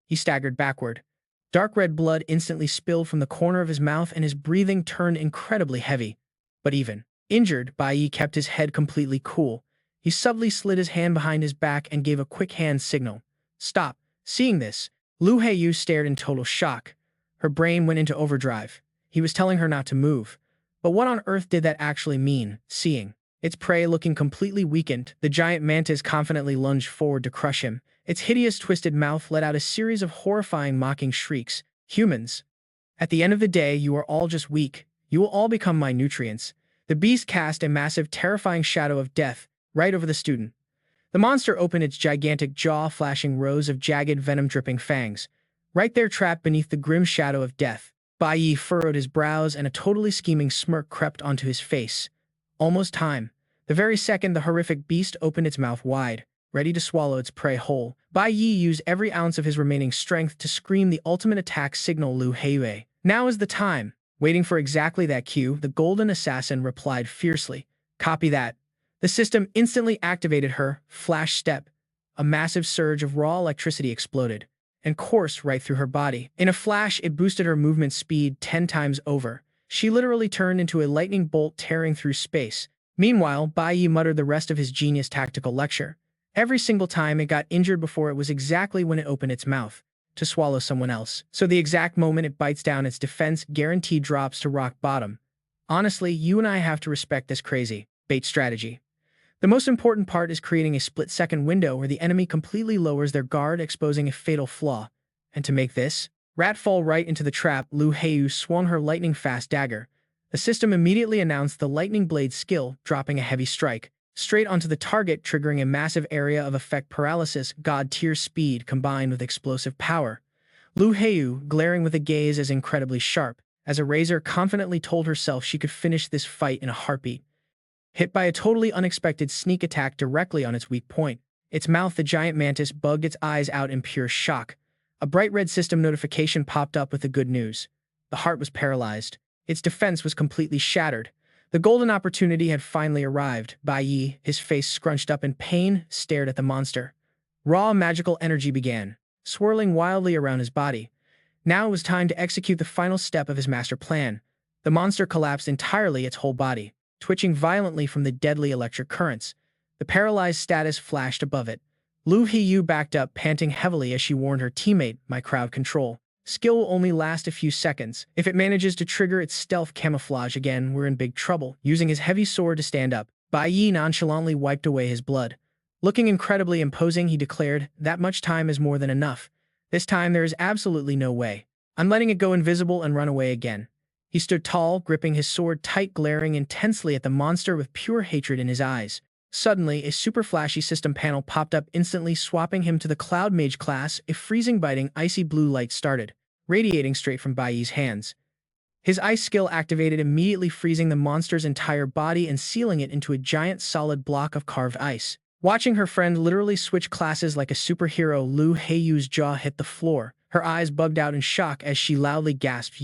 He staggered backward. Dark red blood instantly spilled from the corner of his mouth, and his breathing turned incredibly heavy. But even injured, Bai Yi kept his head completely cool. He subtly slid his hand behind his back and gave a quick hand signal. "Stop." Seeing this, Lu Heiyu stared in total shock. Her brain went into overdrive. He was telling her not to move. But what on earth did that actually mean? Seeing its prey looking completely weakened, the giant mantis confidently lunged forward to crush him. Its hideous twisted mouth let out a series of horrifying mocking shrieks. "Humans. At the end of the day, you are all just weak. You will all become my nutrients." The beast cast a massive, terrifying shadow of death right over the student. The monster opened its gigantic jaw, flashing rows of jagged, venom-dripping fangs. Right there, trapped beneath the grim shadow of death, Bai Yi furrowed his brows and a totally scheming smirk crept onto his face. Almost time. The very second the horrific beast opened its mouth wide, ready to swallow its prey whole, Bai Yi used every ounce of his remaining strength to scream the ultimate attack signal Lu Heiyue. Now is the time. Waiting for exactly that cue, the golden assassin replied fiercely. Copy that. The system instantly activated her flash step. A massive surge of raw electricity exploded and coursed right through her body. In a flash, it boosted her movement speed 10 times over. She literally turned into a lightning bolt tearing through space. Meanwhile, Bai Yi muttered the rest of his genius tactical lecture. Every single time it got injured before it was exactly when it opened its mouth to swallow someone else. So the exact moment it bites down, its defense guaranteed drops to rock bottom. Honestly, you and I have to respect this crazy bait strategy. The most important part is creating a split-second window where the enemy completely lowers their guard, exposing a fatal flaw. And to make this rat fall right into the trap, Lu Heiyue swung her lightning-fast dagger. The system immediately announced the lightning blade skill, dropping a heavy strike straight onto the target, triggering a massive area of effect paralysis, god-tier speed combined with explosive power. Lu Heiyue, glaring with a gaze as incredibly sharp as a razor, confidently told herself she could finish this fight in a heartbeat. Hit by a totally unexpected sneak attack directly on its weak point, its mouth, the giant mantis bugged its eyes out in pure shock. A bright red system notification popped up with the good news. The heart was paralyzed. Its defense was completely shattered. The golden opportunity had finally arrived. Bai Yi, his face scrunched up in pain, stared at the monster. Raw magical energy began swirling wildly around his body. Now it was time to execute the final step of his master plan. The monster collapsed entirely, its whole body twitching violently from the deadly electric currents. The paralyzed status flashed above it. Lu Heiyue backed up, panting heavily as she warned her teammate, "My crowd control skill will only last a few seconds. If it manages to trigger its stealth camouflage again, we're in big trouble." Using his heavy sword to stand up, Bai Yi nonchalantly wiped away his blood. Looking incredibly imposing, he declared, "That much time is more than enough. This time there is absolutely no way. I'm letting it go invisible and run away again." He stood tall, gripping his sword tight, glaring intensely at the monster with pure hatred in his eyes. Suddenly, a super flashy system panel popped up, instantly swapping him to the Cloud Mage class. A freezing, biting, icy blue light started, radiating straight from Bai Yi's hands. His ice skill activated immediately, freezing the monster's entire body and sealing it into a giant solid block of carved ice. Watching her friend literally switch classes like a superhero, Lu Heiyue's jaw hit the floor. Her eyes bugged out in shock as she loudly gasped,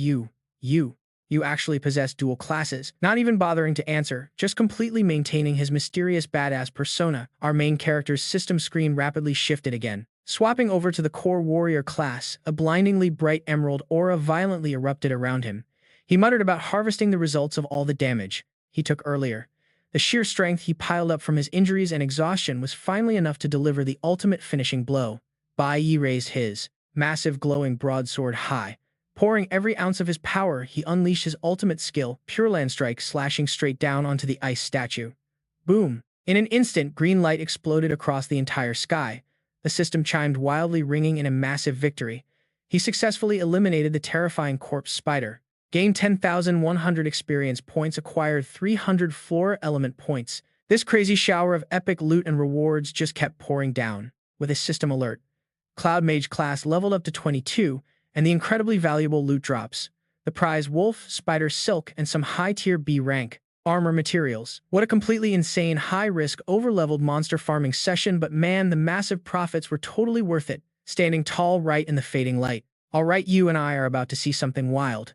You actually possess dual classes." Not even bothering to answer, just completely maintaining his mysterious badass persona, our main character's system screen rapidly shifted again. Swapping over to the core warrior class, a blindingly bright emerald aura violently erupted around him. He muttered about harvesting the results of all the damage he took earlier. The sheer strength he piled up from his injuries and exhaustion was finally enough to deliver the ultimate finishing blow. Bai Yi raised his massive glowing broadsword high. Pouring every ounce of his power, he unleashed his ultimate skill, Pure Land Strike, slashing straight down onto the ice statue. Boom! In an instant, green light exploded across the entire sky. The system chimed wildly, ringing in a massive victory. He successfully eliminated the terrifying corpse spider. Gained 10,100 experience points, acquired 300 floor element points. This crazy shower of epic loot and rewards just kept pouring down. With a system alert, Cloud Mage class leveled up to 22, and the incredibly valuable loot drops. The prize wolf, spider silk, and some high-tier B rank armor materials. What a completely insane, high-risk, over-leveled monster farming session, but man, the massive profits were totally worth it, standing tall right in the fading light. Alright, you and I are about to see something wild.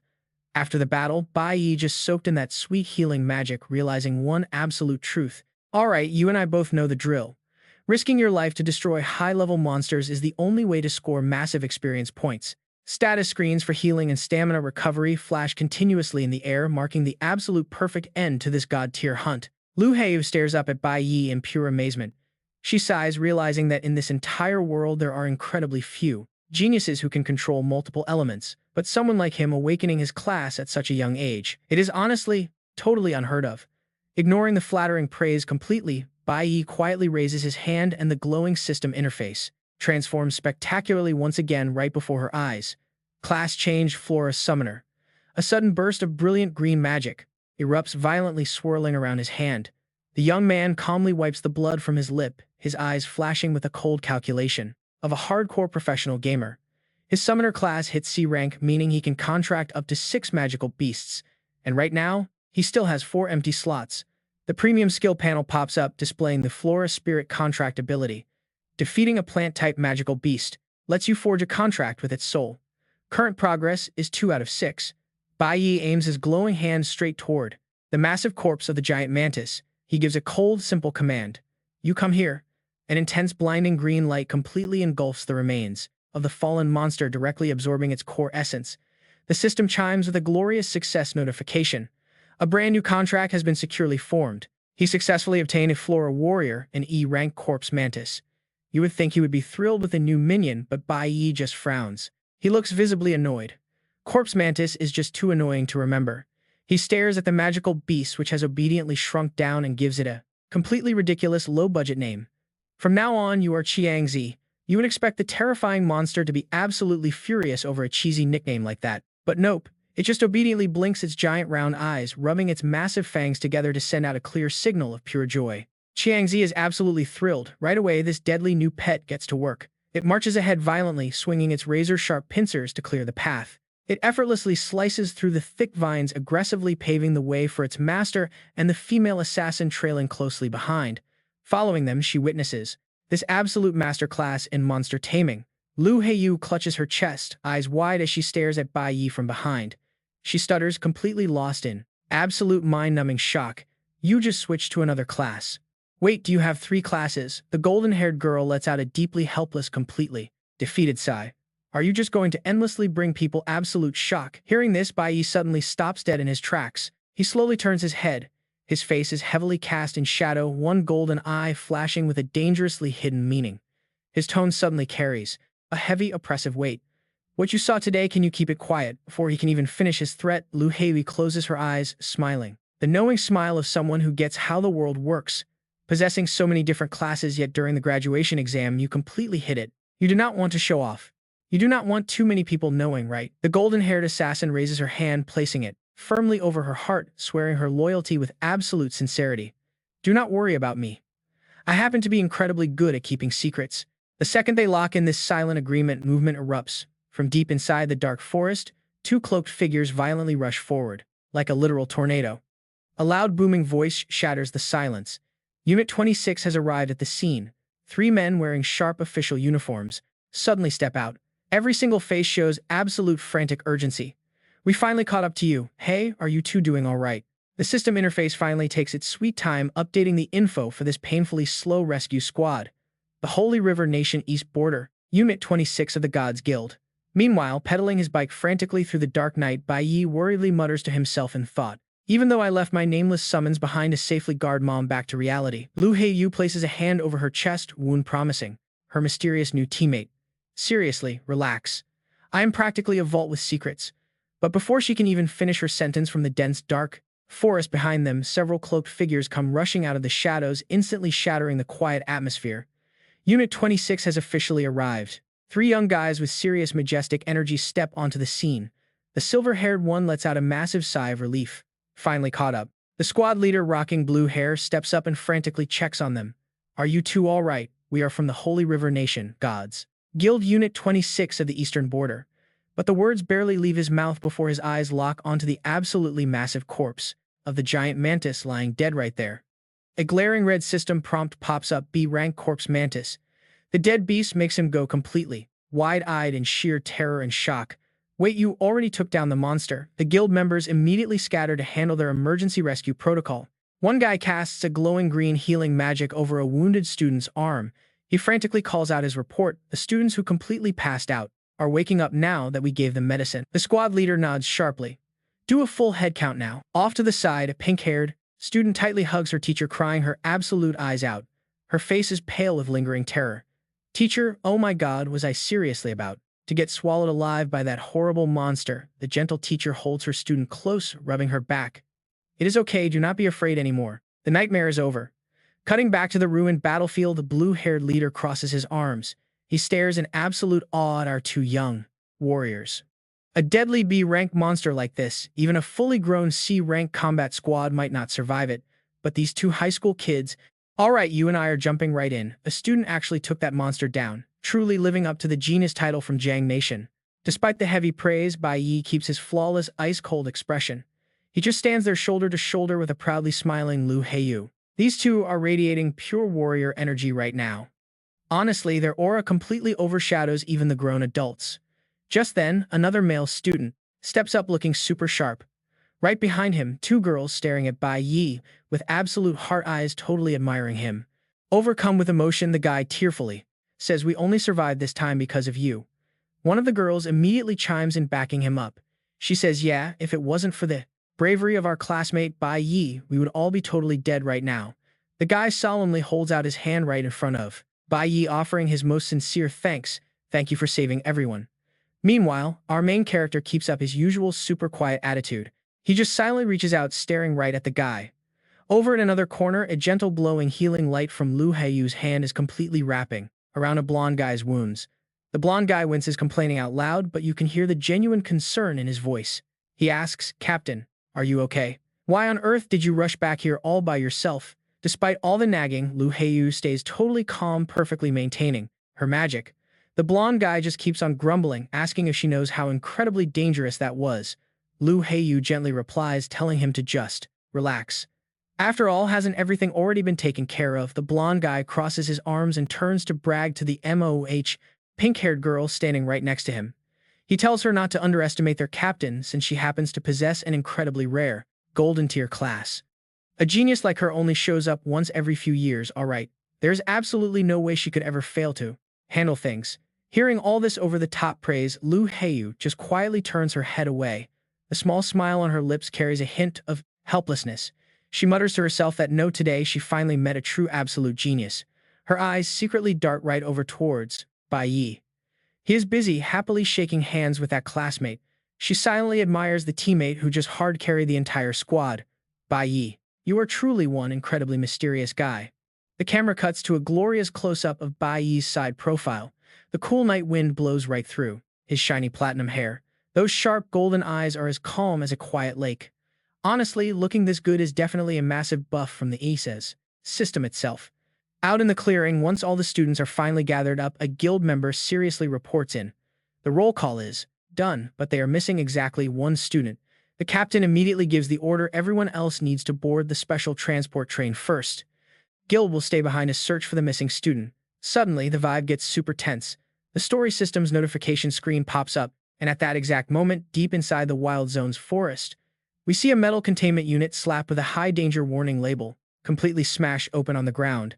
After the battle, Bai Yi just soaked in that sweet healing magic, realizing one absolute truth. Alright, you and I both know the drill. Risking your life to destroy high-level monsters is the only way to score massive experience points. Status screens for healing and stamina recovery flash continuously in the air, marking the absolute perfect end to this god-tier hunt. Lu Heiyue stares up at Bai Yi in pure amazement. She sighs, realizing that in this entire world there are incredibly few geniuses who can control multiple elements, but someone like him awakening his class at such a young age. It is honestly totally unheard of. Ignoring the flattering praise completely, Bai Yi quietly raises his hand and the glowing system interface transforms spectacularly once again right before her eyes. Class change, Flora Summoner. A sudden burst of brilliant green magic erupts violently, swirling around his hand. The young man calmly wipes the blood from his lip, his eyes flashing with a cold calculation of a hardcore professional gamer. His summoner class hits C rank, meaning he can contract up to 6 magical beasts, and right now, he still has 4 empty slots. The premium skill panel pops up, displaying the Flora Spirit contract ability. Defeating a plant-type magical beast lets you forge a contract with its soul. Current progress is 2 out of 6. Bai Yi aims his glowing hand straight toward the massive corpse of the giant mantis. He gives a cold, simple command. You come here. An intense, blinding green light completely engulfs the remains of the fallen monster, directly absorbing its core essence. The system chimes with a glorious success notification. A brand new contract has been securely formed. He successfully obtained a Flora Warrior, an E-rank corpse mantis. You would think he would be thrilled with a new minion, but Bai Yi just frowns. He looks visibly annoyed. Corpse mantis is just too annoying to remember. He stares at the magical beast, which has obediently shrunk down, and gives it a completely ridiculous low-budget name. From now on, you are Qiangzi. You would expect the terrifying monster to be absolutely furious over a cheesy nickname like that. But nope, it just obediently blinks its giant round eyes, rubbing its massive fangs together to send out a clear signal of pure joy. Qiangzi is absolutely thrilled. Right away, this deadly new pet gets to work. It marches ahead violently, swinging its razor-sharp pincers to clear the path. It effortlessly slices through the thick vines, aggressively paving the way for its master and the female assassin trailing closely behind. Following them, she witnesses this absolute masterclass in monster taming. Lu Heiyu clutches her chest, eyes wide as she stares at Bai Yi from behind. She stutters, completely lost in absolute mind-numbing shock. You just switched to another class. Wait, do you have 3 classes? The golden-haired girl lets out a deeply helpless, completely defeated sigh. Are you just going to endlessly bring people absolute shock? Hearing this, Bai Yi suddenly stops dead in his tracks. He slowly turns his head. His face is heavily cast in shadow, one golden eye flashing with a dangerously hidden meaning. His tone suddenly carries a heavy, oppressive weight. What you saw today, can you keep it quiet? Before he can even finish his threat, Lu Heiyu closes her eyes, smiling. The knowing smile of someone who gets how the world works. Possessing so many different classes, yet during the graduation exam you completely hit it. You do not want to show off. You do not want too many people knowing, right? The golden-haired assassin raises her hand, placing it firmly over her heart, swearing her loyalty with absolute sincerity. Do not worry about me. I happen to be incredibly good at keeping secrets. The second they lock in this silent agreement, movement erupts. From deep inside the dark forest, 2 cloaked figures violently rush forward, like a literal tornado. A loud booming voice shatters the silence. Unit 26 has arrived at the scene. 3 men wearing sharp official uniforms suddenly step out. Every single face shows absolute frantic urgency. We finally caught up to you. Hey, are you two doing all right? The system interface finally takes its sweet time updating the info for this painfully slow rescue squad. The Holy River Nation East Border, Unit 26 of the Gods Guild. Meanwhile, pedaling his bike frantically through the dark night, Bai Yi worriedly mutters to himself in thought. Even though I left my nameless summons behind to safely guard Mom back to reality. Lu Heiyu places a hand over her chest wound, promising her mysterious new teammate. Seriously, relax. I am practically a vault with secrets. But before she can even finish her sentence, from the dense, dark forest behind them, several cloaked figures come rushing out of the shadows, instantly shattering the quiet atmosphere. Unit 26 has officially arrived. 3 young guys with serious, majestic energy step onto the scene. The silver-haired one lets out a massive sigh of relief. Finally caught up. The squad leader, rocking blue hair, steps up and frantically checks on them. Are you two all right? We are from the Holy River Nation, Gods Guild, Unit 26 of the Eastern Border. But the words barely leave his mouth before his eyes lock onto the absolutely massive corpse of the giant mantis lying dead right there. A glaring red system prompt pops up: B-rank corpse mantis. The dead beast makes him go completely wide-eyed in sheer terror and shock. Wait, you already took down the monster? The guild members immediately scatter to handle their emergency rescue protocol. One guy casts a glowing green healing magic over a wounded student's arm. He frantically calls out his report. The students who completely passed out are waking up now that we gave them medicine. The squad leader nods sharply. Do a full head count now. Off to the side, a pink-haired student tightly hugs her teacher, crying her absolute eyes out. Her face is pale with lingering terror. Teacher, oh my God, was I seriously about to get swallowed alive by that horrible monster? The gentle teacher holds her student close, rubbing her back. It is okay, do not be afraid anymore. The nightmare is over. Cutting back to the ruined battlefield, the blue-haired leader crosses his arms. He stares in absolute awe at our 2 young warriors. A deadly B-rank monster like this, even a fully grown C-rank combat squad might not survive it. But these 2 high school kids... All right, you and I are jumping right in. A student actually took that monster down, truly living up to the genius title from Jiang Nation. Despite the heavy praise, Bai Yi keeps his flawless, ice-cold expression. He just stands there shoulder to shoulder with a proudly smiling Lu Heiyu. These two are radiating pure warrior energy right now. Honestly, their aura completely overshadows even the grown adults. Just then, another male student steps up looking super sharp. Right behind him, two girls staring at Bai Yi with absolute heart eyes totally admiring him. Overcome with emotion, the guy tearfully says, "We only survived this time because of you." One of the girls immediately chimes in backing him up. She says, "Yeah, if it wasn't for the bravery of our classmate Bai Yi, we would all be totally dead right now." The guy solemnly holds out his hand right in front of Bai Yi, offering his most sincere thanks. "Thank you for saving everyone." Meanwhile, our main character keeps up his usual super quiet attitude. He just silently reaches out, staring right at the guy. Over in another corner, a gentle glowing healing light from Lu Heiyu's hand is completely wrapping around a blonde guy's wounds. The blonde guy winces, complaining out loud, but you can hear the genuine concern in his voice. He asks, "Captain, are you okay? Why on earth did you rush back here all by yourself?" Despite all the nagging, Lu Heiyu stays totally calm, perfectly maintaining her magic. The blonde guy just keeps on grumbling, asking if she knows how incredibly dangerous that was. Lu Heiyu gently replies, telling him to just relax. After all, hasn't everything already been taken care of? The blonde guy crosses his arms and turns to brag to the MOH pink-haired girl standing right next to him. He tells her not to underestimate their captain, since she happens to possess an incredibly rare, golden tier class. A genius like her only shows up once every few years, alright. There's absolutely no way she could ever fail to handle things. Hearing all this over-the-top praise, Lu Heiyu just quietly turns her head away. A small smile on her lips carries a hint of helplessness. She mutters to herself that no, today she finally met a true absolute genius. Her eyes secretly dart right over towards Bai Yi. He is busy happily shaking hands with that classmate. She silently admires the teammate who just hard carried the entire squad. "Bai Yi, you are truly one incredibly mysterious guy." The camera cuts to a glorious close-up of Bai Yi's side profile. The cool night wind blows right through his shiny platinum hair. Those sharp golden eyes are as calm as a quiet lake. Honestly, looking this good is definitely a massive buff from the SSS system itself. Out in the clearing, once all the students are finally gathered up, a guild member seriously reports in. The roll call is done, but they are missing exactly one student. The captain immediately gives the order everyone else needs to board the special transport train first. Guild will stay behind to search for the missing student. Suddenly, the vibe gets super tense. The story system's notification screen pops up, and at that exact moment, deep inside the Wild Zone's forest, we see a metal containment unit slapped with a high danger warning label, completely smashed open on the ground.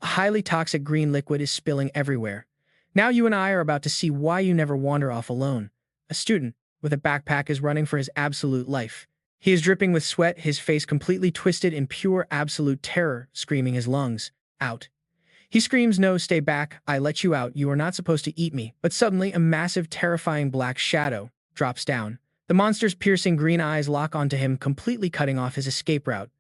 A highly toxic green liquid is spilling everywhere. Now you and I are about to see why you never wander off alone. A student with a backpack is running for his absolute life. He is dripping with sweat, his face completely twisted in pure absolute terror, screaming his lungs out. He screams, "No, stay back, I let you out, you are not supposed to eat me." But suddenly, a massive, terrifying black shadow drops down. The monster's piercing green eyes lock onto him, completely cutting off his escape route.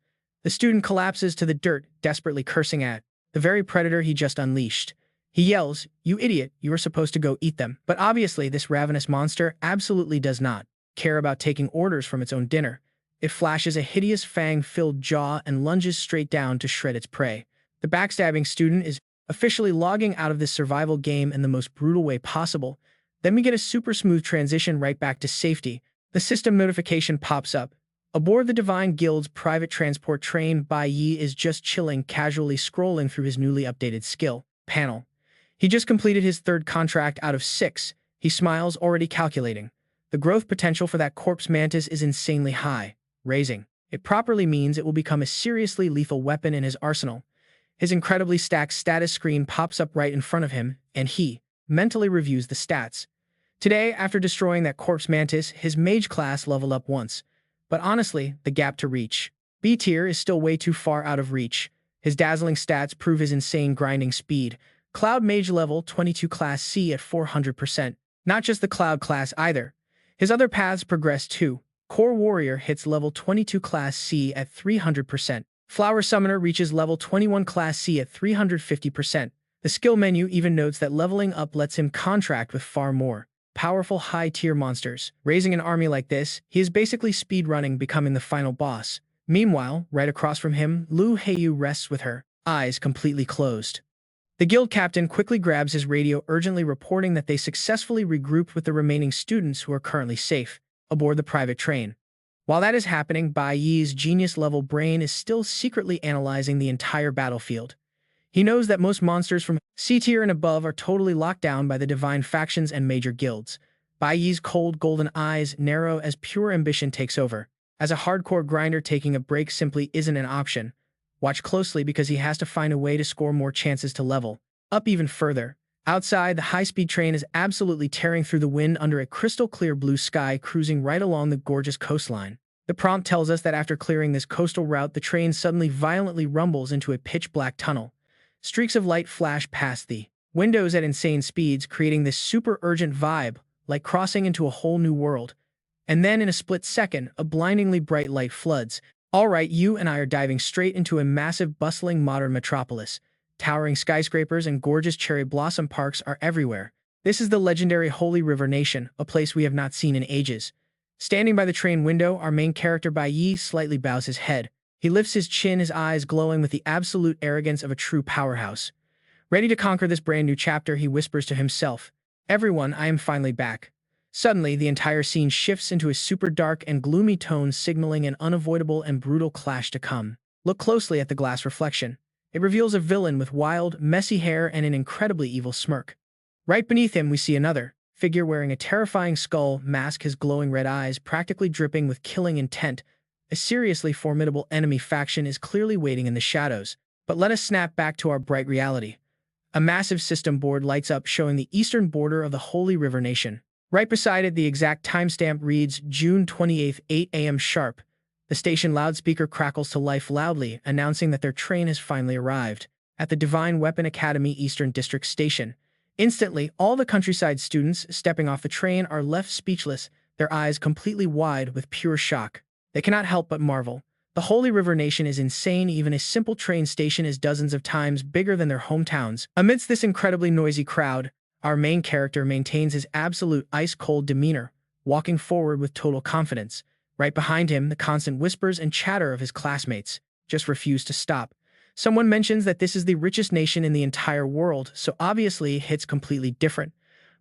The student collapses to the dirt, desperately cursing at the very predator he just unleashed. He yells, "You idiot, you were supposed to go eat them." But obviously, this ravenous monster absolutely does not care about taking orders from its own dinner. It flashes a hideous fang-filled jaw and lunges straight down to shred its prey. The backstabbing student is officially logging out of this survival game in the most brutal way possible. Then we get a super smooth transition right back to safety. The system notification pops up. Aboard the Divine Guild's private transport train, Bai Yi is just chilling, casually scrolling through his newly updated skill panel. He just completed his third contract out of 6. He smiles, already calculating. The growth potential for that corpse mantis is insanely high. Raising it properly means it will become a seriously lethal weapon in his arsenal. His incredibly stacked status screen pops up right in front of him, and he mentally reviews the stats. Today, after destroying that corpse mantis, his mage class leveled up once. But honestly, the gap to reach B tier is still way too far out of reach. His dazzling stats prove his insane grinding speed. Cloud Mage level 22 class C at 400%. Not just the Cloud class either. His other paths progress too. Core Warrior hits level 22 class C at 300%. Flower Summoner reaches level 21 class C at 350%. The skill menu even notes that leveling up lets him contract with far more powerful high-tier monsters. Raising an army like this, he is basically speedrunning, becoming the final boss. Meanwhile, right across from him, Lu Heiyu rests with her eyes completely closed. The guild captain quickly grabs his radio, urgently reporting that they successfully regrouped with the remaining students who are currently safe aboard the private train. While that is happening, Bai Yi's genius-level brain is still secretly analyzing the entire battlefield. He knows that most monsters from C tier and above are totally locked down by the divine factions and major guilds. Bai Yi's cold golden eyes narrow as pure ambition takes over. As a hardcore grinder, taking a break simply isn't an option. Watch closely because he has to find a way to score more chances to level up even further. Outside, the high-speed train is absolutely tearing through the wind under a crystal-clear blue sky, cruising right along the gorgeous coastline. The prompt tells us that after clearing this coastal route, the train suddenly violently rumbles into a pitch-black tunnel. Streaks of light flash past the windows at insane speeds, creating this super urgent vibe, like crossing into a whole new world. And then in a split second, a blindingly bright light floods. All right, you and I are diving straight into a massive, bustling modern metropolis. Towering skyscrapers and gorgeous cherry blossom parks are everywhere. This is the legendary Holy River Nation, a place we have not seen in ages. Standing by the train window, our main character Bai Yi slightly bows his head. He lifts his chin, his eyes glowing with the absolute arrogance of a true powerhouse. Ready to conquer this brand new chapter, he whispers to himself, "Everyone, I am finally back." Suddenly, the entire scene shifts into a super dark and gloomy tone, signaling an unavoidable and brutal clash to come. Look closely at the glass reflection. It reveals a villain with wild, messy hair and an incredibly evil smirk. Right beneath him, we see another figure wearing a terrifying skull mask, his glowing red eyes practically dripping with killing intent. A seriously formidable enemy faction is clearly waiting in the shadows. But let us snap back to our bright reality. A massive system board lights up, showing the eastern border of the Holy River Nation. Right beside it, the exact timestamp reads June 28th, 8 a.m. sharp. The station loudspeaker crackles to life loudly, announcing that their train has finally arrived at the Divine Weapon Academy Eastern District Station. Instantly, all the countryside students stepping off the train are left speechless, their eyes completely wide with pure shock. They cannot help but marvel. The Holy River Nation is insane. Even a simple train station is dozens of times bigger than their hometowns. Amidst this incredibly noisy crowd, our main character maintains his absolute ice-cold demeanor, walking forward with total confidence. Right behind him, the constant whispers and chatter of his classmates just refuse to stop. Someone mentions that this is the richest nation in the entire world, so obviously it hits completely different.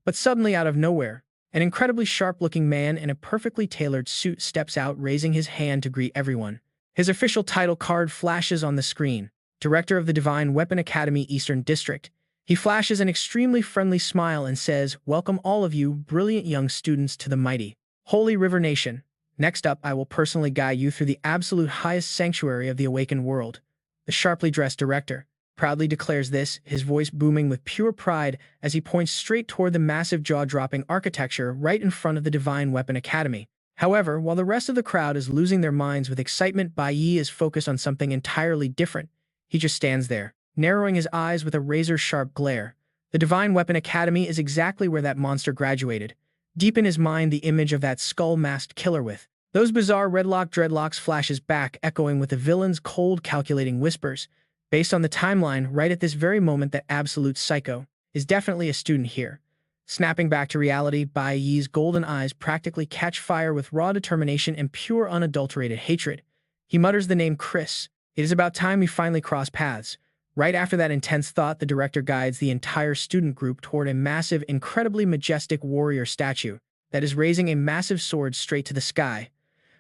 But suddenly, out of nowhere, an incredibly sharp-looking man in a perfectly tailored suit steps out, raising his hand to greet everyone. His official title card flashes on the screen, Director of the Divine Weapon Academy Eastern District. He flashes an extremely friendly smile and says, "Welcome all of you brilliant young students to the mighty Holy River Nation. Next up, I will personally guide you through the absolute highest sanctuary of the awakened world." The sharply dressed director proudly declares this, his voice booming with pure pride as he points straight toward the massive jaw-dropping architecture right in front of the Divine Weapon Academy. However, while the rest of the crowd is losing their minds with excitement, Bai Yi is focused on something entirely different. He just stands there, narrowing his eyes with a razor-sharp glare. The Divine Weapon Academy is exactly where that monster graduated. Deep in his mind, the image of that skull-masked killer with those bizarre redlock dreadlocks flashes back, echoing with the villain's cold, calculating whispers. Based on the timeline, right at this very moment, that absolute psycho is definitely a student here. Snapping back to reality, Bai Yi's golden eyes practically catch fire with raw determination and pure unadulterated hatred. He mutters the name Chris. It is about time we finally cross paths. Right after that intense thought, the director guides the entire student group toward a massive, incredibly majestic warrior statue that is raising a massive sword straight to the sky.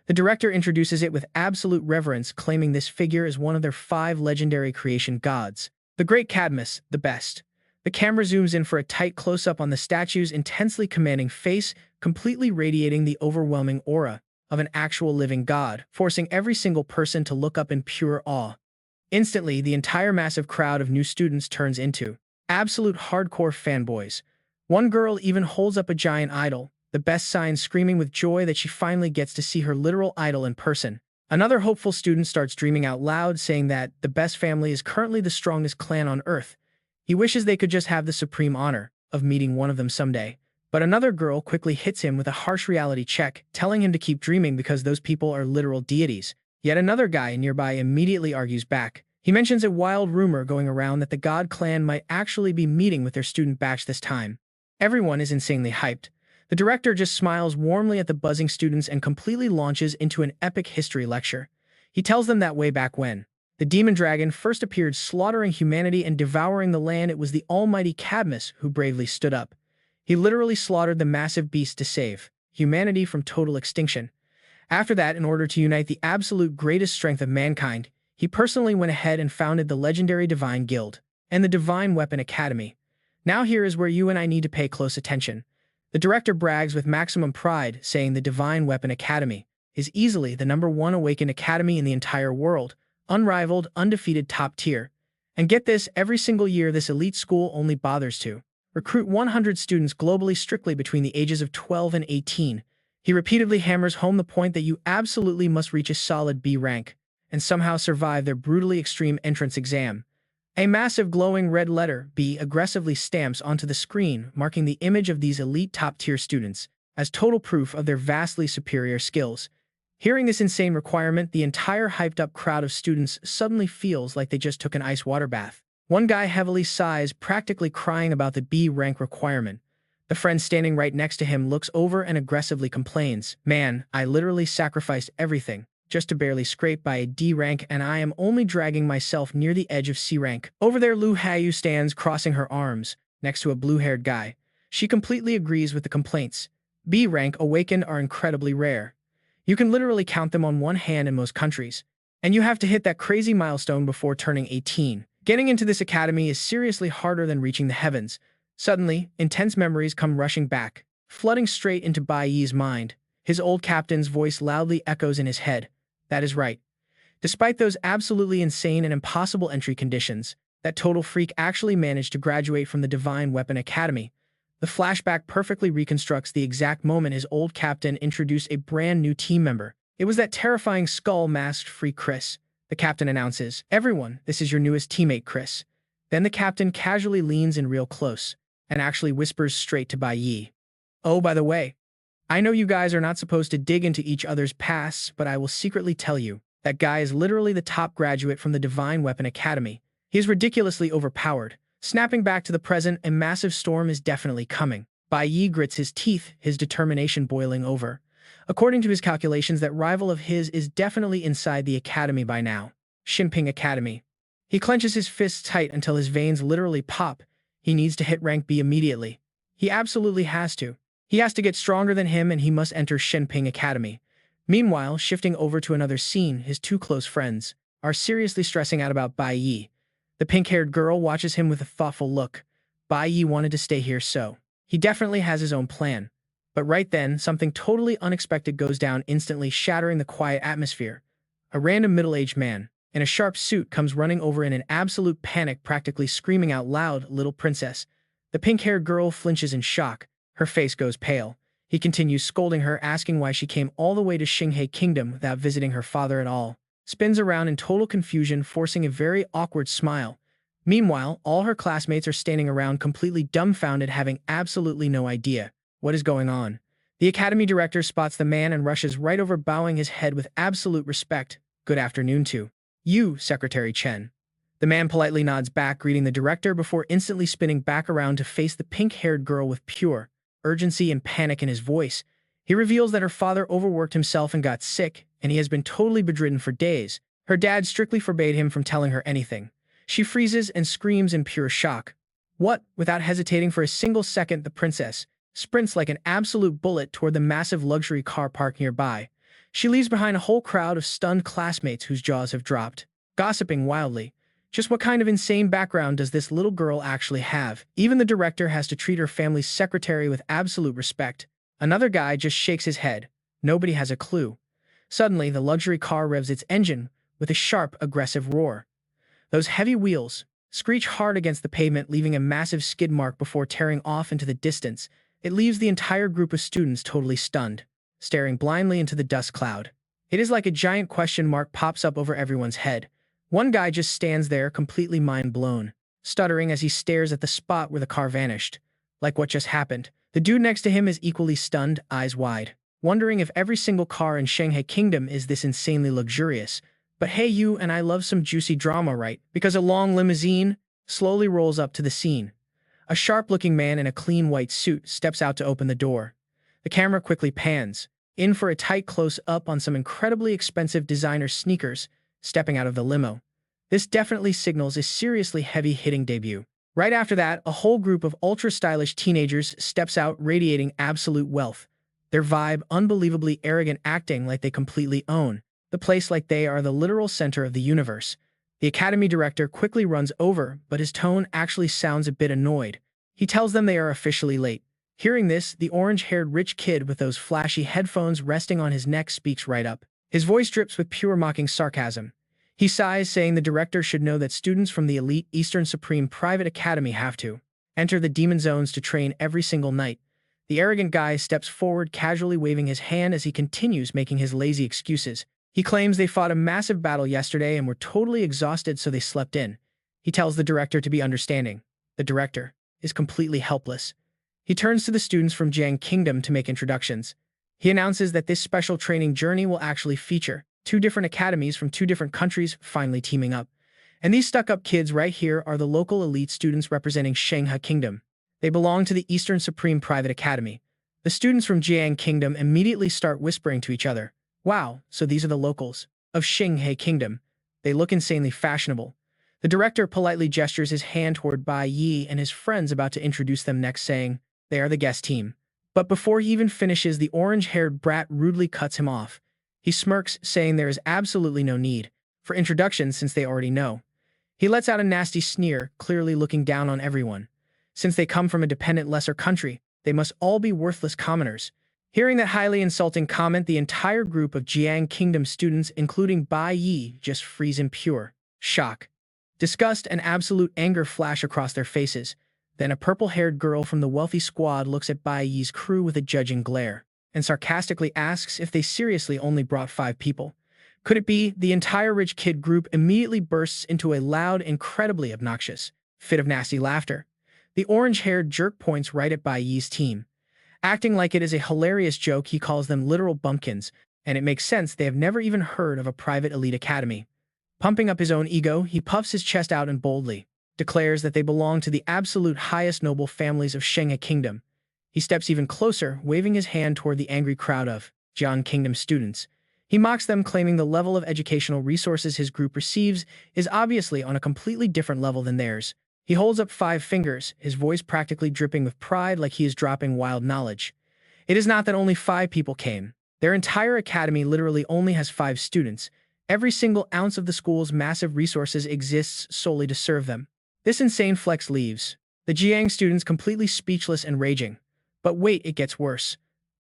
The director introduces it with absolute reverence, claiming this figure is one of their 5 legendary creation gods. The Great Cadmus, the best. The camera zooms in for a tight close-up on the statue's intensely commanding face, completely radiating the overwhelming aura of an actual living god, forcing every single person to look up in pure awe. Instantly, the entire massive crowd of new students turns into absolute hardcore fanboys. One girl even holds up a giant idol, the best sign, screaming with joy that she finally gets to see her literal idol in person. Another hopeful student starts dreaming out loud, saying that the best family is currently the strongest clan on Earth. He wishes they could just have the supreme honor of meeting one of them someday. But another girl quickly hits him with a harsh reality check, telling him to keep dreaming because those people are literal deities. Yet another guy nearby immediately argues back. He mentions a wild rumor going around that the God clan might actually be meeting with their student batch this time. Everyone is insanely hyped. The director just smiles warmly at the buzzing students and completely launches into an epic history lecture. He tells them that way back when, The demon dragon first appeared slaughtering humanity and devouring the land. It was the almighty Cadmus who bravely stood up. He literally slaughtered the massive beast to save humanity from total extinction. After that, in order to unite the absolute greatest strength of mankind, he personally went ahead and founded the legendary Divine Guild and the Divine Weapon Academy. Now here is where you and I need to pay close attention. The director brags with maximum pride, saying the Divine Weapon Academy is easily the #1 awakened academy in the entire world, unrivaled, undefeated, top tier. And get this, every single year this elite school only bothers to recruit 100 students globally strictly between the ages of 12 and 18. He repeatedly hammers home the point that you absolutely must reach a solid B rank and somehow survive their brutally extreme entrance exam. A massive glowing red letter B aggressively stamps onto the screen, marking the image of these elite top-tier students as total proof of their vastly superior skills. Hearing this insane requirement, the entire hyped-up crowd of students suddenly feels like they just took an ice water bath. One guy heavily sighs, practically crying about the B rank requirement. The friend standing right next to him looks over and aggressively complains, "Man, I literally sacrificed everything just to barely scrape by a D rank, and I am only dragging myself near the edge of C rank." Over there, Lu Hayu stands crossing her arms next to a blue-haired guy. She completely agrees with the complaints. B rank awakened are incredibly rare. You can literally count them on one hand in most countries, and you have to hit that crazy milestone before turning 18. Getting into this academy is seriously harder than reaching the heavens. Suddenly, intense memories come rushing back, flooding straight into Bai Yi's mind. His old captain's voice loudly echoes in his head. That is right. Despite those absolutely insane and impossible entry conditions, that total freak actually managed to graduate from the Divine Weapon Academy. The flashback perfectly reconstructs the exact moment his old captain introduced a brand new team member. It was that terrifying skull-masked freak Chris. The captain announces, "Everyone, this is your newest teammate, Chris." Then the captain casually leans in real close and actually whispers straight to Bai Yi. "Oh, by the way, I know you guys are not supposed to dig into each other's pasts, but I will secretly tell you, that guy is literally the top graduate from the Divine Weapon Academy. He is ridiculously overpowered." Snapping back to the present, a massive storm is definitely coming. Bai Yi grits his teeth, his determination boiling over. According to his calculations, that rival of his is definitely inside the academy by now. Xinping Academy. He clenches his fists tight until his veins literally pop. He needs to hit rank B immediately. He absolutely has to. He has to get stronger than him, and he must enter Xinping Academy. Meanwhile, shifting over to another scene, his two close friends are seriously stressing out about Bai Yi. The pink-haired girl watches him with a thoughtful look. Bai Yi wanted to stay here, so he definitely has his own plan. But right then, something totally unexpected goes down, instantly shattering the quiet atmosphere. A random middle-aged man in a sharp suit comes running over in an absolute panic, practically screaming out loud, "Little princess." The pink-haired girl flinches in shock. Her face goes pale. He continues scolding her, asking why she came all the way to Xinghai Kingdom without visiting her father at all. Spins around in total confusion, forcing a very awkward smile. Meanwhile, all her classmates are standing around completely dumbfounded, having absolutely no idea what is going on. The academy director spots the man and rushes right over, bowing his head with absolute respect. "Good afternoon to you, Secretary Chen." The man politely nods back, greeting the director before instantly spinning back around to face the pink-haired girl with pure urgency and panic in his voice. He reveals that her father overworked himself and got sick, and he has been totally bedridden for days. Her dad strictly forbade him from telling her anything. She freezes and screams in pure shock. What? Without hesitating for a single second, the princess sprints like an absolute bullet toward the massive luxury car park nearby. She leaves behind a whole crowd of stunned classmates whose jaws have dropped, gossiping wildly. Just what kind of insane background does this little girl actually have? Even the director has to treat her family's secretary with absolute respect. Another guy just shakes his head. Nobody has a clue. Suddenly, the luxury car revs its engine with a sharp, aggressive roar. Those heavy wheels screech hard against the pavement, leaving a massive skid mark before tearing off into the distance. It leaves the entire group of students totally stunned, staring blindly into the dust cloud. It is like a giant question mark pops up over everyone's head. One guy just stands there, completely mind-blown, stuttering as he stares at the spot where the car vanished. Like, what just happened? The dude next to him is equally stunned, eyes wide, wondering if every single car in Shanghai Kingdom is this insanely luxurious. But hey, you and I love some juicy drama, right? Because a long limousine slowly rolls up to the scene. A sharp-looking man in a clean white suit steps out to open the door. The camera quickly pans in for a tight close-up on some incredibly expensive designer sneakers stepping out of the limo. This definitely signals a seriously heavy-hitting debut. Right after that, a whole group of ultra-stylish teenagers steps out radiating absolute wealth. Their vibe unbelievably arrogant, acting like they completely own the place, like they are the literal center of the universe. The academy director quickly runs over, but his tone actually sounds a bit annoyed. He tells them they are officially late. Hearing this, the orange-haired rich kid with those flashy headphones resting on his neck speaks right up. His voice drips with pure mocking sarcasm. He sighs, saying the director should know that students from the elite Eastern Supreme Private Academy have to enter the demon zones to train every single night. The arrogant guy steps forward, casually waving his hand as he continues making his lazy excuses. He claims they fought a massive battle yesterday and were totally exhausted, so they slept in. He tells the director to be understanding. The director is completely helpless. He turns to the students from Jiang Kingdom to make introductions. He announces that this special training journey will actually feature 2 different academies from 2 different countries finally teaming up. And these stuck-up kids right here are the local elite students representing Shanghai Kingdom. They belong to the Eastern Supreme Private Academy. The students from Jiang Kingdom immediately start whispering to each other. Wow, so these are the locals of Shanghai Kingdom. They look insanely fashionable. The director politely gestures his hand toward Bai Yi and his friends, about to introduce them next, saying they are the guest team. But before he even finishes, the orange-haired brat rudely cuts him off. He smirks, saying there is absolutely no need for introductions since they already know. He lets out a nasty sneer, clearly looking down on everyone. Since they come from a dependent lesser country, they must all be worthless commoners. Hearing that highly insulting comment, the entire group of Jiang Kingdom students, including Bai Yi, just freeze in pure shock. Disgust and absolute anger flash across their faces. Then a purple-haired girl from the wealthy squad looks at Bai Yi's crew with a judging glare and sarcastically asks if they seriously only brought 5 people. Could it be? The entire rich kid group immediately bursts into a loud, incredibly obnoxious fit of nasty laughter. The orange-haired jerk points right at Bai Yi's team. Acting like it is a hilarious joke, he calls them literal bumpkins, and it makes sense, they have never even heard of a private elite academy. Pumping up his own ego, he puffs his chest out and boldly declares that they belong to the absolute highest noble families of Shanghai Kingdom. He steps even closer, waving his hand toward the angry crowd of Jiang Kingdom students. He mocks them, claiming the level of educational resources his group receives is obviously on a completely different level than theirs. He holds up 5 fingers, his voice practically dripping with pride, like he is dropping wild knowledge. It is not that only 5 people came. Their entire academy literally only has 5 students. Every single ounce of the school's massive resources exists solely to serve them. This insane flex leaves the Jiang students completely speechless and raging. But wait, it gets worse.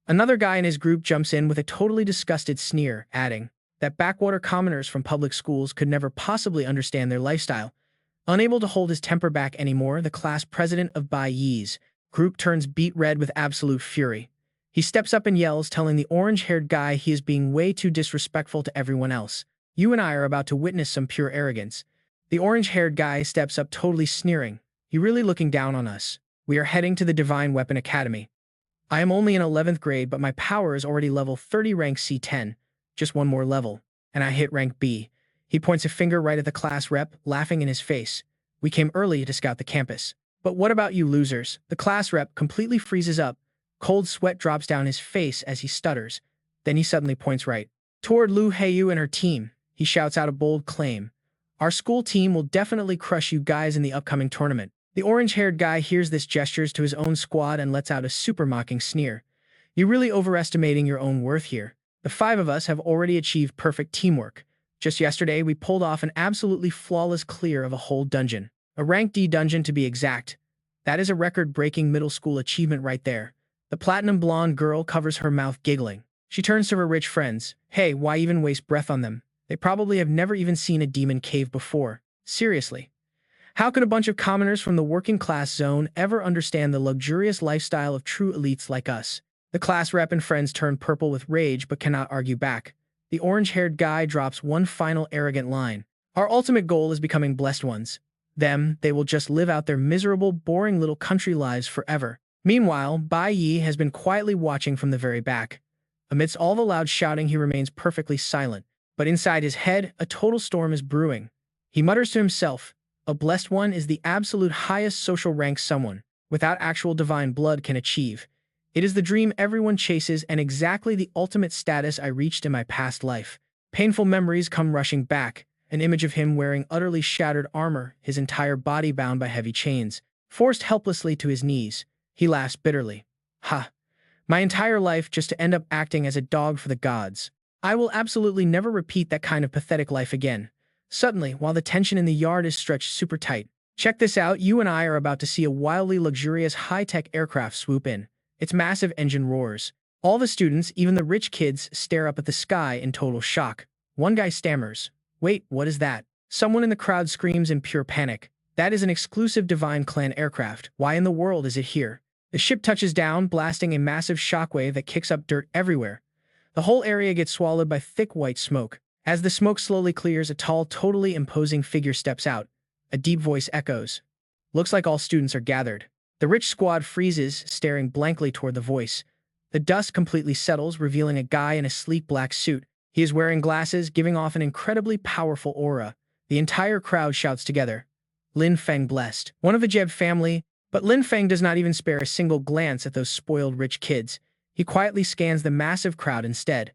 Another guy in his group jumps in with a totally disgusted sneer, adding that backwater commoners from public schools could never possibly understand their lifestyle. Unable to hold his temper back anymore, the class president of Bai Yi's group turns beet red with absolute fury. He steps up and yells, telling the orange-haired guy he is being way too disrespectful to everyone else. You and I are about to witness some pure arrogance. The orange-haired guy steps up, totally sneering. You really looking down on us? We are heading to the Divine Weapon Academy. I am only in 11th grade, but my power is already level 30, rank C10. Just one more level, and I hit rank B. He points a finger right at the class rep, laughing in his face. We came early to scout the campus. But what about you losers? The class rep completely freezes up. Cold sweat drops down his face as he stutters. Then he suddenly points right toward Lu Heiyu and her team. He shouts out a bold claim. Our school team will definitely crush you guys in the upcoming tournament. The orange-haired guy hears this, gestures to his own squad, and lets out a super mocking sneer. You're really overestimating your own worth here. The 5 of us have already achieved perfect teamwork. Just yesterday, we pulled off an absolutely flawless clear of a whole dungeon. A rank D dungeon to be exact. That is a record-breaking middle school achievement right there. The platinum blonde girl covers her mouth, giggling. She turns to her rich friends. Hey, why even waste breath on them? They probably have never even seen a demon cave before. Seriously. How could a bunch of commoners from the working class zone ever understand the luxurious lifestyle of true elites like us? The class rep and friends turn purple with rage but cannot argue back. The orange-haired guy drops one final arrogant line. Our ultimate goal is becoming blessed ones. They will just live out their miserable, boring little country lives forever. Meanwhile, Bai Yi has been quietly watching from the very back. Amidst all the loud shouting, he remains perfectly silent. But inside his head, a total storm is brewing. He mutters to himself, a blessed one is the absolute highest social rank someone, without actual divine blood, can achieve. It is the dream everyone chases and exactly the ultimate status I reached in my past life. Painful memories come rushing back. an image of him wearing utterly shattered armor, his entire body bound by heavy chains, forced helplessly to his knees. He laughs bitterly. Ha! My entire life just to end up acting as a dog for the gods. I will absolutely never repeat that kind of pathetic life again. Suddenly, while the tension in the yard is stretched super tight, check this out, you and I are about to see a wildly luxurious high-tech aircraft swoop in. Its massive engine roars. All the students, even the rich kids, stare up at the sky in total shock. One guy stammers. Wait, what is that? Someone in the crowd screams in pure panic. That is an exclusive Divine Clan aircraft. Why in the world is it here? The ship touches down, blasting a massive shockwave that kicks up dirt everywhere. The whole area gets swallowed by thick white smoke. As the smoke slowly clears, a tall, totally imposing figure steps out. A deep voice echoes. Looks like all students are gathered. The rich squad freezes, staring blankly toward the voice. The dust completely settles, revealing a guy in a sleek black suit. He is wearing glasses, giving off an incredibly powerful aura. The entire crowd shouts together. Lin Feng blessed. One of the Jeb family, but Lin Feng does not even spare a single glance at those spoiled rich kids. He quietly scans the massive crowd instead.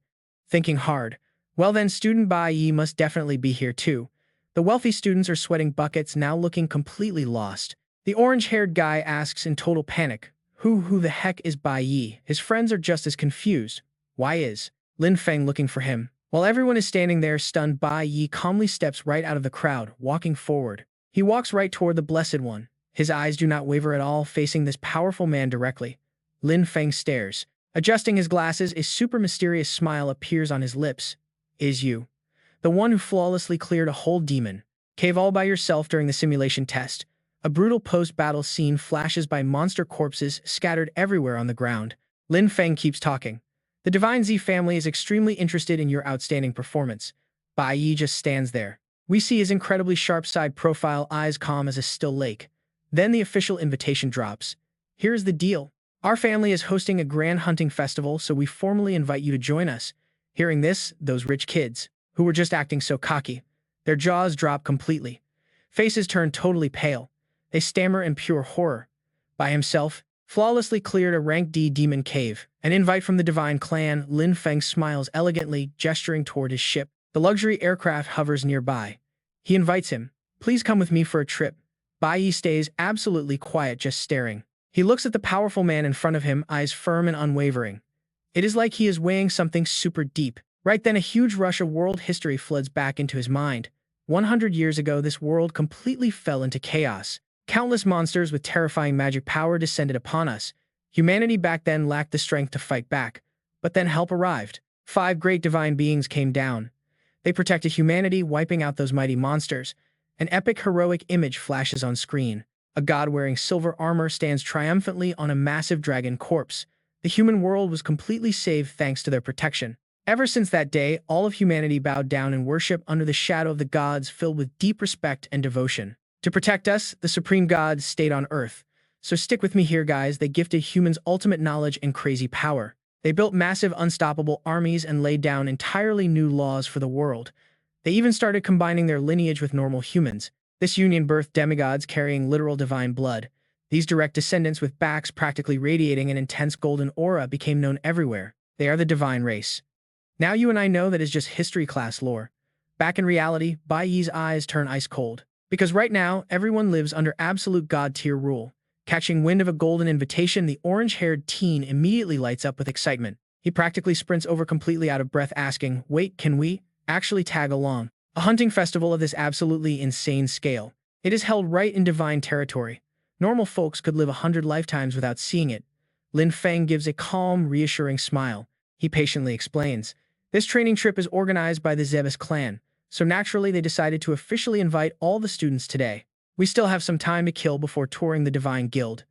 Thinking hard. Well then, student Bai Yi must definitely be here too. The wealthy students are sweating buckets, now looking completely lost. The orange-haired guy asks in total panic, Who the heck is Bai Yi? His friends are just as confused. Why is Lin Feng looking for him? While everyone is standing there stunned, Bai Yi calmly steps right out of the crowd, walking forward. He walks right toward the Blessed One. His eyes do not waver at all, facing this powerful man directly. Lin Feng stares. Adjusting his glasses, a super mysterious smile appears on his lips. Is you the one who flawlessly cleared a whole demon cave all by yourself during the simulation test? A brutal post-battle scene flashes by, monster corpses scattered everywhere on the ground. Lin Feng keeps talking. The Divine Z family is extremely interested in your outstanding performance. Bai Yi just stands there. We see his incredibly sharp-side profile, eyes calm as a still lake. Then the official invitation drops. Here's the deal. Our family is hosting a grand hunting festival, so we formally invite you to join us. Hearing this, those rich kids, who were just acting so cocky, their jaws drop completely. Faces turn totally pale. They stammer in pure horror. By himself, flawlessly cleared a rank D demon cave. An invite from the Divine Clan. Lin Feng smiles elegantly, gesturing toward his ship. The luxury aircraft hovers nearby. He invites him. Please come with me for a trip. Bai Yi stays absolutely quiet, just staring. He looks at the powerful man in front of him, eyes firm and unwavering. It is like he is weighing something super deep. Right then, a huge rush of world history floods back into his mind. 100 years ago, this world completely fell into chaos. Countless monsters with terrifying magic power descended upon us. Humanity back then lacked the strength to fight back. But then help arrived. 5 great divine beings came down. They protected humanity, wiping out those mighty monsters. An epic heroic image flashes on screen. A god wearing silver armor stands triumphantly on a massive dragon corpse. The human world was completely saved thanks to their protection. Ever since that day, all of humanity bowed down in worship under the shadow of the gods, filled with deep respect and devotion. To protect us, the supreme gods stayed on Earth. So stick with me here, guys. They gifted humans ultimate knowledge and crazy power. They built massive, unstoppable armies and laid down entirely new laws for the world. They even started combining their lineage with normal humans. This union birthed demigods carrying literal divine blood. These direct descendants, with backs practically radiating an intense golden aura, became known everywhere. They are the divine race. Now you and I know that is just history class lore. Back in reality, Bai Yi's eyes turn ice cold. Because right now, everyone lives under absolute god-tier rule. Catching wind of a golden invitation, the orange-haired teen immediately lights up with excitement. He practically sprints over, completely out of breath, asking, Wait, can we actually tag along? A hunting festival of this absolutely insane scale. It is held right in divine territory. Normal folks could live 100 lifetimes without seeing it. Lin Feng gives a calm, reassuring smile. He patiently explains. This training trip is organized by the SSS clan, so naturally they decided to officially invite all the students today. We still have some time to kill before touring the Divine Guild.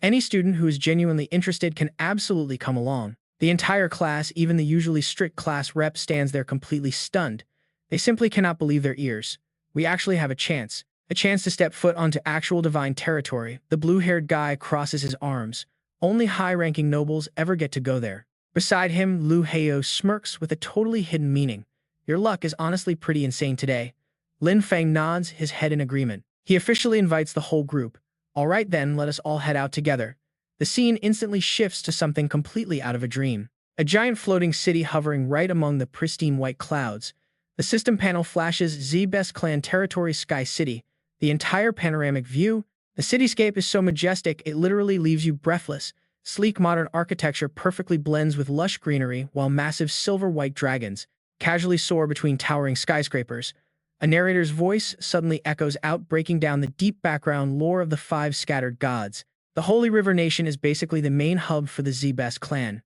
Any student who is genuinely interested can absolutely come along. The entire class, even the usually strict class rep, stands there completely stunned. They simply cannot believe their ears. We actually have a chance to step foot onto actual divine territory. The blue-haired guy crosses his arms. Only high-ranking nobles ever get to go there. Beside him, Lu Heyo smirks with a totally hidden meaning. Your luck is honestly pretty insane today. Lin Feng nods his head in agreement. He officially invites the whole group. All right then, let us all head out together. The scene instantly shifts to something completely out of a dream. A giant floating city hovering right among the pristine white clouds. The system panel flashes SSS-class territory Sky City, the entire panoramic view. The cityscape is so majestic it literally leaves you breathless. Sleek modern architecture perfectly blends with lush greenery while massive silver-white dragons casually soar between towering skyscrapers. A narrator's voice suddenly echoes out, breaking down the deep background lore of the five scattered gods. The Holy River Nation is basically the main hub for the Z-Best clan.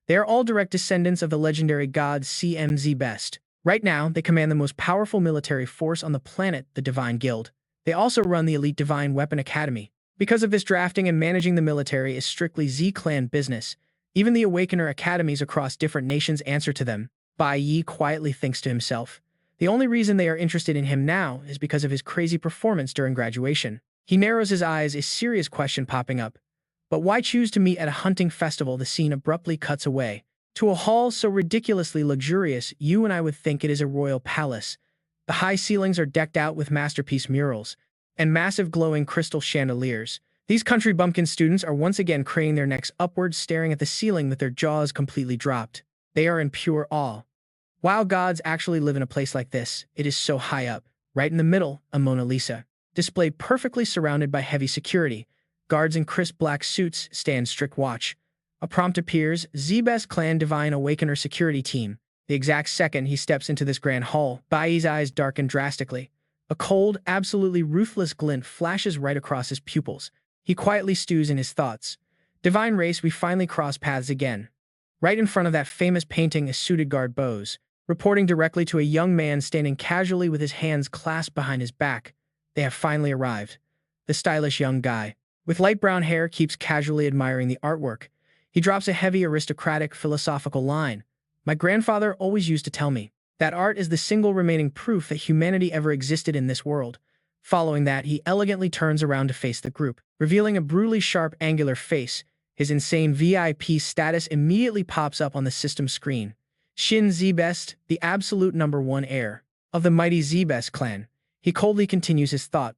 They are all direct descendants of the legendary god CMZ-Best. Right now, they command the most powerful military force on the planet, the Divine Guild. They also run the elite Divine Weapon Academy. Because of this, drafting and managing the military is strictly Z-clan business. Even the Awakener academies across different nations answer to them. Bai Yi quietly thinks to himself. The only reason they are interested in him now is because of his crazy performance during graduation. He narrows his eyes, a serious question popping up. But why choose to meet at a hunting festival? The scene abruptly cuts away to a hall so ridiculously luxurious you and I would think it is a royal palace. The high ceilings are decked out with masterpiece murals and massive glowing crystal chandeliers. These country bumpkin students are once again craning their necks upwards, staring at the ceiling with their jaws completely dropped. They are in pure awe. Wow, gods actually live in a place like this. It is so high up. Right in the middle, a Mona Lisa, displayed perfectly surrounded by heavy security. Guards in crisp black suits stand strict watch. A prompt appears, Z-Best Clan Divine Awakener Security Team. The exact second he steps into this grand hall, Bai Yi's eyes darken drastically. A cold, absolutely ruthless glint flashes right across his pupils. He quietly stews in his thoughts. Divine race, we finally cross paths again. Right in front of that famous painting is suited guard Bose, reporting directly to a young man standing casually with his hands clasped behind his back. They have finally arrived. The stylish young guy, with light brown hair, keeps casually admiring the artwork. He drops a heavy, aristocratic, philosophical line. My grandfather always used to tell me that art is the single remaining proof that humanity ever existed in this world. Following that, he elegantly turns around to face the group, revealing a brutally sharp, angular face. His insane VIP status immediately pops up on the system screen. Shin Z-Best, the absolute #1 heir of the mighty Z-Best clan. He coldly continues his thought.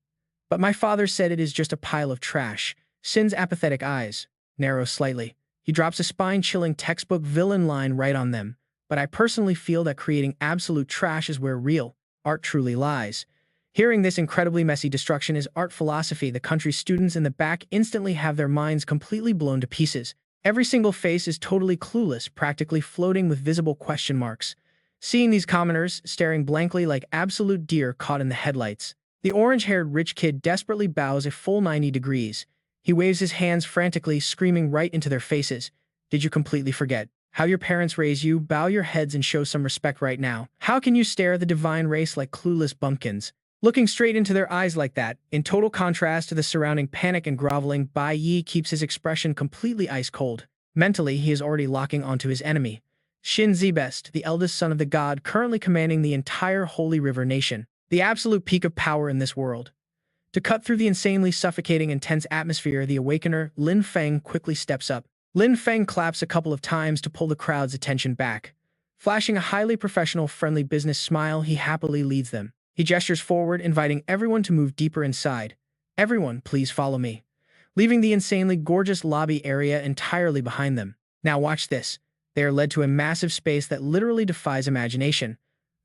But my father said it is just a pile of trash. Shin's apathetic eyes narrow slightly. He drops a spine-chilling textbook villain line right on them. But I personally feel that creating absolute trash is where real art truly lies. Hearing this incredibly messy destruction is art philosophy, the country's students in the back instantly have their minds completely blown to pieces. Every single face is totally clueless, practically floating with visible question marks. Seeing these commoners staring blankly like absolute deer caught in the headlights, the orange-haired rich kid desperately bows a full 90 degrees. He waves his hands frantically, screaming right into their faces. Did you completely forget how your parents raised you? Bow your heads and show some respect right now. How can you stare at the divine race like clueless bumpkins? Looking straight into their eyes like that, in total contrast to the surrounding panic and groveling, Bai Yi keeps his expression completely ice-cold. Mentally, he is already locking onto his enemy. Shin Z-Best, the eldest son of the god, currently commanding the entire Holy River Nation, the absolute peak of power in this world. To cut through the insanely suffocating, intense atmosphere, the Awakener, Lin Feng, quickly steps up. Lin Feng claps a couple of times to pull the crowd's attention back. Flashing a highly professional, friendly business smile, he happily leads them. He gestures forward, inviting everyone to move deeper inside. Everyone, please follow me. Leaving the insanely gorgeous lobby area entirely behind them. Now watch this. They are led to a massive space that literally defies imagination.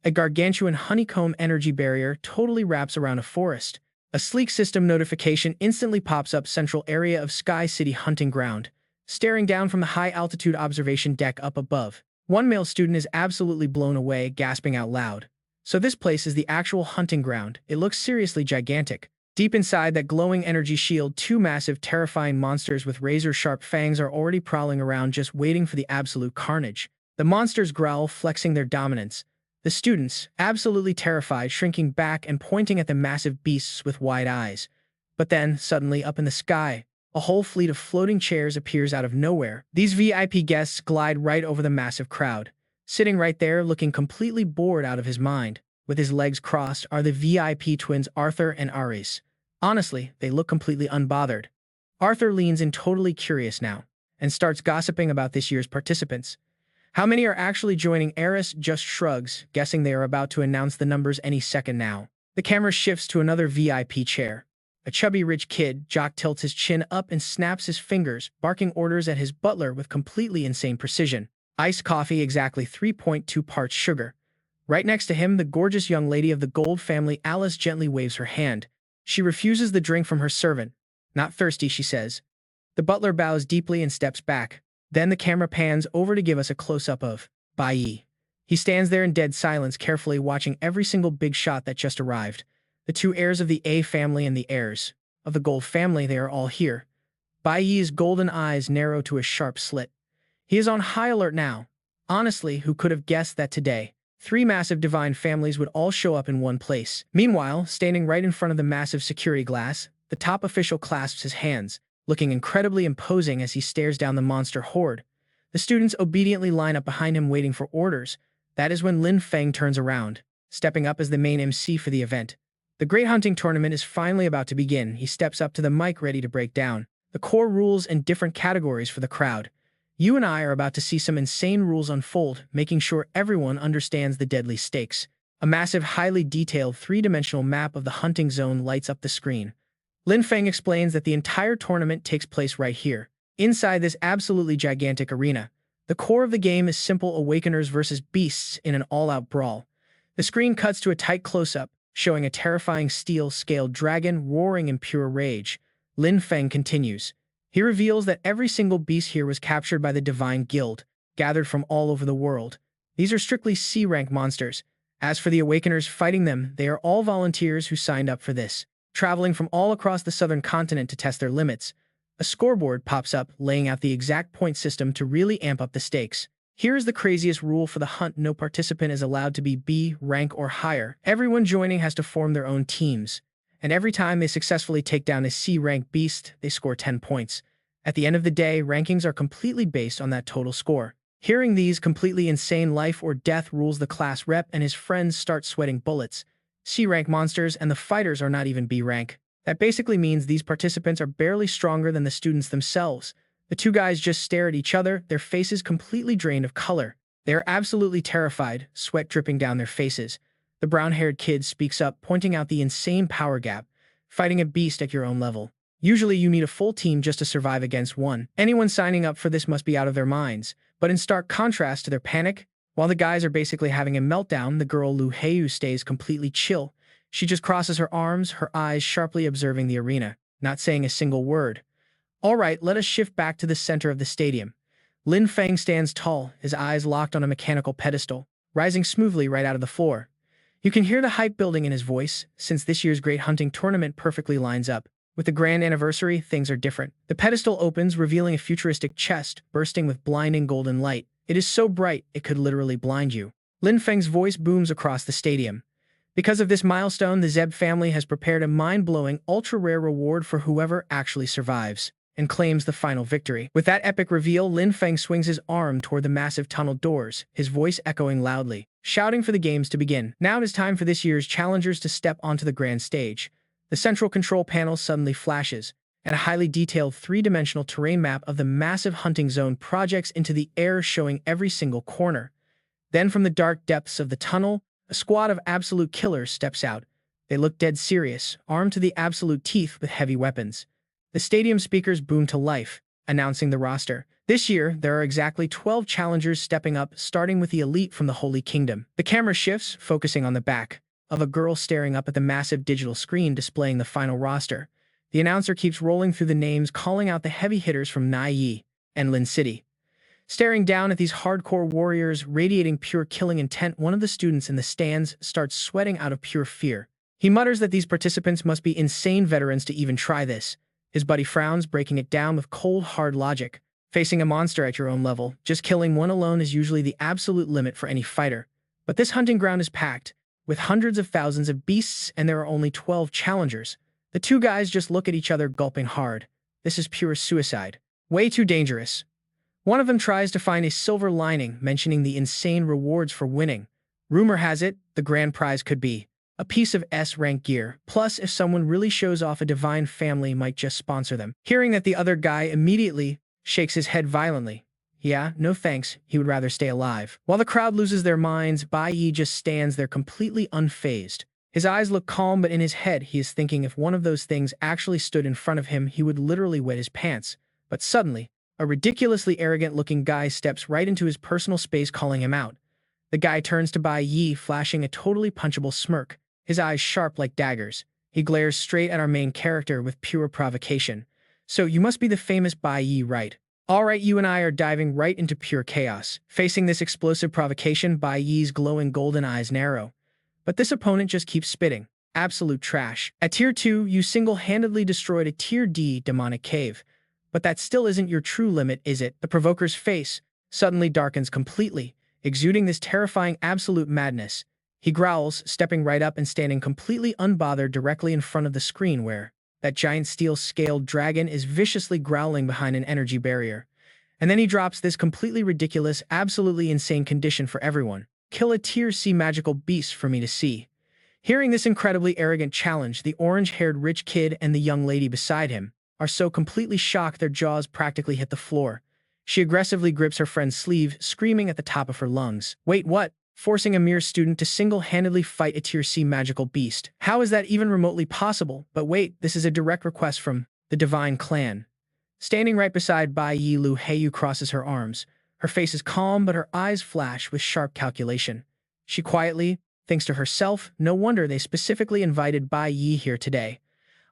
A gargantuan honeycomb energy barrier totally wraps around a forest. A sleek system notification instantly pops up, central area of Sky City hunting ground. Staring down from the high-altitude observation deck up above, one male student is absolutely blown away, gasping out loud. So this place is the actual hunting ground. It looks seriously gigantic. Deep inside that glowing energy shield, two massive, terrifying monsters with razor-sharp fangs are already prowling around, just waiting for the absolute carnage. The monsters growl, flexing their dominance. The students, absolutely terrified, shrinking back and pointing at the massive beasts with wide eyes. But then, suddenly, up in the sky, a whole fleet of floating chairs appears out of nowhere. These VIP guests glide right over the massive crowd. Sitting right there, looking completely bored out of his mind, with his legs crossed, are the VIP twins Arthur and Aris. Honestly, they look completely unbothered. Arthur leans in, totally curious now, and starts gossiping about this year's participants. How many are actually joining? Aris just shrugs, guessing they are about to announce the numbers any second now. The camera shifts to another VIP chair. A chubby rich kid, Jock, tilts his chin up and snaps his fingers, barking orders at his butler with completely insane precision. Iced coffee, exactly 3.2 parts sugar. Right next to him, the gorgeous young lady of the Gold family, Alice, gently waves her hand. She refuses the drink from her servant. Not thirsty, she says. The butler bows deeply and steps back. Then the camera pans over to give us a close-up of Bai Yi. He stands there in dead silence, carefully watching every single big shot that just arrived. The two heirs of the A family and the heirs of the Gold family, they are all here. Bai Yi's golden eyes narrow to a sharp slit. He is on high alert now. Honestly, who could have guessed that today, three massive divine families would all show up in one place? Meanwhile, standing right in front of the massive security glass, the top official clasps his hands, looking incredibly imposing as he stares down the monster horde. The students obediently line up behind him, waiting for orders. That is when Lin Feng turns around, stepping up as the main MC for the event. The Great Hunting Tournament is finally about to begin. He steps up to the mic, ready to break down the core rules and different categories for the crowd. You and I are about to see some insane rules unfold, making sure everyone understands the deadly stakes. A massive, highly detailed three-dimensional map of the hunting zone lights up the screen. Lin Feng explains that the entire tournament takes place right here, inside this absolutely gigantic arena. The core of the game is simple: awakeners versus beasts in an all-out brawl. The screen cuts to a tight close-up, showing a terrifying steel-scaled dragon roaring in pure rage. Lin Feng continues. He reveals that every single beast here was captured by the Divine Guild, gathered from all over the world. These are strictly C-rank monsters. As for the Awakeners fighting them, they are all volunteers who signed up for this, traveling from all across the southern continent to test their limits. A scoreboard pops up, laying out the exact point system to really amp up the stakes. Here is the craziest rule for the hunt: no participant is allowed to be B rank or higher. Everyone joining has to form their own teams, and every time they successfully take down a C-rank beast, they score 10 points. At the end of the day, rankings are completely based on that total score. Hearing these completely insane life or death rules, the class rep and his friends start sweating bullets. C-rank monsters, and the fighters are not even B-rank. That basically means these participants are barely stronger than the students themselves. The two guys just stare at each other, their faces completely drained of color. They are absolutely terrified, sweat dripping down their faces. The brown-haired kid speaks up, pointing out the insane power gap. Fighting a beast at your own level. Usually you need a full team just to survive against one. Anyone signing up for this must be out of their minds. But in stark contrast to their panic, while the guys are basically having a meltdown, the girl Lu Heiyu stays completely chill. She just crosses her arms, her eyes sharply observing the arena, not saying a single word. All right, let us shift back to the center of the stadium. Lin Feng stands tall, his eyes locked on a mechanical pedestal, rising smoothly right out of the floor. You can hear the hype building in his voice. Since this year's Great Hunting Tournament perfectly lines up with the grand anniversary, things are different. The pedestal opens, revealing a futuristic chest, bursting with blinding golden light. It is so bright, it could literally blind you. Lin Feng's voice booms across the stadium. Because of this milestone, the Zeb family has prepared a mind-blowing, ultra-rare reward for whoever actually survives and claims the final victory. With that epic reveal, Lin Feng swings his arm toward the massive tunnel doors, his voice echoing loudly, shouting for the games to begin. Now it is time for this year's challengers to step onto the grand stage. The central control panel suddenly flashes, and a highly detailed three-dimensional terrain map of the massive hunting zone projects into the air, showing every single corner. Then from the dark depths of the tunnel, a squad of absolute killers steps out. They look dead serious, armed to the absolute teeth with heavy weapons. The stadium speakers boom to life, announcing the roster. This year, there are exactly 12 challengers stepping up, starting with the elite from the Holy Kingdom. The camera shifts, focusing on the back of a girl staring up at the massive digital screen displaying the final roster. The announcer keeps rolling through the names, calling out the heavy hitters from Bai Yi and Lin City. Staring down at these hardcore warriors radiating pure killing intent, one of the students in the stands starts sweating out of pure fear. He mutters that these participants must be insane veterans to even try this. His buddy frowns, breaking it down with cold, hard logic. Facing a monster at your own level, just killing one alone is usually the absolute limit for any fighter. But this hunting ground is packed with hundreds of thousands of beasts, and there are only 12 challengers. The two guys just look at each other, gulping hard. This is pure suicide. Way too dangerous. One of them tries to find a silver lining, mentioning the insane rewards for winning. Rumor has it, the grand prize could be a piece of S-rank gear, plus if someone really shows off, a divine family might just sponsor them. Hearing that, the other guy immediately shakes his head violently. Yeah, no thanks, he would rather stay alive. While the crowd loses their minds, Bai Yi just stands there completely unfazed. His eyes look calm, but in his head he is thinking if one of those things actually stood in front of him, he would literally wet his pants. But suddenly, a ridiculously arrogant-looking guy steps right into his personal space, calling him out. The guy turns to Bai Yi, flashing a totally punchable smirk, his eyes sharp like daggers. He glares straight at our main character with pure provocation. So you must be the famous Bai Yi, right? Alright, you and I are diving right into pure chaos. Facing this explosive provocation, Bai Yi's glowing golden eyes narrow. But this opponent just keeps spitting. Absolute trash. At Tier 2, you single-handedly destroyed a Tier D demonic cave. But that still isn't your true limit, is it? The provoker's face suddenly darkens completely, exuding this terrifying absolute madness. He growls, stepping right up and standing completely unbothered directly in front of the screen where that giant steel-scaled dragon is viciously growling behind an energy barrier. And then he drops this completely ridiculous, absolutely insane condition for everyone. Kill a Tier C magical beast for me to see. Hearing this incredibly arrogant challenge, the orange-haired rich kid and the young lady beside him are so completely shocked their jaws practically hit the floor. She aggressively grips her friend's sleeve, screaming at the top of her lungs. Wait, what? Forcing a mere student to single-handedly fight a Tier C magical beast. How is that even remotely possible? But wait, this is a direct request from the Divine Clan. Standing right beside Bai Yi, Lu Heiyu crosses her arms. Her face is calm, but her eyes flash with sharp calculation. She quietly thinks to herself, no wonder they specifically invited Bai Yi here today.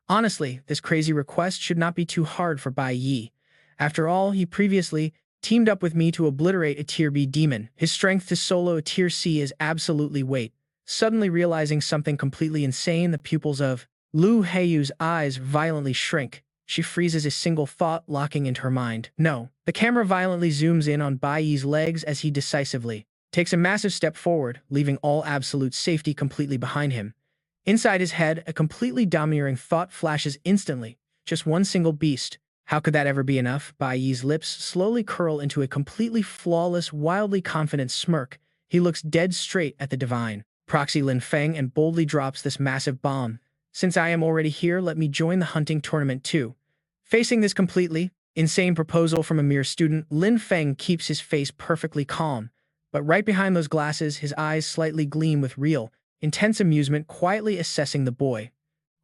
Honestly, this crazy request should not be too hard for Bai Yi. After all, he previously teamed up with me to obliterate a Tier B demon. His strength to solo a Tier C is absolutely weight. Suddenly realizing something completely insane, the pupils of Lu Heiyu's eyes violently shrink. She freezes a single thought, locking into her mind. No. The camera violently zooms in on Bai Yi's legs as he decisively takes a massive step forward, leaving all absolute safety completely behind him. Inside his head, a completely domineering thought flashes instantly. Just one single beast. How could that ever be enough? Bai Yi's lips slowly curl into a completely flawless, wildly confident smirk. He looks dead straight at the divine proxy Lin Feng and boldly drops this massive bomb. Since I am already here, let me join the hunting tournament too. Facing this completely insane proposal from a mere student, Lin Feng keeps his face perfectly calm. But right behind those glasses, his eyes slightly gleam with real, intense amusement, quietly assessing the boy.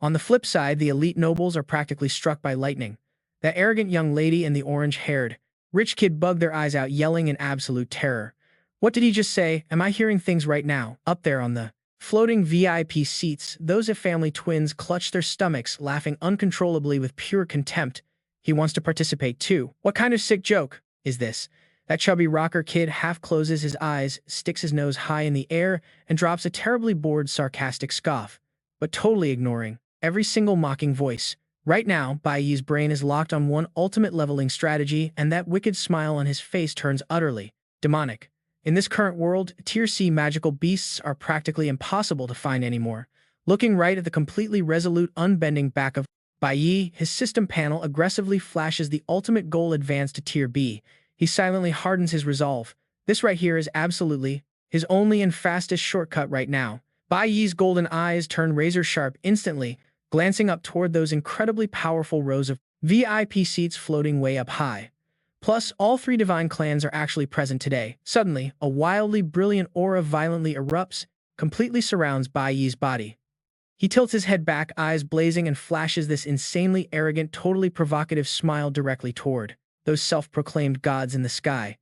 On the flip side, the elite nobles are practically struck by lightning. That arrogant young lady and the orange-haired rich kid bug their eyes out, yelling in absolute terror. What did he just say? Am I hearing things right now? Up there on the floating VIP seats, those family twins clutch their stomachs, laughing uncontrollably with pure contempt. He wants to participate too. What kind of sick joke is this? That chubby rocker kid half closes his eyes, sticks his nose high in the air, and drops a terribly bored, sarcastic scoff, but totally ignoring every single mocking voice. Right now, Bai Yi's brain is locked on one ultimate leveling strategy, and that wicked smile on his face turns utterly demonic. In this current world, Tier C magical beasts are practically impossible to find anymore. Looking right at the completely resolute, unbending back of Bai Yi, his system panel aggressively flashes the ultimate goal: advance to Tier B. He silently hardens his resolve. This right here is absolutely his only and fastest shortcut right now. Bai Yi's golden eyes turn razor-sharp instantly, glancing up toward those incredibly powerful rows of VIP seats floating way up high. Plus, all three divine clans are actually present today. Suddenly, a wildly brilliant aura violently erupts, completely surrounds Bai Yi's body. He tilts his head back, eyes blazing, and flashes this insanely arrogant, totally provocative smile directly toward those self-proclaimed gods in the sky.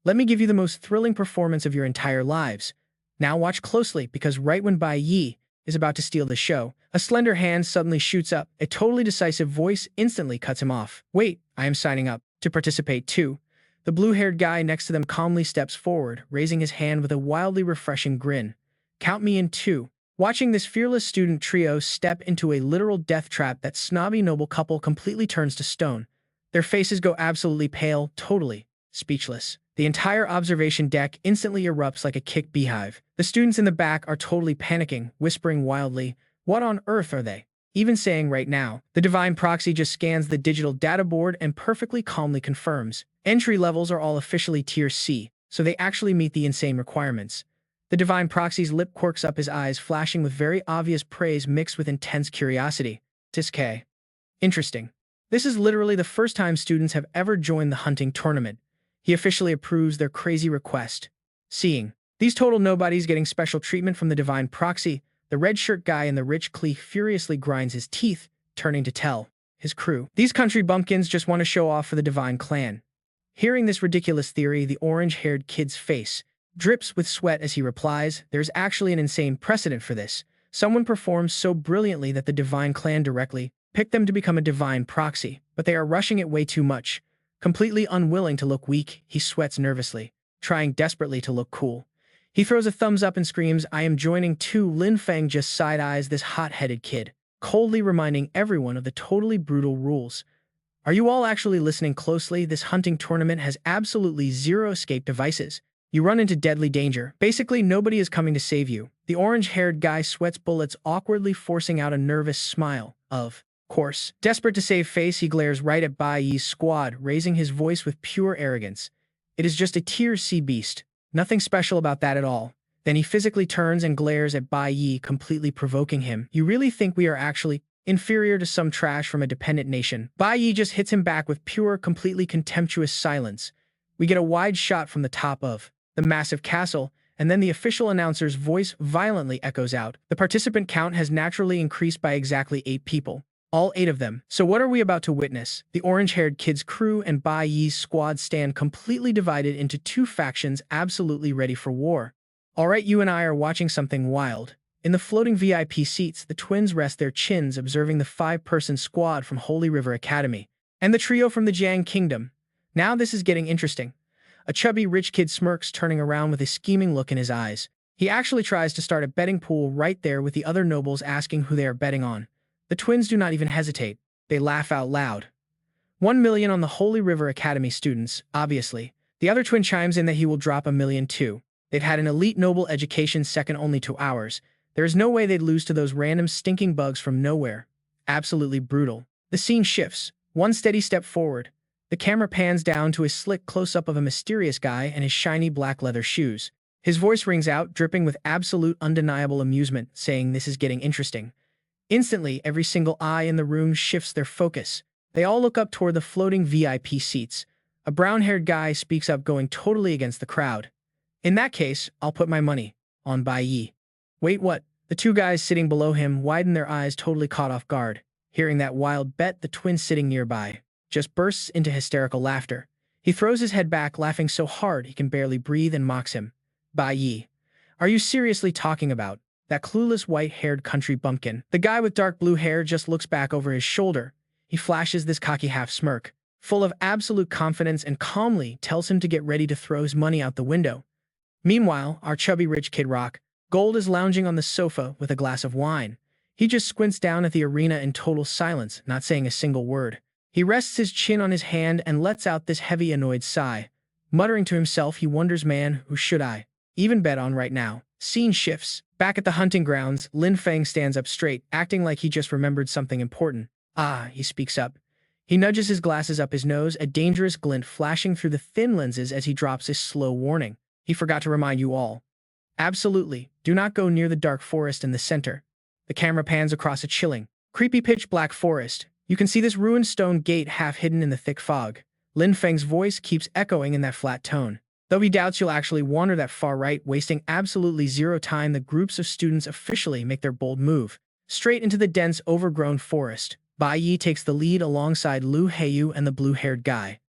Let me give you the most thrilling performance of your entire lives. Now watch closely, because right when Bai Yi is about to steal the show, a slender hand suddenly shoots up. A totally decisive voice instantly cuts him off. Wait, I am signing up to participate too. The blue-haired guy next to them calmly steps forward, raising his hand with a wildly refreshing grin. Count me in too. Watching this fearless student trio step into a literal death trap, that snobby noble couple completely turns to stone. Their faces go absolutely pale, totally speechless. The entire observation deck instantly erupts like a kicked beehive. The students in the back are totally panicking, whispering wildly, "What on earth are they even saying right now?" The divine proxy just scans the digital data board and perfectly calmly confirms. Entry levels are all officially Tier C, so they actually meet the insane requirements. The divine proxy's lip quirks up, his eyes flashing with very obvious praise mixed with intense curiosity. Tisk. Interesting. This is literally the first time students have ever joined the hunting tournament. He officially approves their crazy request. Seeing these total nobodies getting special treatment from the divine proxy, the red shirt guy in the rich clee furiously grinds his teeth, turning to tell his crew. These country bumpkins just want to show off for the divine clan. Hearing this ridiculous theory, the orange-haired kid's face drips with sweat as he replies, "There's actually an insane precedent for this. Someone performs so brilliantly that the divine clan directly picked them to become a divine proxy, but they are rushing it way too much. Completely unwilling to look weak, he sweats nervously, trying desperately to look cool. He throws a thumbs up and screams, 'I am joining too.' Lin Feng just side-eyes this hot-headed kid, coldly reminding everyone of the totally brutal rules. Are you all actually listening closely? This hunting tournament has absolutely zero escape devices. You run into deadly danger. Basically, nobody is coming to save you." The orange-haired guy sweats bullets, awkwardly forcing out a nervous smile. Of course. Desperate to save face, he glares right at Bai Yi's squad, raising his voice with pure arrogance. "It is just a tier C beast. Nothing special about that at all." Then he physically turns and glares at Bai Yi, completely provoking him. "You really think we are actually inferior to some trash from a dependent nation?" Bai Yi just hits him back with pure, completely contemptuous silence. We get a wide shot from the top of the massive castle, and then the official announcer's voice violently echoes out. The participant count has naturally increased by exactly 8 people. All 8 of them. So what are we about to witness? The orange-haired kid's crew and Bai Yi's squad stand completely divided into 2 factions, absolutely ready for war. Alright, you and I are watching something wild. In the floating VIP seats, the twins rest their chins observing the 5-person squad from Holy River Academy and the trio from the Jiang Kingdom. Now this is getting interesting. A chubby rich kid smirks, turning around with a scheming look in his eyes. He actually tries to start a betting pool right there with the other nobles asking who they are betting on. The twins do not even hesitate. They laugh out loud. 1 million on the Holy River Academy students, obviously. The other twin chimes in that he will drop 1 million too. They've had an elite noble education second only to ours. There is no way they'd lose to those random stinking bugs from nowhere. Absolutely brutal. The scene shifts. One steady step forward. The camera pans down to a slick close-up of a mysterious guy and his shiny black leather shoes. His voice rings out, dripping with absolute undeniable amusement, saying, "This is getting interesting." Instantly, every single eye in the room shifts their focus. They all look up toward the floating VIP seats. A brown-haired guy speaks up, going totally against the crowd. "In that case, I'll put my money on Bai Yi." "Wait, what?" The 2 guys sitting below him widen their eyes, totally caught off guard. Hearing that wild bet, the twin sitting nearby just bursts into hysterical laughter. He throws his head back, laughing so hard he can barely breathe, and mocks him. "Bai Yi, are you seriously talking about that clueless white-haired country bumpkin?" The guy with dark blue hair just looks back over his shoulder. He flashes this cocky half-smirk, full of absolute confidence, and calmly tells him to get ready to throw his money out the window. Meanwhile, our chubby rich kid Rock Gold is lounging on the sofa with a glass of wine. He just squints down at the arena in total silence, not saying a single word. He rests his chin on his hand and lets out this heavy, annoyed sigh. Muttering to himself, he wonders, "Man, who should I even bet on right now?" Scene shifts. Back at the hunting grounds, Lin Feng stands up straight, acting like he just remembered something important. "Ah," he speaks up. He nudges his glasses up his nose, a dangerous glint flashing through the thin lenses as he drops a slow warning. "He forgot to remind you all. Absolutely, do not go near the dark forest in the center." The camera pans across a chilling, creepy pitch-black forest. You can see this ruined stone gate half hidden in the thick fog. Lin Feng's voice keeps echoing in that flat tone. Though he doubts you'll actually wander that far right, wasting absolutely zero time, the groups of students officially make their bold move. Straight into the dense, overgrown forest. Bai Yi takes the lead alongside Lu Heiyu and the blue-haired guy.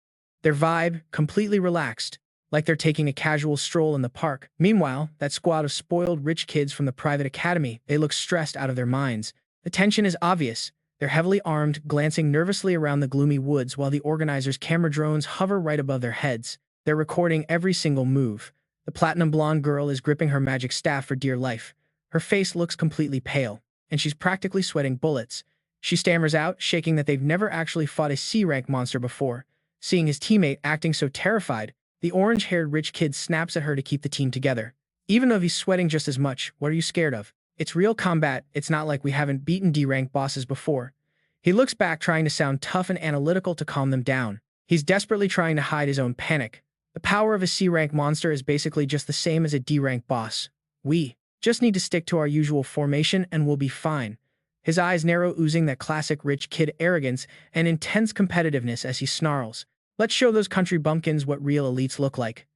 Their vibe, completely relaxed, like they're taking a casual stroll in the park. Meanwhile, that squad of spoiled rich kids from the private academy, they look stressed out of their minds. The tension is obvious. They're heavily armed, glancing nervously around the gloomy woods while the organizers' camera drones hover right above their heads. They're recording every single move. The platinum blonde girl is gripping her magic staff for dear life. Her face looks completely pale, and she's practically sweating bullets. She stammers out, shaking that they've never actually fought a C-rank monster before. Seeing his teammate acting so terrified, the orange-haired rich kid snaps at her to keep the team together. "Even though he's sweating just as much, what are you scared of? It's real combat. It's not like we haven't beaten D-rank bosses before." He looks back, trying to sound tough and analytical to calm them down. He's desperately trying to hide his own panic. The power of a C-rank monster is basically just the same as a D-rank boss. We just need to stick to our usual formation and we'll be fine. His eyes narrow, oozing that classic rich kid arrogance and intense competitiveness as he snarls. "Let's show those country bumpkins what real elites look like."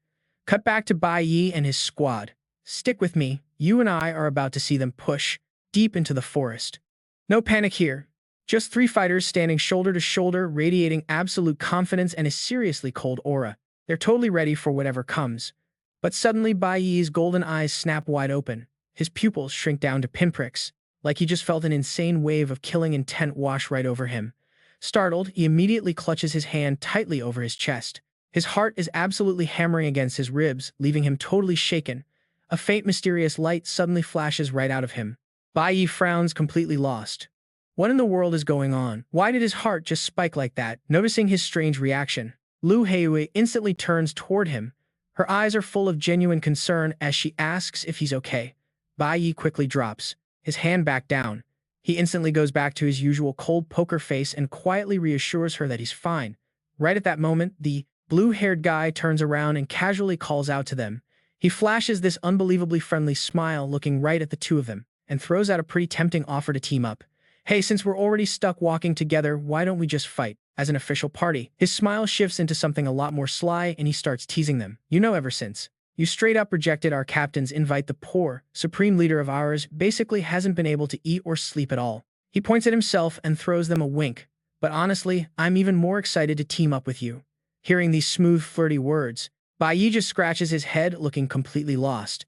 Cut back to Bai Yi and his squad. "Stick with me. You and I are about to see them push deep into the forest." No panic here. Just 3 fighters standing shoulder to shoulder, radiating absolute confidence and a seriously cold aura. They're totally ready for whatever comes. But suddenly Bai Yi's golden eyes snap wide open. His pupils shrink down to pinpricks, like he just felt an insane wave of killing intent wash right over him. Startled, he immediately clutches his hand tightly over his chest. His heart is absolutely hammering against his ribs, leaving him totally shaken. A faint mysterious light suddenly flashes right out of him. Bai Yi frowns, completely lost. What in the world is going on? Why did his heart just spike like that? Noticing his strange reaction, Lu Heiyue instantly turns toward him. Her eyes are full of genuine concern as she asks if he's okay. Bai Yi quickly drops his hand back down. He instantly goes back to his usual cold poker face and quietly reassures her that he's fine. Right at that moment, the blue-haired guy turns around and casually calls out to them. He flashes this unbelievably friendly smile, looking right at the two of them, and throws out a pretty tempting offer to team up. Hey, since we're already stuck walking together, why don't we just fight as an official party? His smile shifts into something a lot more sly and he starts teasing them. You know, ever since you straight up rejected our captain's invite, the poor, supreme leader of ours basically hasn't been able to eat or sleep at all. He points at himself and throws them a wink. But honestly, I'm even more excited to team up with you. Hearing these smooth, flirty words, Bai Yi just scratches his head, looking completely lost.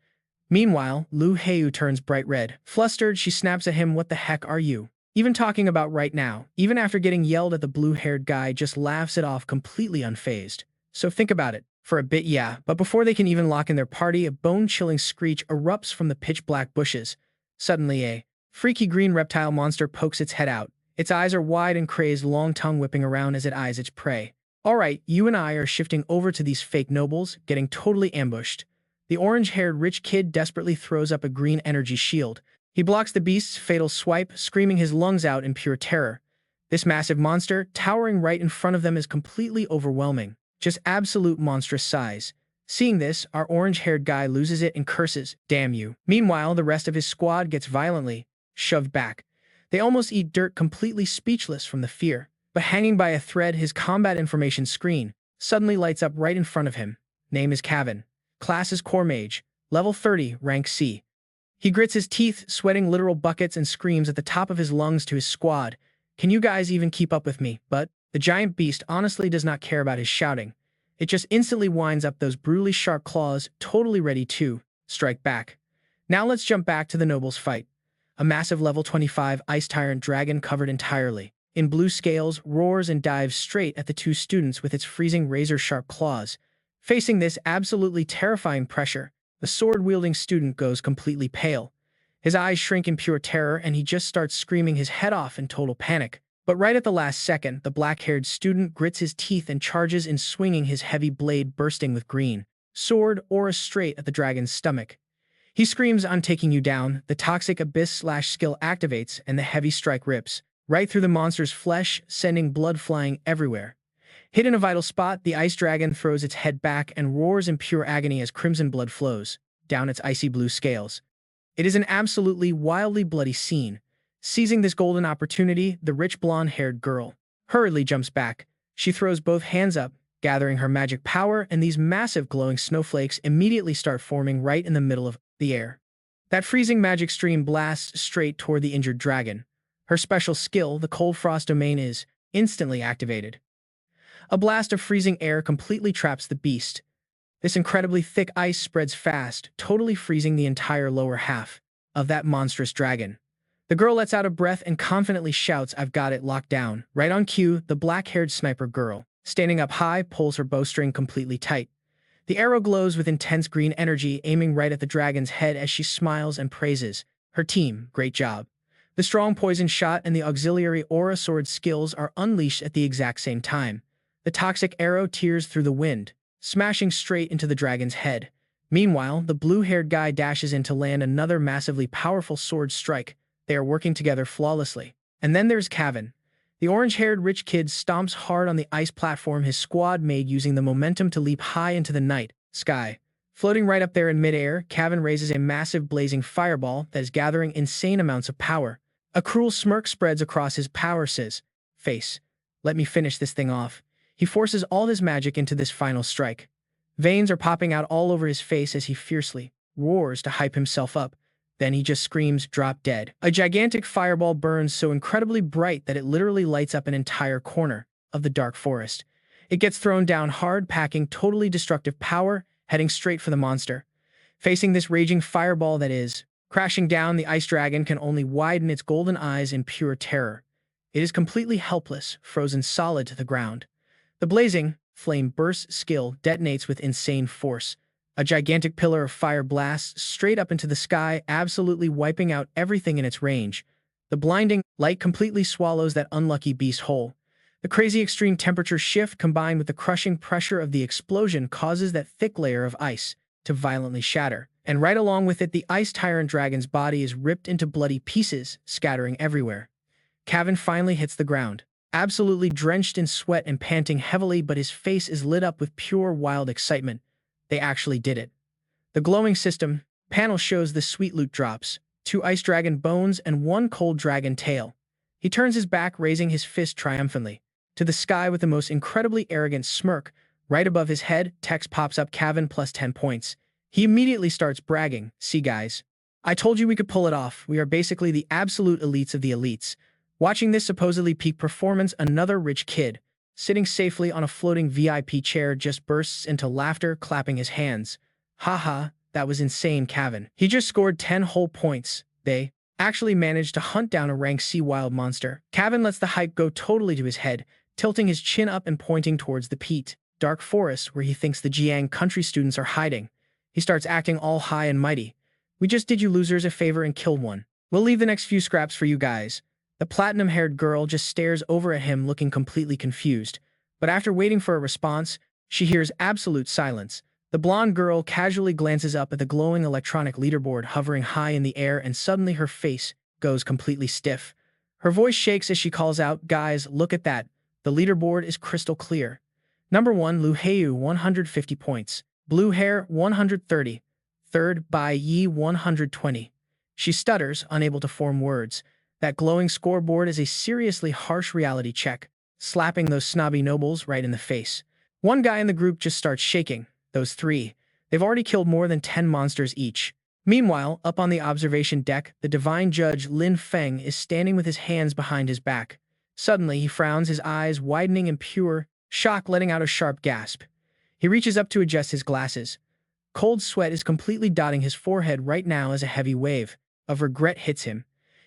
Meanwhile, Lu Heiyue turns bright red. Flustered, she snaps at him, what the heck are you even talking about right now? Even after getting yelled at, the blue-haired guy just laughs it off, completely unfazed. So think about it. For a bit, yeah, but before they can even lock in their party, a bone-chilling screech erupts from the pitch-black bushes. Suddenly, a freaky green reptile monster pokes its head out. Its eyes are wide and crazed, long tongue whipping around as it eyes its prey. Alright, you and I are shifting over to these fake nobles, getting totally ambushed. The orange-haired rich kid desperately throws up a green energy shield. He blocks the beast's fatal swipe, screaming his lungs out in pure terror. This massive monster, towering right in front of them, is completely overwhelming. Just absolute monstrous size. Seeing this, our orange-haired guy loses it and curses, "Damn you." Meanwhile, the rest of his squad gets violently shoved back. They almost eat dirt, completely speechless from the fear. But hanging by a thread, his combat information screen suddenly lights up right in front of him. Name is Kevin. Class is Core Mage. Level 30, rank C. He grits his teeth, sweating literal buckets, and screams at the top of his lungs to his squad, "Can you guys even keep up with me?" But the giant beast honestly does not care about his shouting. It just instantly winds up those brutally sharp claws, totally ready to strike back. Now let's jump back to the nobles' fight. A massive level 25 ice tyrant dragon covered entirely in blue scales roars and dives straight at the two students with its freezing razor-sharp claws. Facing this absolutely terrifying pressure, the sword-wielding student goes completely pale. His eyes shrink in pure terror and he just starts screaming his head off in total panic. But right at the last second, the black-haired student grits his teeth and charges in, swinging his heavy blade bursting with green sword aura straight at the dragon's stomach. He screams, "I'm taking you down." The toxic abyss/skill activates and the heavy strike rips right through the monster's flesh, sending blood flying everywhere. Hit in a vital spot, the ice dragon throws its head back and roars in pure agony as crimson blood flows down its icy blue scales. It is an absolutely wildly bloody scene. Seizing this golden opportunity, the rich blonde-haired girl hurriedly jumps back. She throws both hands up, gathering her magic power, and these massive glowing snowflakes immediately start forming right in the middle of the air. That freezing magic stream blasts straight toward the injured dragon. Her special skill, the Cold Frost domain, is instantly activated. A blast of freezing air completely traps the beast. This incredibly thick ice spreads fast, totally freezing the entire lower half of that monstrous dragon. The girl lets out a breath and confidently shouts, "I've got it locked down." Right on cue, the black-haired sniper girl, standing up high, pulls her bowstring completely tight. The arrow glows with intense green energy, aiming right at the dragon's head as she smiles and praises her team, "Great job." The strong poison shot and the auxiliary aura sword skills are unleashed at the exact same time. The toxic arrow tears through the wind, smashing straight into the dragon's head. Meanwhile, the blue-haired guy dashes in to land another massively powerful sword strike. They are working together flawlessly. And then there's Kevin. The orange-haired rich kid stomps hard on the ice platform his squad made, using the momentum to leap high into the night sky. Floating right up there in midair, Kevin raises a massive blazing fireball that is gathering insane amounts of power. A cruel smirk spreads across his power-sized face. "Let me finish this thing off." He forces all his magic into this final strike. Veins are popping out all over his face as he fiercely roars to hype himself up. Then he just screams, "Drop dead." A gigantic fireball burns so incredibly bright that it literally lights up an entire corner of the dark forest. It gets thrown down hard, packing totally destructive power heading straight for the monster. Facing this raging fireball that is crashing down, the ice dragon can only widen its golden eyes in pure terror. It is completely helpless, frozen solid to the ground. The blazing flame burst skill detonates with insane force. A gigantic pillar of fire blasts straight up into the sky, absolutely wiping out everything in its range. The blinding light completely swallows that unlucky beast whole. The crazy extreme temperature shift combined with the crushing pressure of the explosion causes that thick layer of ice to violently shatter. And right along with it, the ice tyrant dragon's body is ripped into bloody pieces, scattering everywhere. Cavan finally hits the ground, absolutely drenched in sweat and panting heavily, but his face is lit up with pure wild excitement. They actually did it. The glowing system panel shows the sweet loot drops, 2 ice dragon bones and 1 cold dragon tail. He turns his back, raising his fist triumphantly to the sky with the most incredibly arrogant smirk. Right above his head, text pops up: Cavan plus 10 points. He immediately starts bragging. See guys, I told you we could pull it off. We are basically the absolute elites of the elites. Watching this supposedly peak performance, another rich kid, sitting safely on a floating VIP chair, just bursts into laughter, clapping his hands. Haha, that was insane, Cavan. He just scored 10 whole points. They actually managed to hunt down a rank C wild monster. Cavan lets the hype go totally to his head, tilting his chin up and pointing towards the peat dark forest where he thinks the Jiang country students are hiding. He starts acting all high and mighty. We just did you losers a favor and killed one. We'll leave the next few scraps for you guys. The platinum-haired girl just stares over at him, looking completely confused. But after waiting for a response, she hears absolute silence. The blonde girl casually glances up at the glowing electronic leaderboard hovering high in the air, and suddenly her face goes completely stiff. Her voice shakes as she calls out, "Guys, look at that." The leaderboard is crystal clear. Number 1, Lu Heiyu, 150 points. Blue hair, 130. Third, Bai Yi, 120. She stutters, unable to form words. That glowing scoreboard is a seriously harsh reality check, slapping those snobby nobles right in the face. One guy in the group just starts shaking. Those 3. They've already killed more than 10 monsters each. Meanwhile, up on the observation deck, the divine judge Lin Feng is standing with his hands behind his back. Suddenly, he frowns, his eyes widening in pure shock, letting out a sharp gasp. He reaches up to adjust his glasses. Cold sweat is completely dotting his forehead right now as a heavy wave of regret hits him.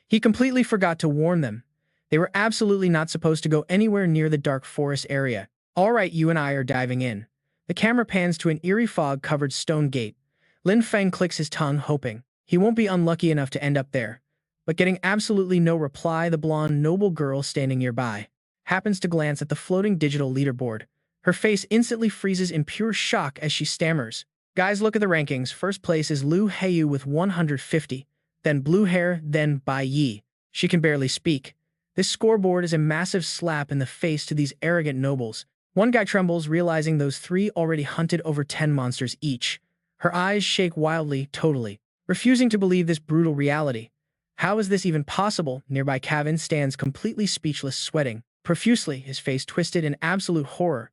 He completely forgot to warn them. They were absolutely not supposed to go anywhere near the dark forest area. All right, you and I are diving in. The camera pans to an eerie fog-covered stone gate. Lin Feng clicks his tongue, hoping he won't be unlucky enough to end up there. But getting absolutely no reply, the blonde noble girl standing nearby happens to glance at the floating digital leaderboard. Her face instantly freezes in pure shock as she stammers. Guys, look at the rankings. First place is Lu Heiyu with 150. Then blue hair, then Bai Yi. She can barely speak. This scoreboard is a massive slap in the face to these arrogant nobles. One guy trembles, realizing those 3 already hunted over 10 monsters each. Her eyes shake wildly, totally refusing to believe this brutal reality. How is this even possible? Nearby Cavan stands completely speechless, sweating profusely, his face twisted in absolute horror.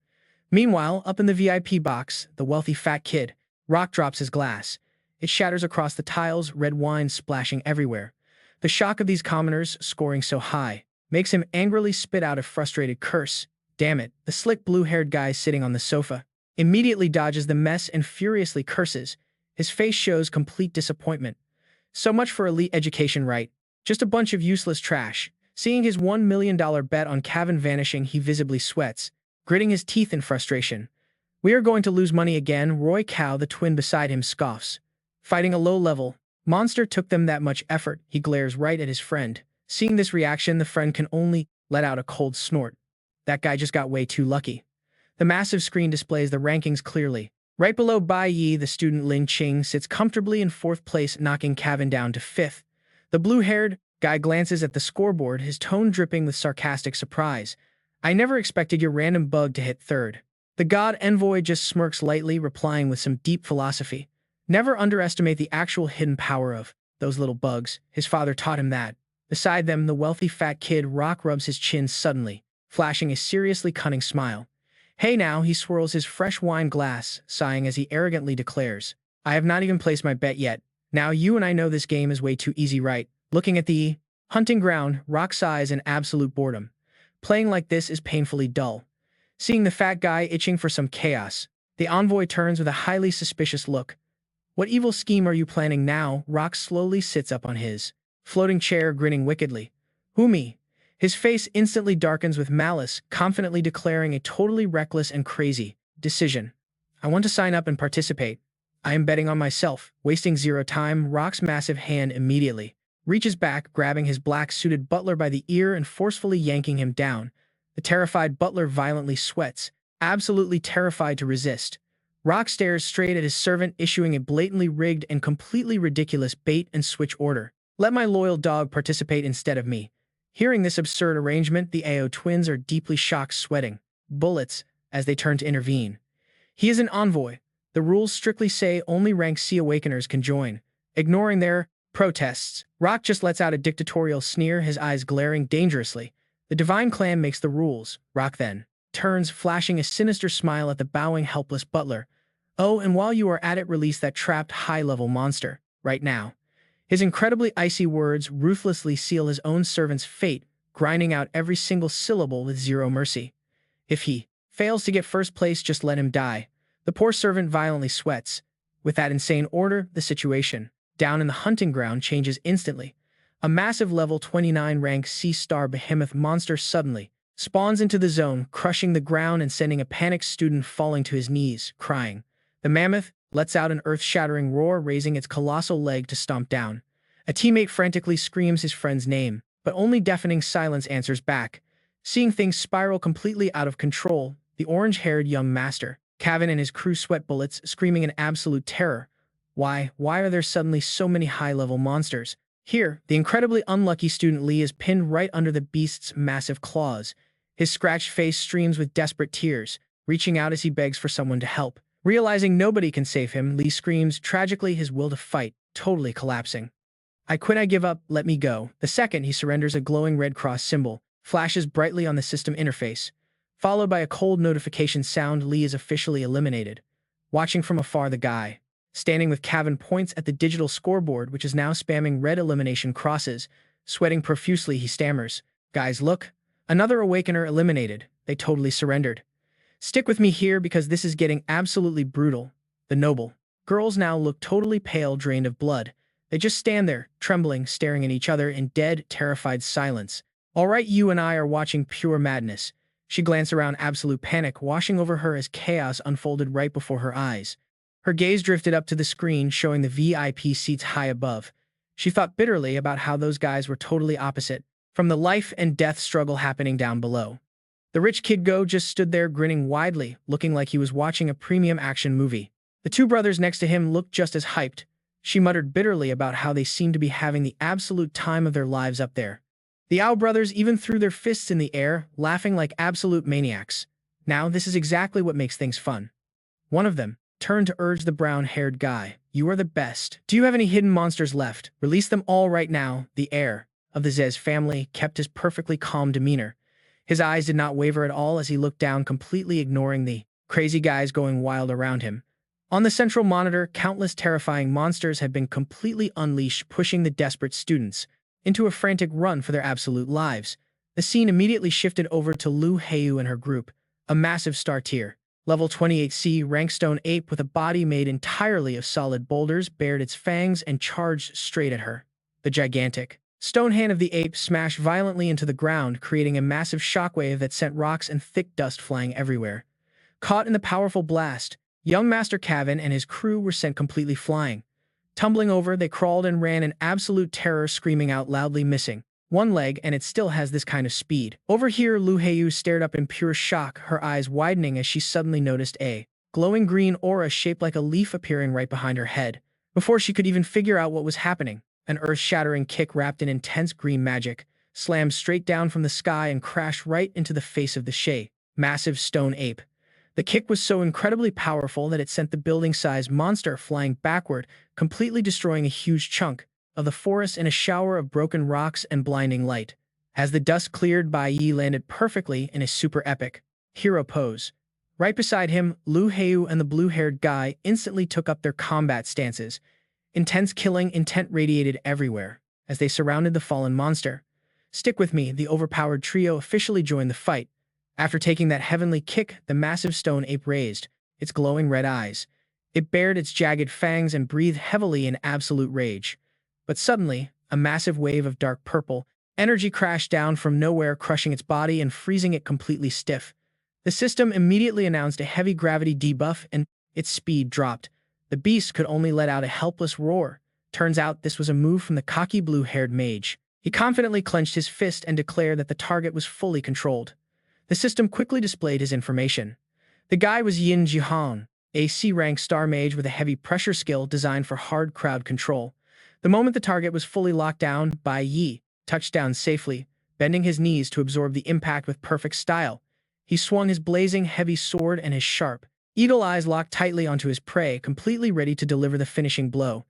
Meanwhile, up in the VIP box, the wealthy fat kid Rock drops his glass. It shatters across the tiles, red wine splashing everywhere. The shock of these commoners scoring so high makes him angrily spit out a frustrated curse. Damn it, the slick blue-haired guy sitting on the sofa immediately dodges the mess and furiously curses. His face shows complete disappointment. So much for elite education, right? Just a bunch of useless trash. Seeing his $1 million bet on Cavan vanishing, he visibly sweats, gritting his teeth in frustration. We are going to lose money again. Roy Cow, the twin beside him, scoffs. Fighting a low-level monster took them that much effort. He glares right at his friend. Seeing this reaction, the friend can only let out a cold snort. That guy just got way too lucky. The massive screen displays the rankings clearly. Right below Bai Yi, the student Lin Qing sits comfortably in 4th place, knocking Cavan down to 5th. The blue-haired guy glances at the scoreboard, his tone dripping with sarcastic surprise. I never expected your random bug to hit 3rd. The god envoy just smirks lightly, replying with some deep philosophy. Never underestimate the actual hidden power of those little bugs. His father taught him that. Beside them, the wealthy fat kid Rock rubs his chin suddenly, flashing a seriously cunning smile. Hey now, he swirls his fresh wine glass, sighing as he arrogantly declares, I have not even placed my bet yet. Now you and I know this game is way too easy, right? Looking at the hunting ground, Rock sighs in absolute boredom. Playing like this is painfully dull. Seeing the fat guy itching for some chaos, The envoy turns with a highly suspicious look. What evil scheme are you planning now? Rock slowly sits up on his floating chair, grinning wickedly. Who, me? His face instantly darkens with malice, confidently declaring a totally reckless and crazy decision. I want to sign up and participate. I am betting on myself, wasting zero time. Rock's massive hand immediately reaches back, grabbing his black-suited butler by the ear and forcefully yanking him down. The terrified butler violently sweats, absolutely terrified to resist. Rock stares straight at his servant, issuing a blatantly rigged and completely ridiculous bait-and-switch order. Let my loyal dog participate instead of me. Hearing this absurd arrangement, the AO twins are deeply shocked, sweating bullets as they turn to intervene. He is an envoy. The rules strictly say only rank C awakeners can join. Ignoring their protests, Rock just lets out a dictatorial sneer, his eyes glaring dangerously. The Divine Clan makes the rules. Rock then turns, flashing a sinister smile at the bowing, helpless butler. Oh, and while you are at it, release that trapped high-level monster, right now. His incredibly icy words ruthlessly seal his own servant's fate, grinding out every single syllable with zero mercy. If he fails to get first place, just let him die. The poor servant violently sweats. With that insane order, the situation down in the hunting ground changes instantly. A massive level 29 rank C-star behemoth monster suddenly spawns into the zone, crushing the ground and sending a panicked student falling to his knees, crying. The mammoth lets out an earth-shattering roar, raising its colossal leg to stomp down. A teammate frantically screams his friend's name, but only deafening silence answers back. Seeing things spiral completely out of control, the orange-haired young master, Kevin, and his crew sweat bullets, screaming in absolute terror. Why are there suddenly so many high-level monsters? Here, the incredibly unlucky student Lee is pinned right under the beast's massive claws. His scratched face streams with desperate tears, reaching out as he begs for someone to help. Realizing nobody can save him, Lee screams, tragically, his will to fight totally collapsing. I quit, I give up, let me go. The second he surrenders, a glowing red cross symbol flashes brightly on the system interface. Followed by a cold notification sound, Lee is officially eliminated. Watching from afar, the guy standing with Kevin points at the digital scoreboard, which is now spamming red elimination crosses. Sweating profusely, he stammers. Guys, look. Another Awakener eliminated. They totally surrendered. Stick with me here because this is getting absolutely brutal. The noble girls now look totally pale, drained of blood. They just stand there, trembling, staring at each other in dead, terrified silence. All right, you and I are watching pure madness. She glanced around, absolute panic washing over her as chaos unfolded right before her eyes. Her gaze drifted up to the screen, showing the VIP seats high above. She thought bitterly about how those guys were totally opposite from the life and death struggle happening down below. The rich kid Go just stood there grinning widely, looking like he was watching a premium action movie. The two brothers next to him looked just as hyped. She muttered bitterly about how they seemed to be having the absolute time of their lives up there. The Ao brothers even threw their fists in the air, laughing like absolute maniacs. Now, this is exactly what makes things fun. One of them turned to urge the brown-haired guy. You are the best. Do you have any hidden monsters left? Release them all right now. The heir of the Zez family kept his perfectly calm demeanor. His eyes did not waver at all as he looked down, completely ignoring the crazy guys going wild around him. On the central monitor, countless terrifying monsters had been completely unleashed, pushing the desperate students into a frantic run for their absolute lives. The scene immediately shifted over to Lu Heiyu and her group, a massive star tier. Level 28C rank stone ape with a body made entirely of solid boulders bared its fangs and charged straight at her. The gigantic stone hand of the ape smashed violently into the ground, creating a massive shockwave that sent rocks and thick dust flying everywhere. Caught in the powerful blast, young Master Kevin and his crew were sent completely flying. Tumbling over, they crawled and ran in absolute terror, screaming out loudly, missing one leg, and it still has this kind of speed. Over here, Lu Heiyu stared up in pure shock, her eyes widening as she suddenly noticed a glowing green aura shaped like a leaf appearing right behind her head. Before she could even figure out what was happening, an earth-shattering kick wrapped in intense green magic slammed straight down from the sky and crashed right into the face of the massive stone ape. The kick was so incredibly powerful that it sent the building-sized monster flying backward, completely destroying a huge chunk of the forest in a shower of broken rocks and blinding light. As the dust cleared, Bai Yi landed perfectly in a super epic hero pose. Right beside him, Lu Heiyu and the blue-haired guy instantly took up their combat stances. Intense killing intent radiated everywhere as they surrounded the fallen monster. Stick with me, the overpowered trio officially joined the fight. After taking that heavenly kick, the massive stone ape raised its glowing red eyes. It bared its jagged fangs and breathed heavily in absolute rage. But suddenly, a massive wave of dark purple energy crashed down from nowhere, crushing its body and freezing it completely stiff. The system immediately announced a heavy gravity debuff and its speed dropped. The beast could only let out a helpless roar. Turns out this was a move from the cocky blue-haired mage. He confidently clenched his fist and declared that the target was fully controlled. The system quickly displayed his information. The guy was Yin Jihan, a C-rank star mage with a heavy pressure skill designed for hard crowd control. The moment the target was fully locked down, Bai Yi touched down safely, bending his knees to absorb the impact with perfect style. He swung his blazing heavy sword and his sharp, eagle eyes locked tightly onto his prey, completely ready to deliver the finishing blow.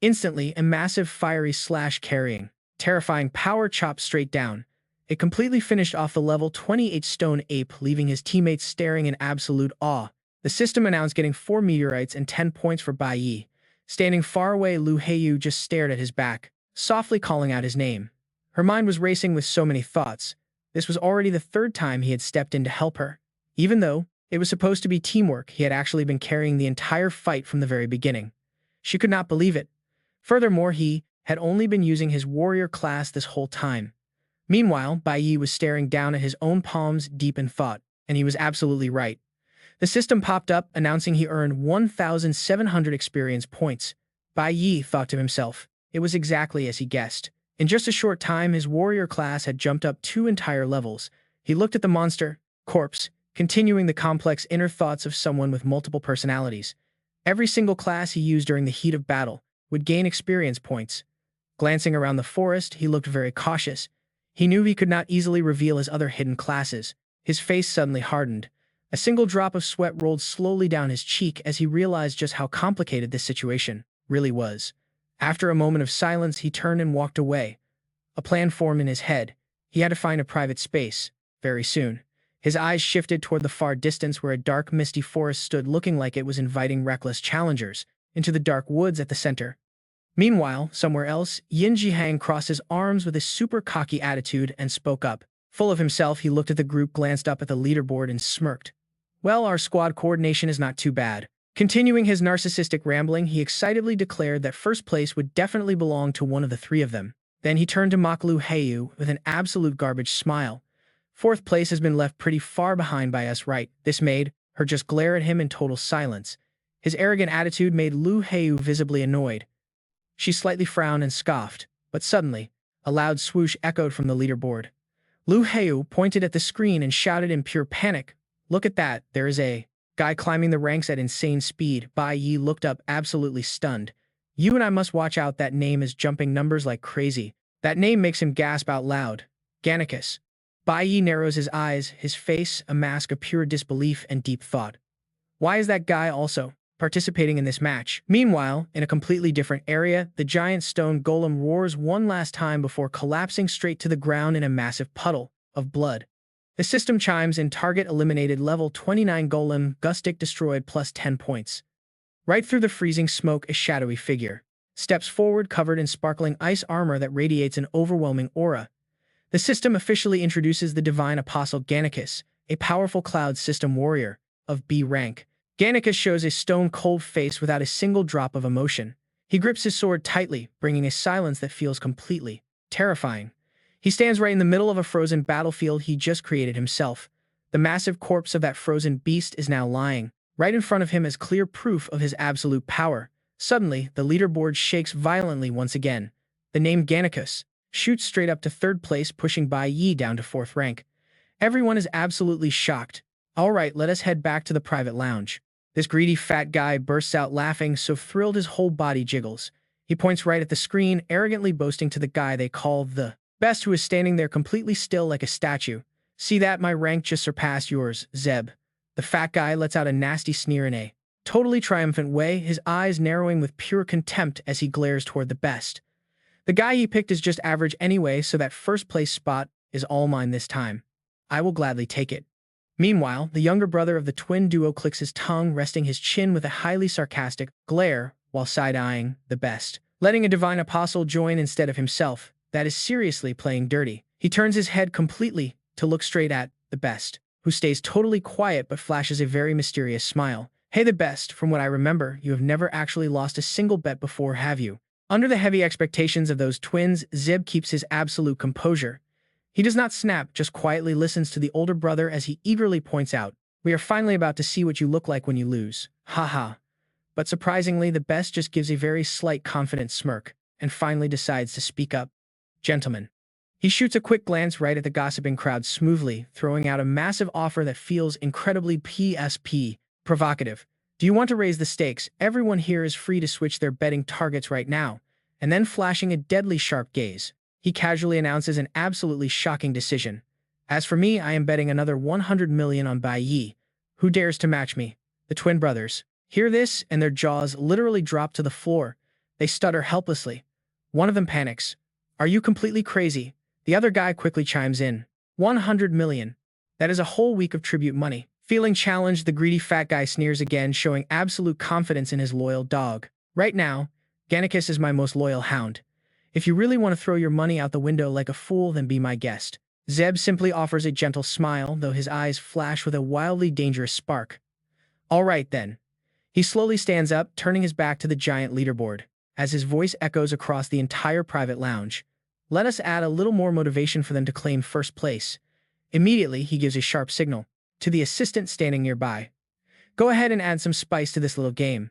Instantly, a massive fiery slash carrying terrifying power chopped straight down. It completely finished off the level 28 stone ape, leaving his teammates staring in absolute awe. The system announced getting 4 meteorites and 10 points for Bai Yi. Standing far away, Lu Heiyu just stared at his back, softly calling out his name. Her mind was racing with so many thoughts. This was already the third time he had stepped in to help her. Even though it was supposed to be teamwork, he had actually been carrying the entire fight from the very beginning. She could not believe it. Furthermore, he had only been using his warrior class this whole time. Meanwhile, Bai Yi was staring down at his own palms, deep in thought, and he was absolutely right. The system popped up, announcing he earned 1,700 experience points. Bai Yi thought to himself. It was exactly as he guessed. In just a short time, his warrior class had jumped up 2 entire levels. He looked at the monster, corpse, continuing the complex inner thoughts of someone with multiple personalities. Every single class he used during the heat of battle would gain experience points. Glancing around the forest, he looked very cautious. He knew he could not easily reveal his other hidden classes. His face suddenly hardened. A single drop of sweat rolled slowly down his cheek as he realized just how complicated this situation really was. After a moment of silence, he turned and walked away. A plan formed in his head. He had to find a private space, very soon. His eyes shifted toward the far distance where a dark, misty forest stood, looking like it was inviting reckless challengers into the dark woods at the center. Meanwhile, somewhere else, Yin Jihang crossed his arms with a super cocky attitude and spoke up. Full of himself, he looked at the group, glanced up at the leaderboard, and smirked. Well, our squad coordination is not too bad. Continuing his narcissistic rambling, he excitedly declared that first place would definitely belong to one of the 3 of them. Then he turned to mock Lu Heiyu with an absolute garbage smile. 4th place has been left pretty far behind by us, right? This made her just glare at him in total silence. His arrogant attitude made Lu Heiyu visibly annoyed. She slightly frowned and scoffed, but suddenly, a loud swoosh echoed from the leaderboard. Lu Heiyu pointed at the screen and shouted in pure panic, "Look at that, there is a guy climbing the ranks at insane speed." Bai Yi looked up, absolutely stunned. "You and I must watch out, that name is jumping numbers like crazy." That name makes him gasp out loud. Gannicus. Bai Yi narrows his eyes, his face a mask of pure disbelief and deep thought. Why is that guy also participating in this match? Meanwhile, in a completely different area, the giant stone golem roars one last time before collapsing straight to the ground in a massive puddle of blood. The system chimes in, target eliminated, level 29 golem, Gustic destroyed, plus 10 points. Right through the freezing smoke, a shadowy figure steps forward, covered in sparkling ice armor that radiates an overwhelming aura. The system officially introduces the divine apostle Gannicus, a powerful cloud system warrior of B rank. Gannicus shows a stone-cold face without a single drop of emotion. He grips his sword tightly, bringing a silence that feels completely terrifying. He stands right in the middle of a frozen battlefield he just created himself. The massive corpse of that frozen beast is now lying right in front of him as clear proof of his absolute power. Suddenly, the leaderboard shakes violently once again. The name Gannicus shoots straight up to 3rd place, pushing Bai Yi down to 4th rank. Everyone is absolutely shocked. All right, let us head back to the private lounge. This greedy fat guy bursts out laughing, so thrilled his whole body jiggles. He points right at the screen, arrogantly boasting to the guy they call the best, who is standing there completely still like a statue. "See that? My rank just surpassed yours, Zeb." The fat guy lets out a nasty sneer in a totally triumphant way, his eyes narrowing with pure contempt as he glares toward the best. The guy he picked is just average anyway, so that 1st place spot is all mine this time. I will gladly take it. Meanwhile, the younger brother of the twin duo clicks his tongue, resting his chin with a highly sarcastic glare while side-eyeing the best. Letting a divine apostle join instead of himself, that is seriously playing dirty. He turns his head completely to look straight at the best, who stays totally quiet but flashes a very mysterious smile. Hey, the best. From what I remember, you have never actually lost a single bet before, have you? Under the heavy expectations of those twins, Zeb keeps his absolute composure. He does not snap, just quietly listens to the older brother as he eagerly points out, "We are finally about to see what you look like when you lose. Haha." But surprisingly, the best just gives a very slight confident smirk, and finally decides to speak up. "Gentlemen." He shoots a quick glance right at the gossiping crowd smoothly, throwing out a massive offer that feels incredibly provocative. "Do you want to raise the stakes? Everyone here is free to switch their betting targets right now." And then flashing a deadly sharp gaze, he casually announces an absolutely shocking decision. "As for me, I am betting another 100 million on Bai Yi. Who dares to match me?" The twin brothers hear this, and their jaws literally drop to the floor. They stutter helplessly. One of them panics. "Are you completely crazy?" The other guy quickly chimes in. 100 million. That is a whole week of tribute money. Feeling challenged, the greedy fat guy sneers again, showing absolute confidence in his loyal dog. "Right now, Gannicus is my most loyal hound. If you really want to throw your money out the window like a fool, then be my guest." Zeb simply offers a gentle smile, though his eyes flash with a wildly dangerous spark. "All right, then." He slowly stands up, turning his back to the giant leaderboard, as his voice echoes across the entire private lounge. "Let us add a little more motivation for them to claim first place." Immediately, he gives a sharp signal to the assistant standing nearby. "Go ahead and add some spice to this little game."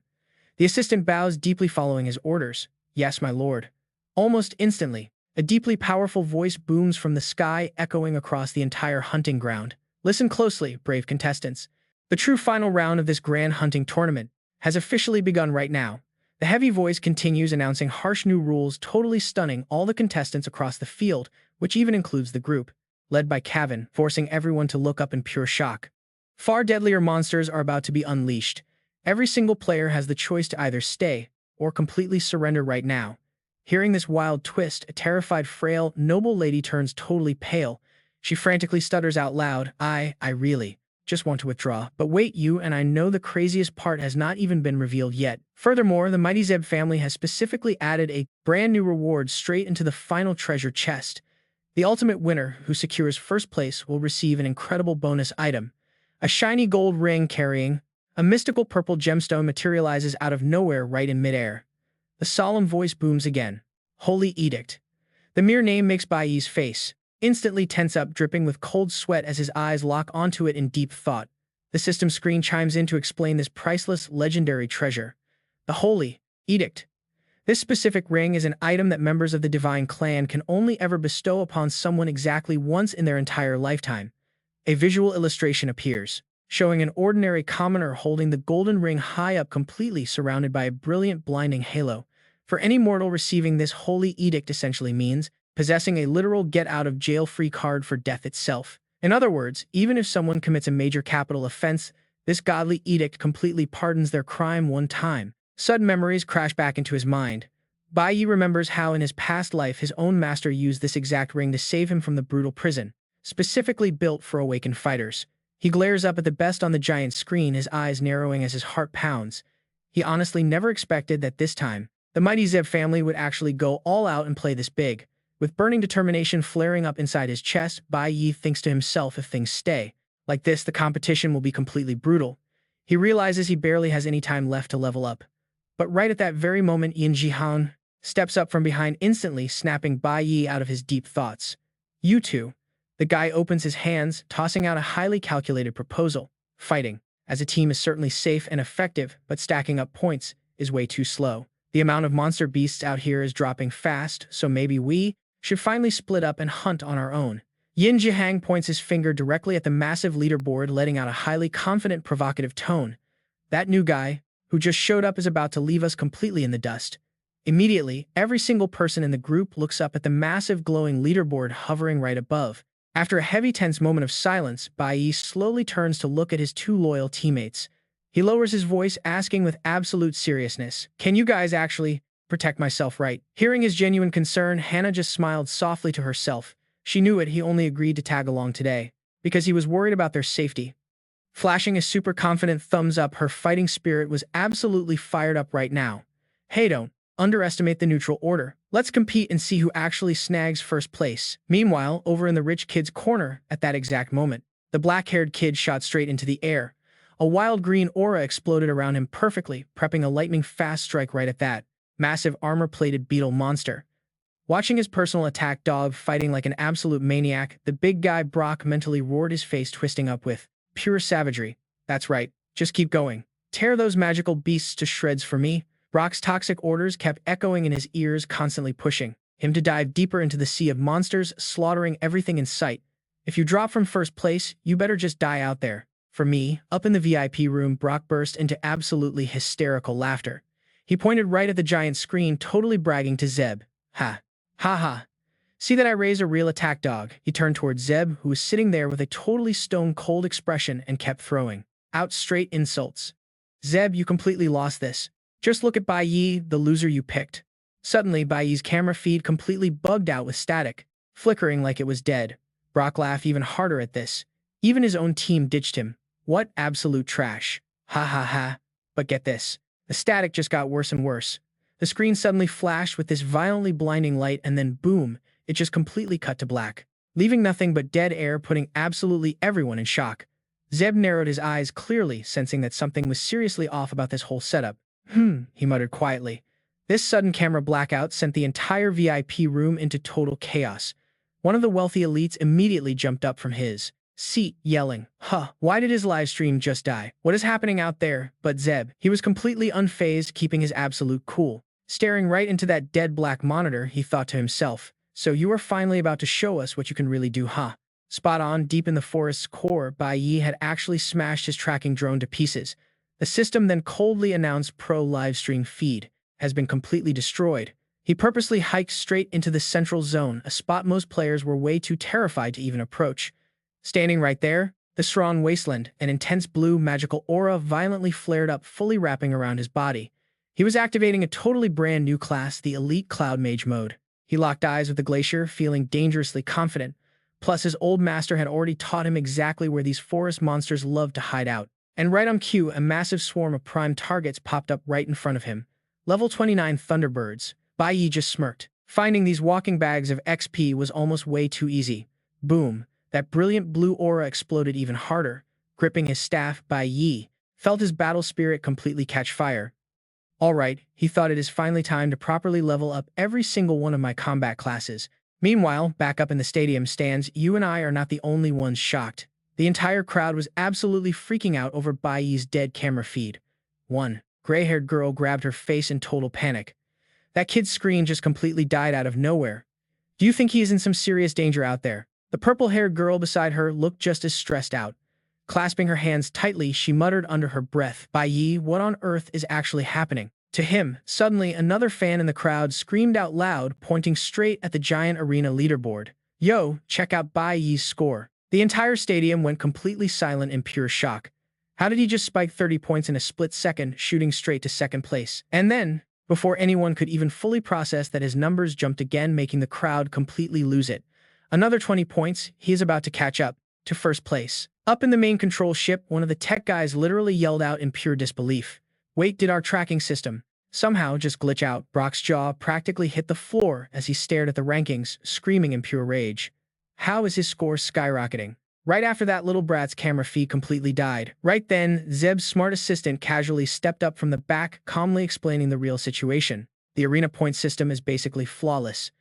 The assistant bows deeply, following his orders. "Yes, my lord." Almost instantly, a deeply powerful voice booms from the sky, echoing across the entire hunting ground. "Listen closely, brave contestants. The true final round of this grand hunting tournament has officially begun right now." The heavy voice continues, announcing harsh new rules, totally stunning all the contestants across the field, which even includes the group led by Cavan, forcing everyone to look up in pure shock. Far deadlier monsters are about to be unleashed. Every single player has the choice to either stay or completely surrender right now. Hearing this wild twist, a terrified, frail, noble lady turns totally pale. She frantically stutters out loud, I really just want to withdraw." "But wait, you and I know the craziest part has not even been revealed yet." Furthermore, the mighty Zeb family has specifically added a brand new reward straight into the final treasure chest. The ultimate winner, who secures first place, will receive an incredible bonus item. A shiny gold ring carrying a mystical purple gemstone materializes out of nowhere right in midair. The solemn voice booms again. "Holy Edict." The mere name makes Bai Yi's face instantly tense up, dripping with cold sweat as his eyes lock onto it in deep thought. The system screen chimes in to explain this priceless, legendary treasure. The Holy Edict. This specific ring is an item that members of the Divine Clan can only ever bestow upon someone exactly once in their entire lifetime. A visual illustration appears, showing an ordinary commoner holding the golden ring high up, completely surrounded by a brilliant, blinding halo. For any mortal, receiving this Holy Edict essentially means possessing a literal get-out-of-jail-free card for death itself. In other words, even if someone commits a major capital offense, this godly edict completely pardons their crime one time. Sudden memories crash back into his mind. Bai Yi remembers how in his past life his own master used this exact ring to save him from the brutal prison, specifically built for awakened fighters. He glares up at the best on the giant screen, his eyes narrowing as his heart pounds. He honestly never expected that this time, the mighty Zeb family would actually go all out and play this big. With burning determination flaring up inside his chest, Bai Yi thinks to himself, if things stay like this, the competition will be completely brutal. He realizes he barely has any time left to level up. But right at that very moment, Yin Jihan steps up from behind, instantly snapping Bai Yi out of his deep thoughts. "You two." The guy opens his hands, tossing out a highly calculated proposal. "Fighting as a team is certainly safe and effective, but stacking up points is way too slow. The amount of monster beasts out here is dropping fast, so maybe we should finally split up and hunt on our own." Yin Jihang points his finger directly at the massive leaderboard, letting out a highly confident, provocative tone. "That new guy who just showed up is about to leave us completely in the dust." Immediately, every single person in the group looks up at the massive glowing leaderboard hovering right above. After a heavy, tense moment of silence, Bai Yi slowly turns to look at his two loyal teammates. He lowers his voice, asking with absolute seriousness, "Can you guys actually protect myself, right?" Hearing his genuine concern, Hannah just smiled softly to herself. She knew it, he only agreed to tag along today because he was worried about their safety. Flashing a super confident thumbs up, her fighting spirit was absolutely fired up right now. "Hey, don't underestimate the neutral order. Let's compete and see who actually snags first place." Meanwhile, over in the rich kid's corner, at that exact moment, the black-haired kid shot straight into the air. A wild green aura exploded around him perfectly, prepping a lightning-fast strike right at that massive armor-plated beetle monster. Watching his personal attack dog fighting like an absolute maniac, the big guy Brock mentally roared, his face twisting up with pure savagery. That's right, just keep going. Tear those magical beasts to shreds for me. Brock's toxic orders kept echoing in his ears, constantly pushing him to dive deeper into the sea of monsters, slaughtering everything in sight. If you drop from first place, you better just die out there. For me, up in the VIP room, Brock burst into absolutely hysterical laughter. He pointed right at the giant screen, totally bragging to Zeb. Ha. Ha ha. See that I raise a real attack dog? He turned towards Zeb, who was sitting there with a totally stone-cold expression and kept throwing out straight insults. Zeb, you completely lost this. Just look at Bai Yi, the loser you picked. Suddenly, Bai Yi's camera feed completely bugged out with static, flickering like it was dead. Brock laughed even harder at this. Even his own team ditched him. What absolute trash. Ha ha ha. But get this. The static just got worse and worse. The screen suddenly flashed with this violently blinding light, and then boom, it just completely cut to black, leaving nothing but dead air, putting absolutely everyone in shock. Zeb narrowed his eyes, clearly sensing that something was seriously off about this whole setup. He muttered quietly. This sudden camera blackout sent the entire VIP room into total chaos. One of the wealthy elites immediately jumped up from his seat, yelling, why did his live stream just die? What is happening out there? But Zeb, he was completely unfazed, keeping his absolute cool. Staring right into that dead black monitor, he thought to himself, so you are finally about to show us what you can really do, huh? Spot on, deep in the forest's core, Bai Yi had actually smashed his tracking drone to pieces. The system then coldly announced Pro Livestream Feed has been completely destroyed. He purposely hiked straight into the central zone, a spot most players were way too terrified to even approach. Standing right there, the Sran Wasteland, an intense blue magical aura violently flared up, fully wrapping around his body. He was activating a totally brand new class, the Elite Cloud Mage mode. He locked eyes with the Glacier, feeling dangerously confident. Plus, his old master had already taught him exactly where these forest monsters loved to hide out. And right on cue, a massive swarm of prime targets popped up right in front of him. Level 29 Thunderbirds. Bai Yi just smirked. Finding these walking bags of XP was almost way too easy. Boom. That brilliant blue aura exploded even harder. Gripping his staff, Bai Yi felt his battle spirit completely catch fire. Alright, he thought, it is finally time to properly level up every single one of my combat classes. Meanwhile, back up in the stadium stands, you and I are not the only ones shocked. The entire crowd was absolutely freaking out over Bai Yi's dead camera feed. One gray-haired girl grabbed her face in total panic. That kid's screen just completely died out of nowhere. Do you think he is in some serious danger out there? The purple-haired girl beside her looked just as stressed out. Clasping her hands tightly, she muttered under her breath, Bai Yi, what on earth is actually happening? To him, suddenly another fan in the crowd screamed out loud, pointing straight at the giant arena leaderboard. Yo, check out Bai Yi's score. The entire stadium went completely silent in pure shock. How did he just spike 30 points in a split second, shooting straight to second place? And then, before anyone could even fully process that, his numbers jumped again, making the crowd completely lose it. Another 20 points, he is about to catch up to first place. Up in the main control ship, one of the tech guys literally yelled out in pure disbelief. Wait, did our tracking system somehow just glitch out? Brock's jaw practically hit the floor as he stared at the rankings, screaming in pure rage. How is his score skyrocketing? Right after that little brat's camera feed completely died. Right then, Zeb's smart assistant casually stepped up from the back, calmly explaining the real situation. The arena point system is basically flawless.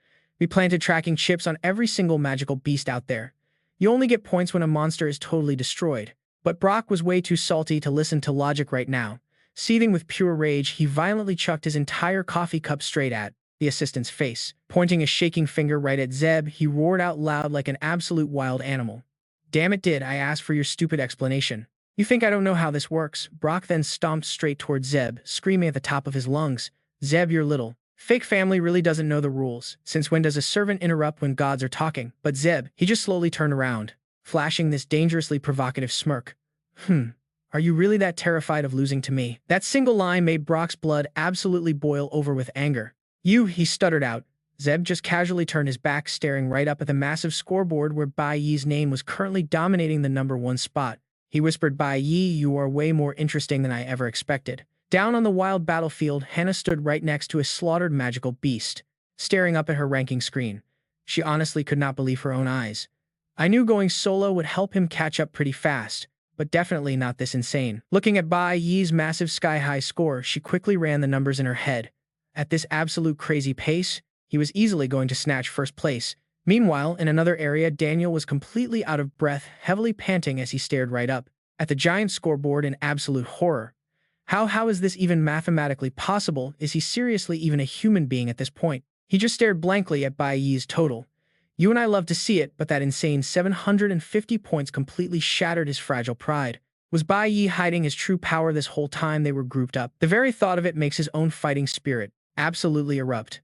We planted tracking chips on every single magical beast out there. You only get points when a monster is totally destroyed. But Brock was way too salty to listen to logic right now. Seething with pure rage, he violently chucked his entire coffee cup straight at the assistant's face. Pointing a shaking finger right at Zeb, he roared out loud like an absolute wild animal. Damn it, did I ask for your stupid explanation? You think I don't know how this works? Brock then stomped straight towards Zeb, screaming at the top of his lungs. Zeb, your little fake family really doesn't know the rules. Since when does a servant interrupt when gods are talking? But Zeb, he just slowly turned around, flashing this dangerously provocative smirk. Are you really that terrified of losing to me? That single line made Brock's blood absolutely boil over with anger. He stuttered out. Zeb just casually turned his back, staring right up at the massive scoreboard where Bai Yi's name was currently dominating the #1 spot. He whispered, Bai Yi, you are way more interesting than I ever expected. Down on the wild battlefield, Hannah stood right next to a slaughtered magical beast, staring up at her ranking screen. She honestly could not believe her own eyes. I knew going solo would help him catch up pretty fast, but definitely not this insane. Looking at Bai Yi's massive sky-high score, she quickly ran the numbers in her head. At this absolute crazy pace, he was easily going to snatch first place. Meanwhile, in another area, Daniel was completely out of breath, heavily panting as he stared right up at the giant scoreboard in absolute horror. How is this even mathematically possible? Is he seriously even a human being at this point? He just stared blankly at Bai Yi's total. You and I love to see it, but that insane 750 points completely shattered his fragile pride. Was Bai Yi hiding his true power this whole time they were grouped up? The very thought of it makes his own fighting spirit absolutely erupt.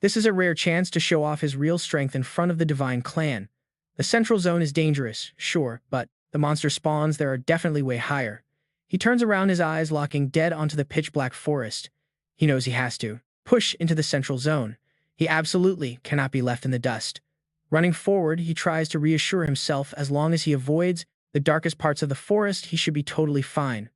This is a rare chance to show off his real strength in front of the divine clan. The central zone is dangerous, sure, but the monster spawns there are definitely way higher. He turns around, his eyes locking dead onto the pitch-black forest. He knows he has to push into the central zone. He absolutely cannot be left in the dust. Running forward, he tries to reassure himself as long as he avoids the darkest parts of the forest, he should be totally fine.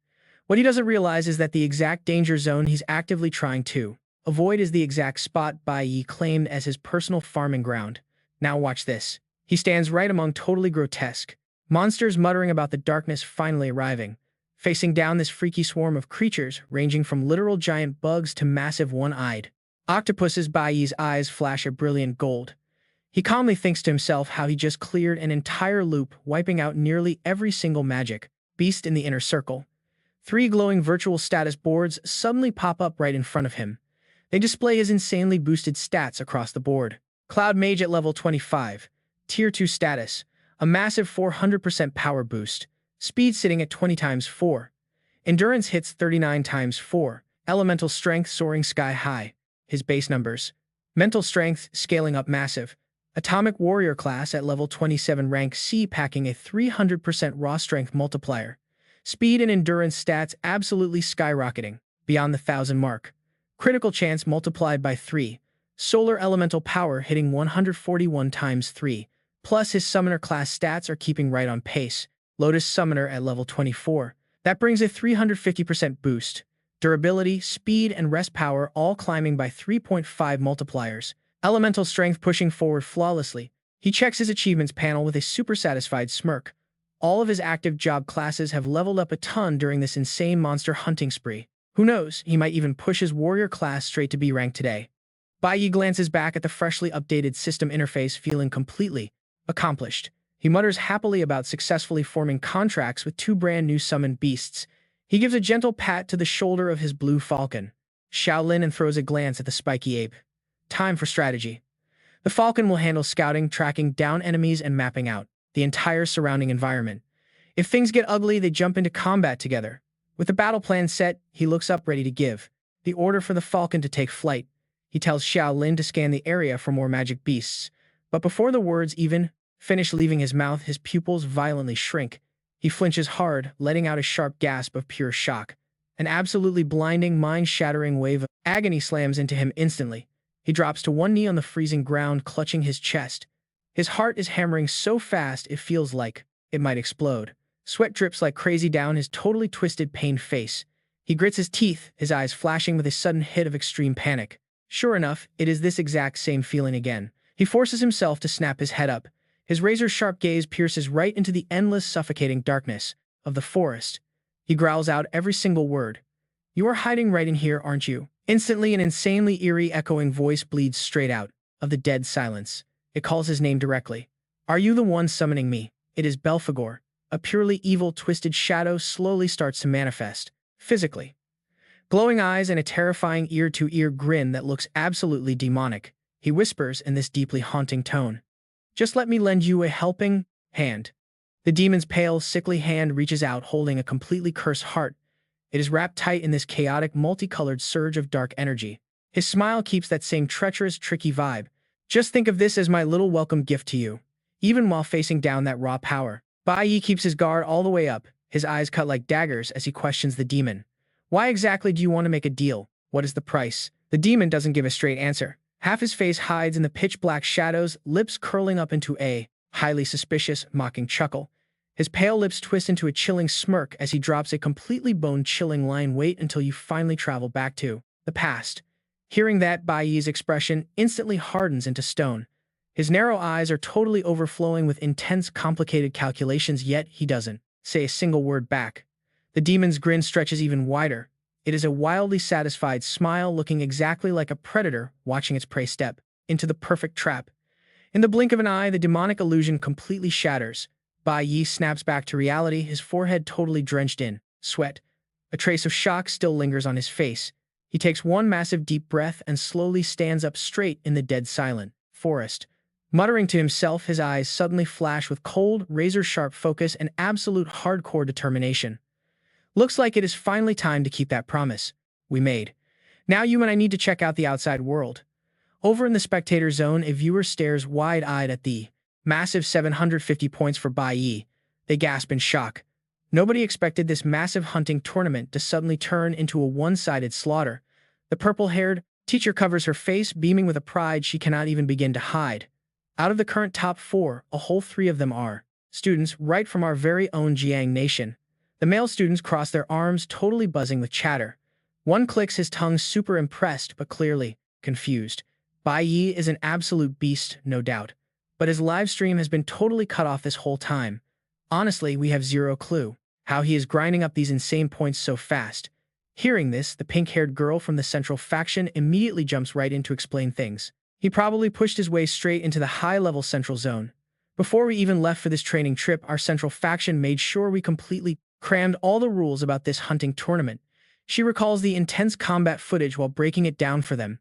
What he doesn't realize is that the exact danger zone he's actively trying to avoid is the exact spot Bai Yi claimed as his personal farming ground. Now watch this. He stands right among totally grotesque monsters muttering about the darkness finally arriving. Facing down this freaky swarm of creatures, ranging from literal giant bugs to massive one-eyed octopuses, Bai Yi's eyes flash a brilliant gold. He calmly thinks to himself how he just cleared an entire loop, wiping out nearly every single magic beast in the inner circle. 3 glowing virtual status boards suddenly pop up right in front of him. They display his insanely boosted stats across the board. Cloud Mage at level 25, Tier 2 status, a massive 400% power boost, speed sitting at 20 times 4, endurance hits 39 times 4, elemental strength soaring sky high, his base numbers, mental strength scaling up massive, atomic warrior class at level 27 rank C packing a 300% raw strength multiplier, speed and endurance stats absolutely skyrocketing beyond the 1,000 mark, critical chance multiplied by 3, solar elemental power hitting 141 times 3, plus his summoner class stats are keeping right on pace. Lotus Summoner at level 24. That brings a 350% boost. Durability, speed, and rest power all climbing by 3.5 multipliers. Elemental strength pushing forward flawlessly. He checks his achievements panel with a super satisfied smirk. All of his active job classes have leveled up a ton during this insane monster hunting spree. Who knows, he might even push his warrior class straight to B rank today. Bai Yi glances back at the freshly updated system interface, feeling completely accomplished. He mutters happily about successfully forming contracts with 2 brand new summoned beasts. He gives a gentle pat to the shoulder of his blue falcon, Shaolin, and throws a glance at the spiky ape. Time for strategy. The falcon will handle scouting, tracking down enemies, and mapping out the entire surrounding environment. If things get ugly, they jump into combat together. With the battle plan set, he looks up ready to give the order for the falcon to take flight. He tells Shaolin to scan the area for more magic beasts. But before the words even finish leaving his mouth, his pupils violently shrink. He flinches hard, letting out a sharp gasp of pure shock. An absolutely blinding, mind-shattering wave of agony slams into him instantly. He drops to one knee on the freezing ground, clutching his chest. His heart is hammering so fast it feels like it might explode. Sweat drips like crazy down his totally twisted, pained face. He grits his teeth, his eyes flashing with a sudden hit of extreme panic. Sure enough, it is this exact same feeling again. He forces himself to snap his head up. His razor-sharp gaze pierces right into the endless, suffocating darkness of the forest. He growls out every single word. "You are hiding right in here, aren't you?" Instantly, an insanely eerie, echoing voice bleeds straight out of the dead silence. It calls his name directly. "Are you the one summoning me?" It is Belphegor. A purely evil, twisted shadow slowly starts to manifest, physically. Glowing eyes and a terrifying ear-to-ear grin that looks absolutely demonic. He whispers in this deeply haunting tone. "Just let me lend you a helping hand." The demon's pale, sickly hand reaches out, holding a completely cursed heart. It is wrapped tight in this chaotic, multicolored surge of dark energy. His smile keeps that same treacherous, tricky vibe. "Just think of this as my little welcome gift to you." Even while facing down that raw power, Bai Yi keeps his guard all the way up, his eyes cut like daggers as he questions the demon. "Why exactly do you want to make a deal? What is the price?" The demon doesn't give a straight answer. Half his face hides in the pitch-black shadows, lips curling up into a highly suspicious, mocking chuckle. His pale lips twist into a chilling smirk as he drops a completely bone-chilling line. "Wait until you finally travel back to the past." Hearing that, Bai Yi's expression instantly hardens into stone. His narrow eyes are totally overflowing with intense, complicated calculations, yet he doesn't say a single word back. The demon's grin stretches even wider. It is a wildly satisfied smile, looking exactly like a predator watching its prey step into the perfect trap. In the blink of an eye, the demonic illusion completely shatters. Bai Yi snaps back to reality, his forehead totally drenched in sweat. A trace of shock still lingers on his face. He takes one massive deep breath and slowly stands up straight in the dead silent forest. Muttering to himself, his eyes suddenly flash with cold, razor-sharp focus and absolute hardcore determination. Looks like it is finally time to keep that promise we made. Now you and I need to check out the outside world. Over in the spectator zone, a viewer stares wide-eyed at the massive 750 points for Bai Yi. They gasp in shock. Nobody expected this massive hunting tournament to suddenly turn into a one-sided slaughter. The purple-haired teacher covers her face, beaming with a pride she cannot even begin to hide. Out of the current top 4, a whole 3 of them are students right from our very own Jiang nation. The male students cross their arms, totally buzzing with chatter. One clicks his tongue, super impressed but clearly confused. Bai Yi is an absolute beast, no doubt. But his live stream has been totally cut off this whole time. Honestly, we have zero clue how he is grinding up these insane points so fast. Hearing this, the pink-haired girl from the central faction immediately jumps right in to explain things. He probably pushed his way straight into the high-level central zone. Before we even left for this training trip, our central faction made sure we completely crammed all the rules about this hunting tournament. She recalls the intense combat footage while breaking it down for them.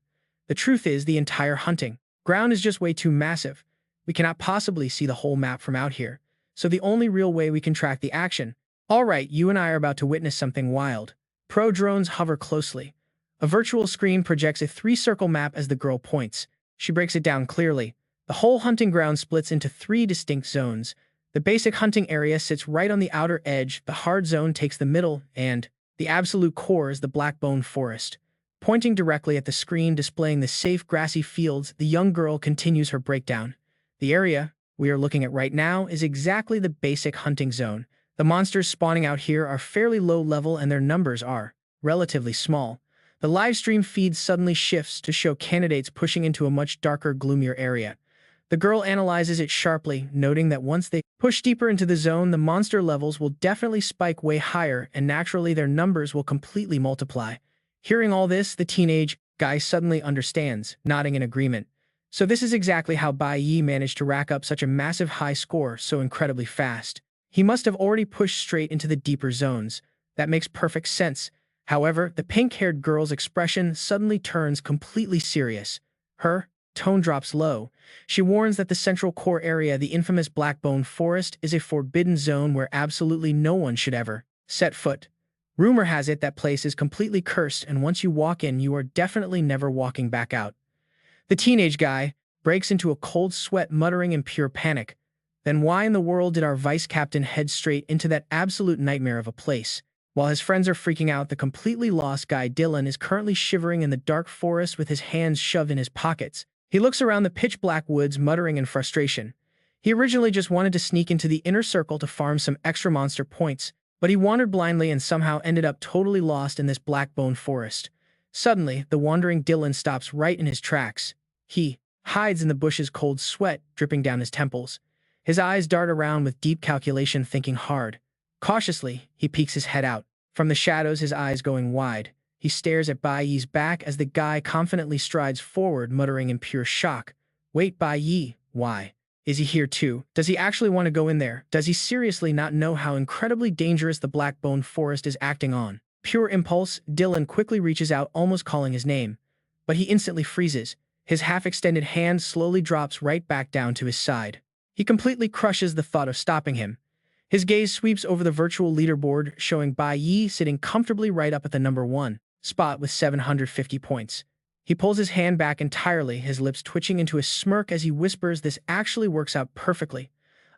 The truth is, the entire hunting ground is just way too massive. We cannot possibly see the whole map from out here, so the only real way we can track the action. Alright, you and I are about to witness something wild. Pro drones hover closely. A virtual screen projects a 3-circle map as the girl points. She breaks it down clearly. The whole hunting ground splits into 3 distinct zones. The basic hunting area sits right on the outer edge, the hard zone takes the middle, and the absolute core is the Blackbone Forest. Pointing directly at the screen displaying the safe grassy fields, the young girl continues her breakdown. The area we are looking at right now is exactly the basic hunting zone. The monsters spawning out here are fairly low level and their numbers are relatively small. The live stream feed suddenly shifts to show candidates pushing into a much darker, gloomier area. The girl analyzes it sharply, noting that once they push deeper into the zone, the monster levels will definitely spike way higher and naturally their numbers will completely multiply. Hearing all this, the teenage guy suddenly understands, nodding in agreement. So this is exactly how Bai Yi managed to rack up such a massive high score so incredibly fast. He must have already pushed straight into the deeper zones. That makes perfect sense. However, the pink-haired girl's expression suddenly turns completely serious. Her tone drops low. She warns that the central core area, the infamous Blackbone Forest, is a forbidden zone where absolutely no one should ever set foot. Rumor has it that place is completely cursed, and once you walk in, you are definitely never walking back out. The teenage guy breaks into a cold sweat, muttering in pure panic. Then why in the world did our vice captain head straight into that absolute nightmare of a place? While his friends are freaking out, the completely lost guy Dylan is currently shivering in the dark forest with his hands shoved in his pockets. He looks around the pitch-black woods, muttering in frustration. He originally just wanted to sneak into the inner circle to farm some extra monster points, but he wandered blindly and somehow ended up totally lost in this Blackbone Forest. Suddenly, the wandering Dylan stops right in his tracks. He hides in the bushes, cold sweat dripping down his temples. His eyes dart around with deep calculation, thinking hard. Cautiously, he peeks his head out. From the shadows, his eyes going wide. He stares at Bai Yi's back as the guy confidently strides forward, muttering in pure shock. Wait, Bai Yi, why? Is he here too? Does he actually want to go in there? Does he seriously not know how incredibly dangerous the Blackbone Forest is acting on? Pure impulse, Dylan quickly reaches out, almost calling his name. But he instantly freezes. His half-extended hand slowly drops right back down to his side. He completely crushes the thought of stopping him. His gaze sweeps over the virtual leaderboard, showing Bai Yi sitting comfortably right up at the number 1 spot with 750 points. He pulls his hand back entirely, his lips twitching into a smirk as he whispers, "This actually works out perfectly."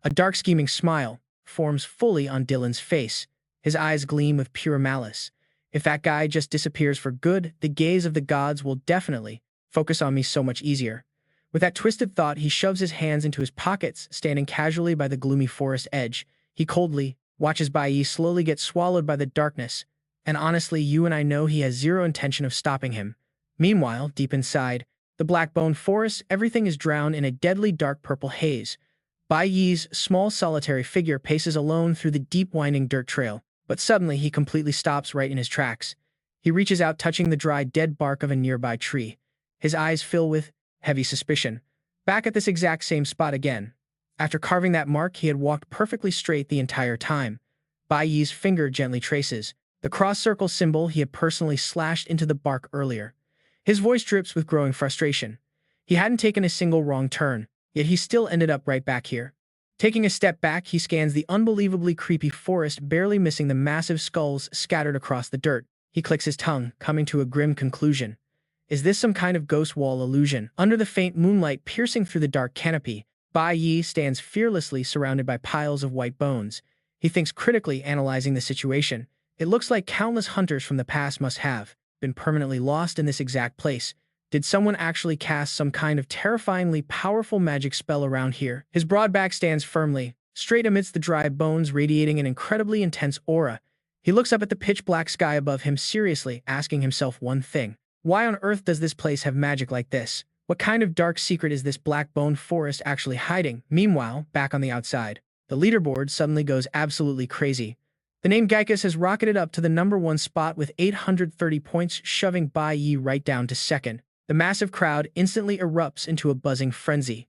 A dark scheming smile forms fully on Dylan's face. His eyes gleam with pure malice. If that guy just disappears for good, the gaze of the gods will definitely focus on me so much easier. With that twisted thought, he shoves his hands into his pockets, standing casually by the gloomy forest edge. He coldly watches Bai Yi slowly get swallowed by the darkness, and honestly, you and I know he has zero intention of stopping him. Meanwhile, deep inside the Blackbone Forest, everything is drowned in a deadly dark purple haze. Bai Yi's small solitary figure paces alone through the deep winding dirt trail, but suddenly he completely stops right in his tracks. He reaches out, touching the dry, dead bark of a nearby tree. His eyes fill with heavy suspicion. Back at this exact same spot again. After carving that mark, he had walked perfectly straight the entire time. Bai Yi's finger gently traces the cross-circle symbol he had personally slashed into the bark earlier. His voice drips with growing frustration. He hadn't taken a single wrong turn, yet he still ended up right back here. Taking a step back, he scans the unbelievably creepy forest, barely missing the massive skulls scattered across the dirt. He clicks his tongue, coming to a grim conclusion. Is this some kind of ghost wall illusion? Under the faint moonlight piercing through the dark canopy, Bai Yi stands fearlessly surrounded by piles of white bones. He thinks critically, analyzing the situation. It looks like countless hunters from the past must have been permanently lost in this exact place. Did someone actually cast some kind of terrifyingly powerful magic spell around here? His broad back stands firmly, straight amidst the dry bones, radiating an incredibly intense aura. He looks up at the pitch-black sky above him seriously, asking himself one thing. Why on earth does this place have magic like this? What kind of dark secret is this black bone forest actually hiding? Meanwhile, back on the outside, the leaderboard suddenly goes absolutely crazy. The name Gaikus has rocketed up to the #1 spot with 830 points, shoving Bai Yi right down to second. The massive crowd instantly erupts into a buzzing frenzy.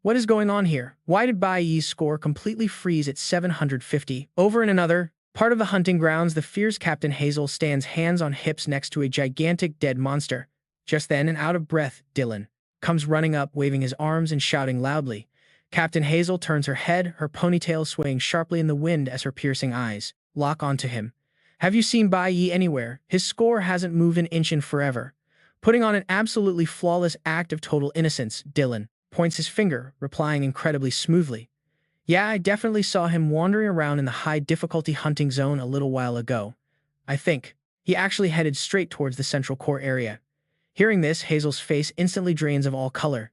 What is going on here? Why did Bai Yi's score completely freeze at 750? Over in another part of the hunting grounds, the fierce Captain Hazel stands hands on hips next to a gigantic dead monster. Just then, an out-of-breath Dylan comes running up, waving his arms and shouting loudly. Captain Hazel turns her head, her ponytail swaying sharply in the wind as her piercing eyes lock onto him. Have you seen Bai Yi anywhere? His score hasn't moved an inch in forever. Putting on an absolutely flawless act of total innocence, Dylan points his finger, replying incredibly smoothly. Yeah, I definitely saw him wandering around in the high-difficulty hunting zone a little while ago. I think he actually headed straight towards the central core area. Hearing this, Hazel's face instantly drains of all color.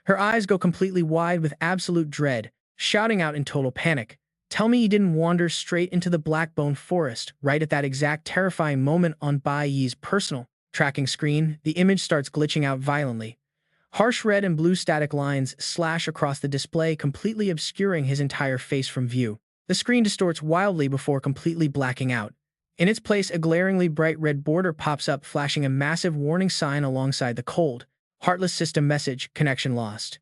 Her eyes go completely wide with absolute dread, shouting out in total panic. Tell me he didn't wander straight into the Blackbone Forest right at that exact terrifying moment on Bai Yi's personal tracking screen. The image starts glitching out violently. Harsh red and blue static lines slash across the display, completely obscuring his entire face from view. The screen distorts wildly before completely blacking out. In its place, a glaringly bright red border pops up, flashing a massive warning sign alongside the cold, heartless system message, connection lost.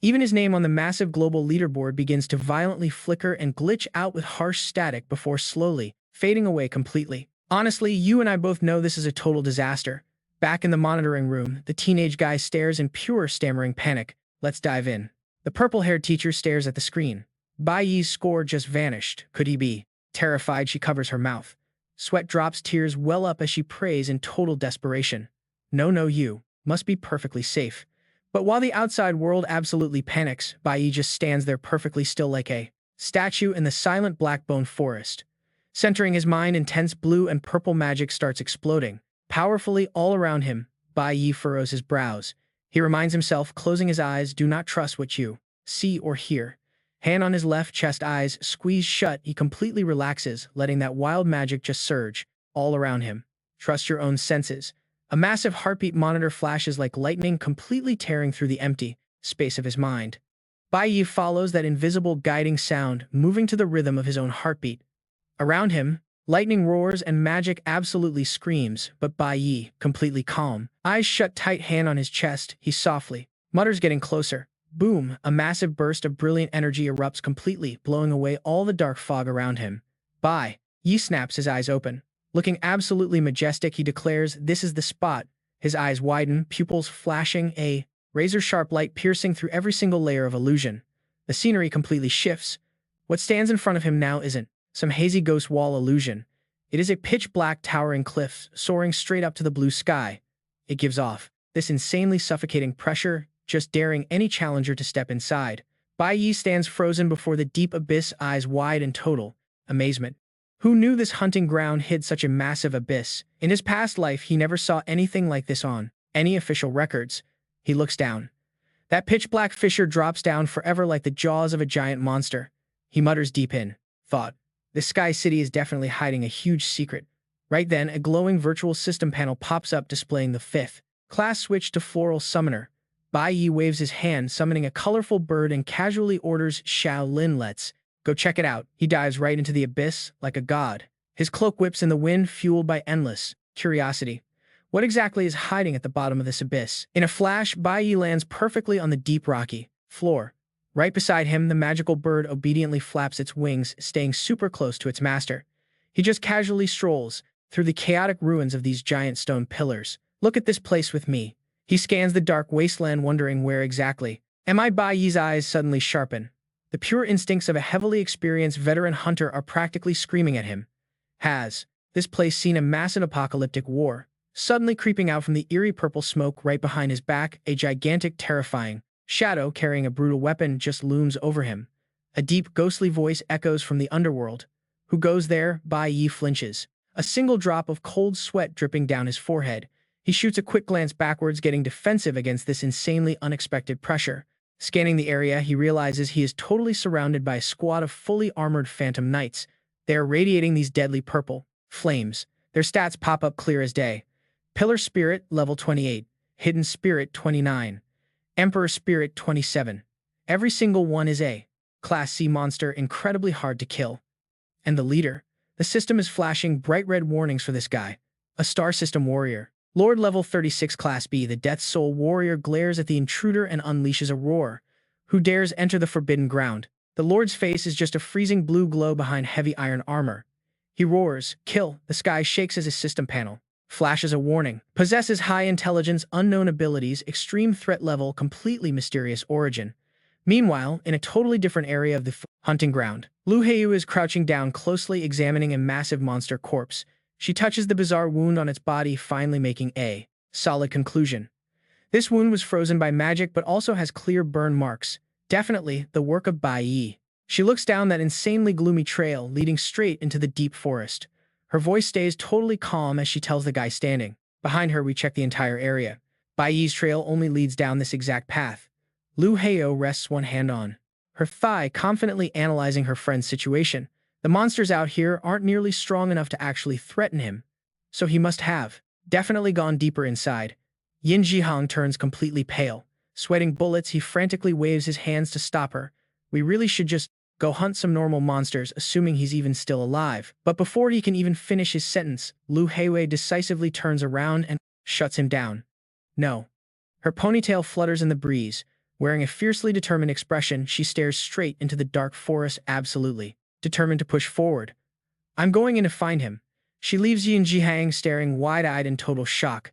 Even his name on the massive global leaderboard begins to violently flicker and glitch out with harsh static before slowly fading away completely. Honestly, you and I both know this is a total disaster. Back in the monitoring room, the teenage guy stares in pure stammering panic. Let's dive in. The purple-haired teacher stares at the screen. Bai Yi's score just vanished. Could he be? Terrified, she covers her mouth. Sweat drops, tears well up as she prays in total desperation. No, you must be perfectly safe. But while the outside world absolutely panics, Bai Yi just stands there perfectly still like a statue in the silent Blackbone Forest. Centering his mind, intense blue and purple magic starts exploding powerfully all around him. Bai Yi furrows his brows. He reminds himself, closing his eyes, do not trust what you see or hear. Hand on his left chest, eyes squeezed shut, he completely relaxes, letting that wild magic just surge all around him. Trust your own senses. A massive heartbeat monitor flashes like lightning, completely tearing through the empty space of his mind. Bai Yi follows that invisible guiding sound, moving to the rhythm of his own heartbeat. Around him, lightning roars and magic absolutely screams, but Bai Yi, completely calm, eyes shut tight, hand on his chest, he softly mutters, getting closer. Boom! A massive burst of brilliant energy erupts completely, blowing away all the dark fog around him. Bai Yi snaps his eyes open. Looking absolutely majestic, he declares, this is the spot. His eyes widen, pupils flashing, a razor-sharp light piercing through every single layer of illusion. The scenery completely shifts. What stands in front of him now isn't some hazy ghost wall illusion. It is a pitch-black towering cliff, soaring straight up to the blue sky. It gives off this insanely suffocating pressure, just daring any challenger to step inside. Bai Yi stands frozen before the deep abyss, eyes wide in total amazement. Who knew this hunting ground hid such a massive abyss? In his past life, he never saw anything like this on any official records. He looks down. That pitch-black fissure drops down forever like the jaws of a giant monster. He mutters deep in thought. This Sky City is definitely hiding a huge secret. Right then, a glowing virtual system panel pops up displaying the 5th class switch to Floral Summoner. Bai Yi waves his hand, summoning a colorful bird and casually orders Xiao Lin, "Let's go check it out." He dives right into the abyss like a god. His cloak whips in the wind, fueled by endless curiosity. What exactly is hiding at the bottom of this abyss? In a flash, Bai Yi lands perfectly on the deep rocky floor. Right beside him, the magical bird obediently flaps its wings, staying super close to its master. He just casually strolls through the chaotic ruins of these giant stone pillars. "Look at this place with me." He scans the dark wasteland, wondering where exactly. Am I? Bai Yi's eyes suddenly sharpen. The pure instincts of a heavily experienced veteran hunter are practically screaming at him. Has this place seen a massive apocalyptic war? Suddenly creeping out from the eerie purple smoke right behind his back, a gigantic, terrifying shadow carrying a brutal weapon just looms over him. A deep, ghostly voice echoes from the underworld. "Who goes there?" Bai Yi flinches. A single drop of cold sweat dripping down his forehead. He shoots a quick glance backwards, getting defensive against this insanely unexpected pressure. Scanning the area, he realizes he is totally surrounded by a squad of fully armored phantom knights. They are radiating these deadly purple flames. Their stats pop up clear as day. Pillar Spirit, level 28. Hidden Spirit, 29. Emperor Spirit, 27. Every single one is a Class C monster, incredibly hard to kill. And the leader? The system is flashing bright red warnings for this guy. A star system warrior. Lord level 36 Class B, the Death Soul warrior glares at the intruder and unleashes a roar. Who dares enter the forbidden ground? The Lord's face is just a freezing blue glow behind heavy iron armor. He roars, "Kill!" The sky shakes as his system panel flashes a warning. Possesses high intelligence, unknown abilities, extreme threat level, completely mysterious origin. Meanwhile, in a totally different area of the hunting ground, Lu Heiyu is crouching down, closely examining a massive monster corpse. She touches the bizarre wound on its body, finally making a solid conclusion. This wound was frozen by magic, but also has clear burn marks. Definitely the work of Bai Yi. She looks down that insanely gloomy trail leading straight into the deep forest. Her voice stays totally calm as she tells the guy standing behind her, "We check the entire area. Bai Yi's trail only leads down this exact path." Lu Heiyu rests one hand on her thigh, confidently analyzing her friend's situation. The monsters out here aren't nearly strong enough to actually threaten him, so he must have definitely gone deeper inside. Yin Jihang turns completely pale. Sweating bullets, he frantically waves his hands to stop her. "We really should just go hunt some normal monsters," assuming he's even still alive. But before he can even finish his sentence, Lu Heiyu decisively turns around and shuts him down. "No." Her ponytail flutters in the breeze. Wearing a fiercely determined expression, she stares straight into the dark forest, absolutely determined to push forward. "I'm going in to find him." She leaves Yin Jihang staring wide-eyed in total shock.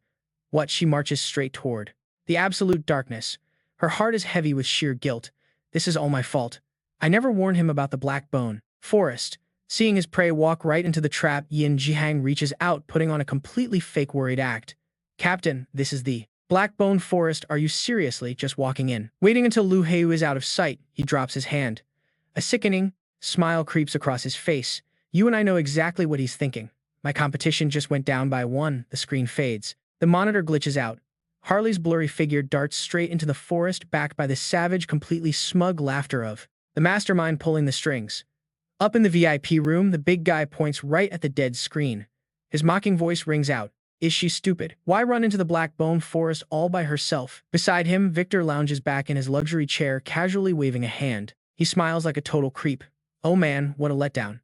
What? She marches straight toward the absolute darkness. Her heart is heavy with sheer guilt. "This is all my fault. I never warned him about the Black Bone Forest." Seeing his prey walk right into the trap, Yin Jihang reaches out, putting on a completely fake worried act. "Captain, this is the Black Bone Forest. Are you seriously just walking in?" Waiting until Lu Heiyu is out of sight, he drops his hand. A sickening smile creeps across his face. You and I know exactly what he's thinking. My competition just went down by 1. The screen fades. The monitor glitches out. Harley's blurry figure darts straight into the forest, backed by the savage, completely smug laughter of the mastermind pulling the strings. Up in the VIP room, the big guy points right at the dead screen. His mocking voice rings out. "Is she stupid? Why run into the Black Bone Forest all by herself?" Beside him, Victor lounges back in his luxury chair, casually waving a hand. He smiles like a total creep. "Oh man, what a letdown.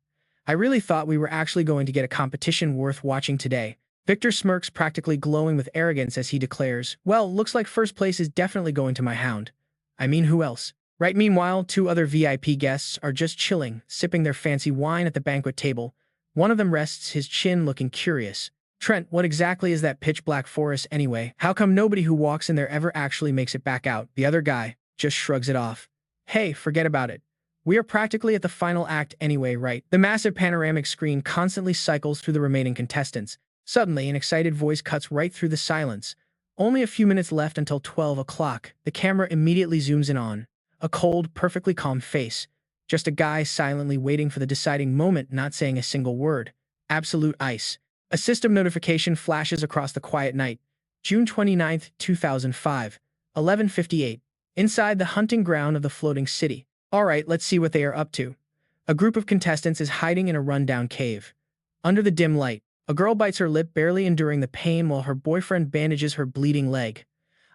I really thought we were actually going to get a competition worth watching today." Victor smirks, practically glowing with arrogance as he declares, "Well, looks like first place is definitely going to my hound. I mean, who else?" Right, meanwhile, 2 other VIP guests are just chilling, sipping their fancy wine at the banquet table. One of them rests his chin, looking curious. "Trent, what exactly is that pitch black forest anyway? How come nobody who walks in there ever actually makes it back out?" The other guy just shrugs it off. "Hey, forget about it. We are practically at the final act anyway, right?" The massive panoramic screen constantly cycles through the remaining contestants. Suddenly, an excited voice cuts right through the silence. "Only a few minutes left until 12 o'clock. The camera immediately zooms in on a cold, perfectly calm face. Just a guy silently waiting for the deciding moment, not saying a single word. Absolute ice. A system notification flashes across the quiet night. June 29th, 2005, 11:58. Inside the hunting ground of the floating city. Alright, let's see what they are up to. A group of contestants is hiding in a rundown cave. Under the dim light, a girl bites her lip, barely enduring the pain while her boyfriend bandages her bleeding leg.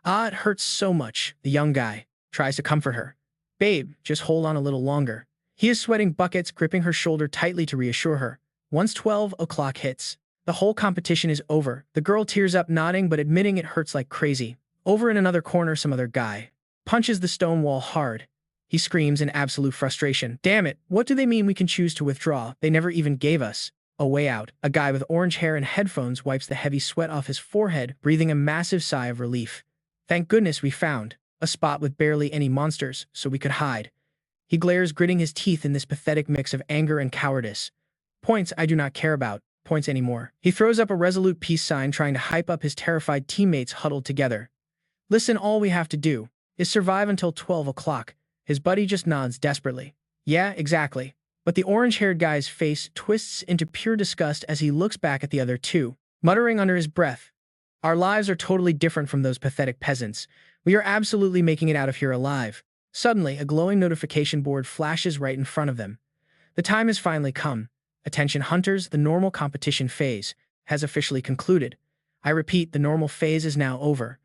Ah, it hurts so much. The young guy tries to comfort her. Babe, just hold on a little longer. He is sweating buckets, gripping her shoulder tightly to reassure her. Once 12 o'clock hits, the whole competition is over. The girl tears up, nodding but admitting it hurts like crazy. Over in another corner, some other guy punches the stone wall hard. He screams in absolute frustration. Damn it, what do they mean we can choose to withdraw? They never even gave us a way out. A guy with orange hair and headphones wipes the heavy sweat off his forehead, breathing a massive sigh of relief. Thank goodness we found a spot with barely any monsters, so we could hide. He glares, gritting his teeth in this pathetic mix of anger and cowardice. Points I do not care about. Points anymore. He throws up a resolute peace sign, trying to hype up his terrified teammates huddled together. Listen, all we have to do is survive until 12 o'clock. His buddy just nods desperately. Yeah, exactly. But the orange-haired guy's face twists into pure disgust as he looks back at the other two, muttering under his breath. Our lives are totally different from those pathetic peasants. We are absolutely making it out of here alive. Suddenly, a glowing notification board flashes right in front of them. The time has finally come. Attention hunters, the normal competition phase has officially concluded. I repeat, the normal phase is now over.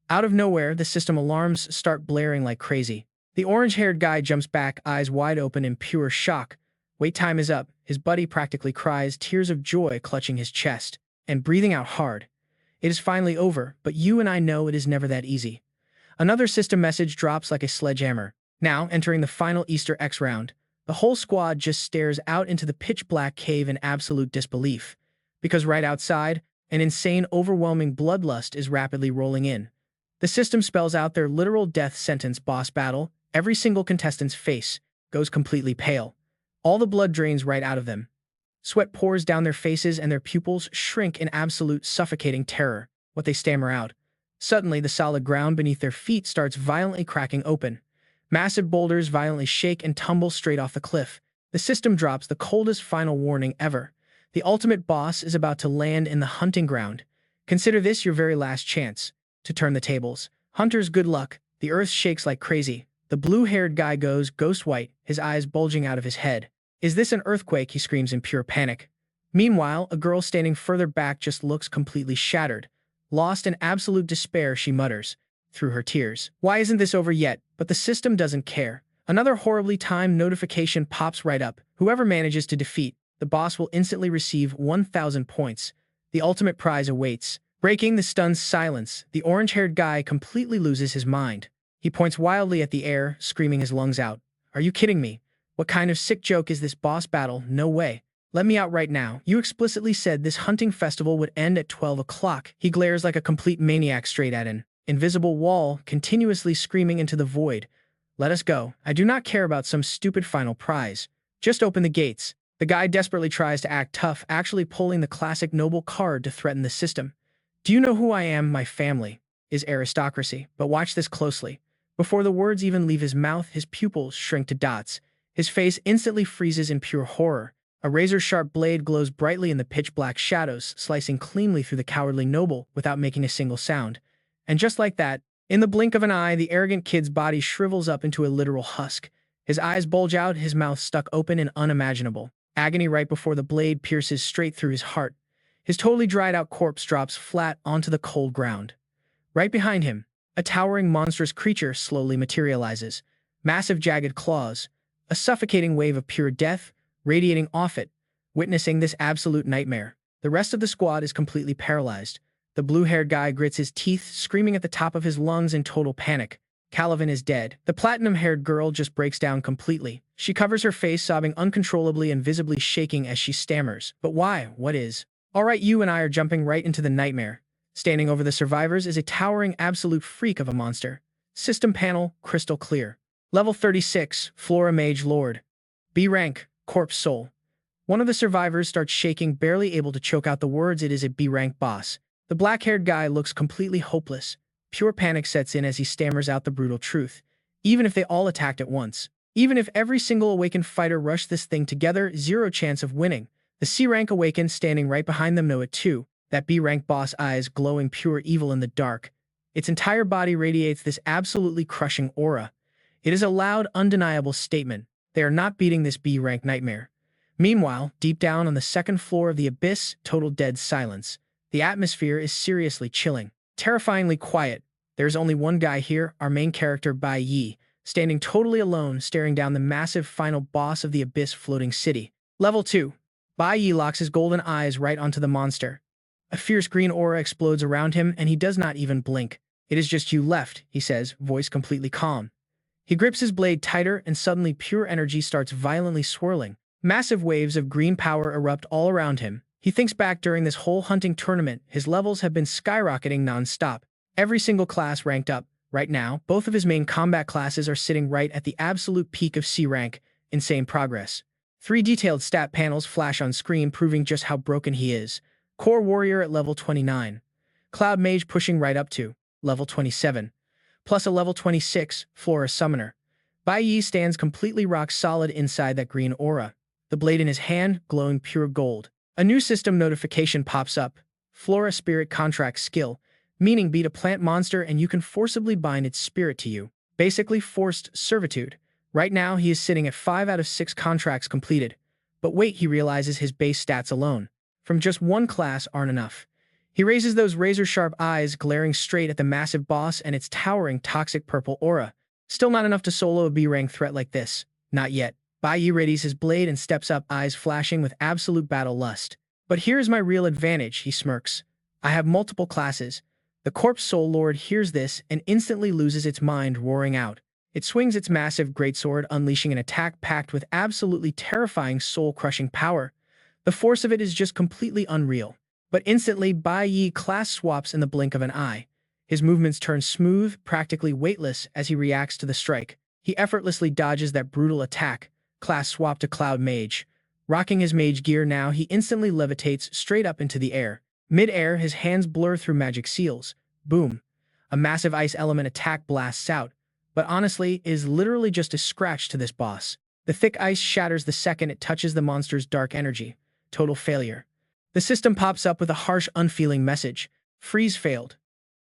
Out of nowhere, the system alarms start blaring like crazy. The orange-haired guy jumps back, eyes wide open in pure shock. Wait time is up. His buddy practically cries, tears of joy clutching his chest and breathing out hard. It is finally over, but you and I know it is never that easy. Another system message drops like a sledgehammer. Now, entering the final Easter X round, the whole squad just stares out into the pitch-black cave in absolute disbelief. Because right outside, an insane, overwhelming bloodlust is rapidly rolling in. The system spells out their literal death sentence: boss battle. Every single contestant's face goes completely pale. All the blood drains right out of them. Sweat pours down their faces and their pupils shrink in absolute suffocating terror. What they stammer out. Suddenly, the solid ground beneath their feet starts violently cracking open. Massive boulders violently shake and tumble straight off the cliff. The system drops the coldest final warning ever. The ultimate boss is about to land in the hunting ground. Consider this your very last chance to turn the tables. Hunters, good luck. The earth shakes like crazy. The blue-haired guy goes ghost white, his eyes bulging out of his head. Is this an earthquake? He screams in pure panic. Meanwhile, a girl standing further back just looks completely shattered. Lost in absolute despair, she mutters through her tears. Why isn't this over yet? But the system doesn't care. Another horribly timed notification pops right up. Whoever manages to defeat the boss will instantly receive 1,000 points. The ultimate prize awaits. Breaking the stunned silence, the orange-haired guy completely loses his mind. He points wildly at the air, screaming his lungs out. Are you kidding me? What kind of sick joke is this boss battle? No way. Let me out right now. You explicitly said this hunting festival would end at 12 o'clock. He glares like a complete maniac straight at an invisible wall, continuously screaming into the void. Let us go. I do not care about some stupid final prize. Just open the gates. The guy desperately tries to act tough, actually pulling the classic noble card to threaten the system. Do you know who I am? My family is aristocracy. But watch this closely. Before the words even leave his mouth, his pupils shrink to dots. His face instantly freezes in pure horror. A razor-sharp blade glows brightly in the pitch-black shadows, slicing cleanly through the cowardly noble without making a single sound. And just like that, in the blink of an eye, the arrogant kid's body shrivels up into a literal husk. His eyes bulge out, his mouth stuck open in unimaginable agony right before the blade pierces straight through his heart. His totally dried-out corpse drops flat onto the cold ground. Right behind him, a towering monstrous creature slowly materializes. Massive jagged claws, a suffocating wave of pure death, radiating off it. Witnessing this absolute nightmare, the rest of the squad is completely paralyzed. The blue-haired guy grits his teeth, screaming at the top of his lungs in total panic. Calivan is dead. The platinum-haired girl just breaks down completely. She covers her face, sobbing uncontrollably and visibly shaking as she stammers. But why? What is? All right, you and I are jumping right into the nightmare. Standing over the survivors is a towering absolute freak of a monster. System panel, crystal clear. Level 36, Flora Mage Lord. B rank, corpse soul. One of the survivors starts shaking, barely able to choke out the words. It is a B rank boss. The black-haired guy looks completely hopeless. Pure panic sets in as he stammers out the brutal truth. Even if they all attacked at once, even if every single awakened fighter rushed this thing together, zero chance of winning. The C-rank awakened standing right behind them know it too. That B-rank boss eyes glowing pure evil in the dark. Its entire body radiates this absolutely crushing aura. It is a loud, undeniable statement. They are not beating this B-rank nightmare. Meanwhile, deep down on the second floor of the abyss, total dead silence. The atmosphere is seriously chilling, terrifyingly quiet. There's only one guy here, our main character Bai Yi, standing totally alone, staring down the massive final boss of the Abyss floating city. Level 2. Bai Yi locks his golden eyes right onto the monster. A fierce green aura explodes around him, and he does not even blink. "It is just you left," he says, voice completely calm. He grips his blade tighter, and suddenly pure energy starts violently swirling. Massive waves of green power erupt all around him. He thinks back during this whole hunting tournament, his levels have been skyrocketing non-stop. Every single class ranked up. Right now, both of his main combat classes are sitting right at the absolute peak of C rank. Insane progress. 3 detailed stat panels flash on screen proving just how broken he is. Core Warrior at level 29. Cloud Mage pushing right up to level 27. Plus a level 26 Flora Summoner. Bai Yi stands completely rock solid inside that green aura, the blade in his hand glowing pure gold. A new system notification pops up. Flora Spirit Contract Skill, meaning beat a plant monster and you can forcibly bind its spirit to you. Basically forced servitude. Right now he is sitting at 5 out of 6 contracts completed. But wait, he realizes his base stats alone from just one class aren't enough. He raises those razor-sharp eyes glaring straight at the massive boss and its towering toxic purple aura. Still not enough to solo a B-rank threat like this. Not yet. Bai Yi readies his blade and steps up, eyes flashing with absolute battle lust. "But here's my real advantage," he smirks. "I have multiple classes." The Corpse Soul Lord hears this and instantly loses its mind, roaring out. It swings its massive greatsword, unleashing an attack packed with absolutely terrifying soul-crushing power. The force of it is just completely unreal. But instantly, Bai Yi class swaps in the blink of an eye. His movements turn smooth, practically weightless as he reacts to the strike. He effortlessly dodges that brutal attack. Class swap to Cloud Mage. Rocking his mage gear now, he instantly levitates straight up into the air. Mid-air, his hands blur through magic seals. Boom. A massive ice element attack blasts out. But honestly, it is literally just a scratch to this boss. The thick ice shatters the second it touches the monster's dark energy. Total failure. The system pops up with a harsh, unfeeling message. Freeze failed.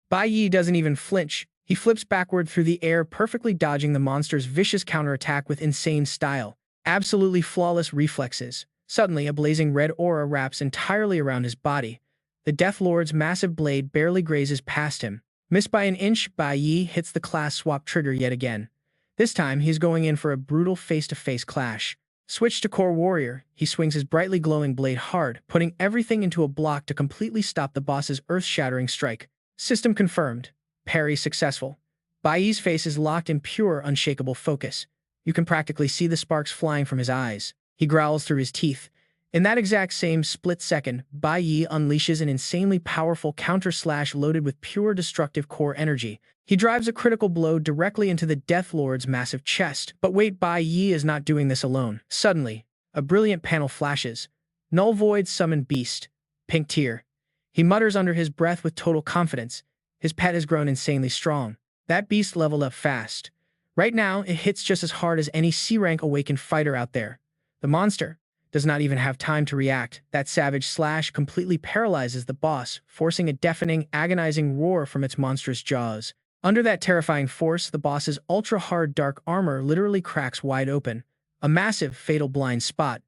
Bai Yi doesn't even flinch. He flips backward through the air, perfectly dodging the monster's vicious counterattack with insane style. Absolutely flawless reflexes. Suddenly, a blazing red aura wraps entirely around his body. The Death Lord's massive blade barely grazes past him. Missed by an inch, Bai Yi hits the class swap trigger yet again. This time, he's going in for a brutal face-to-face clash. Switch to Core Warrior, he swings his brightly glowing blade hard, putting everything into a block to completely stop the boss's earth-shattering strike. System confirmed. Parry successful. Bai Yi's face is locked in pure, unshakable focus. You can practically see the sparks flying from his eyes. He growls through his teeth. In that exact same split second, Bai Yi unleashes an insanely powerful counter-slash loaded with pure destructive core energy. He drives a critical blow directly into the Death Lord's massive chest. But wait, Bai Yi is not doing this alone. Suddenly, a brilliant panel flashes. Null Void Summon Beast. Pink Tear. He mutters under his breath with total confidence. His pet has grown insanely strong. That beast leveled up fast. Right now, it hits just as hard as any C-rank awakened fighter out there. The monster does not even have time to react. That savage slash completely paralyzes the boss, forcing a deafening, agonizing roar from its monstrous jaws. Under that terrifying force, the boss's ultra-hard dark armor literally cracks wide open. A massive, fatal blind spot.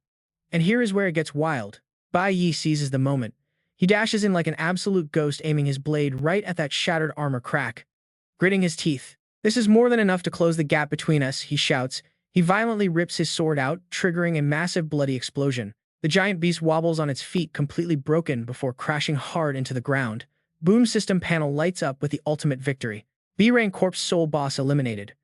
And here is where it gets wild. Bai Yi seizes the moment. He dashes in like an absolute ghost, aiming his blade right at that shattered armor crack. Gritting his teeth. "This is more than enough to close the gap between us," he shouts. He violently rips his sword out, triggering a massive bloody explosion. The giant beast wobbles on its feet, completely broken, before crashing hard into the ground. Boom system panel lights up with the ultimate victory. B-rank Corpse Soul boss eliminated.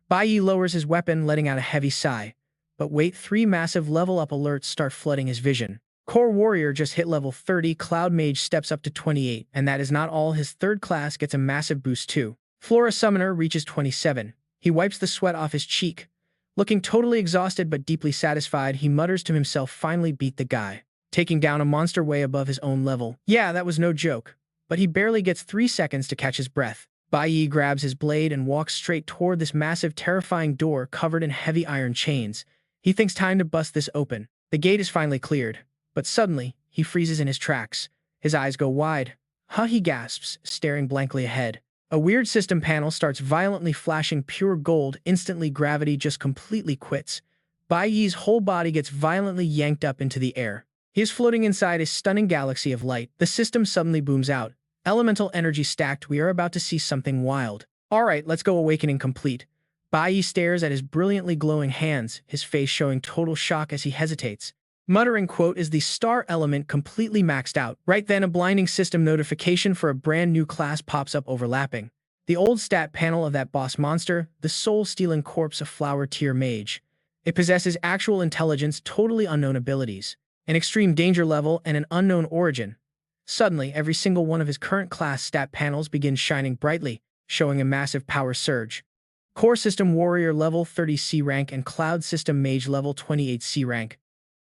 Bai Yi lowers his weapon, letting out a heavy sigh. But wait, 3 massive level-up alerts start flooding his vision. Core Warrior just hit level 30, Cloud Mage steps up to 28, and that is not all, his third class gets a massive boost too. Flora Summoner reaches 27. He wipes the sweat off his cheek. Looking totally exhausted but deeply satisfied, he mutters to himself, finally beat the guy. Taking down a monster way above his own level. Yeah, that was no joke. But he barely gets 3 seconds to catch his breath. Bai Yi grabs his blade and walks straight toward this massive, terrifying door covered in heavy iron chains. He thinks time to bust this open. The gate is finally cleared. But suddenly, he freezes in his tracks. His eyes go wide. Huh, he gasps, staring blankly ahead. A weird system panel starts violently flashing pure gold. Instantly, gravity just completely quits. Bai Yi's whole body gets violently yanked up into the air. He is floating inside a stunning galaxy of light. The system suddenly booms out. Elemental energy stacked, we are about to see something wild. Alright, let's go. Awakening complete. Bai Yi stares at his brilliantly glowing hands, his face showing total shock as he hesitates. Muttering, "Is the star element completely maxed out?" Right then, a blinding system notification for a brand new class pops up overlapping. The old stat panel of that boss monster, the soul-stealing corpse of Flower Tier Mage. It possesses actual intelligence, totally unknown abilities, an extreme danger level, and an unknown origin. Suddenly, every single one of his current class stat panels begins shining brightly, showing a massive power surge. Core System Warrior level 30 C rank and Cloud System Mage level 28 C rank.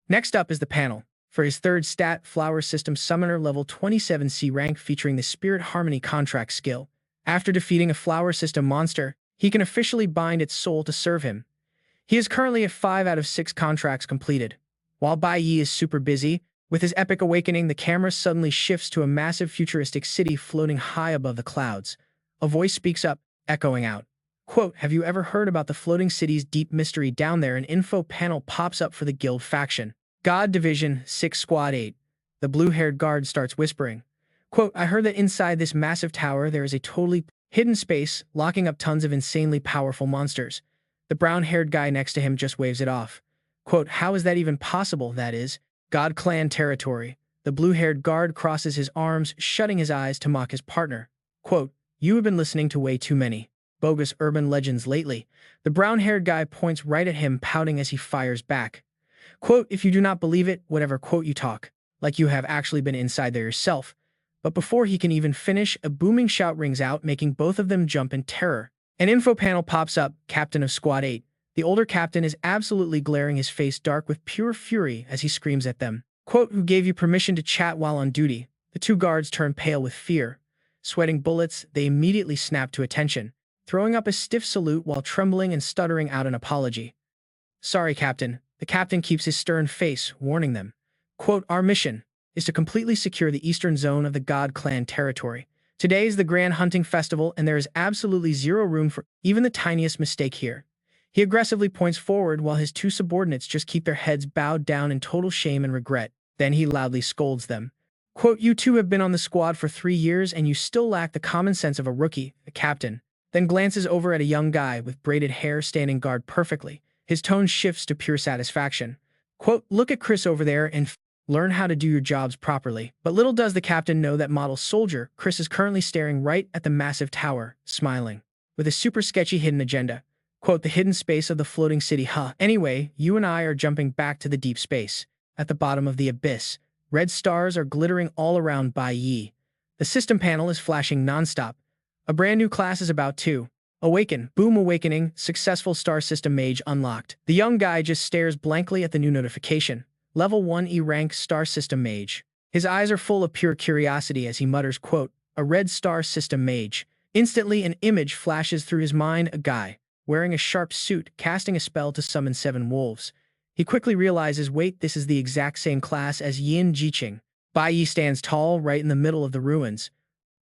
Next up is the panel. For his third stat, Flower System Summoner level 27 C rank featuring the Spirit Harmony contract skill. After defeating a Flower System monster, he can officially bind its soul to serve him. He is currently at 5 out of 6 contracts completed. While Bai Yi is super busy, with his epic awakening, the camera suddenly shifts to a massive futuristic city floating high above the clouds. A voice speaks up, echoing out. Have you ever heard about the floating city's deep mystery down there? An info panel pops up for the guild faction. God Division 6 Squad 8. The blue-haired guard starts whispering. I heard that inside this massive tower there is a totally hidden space, locking up tons of insanely powerful monsters. The brown-haired guy next to him just waves it off. How is that even possible? That is God Clan territory. The blue-haired guard crosses his arms, shutting his eyes to mock his partner. You have been listening to way too many bogus urban legends lately. The brown-haired guy points right at him, pouting as he fires back. If you do not believe it, whatever, you talk like you have actually been inside there yourself. But before he can even finish, a booming shout rings out, making both of them jump in terror. An info panel pops up, Captain of Squad 8. The older captain is absolutely glaring, his face dark with pure fury as he screams at them. Who gave you permission to chat while on duty? The two guards turn pale with fear. Sweating bullets, they immediately snap to attention, throwing up a stiff salute while trembling and stuttering out an apology. Sorry, Captain. The captain keeps his stern face, warning them. Our mission is to completely secure the eastern zone of the God Clan territory. Today is the Grand Hunting Festival, and there is absolutely zero room for even the tiniest mistake here. He aggressively points forward while his two subordinates just keep their heads bowed down in total shame and regret. Then he loudly scolds them. You two have been on the squad for 3 years, and you still lack the common sense of a rookie, the captain. Then glances over at a young guy with braided hair standing guard perfectly. His tone shifts to pure satisfaction. Look at Chris over there and learn how to do your jobs properly. But little does the captain know that model soldier Chris is currently staring right at the massive tower, smiling, with a super sketchy hidden agenda. The hidden space of the floating city, huh? Anyway, you and I are jumping back to the deep space. At the bottom of the abyss, red stars are glittering all around Bai Yi. The system panel is flashing nonstop. A brand new class is about to awaken. Boom, awakening. Successful star system mage unlocked. The young guy just stares blankly at the new notification. Level 1 E rank star system mage. His eyes are full of pure curiosity as he mutters, a red star system mage. Instantly, an image flashes through his mind, a guy wearing a sharp suit, casting a spell to summon 7 wolves. He quickly realizes, wait, this is the exact same class as Yin Jiqing. Bai Yi stands tall right in the middle of the ruins.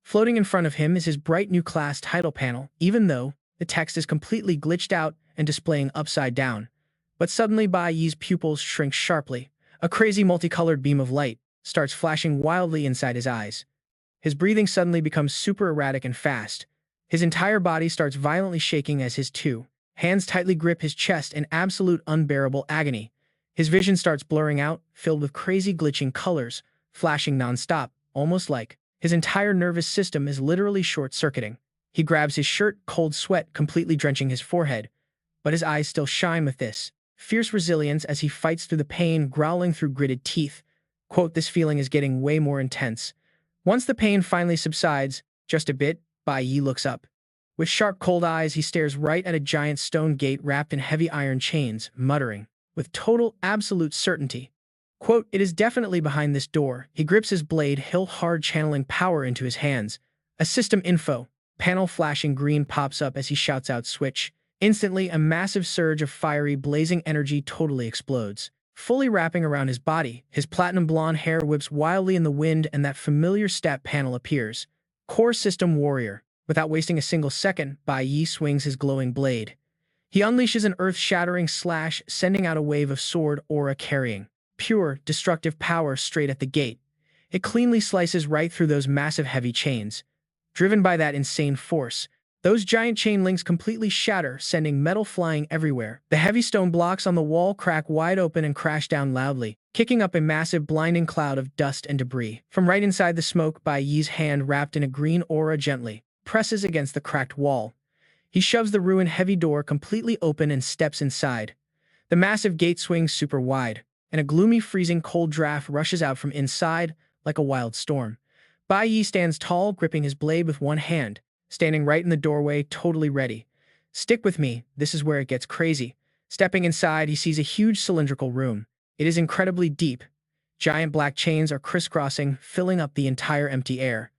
Floating in front of him is his bright new class title panel, even though the text is completely glitched out and displaying upside down. But suddenly Bai Yi's pupils shrink sharply. A crazy multicolored beam of light starts flashing wildly inside his eyes. His breathing suddenly becomes super erratic and fast. His entire body starts violently shaking as his two hands tightly grip his chest in absolute unbearable agony. His vision starts blurring out, filled with crazy glitching colors, flashing nonstop, almost like his entire nervous system is literally short-circuiting. He grabs his shirt, cold sweat completely drenching his forehead, but his eyes still shine with this fierce resilience as he fights through the pain, growling through gritted teeth. This feeling is getting way more intense. Once the pain finally subsides, just a bit, Bai Yi looks up. With sharp, cold eyes, he stares right at a giant stone gate wrapped in heavy iron chains, muttering, with total, absolute certainty. It is definitely behind this door. He grips his blade, hilt hard, channeling power into his hands. A system info panel flashing green pops up as he shouts out switch. Instantly, a massive surge of fiery, blazing energy totally explodes. Fully wrapping around his body, his platinum blonde hair whips wildly in the wind and that familiar stat panel appears. Core System Warrior. Without wasting a single second, Bai Yi swings his glowing blade. He unleashes an earth-shattering slash, sending out a wave of sword aura carrying pure, destructive power straight at the gate. It cleanly slices right through those massive heavy chains. Driven by that insane force, those giant chain links completely shatter, sending metal flying everywhere. The heavy stone blocks on the wall crack wide open and crash down loudly, kicking up a massive blinding cloud of dust and debris. From right inside the smoke, Bai Yi's hand wrapped in a green aura gently presses against the cracked wall. He shoves the ruined heavy door completely open and steps inside. The massive gate swings super wide, and a gloomy freezing cold draft rushes out from inside like a wild storm. Bai Yi stands tall, gripping his blade with one hand, standing right in the doorway, totally ready. Stick with me, this is where it gets crazy. Stepping inside, he sees a huge cylindrical room. It is incredibly deep. Giant black chains are crisscrossing, filling up the entire empty air.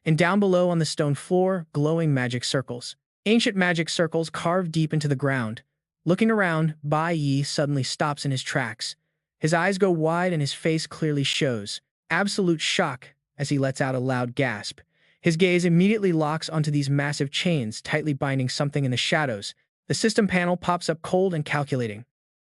And down below on the stone floor, glowing magic circles. Ancient magic circles carved deep into the ground. Looking around, Bai Yi suddenly stops in his tracks. His eyes go wide and his face clearly shows absolute shock as he lets out a loud gasp. His gaze immediately locks onto these massive chains, tightly binding something in the shadows. The system panel pops up cold and calculating.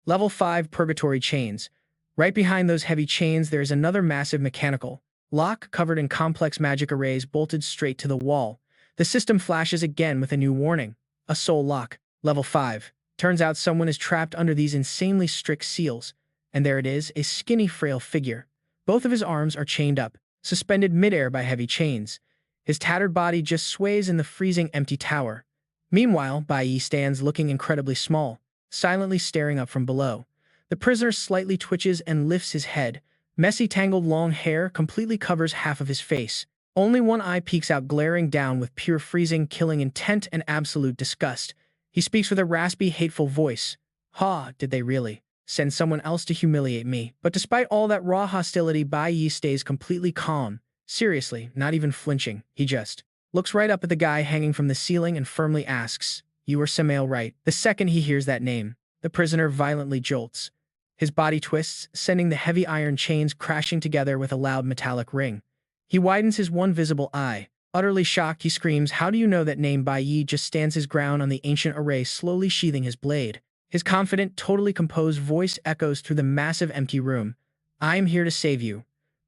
Level 5 Purgatory Chains. Right behind those heavy chains, there is another massive mechanical lock covered in complex magic arrays bolted straight to the wall. The system flashes again with a new warning. A soul lock. Level 5. Turns out someone is trapped under these insanely strict seals. And there it is, a skinny, frail figure. Both of his arms are chained up, suspended midair by heavy chains. His tattered body just sways in the freezing empty tower. Meanwhile, Bai Yi stands looking incredibly small, silently staring up from below. The prisoner slightly twitches and lifts his head. Messy, tangled long hair completely covers half of his face. Only one eye peeks out, glaring down with pure freezing, killing intent and absolute disgust. He speaks with a raspy, hateful voice. "Ha, did they really send someone else to humiliate me?" But despite all that raw hostility, Bai Yi stays completely calm. Seriously, not even flinching. He just looks right up at the guy hanging from the ceiling and firmly asks, "You are Samael, right?" The second he hears that name, the prisoner violently jolts. His body twists, sending the heavy iron chains crashing together with a loud metallic ring. He widens his one visible eye. Utterly shocked, he screams, "How do you know that name?" Bai Yi just stands his ground on the ancient array, slowly sheathing his blade. His confident, totally composed voice echoes through the massive empty room. "I am here to save you."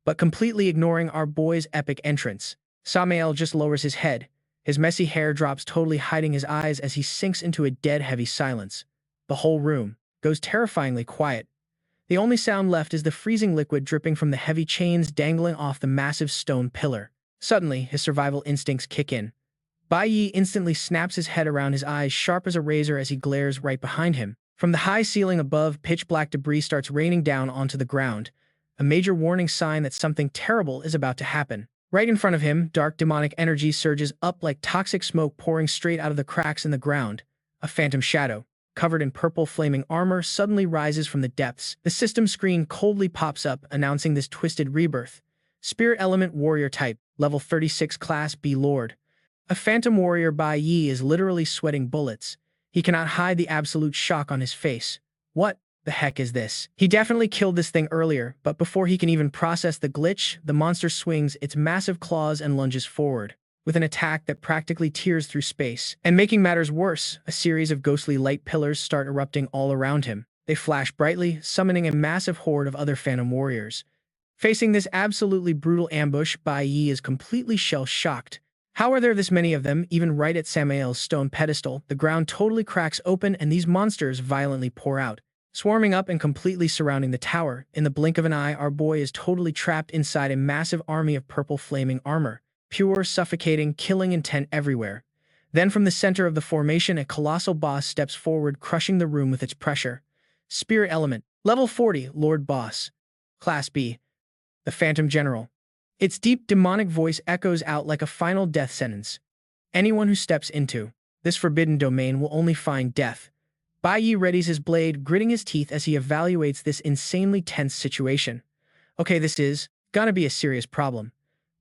But completely ignoring our boy's epic entrance, Samael just lowers his head. His messy hair drops, totally hiding his eyes as he sinks into a dead heavy silence. The whole room goes terrifyingly quiet. The only sound left is the freezing liquid dripping from the heavy chains dangling off the massive stone pillar. Suddenly, his survival instincts kick in. Bai Yi instantly snaps his head around, his eyes sharp as a razor as he glares right behind him. From the high ceiling above, pitch-black debris starts raining down onto the ground, a major warning sign that something terrible is about to happen. Right in front of him, dark demonic energy surges up like toxic smoke pouring straight out of the cracks in the ground. A phantom shadow, covered in purple flaming armor, suddenly rises from the depths. The system screen coldly pops up, announcing this twisted rebirth. Spirit Element Warrior Type, Level 36 Class B Lord. A phantom warrior. Bai Yi is literally sweating bullets. He cannot hide the absolute shock on his face. What the heck is this? He definitely killed this thing earlier, but before he can even process the glitch, the monster swings its massive claws and lunges forward, with an attack that practically tears through space. And making matters worse, a series of ghostly light pillars start erupting all around him. They flash brightly, summoning a massive horde of other phantom warriors. Facing this absolutely brutal ambush, Bai Yi is completely shell-shocked. How are there this many of them, even right at Samael's stone pedestal? The ground totally cracks open and these monsters violently pour out, swarming up and completely surrounding the tower. In the blink of an eye, our boy is totally trapped inside a massive army of purple flaming armor. Pure, suffocating, killing intent everywhere. Then from the center of the formation, a colossal boss steps forward, crushing the room with its pressure. Spirit Element, Level 40, Lord Boss. Class B. The Phantom General. Its deep, demonic voice echoes out like a final death sentence. Anyone who steps into this forbidden domain will only find death. Bai Yi readies his blade, gritting his teeth as he evaluates this insanely tense situation. Okay, this is gonna be a serious problem.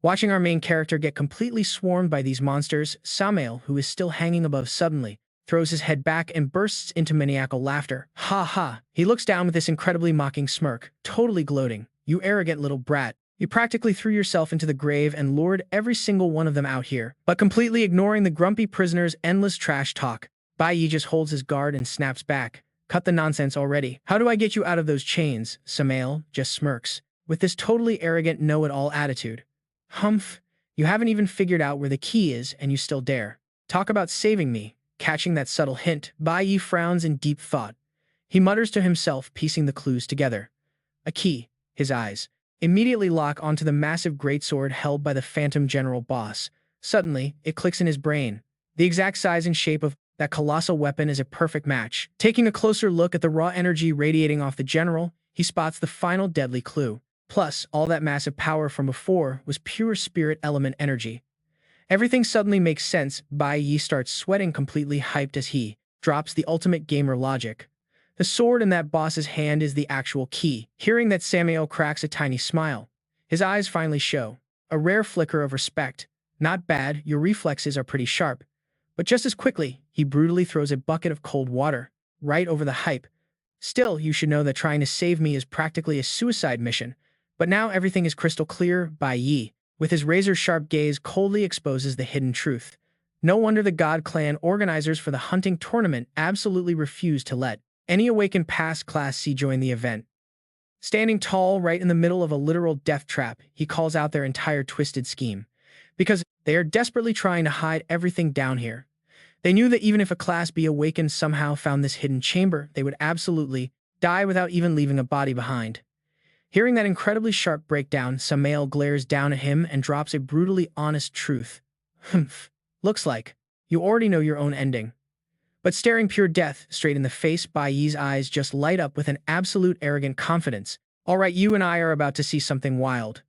Watching our main character get completely swarmed by these monsters, Samael, who is still hanging above, suddenly throws his head back and bursts into maniacal laughter. Ha ha! He looks down with this incredibly mocking smirk, totally gloating. "You arrogant little brat. You practically threw yourself into the grave and lured every single one of them out here." But completely ignoring the grumpy prisoner's endless trash talk, Bai Yi just holds his guard and snaps back. "Cut the nonsense already. How do I get you out of those chains?" Samael just smirks. with this totally arrogant know-it-all attitude. Humph, you haven't even figured out where the key is and you still dare. Talk about saving me. Catching that subtle hint, Bai Yi frowns in deep thought. He mutters to himself, piecing the clues together. A key. His eyes immediately lock onto the massive greatsword held by the Phantom General boss. Suddenly, it clicks in his brain. The exact size and shape of that colossal weapon is a perfect match. Taking a closer look at the raw energy radiating off the general, he spots the final deadly clue. Plus, all that massive power from before was pure spirit element energy. Everything suddenly makes sense. Bai Yi starts sweating, completely hyped as he drops the ultimate gamer logic. The sword in that boss's hand is the actual key. Hearing that, Samael cracks a tiny smile. His eyes finally show a rare flicker of respect. Not bad, your reflexes are pretty sharp. But just as quickly, he brutally throws a bucket of cold water right over the hype. Still, you should know that trying to save me is practically a suicide mission. But now everything is crystal clear. Bai Yi, with his razor-sharp gaze, coldly exposes the hidden truth. No wonder the God Clan organizers for the hunting tournament absolutely refused to let any awakened past Class C join the event. Standing tall right in the middle of a literal death trap, he calls out their entire twisted scheme. Because they are desperately trying to hide everything down here. They knew that even if a Class B awakened somehow found this hidden chamber, they would absolutely die without even leaving a body behind. Hearing that incredibly sharp breakdown, Samael glares down at him and drops a brutally honest truth. Humph. Looks like you already know your own ending. But staring pure death straight in the face, Bai Yi's eyes just light up with an absolute arrogant confidence. Alright, you and I are about to see something wild.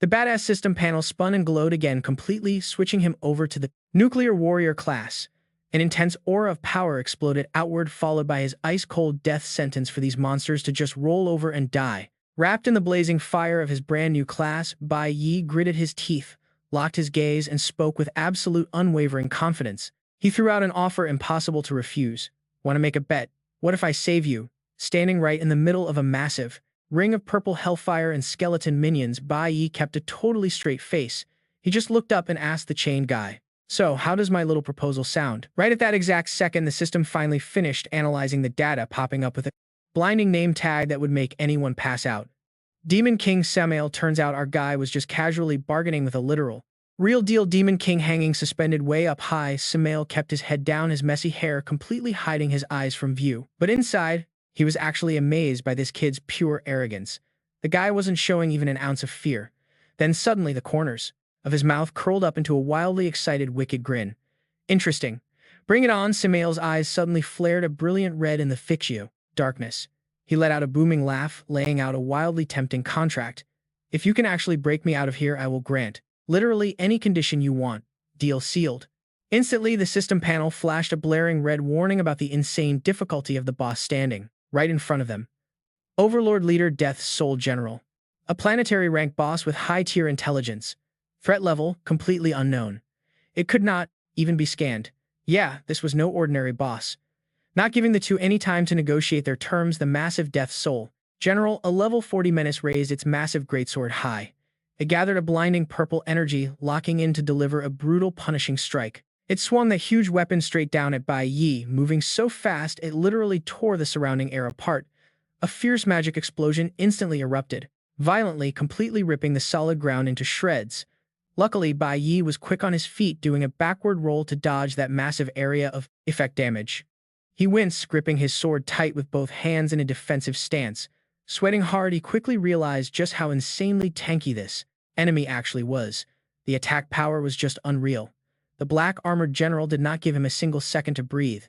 The badass system panel spun and glowed again, completely switching him over to the nuclear warrior class. An intense aura of power exploded outward, followed by his ice-cold death sentence for these monsters to just roll over and die. Wrapped in the blazing fire of his brand new class, Bai Yi gritted his teeth, locked his gaze, and spoke with absolute unwavering confidence. He threw out an offer impossible to refuse. Want to make a bet? What if I save you? Standing right in the middle of a massive ring of purple hellfire and skeleton minions, Bai Yi kept a totally straight face. He just looked up and asked the chained guy, "So, how does my little proposal sound?" Right at that exact second, the system finally finished analyzing the data, popping up with a blinding name tag that would make anyone pass out. Demon King Samael. Turns out our guy was just casually bargaining with a literal real deal Demon King hanging suspended way up high. Samael kept his head down, his messy hair completely hiding his eyes from view. But inside, he was actually amazed by this kid's pure arrogance. The guy wasn't showing even an ounce of fear. Then suddenly the corners of his mouth curled up into a wildly excited, wicked grin. Interesting. Bring it on. Samael's eyes suddenly flared a brilliant red in the fictio darkness. He let out a booming laugh, laying out a wildly tempting contract. If you can actually break me out of here, I will grant literally any condition you want. Deal sealed. Instantly, the system panel flashed a blaring red warning about the insane difficulty of the boss standing right in front of them. Overlord Leader Death's Soul General. A planetary rank boss with high-tier intelligence. Threat level, completely unknown. It could not even be scanned. Yeah, this was no ordinary boss. Not giving the two any time to negotiate their terms, the massive Death Soul General, a level 40 menace, raised its massive greatsword high. It gathered a blinding purple energy, locking in to deliver a brutal, punishing strike. It swung that huge weapon straight down at Bai Yi, moving so fast it literally tore the surrounding air apart. A fierce magic explosion instantly erupted, violently, completely ripping the solid ground into shreds. Luckily, Bai Yi was quick on his feet, doing a backward roll to dodge that massive area of effect damage. He winced, gripping his sword tight with both hands in a defensive stance. Sweating hard, he quickly realized just how insanely tanky this enemy actually was. The attack power was just unreal. The black-armored general did not give him a single second to breathe.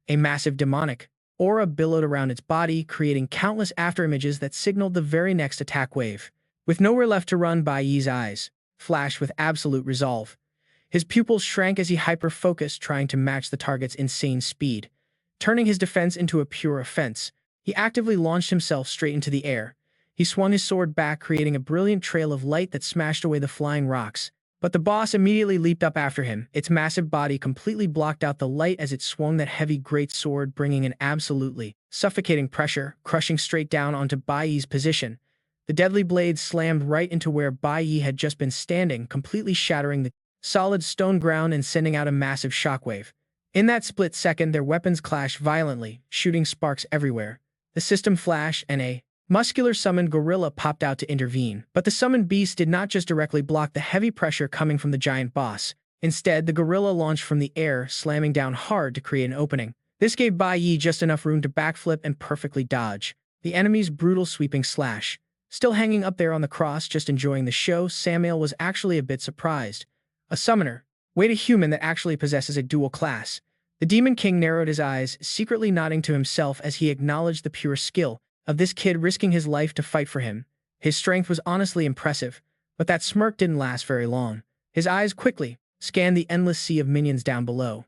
A massive demonic aura billowed around its body, creating countless afterimages that signaled the very next attack wave. With nowhere left to run, Bai Yi's eyes flashed with absolute resolve. His pupils shrank as he hyper-focused, trying to match the target's insane speed. Turning his defense into a pure offense, he actively launched himself straight into the air. He swung his sword back, creating a brilliant trail of light that smashed away the flying rocks. But the boss immediately leaped up after him. Its massive body completely blocked out the light as it swung that heavy great sword, bringing an absolutely suffocating pressure, crushing straight down onto Bai Yi's position. The deadly blade slammed right into where Bai Yi had just been standing, completely shattering the solid stone ground and sending out a massive shockwave. In that split second, their weapons clashed violently, shooting sparks everywhere. The system flash and a muscular summoned gorilla popped out to intervene, but the summoned beast did not just directly block the heavy pressure coming from the giant boss. Instead, the gorilla launched from the air, slamming down hard to create an opening. This gave Bai Yi just enough room to backflip and perfectly dodge the enemy's brutal sweeping slash. Still hanging up there on the cross, just enjoying the show, Samael was actually a bit surprised. A summoner. Wait, a human that actually possesses a dual class. The Demon King narrowed his eyes, secretly nodding to himself as he acknowledged the pure skill of this kid risking his life to fight for him. His strength was honestly impressive, but that smirk didn't last very long. His eyes quickly scanned the endless sea of minions down below.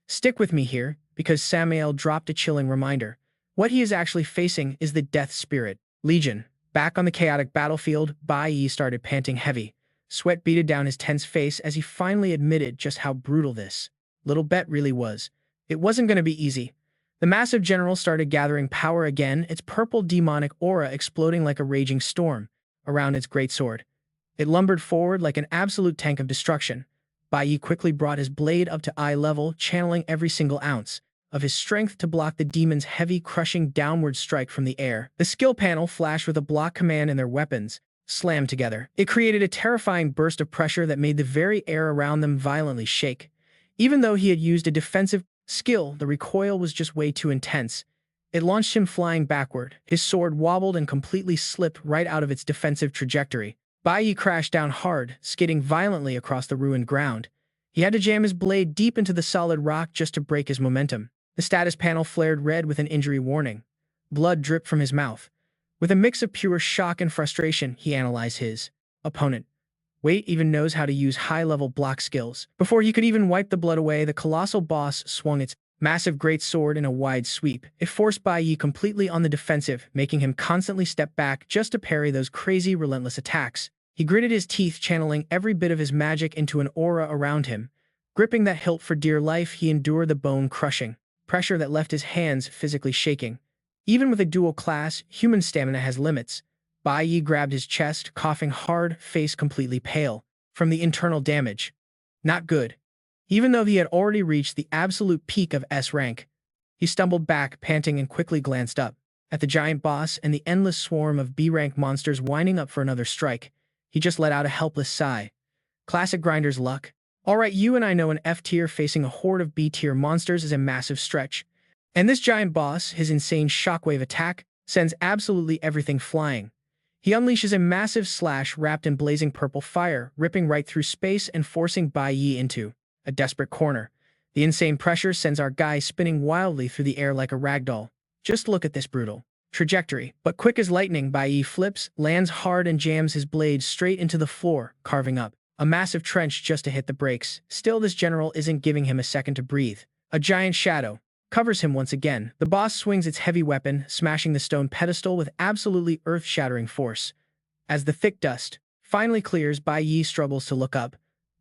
Stick with me here, because Samael dropped a chilling reminder. What he is actually facing is the Death Spirit Legion. Back on the chaotic battlefield, Bai Yi started panting heavy. Sweat beaded down his tense face as he finally admitted just how brutal this little bet really was. It wasn't going to be easy. The massive general started gathering power again, its purple demonic aura exploding like a raging storm around its greatsword. It lumbered forward like an absolute tank of destruction. Bai Yi quickly brought his blade up to eye level, channeling every single ounce of his strength to block the demon's heavy, crushing downward strike from the air. The skill panel flashed with a block command and their weapons slammed together. It created a terrifying burst of pressure that made the very air around them violently shake. Even though he had used a defensive skill, the recoil was just way too intense. It launched him flying backward. His sword wobbled and completely slipped right out of its defensive trajectory. Bai Yi crashed down hard, skidding violently across the ruined ground. He had to jam his blade deep into the solid rock just to break his momentum. The status panel flared red with an injury warning. Blood dripped from his mouth. With a mix of pure shock and frustration, he analyzed his opponent. Wait even knows how to use high-level block skills. Before he could even wipe the blood away, the colossal boss swung its massive great sword in a wide sweep. It forced Bai Yi completely on the defensive, making him constantly step back just to parry those crazy, relentless attacks. He gritted his teeth, channeling every bit of his magic into an aura around him. Gripping that hilt for dear life, he endured the bone-crushing pressure that left his hands physically shaking. Even with a dual class, human stamina has limits. Bai Yi grabbed his chest, coughing hard, face completely pale from the internal damage. Not good. Even though he had already reached the absolute peak of S rank, he stumbled back, panting, and quickly glanced up at the giant boss and the endless swarm of B-rank monsters winding up for another strike. He just let out a helpless sigh. Classic grinder's luck. Alright, you and I know an F-tier facing a horde of B-tier monsters is a massive stretch. And this giant boss, his insane shockwave attack, sends absolutely everything flying. He unleashes a massive slash wrapped in blazing purple fire, ripping right through space and forcing Bai Yi into a desperate corner. The insane pressure sends our guy spinning wildly through the air like a ragdoll. Just look at this brutal trajectory. But quick as lightning, Bai Yi flips, lands hard, and jams his blade straight into the floor, carving up a massive trench just to hit the brakes. Still, this general isn't giving him a second to breathe. A giant shadow covers him once again. The boss swings its heavy weapon, smashing the stone pedestal with absolutely earth-shattering force. As the thick dust finally clears, Bai Yi struggles to look up.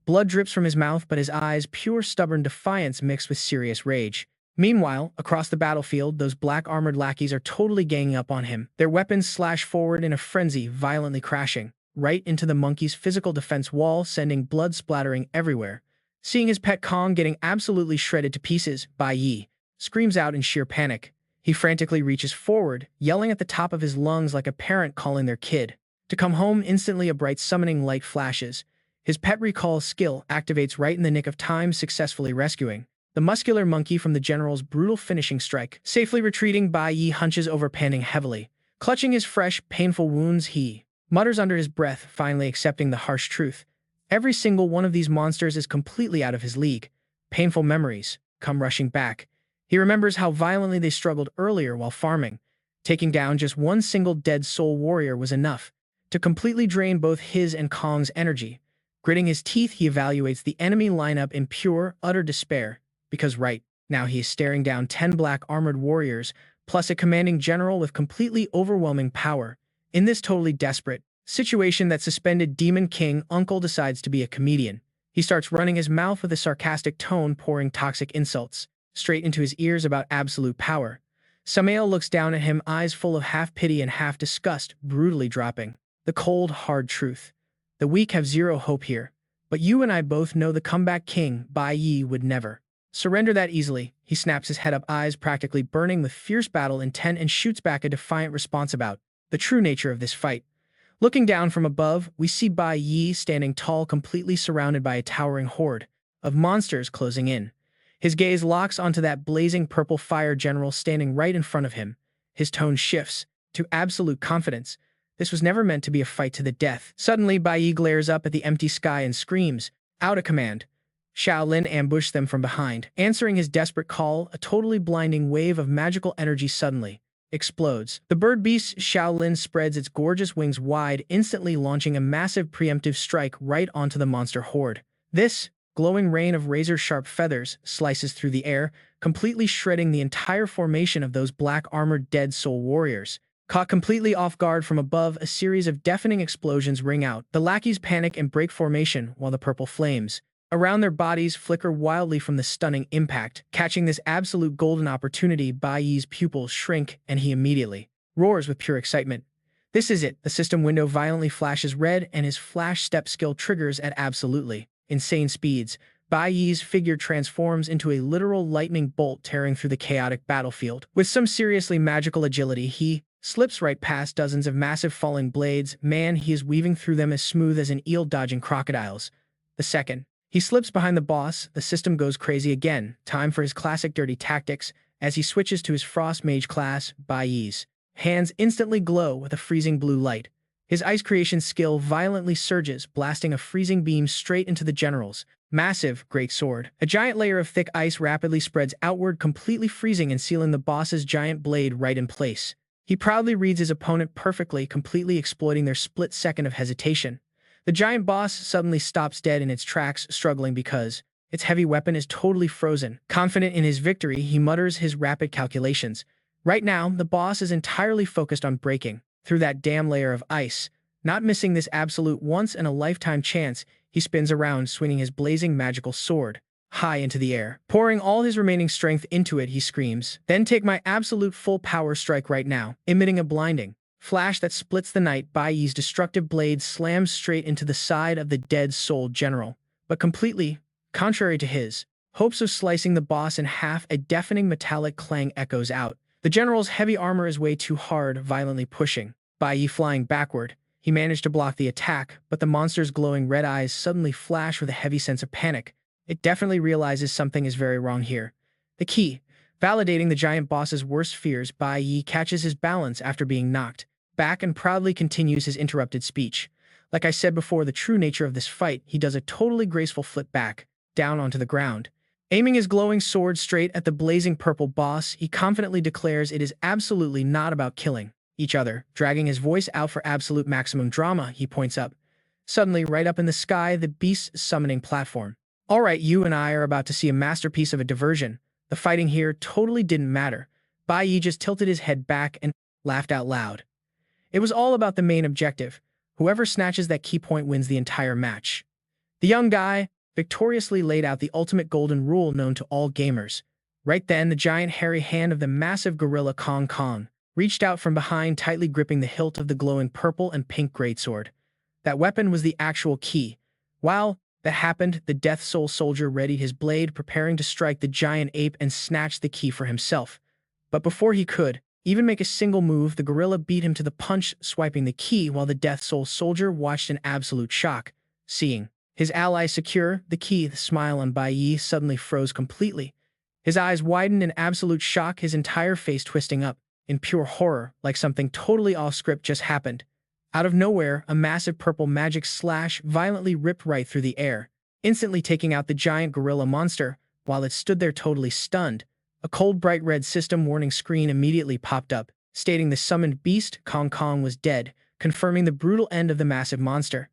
Blood drips from his mouth, but his eyes pure stubborn defiance mixed with serious rage. Meanwhile, across the battlefield, those black-armored lackeys are totally ganging up on him. Their weapons slash forward in a frenzy, violently crashing right into the monkey's physical defense wall, sending blood splattering everywhere. Seeing his pet Kong getting absolutely shredded to pieces, Bai Yi screams out in sheer panic. He frantically reaches forward, yelling at the top of his lungs like a parent calling their kid to come home. Instantly, a bright summoning light flashes. His pet recall skill activates right in the nick of time, successfully rescuing the muscular monkey from the general's brutal finishing strike. Safely retreating, Bai Yi hunches over, panting heavily. Clutching his fresh, painful wounds, he mutters under his breath, finally accepting the harsh truth. Every single one of these monsters is completely out of his league. Painful memories come rushing back. He remembers how violently they struggled earlier while farming. Taking down just one single dead soul warrior was enough to completely drain both his and Kong's energy. Gritting his teeth, he evaluates the enemy lineup in pure, utter despair, because right now he is staring down 10 black armored warriors, plus a commanding general with completely overwhelming power. In this totally desperate situation, that suspended Demon King uncle decides to be a comedian. He starts running his mouth with a sarcastic tone, pouring toxic insults straight into his ears about absolute power. Samael looks down at him, eyes full of half pity and half disgust, brutally dropping the cold, hard truth. The weak have zero hope here, but you and I both know the comeback king, Bai Yi, would never surrender that easily. He snaps his head up, eyes practically burning with fierce battle intent, and shoots back a defiant response about the true nature of this fight. Looking down from above, we see Bai Yi standing tall, completely surrounded by a towering horde of monsters closing in. His gaze locks onto that blazing purple fire general standing right in front of him. His tone shifts to absolute confidence. This was never meant to be a fight to the death. Suddenly, Bai Yi glares up at the empty sky and screams, out of command. Shaolin ambushed them from behind. Answering his desperate call, a totally blinding wave of magical energy suddenly explodes. The bird beast Shaolin spreads its gorgeous wings wide, instantly launching a massive preemptive strike right onto the monster horde. This glowing rain of razor-sharp feathers slices through the air, completely shredding the entire formation of those black-armored dead soul warriors. Caught completely off guard from above, a series of deafening explosions ring out. The lackeys panic and break formation while the purple flames around their bodies flicker wildly from the stunning impact. Catching this absolute golden opportunity, Bai Yi's pupils shrink and he immediately roars with pure excitement. This is it. The system window violently flashes red and his flash step skill triggers at absolutely insane speeds. Bai Yi's figure transforms into a literal lightning bolt tearing through the chaotic battlefield. With some seriously magical agility, he slips right past dozens of massive falling blades. Man, he is weaving through them as smooth as an eel dodging crocodiles. The second he slips behind the boss, the system goes crazy again. Time for his classic dirty tactics. As he switches to his Frost Mage class, Bai Yi's hands instantly glow with a freezing blue light. His ice creation skill violently surges, blasting a freezing beam straight into the general's massive great sword. A giant layer of thick ice rapidly spreads outward, completely freezing and sealing the boss's giant blade right in place. He proudly reads his opponent perfectly, completely exploiting their split second of hesitation. The giant boss suddenly stops dead in its tracks, struggling because its heavy weapon is totally frozen. Confident in his victory, he mutters his rapid calculations. Right now, the boss is entirely focused on breaking through that damn layer of ice. Not missing this absolute once-in-a-lifetime chance, he spins around, swinging his blazing magical sword high into the air. Pouring all his remaining strength into it, he screams, "Then take my absolute full power strike right now." Emitting a blinding flash that splits the night, Bai Yi's destructive blade slams straight into the side of the dead soul general. But completely contrary to his hopes of slicing the boss in half, a deafening metallic clang echoes out. The general's heavy armor is way too hard, violently pushing Bai Yi flying backward. He managed to block the attack, but the monster's glowing red eyes suddenly flash with a heavy sense of panic. It definitely realizes something is very wrong here. The key, validating the giant boss's worst fears, Bai Yi catches his balance after being knocked back and proudly continues his interrupted speech. Like I said before, the true nature of this fight, he does a totally graceful flip back, down onto the ground. Aiming his glowing sword straight at the blazing purple boss, he confidently declares it is absolutely not about killing each other. Dragging his voice out for absolute maximum drama, he points up. Suddenly, right up in the sky, the beast's summoning platform. All right, you and I are about to see a masterpiece of a diversion. The fighting here totally didn't matter. Bai Yi just tilted his head back and laughed out loud. It was all about the main objective. Whoever snatches that key point wins the entire match. The young guy victoriously laid out the ultimate golden rule known to all gamers. Right then, the giant hairy hand of the massive gorilla Kong Kong reached out from behind, tightly gripping the hilt of the glowing purple and pink greatsword. That weapon was the actual key. While that happened, the Death Soul soldier readied his blade, preparing to strike the giant ape and snatch the key for himself. But before he could even make a single move, the gorilla beat him to the punch, swiping the key while the Death Soul soldier watched in absolute shock. Seeing his ally secure the key, the smile on Bai Yi suddenly froze completely. His eyes widened in absolute shock, his entire face twisting up in pure horror, like something totally off script just happened. Out of nowhere, a massive purple magic slash violently ripped right through the air, instantly taking out the giant gorilla monster. While it stood there totally stunned, a cold bright red system warning screen immediately popped up, stating the summoned beast, Kong Kong, was dead, confirming the brutal end of the massive monster.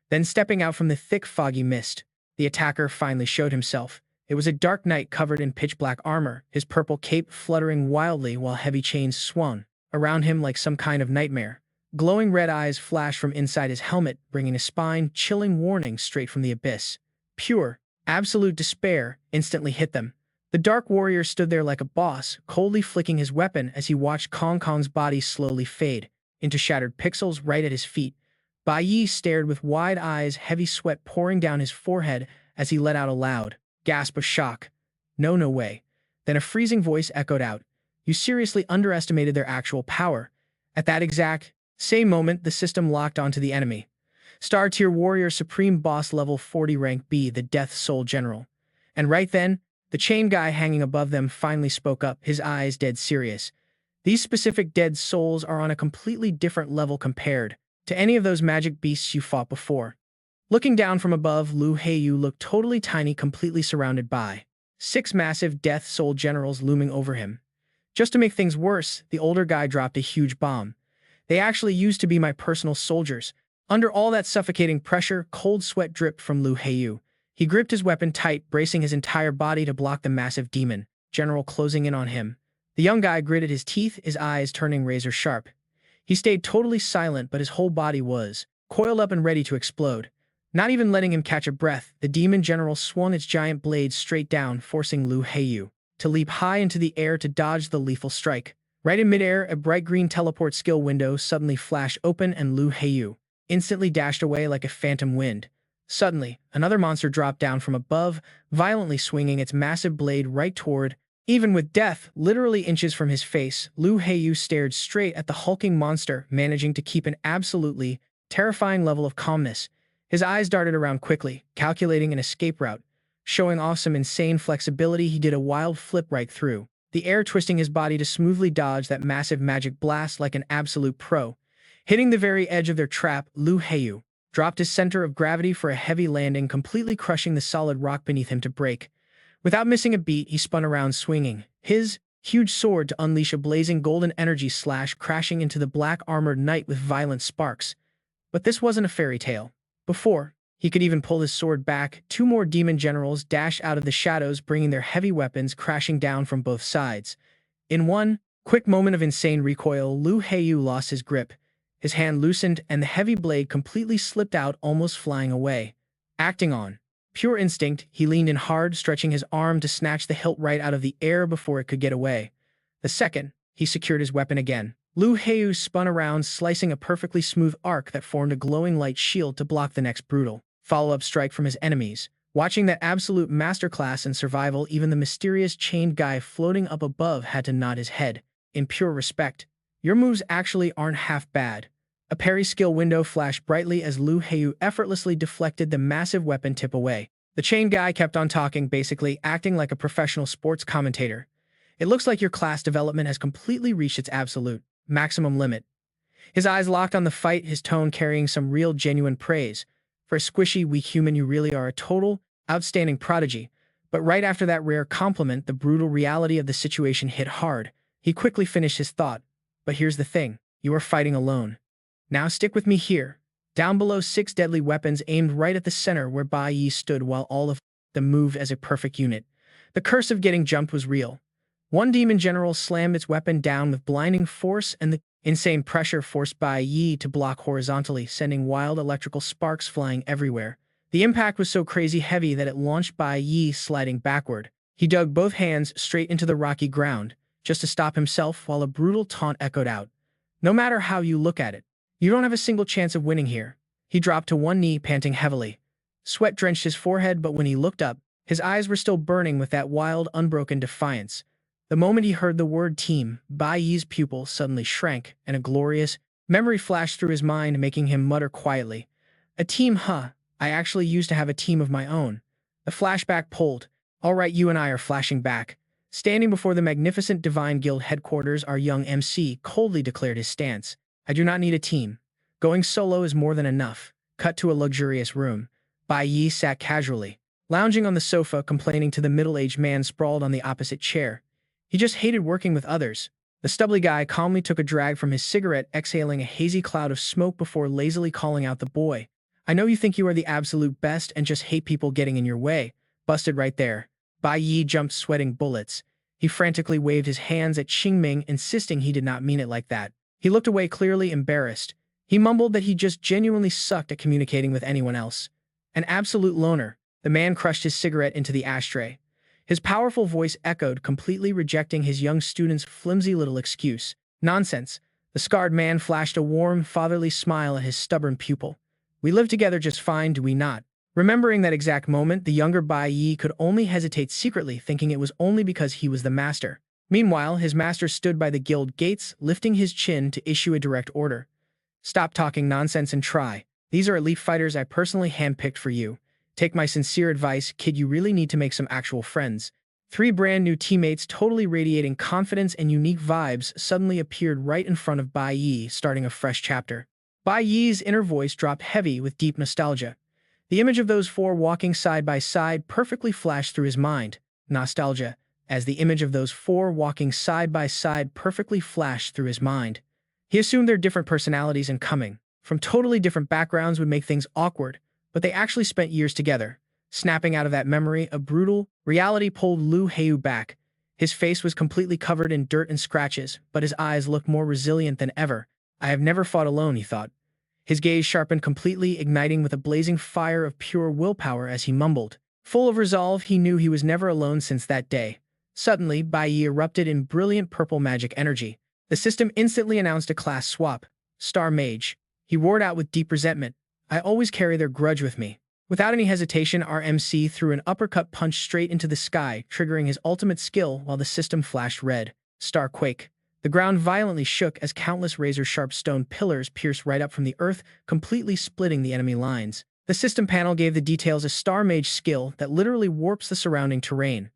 Then stepping out from the thick foggy mist, the attacker finally showed himself. It was a dark knight covered in pitch-black armor, his purple cape fluttering wildly while heavy chains swung around him like some kind of nightmare. Glowing red eyes flashed from inside his helmet, bringing a spine-chilling warning straight from the abyss. Pure, absolute despair instantly hit them. The Dark Warrior stood there like a boss, coldly flicking his weapon as he watched Kong Kong's body slowly fade into shattered pixels right at his feet. Bai Yi stared with wide eyes, heavy sweat pouring down his forehead as he let out a loud gasp of shock. No way. Then a freezing voice echoed out. You seriously underestimated their actual power. At that exact Same moment, the system locked onto the enemy. Star Tier Warrior Supreme Boss Level 40 Rank B, the Death Soul General. And right then, the chain guy hanging above them finally spoke up, his eyes dead serious. These specific dead souls are on a completely different level compared to any of those magic beasts you fought before. Looking down from above, Lu Heiyu looked totally tiny, completely surrounded by 6 massive Death Soul Generals looming over him. Just to make things worse, the older guy dropped a huge bomb. They actually used to be my personal soldiers. Under all that suffocating pressure, cold sweat dripped from Lu Heiyu. He gripped his weapon tight, bracing his entire body to block the massive demon general closing in on him. The young guy gritted his teeth, his eyes turning razor sharp. He stayed totally silent, but his whole body was coiled up and ready to explode. Not even letting him catch a breath, the demon general swung its giant blade straight down, forcing Lu Heiyu to leap high into the air to dodge the lethal strike. Right in midair, a bright green teleport skill window suddenly flashed open and Lu Heiyu instantly dashed away like a phantom wind. Suddenly, another monster dropped down from above, violently swinging its massive blade right toward. Even with death literally inches from his face, Lu Heiyu stared straight at the hulking monster, managing to keep an absolutely terrifying level of calmness. His eyes darted around quickly, calculating an escape route. Showing off some insane flexibility, he did a wild flip right through the air, twisting his body to smoothly dodge that massive magic blast like an absolute pro. Hitting the very edge of their trap, Lu Heiyu dropped his center of gravity for a heavy landing, completely crushing the solid rock beneath him to break. Without missing a beat, he spun around, swinging his huge sword to unleash a blazing golden energy slash, crashing into the black-armored knight with violent sparks. But this wasn't a fairy tale. Before he could even pull his sword back, 2 more demon generals dashed out of the shadows, bringing their heavy weapons crashing down from both sides. In one quick moment of insane recoil, Lu Heiyu lost his grip. His hand loosened, and the heavy blade completely slipped out, almost flying away. Acting on pure instinct, he leaned in hard, stretching his arm to snatch the hilt right out of the air before it could get away. The second he secured his weapon again, Lu Heiyu spun around, slicing a perfectly smooth arc that formed a glowing light shield to block the next brutal follow-up strike from his enemies. Watching that absolute masterclass in survival, even the mysterious chained guy floating up above had to nod his head in pure respect. Your moves actually aren't half bad. A parry skill window flashed brightly as Lu Heiyu effortlessly deflected the massive weapon tip away. The chain guy kept on talking, basically acting like a professional sports commentator. It looks like your class development has completely reached its absolute maximum limit. His eyes locked on the fight, his tone carrying some real genuine praise. For a squishy, weak human, you really are a total, outstanding prodigy. But right after that rare compliment, the brutal reality of the situation hit hard. He quickly finished his thought. But here's the thing, you are fighting alone. Now stick with me here. Down below, 6 deadly weapons aimed right at the center where Bai Yi stood, while all of them moved as a perfect unit. The curse of getting jumped was real. One demon general slammed its weapon down with blinding force, and the insane pressure forced Bai Yi to block horizontally, sending wild electrical sparks flying everywhere. The impact was so crazy heavy that it launched Bai Yi sliding backward. He dug both hands straight into the rocky ground, just to stop himself, while a brutal taunt echoed out. No matter how you look at it, you don't have a single chance of winning here. He dropped to one knee, panting heavily. Sweat drenched his forehead, but when he looked up, his eyes were still burning with that wild, unbroken defiance. The moment he heard the word team, Bai Yi's pupil suddenly shrank, and a glorious memory flashed through his mind, making him mutter quietly, "A team, huh? I actually used to have a team of my own." The flashback pulled. "All right, you and I are flashing back." Standing before the magnificent Divine Guild headquarters, our young MC coldly declared his stance. "I do not need a team. Going solo is more than enough." Cut to a luxurious room. Bai Yi sat casually, lounging on the sofa, complaining to the middle-aged man sprawled on the opposite chair. He just hated working with others. The stubbly guy calmly took a drag from his cigarette, exhaling a hazy cloud of smoke before lazily calling out the boy. "I know you think you are the absolute best and just hate people getting in your way." Busted right there. Bai Yi jumped, sweating bullets. He frantically waved his hands at Qingming, insisting he did not mean it like that. He looked away, clearly embarrassed. He mumbled that he just genuinely sucked at communicating with anyone else. An absolute loner. The man crushed his cigarette into the ashtray. His powerful voice echoed, completely rejecting his young student's flimsy little excuse. "Nonsense." The scarred man flashed a warm, fatherly smile at his stubborn pupil. "We live together just fine, do we not?" Remembering that exact moment, the younger Bai Yi could only hesitate secretly, thinking it was only because he was the master. Meanwhile, his master stood by the guild gates, lifting his chin to issue a direct order. Stop talking nonsense and try. These are elite fighters I personally handpicked for you. Take my sincere advice, kid, you really need to make some actual friends. Three brand new teammates totally radiating confidence and unique vibes suddenly appeared right in front of Bai Yi, starting a fresh chapter. Bai Yi's inner voice dropped heavy with deep nostalgia. The image of those four walking side by side perfectly flashed through his mind. Nostalgia, as the image of those four walking side by side perfectly flashed through his mind. He assumed their different personalities and coming from totally different backgrounds would make things awkward, but they actually spent years together. Snapping out of that memory, a brutal reality pulled Lu Heiyu back. His face was completely covered in dirt and scratches, but his eyes looked more resilient than ever. I have never fought alone, he thought. His gaze sharpened completely, igniting with a blazing fire of pure willpower as he mumbled. Full of resolve, he knew he was never alone since that day. Suddenly, Bai Yi erupted in brilliant purple magic energy. The system instantly announced a class swap. Star Mage. He roared out with deep resentment. I always carry their grudge with me. Without any hesitation, our MC threw an uppercut punch straight into the sky, triggering his ultimate skill while the system flashed red. Star Quake. The ground violently shook as countless razor-sharp stone pillars pierced right up from the earth, completely splitting the enemy lines. The system panel gave the details a Star Mage skill that literally warps the surrounding terrain.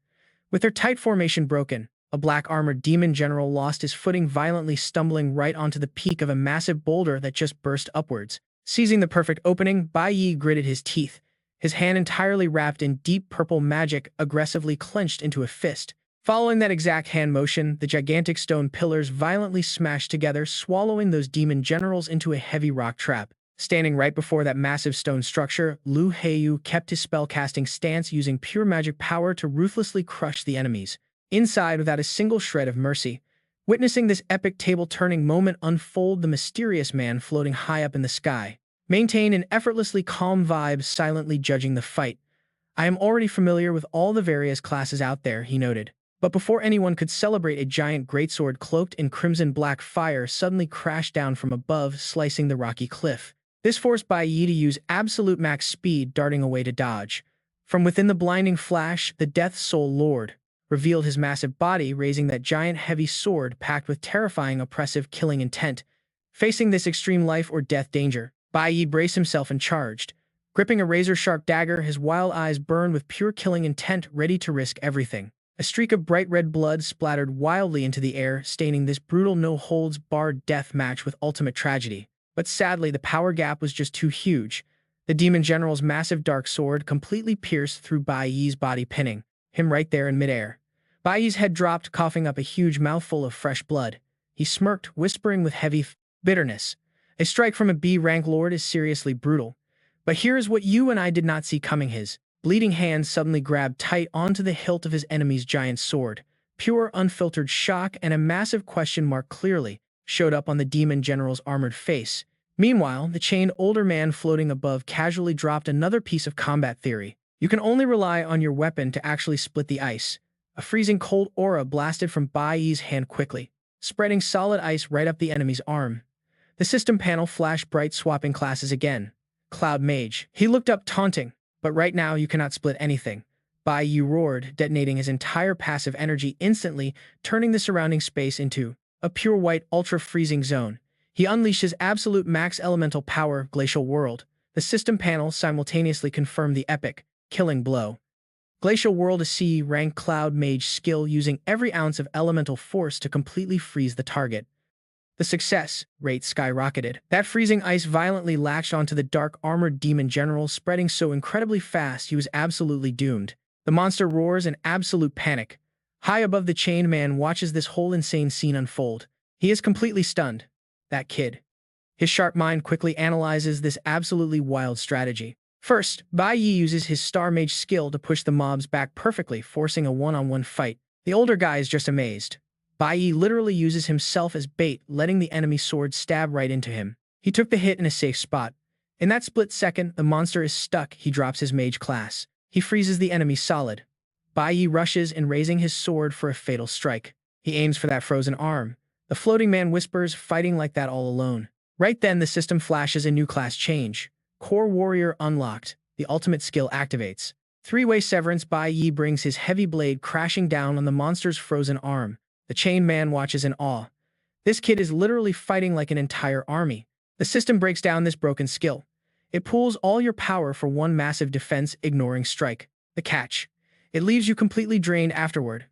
With their tight formation broken, a black-armored demon general lost his footing, violently stumbling right onto the peak of a massive boulder that just burst upwards. Seizing the perfect opening, Bai Yi gritted his teeth. His hand, entirely wrapped in deep purple magic, aggressively clenched into a fist. Following that exact hand motion, the gigantic stone pillars violently smashed together, swallowing those demon generals into a heavy rock trap. Standing right before that massive stone structure, Lu Heiyu kept his spellcasting stance, using pure magic power to ruthlessly crush the enemies. Inside, without a single shred of mercy. Witnessing this epic table-turning moment unfold, the mysterious man floating high up in the sky maintained an effortlessly calm vibe, silently judging the fight. I am already familiar with all the various classes out there, he noted. But before anyone could celebrate, a giant greatsword cloaked in crimson-black fire suddenly crashed down from above, slicing the rocky cliff. This forced Bai Yi to use absolute max speed, darting away to dodge. From within the blinding flash, the Death Soul Lord revealed his massive body, raising that giant heavy sword packed with terrifying, oppressive, killing intent. Facing this extreme life or death danger, Bai Yi braced himself and charged. Gripping a razor-sharp dagger, his wild eyes burned with pure killing intent, ready to risk everything. A streak of bright red blood splattered wildly into the air, staining this brutal no-holds-barred death match with ultimate tragedy. But sadly, the power gap was just too huge. The demon general's massive dark sword completely pierced through Bai Yi's body, pinning him right there in midair. Bai Yi's head dropped, coughing up a huge mouthful of fresh blood. He smirked, whispering with heavy bitterness. A strike from a B-rank lord is seriously brutal. But here is what you and I did not see coming. His bleeding hand suddenly grabbed tight onto the hilt of his enemy's giant sword. Pure, unfiltered shock and a massive question mark clearly showed up on the demon general's armored face. Meanwhile, the chained older man floating above casually dropped another piece of combat theory. You can only rely on your weapon to actually split the ice. A freezing cold aura blasted from Bai Yi's hand quickly, spreading solid ice right up the enemy's arm. The system panel flashed bright, swapping classes again. Cloud Mage. He looked up, taunting. But right now you cannot split anything. Bai Yi roared, detonating his entire passive energy instantly, turning the surrounding space into a pure white, ultra-freezing zone. He unleashed his absolute max elemental power, Glacial World. The system panel simultaneously confirmed the epic, killing blow. Glacial World, a C-rank Cloud Mage skill using every ounce of elemental force to completely freeze the target. The success rate skyrocketed. That freezing ice violently latched onto the dark armored demon general, spreading so incredibly fast he was absolutely doomed. The monster roars in absolute panic. High above, the chained man watches this whole insane scene unfold. He is completely stunned. That kid. His sharp mind quickly analyzes this absolutely wild strategy. First, Bai Yi uses his Star Mage skill to push the mobs back perfectly, forcing a one-on-one fight. The older guy is just amazed. Bai Yi literally uses himself as bait, letting the enemy sword stab right into him. He took the hit in a safe spot. In that split second, the monster is stuck. He drops his mage class. He freezes the enemy solid. Bai Yi rushes in, raising his sword for a fatal strike. He aims for that frozen arm. The floating man whispers, fighting like that all alone. Right then, the system flashes a new class change. Core Warrior unlocked. The ultimate skill activates. Three-way severance. Bai Yi brings his heavy blade crashing down on the monster's frozen arm. The chained man watches in awe. This kid is literally fighting like an entire army. The system breaks down this broken skill. It pools all your power for one massive defense-ignoring strike. The catch: it leaves you completely drained afterward.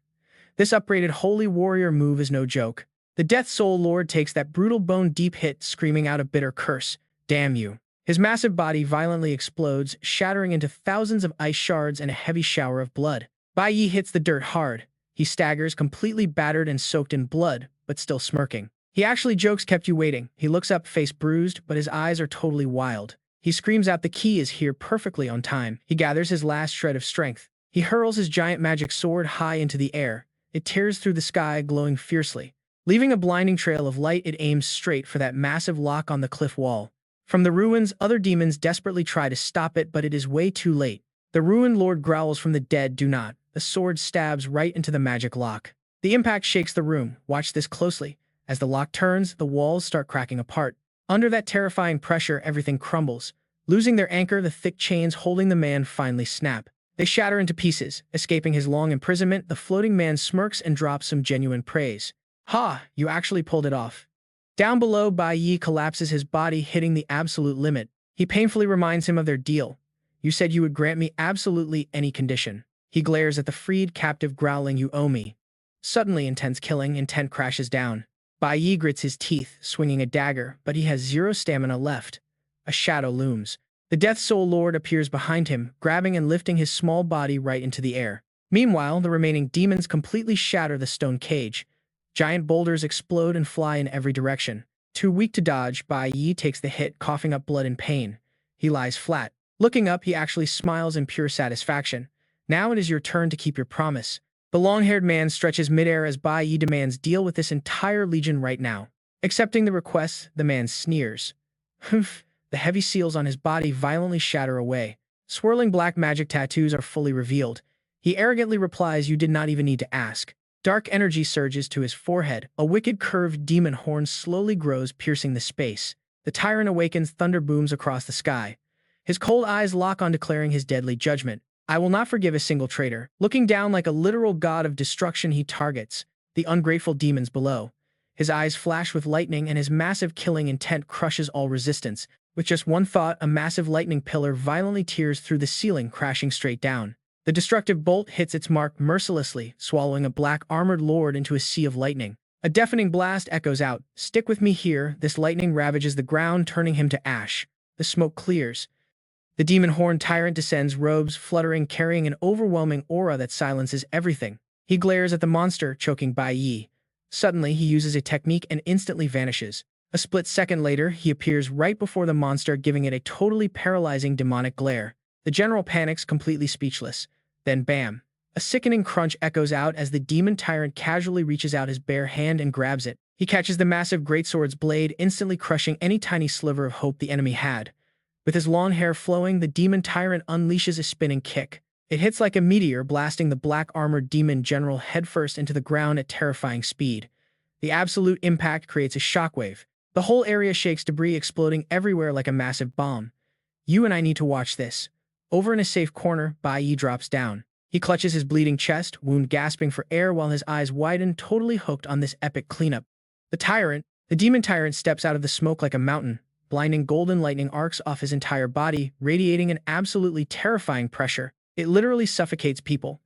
This upgraded Holy Warrior move is no joke. The Death Soul Lord takes that brutal bone-deep hit, screaming out a bitter curse. Damn you. His massive body violently explodes, shattering into thousands of ice shards and a heavy shower of blood. Bai Yi hits the dirt hard. He staggers, completely battered and soaked in blood, but still smirking. He actually jokes, "Kept you waiting." He looks up, face bruised, but his eyes are totally wild. He screams out the key is here perfectly on time. He gathers his last shred of strength. He hurls his giant magic sword high into the air. It tears through the sky, glowing fiercely. Leaving a blinding trail of light, it aims straight for that massive lock on the cliff wall. From the ruins, other demons desperately try to stop it, but it is way too late. The ruined lord growls from the dead, "Do not." The sword stabs right into the magic lock. The impact shakes the room. Watch this closely. As the lock turns, the walls start cracking apart. Under that terrifying pressure, everything crumbles. Losing their anchor, the thick chains holding the man finally snap. They shatter into pieces. Escaping his long imprisonment, the floating man smirks and drops some genuine praise. "Ha, you actually pulled it off." Down below, Bai Yi collapses, his body hitting the absolute limit. He painfully reminds him of their deal. "You said you would grant me absolutely any condition." He glares at the freed captive, growling, "You owe me." Suddenly, intense killing intent crashes down. Bai Yi grits his teeth, swinging a dagger, but he has zero stamina left. A shadow looms. The Death Soul Lord appears behind him, grabbing and lifting his small body right into the air. Meanwhile, the remaining demons completely shatter the stone cage. Giant boulders explode and fly in every direction. Too weak to dodge, Bai Yi takes the hit, coughing up blood in pain. He lies flat. Looking up, he actually smiles in pure satisfaction. "Now it is your turn to keep your promise." The long-haired man stretches midair as Bai Yi demands, "Deal with this entire legion right now." Accepting the request, the man sneers. Humph. The heavy seals on his body violently shatter away. Swirling black magic tattoos are fully revealed. He arrogantly replies, "You did not even need to ask." Dark energy surges to his forehead. A wicked curved demon horn slowly grows, piercing the space. The tyrant awakens, thunder booms across the sky. His cold eyes lock on, declaring his deadly judgment. "I will not forgive a single traitor." Looking down like a literal god of destruction, he targets the ungrateful demons below. His eyes flash with lightning, and his massive killing intent crushes all resistance. With just one thought, a massive lightning pillar violently tears through the ceiling, crashing straight down. The destructive bolt hits its mark mercilessly, swallowing a black-armored lord into a sea of lightning. A deafening blast echoes out. "Stick with me here." This lightning ravages the ground, turning him to ash. The smoke clears. The demon horn tyrant descends, robes fluttering, carrying an overwhelming aura that silences everything. He glares at the monster, choking Bai Yi. Suddenly, he uses a technique and instantly vanishes. A split second later, he appears right before the monster, giving it a totally paralyzing demonic glare. The general panics, completely speechless. Then bam! A sickening crunch echoes out as the demon tyrant casually reaches out his bare hand and grabs it. He catches the massive greatsword's blade, instantly crushing any tiny sliver of hope the enemy had. With his long hair flowing, the demon tyrant unleashes a spinning kick. It hits like a meteor, blasting the black-armored demon general headfirst into the ground at terrifying speed. The absolute impact creates a shockwave. The whole area shakes, debris exploding everywhere like a massive bomb. "You and I need to watch this." Over in a safe corner, Bai Yi drops down. He clutches his bleeding chest, wound gasping for air while his eyes widen, totally hooked on this epic cleanup. The demon tyrant steps out of the smoke like a mountain. Blinding golden lightning arcs off his entire body, radiating an absolutely terrifying pressure. It literally suffocates people.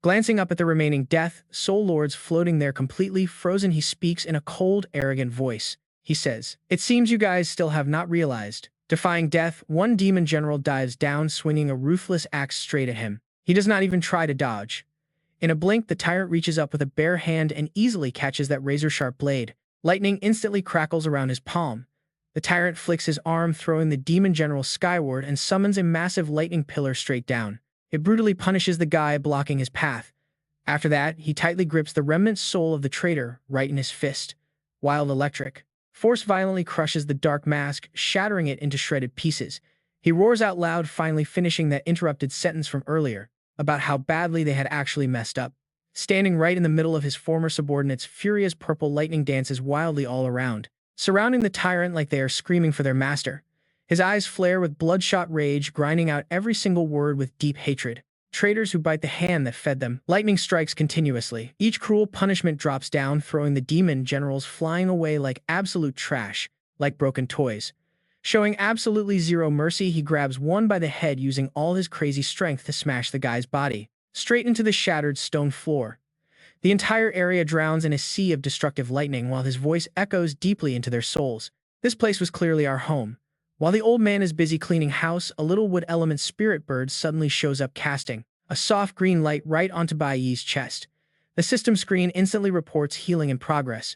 Glancing up at the remaining Death Soul Lords floating there completely frozen, he speaks in a cold, arrogant voice. He says, "It seems you guys still have not realized." Defying death, one demon general dives down, swinging a ruthless axe straight at him. He does not even try to dodge. In a blink, the tyrant reaches up with a bare hand and easily catches that razor-sharp blade. Lightning instantly crackles around his palm. The tyrant flicks his arm, throwing the demon general skyward, and summons a massive lightning pillar straight down. It brutally punishes the guy blocking his path. After that, he tightly grips the remnant soul of the traitor right in his fist. Wild electric force violently crushes the dark mask, shattering it into shredded pieces. He roars out loud, finally finishing that interrupted sentence from earlier, about how badly they had actually messed up. Standing right in the middle of his former subordinates, furious purple lightning dances wildly all around, surrounding the tyrant like they are screaming for their master. His eyes flare with bloodshot rage, grinding out every single word with deep hatred. Traitors who bite the hand that fed them. Lightning strikes continuously. Each cruel punishment drops down, throwing the demon generals flying away like absolute trash, like broken toys. Showing absolutely zero mercy, he grabs one by the head using all his crazy strength to smash the guy's body straight into the shattered stone floor. The entire area drowns in a sea of destructive lightning while his voice echoes deeply into their souls. This place was clearly our home. While the old man is busy cleaning house, a little wood element spirit bird suddenly shows up casting a soft green light right onto Bai Yi's chest. The system screen instantly reports healing in progress.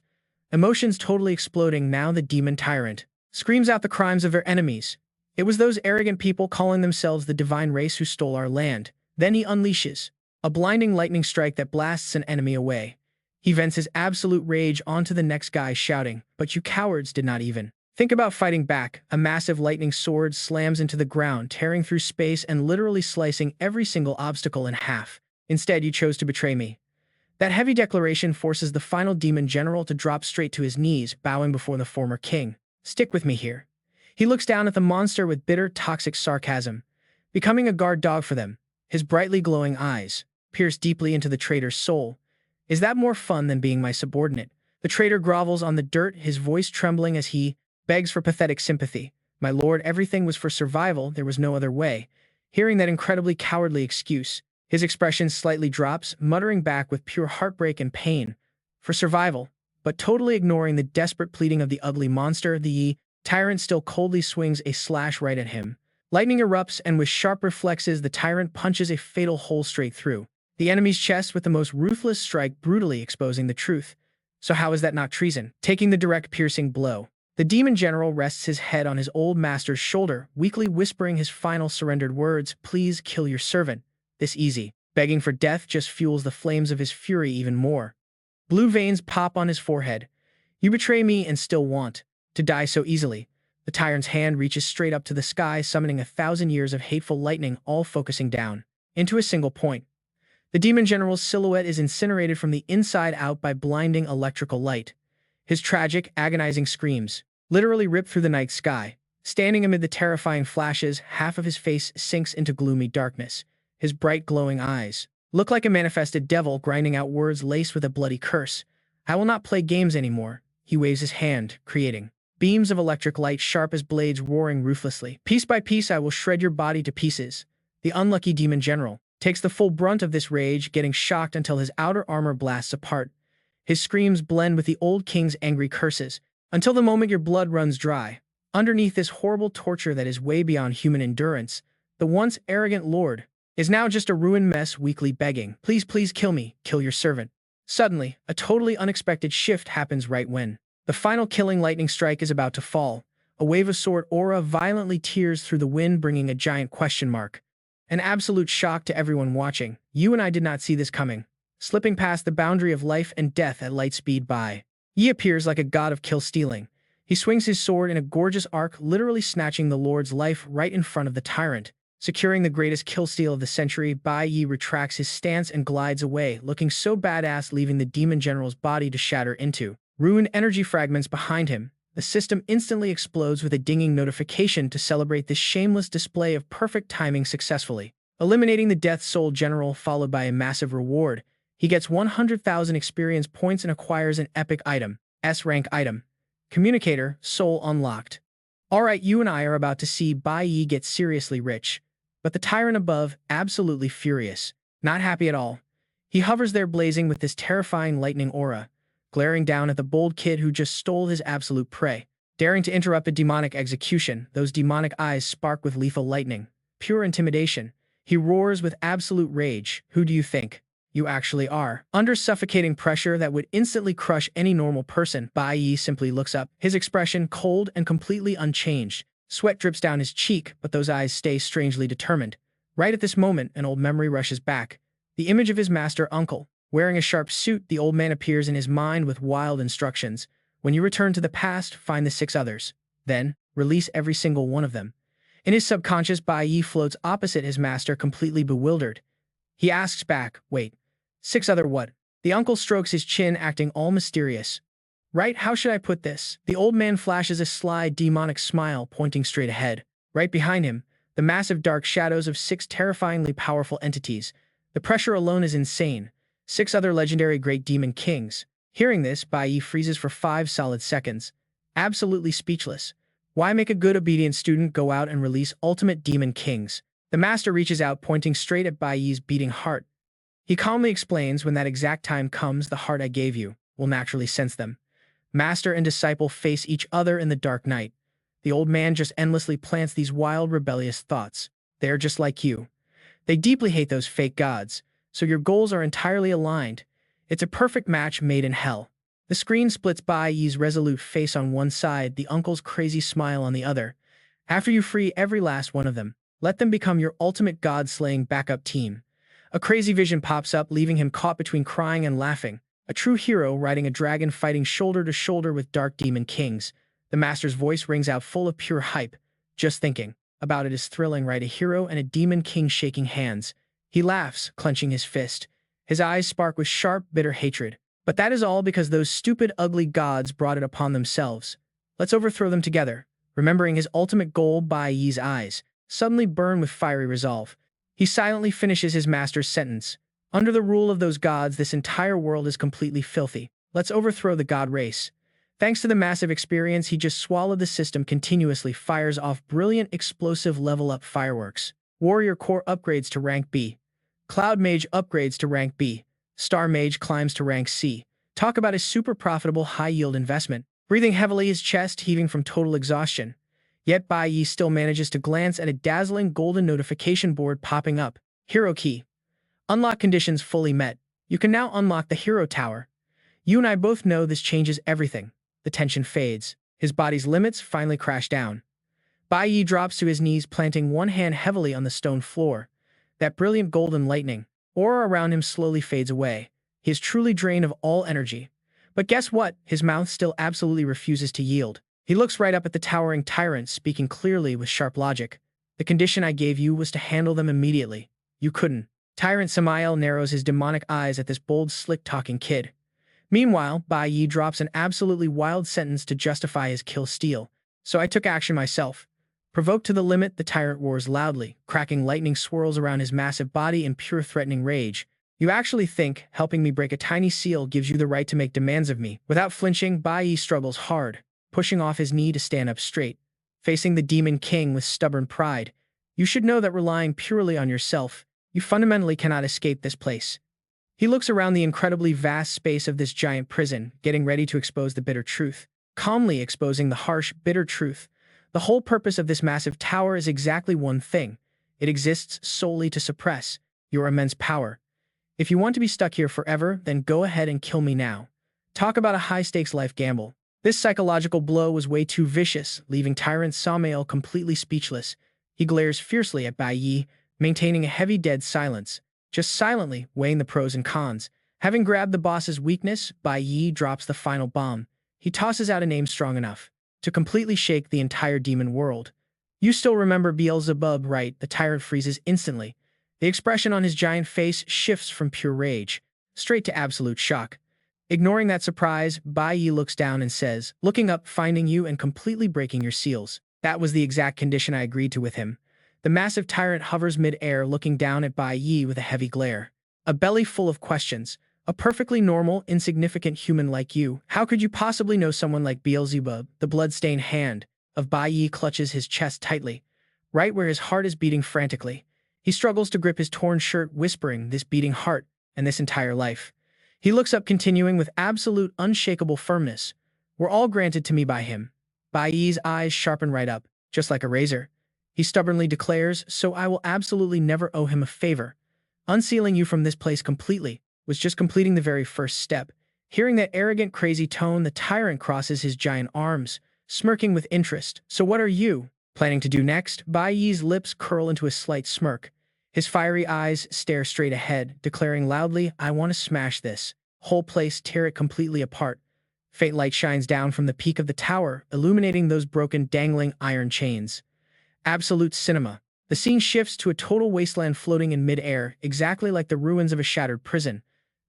Emotions totally exploding now the demon tyrant screams out the crimes of their enemies. It was those arrogant people calling themselves the divine race who stole our land. Then he unleashes a blinding lightning strike that blasts an enemy away. He vents his absolute rage onto the next guy shouting, "But you cowards did not even think about fighting back." A massive lightning sword slams into the ground, tearing through space and literally slicing every single obstacle in half. "Instead, you chose to betray me." That heavy declaration forces the final demon general to drop straight to his knees, bowing before the former king. "Stick with me here." He looks down at the monster with bitter, toxic sarcasm, becoming a guard dog for them. His brightly glowing eyes pierce deeply into the traitor's soul. "Is that more fun than being my subordinate?" The traitor grovels on the dirt, his voice trembling as he begs for pathetic sympathy. "My lord, everything was for survival, there was no other way." Hearing that incredibly cowardly excuse, his expression slightly drops, muttering back with pure heartbreak and pain. "For survival." But totally ignoring the desperate pleading of the ugly monster, the tyrant still coldly swings a slash right at him. Lightning erupts, and with sharp reflexes, the tyrant punches a fatal hole straight through the enemy's chest with the most ruthless strike, brutally exposing the truth. So how is that not treason? Taking the direct piercing blow, the demon general rests his head on his old master's shoulder, weakly whispering his final surrendered words, "Please kill your servant." This easy begging for death just fuels the flames of his fury even more. Blue veins pop on his forehead. "You betray me and still want to die so easily." The tyrant's hand reaches straight up to the sky, summoning 1,000 years of hateful lightning, all focusing down into a single point. The demon general's silhouette is incinerated from the inside out by blinding electrical light. His tragic, agonizing screams literally rip through the night sky. Standing amid the terrifying flashes, half of his face sinks into gloomy darkness. His bright, glowing eyes look like a manifested devil, grinding out words laced with a bloody curse. "I will not play games anymore." He waves his hand, creating beams of electric light sharp as blades roaring ruthlessly. "Piece by piece, I will shred your body to pieces." The unlucky demon general takes the full brunt of this rage, getting shocked until his outer armor blasts apart. His screams blend with the old king's angry curses, until the moment your blood runs dry. Underneath this horrible torture that is way beyond human endurance, the once arrogant lord is now just a ruined mess, weakly begging, "Please, please kill me, kill your servant." Suddenly, a totally unexpected shift happens right when the final killing lightning strike is about to fall. A wave of sword aura violently tears through the wind, bringing a giant question mark. An absolute shock to everyone watching. You and I did not see this coming. Slipping past the boundary of life and death at light speed, Bai Yi appears like a god of kill-stealing. He swings his sword in a gorgeous arc, literally snatching the lord's life right in front of the tyrant. Securing the greatest kill-steal of the century, Bai Yi retracts his stance and glides away, looking so badass, leaving the demon general's body to shatter into ruined energy fragments behind him. The system instantly explodes with a dinging notification to celebrate this shameless display of perfect timing successfully. Eliminating the Death Soul General, followed by a massive reward. He gets 100,000 experience points and acquires an epic item, S-rank item. Communicator, Soul unlocked. Alright, you and I are about to see Bai Yi get seriously rich. But the tyrant above, absolutely furious. Not happy at all. He hovers there blazing with this terrifying lightning aura, glaring down at the bold kid who just stole his absolute prey. Daring to interrupt a demonic execution, those demonic eyes spark with lethal lightning. Pure intimidation. He roars with absolute rage. "Who do you think you actually are?" Under suffocating pressure that would instantly crush any normal person, Bai Yi simply looks up, his expression cold and completely unchanged. Sweat drips down his cheek, but those eyes stay strangely determined. Right at this moment, an old memory rushes back. The image of his master uncle. Wearing a sharp suit, the old man appears in his mind with wild instructions. "When you return to the past, find the 6 others. Then, release every single one of them." In his subconscious, Bai Yi floats opposite his master, completely bewildered. He asks back, "Wait, 6 other what?" The uncle strokes his chin, acting all mysterious. "Right, how should I put this?" The old man flashes a sly, demonic smile, pointing straight ahead. Right behind him, the massive dark shadows of 6 terrifyingly powerful entities. The pressure alone is insane. 6 other legendary great demon kings. Hearing this, Bai Yi freezes for 5 solid seconds, absolutely speechless. Why make a good obedient student go out and release ultimate demon kings? The master reaches out, pointing straight at Bai Yi's beating heart. He calmly explains, when that exact time comes, the heart I gave you will naturally sense them. Master and disciple face each other in the dark night. The old man just endlessly plants these wild, rebellious thoughts. They're just like you. They deeply hate those fake gods, so your goals are entirely aligned. It's a perfect match made in hell. The screen splits. Bai Yi's resolute face on one side, the uncle's crazy smile on the other. After you free every last one of them, let them become your ultimate god-slaying backup team. A crazy vision pops up, leaving him caught between crying and laughing. A true hero riding a dragon, fighting shoulder to shoulder with dark demon kings. The master's voice rings out, full of pure hype. Just thinking about it is thrilling, right? A hero and a demon king shaking hands. He laughs, clenching his fist. His eyes spark with sharp, bitter hatred. But that is all because those stupid, ugly gods brought it upon themselves. Let's overthrow them together. Remembering his ultimate goal, Bai Yi's eyes suddenly burn with fiery resolve. He silently finishes his master's sentence. Under the rule of those gods, this entire world is completely filthy. Let's overthrow the god race. Thanks to the massive experience he just swallowed, the system continuously fires off brilliant, explosive level-up fireworks. Warrior Core upgrades to rank B. Cloud Mage upgrades to rank B. Star Mage climbs to rank C. Talk about a super profitable, high-yield investment. Breathing heavily, his chest heaving from total exhaustion. Yet Bai Yi still manages to glance at a dazzling golden notification board popping up. Hero Key. Unlock conditions fully met. You can now unlock the Hero Tower. You and I both know this changes everything. The tension fades. His body's limits finally crash down. Bai Yi drops to his knees, planting one hand heavily on the stone floor. That brilliant golden lightning aura around him slowly fades away. He is truly drained of all energy. But guess what? His mouth still absolutely refuses to yield. He looks right up at the towering tyrant, speaking clearly with sharp logic. The condition I gave you was to handle them immediately. You couldn't. Tyrant Samael narrows his demonic eyes at this bold, slick-talking kid. Meanwhile, Bai Yi drops an absolutely wild sentence to justify his kill steal. So I took action myself. Provoked to the limit, the tyrant roars loudly, cracking lightning swirls around his massive body in pure threatening rage. You actually think helping me break a tiny seal gives you the right to make demands of me? Without flinching, Bai Yi struggles hard, pushing off his knee to stand up straight. Facing the Demon King with stubborn pride, you should know that relying purely on yourself, you fundamentally cannot escape this place. He looks around the incredibly vast space of this giant prison, getting ready to expose the bitter truth. Calmly exposing the harsh, bitter truth. The whole purpose of this massive tower is exactly one thing. It exists solely to suppress your immense power. If you want to be stuck here forever, then go ahead and kill me now. Talk about a high-stakes life gamble. This psychological blow was way too vicious, leaving Tyrant Samael completely speechless. He glares fiercely at Bai Yi, maintaining a heavy, dead silence, just silently weighing the pros and cons. Having grabbed the boss's weakness, Bai Yi drops the final bomb. He tosses out a name strong enough to completely shake the entire demon world. You still remember Beelzebub, right? The tyrant freezes instantly. The expression on his giant face shifts from pure rage straight to absolute shock. Ignoring that surprise, Bai Yi looks down and says, looking up, finding you and completely breaking your seals. That was the exact condition I agreed to with him. The massive tyrant hovers mid-air, looking down at Bai Yi with a heavy glare. A belly full of questions. A perfectly normal, insignificant human like you. How could you possibly know someone like Beelzebub? The blood-stained hand of Bai Yi clutches his chest tightly, right where his heart is beating frantically. He struggles to grip his torn shirt, whispering, this beating heart, and this entire life. He looks up, continuing with absolute, unshakable firmness. Were all granted to me by him. Bai Yi's eyes sharpen right up, just like a razor. He stubbornly declares, so I will absolutely never owe him a favor. Unsealing you from this place completely was just completing the very first step. Hearing that arrogant, crazy tone, the tyrant crosses his giant arms, smirking with interest. So what are you planning to do next? Bai Yi's lips curl into a slight smirk. His fiery eyes stare straight ahead, declaring loudly, I want to smash this whole place, tear it completely apart. Faint light shines down from the peak of the tower, illuminating those broken, dangling iron chains. Absolute cinema. The scene shifts to a total wasteland floating in mid-air, exactly like the ruins of a shattered prison.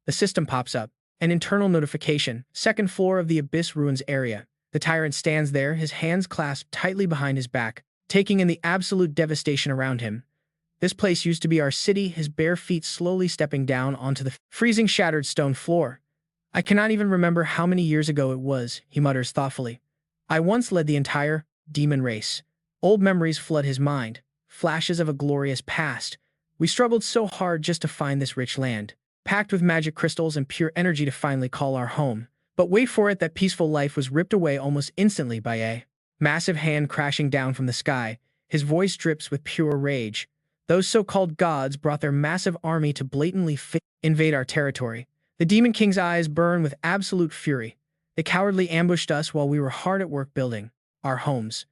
The system pops up. An internal notification. Second floor of the Abyss Ruins area. The tyrant stands there, his hands clasped tightly behind his back, taking in the absolute devastation around him. This place used to be our city, his bare feet slowly stepping down onto the freezing, shattered stone floor. I cannot even remember how many years ago it was, he mutters thoughtfully. I once led the entire demon race. Old memories flood his mind, flashes of a glorious past. We struggled so hard just to find this rich land, packed with magic crystals and pure energy to finally call our home. But wait for it, that peaceful life was ripped away almost instantly by a massive hand crashing down from the sky. His voice drips with pure rage. Those so-called gods brought their massive army to blatantly invade our territory. The Demon King's eyes burn with absolute fury. They cowardly ambushed us while we were hard at work building our homes.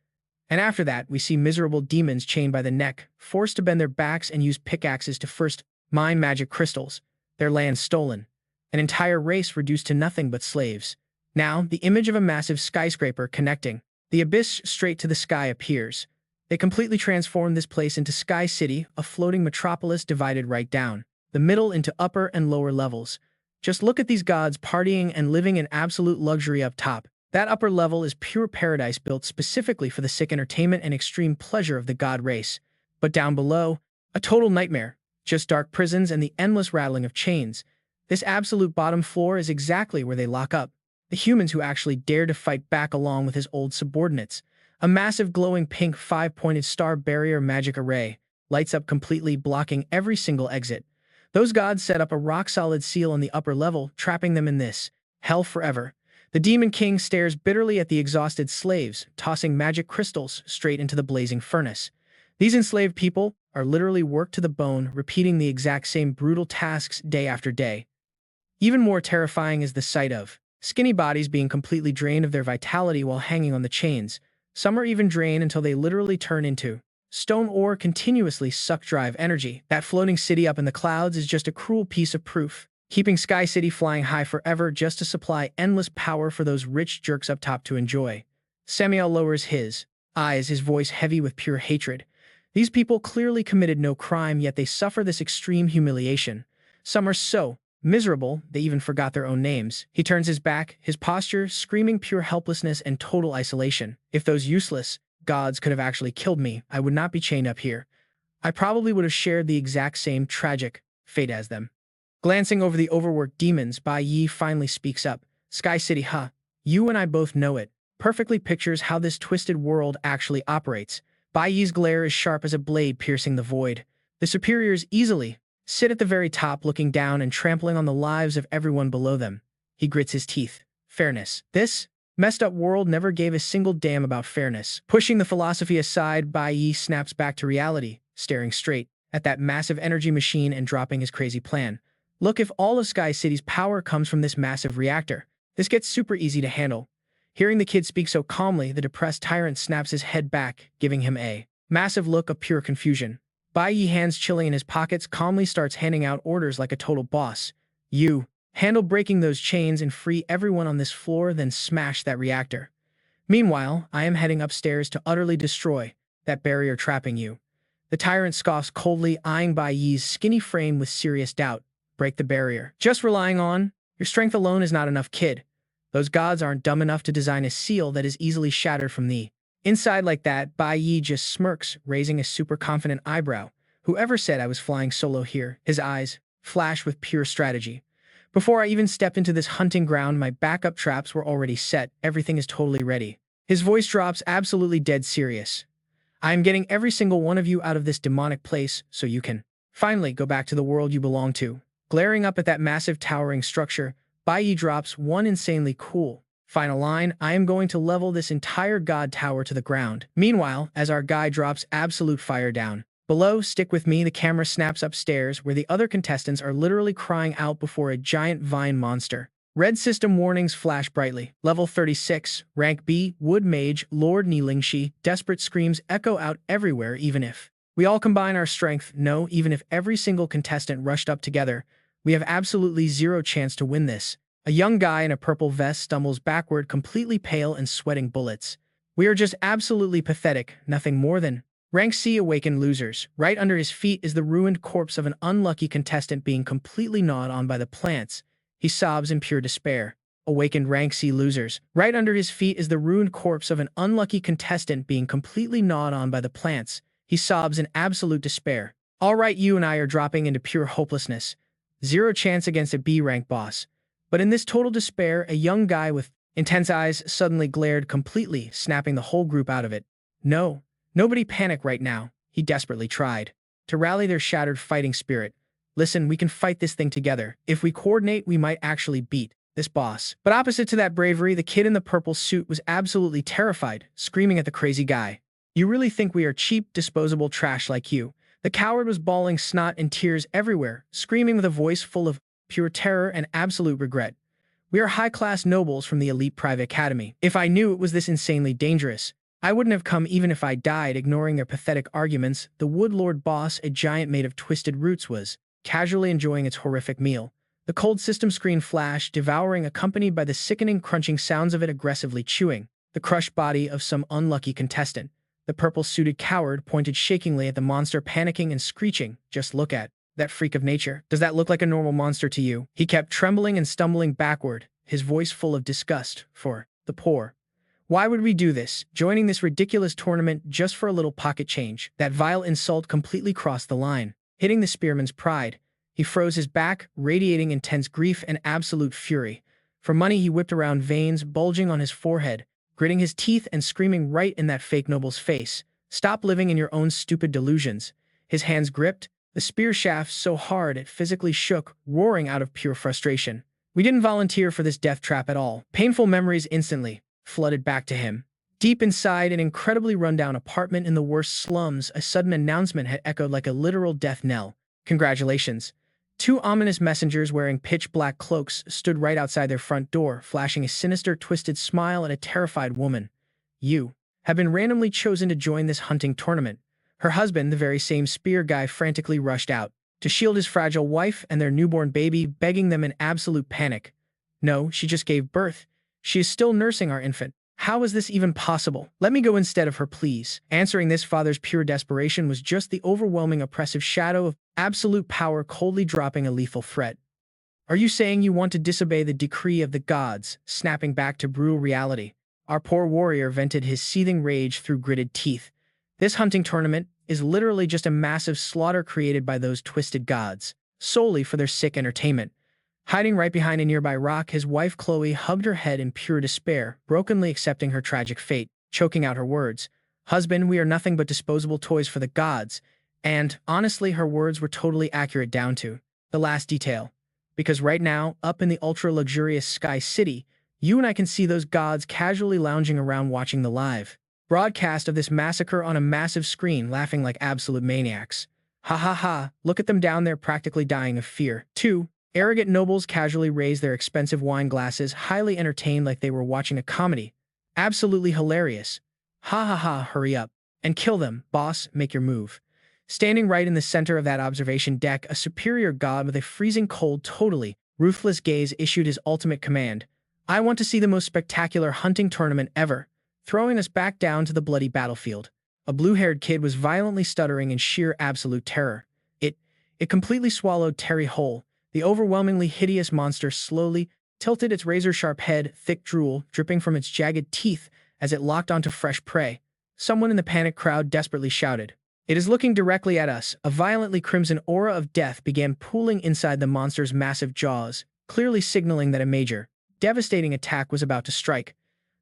And after that, we see miserable demons chained by the neck, forced to bend their backs and use pickaxes to first mine magic crystals, their land stolen, an entire race reduced to nothing but slaves. Now, the image of a massive skyscraper connecting the abyss straight to the sky appears. They completely transformed this place into Sky City, a floating metropolis divided right down the middle into upper and lower levels. Just look at these gods partying and living in absolute luxury up top. That upper level is pure paradise built specifically for the sick entertainment and extreme pleasure of the god race. But down below, a total nightmare. Just dark prisons and the endless rattling of chains. This absolute bottom floor is exactly where they lock up the humans who actually dare to fight back along with his old subordinates. A massive glowing pink 5-pointed star barrier magic array lights up completely, blocking every single exit. Those gods set up a rock-solid seal on the upper level, trapping them in this hell forever. The Demon King stares bitterly at the exhausted slaves, tossing magic crystals straight into the blazing furnace. These enslaved people are literally worked to the bone, repeating the exact same brutal tasks day after day. Even more terrifying is the sight of skinny bodies being completely drained of their vitality while hanging on the chains. Some are even drained until they literally turn into stone or continuously suck drive energy. That floating city up in the clouds is just a cruel piece of proof, keeping Sky City flying high forever just to supply endless power for those rich jerks up top to enjoy. Samuel lowers his eyes, his voice heavy with pure hatred. These people clearly committed no crime, yet they suffer this extreme humiliation. Some are so miserable, they even forgot their own names. He turns his back, his posture screaming pure helplessness and total isolation. If those useless gods could have actually killed me, I would not be chained up here. I probably would have shared the exact same tragic fate as them. Glancing over the overworked demons, Bai Yi finally speaks up. Sky City, huh? You and I both know it. Perfectly pictures how this twisted world actually operates. Bai Yi's glare is sharp as a blade piercing the void. The superiors easily sit at the very top, looking down and trampling on the lives of everyone below them. He grits his teeth. Fairness. This messed up world never gave a single damn about fairness. Pushing the philosophy aside, Bai Yi snaps back to reality, staring straight at that massive energy machine and dropping his crazy plan. Look, if all of Sky City's power comes from this massive reactor, this gets super easy to handle. Hearing the kid speak so calmly, the depressed tyrant snaps his head back, giving him a massive look of pure confusion. Bai Yi, hands chilling in his pockets, calmly starts handing out orders like a total boss. You handle breaking those chains and free everyone on this floor, then smash that reactor. Meanwhile, I am heading upstairs to utterly destroy that barrier trapping you. The tyrant scoffs coldly, eyeing Bai Yi's skinny frame with serious doubt. Break the barrier. Just relying on your strength alone is not enough, kid. Those gods aren't dumb enough to design a seal that is easily shattered from the inside like that. Bai Yi just smirks, raising a super confident eyebrow. Whoever said I was flying solo here? His eyes flash with pure strategy. Before I even stepped into this hunting ground, my backup traps were already set. Everything is totally ready. His voice drops, absolutely dead serious. I am getting every single one of you out of this demonic place so you can finally go back to the world you belong to. Glaring up at that massive towering structure, Bai Yi drops one insanely cool final line. I am going to level this entire god tower to the ground. Meanwhile, as our guy drops absolute fire down below, stick with me, the camera snaps upstairs where the other contestants are literally crying out before a giant vine monster. Red system warnings flash brightly. Level 36, rank B, Wood Mage, Lord Nilingshi. Desperate screams echo out everywhere. Even if we all combine our strength, no, even if every single contestant rushed up together, we have absolutely zero chance to win this. A young guy in a purple vest stumbles backward, completely pale and sweating bullets. We are just absolutely pathetic, nothing more than rank C awakened losers. Right under his feet is the ruined corpse of an unlucky contestant being completely gnawed on by the plants. He sobs in pure despair. Awakened rank C losers. Right under his feet is the ruined corpse of an unlucky contestant being completely gnawed on by the plants. He sobs in absolute despair. All right, you and I are dropping into pure hopelessness. Zero chance against a B-rank boss. But in this total despair, a young guy with Intense eyes suddenly glared completely, snapping the whole group out of it. No, nobody panic right now, he desperately tried to rally their shattered fighting spirit. Listen, we can fight this thing together. If we coordinate, we might actually beat this boss. But opposite to that bravery, the kid in the purple suit was absolutely terrified, screaming at the crazy guy. You really think we are cheap, disposable trash like you? The coward was bawling snot and tears everywhere, screaming with a voice full of pure terror and absolute regret. We are high-class nobles from the elite private academy. If I knew it was this insanely dangerous, I wouldn't have come even if I died. Ignoring their pathetic arguments, the Wood Lord boss, a giant made of twisted roots, was casually enjoying its horrific meal. The cold system screen flashed, devouring, accompanied by the sickening crunching sounds of it aggressively chewing the crushed body of some unlucky contestant. The purple-suited coward pointed shakingly at the monster, panicking and screeching, "Just look at that freak of nature. Does that look like a normal monster to you?" He kept trembling and stumbling backward, his voice full of disgust for the poor. Why would we do this, joining this ridiculous tournament just for a little pocket change? That vile insult completely crossed the line, hitting the spearman's pride. He froze his back, radiating intense grief and absolute fury. For money, he whipped around, veins bulging on his forehead, gritting his teeth and screaming right in that fake noble's face. "Stop living in your own stupid delusions." His hands gripped the spear shaft so hard it physically shook, roaring out of pure frustration. We didn't volunteer for this death trap at all. Painful memories instantly flooded back to him. Deep inside an incredibly rundown apartment in the worst slums, a sudden announcement had echoed like a literal death knell. "Congratulations." Two ominous messengers wearing pitch-black cloaks stood right outside their front door, flashing a sinister, twisted smile at a terrified woman. "You have been randomly chosen to join this hunting tournament." Her husband, the very same spear guy, frantically rushed out to shield his fragile wife and their newborn baby, begging them in absolute panic. "No, she just gave birth. She is still nursing our infant. How is this even possible? Let me go instead of her, please." Answering this father's pure desperation was just the overwhelming oppressive shadow of absolute power coldly dropping a lethal threat. "Are you saying you want to disobey the decree of the gods?" Snapping back to brutal reality, our poor warrior vented his seething rage through gritted teeth. "This hunting tournament is literally just a massive slaughter created by those twisted gods, solely for their sick entertainment." Hiding right behind a nearby rock, his wife Chloe hugged her head in pure despair, brokenly accepting her tragic fate, choking out her words. "Husband, we are nothing but disposable toys for the gods." And, honestly, her words were totally accurate down to the last detail. Because right now, up in the ultra-luxurious Sky City, you and I can see those gods casually lounging around watching the live broadcast of this massacre on a massive screen, laughing like absolute maniacs. "Ha ha ha, look at them down there practically dying of fear." Two arrogant nobles casually raised their expensive wine glasses, highly entertained like they were watching a comedy. "Absolutely hilarious. Ha ha ha, hurry up and kill them, boss, make your move." Standing right in the center of that observation deck, a superior god with a freezing cold, totally ruthless gaze issued his ultimate command. "I want to see the most spectacular hunting tournament ever," throwing us back down to the bloody battlefield. A blue-haired kid was violently stuttering in sheer absolute terror. It completely swallowed Terry whole. The overwhelmingly hideous monster slowly tilted its razor-sharp head, thick drool dripping from its jagged teeth as it locked onto fresh prey. Someone in the panicked crowd desperately shouted, "It is looking directly at us." A violently crimson aura of death began pooling inside the monster's massive jaws, clearly signaling that a major, devastating attack was about to strike.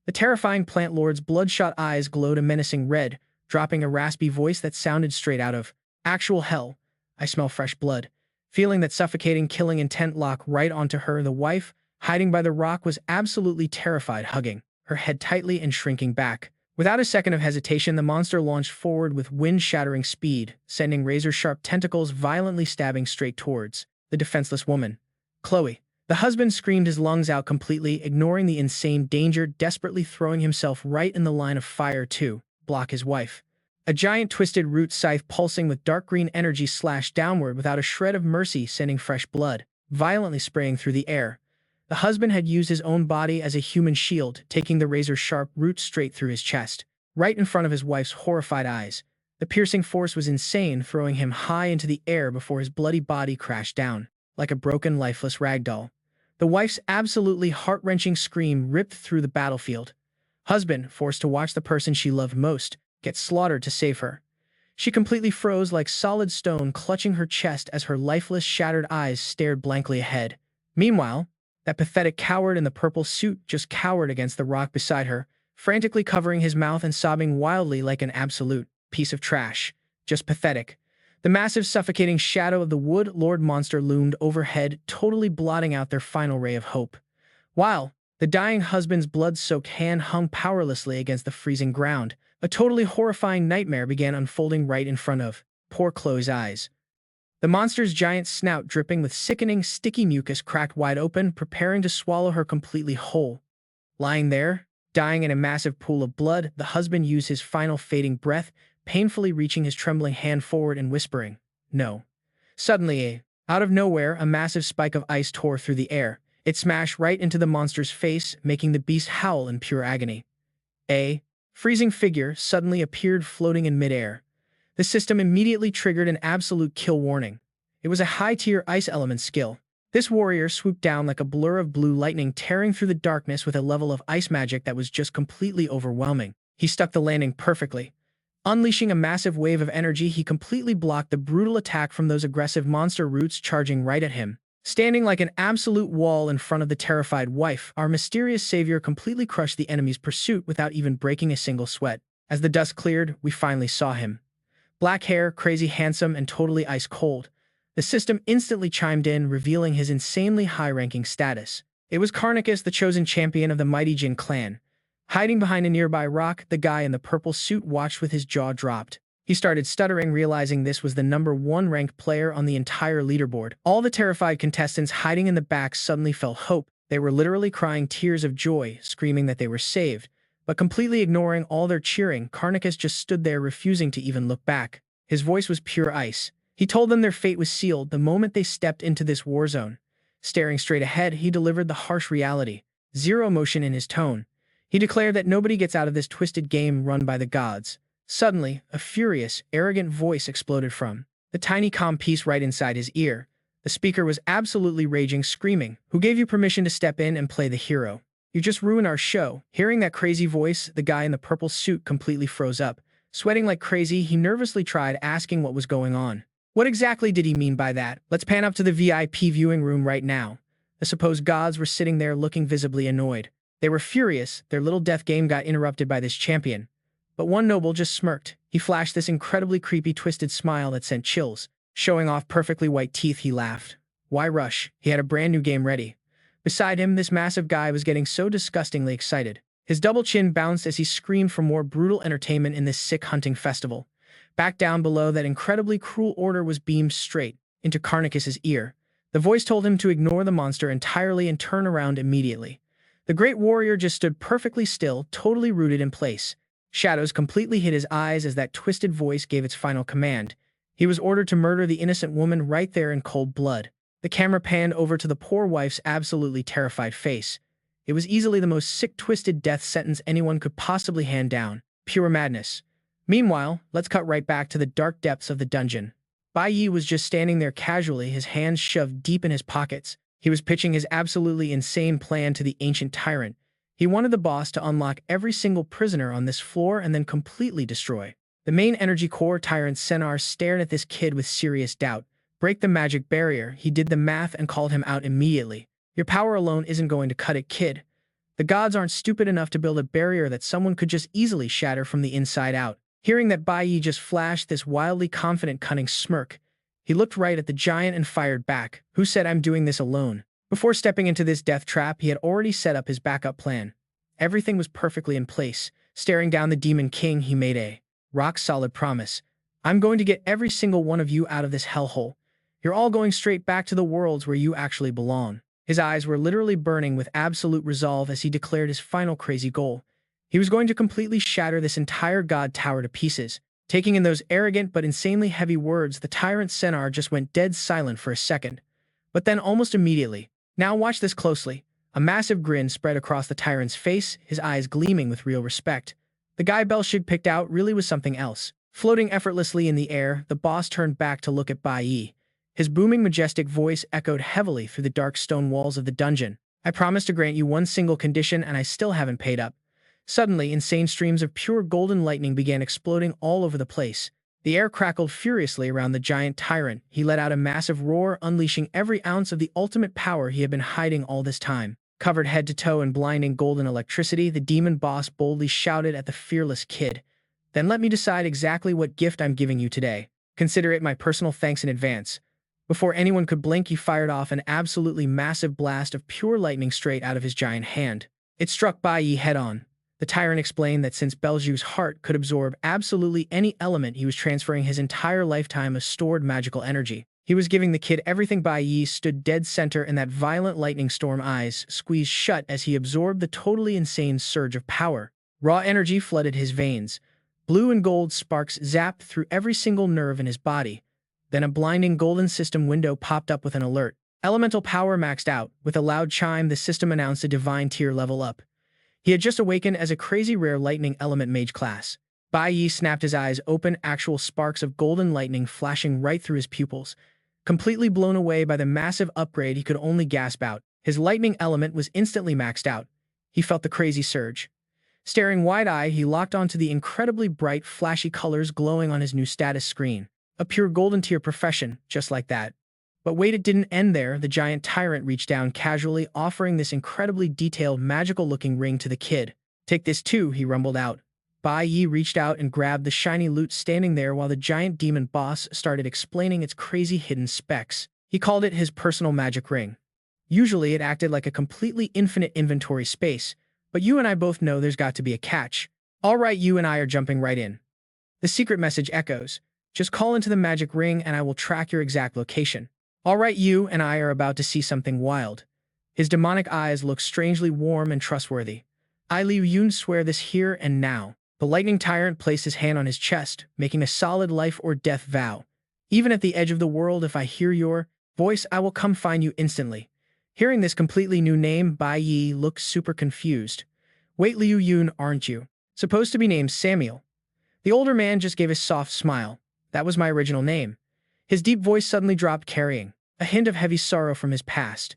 The terrifying plant lord's bloodshot eyes glowed a menacing red, dropping a raspy voice that sounded straight out of actual hell. "I smell fresh blood." Feeling that suffocating, killing intent lock right onto her, the wife, hiding by the rock, was absolutely terrified, hugging her head tightly and shrinking back. Without a second of hesitation, the monster launched forward with wind-shattering speed, sending razor-sharp tentacles violently stabbing straight towards the defenseless woman. "Chloe." The husband screamed his lungs out completely, ignoring the insane danger, desperately throwing himself right in the line of fire to block his wife. A giant twisted root scythe pulsing with dark green energy slashed downward without a shred of mercy, sending fresh blood violently spraying through the air. The husband had used his own body as a human shield, taking the razor-sharp root straight through his chest, right in front of his wife's horrified eyes. The piercing force was insane, throwing him high into the air before his bloody body crashed down, like a broken, lifeless ragdoll. The wife's absolutely heart-wrenching scream ripped through the battlefield. Husband, forced to watch the person she loved most get slaughtered to save her. She completely froze like solid stone, clutching her chest as her lifeless, shattered eyes stared blankly ahead. Meanwhile, That pathetic coward in the purple suit just cowered against the rock beside her, frantically covering his mouth and sobbing wildly like an absolute piece of trash. Just pathetic. The massive suffocating shadow of the Wood Lord monster loomed overhead, totally blotting out their final ray of hope. While the dying husband's blood-soaked hand hung powerlessly against the freezing ground, a totally horrifying nightmare began unfolding right in front of poor Chloe's eyes. The monster's giant snout, dripping with sickening, sticky mucus, cracked wide open, preparing to swallow her completely whole. Lying there, dying in a massive pool of blood, the husband used his final fading breath, painfully reaching his trembling hand forward and whispering, "No." Suddenly, out of nowhere, a massive spike of ice tore through the air. It smashed right into the monster's face, making the beast howl in pure agony. A freezing figure suddenly appeared floating in midair. The system immediately triggered an absolute kill warning. It was a high-tier ice element skill. This warrior swooped down like a blur of blue lightning, tearing through the darkness with a level of ice magic that was just completely overwhelming. He stuck the landing perfectly. Unleashing a massive wave of energy, he completely blocked the brutal attack from those aggressive monster roots charging right at him. Standing like an absolute wall in front of the terrified wife, our mysterious savior completely crushed the enemy's pursuit without even breaking a single sweat. As the dust cleared, we finally saw him. Black hair, crazy handsome, and totally ice-cold. The system instantly chimed in, revealing his insanely high-ranking status. It was Carnicus, the chosen champion of the mighty Jin clan. Hiding behind a nearby rock, the guy in the purple suit watched with his jaw dropped. He started stuttering, realizing this was the #1 ranked player on the entire leaderboard. All the terrified contestants hiding in the back suddenly felt hope. They were literally crying tears of joy, screaming that they were saved. But completely ignoring all their cheering, Carnicus just stood there, refusing to even look back. His voice was pure ice. He told them their fate was sealed the moment they stepped into this war zone. Staring straight ahead, he delivered the harsh reality. Zero emotion in his tone. He declared that nobody gets out of this twisted game run by the gods. Suddenly, a furious, arrogant voice exploded from the tiny comm piece right inside his ear. The speaker was absolutely raging, screaming, "Who gave you permission to step in and play the hero? You just ruined our show." Hearing that crazy voice, the guy in the purple suit completely froze up. Sweating like crazy, he nervously tried asking what was going on. What exactly did he mean by that? Let's pan up to the VIP viewing room right now. The supposed gods were sitting there looking visibly annoyed. They were furious. Their little death game got interrupted by this champion. But one noble just smirked. He flashed this incredibly creepy, twisted smile that sent chills. Showing off perfectly white teeth, he laughed. Why rush? He had a brand new game ready. Beside him, this massive guy was getting so disgustingly excited. His double chin bounced as he screamed for more brutal entertainment in this sick hunting festival. Back down below, that incredibly cruel order was beamed straight into Carnicus's ear. The voice told him to ignore the monster entirely and turn around immediately. The great warrior just stood perfectly still, totally rooted in place. Shadows completely hid his eyes as that twisted voice gave its final command. He was ordered to murder the innocent woman right there in cold blood. The camera panned over to the poor wife's absolutely terrified face. It was easily the most sick, twisted death sentence anyone could possibly hand down. Pure madness. Meanwhile, let's cut right back to the dark depths of the dungeon. Bai Yi was just standing there casually, his hands shoved deep in his pockets. He was pitching his absolutely insane plan to the ancient tyrant. He wanted the boss to unlock every single prisoner on this floor and then completely destroy. The main energy core tyrant Senar stared at this kid with serious doubt. Break the magic barrier. He did the math and called him out immediately. Your power alone isn't going to cut it, kid. The gods aren't stupid enough to build a barrier that someone could just easily shatter from the inside out. Hearing that, Bai Yi just flashed this wildly confident, cunning smirk. He looked right at the giant and fired back. Who said I'm doing this alone? Before stepping into this death trap, he had already set up his backup plan. Everything was perfectly in place. Staring down the Demon King, he made a rock-solid promise. I'm going to get every single one of you out of this hellhole. You're all going straight back to the worlds where you actually belong. His eyes were literally burning with absolute resolve as he declared his final crazy goal. He was going to completely shatter this entire god tower to pieces. Taking in those arrogant but insanely heavy words, the tyrant Senar just went dead silent for a second. But then almost immediately, now watch this closely, a massive grin spread across the tyrant's face, his eyes gleaming with real respect. The guy Belphegor picked out really was something else. Floating effortlessly in the air, the boss turned back to look at Bai Yi. His booming, majestic voice echoed heavily through the dark stone walls of the dungeon. I promise to grant you one single condition, and I still haven't paid up. Suddenly, insane streams of pure golden lightning began exploding all over the place. The air crackled furiously around the giant tyrant. He let out a massive roar, unleashing every ounce of the ultimate power he had been hiding all this time. Covered head to toe in blinding golden electricity, the demon boss boldly shouted at the fearless kid. Then let me decide exactly what gift I'm giving you today. Consider it my personal thanks in advance. Before anyone could blink, he fired off an absolutely massive blast of pure lightning straight out of his giant hand. It struck Bai Yi head-on. The tyrant explained that since Belphegor's heart could absorb absolutely any element, he was transferring his entire lifetime of stored magical energy. He was giving the kid everything. Bai Yi stood dead center in that violent lightning storm, eyes squeezed shut as he absorbed the totally insane surge of power. Raw energy flooded his veins. Blue and gold sparks zapped through every single nerve in his body. Then a blinding golden system window popped up with an alert. Elemental power maxed out. With a loud chime, the system announced a divine tier level up. He had just awakened as a crazy rare lightning element mage class. Bai Yi snapped his eyes open, actual sparks of golden lightning flashing right through his pupils. Completely blown away by the massive upgrade, he could only gasp out. His lightning element was instantly maxed out. He felt the crazy surge. Staring wide-eyed, he locked onto the incredibly bright, flashy colors glowing on his new status screen. A pure golden tier profession, just like that. But wait, it didn't end there. The giant tyrant reached down casually, offering this incredibly detailed, magical-looking ring to the kid. Take this too, he rumbled out. Bai Yi reached out and grabbed the shiny loot standing there while the giant demon boss started explaining its crazy hidden specs. He called it his personal magic ring. Usually it acted like a completely infinite inventory space, but you and I both know there's got to be a catch. All right, you and I are jumping right in. The secret message echoes. Just call into the magic ring and I will track your exact location. All right, you and I are about to see something wild. His demonic eyes look strangely warm and trustworthy. I, Liu Yun, swear this here and now. The lightning tyrant placed his hand on his chest, making a solid life or death vow. Even at the edge of the world, if I hear your voice, I will come find you instantly. Hearing this completely new name, Bai Yi looked super confused. Wait, Liu Yun, aren't you supposed to be named Samuel? The older man just gave a soft smile. That was my original name. His deep voice suddenly dropped, carrying a hint of heavy sorrow from his past.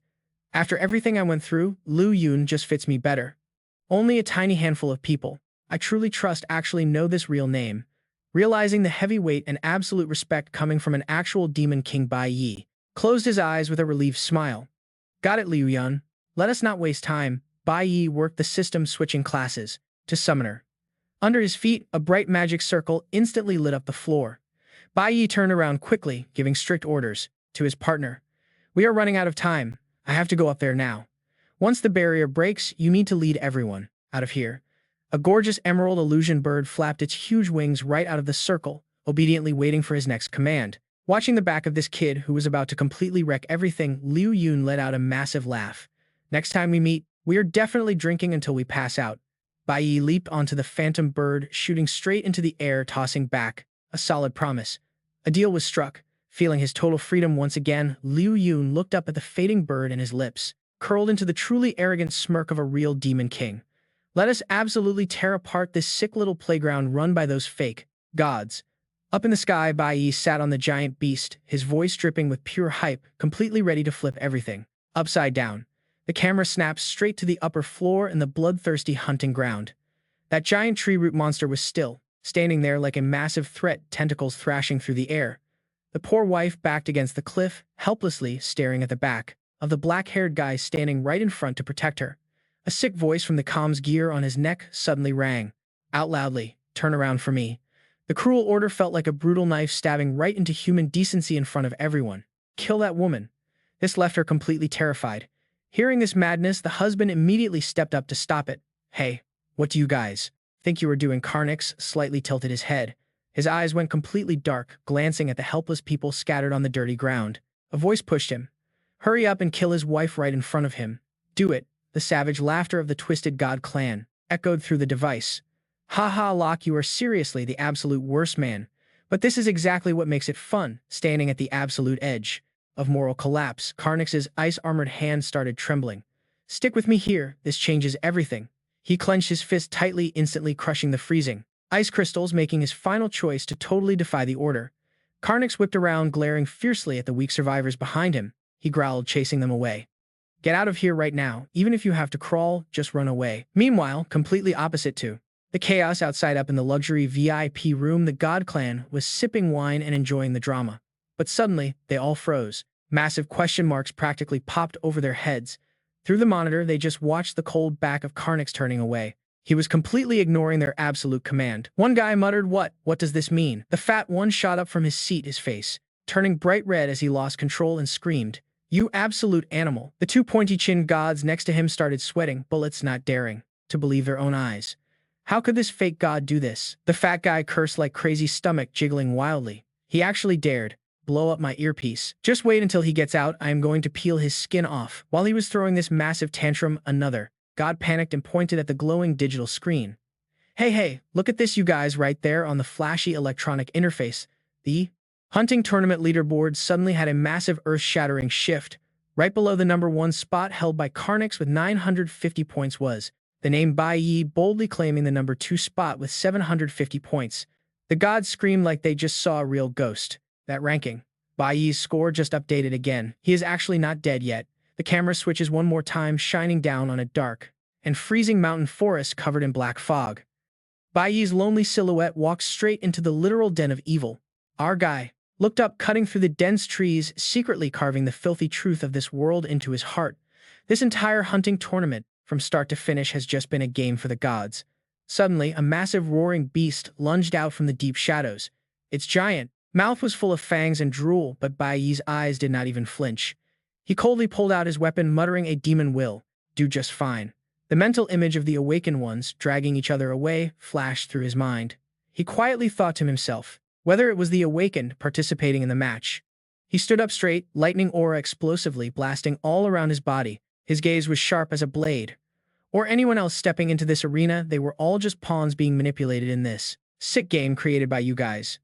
After everything I went through, Liu Yun just fits me better. Only a tiny handful of people I truly trust actually know this real name. Realizing the heavy weight and absolute respect coming from an actual demon king, Bai Yi closed his eyes with a relieved smile. Got it, Liu Yun. Let us not waste time. Bai Yi worked the system, switching classes to summoner. Under his feet, a bright magic circle instantly lit up the floor. Bai Yi turned around quickly, giving strict orders to his partner. We are running out of time. I have to go up there now. Once the barrier breaks, you need to lead everyone out of here. A gorgeous emerald illusion bird flapped its huge wings right out of the circle, obediently waiting for his next command. Watching the back of this kid who was about to completely wreck everything, Liu Yun let out a massive laugh. Next time we meet, we are definitely drinking until we pass out. Bai Yi leaped onto the phantom bird, shooting straight into the air, tossing back. A solid promise. A deal was struck. Feeling his total freedom once again, Liu Yun looked up at the fading bird and his lips curled into the truly arrogant smirk of a real demon king. Let us absolutely tear apart this sick little playground run by those fake gods. Up in the sky, Bai Yi sat on the giant beast, his voice dripping with pure hype, completely ready to flip everything upside down. The camera snapped straight to the upper floor and the bloodthirsty hunting ground. That giant tree root monster was still standing there like a massive threat, tentacles thrashing through the air. The poor wife backed against the cliff, helplessly staring at the back of the black-haired guy standing right in front to protect her. A sick voice from the comms gear on his neck suddenly rang out loudly. Turn around for me. The cruel order felt like a brutal knife stabbing right into human decency in front of everyone. Kill that woman. This left her completely terrified. Hearing this madness, the husband immediately stepped up to stop it. Hey, what do you guys think you are doing? Karnix slightly tilted his head. His eyes went completely dark, glancing at the helpless people scattered on the dirty ground. A voice pushed him. Hurry up and kill his wife right in front of him. Do it. The savage laughter of the Twisted God clan echoed through the device. Ha ha, Locke, you are seriously the absolute worst man. But this is exactly what makes it fun, standing at the absolute edge of moral collapse. Karnix's ice-armored hand started trembling. Stick with me here, this changes everything. He clenched his fist tightly, instantly crushing the freezing ice crystals, making his final choice to totally defy the order. Karnix whipped around, glaring fiercely at the weak survivors behind him. He growled, chasing them away. Get out of here right now. Even if you have to crawl, just run away. Meanwhile, completely opposite to The chaos outside up in the luxury VIP room, the God Clan was sipping wine and enjoying the drama. But suddenly, they all froze. Massive question marks practically popped over their heads. Through the monitor, they just watched the cold back of Karnix turning away. He was completely ignoring their absolute command. One guy muttered, What does this mean?" The fat one shot up from his seat, his face turning bright red as he lost control and screamed, "You absolute animal." The two pointy-chinned gods next to him started sweating bullets, not daring to believe their own eyes. How could this fake god do this? The fat guy cursed like crazy, stomach jiggling wildly. He actually dared blow up my earpiece. "Just wait until he gets out. I am going to peel his skin off." While he was throwing this massive tantrum, another god panicked and pointed at the glowing digital screen. Hey, look at this, you guys, right there on the flashy electronic interface. The hunting tournament leaderboard suddenly had a massive earth-shattering shift. Right below the number 1 spot held by Karnix with 950 points was the name Bai Yi, boldly claiming the number 2 spot with 750 points. The gods screamed like they just saw a real ghost. That ranking. Bai Yi's score just updated again. He is actually not dead yet. The camera switches one more time, shining down on a dark and freezing mountain forest covered in black fog. Bai Yi's lonely silhouette walks straight into the literal den of evil. Our guy looked up, cutting through the dense trees, secretly carving the filthy truth of this world into his heart. This entire hunting tournament, from start to finish, has just been a game for the gods. Suddenly, a massive roaring beast lunged out from the deep shadows. Its giant mouth was full of fangs and drool, but Bai Yi's eyes did not even flinch. He coldly pulled out his weapon, muttering, "A demon will do just fine." The mental image of the awakened ones dragging each other away flashed through his mind. He quietly thought to himself, whether it was the awakened participating in the match. He stood up straight, lightning aura explosively blasting all around his body. His gaze was sharp as a blade. Or anyone else stepping into this arena, they were all just pawns being manipulated in this sick game created by you guys.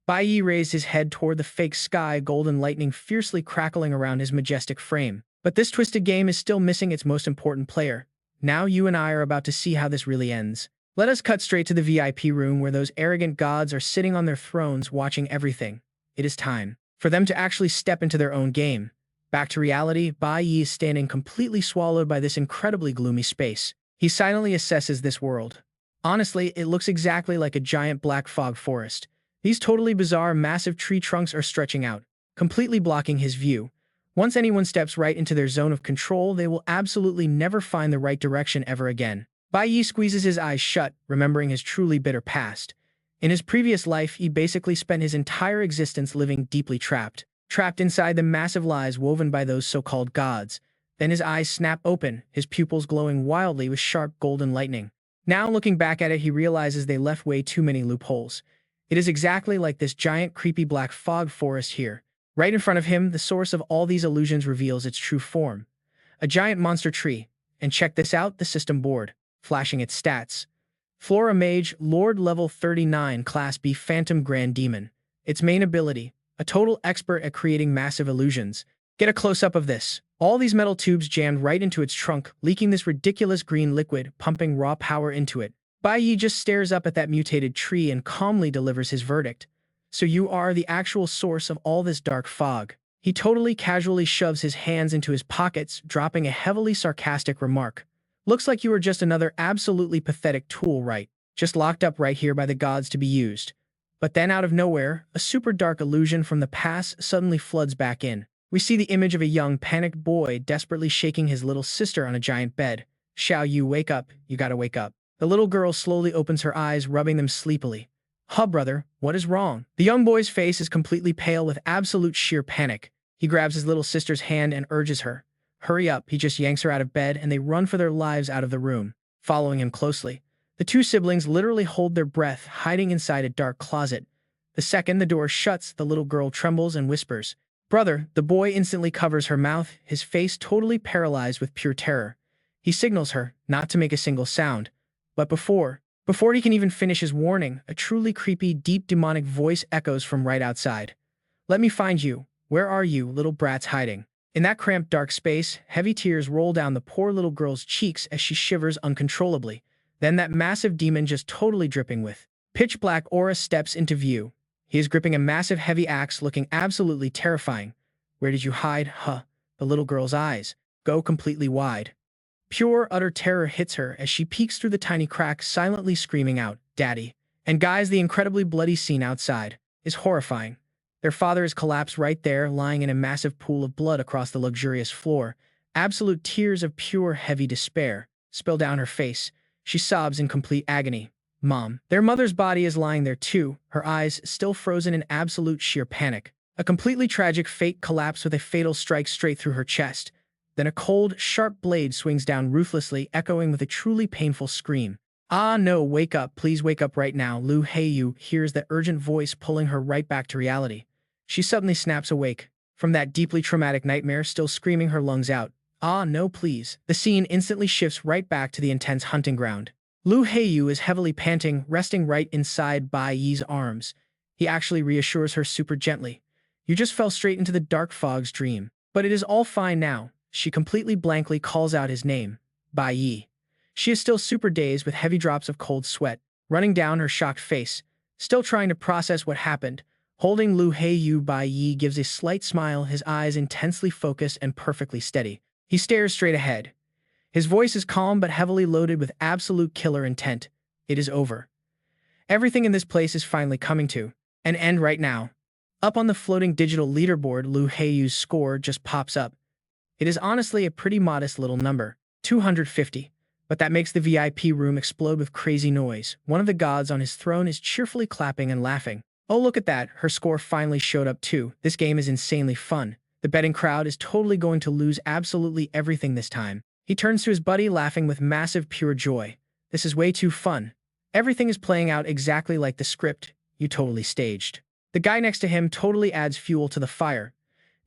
Bai Yi raised his head toward the fake sky, golden lightning fiercely crackling around his majestic frame. But this twisted game is still missing its most important player. Now you and I are about to see how this really ends. Let us cut straight to the VIP room where those arrogant gods are sitting on their thrones watching everything. It is time for them to actually step into their own game. Back to reality, Bai Yi is standing completely swallowed by this incredibly gloomy space. He silently assesses this world. Honestly, it looks exactly like a giant black fog forest. These totally bizarre, massive tree trunks are stretching out, completely blocking his view. Once anyone steps right into their zone of control, they will absolutely never find the right direction ever again. Bai Yi squeezes his eyes shut, remembering his truly bitter past. In his previous life, he basically spent his entire existence living deeply trapped inside the massive lies woven by those so-called gods. Then his eyes snap open, his pupils glowing wildly with sharp golden lightning. Now, looking back at it, he realizes they left way too many loopholes. It is exactly like this giant, creepy black fog forest here. Right in front of him, the source of all these illusions reveals its true form. A giant monster tree. And check this out, the system board, flashing its stats. Flora Mage, Lord level 39, Class B Phantom Grand Demon. Its main ability, a total expert at creating massive illusions. Get a close-up of this. All these metal tubes jammed right into its trunk, leaking this ridiculous green liquid, pumping raw power into it. Bai Yi just stares up at that mutated tree and calmly delivers his verdict. So you are the actual source of all this dark fog. He totally casually shoves his hands into his pockets, dropping a heavily sarcastic remark. Looks like you are just another absolutely pathetic tool, right? Just locked up right here by the gods to be used. But then out of nowhere, a super dark illusion from the past suddenly floods back in. We see the image of a young, panicked boy desperately shaking his little sister on a giant bed. "Xiao Yu, wake up. You gotta wake up." The little girl slowly opens her eyes, rubbing them sleepily. "Huh, brother, what is wrong?" The young boy's face is completely pale with absolute sheer panic. He grabs his little sister's hand and urges her. "Hurry up." He just yanks her out of bed and they run for their lives out of the room, following him closely. The two siblings literally hold their breath, hiding inside a dark closet. The second the door shuts, the little girl trembles and whispers, "Brother." The boy instantly covers her mouth, his face totally paralyzed with pure terror. He signals her not to make a single sound. But before he can even finish his warning, a truly creepy, deep demonic voice echoes from right outside. "Let me find you. Where are you, little brats hiding?" In that cramped dark space, heavy tears roll down the poor little girl's cheeks as she shivers uncontrollably. Then that massive demon, just totally dripping with pitch black aura, steps into view. He is gripping a massive heavy axe, looking absolutely terrifying. "Where did you hide?" The little girl's eyes go completely wide. Pure, utter terror hits her as she peeks through the tiny crack, silently screaming out, "Daddy!" And guys, the incredibly bloody scene outside is horrifying. Their father is collapsed right there, lying in a massive pool of blood across the luxurious floor. Absolute tears of pure, heavy despair spill down her face. She sobs in complete agony. Mom. Their mother's body is lying there too, her eyes still frozen in absolute sheer panic. A completely tragic fate collapsed with a fatal strike straight through her chest. Then a cold, sharp blade swings down ruthlessly, echoing with a truly painful scream. Ah no, wake up, please wake up right now. Lu Hei-yu hears that urgent voice pulling her right back to reality. She suddenly snaps awake from that deeply traumatic nightmare, still screaming her lungs out. Ah no, please. The scene instantly shifts right back to the intense hunting ground. Lu Hei-yu is heavily panting, resting right inside Bai Yi's arms. He actually reassures her super gently. You just fell straight into the dark fog's dream. But it is all fine now. She completely blankly calls out his name. Bai Yi. She is still super dazed with heavy drops of cold sweat running down her shocked face, still trying to process what happened. Holding Lu Hei-yu, Bai Yi gives a slight smile, his eyes intensely focused and perfectly steady. He stares straight ahead. His voice is calm but heavily loaded with absolute killer intent. It is over. Everything in this place is finally coming to an end right now. Up on the floating digital leaderboard, Lu Hei-yu's score just pops up. It is honestly a pretty modest little number, 250. But that makes the VIP room explode with crazy noise. One of the gods on his throne is cheerfully clapping and laughing. Oh, look at that. Her score finally showed up too. This game is insanely fun. The betting crowd is totally going to lose absolutely everything this time. He turns to his buddy, laughing with massive pure joy. This is way too fun. Everything is playing out exactly like the script you totally staged. The guy next to him totally adds fuel to the fire.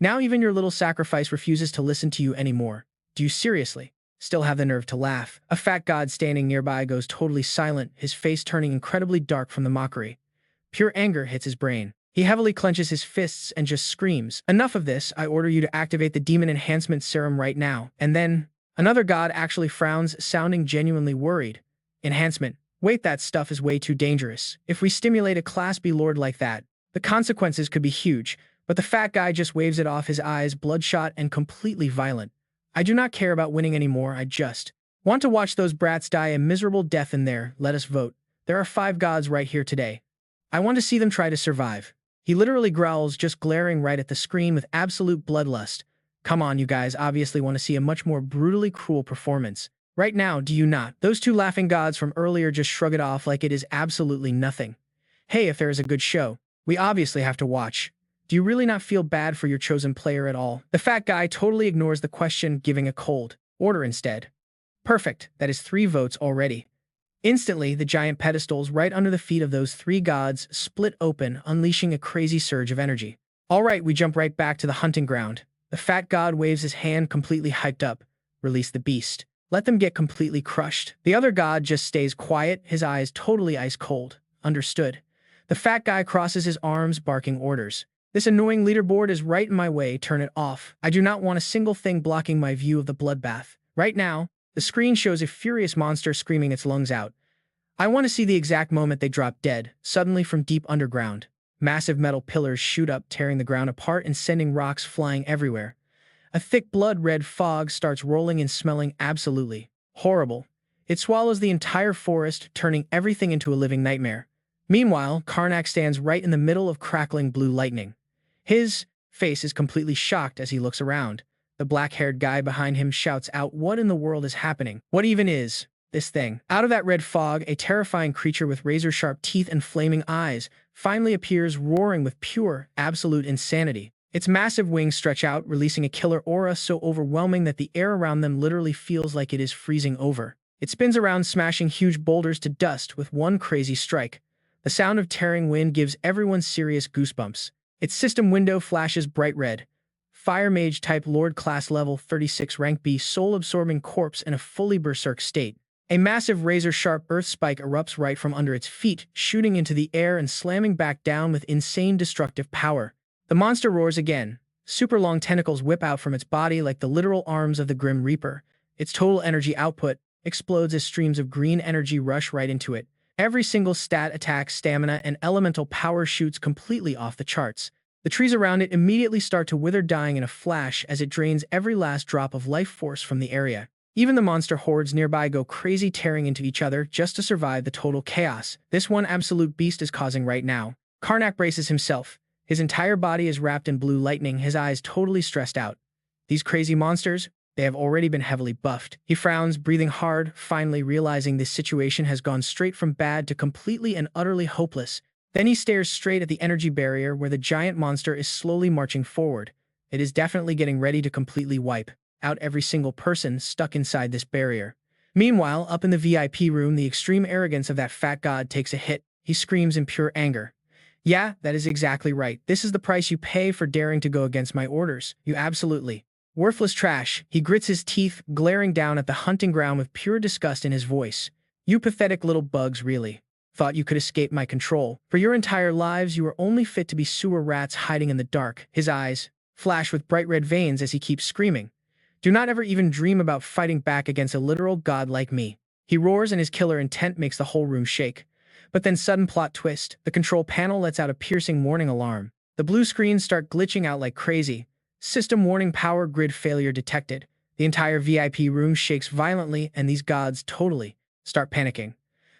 Now even your little sacrifice refuses to listen to you anymore. Do you seriously still have the nerve to laugh? A fat god standing nearby goes totally silent, his face turning incredibly dark from the mockery. Pure anger hits his brain. He heavily clenches his fists and just screams, "Enough of this, I order you to activate the demon enhancement serum right now." And then, another god actually frowns, sounding genuinely worried. Enhancement. Wait, that stuff is way too dangerous. If we stimulate a Class B Lord like that, the consequences could be huge, but the fat guy just waves it off, his eyes bloodshot and completely violent. I do not care about winning anymore, I just want to watch those brats die a miserable death in there. Let us vote. There are 5 gods right here today. I want to see them try to survive. He literally growls, just glaring right at the screen with absolute bloodlust. Come on, you guys obviously want to see a much more brutally cruel performance. Right now, do you not? Those 2 laughing gods from earlier just shrug it off like it is absolutely nothing. Hey, if there is a good show, we obviously have to watch. Do you really not feel bad for your chosen player at all? The fat guy totally ignores the question, giving a cold order instead. Perfect, that is 3 votes already. Instantly, the giant pedestals right under the feet of those 3 gods split open, unleashing a crazy surge of energy. All right, we jump right back to the hunting ground. The fat god waves his hand, completely hyped up. Release the beast. Let them get completely crushed. The other god just stays quiet, his eyes totally ice cold. Understood. The fat guy crosses his arms, barking orders. This annoying leaderboard is right in my way, turn it off. I do not want a single thing blocking my view of the bloodbath. Right now, the screen shows a furious monster screaming its lungs out. I want to see the exact moment they drop dead, suddenly from deep underground. Massive metal pillars shoot up, tearing the ground apart and sending rocks flying everywhere. A thick blood-red fog starts rolling and smelling absolutely horrible. It swallows the entire forest, turning everything into a living nightmare. Meanwhile, Karnak stands right in the middle of crackling blue lightning. His face is completely shocked as he looks around. The black-haired guy behind him shouts out, "What in the world is happening? What even is this thing?" Out of that red fog, a terrifying creature with razor-sharp teeth and flaming eyes finally appears, roaring with pure, absolute insanity. Its massive wings stretch out, releasing a killer aura so overwhelming that the air around them literally feels like it is freezing over. It spins around, smashing huge boulders to dust with one crazy strike. The sound of tearing wind gives everyone serious goosebumps. Its system window flashes bright red. Fire Mage type Lord class level 36 rank B soul-absorbing corpse in a fully berserk state. A massive razor-sharp earth spike erupts right from under its feet, shooting into the air and slamming back down with insane destructive power. The monster roars again. Super long tentacles whip out from its body like the literal arms of the Grim Reaper. Its total energy output explodes as streams of green energy rush right into it. Every single stat, attack, stamina, and elemental power shoots completely off the charts. The trees around it immediately start to wither, dying in a flash as it drains every last drop of life force from the area. Even the monster hordes nearby go crazy, tearing into each other just to survive the total chaos this one absolute beast is causing right now. Karnak braces himself. His entire body is wrapped in blue lightning, his eyes totally stressed out. These crazy monsters, they have already been heavily buffed. He frowns, breathing hard, finally realizing this situation has gone straight from bad to completely and utterly hopeless. Then he stares straight at the energy barrier where the giant monster is slowly marching forward. It is definitely getting ready to completely wipe out every single person stuck inside this barrier. Meanwhile, up in the VIP room, the extreme arrogance of that fat god takes a hit. He screams in pure anger. Yeah, that is exactly right. This is the price you pay for daring to go against my orders. You absolutely worthless trash. He grits his teeth, glaring down at the hunting ground with pure disgust in his voice. You pathetic little bugs, really thought you could escape my control. For your entire lives, you are only fit to be sewer rats hiding in the dark. His eyes flash with bright red veins as he keeps screaming. Do not ever even dream about fighting back against a literal god like me. He roars and his killer intent makes the whole room shake. But then sudden plot twist, the control panel lets out a piercing warning alarm. The blue screens start glitching out like crazy. System warning, power grid failure detected. The entire VIP room shakes violently and these gods totally start panicking.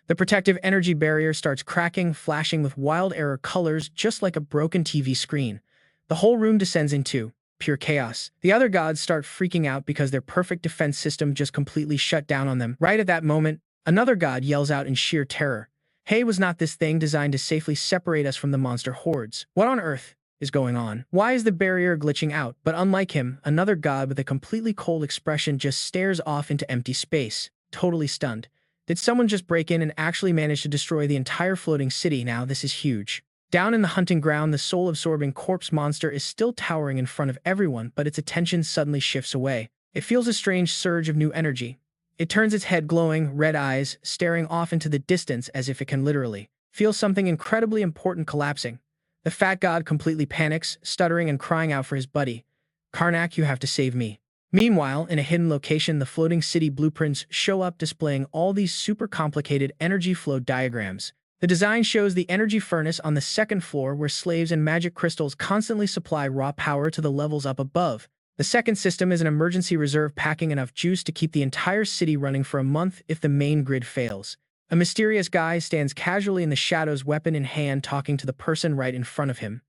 The protective energy barrier starts cracking, flashing with wild error colors just like a broken TV screen. The whole room descends into pure chaos. The other gods start freaking out because their perfect defense system just completely shut down on them. Right at that moment, another god yells out in sheer terror. Hey, was not this thing designed to safely separate us from the monster hordes? What on earth is going on? Why is the barrier glitching out? But unlike him, another god with a completely cold expression just stares off into empty space, totally stunned. Did someone just break in and actually manage to destroy the entire floating city? Now this is huge. Down in the hunting ground, the soul-absorbing corpse monster is still towering in front of everyone, but its attention suddenly shifts away. It feels a strange surge of new energy. It turns its head, glowing, red eyes, staring off into the distance as if it can literally feel something incredibly important collapsing. The fat god completely panics, stuttering and crying out for his buddy. Karnak, you have to save me. Meanwhile, in a hidden location, the floating city blueprints show up displaying all these super complicated energy flow diagrams. The design shows the energy furnace on the second floor where slaves and magic crystals constantly supply raw power to the levels up above. The second system is an emergency reserve packing enough juice to keep the entire city running for a month if the main grid fails. A mysterious guy stands casually in the shadows, weapon in hand, talking to the person right in front of him.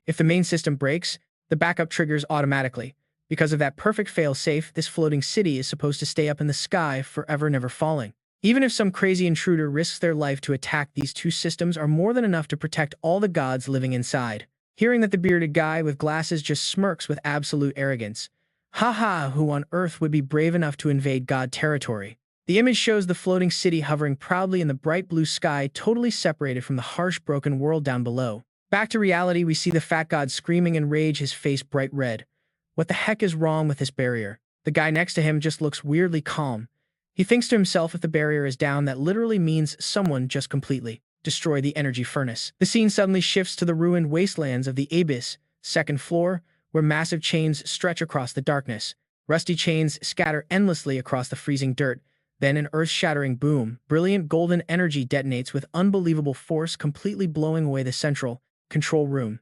If the main system breaks, the backup triggers automatically. Because of that perfect fail-safe, this floating city is supposed to stay up in the sky forever, never falling. Even if some crazy intruder risks their life to attack, these two systems are more than enough to protect all the gods living inside. Hearing that, the bearded guy with glasses just smirks with absolute arrogance. Haha, who on earth would be brave enough to invade god territory? The image shows the floating city hovering proudly in the bright blue sky, totally separated from the harsh, broken world down below. Back to reality, we see the fat god screaming in rage, his face bright red. What the heck is wrong with this barrier? The guy next to him just looks weirdly calm. He thinks to himself, if the barrier is down, that literally means someone just completely destroyed the energy furnace. The scene suddenly shifts to the ruined wastelands of the Abyss, second floor, where massive chains stretch across the darkness. Rusty chains scatter endlessly across the freezing dirt. Then an earth-shattering boom, brilliant golden energy detonates with unbelievable force, completely blowing away the central control room.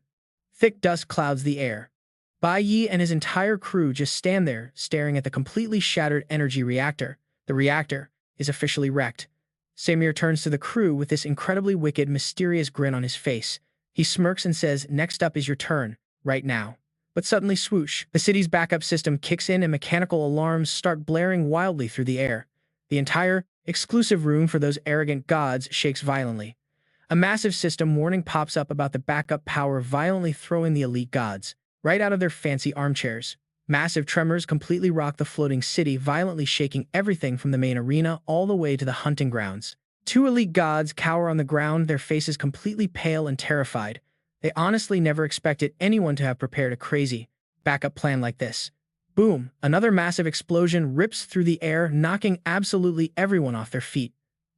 Thick dust clouds the air. Bai Yi and his entire crew just stand there, staring at the completely shattered energy reactor. The reactor is officially wrecked. Samir turns to the crew with this incredibly wicked, mysterious grin on his face. He smirks and says, "Next up is your turn, right now." But suddenly, swoosh, the city's backup system kicks in and mechanical alarms start blaring wildly through the air. The entire exclusive room for those arrogant gods shakes violently. A massive system warning pops up about the backup power, violently throwing the elite gods right out of their fancy armchairs. Massive tremors completely rock the floating city, violently shaking everything from the main arena all the way to the hunting grounds. Two elite gods cower on the ground, their faces completely pale and terrified. They honestly never expected anyone to have prepared a crazy backup plan like this. Boom! Another massive explosion rips through the air, knocking absolutely everyone off their feet.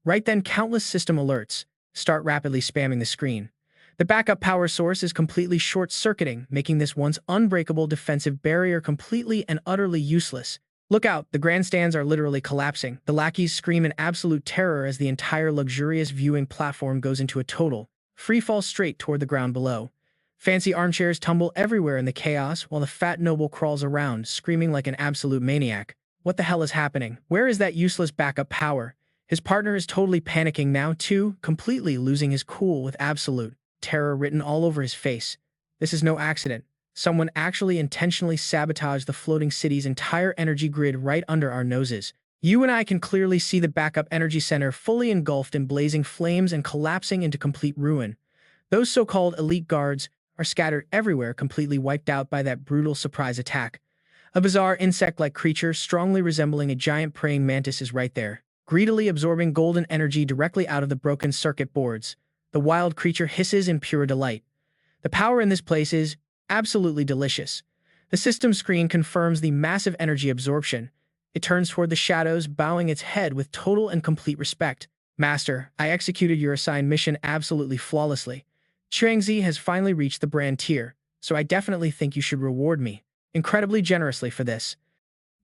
Right then, countless system alerts start rapidly spamming the screen. The backup power source is completely short-circuiting, making this once unbreakable defensive barrier completely and utterly useless. Look out, the grandstands are literally collapsing. The lackeys scream in absolute terror as the entire luxurious viewing platform goes into a total free fall straight toward the ground below. Fancy armchairs tumble everywhere in the chaos while the fat noble crawls around, screaming like an absolute maniac. What the hell is happening? Where is that useless backup power? His partner is totally panicking now too, completely losing his cool with absolute terror written all over his face. This is no accident. Someone actually intentionally sabotaged the floating city's entire energy grid right under our noses. You and I can clearly see the backup energy center fully engulfed in blazing flames and collapsing into complete ruin. Those so-called elite guards are scattered everywhere, completely wiped out by that brutal surprise attack. A bizarre insect-like creature strongly resembling a giant praying mantis is right there, greedily absorbing golden energy directly out of the broken circuit boards. The wild creature hisses in pure delight. The power in this place is absolutely delicious. The system screen confirms the massive energy absorption. It turns toward the shadows, bowing its head with total and complete respect. Master, I executed your assigned mission absolutely flawlessly. Chuangzi has finally reached the brand tier, so I definitely think you should reward me incredibly generously for this.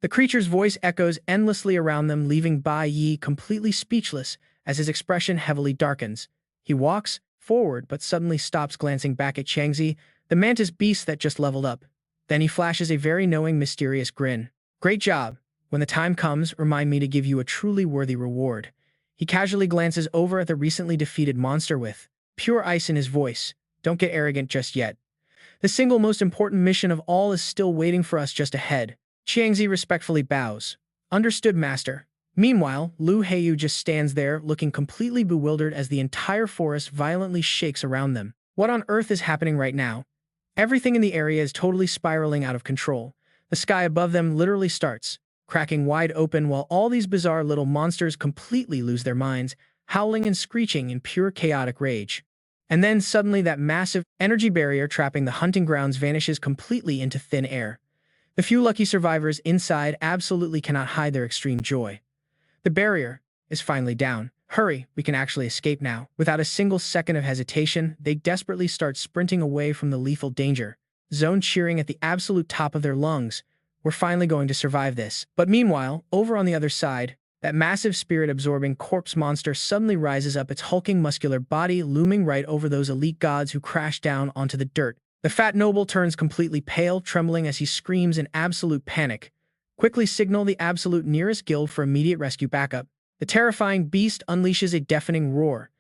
The creature's voice echoes endlessly around them, leaving Bai Yi completely speechless as his expression heavily darkens. He walks forward but suddenly stops, glancing back at Chuangzi, the mantis beast that just leveled up. Then he flashes a very knowing, mysterious grin. Great job. When the time comes, remind me to give you a truly worthy reward. He casually glances over at the recently defeated monster with pure ice in his voice. Don't get arrogant just yet. The single most important mission of all is still waiting for us just ahead. Chuangzi respectfully bows. Understood, Master. Meanwhile, Lu Heiyu just stands there, looking completely bewildered as the entire forest violently shakes around them. What on earth is happening right now? Everything in the area is totally spiraling out of control. The sky above them literally starts cracking wide open while all these bizarre little monsters completely lose their minds, howling and screeching in pure chaotic rage. And then suddenly that massive energy barrier trapping the hunting grounds vanishes completely into thin air. The few lucky survivors inside absolutely cannot hide their extreme joy. The barrier is finally down. Hurry, we can actually escape now. Without a single second of hesitation, they desperately start sprinting away from the lethal danger zone, cheering at the absolute top of their lungs. We're finally going to survive this. But meanwhile, over on the other side, that massive spirit-absorbing corpse monster suddenly rises up, its hulking muscular body looming right over those elite gods who crash down onto the dirt. The fat noble turns completely pale, trembling as he screams in absolute panic. Quickly signal the absolute nearest guild for immediate rescue backup. The terrifying beast unleashes a deafening roar.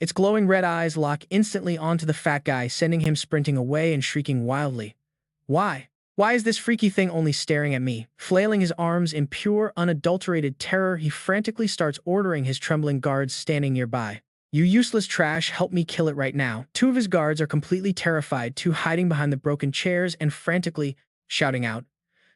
Its glowing red eyes lock instantly onto the fat guy, sending him sprinting away and shrieking wildly. Why? Why is this freaky thing only staring at me? Flailing his arms in pure, unadulterated terror, he frantically starts ordering his trembling guards standing nearby. You useless trash, help me kill it right now. Two of his guards are completely terrified, two hiding behind the broken chairs and frantically shouting out,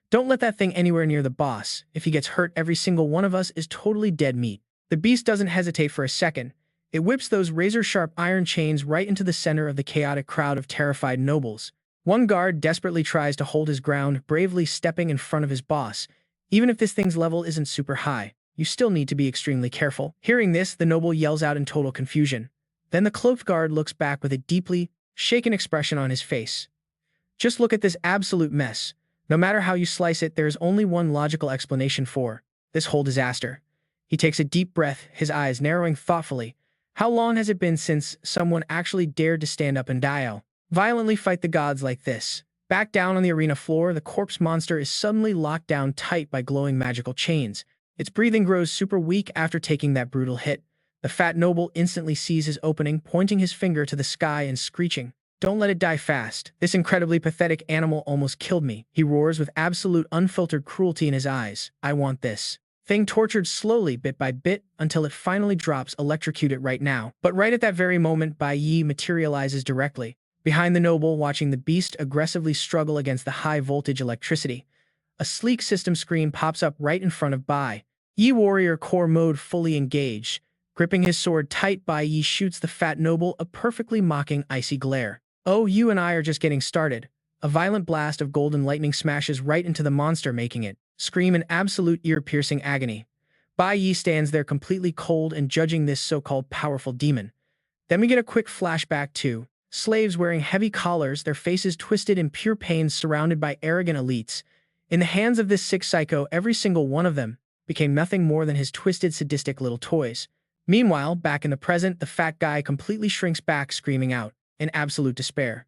Don't let that thing anywhere near the boss. If he gets hurt, every single one of us is totally dead meat. The beast doesn't hesitate for a second. It whips those razor-sharp iron chains right into the center of the chaotic crowd of terrified nobles. One guard desperately tries to hold his ground, bravely stepping in front of his boss. Even if this thing's level isn't super high, you still need to be extremely careful. Hearing this, the noble yells out in total confusion. Then the cloaked guard looks back with a deeply shaken expression on his face. Just look at this absolute mess. No matter how you slice it, there is only one logical explanation for this whole disaster. He takes a deep breath, his eyes narrowing thoughtfully. How long has it been since someone actually dared to stand up and violently fight the gods like this? Back down on the arena floor, the corpse monster is suddenly locked down tight by glowing magical chains. Its breathing grows super weak after taking that brutal hit. The fat noble instantly sees his opening, pointing his finger to the sky and screeching, Don't let it die fast. This incredibly pathetic animal almost killed me. He roars with absolute unfiltered cruelty in his eyes. I want this thing tortured slowly, bit by bit, until it finally drops, electrocuted right now. But right at that very moment, Bai Yi materializes directly behind the noble, watching the beast aggressively struggle against the high-voltage electricity. A sleek system screen pops up right in front of Bai Yi. Warrior core mode fully engaged. Gripping his sword tight, Bai Yi shoots the fat noble a perfectly mocking icy glare. Oh, you and I are just getting started. A violent blast of golden lightning smashes right into the monster, making it scream in absolute ear-piercing agony. Bai Yi stands there completely cold and judging this so-called powerful demon. Then we get a quick flashback to slaves wearing heavy collars, their faces twisted in pure pain, surrounded by arrogant elites. In the hands of this sick psycho, every single one of them became nothing more than his twisted, sadistic little toys. Meanwhile, back in the present, the fat guy completely shrinks back, screaming out in absolute despair.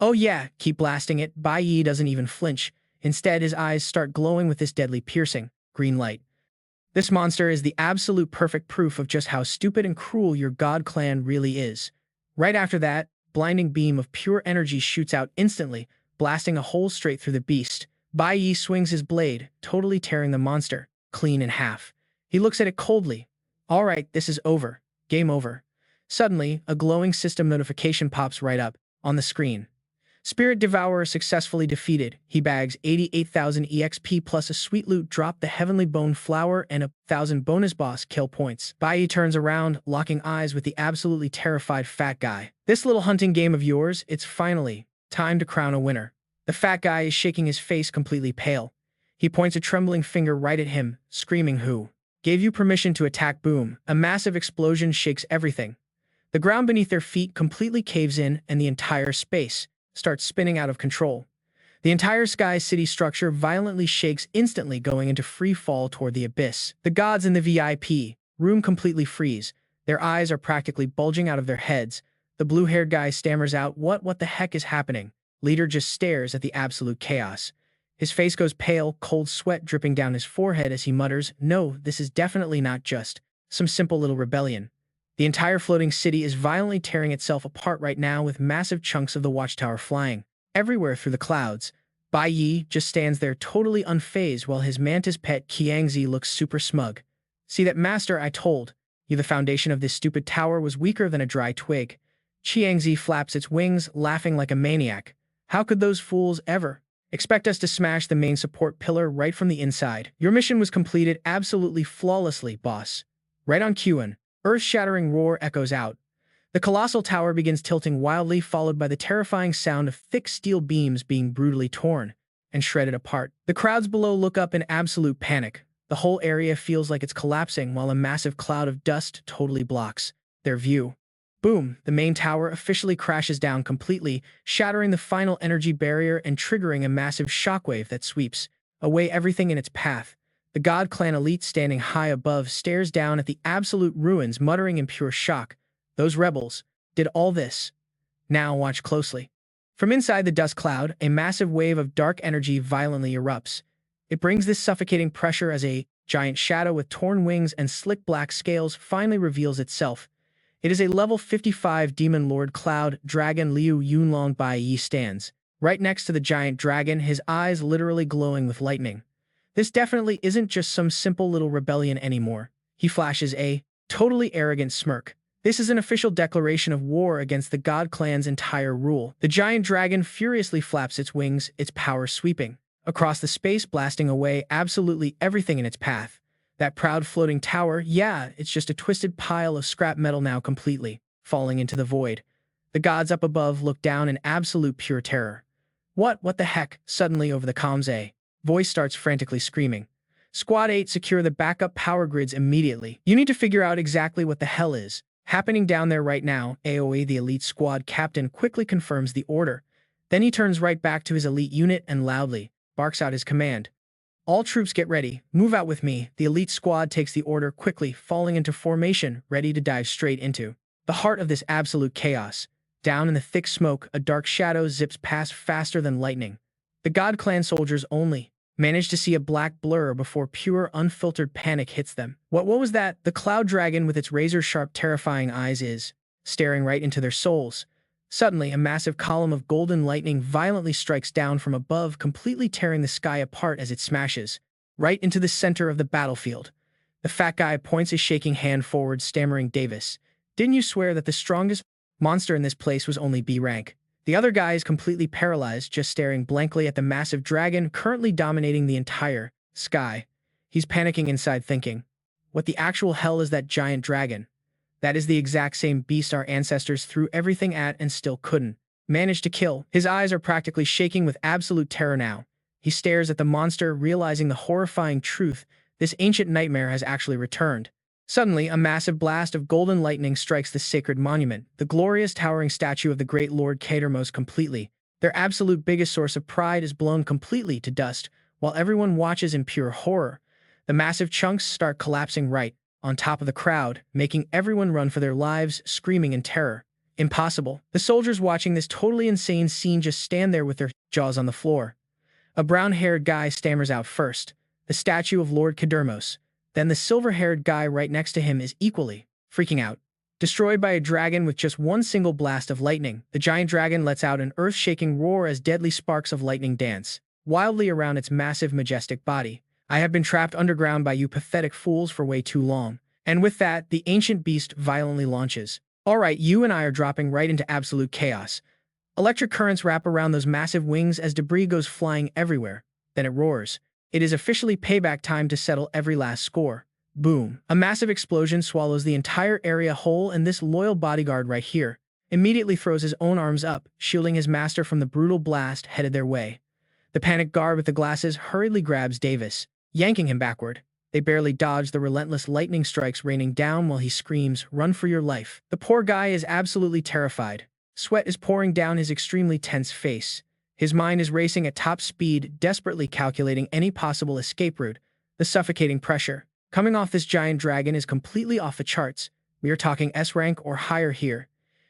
Oh yeah, keep blasting it. Bai Yi doesn't even flinch. Instead, his eyes start glowing with this deadly piercing green light. This monster is the absolute perfect proof of just how stupid and cruel your god clan really is. Right after that, blinding beam of pure energy shoots out instantly, blasting a hole straight through the beast. Bai Yi swings his blade, totally tearing the monster clean in half. He looks at it coldly. All right, this is over. Game over. Suddenly, a glowing system notification pops right up on the screen. Spirit Devourer successfully defeated. He bags 88,000 EXP plus a sweet loot drop, the Heavenly Bone Flower, and 1,000 bonus boss kill points. Bai Yi turns around, locking eyes with the absolutely terrified fat guy. This little hunting game of yours, it's finally time to crown a winner. The fat guy is shaking his face completely pale. He points a trembling finger right at him, screaming, "Who gave you permission to attack?" Boom. A massive explosion shakes everything. The ground beneath their feet completely caves in and the entire space starts spinning out of control. The entire sky city structure violently shakes, instantly going into free fall toward the abyss. The gods in the VIP room completely freeze. Their eyes are practically bulging out of their heads. The blue-haired guy stammers out, What the heck is happening?" Leader just stares at the absolute chaos. His face goes pale, cold sweat dripping down his forehead as he mutters, "No, this is definitely not just some simple little rebellion." The entire floating city is violently tearing itself apart right now, with massive chunks of the watchtower flying everywhere through the clouds. Bai Yi just stands there totally unfazed while his mantis pet Qiangzi looks super smug. "See that, master? I told you the foundation of this stupid tower was weaker than a dry twig." Qiangzi flaps its wings, laughing like a maniac. "How could those fools ever expect us to smash the main support pillar right from the inside? Your mission was completed absolutely flawlessly, boss." Right on cue, an earth-shattering roar echoes out. The colossal tower begins tilting wildly, followed by the terrifying sound of thick steel beams being brutally torn and shredded apart. The crowds below look up in absolute panic. The whole area feels like it's collapsing, while a massive cloud of dust totally blocks their view. Boom! The main tower officially crashes down completely, shattering the final energy barrier and triggering a massive shockwave that sweeps away everything in its path. The God Clan elite, standing high above, stares down at the absolute ruins, muttering in pure shock. Those rebels did all this. Now watch closely. From inside the dust cloud, a massive wave of dark energy violently erupts. It brings this suffocating pressure as a giant shadow with torn wings and slick black scales finally reveals itself. It is a level 55 Demon Lord Cloud Dragon. Liu Yunlong Bai Yi stands right next to the giant dragon, his eyes literally glowing with lightning. This definitely isn't just some simple little rebellion anymore. He flashes a totally arrogant smirk. This is an official declaration of war against the God Clan's entire rule. The giant dragon furiously flaps its wings, its power sweeping across the space, blasting away absolutely everything in its path. That proud floating tower, yeah, it's just a twisted pile of scrap metal now, completely falling into the void. The gods up above look down in absolute pure terror. What the heck? Suddenly over the comms, a voice starts frantically screaming. "Squad 8, secure the backup power grids immediately. You need to figure out exactly what the hell is happening down there right now." AOE, the elite squad captain, quickly confirms the order. Then he turns right back to his elite unit and loudly barks out his command. "All troops get ready. Move out with me." The elite squad takes the order, quickly falling into formation, ready to dive straight into the heart of this absolute chaos. Down in the thick smoke, a dark shadow zips past faster than lightning. The God Clan soldiers only manage to see a black blur before pure, unfiltered panic hits them. What was that? The cloud dragon with its razor-sharp, terrifying eyes is staring right into their souls. Suddenly, a massive column of golden lightning violently strikes down from above, completely tearing the sky apart as it smashes right into the center of the battlefield. The fat guy points his shaking hand forward, stammering, "Davis, didn't you swear that the strongest monster in this place was only B rank?" The other guy is completely paralyzed, just staring blankly at the massive dragon currently dominating the entire sky. He's panicking inside, thinking, what the actual hell is that giant dragon? That is the exact same beast our ancestors threw everything at and still couldn't manage to kill. His eyes are practically shaking with absolute terror now. He stares at the monster, realizing the horrifying truth. This ancient nightmare has actually returned. Suddenly, a massive blast of golden lightning strikes the sacred monument, the glorious towering statue of the great Lord Catermos, completely. Their absolute biggest source of pride is blown completely to dust, while everyone watches in pure horror. The massive chunks start collapsing right on top of the crowd, making everyone run for their lives, screaming in terror. Impossible. The soldiers watching this totally insane scene just stand there with their jaws on the floor. A brown-haired guy stammers out first. the statue of Lord Kadermos. Then the silver-haired guy right next to him is equally freaking out. Destroyed by a dragon with just one single blast of lightning, the giant dragon lets out an earth-shaking roar as deadly sparks of lightning dance wildly around its massive, majestic body. I have been trapped underground by you pathetic fools for way too long. And with that, the ancient beast violently launches. Alright, you and I are dropping right into absolute chaos. Electric currents wrap around those massive wings as debris goes flying everywhere. Then it roars. It is officially payback time to settle every last score. Boom. A massive explosion swallows the entire area whole, and this loyal bodyguard right here immediately throws his own arms up, shielding his master from the brutal blast headed their way. The panicked guard with the glasses hurriedly grabs Davis, yanking him backward. They barely dodge the relentless lightning strikes raining down while he screams, "Run for your life." The poor guy is absolutely terrified. Sweat is pouring down his extremely tense face. His mind is racing at top speed, desperately calculating any possible escape route. The suffocating pressure coming off this giant dragon is completely off the charts. We are talking S rank or higher here.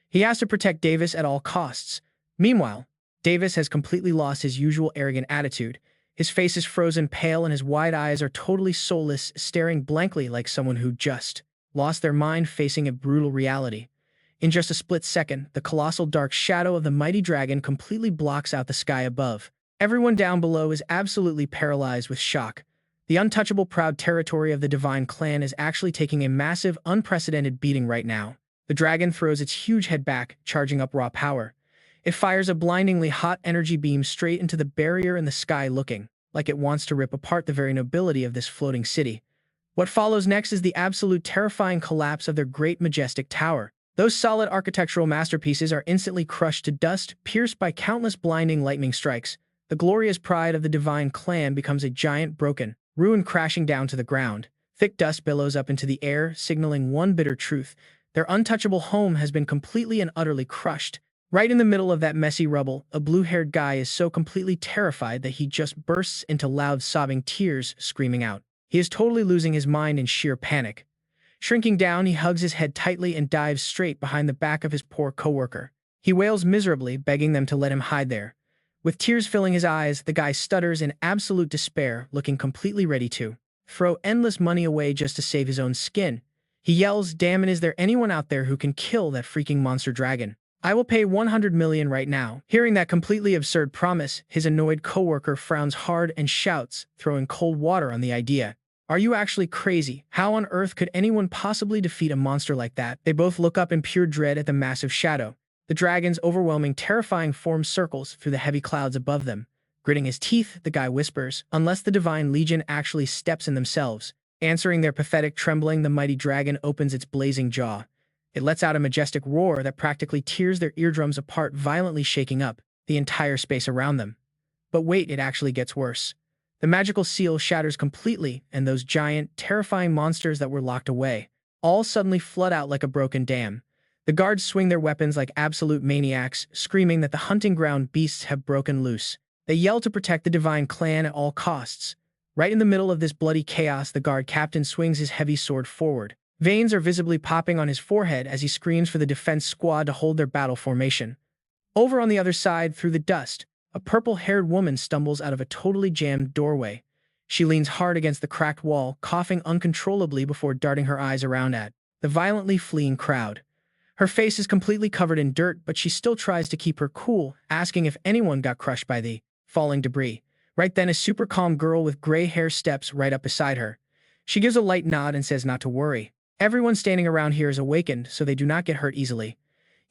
He has to protect Davis at all costs. Meanwhile, Davis has completely lost his usual arrogant attitude. His face is frozen pale and his wide eyes are totally soulless, staring blankly like someone who just lost their mind facing a brutal reality. In just a split second, the colossal dark shadow of the mighty dragon completely blocks out the sky above. Everyone down below is absolutely paralyzed with shock. The untouchable proud territory of the Divine Clan is actually taking a massive, unprecedented beating right now. The dragon throws its huge head back, charging up raw power. It fires a blindingly hot energy beam straight into the barrier in the sky, looking like it wants to rip apart the very nobility of this floating city. What follows next is the absolute terrifying collapse of their great majestic tower. Those solid architectural masterpieces are instantly crushed to dust, pierced by countless blinding lightning strikes. The glorious pride of the Divine Clan becomes a giant broken ruin crashing down to the ground. Thick dust billows up into the air, signaling one bitter truth. Their untouchable home has been completely and utterly crushed. Right in the middle of that messy rubble, a blue-haired guy is so completely terrified that he just bursts into loud sobbing tears, screaming out. He is totally losing his mind in sheer panic. Shrinking down, he hugs his head tightly and dives straight behind the back of his poor coworker. He wails miserably, begging them to let him hide there. With tears filling his eyes, the guy stutters in absolute despair, looking completely ready to throw endless money away just to save his own skin. He yells, "Damn it, is there anyone out there who can kill that freaking monster dragon? I will pay 100 million right now." Hearing that completely absurd promise, his annoyed coworker frowns hard and shouts, throwing cold water on the idea. "Are you actually crazy? How on earth could anyone possibly defeat a monster like that?" They both look up in pure dread at the massive shadow. The dragon's overwhelming, terrifying form circles through the heavy clouds above them. Gritting his teeth, the guy whispers, "Unless the Divine Legion actually steps in themselves." Answering their pathetic trembling, the mighty dragon opens its blazing jaw. It lets out a majestic roar that practically tears their eardrums apart, violently shaking up the entire space around them. But wait, it actually gets worse. The magical seal shatters completely, and those giant, terrifying monsters that were locked away all suddenly flood out like a broken dam. The guards swing their weapons like absolute maniacs, screaming that the hunting ground beasts have broken loose. They yell to protect the Divine Clan at all costs. Right in the middle of this bloody chaos, the guard captain swings his heavy sword forward. Veins are visibly popping on his forehead as he screams for the defense squad to hold their battle formation. Over on the other side, through the dust, a purple-haired woman stumbles out of a totally jammed doorway. She leans hard against the cracked wall, coughing uncontrollably before darting her eyes around at the violently fleeing crowd. Her face is completely covered in dirt, but she still tries to keep her cool, asking if anyone got crushed by the falling debris. Right then, a super calm girl with gray hair steps right up beside her. She gives a light nod and says not to worry. Everyone standing around here is awakened, so they do not get hurt easily.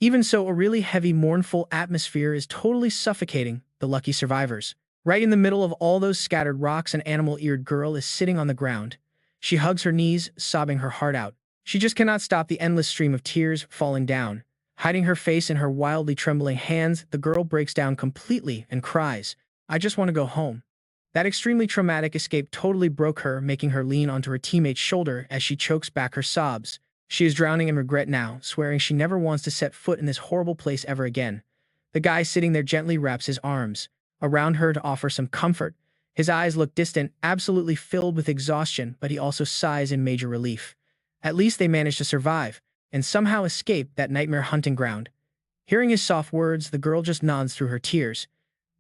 Even so, a really heavy, mournful atmosphere is totally suffocating the lucky survivors. Right in the middle of all those scattered rocks, an animal-eared girl is sitting on the ground. She hugs her knees, sobbing her heart out. She just cannot stop the endless stream of tears falling down. Hiding her face in her wildly trembling hands, the girl breaks down completely and cries, "I just want to go home." That extremely traumatic escape totally broke her, making her lean onto her teammate's shoulder as she chokes back her sobs. She is drowning in regret now, swearing she never wants to set foot in this horrible place ever again. The guy sitting there gently wraps his arms around her to offer some comfort. His eyes look distant, absolutely filled with exhaustion, but he also sighs in major relief. At least they managed to survive, and somehow escape that nightmare hunting ground. Hearing his soft words, the girl just nods through her tears.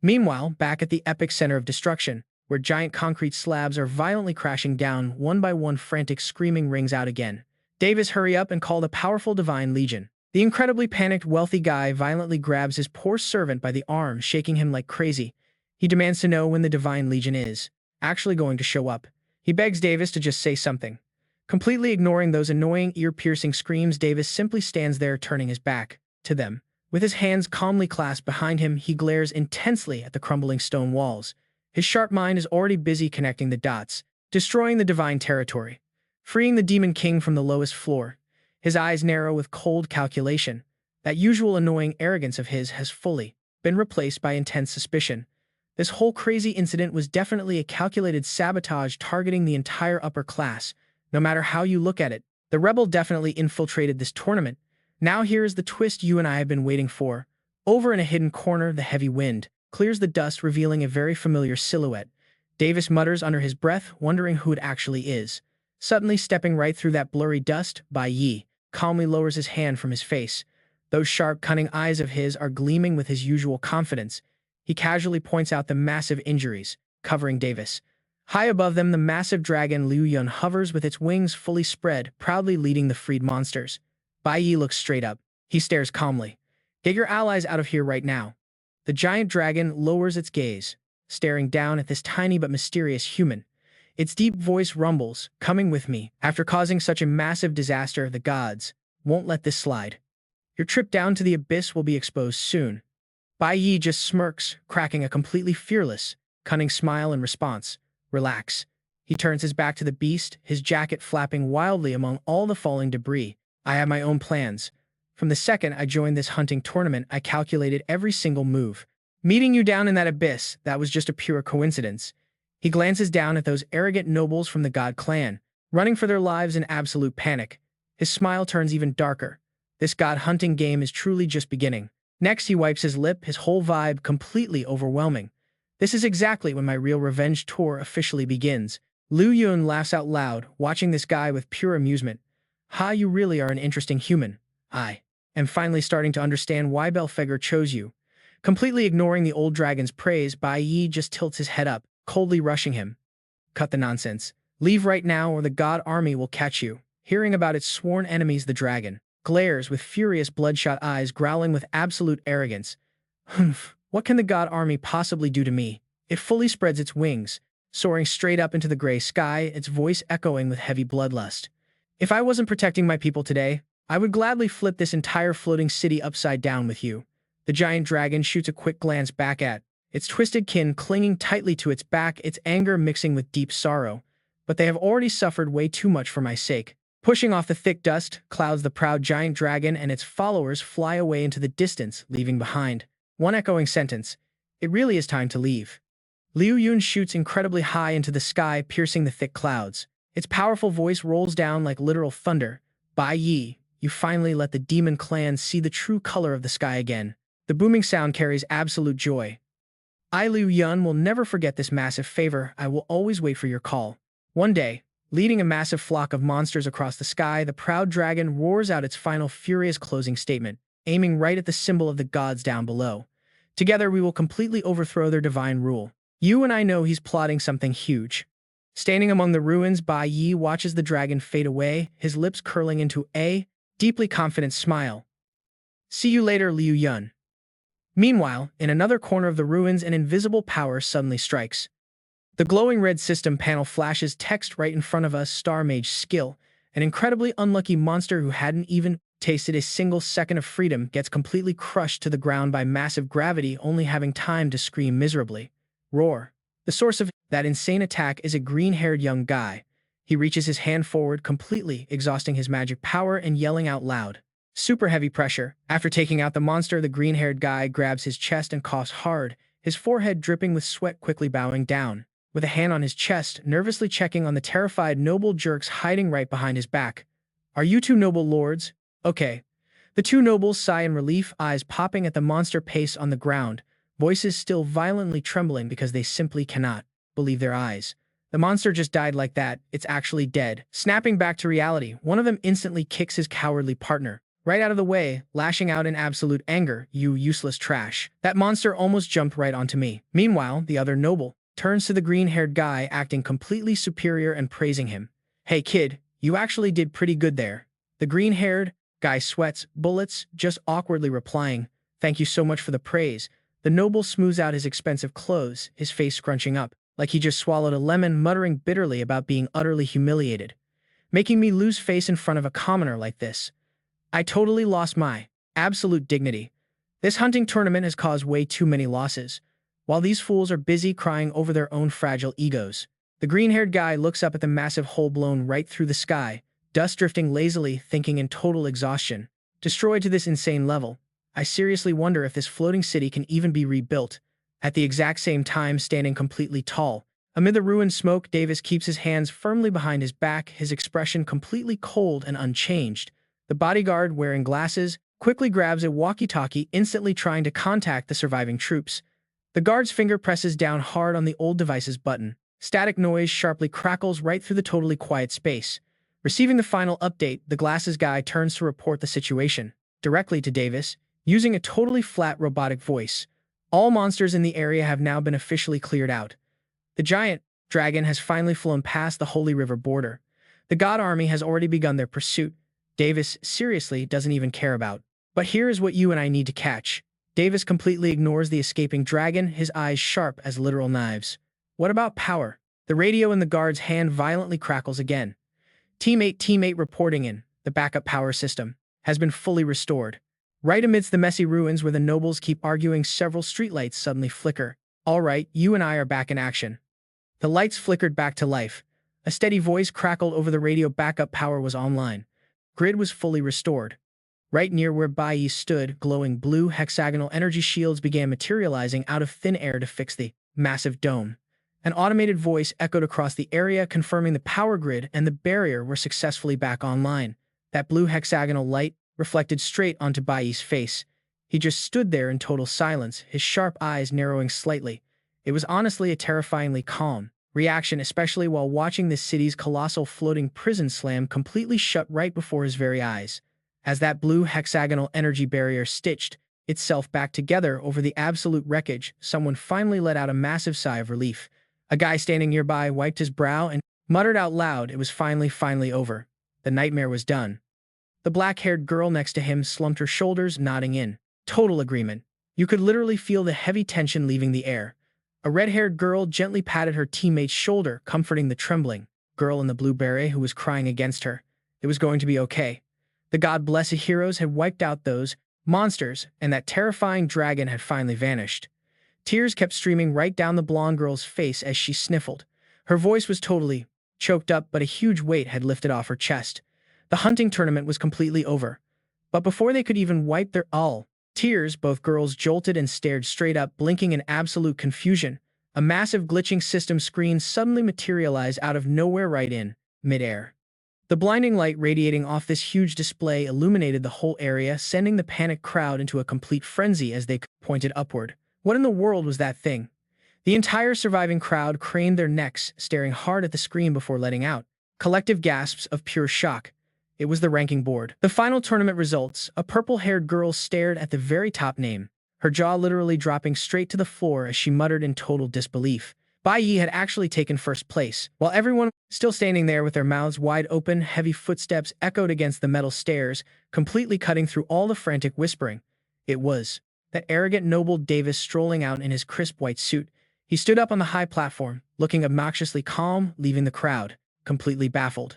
Meanwhile, back at the epic center of destruction, where giant concrete slabs are violently crashing down. One by one, frantic screaming rings out again. Davis, hurry up and call the powerful divine legion. The incredibly panicked wealthy guy violently grabs his poor servant by the arm, shaking him like crazy. He demands to know when the divine legion is actually going to show up. He begs Davis to just say something. Completely ignoring those annoying, ear-piercing screams, Davis simply stands there, turning his back to them. With his hands calmly clasped behind him, he glares intensely at the crumbling stone walls. His sharp mind is already busy connecting the dots, destroying the divine territory, freeing the Demon King from the lowest floor. His eyes narrow with cold calculation. That usual annoying arrogance of his has fully been replaced by intense suspicion. This whole crazy incident was definitely a calculated sabotage targeting the entire upper class. No matter how you look at it, the rebel definitely infiltrated this tournament. Now here is the twist you and I have been waiting for. Over in a hidden corner, the heavy wind clears the dust, revealing a very familiar silhouette. Davis mutters under his breath, wondering who it actually is. Suddenly stepping right through that blurry dust, Bai Yi calmly lowers his hand from his face. Those sharp, cunning eyes of his are gleaming with his usual confidence. He casually points out the massive injuries covering Davis. High above them, the massive dragon Liu Yun hovers with its wings fully spread, proudly leading the freed monsters. Bai Yi looks straight up. He stares calmly. Get your allies out of here right now. The giant dragon lowers its gaze, staring down at this tiny but mysterious human. Its deep voice rumbles, coming with me. After causing such a massive disaster, the gods won't let this slide. Your trip down to the abyss will be exposed soon. Bai Yi just smirks, cracking a completely fearless, cunning smile in response. Relax. He turns his back to the beast, his jacket flapping wildly among all the falling debris. I have my own plans. From the second I joined this hunting tournament, I calculated every single move. Meeting you down in that abyss, that was just a pure coincidence. He glances down at those arrogant nobles from the God clan, running for their lives in absolute panic. His smile turns even darker. This God hunting game is truly just beginning. Next, he wipes his lip, his whole vibe completely overwhelming. This is exactly when my real revenge tour officially begins. Liu Yun laughs out loud, watching this guy with pure amusement. Ha, you really are an interesting human. I am finally starting to understand why Belphegor chose you. Completely ignoring the old dragon's praise, Bai Yi just tilts his head up, coldly rushing him. Cut the nonsense. Leave right now or the god army will catch you. Hearing about its sworn enemies, the dragon glares with furious bloodshot eyes, growling with absolute arrogance. Humph. What can the god army possibly do to me? It fully spreads its wings, soaring straight up into the gray sky, its voice echoing with heavy bloodlust. If I wasn't protecting my people today, I would gladly flip this entire floating city upside down with you. The giant dragon shoots a quick glance back at its twisted kin clinging tightly to its back, its anger mixing with deep sorrow. But they have already suffered way too much for my sake. Pushing off the thick dust clouds, the proud giant dragon and its followers fly away into the distance, leaving behind one echoing sentence. It really is time to leave. Liu Yun shoots incredibly high into the sky, piercing the thick clouds. Its powerful voice rolls down like literal thunder. Bai Yi, you finally let the demon clan see the true color of the sky again. The booming sound carries absolute joy. I, Liu Yun, will never forget this massive favor. I will always wait for your call. One day, leading a massive flock of monsters across the sky, the proud dragon roars out its final furious closing statement, aiming right at the symbol of the gods down below. Together we will completely overthrow their divine rule. You and I know he's plotting something huge. Standing among the ruins, Bai Yi watches the dragon fade away, his lips curling into a deeply confident smile. See you later, Liu Yun. Meanwhile, in another corner of the ruins, an invisible power suddenly strikes. The glowing red system panel flashes text right in front of us. Star Mage skill. An incredibly unlucky monster who hadn't even tasted a single second of freedom gets completely crushed to the ground by massive gravity, only having time to scream miserably. Roar. The source of that insane attack is a green-haired young guy. He reaches his hand forward, completely exhausting his magic power and yelling out loud. Super heavy pressure. After taking out the monster, the green-haired guy grabs his chest and coughs hard, his forehead dripping with sweat, quickly bowing down. With a hand on his chest, nervously checking on the terrified noble jerks hiding right behind his back. Are you two noble lords? Okay. The two nobles sigh in relief, eyes popping at the monster pace on the ground, voices still violently trembling because they simply cannot believe their eyes. The monster just died like that. It's actually dead. Snapping back to reality, one of them instantly kicks his cowardly partner right out of the way, lashing out in absolute anger. You useless trash. That monster almost jumped right onto me. Meanwhile, the other noble turns to the green-haired guy acting completely superior and praising him. "Hey kid, you actually did pretty good there." The green-haired guy sweats bullets, just awkwardly replying, "Thank you so much for the praise." The noble smooths out his expensive clothes, his face scrunching up, like he just swallowed a lemon, muttering bitterly about being utterly humiliated. "Making me lose face in front of a commoner like this. I totally lost my absolute dignity. This hunting tournament has caused way too many losses, while these fools are busy crying over their own fragile egos." The green-haired guy looks up at the massive hole blown right through the sky, dust drifting lazily, thinking in total exhaustion. Destroyed to this insane level, I seriously wonder if this floating city can even be rebuilt. At the exact same time, standing completely tall, amid the ruined smoke, Davis keeps his hands firmly behind his back, his expression completely cold and unchanged. The bodyguard, wearing glasses, quickly grabs a walkie-talkie, instantly trying to contact the surviving troops. The guard's finger presses down hard on the old device's button. Static noise sharply crackles right through the totally quiet space. Receiving the final update, the glasses guy turns to report the situation directly to Davis, using a totally flat robotic voice. All monsters in the area have now been officially cleared out. The giant dragon has finally flown past the Holy River border. The God Army has already begun their pursuit. Davis seriously doesn't even care about. But here is what you and I need to catch. Davis completely ignores the escaping dragon, his eyes sharp as literal knives. What about power? The radio in the guard's hand violently crackles again. Teammate reporting in. The backup power system has been fully restored. Right amidst the messy ruins where the nobles keep arguing, several streetlights suddenly flicker. "All right, you and I are back in action." The lights flickered back to life. A steady voice crackled over the radio. Backup power was online. Grid was fully restored. Right near where Bai Yi stood, glowing blue hexagonal energy shields began materializing out of thin air to fix the massive dome. An automated voice echoed across the area, confirming the power grid and the barrier were successfully back online. That blue hexagonal light reflected straight onto Bai Yi's face. He just stood there in total silence, his sharp eyes narrowing slightly. It was honestly a terrifyingly calm reaction, especially while watching this city's colossal floating prison slam completely shut right before his very eyes. As that blue hexagonal energy barrier stitched itself back together over the absolute wreckage, someone finally let out a massive sigh of relief. A guy standing nearby wiped his brow and muttered out loud, it was finally over. The nightmare was done. The black-haired girl next to him slumped her shoulders, nodding in total agreement. You could literally feel the heavy tension leaving the air. A red-haired girl gently patted her teammate's shoulder, comforting the trembling girl in the blue beret who was crying against her. It was going to be okay. The God-blessed heroes had wiped out those monsters, and that terrifying dragon had finally vanished. Tears kept streaming right down the blonde girl's face as she sniffled. Her voice was totally choked up, but a huge weight had lifted off her chest. The hunting tournament was completely over. But before they could even wipe their tears, both girls jolted and stared straight up, blinking in absolute confusion. A massive glitching system screen suddenly materialized out of nowhere right in midair. The blinding light radiating off this huge display illuminated the whole area, sending the panicked crowd into a complete frenzy as they pointed upward. What in the world was that thing? The entire surviving crowd craned their necks, staring hard at the screen before letting out collective gasps of pure shock. It was the ranking board. The final tournament results. A purple-haired girl stared at the very top name, her jaw literally dropping straight to the floor as she muttered in total disbelief. Bai Yi had actually taken first place. While everyone still standing there with their mouths wide open, heavy footsteps echoed against the metal stairs, completely cutting through all the frantic whispering. It was that arrogant noble Davis strolling out in his crisp white suit. He stood up on the high platform, looking obnoxiously calm, leaving the crowd completely baffled.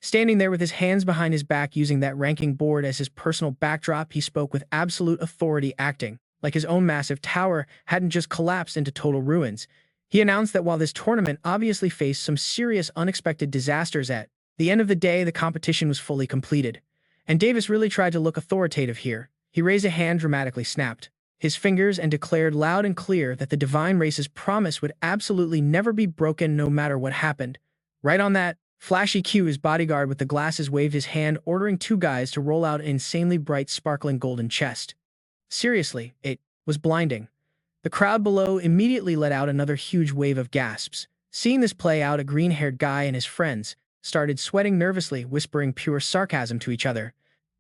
Standing there with his hands behind his back, using that ranking board as his personal backdrop, he spoke with absolute authority, acting like his own massive tower hadn't just collapsed into total ruins. He announced that while this tournament obviously faced some serious unexpected disasters, at the end of the day, the competition was fully completed. And Davis really tried to look authoritative here. He raised a hand, dramatically snapped his fingers, and declared loud and clear that the divine race's promise would absolutely never be broken no matter what happened. Right on that flashy cue, his bodyguard with the glasses waved his hand, ordering two guys to roll out an insanely bright, sparkling golden chest. Seriously, it was blinding. The crowd below immediately let out another huge wave of gasps. Seeing this play out, a green-haired guy and his friends started sweating nervously, whispering pure sarcasm to each other.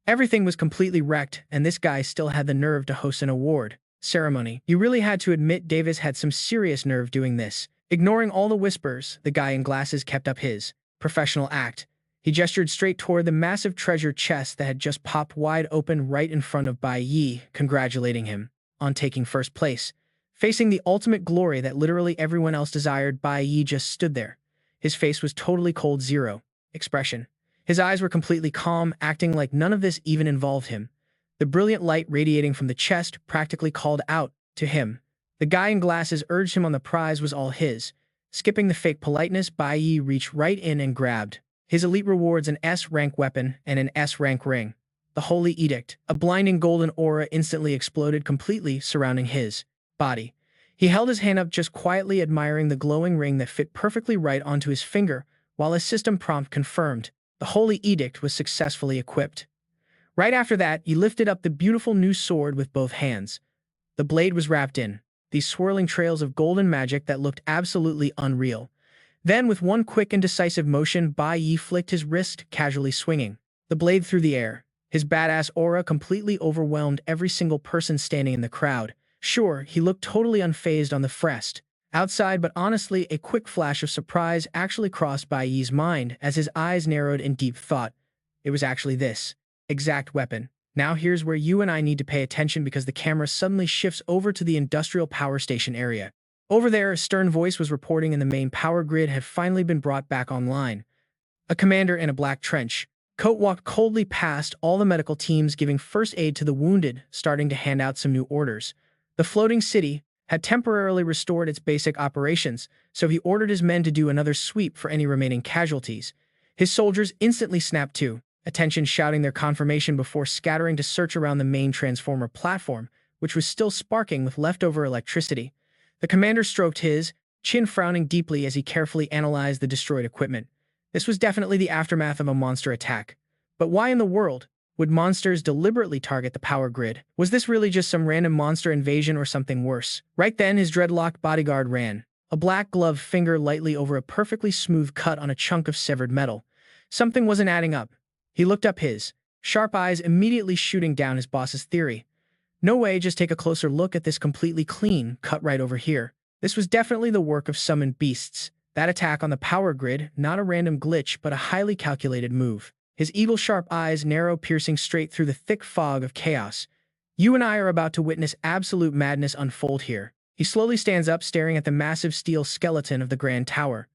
Everything was completely wrecked, and this guy still had the nerve to host an award ceremony. You really had to admit Davis had some serious nerve doing this. Ignoring all the whispers, the guy in glasses kept up his professional act. He gestured straight toward the massive treasure chest that had just popped wide open right in front of Bai Yi, congratulating him on taking first place. Facing the ultimate glory that literally everyone else desired, Bai Yi just stood there. His face was totally cold, zero expression. His eyes were completely calm, acting like none of this even involved him. The brilliant light radiating from the chest practically called out to him. The guy in glasses urged him on the prize was all his. Skipping the fake politeness, Bai Yi reached right in and grabbed his elite rewards, an S-rank weapon and an S-rank ring. The Holy Edict, a blinding golden aura instantly exploded completely surrounding his body. He held his hand up, just quietly admiring the glowing ring that fit perfectly right onto his finger, while his system prompt confirmed the Holy Edict was successfully equipped. Right after that, he lifted up the beautiful new sword with both hands. The blade was wrapped in these swirling trails of golden magic that looked absolutely unreal. Then, with one quick and decisive motion, Bai Yi flicked his wrist, casually swinging the blade through the air. His badass aura completely overwhelmed every single person standing in the crowd. Sure, he looked totally unfazed on the frest outside, but honestly, a quick flash of surprise actually crossed Bai Yi's mind as his eyes narrowed in deep thought. It was actually this exact weapon. Now here's where you and I need to pay attention, because the camera suddenly shifts over to the industrial power station area. Over there, a stern voice was reporting the main power grid had finally been brought back online. A commander in a black trench coat walked coldly past all the medical teams, giving first aid to the wounded, starting to hand out some new orders. The floating city had temporarily restored its basic operations, so he ordered his men to do another sweep for any remaining casualties. His soldiers instantly snapped to attention, shouting their confirmation before scattering to search around the main transformer platform, which was still sparking with leftover electricity. The commander stroked his chin, frowning deeply as he carefully analyzed the destroyed equipment. This was definitely the aftermath of a monster attack. But why in the world would monsters deliberately target the power grid? Was this really just some random monster invasion or something worse? Right then, his dreadlocked bodyguard ran a black gloved finger lightly over a perfectly smooth cut on a chunk of severed metal. Something wasn't adding up. He looked up, his sharp eyes immediately shooting down his boss's theory. No way, just take a closer look at this completely clean cut right over here. This was definitely the work of summoned beasts. That attack on the power grid, not a random glitch, but a highly calculated move. His eagle-sharp eyes narrow, piercing straight through the thick fog of chaos. You and I are about to witness absolute madness unfold here. He slowly stands up, staring at the massive steel skeleton of the Grand Tower.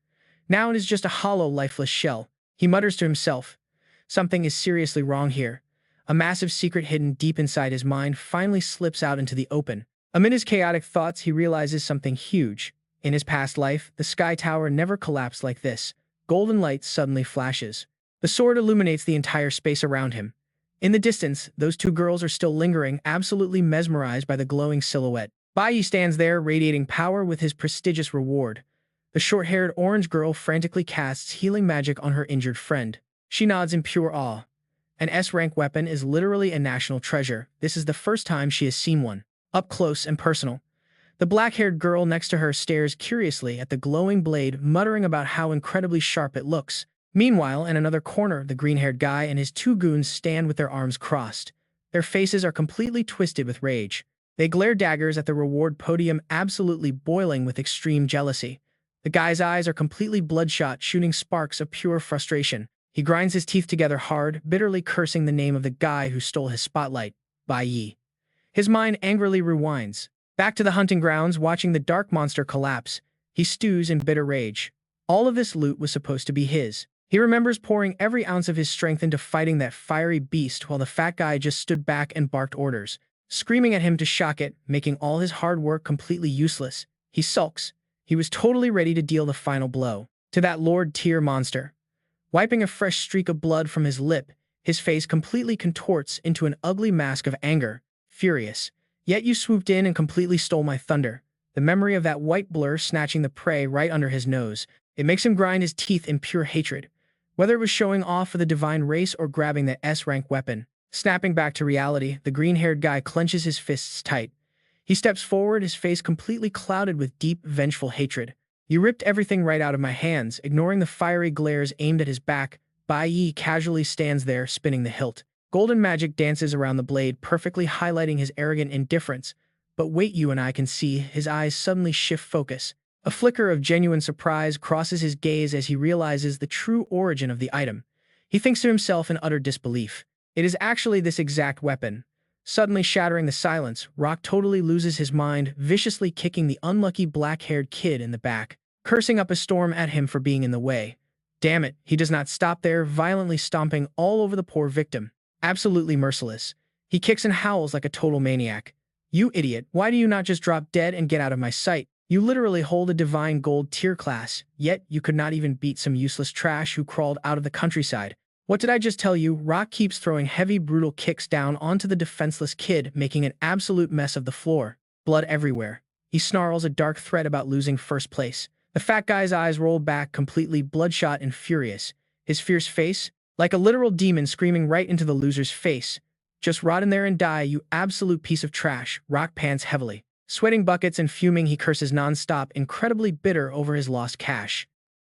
Now it is just a hollow, lifeless shell. He mutters to himself. Something is seriously wrong here. A massive secret hidden deep inside his mind finally slips out into the open. Amid his chaotic thoughts, he realizes something huge. In his past life, the Sky Tower never collapsed like this. Golden light suddenly flashes. The sword illuminates the entire space around him. In the distance, those two girls are still lingering, absolutely mesmerized by the glowing silhouette. Bai Yi stands there, radiating power with his prestigious reward. The short-haired orange girl frantically casts healing magic on her injured friend. She nods in pure awe. An S-rank weapon is literally a national treasure. This is the first time she has seen one, up close and personal. The black-haired girl next to her stares curiously at the glowing blade, muttering about how incredibly sharp it looks. Meanwhile, in another corner, the green-haired guy and his two goons stand with their arms crossed. Their faces are completely twisted with rage. They glare daggers at the reward podium, absolutely boiling with extreme jealousy. The guy's eyes are completely bloodshot, shooting sparks of pure frustration. He grinds his teeth together hard, bitterly cursing the name of the guy who stole his spotlight, Bai Yi. His mind angrily rewinds. Back to the hunting grounds, watching the dark monster collapse. He stews in bitter rage. All of this loot was supposed to be his. He remembers pouring every ounce of his strength into fighting that fiery beast, while the fat guy just stood back and barked orders, screaming at him to shock it, making all his hard work completely useless. He sulks. He was totally ready to deal the final blow to that Lord-tier monster. Wiping a fresh streak of blood from his lip, his face completely contorts into an ugly mask of anger. Furious. Yet you swooped in and completely stole my thunder. The memory of that white blur snatching the prey right under his nose, it makes him grind his teeth in pure hatred. Whether it was showing off for the divine race or grabbing the S-rank weapon. Snapping back to reality, the green-haired guy clenches his fists tight. He steps forward, his face completely clouded with deep, vengeful hatred. You ripped everything right out of my hands. Ignoring the fiery glares aimed at his back, Bai Yi casually stands there, spinning the hilt. Golden magic dances around the blade, perfectly highlighting his arrogant indifference. But wait, you and I can see his eyes suddenly shift focus. A flicker of genuine surprise crosses his gaze as he realizes the true origin of the item. He thinks to himself in utter disbelief. It is actually this exact weapon. Suddenly shattering the silence, Rock totally loses his mind, viciously kicking the unlucky black-haired kid in the back, cursing up a storm at him for being in the way. Damn it, he does not stop there, violently stomping all over the poor victim. Absolutely merciless. He kicks and howls like a total maniac. You idiot, why do you not just drop dead and get out of my sight? You literally hold a divine gold tier class, yet you could not even beat some useless trash who crawled out of the countryside. What did I just tell you? Rock keeps throwing heavy, brutal kicks down onto the defenseless kid, making an absolute mess of the floor. Blood everywhere. He snarls a dark threat about losing first place. The fat guy's eyes roll back, completely bloodshot and furious. His fierce face, like a literal demon screaming right into the loser's face. Just rot in there and die, you absolute piece of trash. Rock pants heavily. Sweating buckets and fuming, he curses nonstop, incredibly bitter over his lost cash.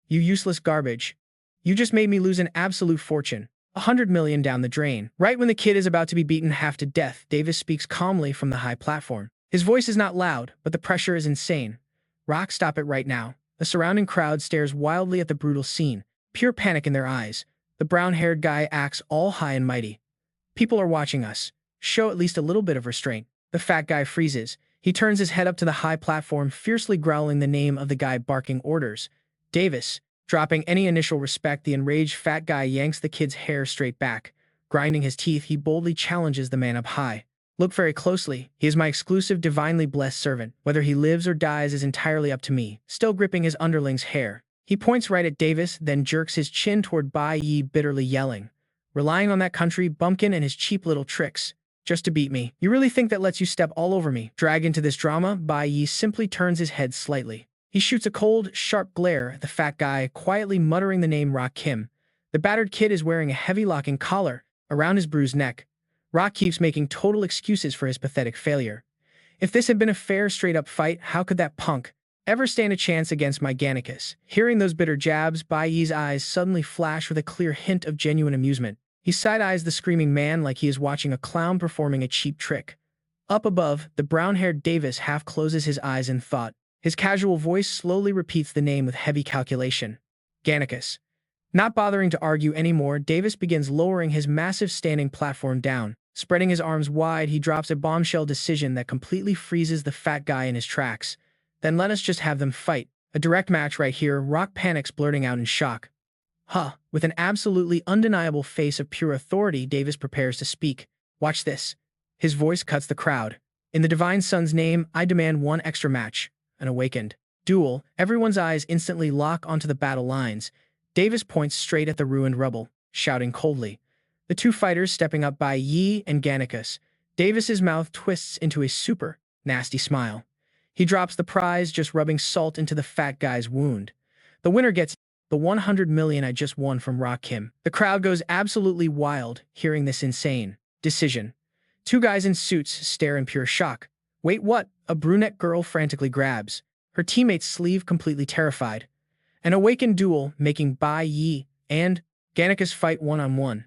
You useless garbage. You just made me lose an absolute fortune. 100 million down the drain. Right when the kid is about to be beaten half to death, Davis speaks calmly from the high platform. His voice is not loud, but the pressure is insane. Rock, stop it right now. The surrounding crowd stares wildly at the brutal scene, pure panic in their eyes. The brown-haired guy acts all high and mighty. People are watching us. Show at least a little bit of restraint. The fat guy freezes. He turns his head up to the high platform, fiercely growling the name of the guy barking orders. Davis. Dropping any initial respect, the enraged fat guy yanks the kid's hair straight back. Grinding his teeth, he boldly challenges the man up high. Look very closely. He is my exclusive, divinely blessed servant. Whether he lives or dies is entirely up to me. Still gripping his underling's hair, he points right at Davis, then jerks his chin toward Bai Yi, bitterly yelling. Relying on that country bumpkin and his cheap little tricks. Just to beat me. You really think that lets you step all over me? Drag into this drama? Bai Yi simply turns his head slightly. He shoots a cold, sharp glare at the fat guy, quietly muttering the name Rock Kim. The battered kid is wearing a heavy locking collar around his bruised neck. Rock keeps making total excuses for his pathetic failure. If this had been a fair, straight-up fight, how could that punk ever stand a chance against my Gannicus? Hearing those bitter jabs, Bai Yi's eyes suddenly flash with a clear hint of genuine amusement. He side-eyes the screaming man like he is watching a clown performing a cheap trick. Up above, the brown-haired Davis half closes his eyes in thought. His casual voice slowly repeats the name with heavy calculation. Gannicus. Not bothering to argue anymore, Davis begins lowering his massive standing platform down. Spreading his arms wide, he drops a bombshell decision that completely freezes the fat guy in his tracks. Then let us just have them fight. A direct match right here. Rock panics, blurting out in shock. Huh. With an absolutely undeniable face of pure authority, Davis prepares to speak. Watch this. His voice cuts the crowd. In the Divine Son's name, I demand one extra match. An awakened duel. Everyone's eyes instantly lock onto the battle lines. Davis points straight at the ruined rubble, shouting coldly. The two fighters stepping up by Yi and Gannicus. Davis's mouth twists into a super nasty smile. He drops the prize, just rubbing salt into the fat guy's wound. The winner gets the 100 million I just won from Rock Kim. The crowd goes absolutely wild, hearing this insane decision. Two guys in suits stare in pure shock. Wait, what? A brunette girl frantically grabs her teammate's sleeve, completely terrified. An awakened duel, making Bai Yi and Gannicus fight one-on-one.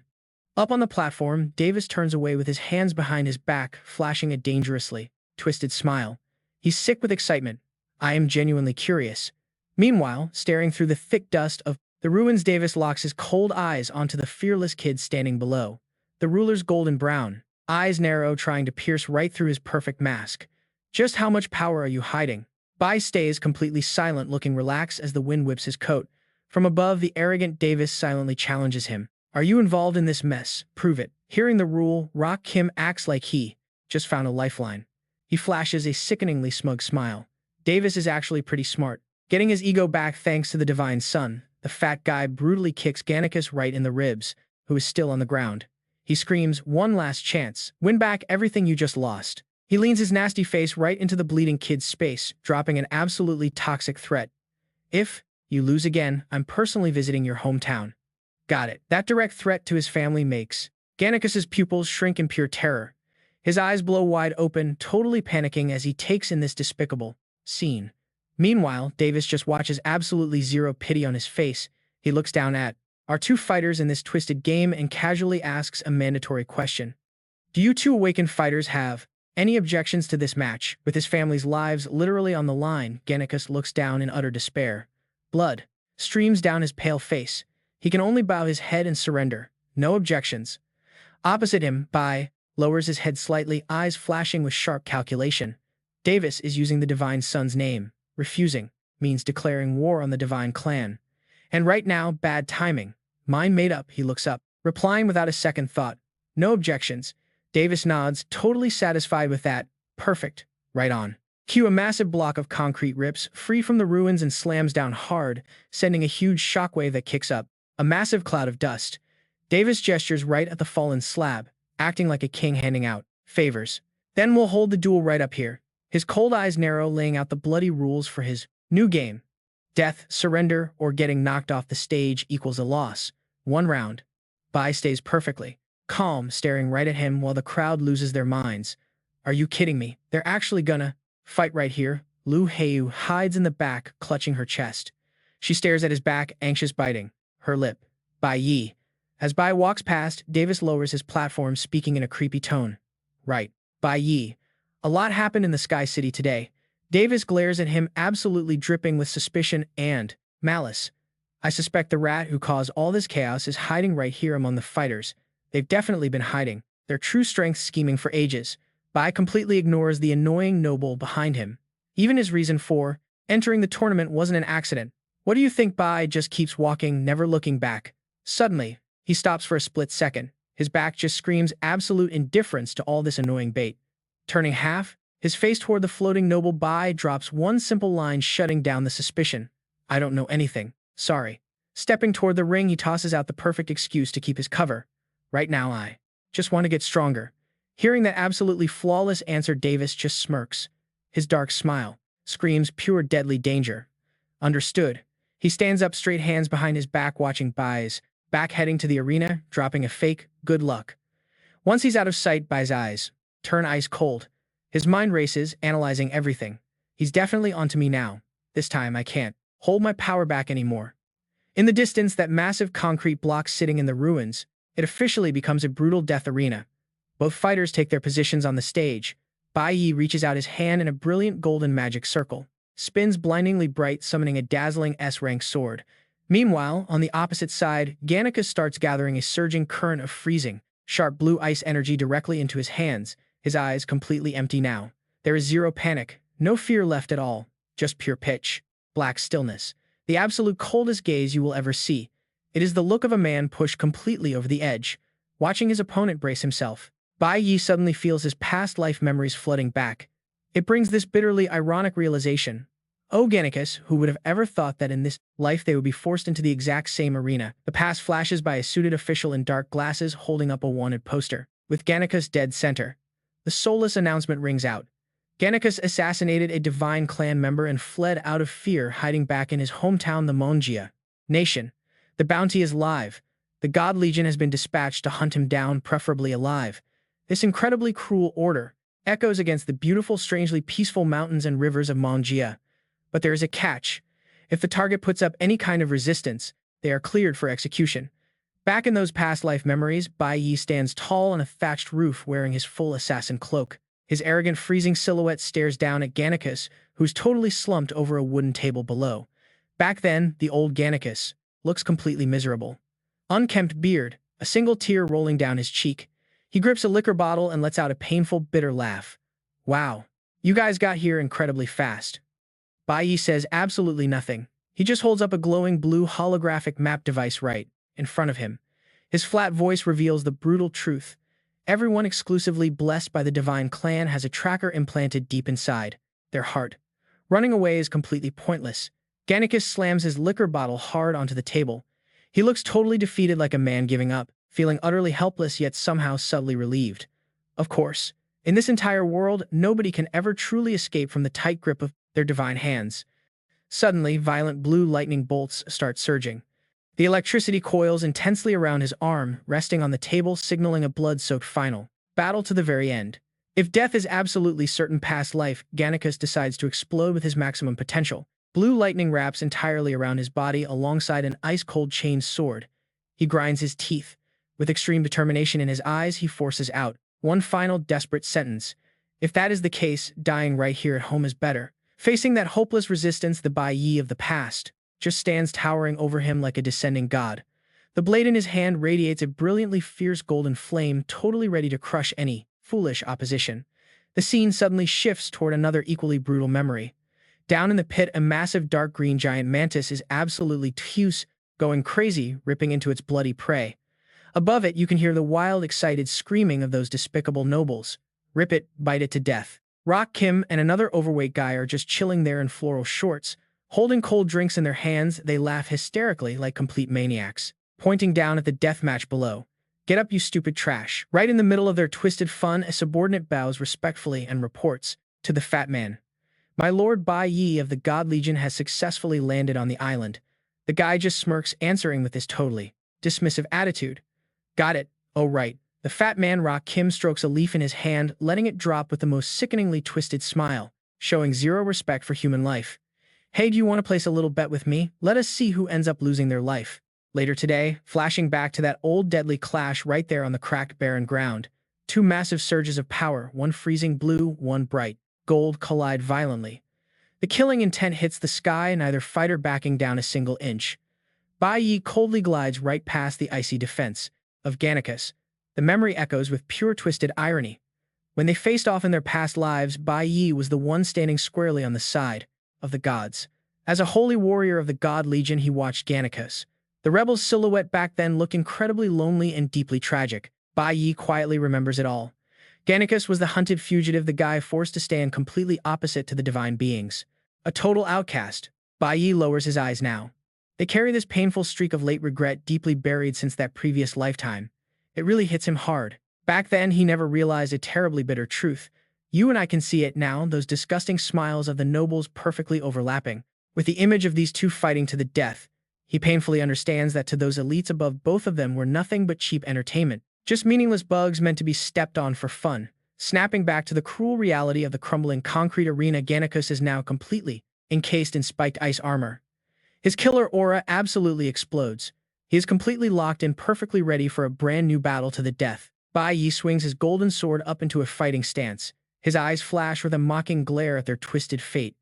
Up on the platform, Davis turns away with his hands behind his back, flashing a dangerously twisted smile. He's sick with excitement. I am genuinely curious. Meanwhile, staring through the thick dust of the ruins, Davis locks his cold eyes onto the fearless kid standing below. The ruler's golden brown eyes narrow, trying to pierce right through his perfect mask. Just how much power are you hiding? Bai stays completely silent, looking relaxed as the wind whips his coat. From above, the arrogant Davis silently challenges him. Are you involved in this mess? Prove it. Hearing the rule, Rock Kim acts like he just found a lifeline. He flashes a sickeningly smug smile. Davis is actually pretty smart. Getting his ego back thanks to the Divine Son, the fat guy brutally kicks Gannicus right in the ribs, who is still on the ground. He screams, one last chance. Win back everything you just lost. He leans his nasty face right into the bleeding kid's space, dropping an absolutely toxic threat. If you lose again, I'm personally visiting your hometown. Got it. That direct threat to his family makes Gannicus's pupils shrink in pure terror. His eyes blow wide open, totally panicking as he takes in this despicable scene. Meanwhile, Davis just watches, absolutely zero pity on his face. He looks down at our two fighters in this twisted game and casually asks a mandatory question. Do you two awakened fighters have Any objections to this match? With his family's lives literally on the line, Gannicus looks down in utter despair. Blood streams down his pale face. He can only bow his head and surrender. No objections. Opposite him, Bai lowers his head slightly, eyes flashing with sharp calculation. Davis is using the Divine Son's name. Refusing means declaring war on the Divine Clan. And right now, bad timing. Mind made up, he looks up, replying without a second thought. No objections. Davis nods, totally satisfied with that. Perfect. Right on. Cue a massive block of concrete rips free from the ruins and slams down hard, sending a huge shockwave that kicks up a massive cloud of dust. Davis gestures right at the fallen slab, acting like a king handing out favors. Then we'll hold the duel right up here. His cold eyes narrow, laying out the bloody rules for his new game. Death, surrender, or getting knocked off the stage equals a loss. 1 round. Bai stays perfectly calm, staring right at him while the crowd loses their minds. Are you kidding me? They're actually gonna fight right here? Lu Heiyu hides in the back, clutching her chest. She stares at his back, anxious, biting her lip. Bai Yi. As Bai walks past, Davis lowers his platform, speaking in a creepy tone. Right. Bai Yi. A lot happened in the Sky City today. Davis glares at him, absolutely dripping with suspicion and malice. I suspect the rat who caused all this chaos is hiding right here among the fighters. They've definitely been hiding their true strength, scheming for ages. Bai completely ignores the annoying noble behind him. Even his reason for entering the tournament wasn't an accident. What do you think? Bai just keeps walking, never looking back. Suddenly, he stops for a split second. His back just screams absolute indifference to all this annoying bait. Turning half, his face toward the floating noble, Bai drops one simple line, shutting down the suspicion. I don't know anything. Sorry. Stepping toward the ring, he tosses out the perfect excuse to keep his cover. Right now, I just want to get stronger. Hearing that absolutely flawless answer, Davis just smirks. His dark smile screams pure deadly danger. Understood. He stands up straight, hands behind his back, watching Bai's back, heading to the arena, dropping a fake good luck. Once he's out of sight, Bai's eyes turn ice cold. His mind races, analyzing everything. He's definitely onto me now. This time I can't hold my power back anymore. In the distance, that massive concrete block sitting in the ruins, it officially becomes a brutal death arena. Both fighters take their positions on the stage. Bai Yi reaches out his hand in a brilliant golden magic circle, spins blindingly bright, summoning a dazzling S-rank sword. Meanwhile, on the opposite side, Gannicus starts gathering a surging current of freezing, sharp blue ice energy directly into his hands, his eyes completely empty now. There is zero panic, no fear left at all, just pure pitch black stillness, the absolute coldest gaze you will ever see. It is the look of a man pushed completely over the edge, watching his opponent brace himself. Bai Yi suddenly feels his past life memories flooding back. It brings this bitterly ironic realization. Oh, Gannicus, who would have ever thought that in this life they would be forced into the exact same arena? The past flashes by a suited official in dark glasses holding up a wanted poster, with Gannicus dead center. The soulless announcement rings out. Gannicus assassinated a Divine Clan member and fled out of fear, hiding back in his hometown, the Monjia nation. The bounty is live. The God Legion has been dispatched to hunt him down, preferably alive. This incredibly cruel order echoes against the beautiful, strangely peaceful mountains and rivers of Monjia. But there is a catch. If the target puts up any kind of resistance, they are cleared for execution. Back in those past life memories, Bai Yi stands tall on a thatched roof wearing his full assassin cloak. His arrogant, freezing silhouette stares down at Gannicus, who's totally slumped over a wooden table below. Back then, the old Gannicus looks completely miserable. Unkempt beard, a single tear rolling down his cheek. He grips a liquor bottle and lets out a painful, bitter laugh. Wow, you guys got here incredibly fast. Bai Yi says absolutely nothing. He just holds up a glowing blue holographic map device right in front of him. His flat voice reveals the brutal truth. Everyone exclusively blessed by the Divine Clan has a tracker implanted deep inside their heart. Running away is completely pointless. Gannicus slams his liquor bottle hard onto the table. He looks totally defeated, like a man giving up, feeling utterly helpless yet somehow subtly relieved. Of course, in this entire world, nobody can ever truly escape from the tight grip of their divine hands. Suddenly, violent blue lightning bolts start surging. The electricity coils intensely around his arm, resting on the table, signaling a blood-soaked final battle to the very end. If death is absolutely certain past life, Gannicus decides to explode with his maximum potential. Blue lightning wraps entirely around his body alongside an ice-cold chain sword. He grinds his teeth. With extreme determination in his eyes, he forces out one final desperate sentence. If that is the case, dying right here at home is better. Facing that hopeless resistance, the Bai Yi of the past just stands towering over him like a descending god. The blade in his hand radiates a brilliantly fierce golden flame, totally ready to crush any foolish opposition. The scene suddenly shifts toward another equally brutal memory. Down in the pit, a massive dark green giant mantis is absolutely tuse, going crazy, ripping into its bloody prey. Above it, you can hear the wild, excited screaming of those despicable nobles. Rip it, bite it to death. Rock Kim and another overweight guy are just chilling there in floral shorts. Holding cold drinks in their hands, they laugh hysterically like complete maniacs, pointing down at the deathmatch below. Get up, you stupid trash. Right in the middle of their twisted fun, a subordinate bows respectfully and reports to the fat man. My Lord Bai Yi of the God Legion has successfully landed on the island. The guy just smirks, answering with his totally dismissive attitude. Got it. Oh, right. The fat man Rock Kim strokes a leaf in his hand, letting it drop with the most sickeningly twisted smile, showing zero respect for human life. Hey, do you want to place a little bet with me? Let us see who ends up losing their life. Later today, flashing back to that old deadly clash right there on the cracked barren ground. Two massive surges of power, one freezing blue, one bright gold, collide violently. The killing intent hits the sky, neither fighter backing down a single inch. Bai Yi coldly glides right past the icy defense of Gannicus. The memory echoes with pure twisted irony. When they faced off in their past lives, Bai Yi was the one standing squarely on the side of the gods. As a holy warrior of the God Legion, he watched Gannicus. The rebel's silhouette back then looked incredibly lonely and deeply tragic. Bai Yi quietly remembers it all. Gannicus was the hunted fugitive, the guy forced to stand completely opposite to the divine beings. A total outcast. Bai Yi lowers his eyes now. They carry this painful streak of late regret deeply buried since that previous lifetime. It really hits him hard. Back then, he never realized a terribly bitter truth. You and I can see it now, those disgusting smiles of the nobles perfectly overlapping. With the image of these two fighting to the death, he painfully understands that to those elites above, both of them were nothing but cheap entertainment. Just meaningless bugs meant to be stepped on for fun. Snapping back to the cruel reality of the crumbling concrete arena, Gannicus is now completely encased in spiked ice armor. His killer aura absolutely explodes. He is completely locked in, perfectly ready for a brand new battle to the death. Bai Yi swings his golden sword up into a fighting stance. His eyes flash with a mocking glare at their twisted fate.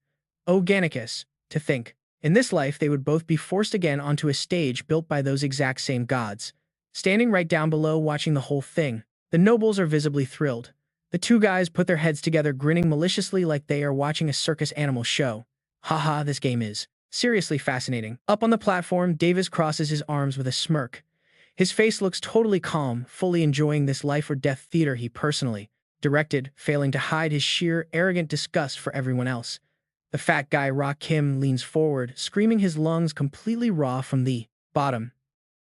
Oh, Gannicus, to think. In this life, they would both be forced again onto a stage built by those exact same gods. Standing right down below, watching the whole thing, the nobles are visibly thrilled. The two guys put their heads together, grinning maliciously like they are watching a circus animal show. Haha, this game is seriously fascinating. Up on the platform, Davis crosses his arms with a smirk. His face looks totally calm, fully enjoying this life or death theater he personally directed, failing to hide his sheer, arrogant disgust for everyone else. The fat guy Rock Kim leans forward, screaming, his lungs completely raw from the bottom.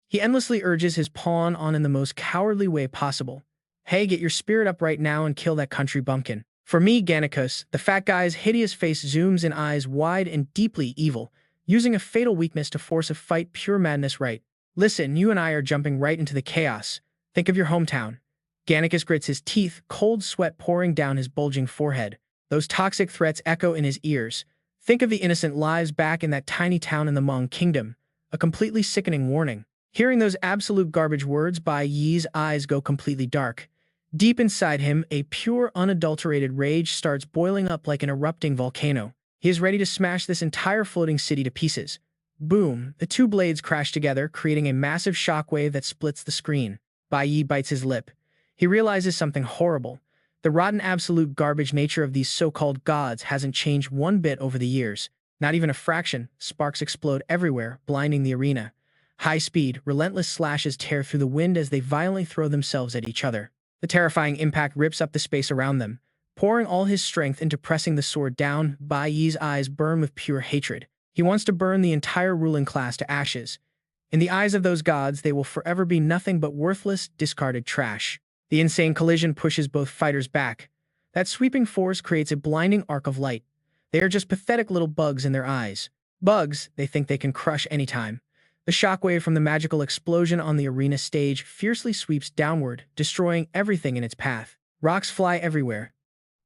He endlessly urges his pawn on in the most cowardly way possible. Hey, get your spirit up right now and kill that country bumpkin. For me, Gannicus, the fat guy's hideous face zooms in, eyes wide and deeply evil, using a fatal weakness to force a fight, pure madness. Right. Listen, you and I are jumping right into the chaos. Think of your hometown. Gannicus grits his teeth, cold sweat pouring down his bulging forehead. Those toxic threats echo in his ears. Think of the innocent lives back in that tiny town in the Hmong kingdom. A completely sickening warning. Hearing those absolute garbage words, Bai Yi's eyes go completely dark. Deep inside him, a pure, unadulterated rage starts boiling up like an erupting volcano. He is ready to smash this entire floating city to pieces. Boom! The two blades crash together, creating a massive shockwave that splits the screen. Bai Yi bites his lip. He realizes something horrible. The rotten absolute garbage nature of these so-called gods hasn't changed one bit over the years. Not even a fraction. Sparks explode everywhere, blinding the arena. High-speed, relentless slashes tear through the wind as they violently throw themselves at each other. The terrifying impact rips up the space around them. Pouring all his strength into pressing the sword down, Bai Yi's eyes burn with pure hatred. He wants to burn the entire ruling class to ashes. In the eyes of those gods, they will forever be nothing but worthless, discarded trash. The insane collision pushes both fighters back. That sweeping force creates a blinding arc of light. They are just pathetic little bugs in their eyes. Bugs they think they can crush anytime. The shockwave from the magical explosion on the arena stage fiercely sweeps downward, destroying everything in its path. Rocks fly everywhere.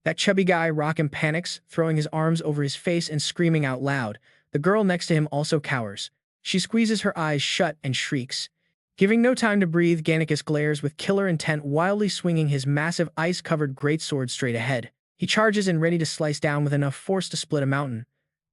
That chubby guy Rockin panics, throwing his arms over his face and screaming out loud. The girl next to him also cowers. She squeezes her eyes shut and shrieks. Giving no time to breathe, Gannicus glares with killer intent, wildly swinging his massive ice-covered greatsword straight ahead. He charges in, ready to slice down with enough force to split a mountain.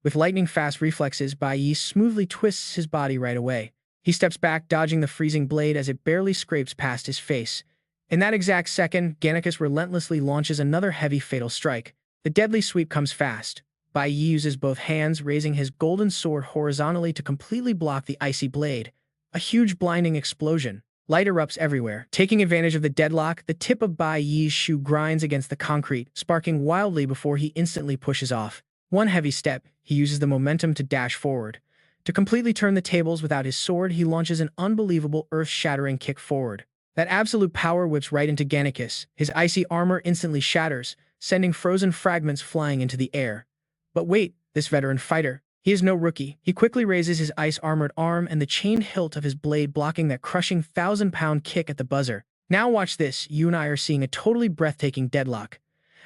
With lightning-fast reflexes, Bai Yi smoothly twists his body right away. He steps back, dodging the freezing blade as it barely scrapes past his face. In that exact second, Gannicus relentlessly launches another heavy fatal strike. The deadly sweep comes fast. Bai Yi uses both hands, raising his golden sword horizontally to completely block the icy blade. A huge blinding explosion. Light erupts everywhere. Taking advantage of the deadlock, the tip of Bai Yi's shoe grinds against the concrete, sparking wildly before he instantly pushes off. One heavy step, he uses the momentum to dash forward. To completely turn the tables without his sword, he launches an unbelievable earth-shattering kick forward. That absolute power whips right into Gannicus. His icy armor instantly shatters, sending frozen fragments flying into the air. But wait, this veteran fighter. He is no rookie. He quickly raises his ice-armored arm and the chained hilt of his blade blocking that crushing 1,000-pound kick at the buzzer. Now watch this, you and I are seeing a totally breathtaking deadlock.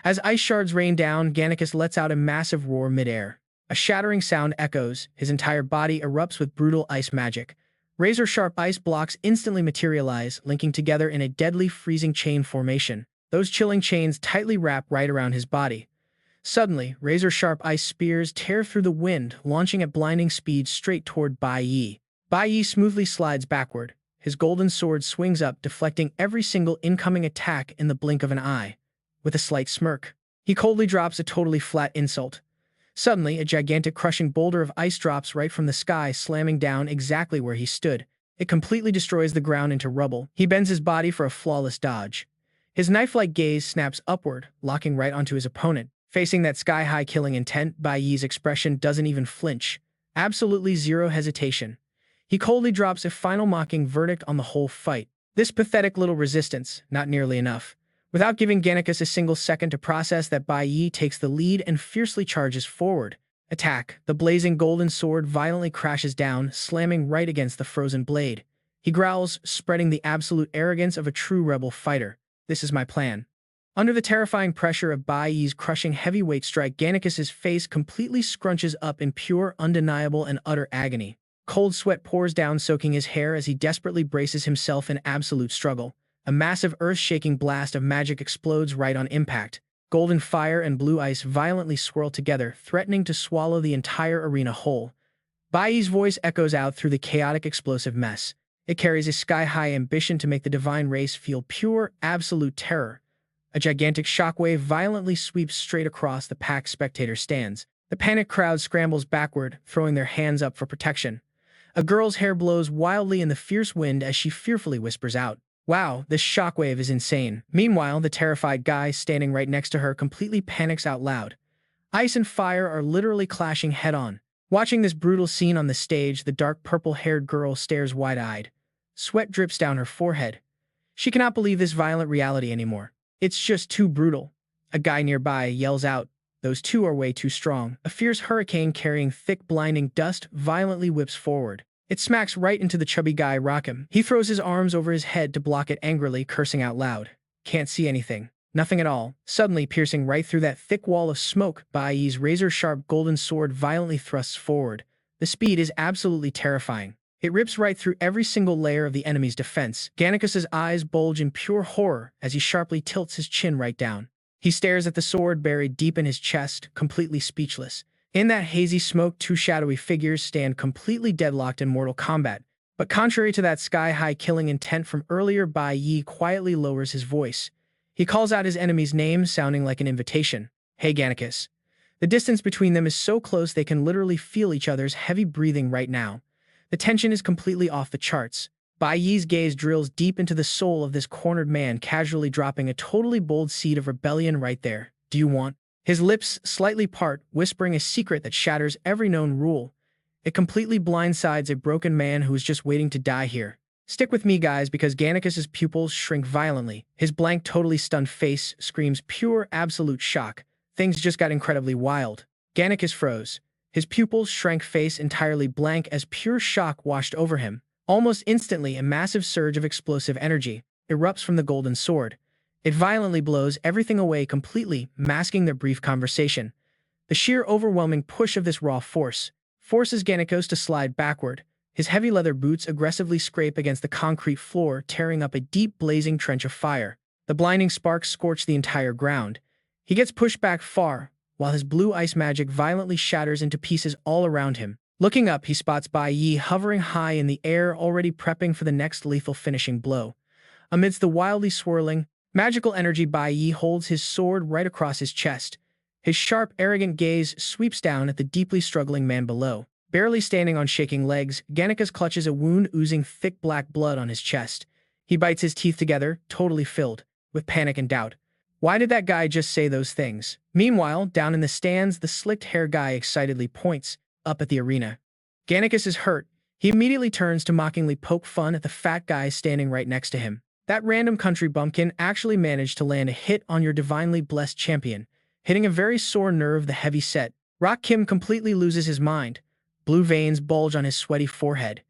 As ice shards rain down, Gannicus lets out a massive roar midair. A shattering sound echoes, his entire body erupts with brutal ice magic. Razor-sharp ice blocks instantly materialize, linking together in a deadly freezing chain formation. Those chilling chains tightly wrap right around his body. Suddenly, razor-sharp ice spears tear through the wind, launching at blinding speed straight toward Bai Yi. Bai Yi smoothly slides backward. His golden sword swings up, deflecting every single incoming attack in the blink of an eye. With a slight smirk, he coldly drops a totally flat insult. Suddenly, a gigantic crushing boulder of ice drops right from the sky, slamming down exactly where he stood. It completely destroys the ground into rubble. He bends his body for a flawless dodge. His knife-like gaze snaps upward, locking right onto his opponent. Facing that sky-high killing intent, Bai Yi's expression doesn't even flinch. Absolutely zero hesitation. He coldly drops a final mocking verdict on the whole fight. This pathetic little resistance, not nearly enough. Without giving Gannicus a single second to process that, Bai Yi takes the lead and fiercely charges forward. Attack. The blazing golden sword violently crashes down, slamming right against the frozen blade. He growls, spreading the absolute arrogance of a true rebel fighter. This is my plan. Under the terrifying pressure of Bai Yi's crushing heavyweight strike, Gannicus's face completely scrunches up in pure, undeniable, and utter agony. Cold sweat pours down, soaking his hair as he desperately braces himself in absolute struggle. A massive earth-shaking blast of magic explodes right on impact. Golden fire and blue ice violently swirl together, threatening to swallow the entire arena whole. Bai Yi's voice echoes out through the chaotic, explosive mess. It carries a sky-high ambition to make the divine race feel pure, absolute terror. A gigantic shockwave violently sweeps straight across the packed spectator stands. The panicked crowd scrambles backward, throwing their hands up for protection. A girl's hair blows wildly in the fierce wind as she fearfully whispers out, "Wow, this shockwave is insane." Meanwhile, the terrified guy standing right next to her completely panics out loud. Ice and fire are literally clashing head-on. Watching this brutal scene on the stage, the dark purple-haired girl stares wide-eyed. Sweat drips down her forehead. She cannot believe this violent reality anymore. It's just too brutal. A guy nearby yells out, "Those two are way too strong." A fierce hurricane carrying thick, blinding dust violently whips forward. It smacks right into the chubby guy Rockham. He throws his arms over his head to block it angrily, cursing out loud. Can't see anything. Nothing at all. Suddenly, piercing right through that thick wall of smoke, Bai Yi's razor-sharp golden sword violently thrusts forward. The speed is absolutely terrifying. It rips right through every single layer of the enemy's defense. Gannicus's eyes bulge in pure horror as he sharply tilts his chin right down. He stares at the sword buried deep in his chest, completely speechless. In that hazy smoke, two shadowy figures stand completely deadlocked in mortal combat. But contrary to that sky-high killing intent from earlier, Bai Yi quietly lowers his voice. He calls out his enemy's name, sounding like an invitation. "Hey, Gannicus." The distance between them is so close they can literally feel each other's heavy breathing right now. The tension is completely off the charts. Bai Yi's gaze drills deep into the soul of this cornered man, casually dropping a totally bold seed of rebellion right there. "Do you want?" His lips slightly part, whispering a secret that shatters every known rule. It completely blindsides a broken man who is just waiting to die here. Stick with me, guys, because Gannicus's pupils shrink violently. His blank, totally stunned face screams pure, absolute shock. Things just got incredibly wild. Gannicus froze. His pupils shrank, face entirely blank as pure shock washed over him. Almost instantly, a massive surge of explosive energy erupts from the golden sword. It violently blows everything away completely, masking their brief conversation. The sheer overwhelming push of this raw force forces Gannicus to slide backward. His heavy leather boots aggressively scrape against the concrete floor, tearing up a deep blazing trench of fire. The blinding sparks scorch the entire ground. He gets pushed back far, while his blue ice magic violently shatters into pieces all around him. Looking up, he spots Bai Yi hovering high in the air, already prepping for the next lethal finishing blow. Amidst the wildly swirling, magical energy, Bai Yi holds his sword right across his chest. His sharp, arrogant gaze sweeps down at the deeply struggling man below. Barely standing on shaking legs, Gannicus clutches a wound oozing thick black blood on his chest. He bites his teeth together, totally filled with panic and doubt. Why did that guy just say those things? Meanwhile, down in the stands, the slicked-hair guy excitedly points up at the arena. Gannicus is hurt. He immediately turns to mockingly poke fun at the fat guy standing right next to him. That random country bumpkin actually managed to land a hit on your divinely blessed champion, hitting a very sore nerve, the heavy set. Rock Kim completely loses his mind. Blue veins bulge on his sweaty forehead.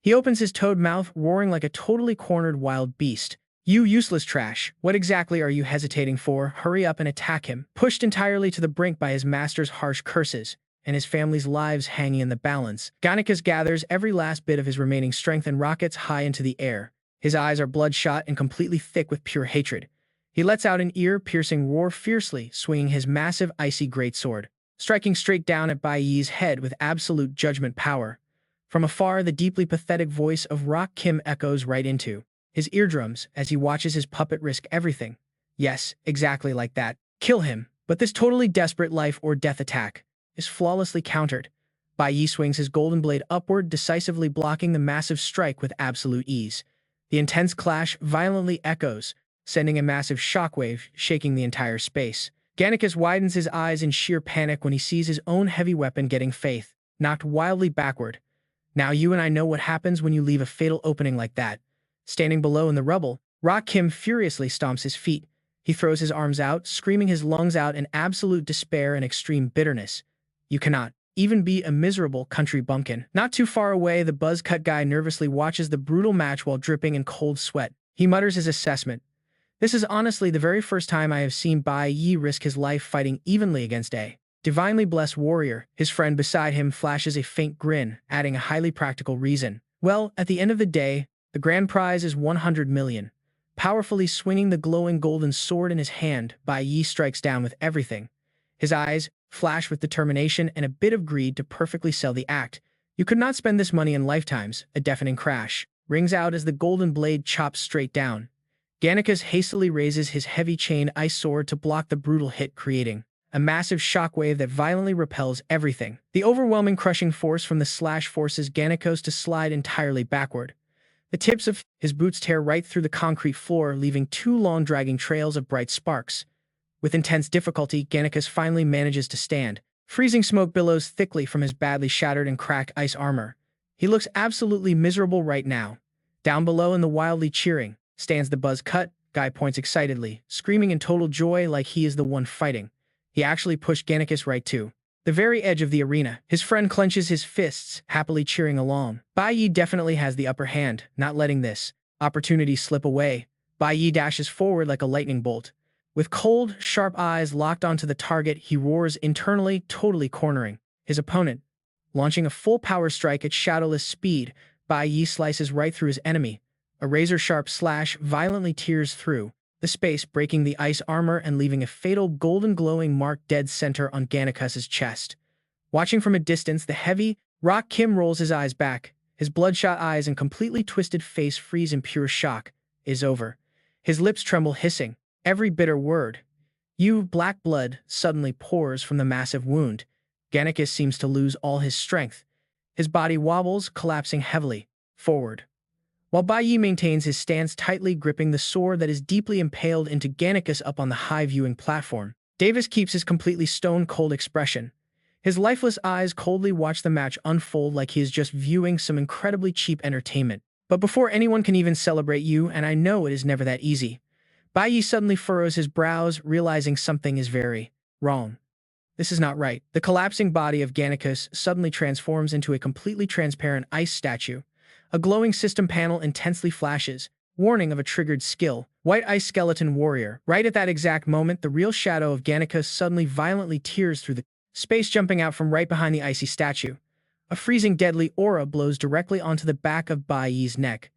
He opens his toad mouth, roaring like a totally cornered wild beast. You useless trash. What exactly are you hesitating for? Hurry up and attack him. Pushed entirely to the brink by his master's harsh curses, and his family's lives hanging in the balance, Gannicus gathers every last bit of his remaining strength and rockets high into the air. His eyes are bloodshot and completely thick with pure hatred. He lets out an ear-piercing roar, fiercely swinging his massive icy greatsword, striking straight down at Bai Yi's head with absolute judgment power. From afar, the deeply pathetic voice of Rock Kim echoes right into his eardrums as he watches his puppet risk everything. Yes, exactly like that. Kill him. But this totally desperate life-or-death attack is flawlessly countered. Bai Yi swings his golden blade upward, decisively blocking the massive strike with absolute ease. The intense clash violently echoes, sending a massive shockwave, shaking the entire space. Gannicus widens his eyes in sheer panic when he sees his own heavy weapon getting knocked wildly backward. Now you and I know what happens when you leave a fatal opening like that. Standing below in the rubble, Rock Kim furiously stomps his feet. He throws his arms out, screaming his lungs out in absolute despair and extreme bitterness. You cannot even be a miserable country bumpkin. Not too far away, the buzz-cut guy nervously watches the brutal match while dripping in cold sweat. He mutters his assessment. This is honestly the very first time I have seen Bai Yi risk his life fighting evenly against a divinely blessed warrior. His friend beside him flashes a faint grin, adding a highly practical reason. Well, at the end of the day, the grand prize is 100 million. Powerfully swinging the glowing golden sword in his hand, Bai Yi strikes down with everything. His eyes flash with determination and a bit of greed to perfectly sell the act. You could not spend this money in lifetimes. A deafening crash rings out as the golden blade chops straight down. Gannicus hastily raises his heavy chain ice sword to block the brutal hit, creating a massive shockwave that violently repels everything. The overwhelming crushing force from the slash forces Gannicus to slide entirely backward. The tips of his boots tear right through the concrete floor, leaving two long dragging trails of bright sparks. With intense difficulty, Gannicus finally manages to stand. Freezing smoke billows thickly from his badly shattered and cracked ice armor. He looks absolutely miserable right now. Down below in the wildly cheering stands the buzz-cut guy, points excitedly, screaming in total joy like he is the one fighting. He actually pushed Gannicus right to the very edge of the arena. His friend clenches his fists, happily cheering along. Bai Yi definitely has the upper hand, not letting this opportunity slip away. Bai Yi dashes forward like a lightning bolt. With cold, sharp eyes locked onto the target, he roars internally, totally cornering his opponent. Launching a full power strike at shadowless speed, Bai Yi slices right through his enemy. A razor-sharp slash violently tears through the space, breaking the ice armor and leaving a fatal golden glowing mark dead center on Gannicus's chest. Watching from a distance, the heavy Rock Kim rolls his eyes back. His bloodshot eyes and completely twisted face freeze in pure shock. Is over. His lips tremble, hissing every bitter word. You black blood suddenly pours from the massive wound. Gannicus seems to lose all his strength. His body wobbles, collapsing heavily forward, while Bai Yi maintains his stance, tightly gripping the sword that is deeply impaled into Gannicus up on the high viewing platform. Davis keeps his completely stone-cold expression. His lifeless eyes coldly watch the match unfold like he is just viewing some incredibly cheap entertainment. But before anyone can even celebrate you, and I know it is never that easy, Bai Yi suddenly furrows his brows, realizing something is very wrong. This is not right. The collapsing body of Gannicus suddenly transforms into a completely transparent ice statue. A glowing system panel intensely flashes, warning of a triggered skill. White Ice Skeleton Warrior. Right at that exact moment, the real shadow of Gannicus suddenly violently tears through the space, jumping out from right behind the icy statue. A freezing deadly aura blows directly onto the back of Bai Yi's neck.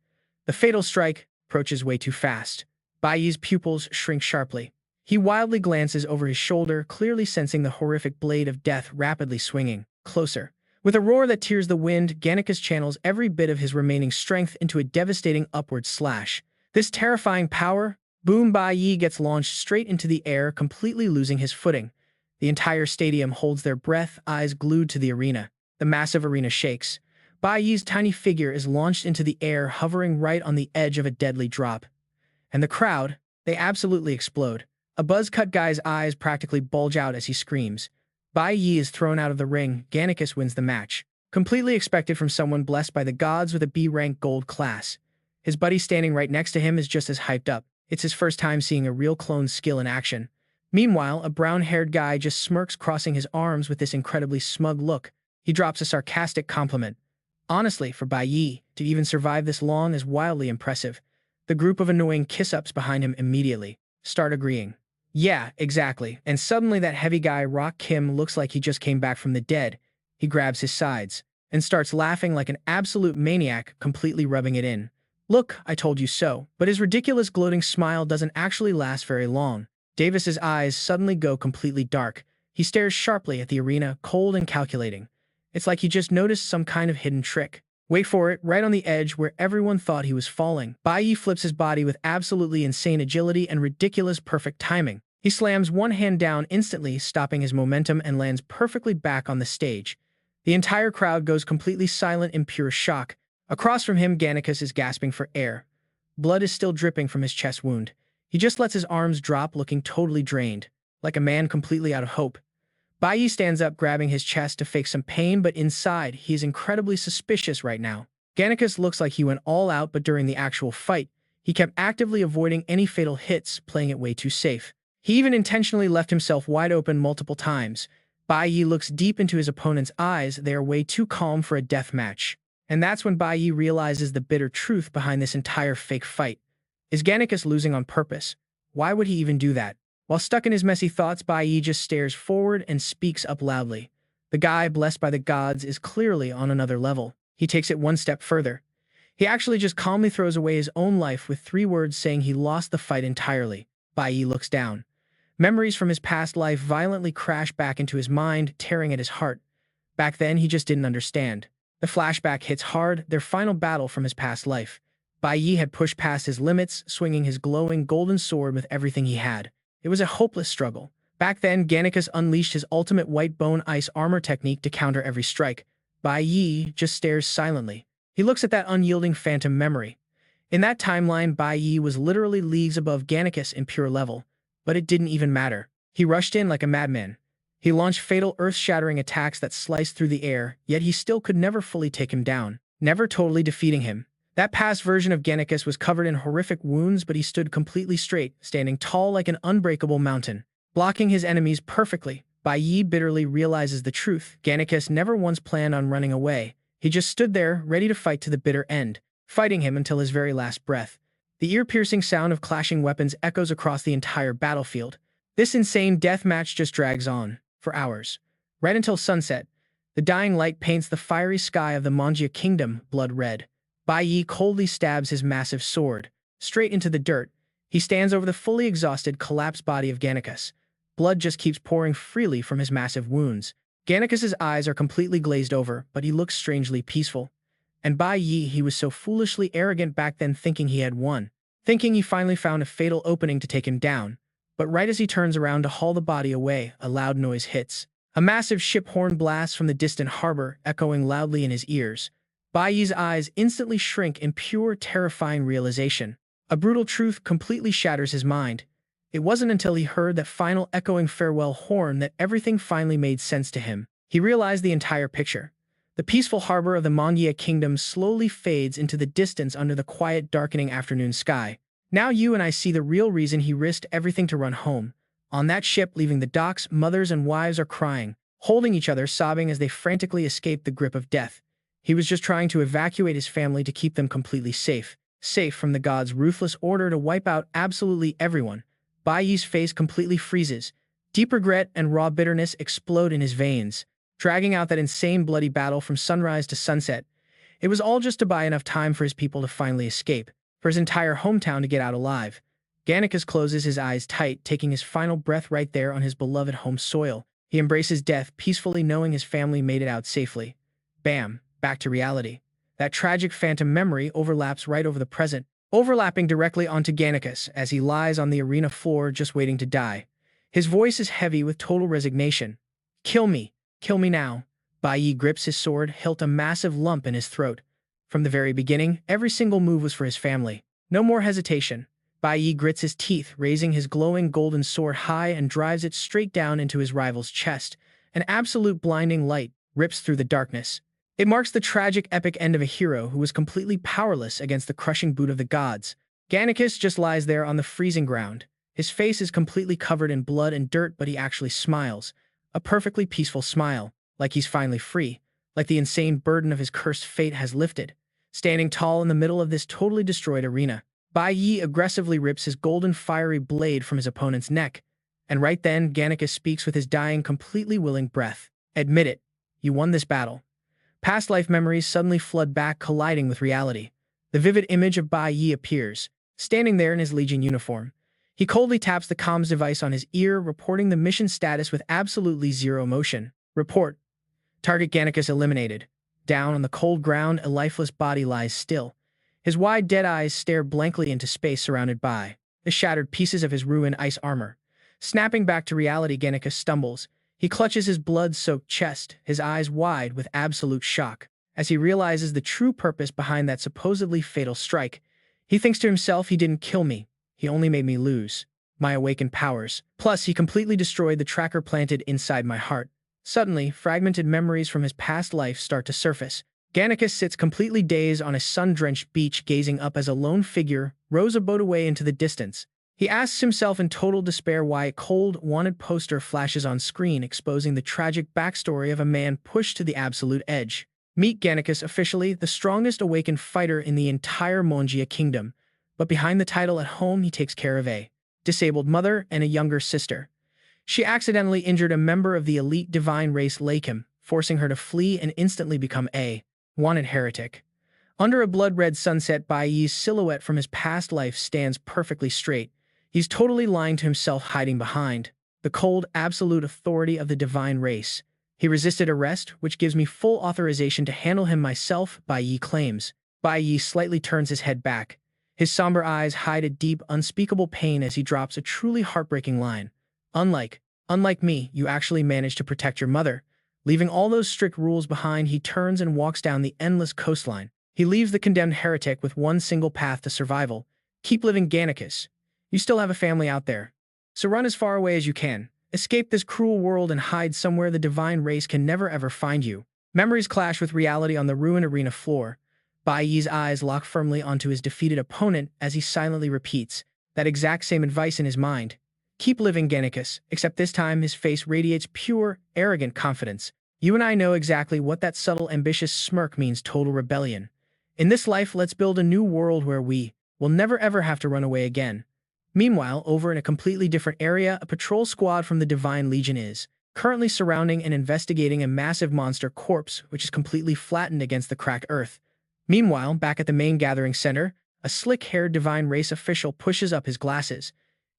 The fatal strike approaches way too fast. Bai Yi's pupils shrink sharply. He wildly glances over his shoulder, clearly sensing the horrific blade of death rapidly swinging closer. With a roar that tears the wind, Gannicus channels every bit of his remaining strength into a devastating upward slash. This terrifying power, boom! Bai Yi gets launched straight into the air, completely losing his footing. The entire stadium holds their breath, eyes glued to the arena. The massive arena shakes. Bai Yi's tiny figure is launched into the air, hovering right on the edge of a deadly drop. And the crowd, they absolutely explode. A buzz-cut guy's eyes practically bulge out as he screams. Bai Yi is thrown out of the ring. Gannicus wins the match. Completely expected from someone blessed by the gods with a B-rank gold class. His buddy standing right next to him is just as hyped up. It's his first time seeing a real clone's skill in action. Meanwhile, a brown-haired guy just smirks, crossing his arms with this incredibly smug look. He drops a sarcastic compliment. Honestly, for Bai Yi, to even survive this long is wildly impressive. The group of annoying kiss-ups behind him immediately start agreeing. Yeah, exactly. And suddenly that heavy guy, Rock Kim, looks like he just came back from the dead. He grabs his sides and starts laughing like an absolute maniac, completely rubbing it in. Look, I told you so. But his ridiculous gloating smile doesn't actually last very long. Davis's eyes suddenly go completely dark. He stares sharply at the arena, cold and calculating. It's like he just noticed some kind of hidden trick. Wait for it, right on the edge where everyone thought he was falling. Bai Yi flips his body with absolutely insane agility and ridiculous perfect timing. He slams one hand down instantly, stopping his momentum, and lands perfectly back on the stage. The entire crowd goes completely silent in pure shock. Across from him, Gannicus is gasping for air. Blood is still dripping from his chest wound. He just lets his arms drop, looking totally drained, like a man completely out of hope. Bai Yi stands up, grabbing his chest to fake some pain, but inside, he is incredibly suspicious right now. Gannicus looks like he went all out, but during the actual fight, he kept actively avoiding any fatal hits, playing it way too safe. He even intentionally left himself wide open multiple times. Bai Yi looks deep into his opponent's eyes. They are way too calm for a death match. And that's when Bai Yi realizes the bitter truth behind this entire fake fight. Is Gannicus losing on purpose? Why would he even do that? While stuck in his messy thoughts, Bai Yi just stares forward and speaks up loudly. The guy, blessed by the gods, is clearly on another level. He takes it one step further. He actually just calmly throws away his own life with 3 words, saying he lost the fight entirely. Bai Yi looks down. Memories from his past life violently crash back into his mind, tearing at his heart. Back then, he just didn't understand. The flashback hits hard, their final battle from his past life. Bai Yi had pushed past his limits, swinging his glowing golden sword with everything he had. It was a hopeless struggle. Back then, Gannicus unleashed his ultimate white bone ice armor technique to counter every strike. Bai Yi just stares silently. He looks at that unyielding phantom memory. In that timeline, Bai Yi was literally leagues above Gannicus in pure level. But it didn't even matter. He rushed in like a madman. He launched fatal earth-shattering attacks that sliced through the air, yet he still could never fully take him down, never totally defeating him. That past version of Gannicus was covered in horrific wounds, but he stood completely straight, standing tall like an unbreakable mountain, blocking his enemies perfectly. Bai Yi bitterly realizes the truth. Gannicus never once planned on running away. He just stood there, ready to fight to the bitter end, fighting him until his very last breath. The ear-piercing sound of clashing weapons echoes across the entire battlefield. This insane death match just drags on, for hours. Right until sunset, the dying light paints the fiery sky of the Manhwa kingdom blood red. Bai Yi coldly stabs his massive sword straight into the dirt. He stands over the fully exhausted, collapsed body of Gannicus. Blood just keeps pouring freely from his massive wounds. Gannicus's eyes are completely glazed over, but he looks strangely peaceful. And Bai Yi, he was so foolishly arrogant back then, thinking he had won, thinking he finally found a fatal opening to take him down. But right as he turns around to haul the body away, a loud noise hits. A massive ship horn blasts from the distant harbor, echoing loudly in his ears. Bai Yi's eyes instantly shrink in pure, terrifying realization. A brutal truth completely shatters his mind. It wasn't until he heard that final echoing farewell horn that everything finally made sense to him. He realized the entire picture. The peaceful harbor of the Manhwa kingdom slowly fades into the distance under the quiet, darkening afternoon sky. Now you and I see the real reason he risked everything to run home. On that ship leaving the docks, mothers and wives are crying, holding each other, sobbing as they frantically escape the grip of death. He was just trying to evacuate his family to keep them completely safe. Safe from the gods' ruthless order to wipe out absolutely everyone. Bai Yi's face completely freezes. Deep regret and raw bitterness explode in his veins, dragging out that insane bloody battle from sunrise to sunset. It was all just to buy enough time for his people to finally escape, for his entire hometown to get out alive. Gannicus closes his eyes tight, taking his final breath right there on his beloved home soil. He embraces death, peacefully knowing his family made it out safely. Bam, back to reality. That tragic phantom memory overlaps right over the present, overlapping directly onto Gannicus as he lies on the arena floor just waiting to die. His voice is heavy with total resignation. Kill me now. Bai Yi grips his sword, hilt a massive lump in his throat. From the very beginning, every single move was for his family. No more hesitation. Bai Yi grits his teeth, raising his glowing golden sword high and drives it straight down into his rival's chest. An absolute blinding light rips through the darkness. It marks the tragic epic end of a hero who was completely powerless against the crushing boot of the gods. Gannicus just lies there on the freezing ground. His face is completely covered in blood and dirt, but he actually smiles. A perfectly peaceful smile, like he's finally free, like the insane burden of his cursed fate has lifted. Standing tall in the middle of this totally destroyed arena, Bai Yi aggressively rips his golden fiery blade from his opponent's neck. And right then, Gannicus speaks with his dying, completely willing breath. Admit it, you won this battle. Past life memories suddenly flood back, colliding with reality. The vivid image of Bai Yi appears, standing there in his Legion uniform. He coldly taps the comms device on his ear, reporting the mission status with absolutely zero emotion. Report. Target Gannicus eliminated. Down on the cold ground, a lifeless body lies still. His wide, dead eyes stare blankly into space surrounded by the shattered pieces of his ruined ice armor. Snapping back to reality, Gannicus stumbles. He clutches his blood-soaked chest, his eyes wide with absolute shock. As he realizes the true purpose behind that supposedly fatal strike, he thinks to himself, he didn't kill me. He only made me lose my awakened powers. Plus, he completely destroyed the tracker planted inside my heart. Suddenly, fragmented memories from his past life start to surface. Gannicus sits completely dazed on a sun-drenched beach, gazing up as a lone figure rows a boat away into the distance. He asks himself in total despair why a cold, wanted poster flashes on screen, exposing the tragic backstory of a man pushed to the absolute edge. Meet Gannicus, officially the strongest awakened fighter in the entire Manhwa kingdom. But behind the title, at home, he takes care of a disabled mother and a younger sister. She accidentally injured a member of the elite divine race Lakim, forcing her to flee and instantly become a wanted heretic. Under a blood-red sunset, Bai Yi's silhouette from his past life stands perfectly straight. He's totally lying to himself, hiding behind the cold, absolute authority of the divine race. He resisted arrest, which gives me full authorization to handle him myself, Bai Yi claims. Bai Yi slightly turns his head back. His somber eyes hide a deep, unspeakable pain as he drops a truly heartbreaking line. Unlike me, you actually managed to protect your mother. Leaving all those strict rules behind, he turns and walks down the endless coastline. He leaves the condemned heretic with one single path to survival. Keep living, Gannicus. You still have a family out there. So run as far away as you can. Escape this cruel world and hide somewhere the divine race can never ever find you. Memories clash with reality on the ruined arena floor. Bai Yi's eyes lock firmly onto his defeated opponent as he silently repeats that exact same advice in his mind. Keep living, Gannicus, except this time his face radiates pure, arrogant confidence. You and I know exactly what that subtle, ambitious smirk means: total rebellion. In this life, let's build a new world where we will never ever have to run away again. Meanwhile, over in a completely different area, a patrol squad from the Divine Legion is currently surrounding and investigating a massive monster corpse which is completely flattened against the cracked earth. Meanwhile, back at the main gathering center, a slick-haired divine race official pushes up his glasses.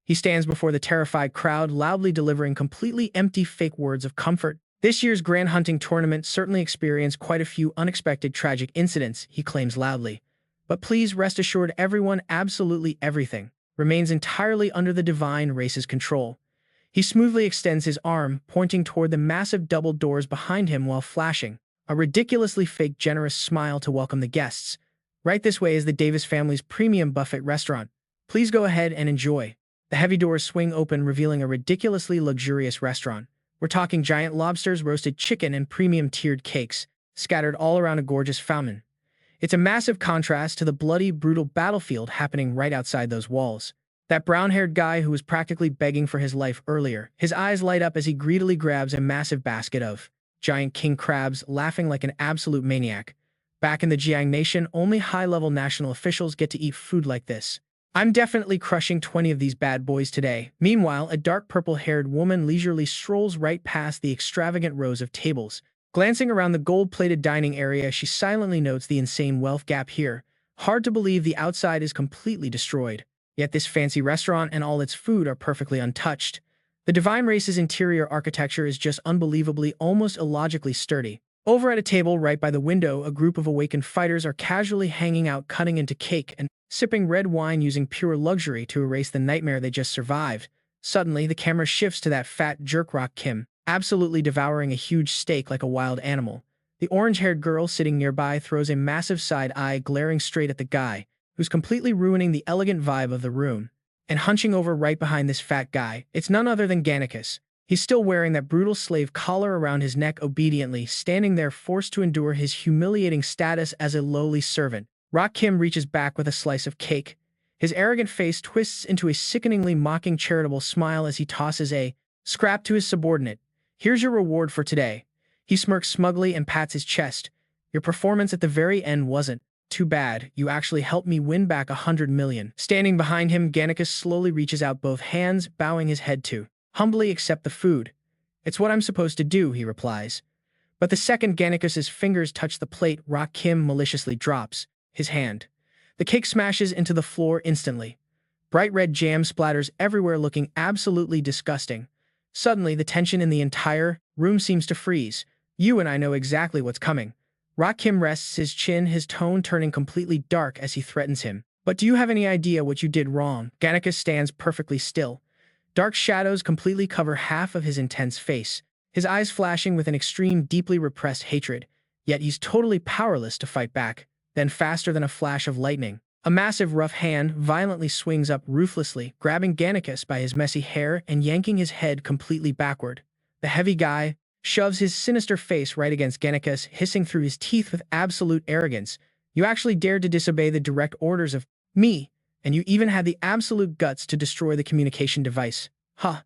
He stands before the terrified crowd, loudly delivering completely empty fake words of comfort. This year's Grand Hunting Tournament certainly experienced quite a few unexpected tragic incidents, he claims loudly. But please rest assured, everyone, absolutely everything, remains entirely under the divine race's control. He smoothly extends his arm, pointing toward the massive double doors behind him while flashing a ridiculously fake, generous smile to welcome the guests. Right this way is the Davis family's premium buffet restaurant. Please go ahead and enjoy. The heavy doors swing open, revealing a ridiculously luxurious restaurant. We're talking giant lobsters, roasted chicken, and premium tiered cakes, scattered all around a gorgeous fountain. It's a massive contrast to the bloody, brutal battlefield happening right outside those walls. That brown-haired guy who was practically begging for his life earlier, his eyes light up as he greedily grabs a massive basket of giant king crabs, laughing like an absolute maniac. Back in the Jiang Nation, only high-level national officials get to eat food like this. I'm definitely crushing 20 of these bad boys today. Meanwhile, a dark purple-haired woman leisurely strolls right past the extravagant rows of tables. Glancing around the gold-plated dining area, she silently notes the insane wealth gap here. Hard to believe the outside is completely destroyed. Yet this fancy restaurant and all its food are perfectly untouched. The divine race's interior architecture is just unbelievably, almost illogically sturdy. Over at a table right by the window, a group of awakened fighters are casually hanging out, cutting into cake and sipping red wine using pure luxury to erase the nightmare they just survived. Suddenly, the camera shifts to that fat jerk Rock Kim, absolutely devouring a huge steak like a wild animal. The orange-haired girl sitting nearby throws a massive side eye, glaring straight at the guy, who's completely ruining the elegant vibe of the room. And hunching over right behind this fat guy, it's none other than Gannicus. He's still wearing that brutal slave collar around his neck, obediently standing there, forced to endure his humiliating status as a lowly servant. Rock Kim reaches back with a slice of cake. His arrogant face twists into a sickeningly mocking charitable smile as he tosses a scrap to his subordinate. "Here's your reward for today." He smirks smugly and pats his chest. "Your performance at the very end wasn't too bad. You actually helped me win back 100 million. Standing behind him, Gannicus slowly reaches out both hands, bowing his head to humbly accept the food. "It's what I'm supposed to do," he replies. But the second Gannicus's fingers touch the plate, Rock Kim maliciously drops his hand. The cake smashes into the floor instantly. Bright red jam splatters everywhere, looking absolutely disgusting. Suddenly, the tension in the entire room seems to freeze. "You and I know exactly what's coming." Rock Kim rests his chin, his tone turning completely dark as he threatens him. "But do you have any idea what you did wrong?" Gannicus stands perfectly still. Dark shadows completely cover half of his intense face, his eyes flashing with an extreme, deeply repressed hatred. Yet he's totally powerless to fight back. Then, faster than a flash of lightning, a massive rough hand violently swings up ruthlessly, grabbing Gannicus by his messy hair and yanking his head completely backward. The heavy guy shoves his sinister face right against Gannicus, hissing through his teeth with absolute arrogance. "You actually dared to disobey the direct orders of me, and you even had the absolute guts to destroy the communication device. Huh.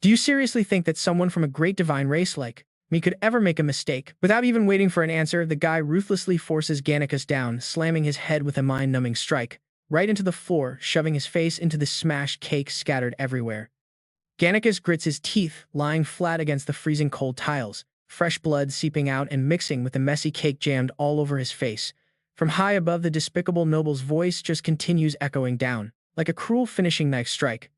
Do you seriously think that someone from a great divine race like me could ever make a mistake?" Without even waiting for an answer, the guy ruthlessly forces Gannicus down, slamming his head with a mind-numbing strike right into the floor, shoving his face into the smashed cake scattered everywhere. Gannicus grits his teeth, lying flat against the freezing cold tiles, fresh blood seeping out and mixing with the messy cake jammed all over his face. From high above, the despicable noble's voice just continues echoing down, like a cruel finishing knife strike.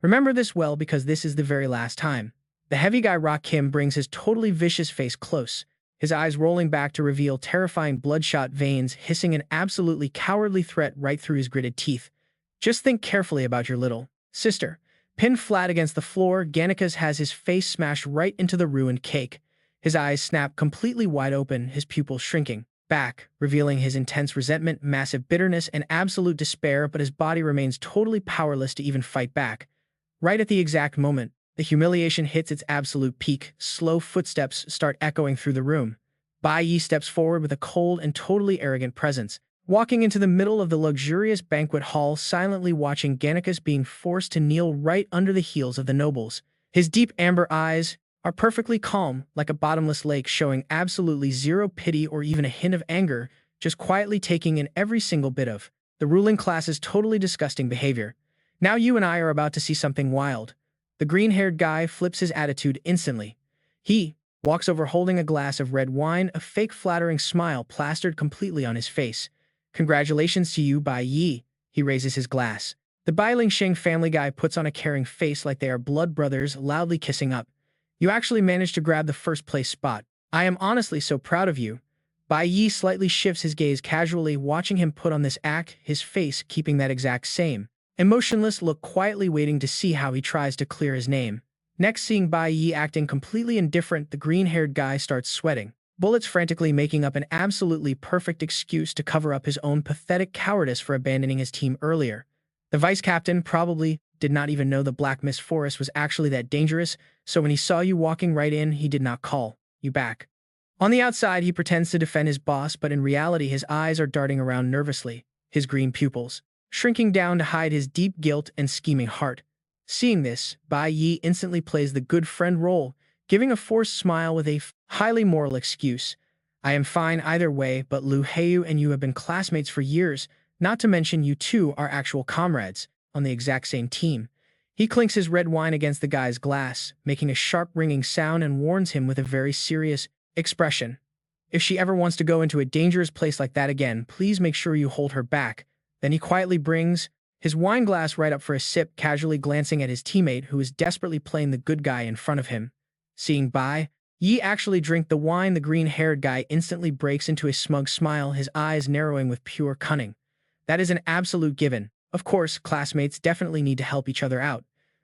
"Remember this well, because this is the very last time." The heavy guy Rock Kim brings his totally vicious face close, his eyes rolling back to reveal terrifying bloodshot veins, hissing an absolutely cowardly threat right through his gritted teeth. "Just think carefully about your little sister." Pinned flat against the floor, Gannicus has his face smashed right into the ruined cake. His eyes snap completely wide open, his pupils shrinking back, revealing his intense resentment, massive bitterness, and absolute despair, but his body remains totally powerless to even fight back. Right at the exact moment the humiliation hits its absolute peak, slow footsteps start echoing through the room. Bai Yi steps forward with a cold and totally arrogant presence, walking into the middle of the luxurious banquet hall, silently watching Gannicus being forced to kneel right under the heels of the nobles. His deep amber eyes are perfectly calm, like a bottomless lake, showing absolutely zero pity or even a hint of anger, just quietly taking in every single bit of the ruling class's totally disgusting behavior. "Now you and I are about to see something wild." The green-haired guy flips his attitude instantly. He walks over holding a glass of red wine, a fake flattering smile plastered completely on his face. "Congratulations to you, Bai Yi." He raises his glass. The Bai Lingsheng family guy puts on a caring face like they are blood brothers, loudly kissing up. "You actually managed to grab the first place spot. I am honestly so proud of you." Bai Yi slightly shifts his gaze casually, watching him put on this act, his face keeping that exact same emotionless look, quietly waiting to see how he tries to clear his name. Next, seeing Bai Yi acting completely indifferent, the green-haired guy starts sweating, bullets frantically making up an absolutely perfect excuse to cover up his own pathetic cowardice for abandoning his team earlier. The vice captain probably did not even know the Black Mist Forest was actually that dangerous, so when he saw you walking right in, he did not call you back. On the outside, he pretends to defend his boss, but in reality his eyes are darting around nervously, his green pupils shrinking down to hide his deep guilt and scheming heart. Seeing this, Bai Yi instantly plays the good friend role, giving a forced smile with a highly moral excuse. "I am fine either way, but Lu Heiyu and you have been classmates for years, not to mention you two are actual comrades, on the exact same team." He clinks his red wine against the guy's glass, making a sharp ringing sound, and warns him with a very serious expression. "If she ever wants to go into a dangerous place like that again, please make sure you hold her back." Then he quietly brings his wine glass right up for a sip, casually glancing at his teammate who is desperately playing the good guy in front of him. Seeing Bai Yi actually drink the wine, the green-haired guy instantly breaks into a smug smile, his eyes narrowing with pure cunning. That is an absolute given. Of course, classmates definitely need to help each other out.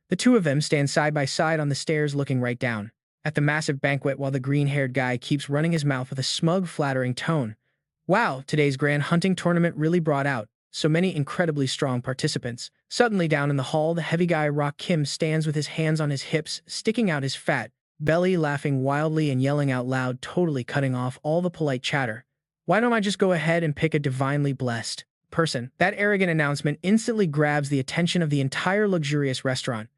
The two of them stand side by side on the stairs looking right down at the massive banquet while the green-haired guy keeps running his mouth with a smug, flattering tone. Wow, today's grand hunting tournament really brought out so many incredibly strong participants. Suddenly down in the hall, the heavy guy Rock Kim stands with his hands on his hips, sticking out his fat belly, laughing wildly and yelling out loud, totally cutting off all the polite chatter. Why don't I just go ahead and pick a divinely blessed person? That arrogant announcement instantly grabs the attention of the entire luxurious restaurant.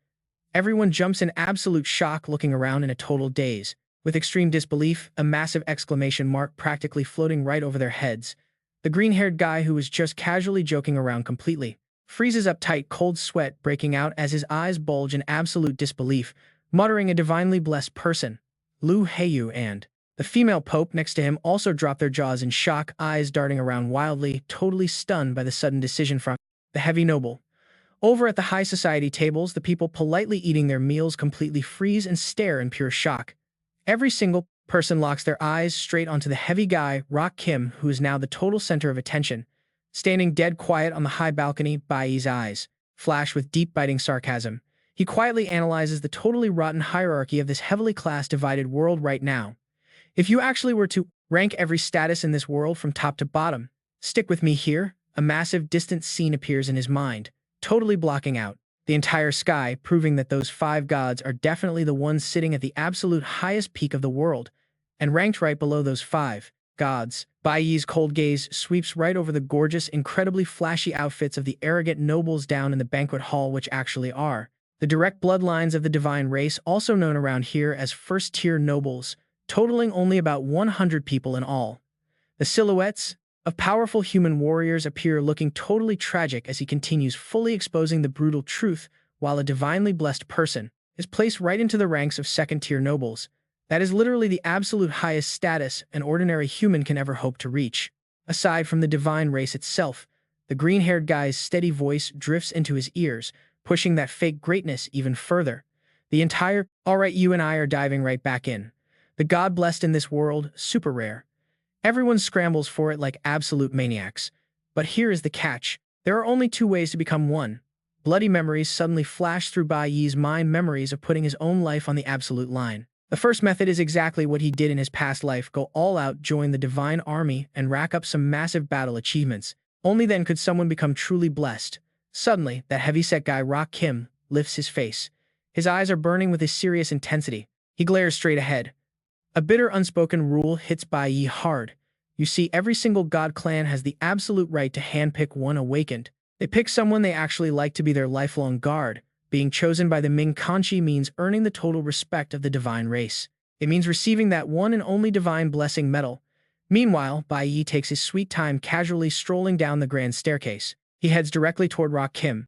Everyone jumps in absolute shock, looking around in a total daze. With extreme disbelief, a massive exclamation mark practically floating right over their heads. The green-haired guy, who was just casually joking around, completely freezes up tight, cold sweat breaking out as his eyes bulge in absolute disbelief, muttering a divinely blessed person. Lu Heiyu and the female pope next to him also drop their jaws in shock, eyes darting around wildly, totally stunned by the sudden decision from the heavy noble. Over at the high society tables, the people politely eating their meals completely freeze and stare in pure shock. Every single person locks their eyes straight onto the heavy guy, Rock Kim, who is now the total center of attention. Standing dead quiet on the high balcony, Bai Yi's eyes flash with deep biting sarcasm. He quietly analyzes the totally rotten hierarchy of this heavily class-divided world right now. If you actually were to rank every status in this world from top to bottom, stick with me here, a massive distant scene appears in his mind, totally blocking out the entire sky, proving that those 5 gods are definitely the ones sitting at the absolute highest peak of the world, and ranked right below those 5 gods. Bai Yi's cold gaze sweeps right over the gorgeous, incredibly flashy outfits of the arrogant nobles down in the banquet hall, which actually are the direct bloodlines of the divine race, also known around here as first-tier nobles, totaling only about 100 people in all. The silhouettes of powerful human warriors appear, looking totally tragic as he continues, fully exposing the brutal truth, while a divinely blessed person is placed right into the ranks of second-tier nobles. That is literally the absolute highest status an ordinary human can ever hope to reach. Aside from the divine race itself, the green-haired guy's steady voice drifts into his ears, pushing that fake greatness even further. The entire, alright, you and I are diving right back in. The god blessed in this world, super rare. Everyone scrambles for it like absolute maniacs. But here is the catch. There are only 2 ways to become one. Bloody memories suddenly flash through Bai Yi's mind, memories of putting his own life on the absolute line. The first method is exactly what he did in his past life: go all out, join the divine army, and rack up some massive battle achievements. Only then could someone become truly blessed. Suddenly, that heavy-set guy Rock Kim lifts his face. His eyes are burning with a serious intensity. He glares straight ahead. A bitter unspoken rule hits Bai Yi hard. You see, every single god clan has the absolute right to handpick one awakened. They pick someone they actually like to be their lifelong guard. Being chosen by the Ming Kanchi means earning the total respect of the divine race. It means receiving that one and only divine blessing medal. Meanwhile, Bai Yi takes his sweet time casually strolling down the grand staircase. He heads directly toward Rock Kim.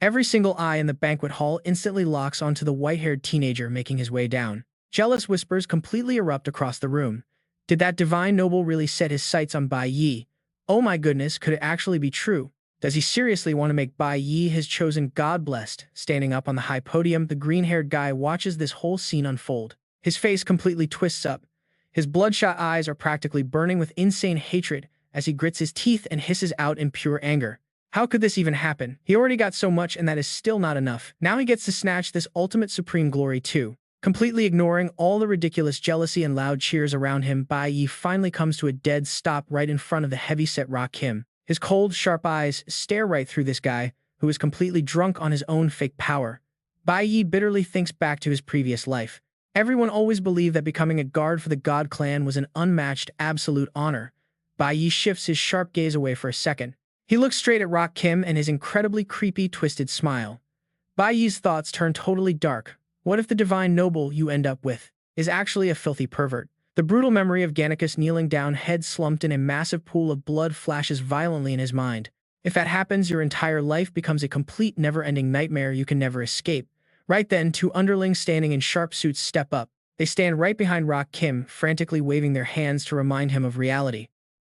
Every single eye in the banquet hall instantly locks onto the white-haired teenager making his way down. Jealous whispers completely erupt across the room. Did that divine noble really set his sights on Bai Yi? Oh my goodness, could it actually be true? Does he seriously want to make Bai Yi his chosen god blessed? Standing up on the high podium, the green-haired guy watches this whole scene unfold. His face completely twists up. His bloodshot eyes are practically burning with insane hatred as he grits his teeth and hisses out in pure anger. How could this even happen? He already got so much, and that is still not enough. Now he gets to snatch this ultimate supreme glory too. Completely ignoring all the ridiculous jealousy and loud cheers around him, Bai Yi finally comes to a dead stop right in front of the heavy-set Rock Kim. His cold, sharp eyes stare right through this guy, who is completely drunk on his own fake power. Bai Yi bitterly thinks back to his previous life. Everyone always believed that becoming a guard for the God clan was an unmatched, absolute honor. Bai Yi shifts his sharp gaze away for a second. He looks straight at Rock Kim and his incredibly creepy, twisted smile. Bai Yi's thoughts turn totally dark. What if the divine noble you end up with is actually a filthy pervert? The brutal memory of Gannicus kneeling down, head slumped in a massive pool of blood, flashes violently in his mind. If that happens, your entire life becomes a complete, never-ending nightmare you can never escape. Right then, 2 underlings standing in sharp suits step up. They stand right behind Rock Kim, frantically waving their hands to remind him of reality.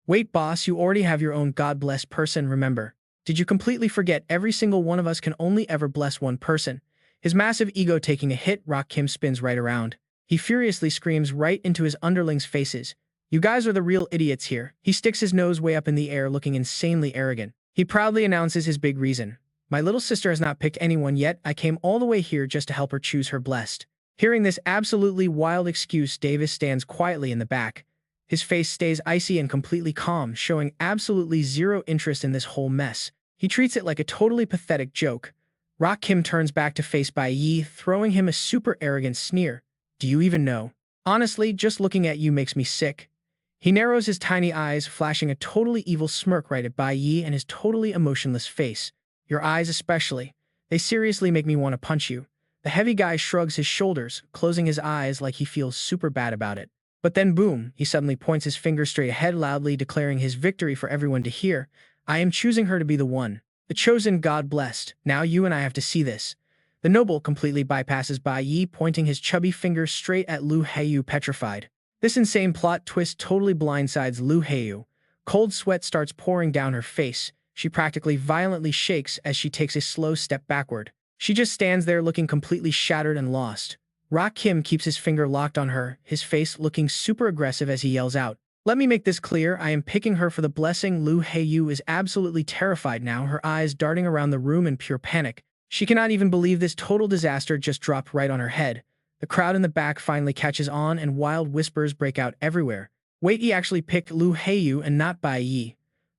Wait, boss, you already have your own god-blessed person, remember? Did you completely forget every single one of us can only ever bless one person? His massive ego taking a hit, Rock Kim spins right around. He furiously screams right into his underlings' faces. You guys are the real idiots here. He sticks his nose way up in the air, looking insanely arrogant. He proudly announces his big reason. My little sister has not picked anyone yet. I came all the way here just to help her choose her blessed. Hearing this absolutely wild excuse, Davis stands quietly in the back. His face stays icy and completely calm, showing absolutely zero interest in this whole mess. He treats it like a totally pathetic joke. Rock Kim turns back to face Bai Yi, throwing him a super arrogant sneer. Do you even know? Honestly, just looking at you makes me sick. He narrows his tiny eyes, flashing a totally evil smirk right at Bai Yi and his totally emotionless face. Your eyes especially. They seriously make me want to punch you. The heavy guy shrugs his shoulders, closing his eyes like he feels super bad about it. But then boom, he suddenly points his finger straight ahead, loudly declaring his victory for everyone to hear. I am choosing her to be the one. The chosen, God blessed. Now you and I have to see this. The noble completely bypasses Bai Yi, pointing his chubby finger straight at Lu Heyu, petrified. This insane plot twist totally blindsides Lu Heyu. Cold sweat starts pouring down her face. She practically violently shakes as she takes a slow step backward. She just stands there looking completely shattered and lost. Rock Kim keeps his finger locked on her, his face looking super aggressive as he yells out. Let me make this clear, I am picking her for the blessing. Lu Heyu is absolutely terrified now, her eyes darting around the room in pure panic. She cannot even believe this total disaster just dropped right on her head. The crowd in the back finally catches on and wild whispers break out everywhere. Wait, he actually picked Lu Heyu and not Bai Yi.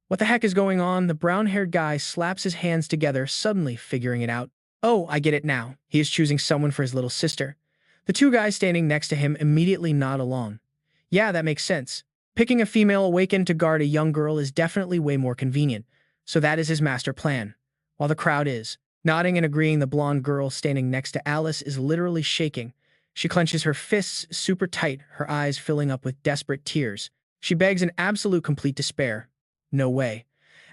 What the heck is going on? The brown-haired guy slaps his hands together, suddenly figuring it out. Oh, I get it now. He is choosing someone for his little sister. The two guys standing next to him immediately nod along. Yeah, that makes sense. Picking a female awakened to guard a young girl is definitely way more convenient, so that is his master plan. While the crowd is nodding and agreeing, the blonde girl standing next to Alice is literally shaking. She clenches her fists super tight, her eyes filling up with desperate tears. She begs in absolute complete despair. No way.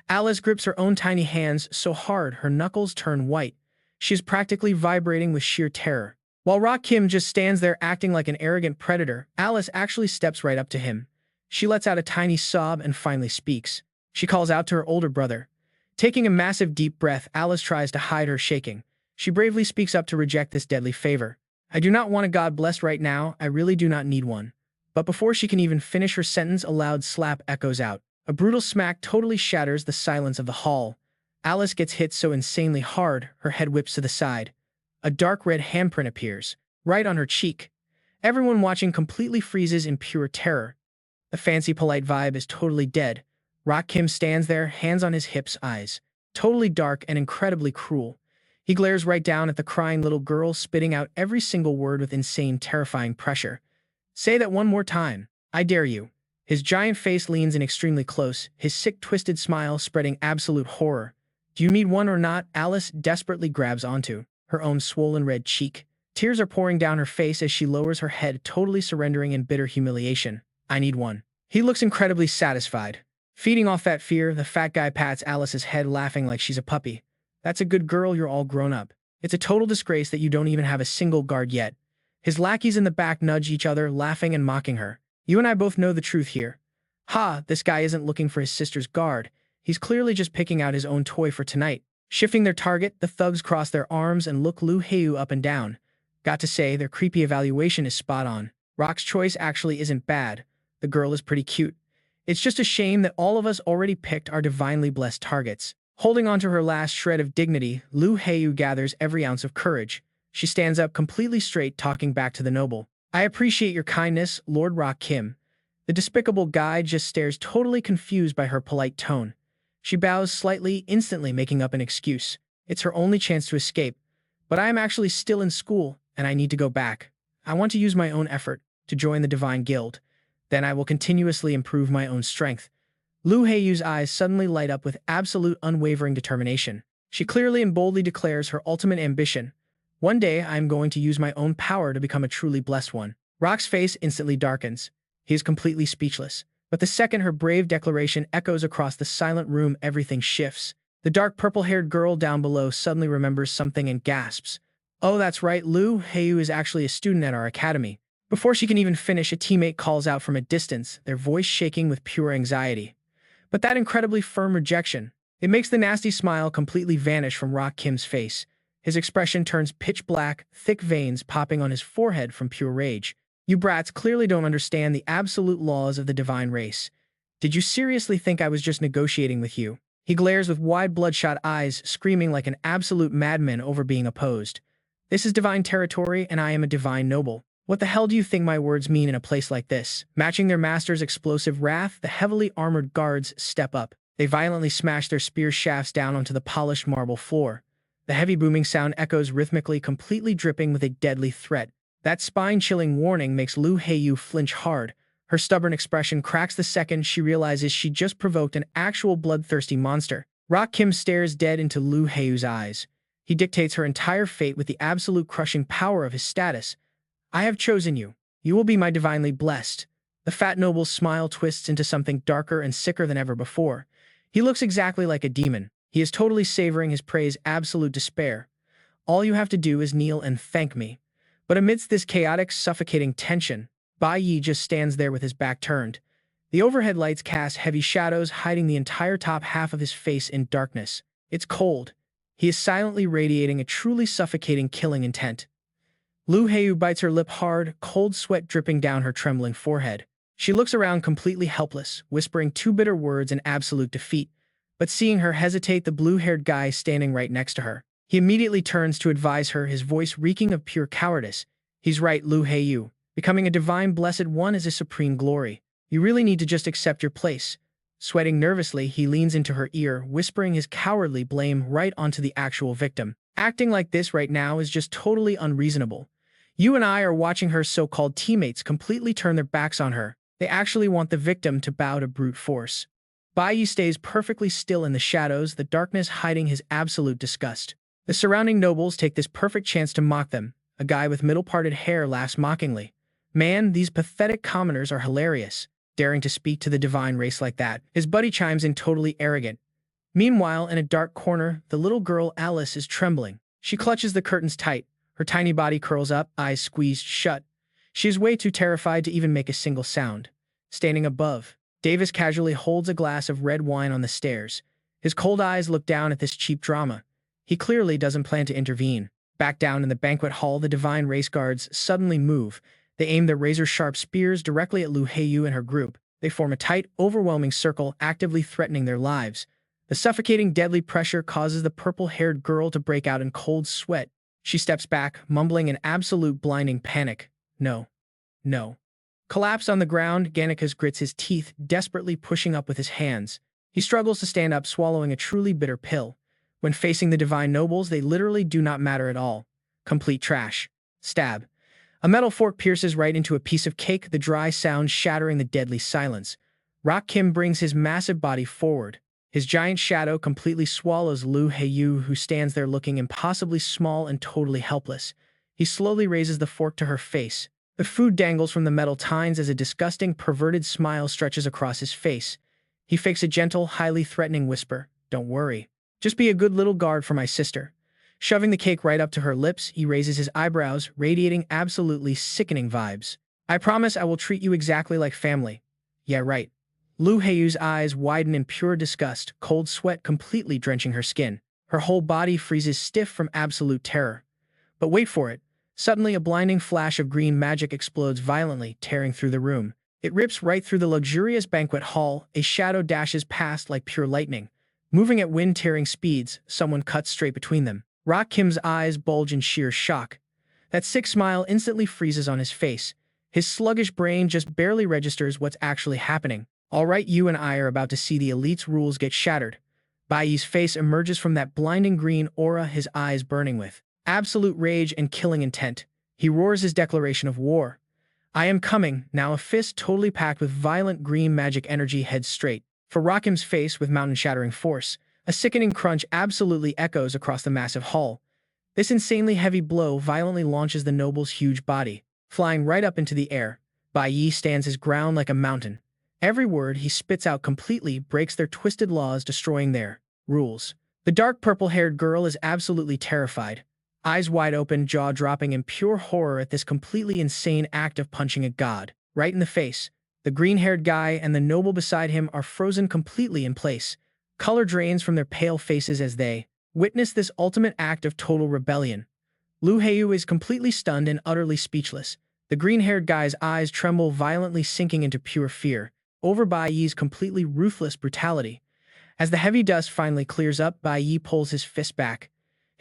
Alice grips her own tiny hands so hard her knuckles turn white. She is practically vibrating with sheer terror. While Rock Kim just stands there acting like an arrogant predator, Alice actually steps right up to him. She lets out a tiny sob and finally speaks. She calls out to her older brother. Taking a massive deep breath, Alice tries to hide her shaking. She bravely speaks up to reject this deadly favor. I do not want a God blessed right now, I really do not need one. But before she can even finish her sentence, a loud slap echoes out. A brutal smack totally shatters the silence of the hall. Alice gets hit so insanely hard, her head whips to the side. A dark red handprint appears, right on her cheek. Everyone watching completely freezes in pure terror. The fancy polite vibe is totally dead. Rock Kim stands there, hands on his hips, eyes totally dark and incredibly cruel. He glares right down at the crying little girl, spitting out every single word with insane, terrifying pressure. Say that one more time. I dare you. His giant face leans in extremely close, his sick, twisted smile spreading absolute horror. Do you need one or not? Alice desperately grabs onto her own swollen red cheek. Tears are pouring down her face as she lowers her head, totally surrendering in bitter humiliation. I need one. He looks incredibly satisfied. Feeding off that fear, the fat guy pats Alice's head, laughing like she's a puppy. That's a good girl, you're all grown up. It's a total disgrace that you don't even have a single guard yet. His lackeys in the back nudge each other, laughing and mocking her. You and I both know the truth here. Ha, this guy isn't looking for his sister's guard. He's clearly just picking out his own toy for tonight. Shifting their target, the thugs cross their arms and look Lu Heyu up and down. Got to say, their creepy evaluation is spot on. Rock's choice actually isn't bad. The girl is pretty cute. It's just a shame that all of us already picked our divinely blessed targets. Holding on to her last shred of dignity, Lu Heyu gathers every ounce of courage. She stands up completely straight, talking back to the noble. I appreciate your kindness, Lord Rock Kim. The despicable guy just stares, totally confused by her polite tone. She bows slightly, instantly making up an excuse. It's her only chance to escape. But I am actually still in school, and I need to go back. I want to use my own effort to join the Divine Guild. Then I will continuously improve my own strength. Lu Heiyu's eyes suddenly light up with absolute unwavering determination. She clearly and boldly declares her ultimate ambition. One day I am going to use my own power to become a truly blessed one. Rock's face instantly darkens. He is completely speechless. But the second her brave declaration echoes across the silent room, everything shifts. The dark purple-haired girl down below suddenly remembers something and gasps. Oh, that's right, Lu Heiyu is actually a student at our academy. Before she can even finish, a teammate calls out from a distance, their voice shaking with pure anxiety. But that incredibly firm rejection It makes the nasty smile completely vanish from Rock Kim's face. His expression turns pitch black, thick veins popping on his forehead from pure rage. You brats clearly don't understand the absolute laws of the divine race. Did you seriously think I was just negotiating with you? He glares with wide bloodshot eyes, screaming like an absolute madman over being opposed. This is divine territory, and I am a divine noble. What the hell do you think my words mean in a place like this? Matching their master's explosive wrath, the heavily armored guards step up. They violently smash their spear shafts down onto the polished marble floor. The heavy booming sound echoes rhythmically, completely dripping with a deadly threat. That spine-chilling warning makes Lu Heiyu flinch hard. Her stubborn expression cracks the second she realizes she just provoked an actual bloodthirsty monster. Rock Kim stares dead into Lu Heiyu's eyes. He dictates her entire fate with the absolute crushing power of his status. I have chosen you. You will be my divinely blessed. The fat noble's smile twists into something darker and sicker than ever before. He looks exactly like a demon. He is totally savoring his prey's absolute despair. All you have to do is kneel and thank me. But amidst this chaotic, suffocating tension, Bai Yi just stands there with his back turned. The overhead lights cast heavy shadows, hiding the entire top half of his face in darkness. It's cold. He is silently radiating a truly suffocating, killing intent. Lu Heiyu bites her lip hard, cold sweat dripping down her trembling forehead. She looks around completely helpless, whispering two bitter words in absolute defeat. But seeing her hesitate, the blue-haired guy standing right next to her, he immediately turns to advise her, his voice reeking of pure cowardice. He's right, Lu Heiyu. Becoming a divine blessed one is a supreme glory. You really need to just accept your place. Sweating nervously, he leans into her ear, whispering his cowardly blame right onto the actual victim. Acting like this right now is just totally unreasonable. You and I are watching her so-called teammates completely turn their backs on her. They actually want the victim to bow to brute force. Bai Yi stays perfectly still in the shadows, the darkness hiding his absolute disgust. The surrounding nobles take this perfect chance to mock them. A guy with middle-parted hair laughs mockingly. Man, these pathetic commoners are hilarious, daring to speak to the divine race like that. His buddy chimes in totally arrogant. Meanwhile, in a dark corner, the little girl Alice is trembling. She clutches the curtains tight. Her tiny body curls up, eyes squeezed shut. She is way too terrified to even make a single sound. Standing above, Davis casually holds a glass of red wine on the stairs. His cold eyes look down at this cheap drama. He clearly doesn't plan to intervene. Back down in the banquet hall, the divine race guards suddenly move. They aim their razor-sharp spears directly at Lu Heiyu and her group. They form a tight, overwhelming circle, actively threatening their lives. The suffocating, deadly pressure causes the purple-haired girl to break out in cold sweat. She steps back, mumbling in absolute blinding panic. No. No. Collapsed on the ground, Gannicus grits his teeth, desperately pushing up with his hands. He struggles to stand up, swallowing a truly bitter pill. When facing the divine nobles, they literally do not matter at all. Complete trash. Stab. A metal fork pierces right into a piece of cake, the dry sound shattering the deadly silence. Rock Kim brings his massive body forward. His giant shadow completely swallows Lu Heiyu, who stands there looking impossibly small and totally helpless. He slowly raises the fork to her face. The food dangles from the metal tines as a disgusting, perverted smile stretches across his face. He fakes a gentle, highly threatening whisper. Don't worry. Just be a good little guard for my sister. Shoving the cake right up to her lips, he raises his eyebrows, radiating absolutely sickening vibes. I promise I will treat you exactly like family. Yeah, right. Lu Heiyu's eyes widen in pure disgust, cold sweat completely drenching her skin. Her whole body freezes stiff from absolute terror. But wait for it. Suddenly, a blinding flash of green magic explodes violently, tearing through the room. It rips right through the luxurious banquet hall. A shadow dashes past like pure lightning. Moving at wind-tearing speeds, someone cuts straight between them. Rock Kim's eyes bulge in sheer shock. That sick smile instantly freezes on his face. His sluggish brain just barely registers what's actually happening. All right, you and I are about to see the elite's rules get shattered. Bai Yi's face emerges from that blinding green aura, his eyes burning with absolute rage and killing intent. He roars his declaration of war. I am coming, now a fist totally packed with violent green magic energy heads straight for Rock Kim's face with mountain-shattering force. A sickening crunch absolutely echoes across the massive hall. This insanely heavy blow violently launches the noble's huge body, flying right up into the air. Bai Yi stands his ground like a mountain. Every word he spits out completely breaks their twisted laws, destroying their rules. The dark purple-haired girl is absolutely terrified, eyes wide open, jaw dropping in pure horror at this completely insane act of punching a god right in the face. The green-haired guy and the noble beside him are frozen completely in place. Color drains from their pale faces as they witness this ultimate act of total rebellion. Lu Heiyu is completely stunned and utterly speechless. The green-haired guy's eyes tremble violently, sinking into pure fear over Bai Yi's completely ruthless brutality. As the heavy dust finally clears up, Bai Yi pulls his fist back.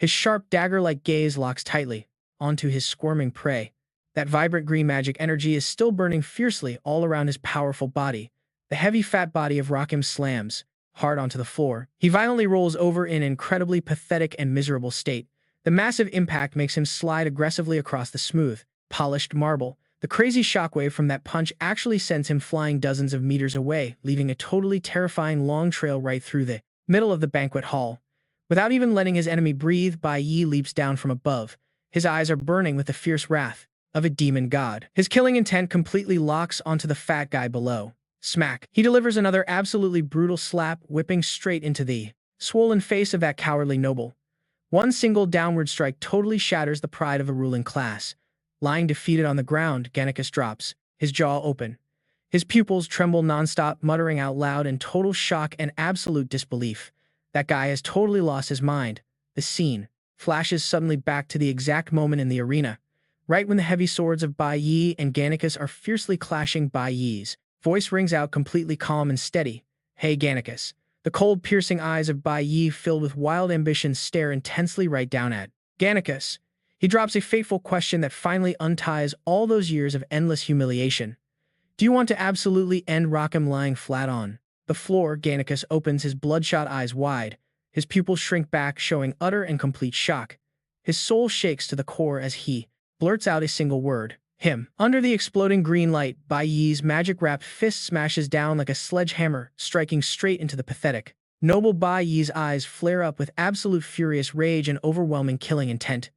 His sharp dagger-like gaze locks tightly onto his squirming prey. That vibrant green magic energy is still burning fiercely all around his powerful body. The heavy fat body of Rakim slams hard onto the floor. He violently rolls over in an incredibly pathetic and miserable state. The massive impact makes him slide aggressively across the smooth, polished marble. The crazy shockwave from that punch actually sends him flying dozens of meters away, leaving a totally terrifying long trail right through the middle of the banquet hall. Without even letting his enemy breathe, Bai Yi leaps down from above. His eyes are burning with the fierce wrath of a demon god. His killing intent completely locks onto the fat guy below. Smack! He delivers another absolutely brutal slap, whipping straight into the swollen face of that cowardly noble. One single downward strike totally shatters the pride of the ruling class. Lying defeated on the ground, Gannicus drops, his jaw open. His pupils tremble nonstop, muttering out loud in total shock and absolute disbelief. That guy has totally lost his mind. The scene flashes suddenly back to the exact moment in the arena. Right when the heavy swords of Bai Yi and Gannicus are fiercely clashing, Bai Yi's voice rings out completely calm and steady. "Hey, Gannicus." The cold, piercing eyes of Bai Yi, filled with wild ambition, stare intensely right down at Gannicus. He drops a fateful question that finally unties all those years of endless humiliation. "Do you want to absolutely end Rakim?" Lying flat on the floor, Gannicus opens his bloodshot eyes wide. His pupils shrink back, showing utter and complete shock. His soul shakes to the core as he blurts out a single word. "Him." Under the exploding green light, Bai Yi's magic-wrapped fist smashes down like a sledgehammer, striking straight into the pathetic noble. Bai Yi's eyes flare up with absolute furious rage and overwhelming killing intent.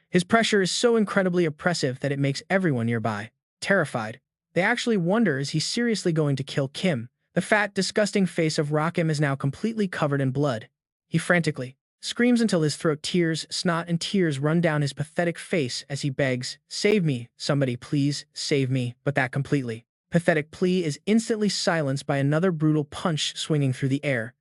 His pressure is so incredibly oppressive that it makes everyone nearby terrified. They actually wonder, is he seriously going to kill Kim? The fat, disgusting face of Rakim is now completely covered in blood. He frantically screams until his throat tears, snot and tears run down his pathetic face as he begs, "Save me, somebody please, save me." But that completely pathetic plea is instantly silenced by another brutal punch swinging through the air.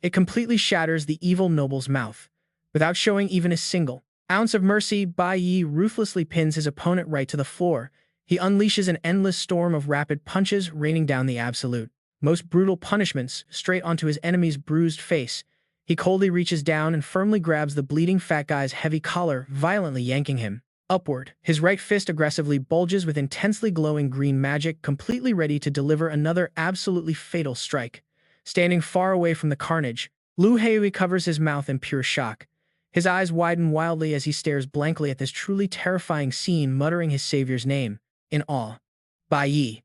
It completely shatters the evil noble's mouth. Without showing even a single ounce of mercy, Bai Yi ruthlessly pins his opponent right to the floor. He unleashes an endless storm of rapid punches, raining down the absolute most brutal punishments straight onto his enemy's bruised face. He coldly reaches down and firmly grabs the bleeding fat guy's heavy collar, violently yanking him upward. His right fist aggressively bulges with intensely glowing green magic, completely ready to deliver another absolutely fatal strike. Standing far away from the carnage, Lu Heiyu covers his mouth in pure shock. His eyes widen wildly as he stares blankly at this truly terrifying scene, muttering his savior's name in awe. Bai Yi.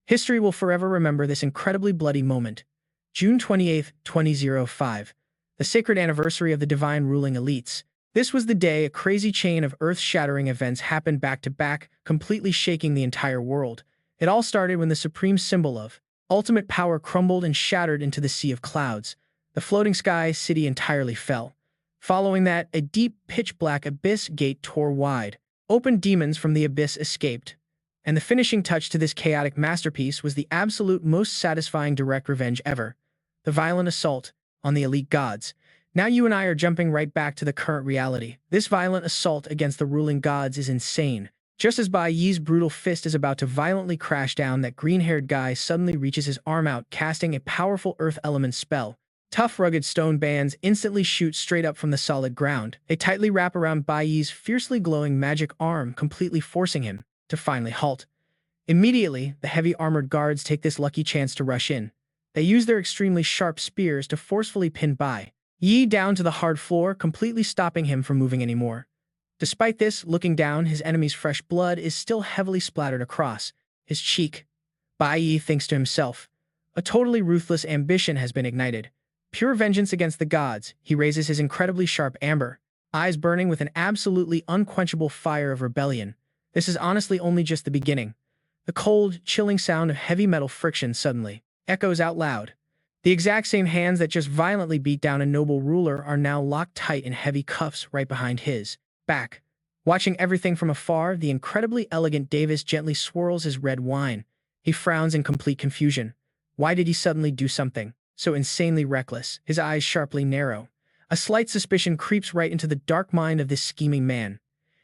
History will forever remember this incredibly bloody moment. June 28, 2005. The sacred anniversary of the divine ruling elites. This was the day a crazy chain of earth-shattering events happened back to back, completely shaking the entire world. It all started when the supreme symbol of ultimate power crumbled and shattered into the sea of clouds. The floating sky city entirely fell. Following that, a deep, pitch-black abyss gate tore wide. Open demons from the abyss escaped. And the finishing touch to this chaotic masterpiece was the absolute most satisfying direct revenge ever. The violent assault on the elite gods. Now you and I are jumping right back to the current reality. This violent assault against the ruling gods is insane. Just as Bai Yi's brutal fist is about to violently crash down, that green-haired guy suddenly reaches his arm out, casting a powerful earth element spell. Tough, rugged stone bands instantly shoot straight up from the solid ground. They tightly wrap around Bai Yi's fiercely glowing magic arm, completely forcing him to finally halt. Immediately, the heavy armored guards take this lucky chance to rush in. They use their extremely sharp spears to forcefully pin Bai Yi down to the hard floor, completely stopping him from moving anymore. Despite this, looking down, his enemy's fresh blood is still heavily splattered across his cheek. Bai Yi thinks to himself, a totally ruthless ambition has been ignited. Pure vengeance against the gods. He raises his incredibly sharp amber eyes, burning with an absolutely unquenchable fire of rebellion. This is honestly only just the beginning. The cold, chilling sound of heavy metal friction suddenly echoes out loud. The exact same hands that just violently beat down a noble ruler are now locked tight in heavy cuffs right behind his back. Watching everything from afar, the incredibly elegant Davis gently swirls his red wine. He frowns in complete confusion. Why did he suddenly do something so insanely reckless, his eyes sharply narrow. A slight suspicion creeps right into the dark mind of this scheming man.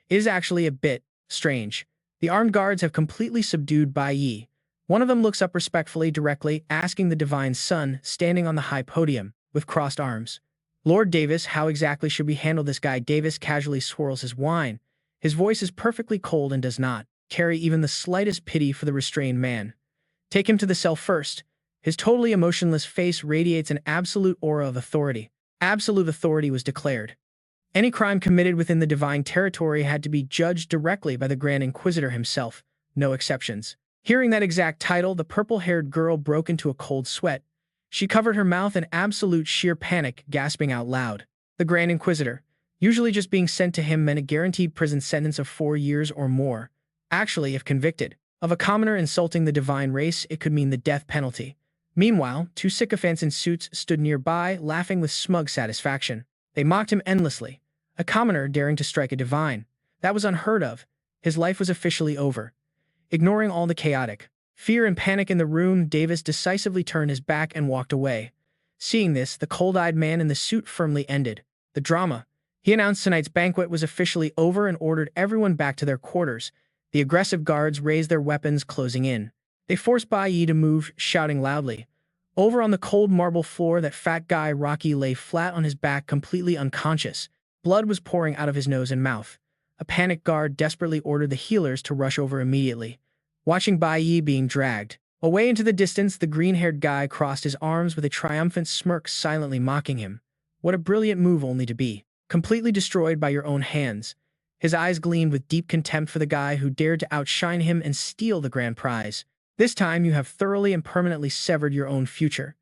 It is actually a bit strange. The armed guards have completely subdued Bai Yi. One of them looks up respectfully directly, asking the divine son, standing on the high podium, with crossed arms. Lord Davis, how exactly should we handle this guy? Davis casually swirls his wine. His voice is perfectly cold and does not carry even the slightest pity for the restrained man. Take him to the cell first. His totally emotionless face radiates an absolute aura of authority. Absolute authority was declared. Any crime committed within the divine territory had to be judged directly by the Grand Inquisitor himself, no exceptions. Hearing that exact title, the purple-haired girl broke into a cold sweat. She covered her mouth in absolute sheer panic, gasping out loud. The Grand Inquisitor, usually just being sent to him, meant a guaranteed prison sentence of 4 years or more. Actually, if convicted of a commoner insulting the divine race, it could mean the death penalty. Meanwhile, 2 sycophants in suits stood nearby, laughing with smug satisfaction. They mocked him endlessly. A commoner daring to strike a divine. That was unheard of. His life was officially over. Ignoring all the chaotic fear and panic in the room, Davis decisively turned his back and walked away. Seeing this, the cold-eyed man in the suit firmly ended the drama. He announced tonight's banquet was officially over and ordered everyone back to their quarters. The aggressive guards raised their weapons, closing in. They forced Bai Yi to move, shouting loudly. Over on the cold marble floor, that fat guy Rocky lay flat on his back, completely unconscious. Blood was pouring out of his nose and mouth. A panicked guard desperately ordered the healers to rush over immediately. Watching Bai Yi being dragged away into the distance, the green-haired guy crossed his arms with a triumphant smirk, silently mocking him. What a brilliant move, only to be completely destroyed by your own hands. His eyes gleamed with deep contempt for the guy who dared to outshine him and steal the grand prize. This time you have thoroughly and permanently severed your own future.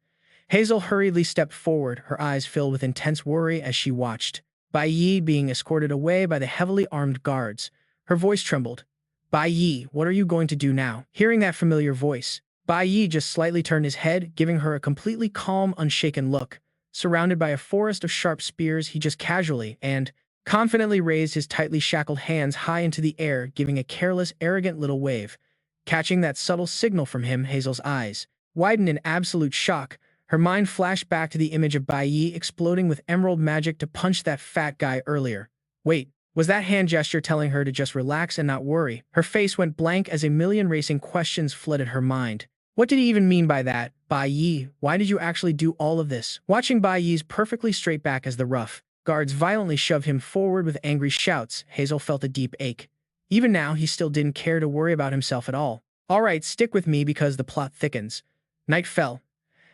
Hazel hurriedly stepped forward, her eyes filled with intense worry as she watched Bai Yi being escorted away by the heavily armed guards. Her voice trembled. Bai Yi, what are you going to do now? Hearing that familiar voice, Bai Yi just slightly turned his head, giving her a completely calm, unshaken look. Surrounded by a forest of sharp spears, he just casually and confidently raised his tightly shackled hands high into the air, giving a careless, arrogant little wave. Catching that subtle signal from him, Hazel's eyes widened in absolute shock. Her mind flashed back to the image of Bai Yi exploding with emerald magic to punch that fat guy earlier. Wait, was that hand gesture telling her to just relax and not worry? Her face went blank as a million racing questions flooded her mind. What did he even mean by that? Bai Yi, why did you actually do all of this? Watching Bai Yi's perfectly straight back as the rough guards violently shoved him forward with angry shouts, Hazel felt a deep ache. Even now, he still didn't care to worry about himself at all. All right, stick with me because the plot thickens. Night fell.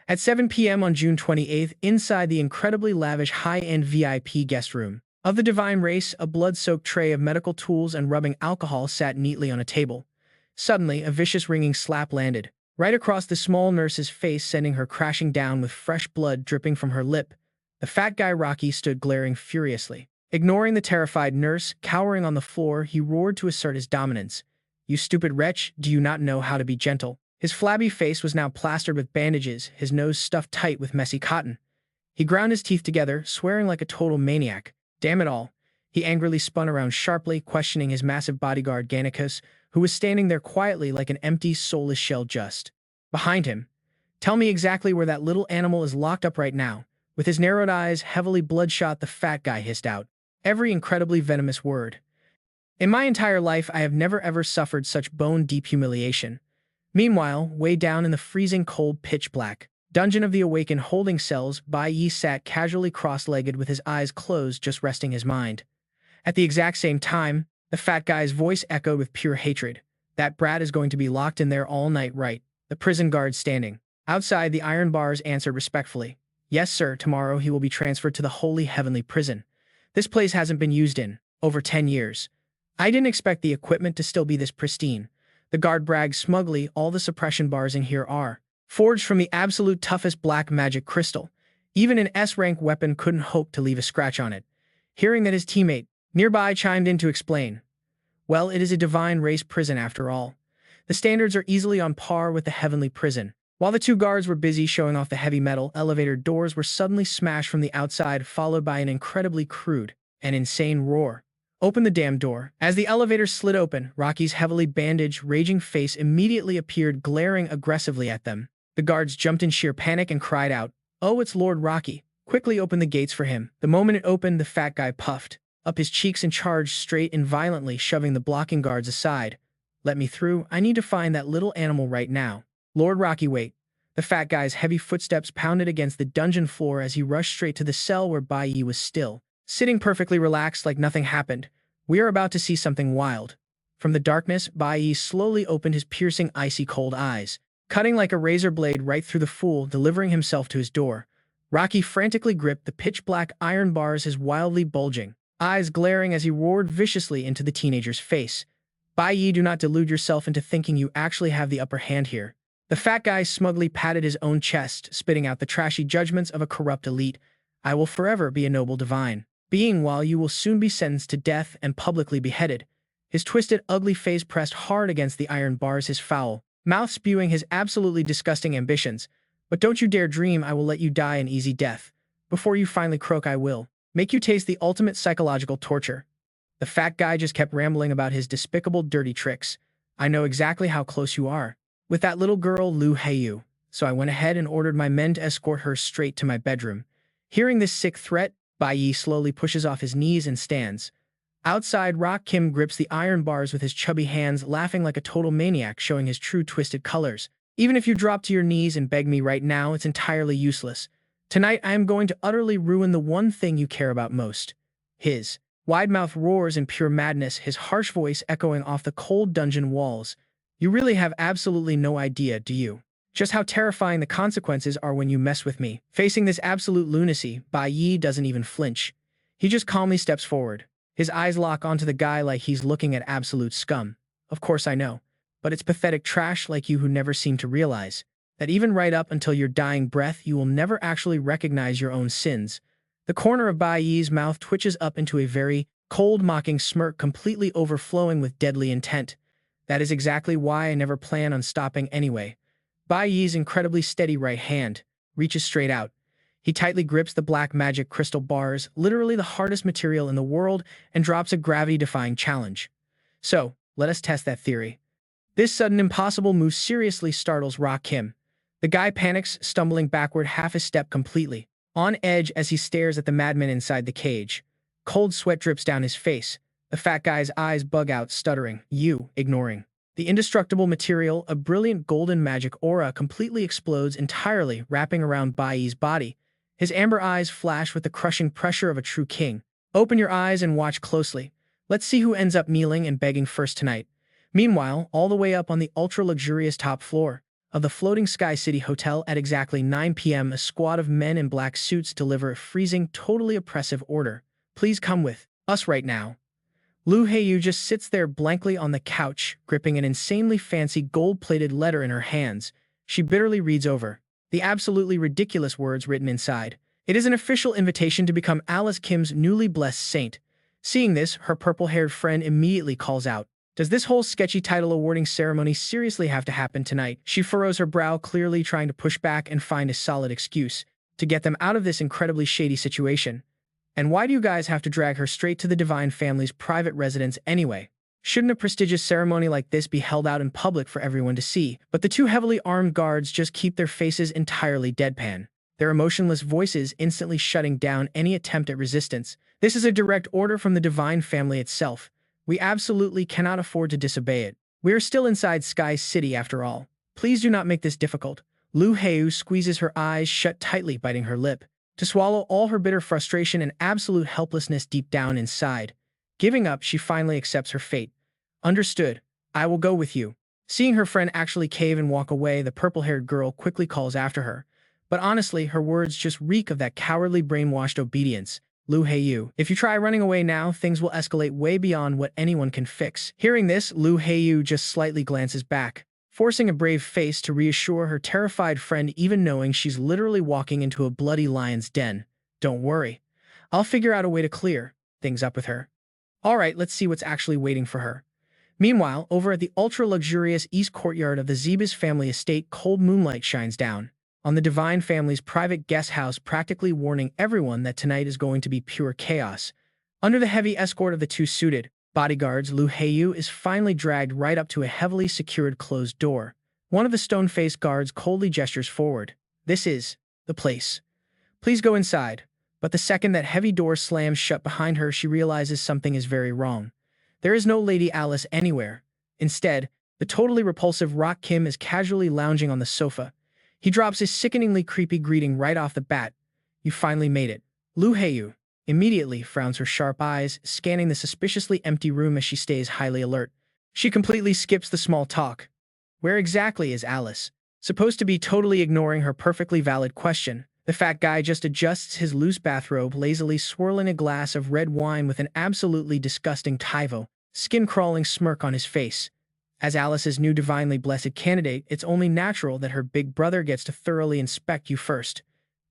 At 7 p.m. on June 28th, inside the incredibly lavish high-end VIP guest room of the divine race, a blood-soaked tray of medical tools and rubbing alcohol sat neatly on a table. Suddenly, a vicious ringing slap landed right across the small nurse's face, sending her crashing down with fresh blood dripping from her lip. The fat guy Rocky stood glaring furiously. Ignoring the terrified nurse, cowering on the floor, he roared to assert his dominance. You stupid wretch, do you not know how to be gentle? His flabby face was now plastered with bandages, his nose stuffed tight with messy cotton. He ground his teeth together, swearing like a total maniac. Damn it all. He angrily spun around sharply, questioning his massive bodyguard Gannicus, who was standing there quietly like an empty, soulless shell just behind him. Tell me exactly where that little animal is locked up right now. With his narrowed eyes heavily bloodshot, the fat guy hissed out every incredibly venomous word. In my entire life, I have never ever suffered such bone-deep humiliation. Meanwhile, way down in the freezing cold pitch-black dungeon of the awakened holding cells, Bai Yi sat casually cross-legged with his eyes closed, just resting his mind. At the exact same time, the fat guy's voice echoed with pure hatred. That brat is going to be locked in there all night, right? The prison guard standing outside the iron bars answered respectfully. Yes, sir, tomorrow he will be transferred to the holy heavenly prison. This place hasn't been used in over 10 years. I didn't expect the equipment to still be this pristine. The guard bragged smugly. All the suppression bars in here are forged from the absolute toughest black magic crystal. Even an S-rank weapon couldn't hope to leave a scratch on it. Hearing that, his teammate nearby chimed in to explain. Well, it is a divine race prison after all. The standards are easily on par with the heavenly prison. While the 2 guards were busy showing off the heavy metal, elevator doors were suddenly smashed from the outside, followed by an incredibly crude and insane roar. Open the damn door. As the elevator slid open, Rocky's heavily bandaged, raging face immediately appeared, glaring aggressively at them. The guards jumped in sheer panic and cried out, "Oh, it's Lord Rocky. Quickly open the gates for him." The moment it opened, the fat guy puffed up his cheeks and charged straight and violently, shoving the blocking guards aside. "Let me through. I need to find that little animal right now." "Lord Rocky, wait." The fat guy's heavy footsteps pounded against the dungeon floor as he rushed straight to the cell where Bai Yi was still, sitting perfectly relaxed like nothing happened. "We are about to see something wild." From the darkness, Bai Yi slowly opened his piercing, icy cold eyes, cutting like a razor blade right through the fool, delivering himself to his door. Rocky frantically gripped the pitch-black iron bars, his wildly bulging eyes glaring as he roared viciously into the teenager's face. "Bai Yi, do not delude yourself into thinking you actually have the upper hand here." The fat guy smugly patted his own chest, spitting out the trashy judgments of a corrupt elite. "I will forever be a noble divine being, while you will soon be sentenced to death and publicly beheaded." His twisted, ugly face pressed hard against the iron bars, his foul mouth spewing his absolutely disgusting ambitions. "But don't you dare dream I will let you die an easy death. Before you finally croak, I will make you taste the ultimate psychological torture." The fat guy just kept rambling about his despicable, dirty tricks. "I know exactly how close you are with that little girl, Lu Heiyu, so I went ahead and ordered my men to escort her straight to my bedroom." Hearing this sick threat, Bai Yi slowly pushes off his knees and stands. Outside, Rock Kim grips the iron bars with his chubby hands, laughing like a total maniac, showing his true twisted colors. "Even if you drop to your knees and beg me right now, it's entirely useless. Tonight I am going to utterly ruin the one thing you care about most." His wide mouth roars in pure madness, his harsh voice echoing off the cold dungeon walls. "You really have absolutely no idea, do you, just how terrifying the consequences are when you mess with me?" Facing this absolute lunacy, Bai Yi doesn't even flinch. He just calmly steps forward. His eyes lock onto the guy like he's looking at absolute scum. "Of course I know, but it's pathetic trash like you who never seem to realize that even right up until your dying breath, you will never actually recognize your own sins." The corner of Bai Yi's mouth twitches up into a very cold, mocking smirk, completely overflowing with deadly intent. "That is exactly why I never plan on stopping anyway." Bai Yi's incredibly steady right hand reaches straight out. He tightly grips the black magic crystal bars, literally the hardest material in the world, and drops a gravity-defying challenge. "So, let us test that theory." This sudden impossible move seriously startles Rock Kim. The guy panics, stumbling backward half a step, completely on edge as he stares at the madman inside the cage. Cold sweat drips down his face. The fat guy's eyes bug out, stuttering, "You," ignoring the indestructible material. A brilliant golden magic aura completely explodes entirely, wrapping around Bai Yi's body. His amber eyes flash with the crushing pressure of a true king. "Open your eyes and watch closely. Let's see who ends up kneeling and begging first tonight." Meanwhile, all the way up on the ultra-luxurious top floor of the floating Sky City Hotel at exactly 9 p.m., a squad of men in black suits deliver a freezing, totally oppressive order. "Please come with us right now." Lu Heiyu just sits there blankly on the couch, gripping an insanely fancy gold-plated letter in her hands. She bitterly reads over the absolutely ridiculous words written inside. It is an official invitation to become Alice Kim's newly blessed saint. Seeing this, her purple-haired friend immediately calls out, "Does this whole sketchy title awarding ceremony seriously have to happen tonight?" She furrows her brow, clearly trying to push back and find a solid excuse to get them out of this incredibly shady situation. "And why do you guys have to drag her straight to the divine family's private residence anyway? Shouldn't a prestigious ceremony like this be held out in public for everyone to see?" But the two heavily armed guards just keep their faces entirely deadpan, their emotionless voices instantly shutting down any attempt at resistance. "This is a direct order from the divine family itself. We absolutely cannot afford to disobey it. We are still inside Sky City after all. Please do not make this difficult." Lu Heiyu squeezes her eyes shut tightly, biting her lip to swallow all her bitter frustration and absolute helplessness deep down inside. Giving up, she finally accepts her fate. "Understood. I will go with you." Seeing her friend actually cave and walk away, the purple-haired girl quickly calls after her. But honestly, her words just reek of that cowardly, brainwashed obedience. "Lu Heiyu, if you try running away now, things will escalate way beyond what anyone can fix." Hearing this, Lu Heiyu just slightly glances back, forcing a brave face to reassure her terrified friend, even knowing she's literally walking into a bloody lion's den. "Don't worry. I'll figure out a way to clear things up with her." Alright, let's see what's actually waiting for her. Meanwhile, over at the ultra-luxurious east courtyard of the Zebes family estate, cold moonlight shines down on the divine family's private guest house, practically warning everyone that tonight is going to be pure chaos. Under the heavy escort of the two suited bodyguards, Lu Heiyu is finally dragged right up to a heavily secured closed door. One of the stone-faced guards coldly gestures forward. "This is the place Please go inside. But the second that heavy door slams shut behind her, she realizes something is very wrong. There is no Lady Alice anywhere. Instead, the totally repulsive Rock Kim is casually lounging on the sofa. He drops his sickeningly creepy greeting right off the bat. You finally made it. Lu Heiyu immediately frowns her sharp eyes, scanning the suspiciously empty room as she stays highly alert. She completely skips the small talk. Where exactly is Alice? Supposed to be totally ignoring her perfectly valid question, the fat guy just adjusts his loose bathrobe, lazily swirling a glass of red wine with an absolutely disgusting Tyvo, skin-crawling smirk on his face. As Alice's new divinely blessed candidate, it's only natural that her big brother gets to thoroughly inspect you first.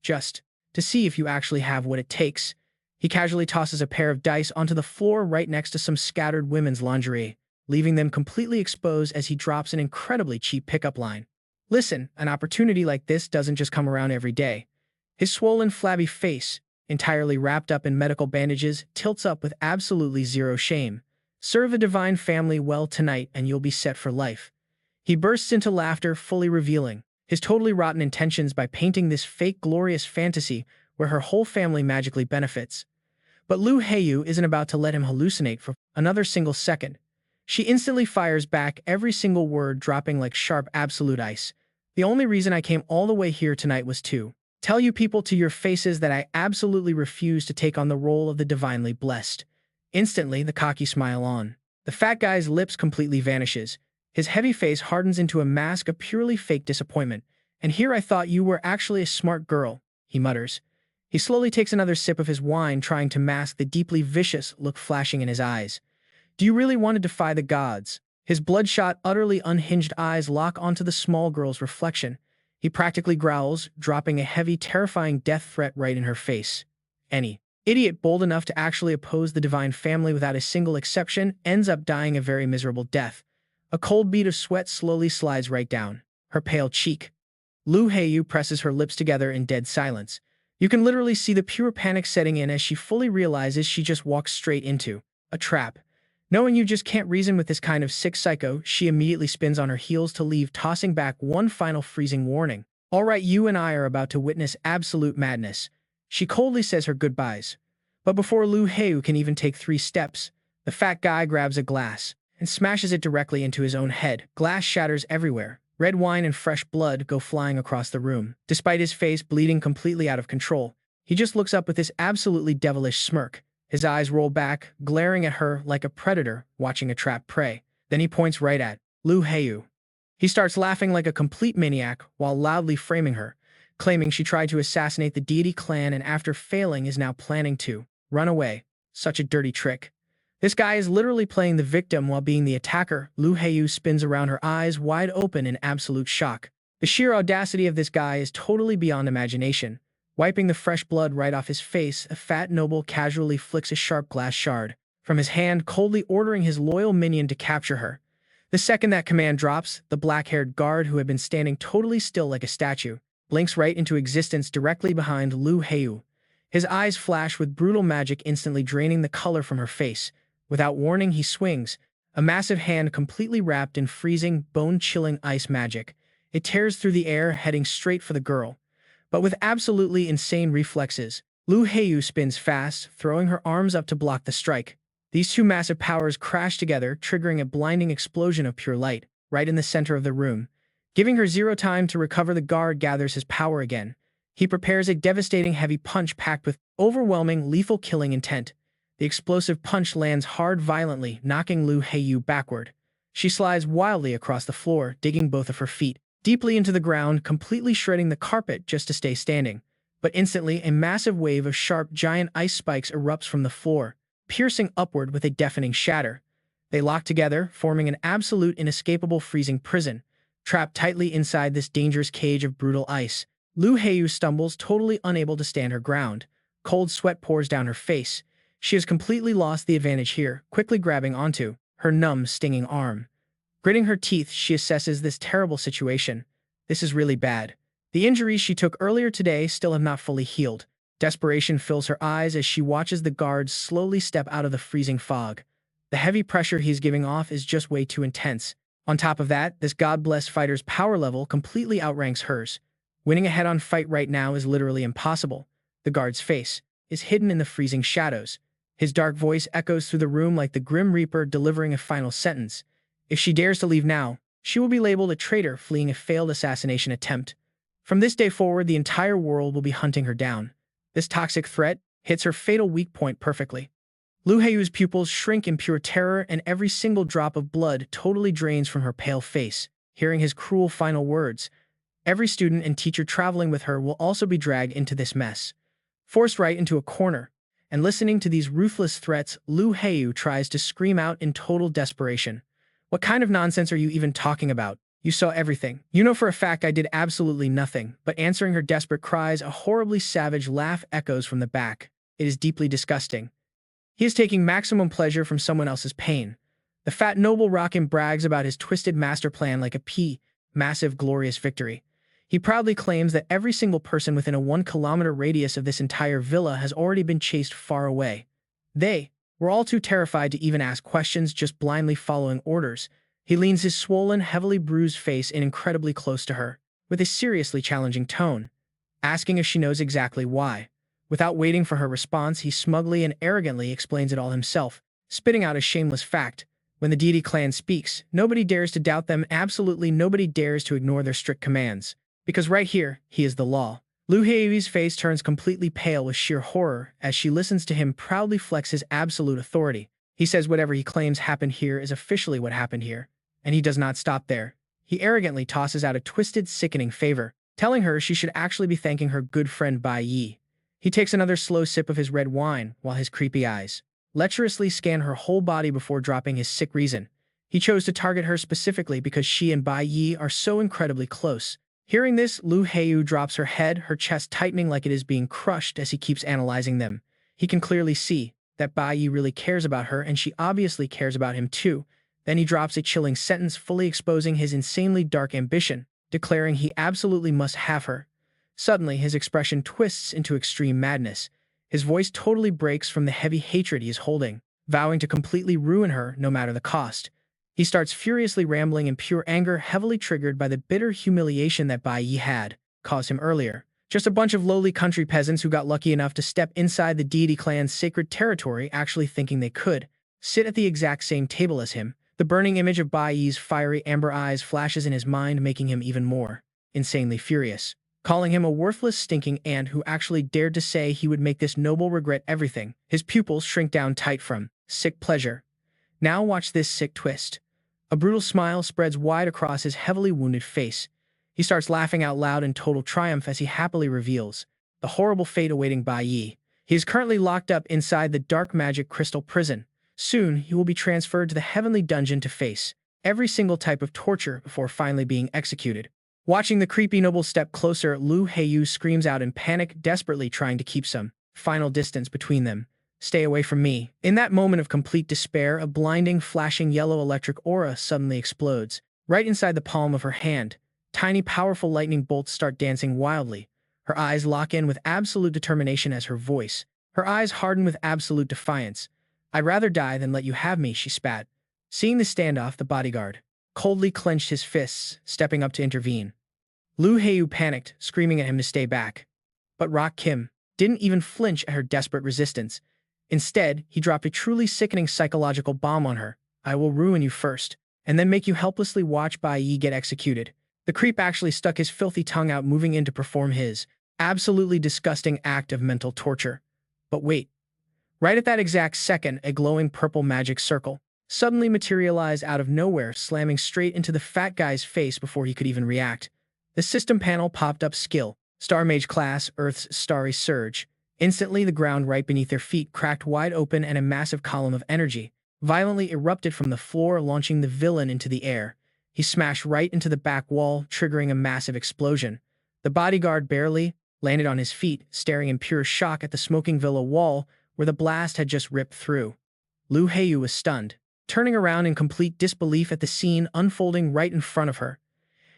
Just to see if you actually have what it takes. He casually tosses a pair of dice onto the floor right next to some scattered women's lingerie, leaving them completely exposed as he drops an incredibly cheap pickup line. Listen, an opportunity like this doesn't just come around every day. His swollen, flabby face, entirely wrapped up in medical bandages, tilts up with absolutely zero shame. Serve a divine family well tonight and you'll be set for life. He bursts into laughter, fully revealing his totally rotten intentions by painting this fake glorious fantasy where her whole family magically benefits. But Lu Heiyu isn't about to let him hallucinate for another single second. She instantly fires back, every single word dropping like sharp absolute ice. The only reason I came all the way here tonight was to tell you people to your faces that I absolutely refuse to take on the role of the divinely blessed. Instantly, the cocky smile on the fat guy's lips completely vanishes. His heavy face hardens into a mask of purely fake disappointment. And here I thought you were actually a smart girl, he mutters. He slowly takes another sip of his wine, trying to mask the deeply vicious look flashing in his eyes. Do you really want to defy the gods? His bloodshot, utterly unhinged eyes lock onto the small girl's reflection. He practically growls, dropping a heavy, terrifying death threat right in her face. Any idiot bold enough to actually oppose the divine family without a single exception ends up dying a very miserable death. A cold bead of sweat slowly slides right down her pale cheek. Lu Heiyu presses her lips together in dead silence. You can literally see the pure panic setting in as she fully realizes she just walks straight into a trap. Knowing you just can't reason with this kind of sick psycho, she immediately spins on her heels to leave, tossing back one final freezing warning. All right, you and I are about to witness absolute madness. She coldly says her goodbyes. But before Lu Heiyu can even take 3 steps, the fat guy grabs a glass and smashes it directly into his own head. Glass shatters everywhere. Red wine and fresh blood go flying across the room. Despite his face bleeding completely out of control, he just looks up with this absolutely devilish smirk. His eyes roll back, glaring at her like a predator watching a trapped prey. Then he points right at Lu Heiyu. He starts laughing like a complete maniac while loudly framing her, claiming she tried to assassinate the deity clan and after failing is now planning to run away. Such a dirty trick. This guy is literally playing the victim while being the attacker. Lu Heiyu spins around, her eyes wide open in absolute shock. The sheer audacity of this guy is totally beyond imagination. Wiping the fresh blood right off his face, a fat noble casually flicks a sharp glass shard from his hand, coldly ordering his loyal minion to capture her. The second that command drops, the black-haired guard, who had been standing totally still like a statue, blinks right into existence directly behind Lu Heiyu. His eyes flash with brutal magic, instantly draining the color from her face. Without warning, he swings, a massive hand completely wrapped in freezing, bone-chilling ice magic. It tears through the air, heading straight for the girl. But with absolutely insane reflexes, Lu Heiyu spins fast, throwing her arms up to block the strike. These two massive powers crash together, triggering a blinding explosion of pure light, right in the center of the room. Giving her zero time to recover, the guard gathers his power again. He prepares a devastating heavy punch packed with overwhelming, lethal killing intent. The explosive punch lands hard, violently, knocking Lu Heiyu backward. She slides wildly across the floor, digging both of her feet deeply into the ground, completely shredding the carpet just to stay standing. But instantly, a massive wave of sharp, giant ice spikes erupts from the floor, piercing upward with a deafening shatter. They lock together, forming an absolute inescapable freezing prison. Trapped tightly inside this dangerous cage of brutal ice, Lu Heiyu stumbles, totally unable to stand her ground. Cold sweat pours down her face. She has completely lost the advantage here, quickly grabbing onto her numb, stinging arm. Gritting her teeth, she assesses this terrible situation. This is really bad. The injuries she took earlier today still have not fully healed. Desperation fills her eyes as she watches the guards slowly step out of the freezing fog. The heavy pressure he is giving off is just way too intense. On top of that, this god-blessed fighter's power level completely outranks hers. Winning a head-on fight right now is literally impossible. the guard's face, is hidden in the freezing shadows. His dark voice echoes through the room like the Grim Reaper delivering a final sentence. If she dares to leave now, she will be labeled a traitor fleeing a failed assassination attempt. From this day forward, the entire world will be hunting her down. This toxic threat hits her fatal weak point perfectly. Lu Heiyu's pupils shrink in pure terror, and every single drop of blood totally drains from her pale face. Hearing his cruel final words, every student and teacher traveling with her will also be dragged into this mess. Forced right into a corner, and listening to these ruthless threats, Lu Heiyu tries to scream out in total desperation. What kind of nonsense are you even talking about? You saw everything. You know for a fact I did absolutely nothing. But answering her desperate cries, a horribly savage laugh echoes from the back. It is deeply disgusting. He is taking maximum pleasure from someone else's pain. The fat noble Rakim brags about his twisted master plan like a massive glorious victory. He proudly claims that every single person within a 1-kilometer radius of this entire villa has already been chased far away. They were all too terrified to even ask questions, just blindly following orders. He leans his swollen, heavily bruised face in incredibly close to her, with a seriously challenging tone, asking if she knows exactly why. Without waiting for her response, he smugly and arrogantly explains it all himself, spitting out a shameless fact. When the deity clan speaks, nobody dares to doubt them, absolutely nobody dares to ignore their strict commands. Because right here, he is the law. Lu Heiyu's face turns completely pale with sheer horror as she listens to him proudly flex his absolute authority. He says whatever he claims happened here is officially what happened here. And he does not stop there. He arrogantly tosses out a twisted, sickening favor, telling her she should actually be thanking her good friend Bai Yi. He takes another slow sip of his red wine while his creepy eyes lecherously scan her whole body before dropping his sick reason. He chose to target her specifically because she and Bai Yi are so incredibly close. Hearing this, Lu Heiyu drops her head, her chest tightening like it is being crushed as he keeps analyzing them. He can clearly see that Bai Yi really cares about her, and she obviously cares about him too. Then he drops a chilling sentence, fully exposing his insanely dark ambition, declaring he absolutely must have her. Suddenly, his expression twists into extreme madness. His voice totally breaks from the heavy hatred he is holding, vowing to completely ruin her no matter the cost. He starts furiously rambling in pure anger, heavily triggered by the bitter humiliation that Bai Yi had caused him earlier. Just a bunch of lowly country peasants who got lucky enough to step inside the deity clan's sacred territory, actually thinking they could sit at the exact same table as him. The burning image of Bai Yi's fiery amber eyes flashes in his mind, making him even more insanely furious, calling him a worthless stinking ant who actually dared to say he would make this noble regret everything. His pupils shrink down tight from sick pleasure. Now watch this sick twist. A brutal smile spreads wide across his heavily wounded face. He starts laughing out loud in total triumph as he happily reveals the horrible fate awaiting Bai Yi. He is currently locked up inside the dark magic crystal prison. Soon, he will be transferred to the heavenly dungeon to face every single type of torture before finally being executed. Watching the creepy noble step closer, Lu Heiyu screams out in panic, desperately trying to keep some final distance between them. Stay away from me. In that moment of complete despair, a blinding, flashing yellow electric aura suddenly explodes. Right inside the palm of her hand, tiny, powerful lightning bolts start dancing wildly. Her eyes lock in with absolute determination as her eyes harden with absolute defiance. I'd rather die than let you have me, she spat. Seeing the standoff, the bodyguard coldly clenched his fists, stepping up to intervene. Lu Heiyu panicked, screaming at him to stay back. But Rock Kim didn't even flinch at her desperate resistance. Instead, he dropped a truly sickening psychological bomb on her. I will ruin you first, and then make you helplessly watch Bai Yi get executed. The creep actually stuck his filthy tongue out, moving in to perform his absolutely disgusting act of mental torture. But wait. Right at that exact second, a glowing purple magic circle suddenly materialized out of nowhere, slamming straight into the fat guy's face before he could even react. The system panel popped up: skill, Star Mage class, Earth's starry surge. Instantly, the ground right beneath their feet cracked wide open and a massive column of energy violently erupted from the floor, launching the villain into the air. He smashed right into the back wall, triggering a massive explosion. The bodyguard barely landed on his feet, staring in pure shock at the smoking villa wall where the blast had just ripped through. Lu Heiyu was stunned, turning around in complete disbelief at the scene unfolding right in front of her.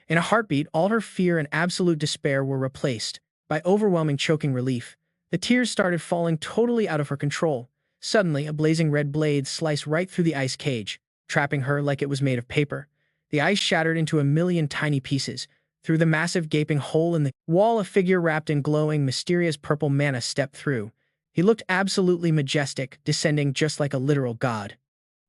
In a heartbeat, all her fear and absolute despair were replaced by overwhelming choking relief. The tears started falling totally out of her control. Suddenly, a blazing red blade sliced right through the ice cage, trapping her like it was made of paper. The ice shattered into a million tiny pieces, Through the massive gaping hole in the wall, a figure wrapped in glowing, mysterious purple mana stepped through. He looked absolutely majestic, descending just like a literal god.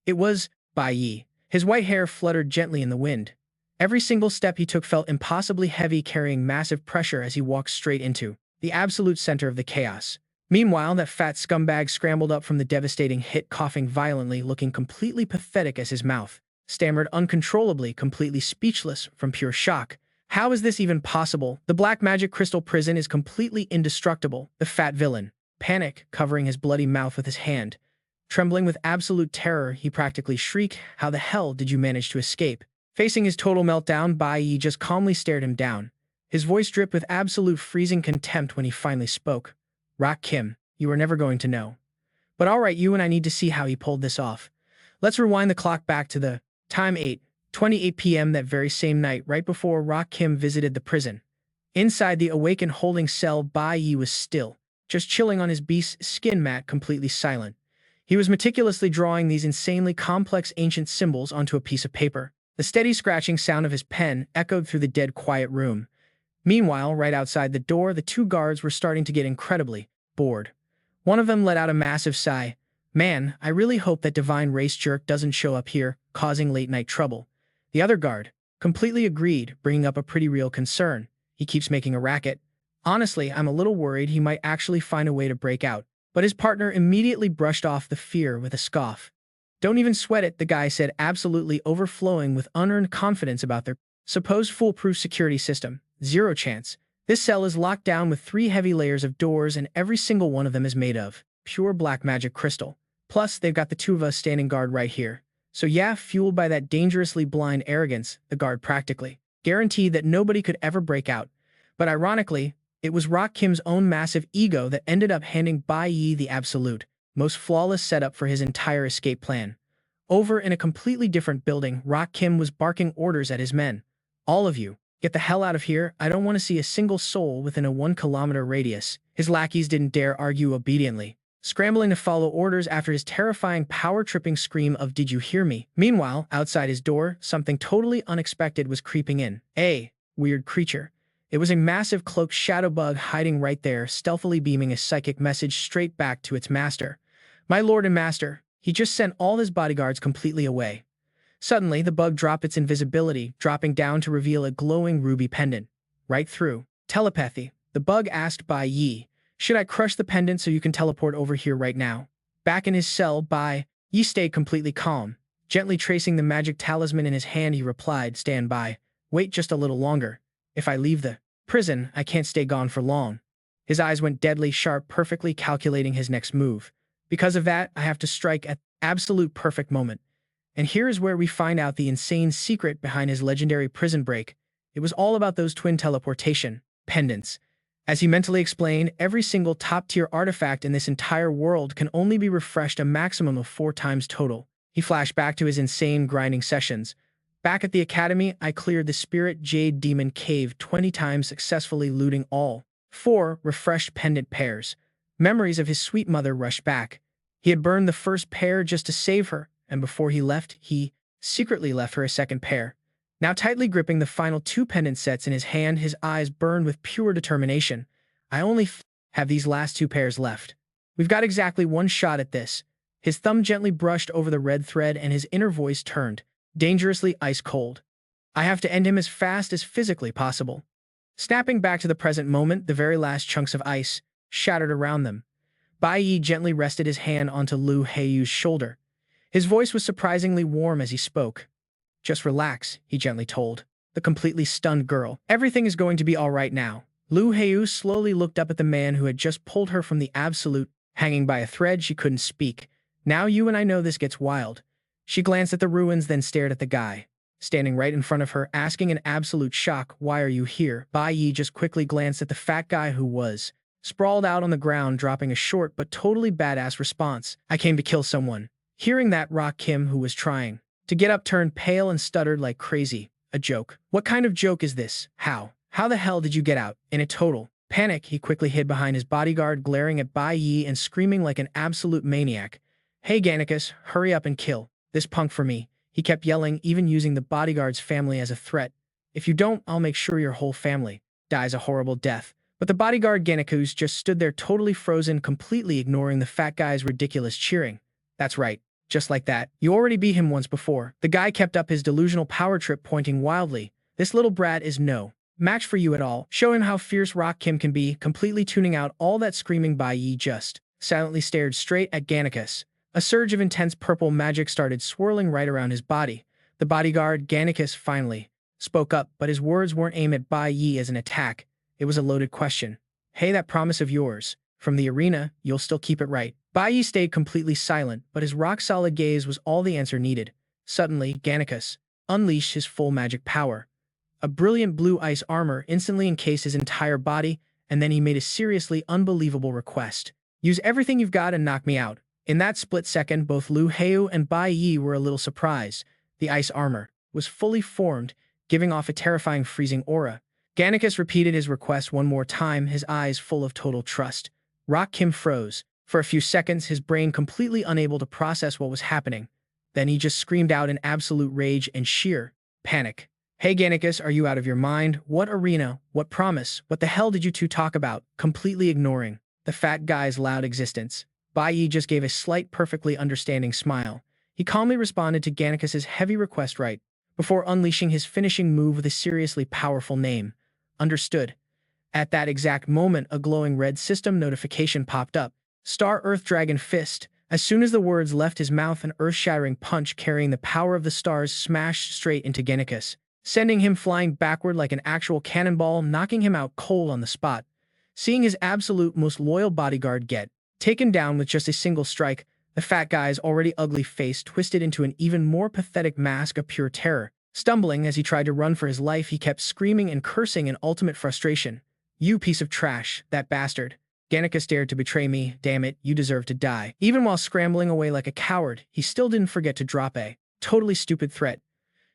It was Bai Yi. His white hair fluttered gently in the wind. Every single step he took felt impossibly heavy, carrying massive pressure as he walked straight into the absolute center of the chaos. Meanwhile, that fat scumbag scrambled up from the devastating hit, coughing violently, looking completely pathetic as his mouth stammered uncontrollably, completely speechless from pure shock. How is this even possible? The black magic crystal prison is completely indestructible. The fat villain, panic, covering his bloody mouth with his hand. Trembling with absolute terror, he practically shrieked, "How the hell did you manage to escape?" Facing his total meltdown, Bai Yi just calmly stared him down. His voice dripped with absolute freezing contempt when he finally spoke. "Rock Kim, you are never going to know. But alright, you and I need to see how he pulled this off. Let's rewind the clock back to the time 8:28 p.m. that very same night, right before Rock Kim visited the prison. Inside the awakened holding cell, Bai Yi was still, just chilling on his beast's skin mat, completely silent. He was meticulously drawing these insanely complex ancient symbols onto a piece of paper. The steady scratching sound of his pen echoed through the dead quiet room. Meanwhile, right outside the door, the two guards were starting to get incredibly bored. One of them let out a massive sigh. "Man, I really hope that divine race jerk doesn't show up here, causing late-night trouble." The other guard completely agreed, bringing up a pretty real concern. "He keeps making a racket. Honestly, I'm a little worried he might actually find a way to break out." But his partner immediately brushed off the fear with a scoff. "Don't even sweat it," the guy said, absolutely overflowing with unearned confidence about their supposed foolproof security system. "Zero chance. This cell is locked down with 3 heavy layers of doors, and every single one of them is made of pure black magic crystal. Plus, they've got the two of us standing guard right here. So yeah," fueled by that dangerously blind arrogance, the guard practically guaranteed that nobody could ever break out. But ironically, it was Rock Kim's own massive ego that ended up handing Bai Yi the absolute, most flawless setup for his entire escape plan. Over in a completely different building, Rock Kim was barking orders at his men. "All of you, get the hell out of here. I don't want to see a single soul within a 1-kilometer radius." His lackeys didn't dare argue obediently, scrambling to follow orders after his terrifying power-tripping scream of "Did you hear me?" Meanwhile, outside his door, something totally unexpected was creeping in. A weird creature. It was a massive cloaked shadow bug hiding right there, stealthily beaming a psychic message straight back to its master. "My lord and master." He just sent all his bodyguards completely away. Suddenly, the bug dropped its invisibility, dropping down to reveal a glowing ruby pendant. Right through telepathy, the bug asked Bai Yi, "Should I crush the pendant so you can teleport over here right now?" Back in his cell, Bai Yi stayed completely calm. Gently tracing the magic talisman in his hand, he replied, "Stand by. Wait just a little longer. If I leave the prison, I can't stay gone for long." His eyes went deadly sharp, perfectly calculating his next move. "Because of that, I have to strike at absolute perfect moment." And here is where we find out the insane secret behind his legendary prison break. It was all about those twin teleportation pendants. As he mentally explained, every single top-tier artifact in this entire world can only be refreshed a maximum of 4 times total. He flashed back to his insane grinding sessions. "Back at the academy, I cleared the Spirit Jade Demon Cave 20 times, successfully looting all 4 refreshed pendant pairs." Memories of his sweet mother rushed back. He had burned the first pair just to save her, and before he left, he secretly left her a second pair. Now tightly gripping the final 2 pendant sets in his hand, his eyes burned with pure determination. "I only have these last 2 pairs left. We've got exactly 1 shot at this." His thumb gently brushed over the red thread, and his inner voice turned dangerously ice cold. "I have to end him as fast as physically possible." Snapping back to the present moment, the very last chunks of ice shattered around them. Bai Yi gently rested his hand onto Lu Heiyu's shoulder. His voice was surprisingly warm as he spoke. "Just relax," he gently told the completely stunned girl. "Everything is going to be all right now." Lu Heiyu slowly looked up at the man who had just pulled her from the absolute, hanging by a thread. She couldn't speak. "Now you and I know this gets wild." She glanced at the ruins, then stared at the guy standing right in front of her, asking in absolute shock, "Why are you here?" Bai Yi just quickly glanced at the fat guy who was sprawled out on the ground, dropping a short but totally badass response. "I came to kill someone." Hearing that, Rock Kim, who was trying to get up, turned pale and stuttered like crazy. "A joke? What kind of joke is this? How the hell did you get out?" In a total panic, he quickly hid behind his bodyguard, glaring at Bai Yi and screaming like an absolute maniac. "Hey Gannicus, hurry up and kill this punk for me." He kept yelling, even using the bodyguard's family as a threat. If you don't, I'll make sure your whole family dies a horrible death. But the bodyguard Gannicus just stood there totally frozen, completely ignoring the fat guy's ridiculous cheering. That's right. Just like that. You already beat him once before. The guy kept up his delusional power trip, pointing wildly. This little brat is no match for you at all. Show him how fierce Rock Kim can be, completely tuning out all that screaming. Bai Yi just silently stared straight at Gannicus. A surge of intense purple magic started swirling right around his body. The bodyguard, Gannicus, finally spoke up, but his words weren't aimed at Bai Yi as an attack. It was a loaded question. Hey, that promise of yours from the arena, you'll still keep it, right? Bai Yi stayed completely silent, but his rock-solid gaze was all the answer needed. Suddenly, Gannicus unleashed his full magic power. A brilliant blue ice armor instantly encased his entire body, and then he made a seriously unbelievable request. Use everything you've got and knock me out. In that split second, both Lu Heo and Bai Yi were a little surprised. The ice armor was fully formed, giving off a terrifying freezing aura. Gannicus repeated his request one more time, his eyes full of total trust. Rock Kim froze. For a few seconds, his brain completely unable to process what was happening. Then he just screamed out in absolute rage and sheer panic. Hey Gannicus, are you out of your mind? What arena? What promise? What the hell did you two talk about? Completely ignoring the fat guy's loud existence, Bai Yi just gave a slight, perfectly understanding smile. He calmly responded to Gannicus's heavy request right before unleashing his finishing move with a seriously powerful name. Understood. At that exact moment, a glowing red system notification popped up. Star Earth Dragon Fist. As soon as the words left his mouth, an earth-shattering punch carrying the power of the stars smashed straight into Gannicus, sending him flying backward like an actual cannonball, knocking him out cold on the spot. Seeing his absolute most loyal bodyguard get taken down with just a single strike, the fat guy's already ugly face twisted into an even more pathetic mask of pure terror. Stumbling as he tried to run for his life, he kept screaming and cursing in ultimate frustration. You piece of trash, that bastard. Gannicus dared to betray me, damn it, you deserve to die. Even while scrambling away like a coward, he still didn't forget to drop a totally stupid threat.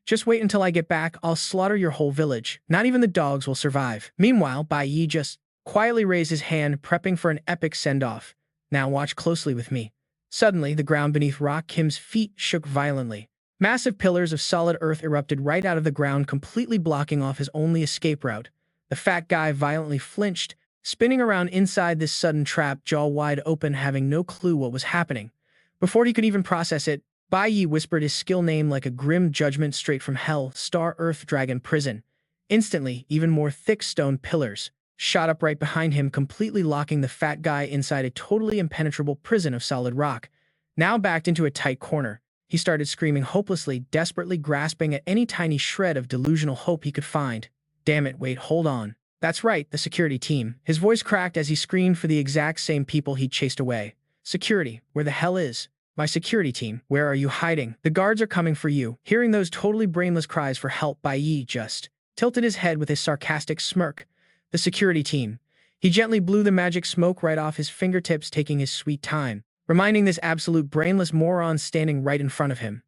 Just wait until I get back, I'll slaughter your whole village. Not even the dogs will survive. Meanwhile, Bai Yi just quietly raised his hand, prepping for an epic send-off. Now watch closely with me. Suddenly, the ground beneath Rock Kim's feet shook violently. Massive pillars of solid earth erupted right out of the ground, completely blocking off his only escape route. The fat guy violently flinched, spinning around inside this sudden trap, jaw wide open, having no clue what was happening. Before he could even process it, Bai Yi whispered his skill name like a grim judgment straight from hell, Star Earth Dragon Prison. Instantly, even more thick stone pillars shot up right behind him, completely locking the fat guy inside a totally impenetrable prison of solid rock. Now backed into a tight corner, he started screaming hopelessly, desperately grasping at any tiny shred of delusional hope he could find. Damn it, wait, hold on. That's right, the security team. His voice cracked as he screamed for the exact same people he'd chased away. Security, where the hell is my security team? Where are you hiding? The guards are coming for you. Hearing those totally brainless cries for help, Bai Yi just tilted his head with a sarcastic smirk. The security team. He gently blew the magic smoke right off his fingertips, taking his sweet time, reminding this absolute brainless moron standing right in front of him.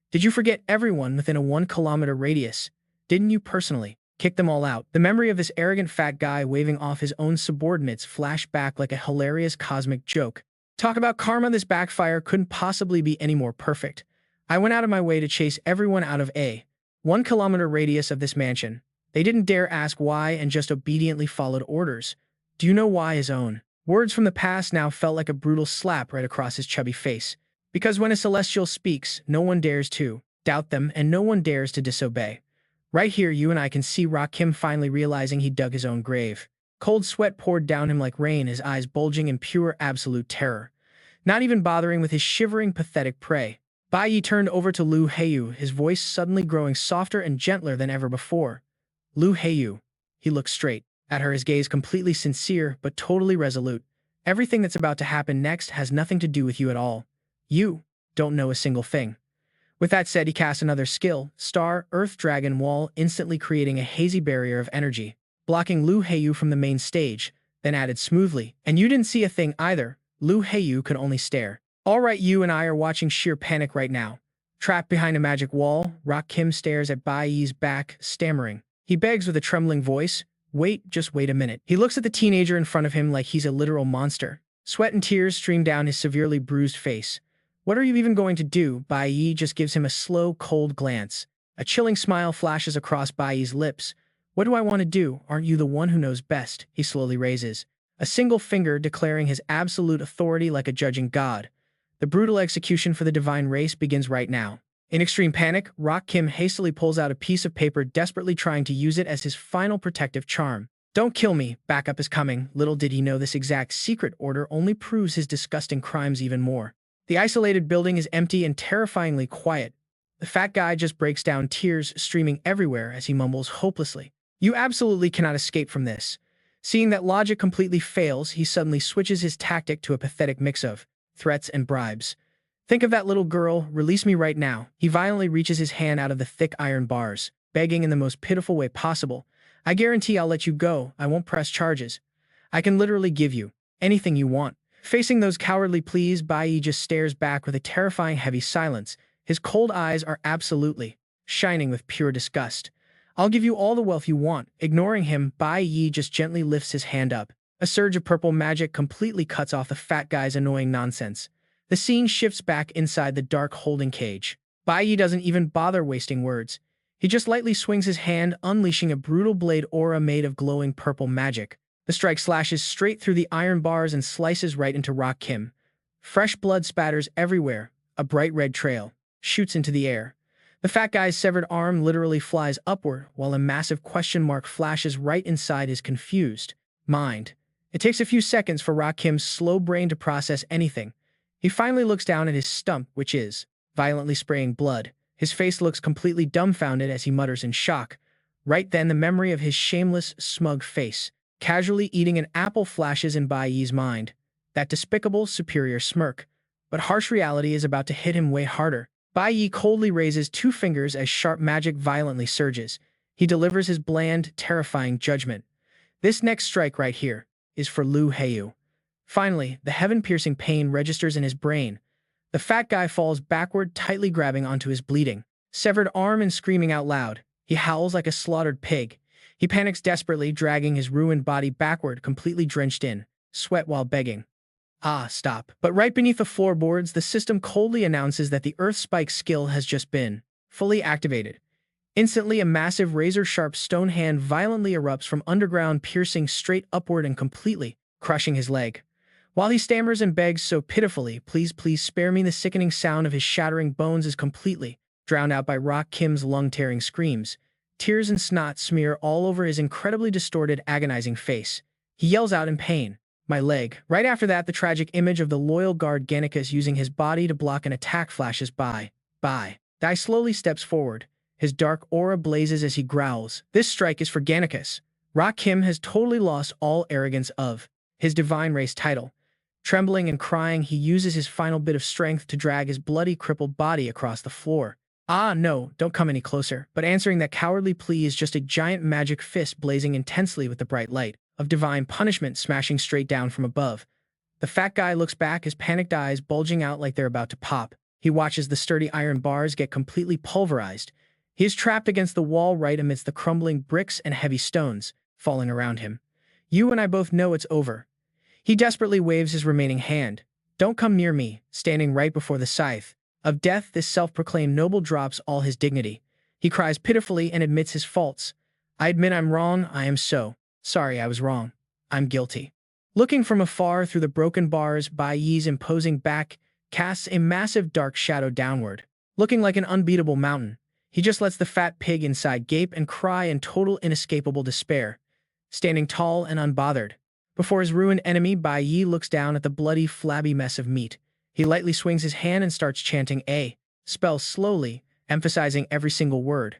Did you forget everyone within a 1-kilometer radius? Didn't you personally kick them all out? The memory of this arrogant fat guy waving off his own subordinates flashed back like a hilarious cosmic joke. Talk about karma, this backfire couldn't possibly be any more perfect. I went out of my way to chase everyone out of a 1-kilometer radius of this mansion. They didn't dare ask why and just obediently followed orders. Do you know why? His own words from the past now felt like a brutal slap right across his chubby face. Because when a celestial speaks, no one dares to doubt them and no one dares to disobey. Right here, you and I can see Rock Kim finally realizing he dug his own grave. Cold sweat poured down him like rain, his eyes bulging in pure absolute terror. Not even bothering with his shivering, pathetic prey, Bai Yi turned over to Lu Heo, his voice suddenly growing softer and gentler than ever before. Lu Heo. He looked straight at her, his gaze completely sincere but totally resolute. Everything that's about to happen next has nothing to do with you at all. You don't know a single thing. With that said, he cast another skill, Star Earth Dragon Wall, instantly creating a hazy barrier of energy, blocking Lu Heo from the main stage, then added smoothly, and you didn't see a thing either. Lu Heo could only stare. All right, you and I are watching sheer panic right now. Trapped behind a magic wall, Rock Kim stares at Bai Yi's back, stammering. He begs with a trembling voice, wait, just wait a minute. He looks at the teenager in front of him like he's a literal monster. Sweat and tears stream down his severely bruised face. What are you even going to do? Bai Yi just gives him a slow, cold glance. A chilling smile flashes across Bai Yi's lips. What do I want to do? Aren't you the one who knows best? He slowly raises a single finger, declaring his absolute authority like a judging god. The brutal execution for the divine race begins right now. In extreme panic, Rock Kim hastily pulls out a piece of paper, desperately trying to use it as his final protective charm. Don't kill me, backup is coming. Little did he know this exact secret order only proves his disgusting crimes even more. The isolated building is empty and terrifyingly quiet. The fat guy just breaks down, tears streaming everywhere as he mumbles hopelessly. You absolutely cannot escape from this. Seeing that logic completely fails, he suddenly switches his tactic to a pathetic mix of threats and bribes. Think of that little girl, release me right now. He violently reaches his hand out of the thick iron bars, begging in the most pitiful way possible. I guarantee I'll let you go. I won't press charges. I can literally give you anything you want. Facing those cowardly pleas, Bai Yi just stares back with a terrifying heavy silence. His cold eyes are absolutely shining with pure disgust. I'll give you all the wealth you want. Ignoring him, Bai Yi just gently lifts his hand up. A surge of purple magic completely cuts off the fat guy's annoying nonsense. The scene shifts back inside the dark holding cage. Bai Yi doesn't even bother wasting words. He just lightly swings his hand, unleashing a brutal blade aura made of glowing purple magic. The strike slashes straight through the iron bars and slices right into Rock Kim. Fresh blood spatters everywhere. A bright red trail shoots into the air. The fat guy's severed arm literally flies upward, while a massive question mark flashes right inside his confused mind. It takes a few seconds for Rock Kim's slow brain to process anything. He finally looks down at his stump, which is violently spraying blood. His face looks completely dumbfounded as he mutters in shock. Right then, the memory of his shameless, smug face, casually eating an apple, flashes in Bai Yi's mind. That despicable, superior smirk. But harsh reality is about to hit him way harder. Bai Yi coldly raises two fingers as sharp magic violently surges. He delivers his bland, terrifying judgment. This next strike right here is for Lu Heyu. Finally, the heaven-piercing pain registers in his brain. The fat guy falls backward, tightly grabbing onto his bleeding severed arm and screaming out loud. He howls like a slaughtered pig. He panics desperately, dragging his ruined body backward, completely drenched in sweat while begging. Ah, stop. But right beneath the floorboards, the system coldly announces that the Earth Spike skill has just been fully activated. Instantly, a massive razor-sharp stone hand violently erupts from underground, piercing straight upward and completely crushing his leg. While he stammers and begs so pitifully, please, please spare me, the sickening sound of his shattering bones is completely drowned out by Rock Kim's lung-tearing screams. Tears and snot smear all over his incredibly distorted, agonizing face. He yells out in pain, "My leg." Right after that, the tragic image of the loyal guard Gannicus using his body to block an attack flashes by. Dai slowly steps forward. His dark aura blazes as he growls. This strike is for Gannicus. Rock Kim has totally lost all arrogance of his divine race title. Trembling and crying, he uses his final bit of strength to drag his bloody, crippled body across the floor. Ah, no, don't come any closer. But answering that cowardly plea is just a giant magic fist blazing intensely with the bright light of divine punishment smashing straight down from above. The fat guy looks back, his panicked eyes bulging out like they're about to pop. He watches the sturdy iron bars get completely pulverized. He is trapped against the wall right amidst the crumbling bricks and heavy stones falling around him. You and I both know it's over. He desperately waves his remaining hand. Don't come near me. Standing right before the scythe of death, this self-proclaimed noble drops all his dignity. He cries pitifully and admits his faults. I admit I'm wrong. I am so sorry. I was wrong. I'm guilty. Looking from afar through the broken bars, Bai Yi's imposing back casts a massive dark shadow downward. Looking like an unbeatable mountain, he just lets the fat pig inside gape and cry in total inescapable despair. Standing tall and unbothered before his ruined enemy, Bai Yi looks down at the bloody, flabby mess of meat. He lightly swings his hand and starts chanting a spell slowly, emphasizing every single word.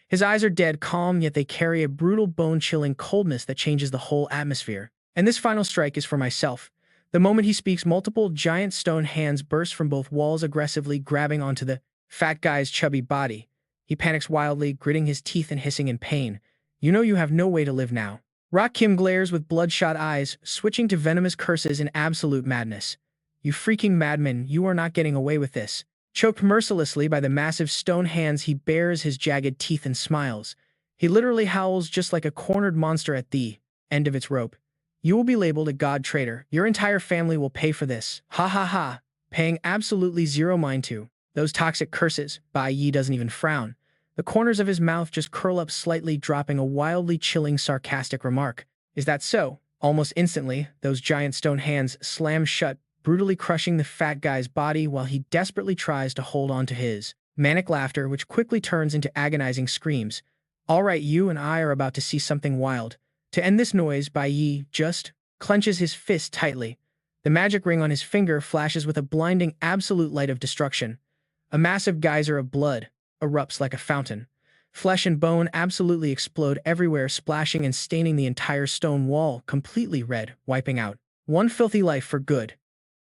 His eyes are dead calm, yet they carry a brutal, bone-chilling coldness that changes the whole atmosphere. And this final strike is for myself. The moment he speaks, multiple giant stone hands burst from both walls, aggressively grabbing onto the fat guy's chubby body. He panics wildly, gritting his teeth and hissing in pain. You know you have no way to live now. Rock Kim glares with bloodshot eyes, switching to venomous curses in absolute madness. You freaking madman, you are not getting away with this. Choked mercilessly by the massive stone hands, he bares his jagged teeth and smiles. He literally howls just like a cornered monster at the end of its rope. You will be labeled a god traitor. Your entire family will pay for this. Ha ha ha. Paying absolutely zero mind to those toxic curses, Bai Yi doesn't even frown. The corners of his mouth just curl up slightly, dropping a wildly chilling, sarcastic remark. Is that so? Almost instantly, those giant stone hands slam shut, brutally crushing the fat guy's body while he desperately tries to hold on to his. Manic laughter, which quickly turns into agonizing screams. All right, you and I are about to see something wild. To end this noise, Bai Yi just clenches his fist tightly. The magic ring on his finger flashes with a blinding, absolute light of destruction. A massive geyser of blood erupts like a fountain. Flesh and bone absolutely explode everywhere, splashing and staining the entire stone wall completely red, wiping out one filthy life for good.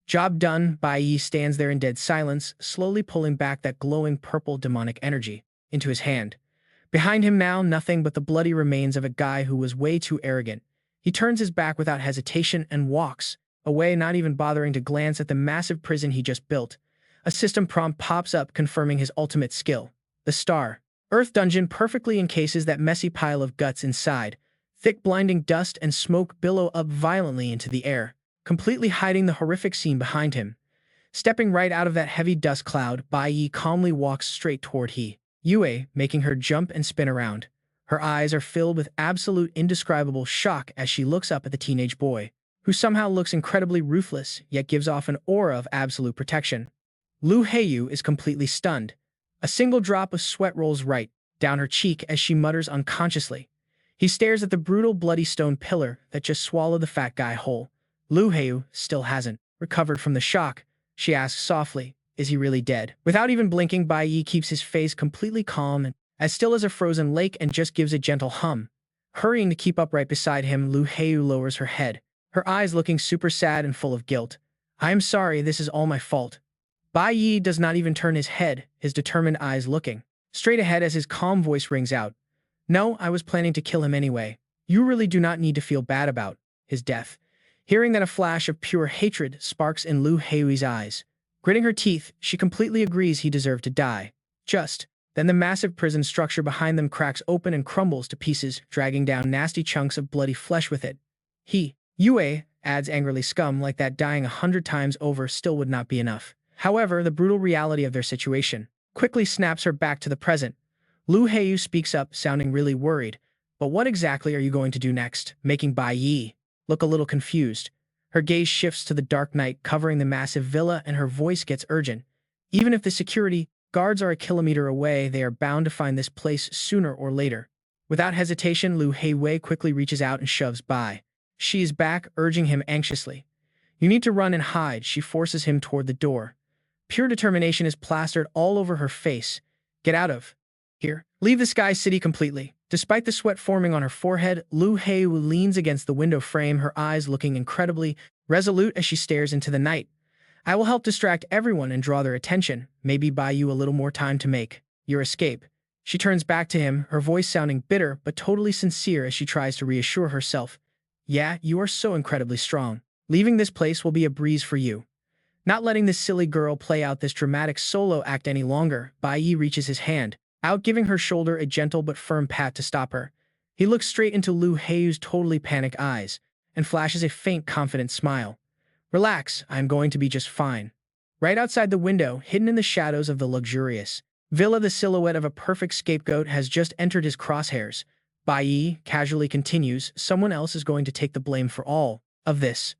Job done. Bai Yi stands there in dead silence, slowly pulling back that glowing purple demonic energy into his hand. Behind him now, nothing but the bloody remains of a guy who was way too arrogant. He turns his back without hesitation and walks away, not even bothering to glance at the massive prison he just built. A system prompt pops up confirming his ultimate skill. The Star Earth Dungeon perfectly encases that messy pile of guts inside. Thick blinding dust and smoke billow up violently into the air, completely hiding the horrific scene behind him. Stepping right out of that heavy dust cloud, Bai Yi calmly walks straight toward Yue, making her jump and spin around. Her eyes are filled with absolute indescribable shock as she looks up at the teenage boy, who somehow looks incredibly ruthless, yet gives off an aura of absolute protection. Lu Heiyu is completely stunned. A single drop of sweat rolls right down her cheek as she mutters unconsciously. He stares at the brutal, bloody stone pillar that just swallowed the fat guy whole. Lu Heiyu still hasn't recovered from the shock. She asks softly, is he really dead? Without even blinking, Bai Yi keeps his face completely calm and as still as a frozen lake and just gives a gentle hum. Hurrying to keep up right beside him, Lu Heiyu lowers her head, her eyes looking super sad and full of guilt. I am sorry, this is all my fault. Bai Yi does not even turn his head, his determined eyes looking straight ahead as his calm voice rings out. No, I was planning to kill him anyway. You really do not need to feel bad about his death. Hearing that, a flash of pure hatred sparks in Lu Heiyu's eyes. Gritting her teeth, she completely agrees he deserved to die. Just then the massive prison structure behind them cracks open and crumbles to pieces, dragging down nasty chunks of bloody flesh with it. Yue adds angrily, scum like that dying 100 times over still would not be enough. However, the brutal reality of their situation quickly snaps her back to the present. Lu Heiyu speaks up, sounding really worried. But what exactly are you going to do next? Making Bai Yi look a little confused. Her gaze shifts to the dark night covering the massive villa and her voice gets urgent. Even if the security guards are a kilometer away, they are bound to find this place sooner or later. Without hesitation, Lu Heiyu quickly reaches out and shoves Bai. She is back, urging him anxiously. You need to run and hide. She forces him toward the door. Pure determination is plastered all over her face. Get out of here. Leave the Sky City completely. Despite the sweat forming on her forehead, Lu Heiyu leans against the window frame, her eyes looking incredibly resolute as she stares into the night. I will help distract everyone and draw their attention, maybe buy you a little more time to make your escape. She turns back to him, her voice sounding bitter but totally sincere as she tries to reassure herself. Yeah, you are so incredibly strong. Leaving this place will be a breeze for you. Not letting this silly girl play out this dramatic solo act any longer, Bai Yi reaches his hand out, giving her shoulder a gentle but firm pat to stop her. He looks straight into Lu Heiyu's totally panicked eyes and flashes a faint, confident smile. Relax, I am going to be just fine. Right outside the window, hidden in the shadows of the luxurious villa, the silhouette of a perfect scapegoat has just entered his crosshairs. Bai Yi casually continues, someone else is going to take the blame for all of this.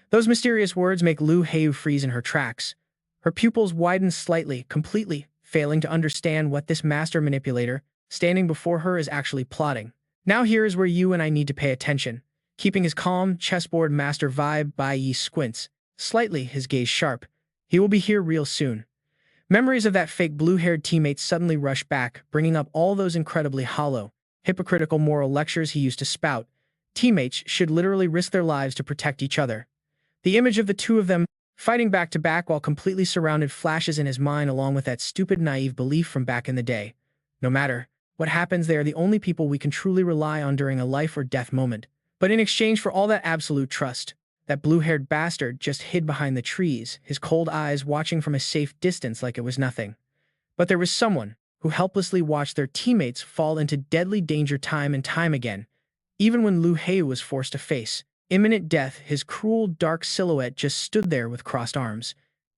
Those mysterious words make Lu Heiyu freeze in her tracks. Her pupils widen slightly, completely failing to understand what this master manipulator standing before her is actually plotting. Now here is where you and I need to pay attention. Keeping his calm, chessboard master vibe, Bai Yi squints slightly, his gaze sharp. He will be here real soon. Memories of that fake blue-haired teammate suddenly rush back, bringing up all those incredibly hollow, hypocritical moral lectures he used to spout. Teammates should literally risk their lives to protect each other. The image of the two of them fighting back to back while completely surrounded flashes in his mind, along with that stupid naive belief from back in the day. No matter what happens, they are the only people we can truly rely on during a life or death moment. But in exchange for all that absolute trust, that blue-haired bastard just hid behind the trees, his cold eyes watching from a safe distance like it was nothing. But there was someone who helplessly watched their teammates fall into deadly danger time and time again. Even when Lu Heiyu was forced to face imminent death, his cruel, dark silhouette just stood there with crossed arms.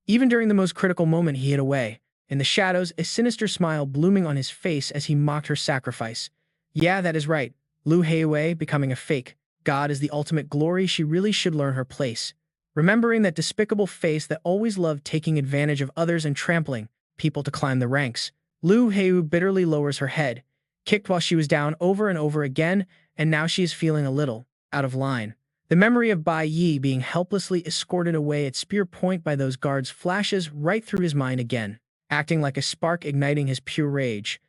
Even during the most critical moment, he hid away, In the shadows, a sinister smile blooming on his face as he mocked her sacrifice. Yeah, that is right. Lu Heiwei becoming a fake god is the ultimate glory. She really should learn her place. Remembering that despicable face that always loved taking advantage of others and trampling people to climb the ranks, Lu Heiwu bitterly lowers her head, kicked while she was down over and over again, and now she is feeling a little out of line. The memory of Bai Yi being helplessly escorted away at spear point by those guards flashes right through his mind again, acting like a spark igniting his pure rage.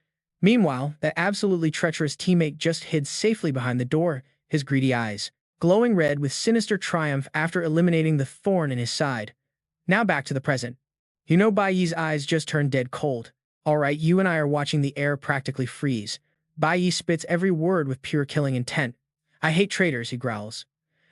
Meanwhile, that absolutely treacherous teammate just hid safely behind the door, his greedy eyes glowing red with sinister triumph after eliminating the thorn in his side. Now back to the present. You know Bai Yi's eyes just turned dead cold. All right, you and I are watching the air practically freeze. Bai Yi spits every word with pure killing intent. I hate traitors, he growls.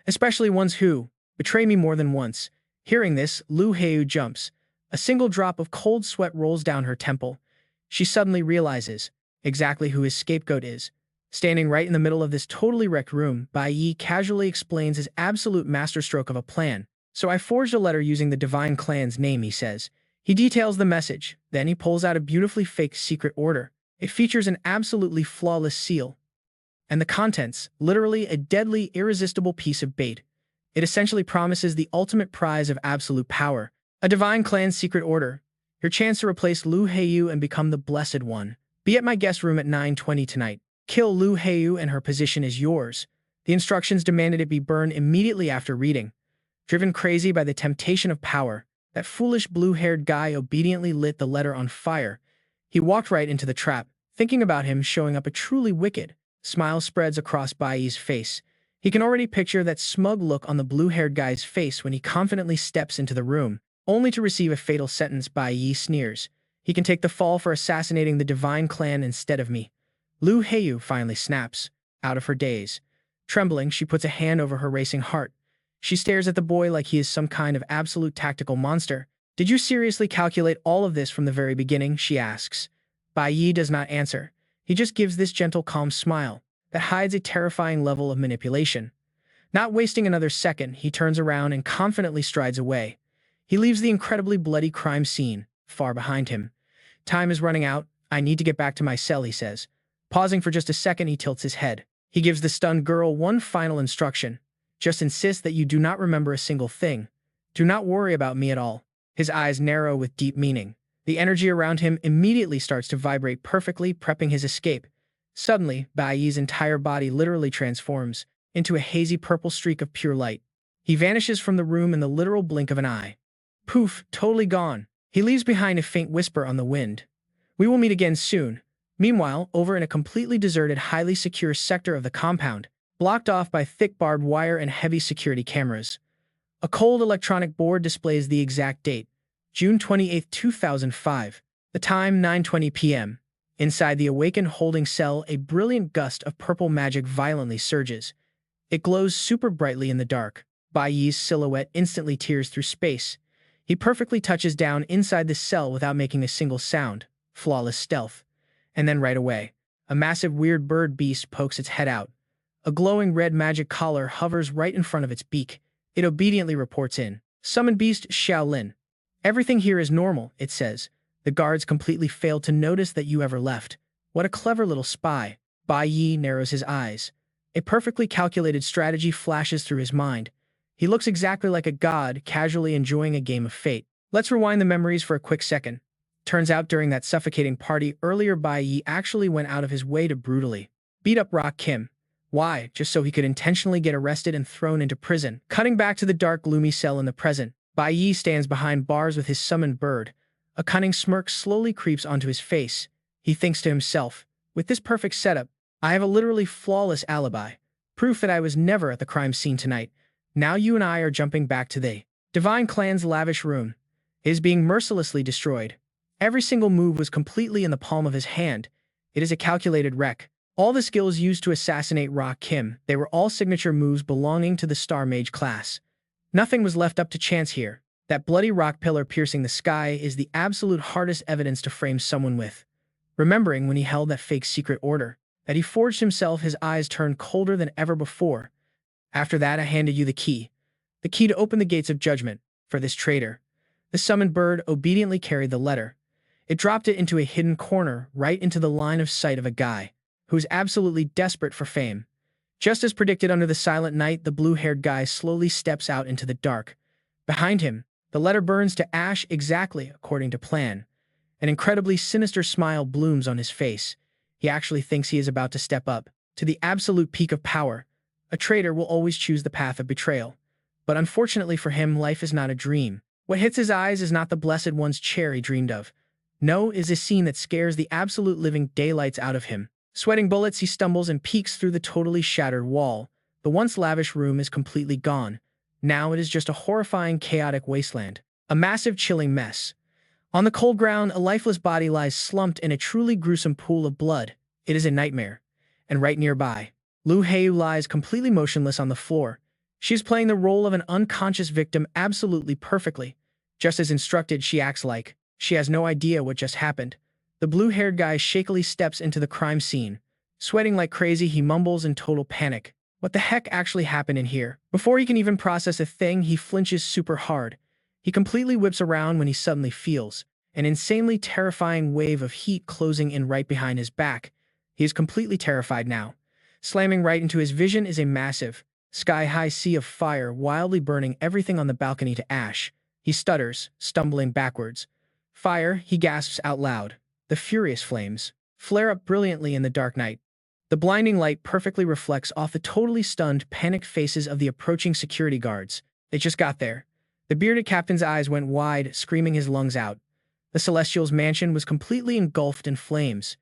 Especially ones who betray me more than once. Hearing this, Lu Heiyu jumps. A single drop of cold sweat rolls down her temple. She suddenly realizes exactly who his scapegoat is. Standing right in the middle of this totally wrecked room, Bai Yi casually explains his absolute masterstroke of a plan. So I forged a letter using the Divine Clan's name, he says. He details the message. Then he pulls out a beautifully faked secret order. It features an absolutely flawless seal. And the contents, literally a deadly, irresistible piece of bait. It essentially promises the ultimate prize of absolute power. A Divine Clan secret order. Your chance to replace Lu Heiyu and become the Blessed One. Be at my guest room at 9:20 tonight. Kill Lu Heiyu and her position is yours. The instructions demanded it be burned immediately after reading. Driven crazy by the temptation of power, that foolish blue-haired guy obediently lit the letter on fire. He walked right into the trap, thinking about him showing up a truly wicked smile spreads across Bai Yi's face. He can already picture that smug look on the blue-haired guy's face when he confidently steps into the room, only to receive a fatal sentence. Bai Yi sneers. He can take the fall for assassinating the Divine Clan instead of me. Lu Heiyu finally snaps, out of her daze. Trembling, she puts a hand over her racing heart. She stares at the boy like he is some kind of absolute tactical monster. Did you seriously calculate all of this from the very beginning? She asks. Bai Yi does not answer. He just gives this gentle, calm smile that hides a terrifying level of manipulation. Not wasting another second, he turns around and confidently strides away. He leaves the incredibly bloody crime scene far behind him. Time is running out. I need to get back to my cell, he says. Pausing for just a second, he tilts his head. He gives the stunned girl one final instruction. Just insist that you do not remember a single thing. Do not worry about me at all. His eyes narrow with deep meaning. The energy around him immediately starts to vibrate perfectly, prepping his escape. Suddenly, Bai Yi's entire body literally transforms into a hazy purple streak of pure light. He vanishes from the room in the literal blink of an eye. Poof, totally gone. He leaves behind a faint whisper on the wind. We will meet again soon. Meanwhile, over in a completely deserted, highly secure sector of the compound, blocked off by thick barbed wire and heavy security cameras. A cold electronic board displays the exact date, June 28, 2005. The time, 9:20 p.m. Inside the awakened holding cell, a brilliant gust of purple magic violently surges. It glows super brightly in the dark. Bai Yi's silhouette instantly tears through space. He perfectly touches down inside the cell without making a single sound. Flawless stealth. And then right away, a massive weird bird beast pokes its head out. A glowing red magic collar hovers right in front of its beak. It obediently reports in. Summon Beast Shaolin. Everything here is normal, it says. The guards completely failed to notice that you ever left. What a clever little spy. Bai Yi narrows his eyes. A perfectly calculated strategy flashes through his mind. He looks exactly like a god, casually enjoying a game of fate. Let's rewind the memories for a quick second. Turns out during that suffocating party earlier, Bai Yi actually went out of his way to brutally beat up Rock Kim. Why? Just so he could intentionally get arrested and thrown into prison. Cutting back to the dark, gloomy cell in the present, Bai Yi stands behind bars with his summoned bird. A cunning smirk slowly creeps onto his face. He thinks to himself, with this perfect setup, I have a literally flawless alibi. Proof that I was never at the crime scene tonight. Now you and I are jumping back to the Divine Clan's lavish room. It is being mercilessly destroyed. Every single move was completely in the palm of his hand. It is a calculated wreck. All the skills used to assassinate Rock Kim, they were all signature moves belonging to the Star Mage class. Nothing was left up to chance here. That bloody rock pillar piercing the sky is the absolute hardest evidence to frame someone with. Remembering when he held that fake secret order, that he forged himself, his eyes turned colder than ever before. After that, I handed you the key to open the gates of judgment for this traitor. The summoned bird obediently carried the letter. It dropped it into a hidden corner, right into the line of sight of a guy who was absolutely desperate for fame. Just as predicted under the silent night, the blue-haired guy slowly steps out into the dark. Behind him, the letter burns to ash exactly according to plan. An incredibly sinister smile blooms on his face. He actually thinks he is about to step up to the absolute peak of power. A traitor will always choose the path of betrayal. But unfortunately for him, life is not a dream. What hits his eyes is not the blessed one's chair he dreamed of. No, is a scene that scares the absolute living daylights out of him. Sweating bullets, he stumbles and peeks through the totally shattered wall. The once lavish room is completely gone. Now it is just a horrifying, chaotic wasteland. A massive, chilling mess. On the cold ground, a lifeless body lies slumped in a truly gruesome pool of blood. It is a nightmare. And right nearby, Lu Hei lies completely motionless on the floor. She is playing the role of an unconscious victim absolutely perfectly. Just as instructed, she acts like she has no idea what just happened. The blue-haired guy shakily steps into the crime scene. Sweating like crazy, he mumbles in total panic. What the heck actually happened in here? Before he can even process a thing, he flinches super hard. He completely whips around when he suddenly feels an insanely terrifying wave of heat closing in right behind his back. He is completely terrified now. Slamming right into his vision is a massive, sky-high sea of fire wildly burning everything on the balcony to ash. He stutters, stumbling backwards. Fire, he gasps out loud. The furious flames flare up brilliantly in the dark night. The blinding light perfectly reflects off the totally stunned, panicked faces of the approaching security guards. They just got there. The bearded captain's eyes went wide, screaming his lungs out. The Celestial's mansion was completely engulfed in flames.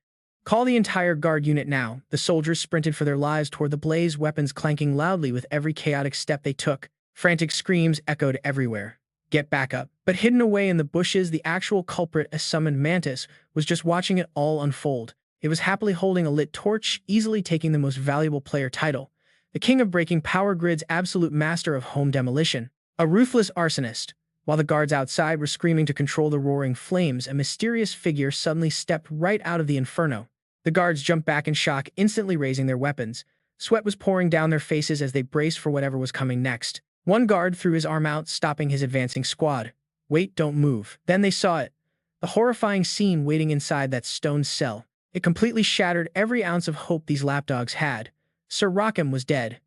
Call the entire guard unit now. The soldiers sprinted for their lives toward the blaze, weapons clanking loudly with every chaotic step they took. Frantic screams echoed everywhere. Get back up. But hidden away in the bushes, the actual culprit, a summoned mantis, was just watching it all unfold. It was happily holding a lit torch, easily taking the most valuable player title. The king of breaking power grids, absolute master of home demolition. A ruthless arsonist. While the guards outside were screaming to control the roaring flames, a mysterious figure suddenly stepped right out of the inferno. The guards jumped back in shock, instantly raising their weapons. Sweat was pouring down their faces as they braced for whatever was coming next. One guard threw his arm out, stopping his advancing squad. Wait, don't move. Then they saw it. The horrifying scene waiting inside that stone cell. It completely shattered every ounce of hope these lapdogs had. Sir Rockham was dead.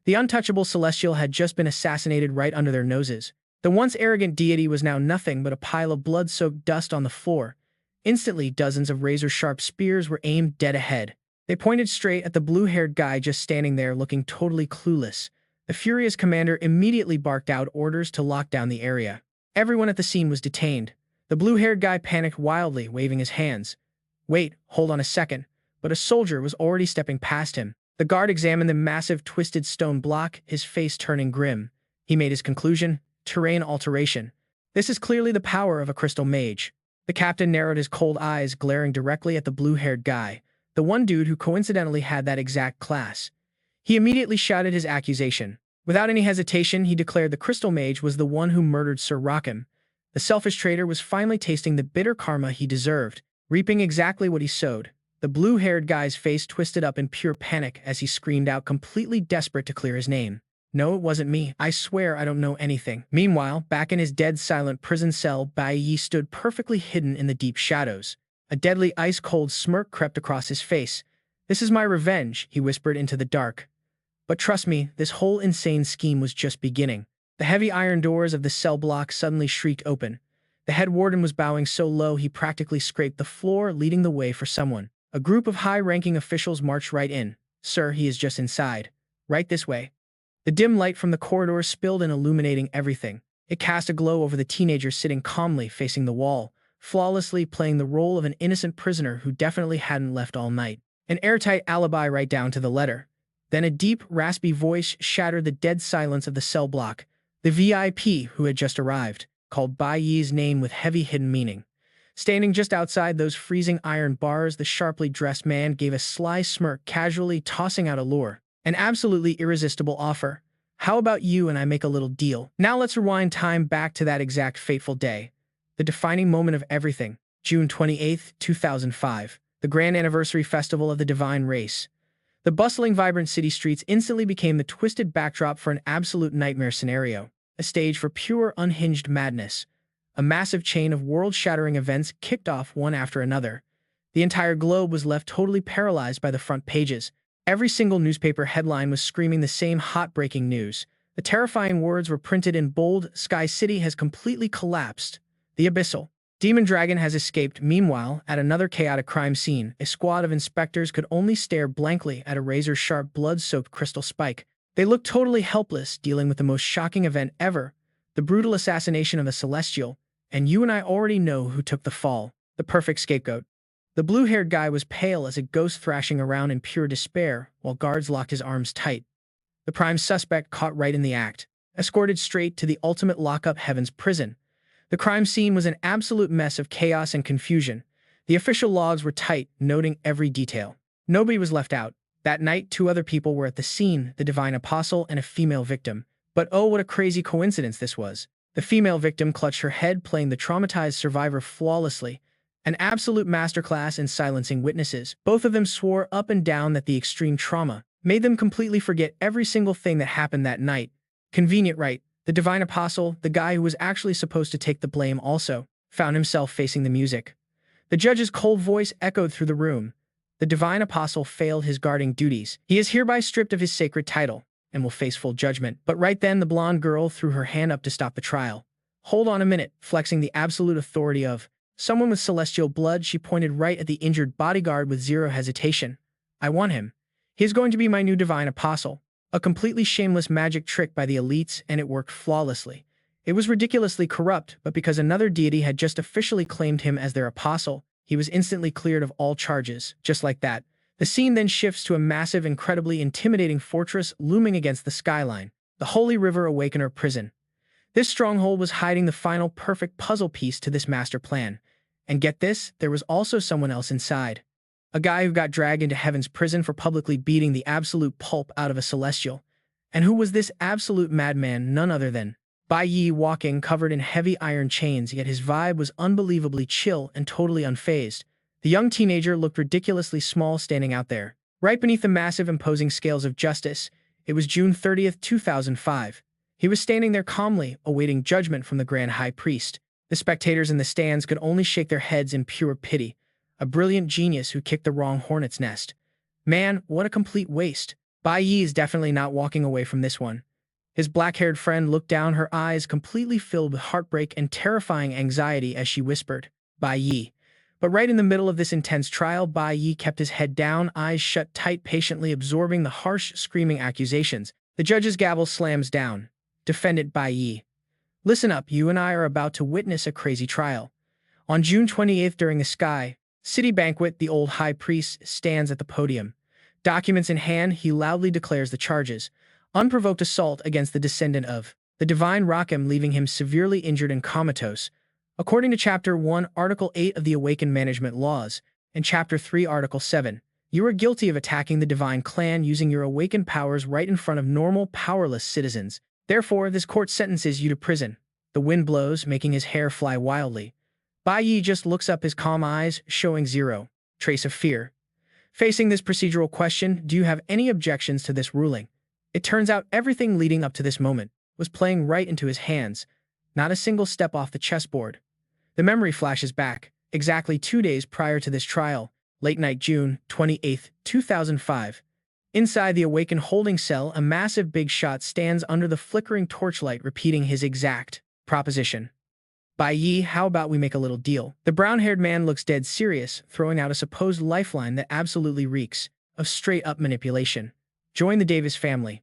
The untouchable Celestial had just been assassinated right under their noses. The once arrogant deity was now nothing but a pile of blood-soaked dust on the floor. Instantly, dozens of razor-sharp spears were aimed dead ahead. They pointed straight at the blue-haired guy just standing there looking totally clueless. The furious commander immediately barked out orders to lock down the area. Everyone at the scene was detained. The blue-haired guy panicked wildly, waving his hands. Wait, hold on a second. But a soldier was already stepping past him. The guard examined the massive twisted stone block, his face turning grim. He made his conclusion: terrain alteration. This is clearly the power of a crystal mage. The captain narrowed his cold eyes, glaring directly at the blue-haired guy, the one dude who coincidentally had that exact class. He immediately shouted his accusation. Without any hesitation, he declared the crystal mage was the one who murdered Sir Rockham. The selfish traitor was finally tasting the bitter karma he deserved, reaping exactly what he sowed. The blue-haired guy's face twisted up in pure panic as he screamed out, completely desperate to clear his name. No, it wasn't me. I swear I don't know anything. Meanwhile, back in his dead silent prison cell, Bai Yi stood perfectly hidden in the deep shadows. A deadly ice-cold smirk crept across his face. This is my revenge, he whispered into the dark. But trust me, this whole insane scheme was just beginning. The heavy iron doors of the cell block suddenly shrieked open. The head warden was bowing so low he practically scraped the floor, leading the way for someone. A group of high-ranking officials marched right in. Sir, he is just inside. Right this way. The dim light from the corridor spilled in, illuminating everything. It cast a glow over the teenager sitting calmly facing the wall, flawlessly playing the role of an innocent prisoner who definitely hadn't left all night. An airtight alibi right down to the letter. Then a deep, raspy voice shattered the dead silence of the cell block. The VIP who had just arrived called Bai Yi's name with heavy hidden meaning. Standing just outside those freezing iron bars, the sharply dressed man gave a sly smirk, casually tossing out a lure. An absolutely irresistible offer. How about you and I make a little deal? Now let's rewind time back to that exact fateful day. The defining moment of everything. June 28th, 2005. The grand anniversary festival of the divine race. The bustling, vibrant city streets instantly became the twisted backdrop for an absolute nightmare scenario. A stage for pure, unhinged madness. A massive chain of world-shattering events kicked off one after another. The entire globe was left totally paralyzed by the front pages. Every single newspaper headline was screaming the same hot-breaking news. The terrifying words were printed in bold: Sky City has completely collapsed. The Abyssal Demon Dragon has escaped. Meanwhile, at another chaotic crime scene, a squad of inspectors could only stare blankly at a razor-sharp, blood-soaked crystal spike. They looked totally helpless, dealing with the most shocking event ever, the brutal assassination of a Celestial, and you and I already know who took the fall. The perfect scapegoat. The blue-haired guy was pale as a ghost, thrashing around in pure despair, while guards locked his arms tight. The prime suspect caught right in the act, escorted straight to the ultimate lockup, Heaven's Prison. The crime scene was an absolute mess of chaos and confusion. The official logs were tight, noting every detail. Nobody was left out. That night, 2 other people were at the scene, the Divine Apostle and a female victim. But oh, what a crazy coincidence this was. The female victim clutched her head, playing the traumatized survivor flawlessly. An absolute masterclass in silencing witnesses. Both of them swore up and down that the extreme trauma made them completely forget every single thing that happened that night. Convenient, right? The Divine Apostle, the guy who was actually supposed to take the blame, also found himself facing the music. The judge's cold voice echoed through the room. The Divine Apostle failed his guarding duties. He is hereby stripped of his sacred title and will face full judgment. But right then, the blonde girl threw her hand up to stop the trial. Hold on a minute. Flexing the absolute authority of someone with celestial blood, she pointed right at the injured bodyguard with zero hesitation. I want him. He is going to be my new Divine Apostle. A completely shameless magic trick by the elites, and it worked flawlessly. It was ridiculously corrupt, but because another deity had just officially claimed him as their apostle, he was instantly cleared of all charges. Just like that, the scene then shifts to a massive, incredibly intimidating fortress looming against the skyline, the Holy River Awakener Prison. This stronghold was hiding the final perfect puzzle piece to this master plan. And get this, there was also someone else inside. A guy who got dragged into Heaven's Prison for publicly beating the absolute pulp out of a Celestial. And who was this absolute madman? None other than Bai Yi, walking covered in heavy iron chains, yet his vibe was unbelievably chill and totally unfazed. The young teenager looked ridiculously small standing out there, right beneath the massive imposing scales of justice. It was June 30th, 2005. He was standing there calmly, awaiting judgment from the Grand High Priest. The spectators in the stands could only shake their heads in pure pity. A brilliant genius who kicked the wrong hornet's nest. Man, what a complete waste. Bai Yi is definitely not walking away from this one. His black-haired friend looked down, her eyes completely filled with heartbreak and terrifying anxiety as she whispered, Bai Yi. But right in the middle of this intense trial, Bai Yi kept his head down, eyes shut tight, patiently absorbing the harsh, screaming accusations. The judge's gavel slams down. Defendant Bai Yi. Listen up, you and I are about to witness a crazy trial. On June 28th, during a Sky City banquet, the old high priest stands at the podium. Documents in hand, he loudly declares the charges. Unprovoked assault against the descendant of the divine Rakim, leaving him severely injured and comatose. According to Chapter 1, Article 8 of the Awakened Management Laws, and Chapter 3, Article 7, you are guilty of attacking the divine clan using your awakened powers right in front of normal, powerless citizens. Therefore, this court sentences you to prison. The wind blows, making his hair fly wildly. Bai Yi just looks up, his calm eyes showing zero trace of fear. Facing this procedural question, do you have any objections to this ruling? It turns out everything leading up to this moment was playing right into his hands, not a single step off the chessboard. The memory flashes back, exactly 2 days prior to this trial, late night June 28, 2005. Inside the awakened holding cell, a massive big shot stands under the flickering torchlight, repeating his exact proposition. Bai Yi, how about we make a little deal? The brown-haired man looks dead serious, throwing out a supposed lifeline that absolutely reeks of straight-up manipulation. Join the Davis family.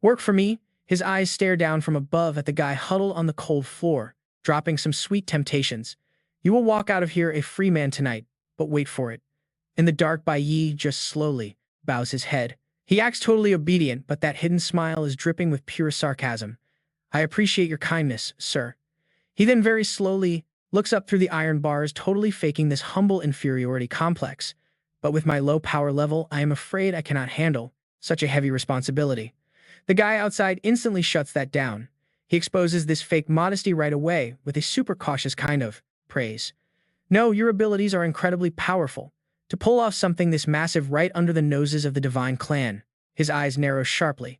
Work for me? His eyes stare down from above at the guy huddled on the cold floor, dropping some sweet temptations. You will walk out of here a free man tonight, but wait for it. In the dark, Bai Yi just slowly bows his head. He acts totally obedient, but that hidden smile is dripping with pure sarcasm. I appreciate your kindness, sir. He then very slowly looks up through the iron bars, totally faking this humble inferiority complex. But with my low power level, I am afraid I cannot handle such a heavy responsibility. The guy outside instantly shuts that down. He exposes this fake modesty right away with a super cautious kind of praise. No, your abilities are incredibly powerful. To pull off something this massive right under the noses of the divine clan, his eyes narrow sharply.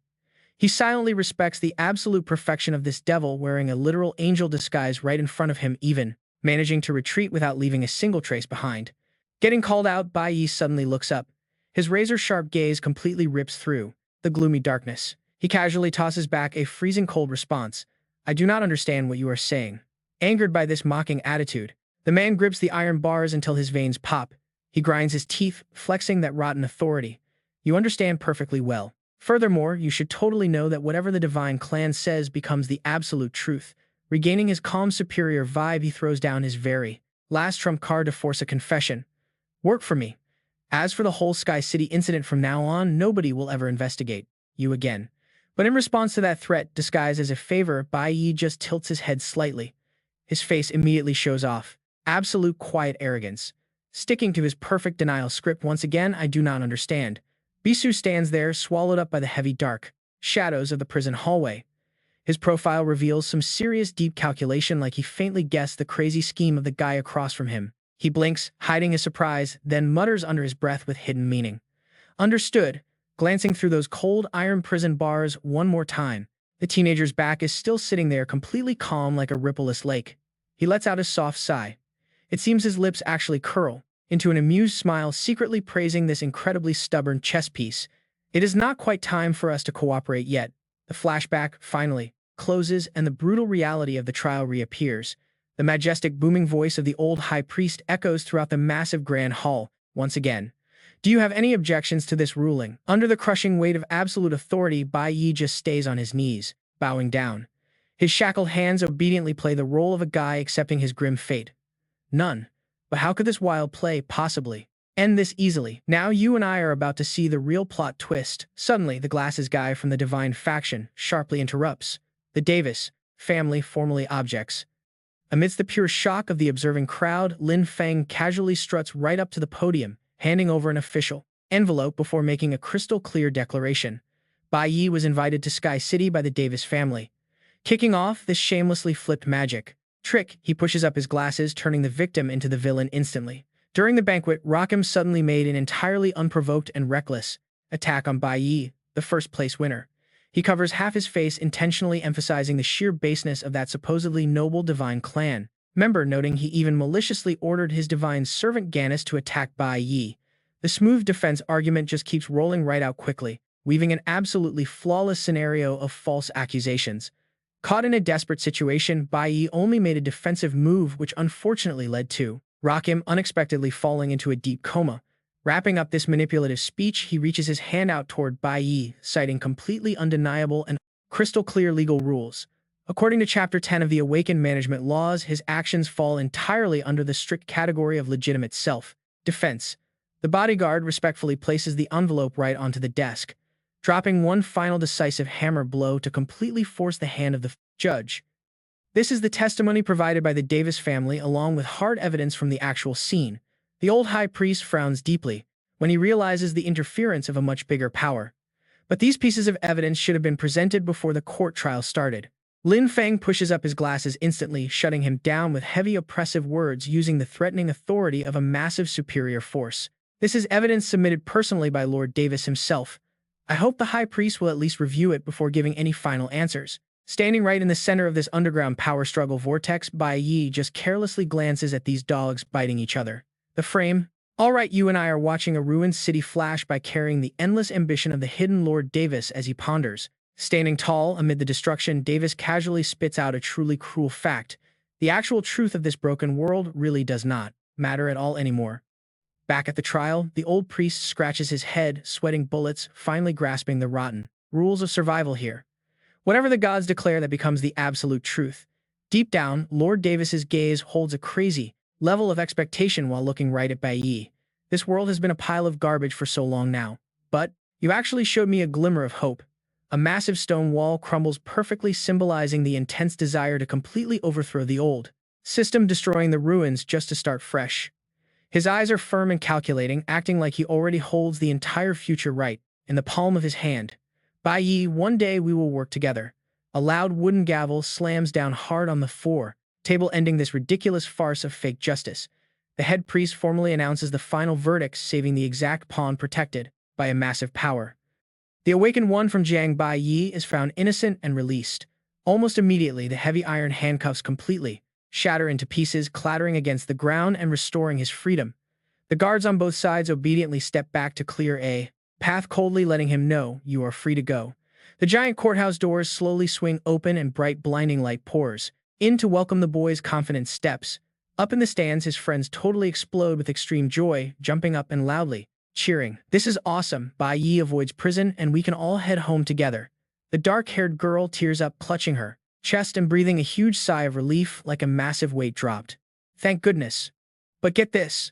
He silently respects the absolute perfection of this devil wearing a literal angel disguise right in front of him, even managing to retreat without leaving a single trace behind. Getting called out, Bai Yi suddenly looks up. His razor-sharp gaze completely rips through the gloomy darkness. He casually tosses back a freezing cold response. I do not understand what you are saying. Angered by this mocking attitude, the man grips the iron bars until his veins pop. He grinds his teeth, flexing that rotten authority. You understand perfectly well. Furthermore, you should totally know that whatever the divine clan says becomes the absolute truth. Regaining his calm superior vibe, he throws down his very last trump card to force a confession. Work for me. As for the whole Sky City incident, from now on, nobody will ever investigate you again. But in response to that threat, disguised as a favor, Bai Yi just tilts his head slightly. His face immediately shows off absolute quiet arrogance. Sticking to his perfect denial script once again, I do not understand. Bisu stands there, swallowed up by the heavy dark shadows of the prison hallway. His profile reveals some serious deep calculation, like he faintly guessed the crazy scheme of the guy across from him. He blinks, hiding his surprise, then mutters under his breath with hidden meaning. Understood. Glancing through those cold iron prison bars one more time, the teenager's back is still sitting there completely calm like a rippleless lake. He lets out a soft sigh. It seems his lips actually curl into an amused smile, secretly praising this incredibly stubborn chess piece. It is not quite time for us to cooperate yet. The flashback, finally, closes and the brutal reality of the trial reappears. The majestic booming voice of the old high priest echoes throughout the massive grand hall once again. Do you have any objections to this ruling? Under the crushing weight of absolute authority, Bai Yi just stays on his knees, bowing down. His shackled hands obediently play the role of a guy accepting his grim fate. None. But how could this wild play possibly end this easily? Now you and I are about to see the real plot twist. Suddenly, the glasses guy from the divine faction sharply interrupts. The Davis family formally objects. Amidst the pure shock of the observing crowd, Lin Feng casually struts right up to the podium, handing over an official envelope before making a crystal-clear declaration. Bai Yi was invited to Sky City by the Davis family. Kicking off this shamelessly flipped magic trick, he pushes up his glasses, turning the victim into the villain instantly. During the banquet, Rakim suddenly made an entirely unprovoked and reckless attack on Bai Yi, the first-place winner. He covers half his face, intentionally emphasizing the sheer baseness of that supposedly noble divine clan member, noting he even maliciously ordered his divine servant Gannis to attack Bai Yi. The smooth defense argument just keeps rolling right out quickly, weaving an absolutely flawless scenario of false accusations. Caught in a desperate situation, Bai Yi only made a defensive move, which unfortunately led to Rakim unexpectedly falling into a deep coma. Wrapping up this manipulative speech, he reaches his hand out toward Bai Yi, citing completely undeniable and crystal-clear legal rules. According to Chapter 10 of the Awakened Management Laws, his actions fall entirely under the strict category of legitimate self-defense. The bodyguard respectfully places the envelope right onto the desk, dropping one final decisive hammer blow to completely force the hand of the judge. This is the testimony provided by the Davis family, along with hard evidence from the actual scene. The old high priest frowns deeply when he realizes the interference of a much bigger power. But these pieces of evidence should have been presented before the court trial started. Lin Feng pushes up his glasses instantly, shutting him down with heavy oppressive words, using the threatening authority of a massive superior force. This is evidence submitted personally by Lord Davis himself. I hope the high priest will at least review it before giving any final answers. Standing right in the center of this underground power struggle vortex, Bai Yi just carelessly glances at these dogs biting each other. The frame. All right, you and I are watching a ruined city flash by carrying the endless ambition of the hidden Lord Davis as he ponders. Standing tall amid the destruction, Davis casually spits out a truly cruel fact. The actual truth of this broken world really does not matter at all anymore. Back at the trial, the old priest scratches his head, sweating bullets, finally grasping the rotten rules of survival here. Whatever the gods declare, that becomes the absolute truth. Deep down, Lord Davis's gaze holds a crazy level of expectation while looking right at Bai Yi. This world has been a pile of garbage for so long now. But you actually showed me a glimmer of hope. A massive stone wall crumbles perfectly, symbolizing the intense desire to completely overthrow the old system, destroying the ruins just to start fresh. His eyes are firm and calculating, acting like he already holds the entire future right in the palm of his hand. Bai Yi, one day we will work together. A loud wooden gavel slams down hard on the floor table, ending this ridiculous farce of fake justice. The head priest formally announces the final verdict, saving the exact pawn protected by a massive power. The awakened one from Bai Yi is found innocent and released. Almost immediately, the heavy iron handcuffs completely shatter into pieces, clattering against the ground and restoring his freedom. The guards on both sides obediently step back to clear a path, coldly letting him know you are free to go. The giant courthouse doors slowly swing open and bright blinding light pours in to welcome the boy's confident steps. Up in the stands, his friends totally explode with extreme joy, jumping up and loudly cheering. This is awesome. Bai Yi avoids prison and we can all head home together. The dark-haired girl tears up, clutching her chest and breathing a huge sigh of relief like a massive weight dropped. Thank goodness. But get this.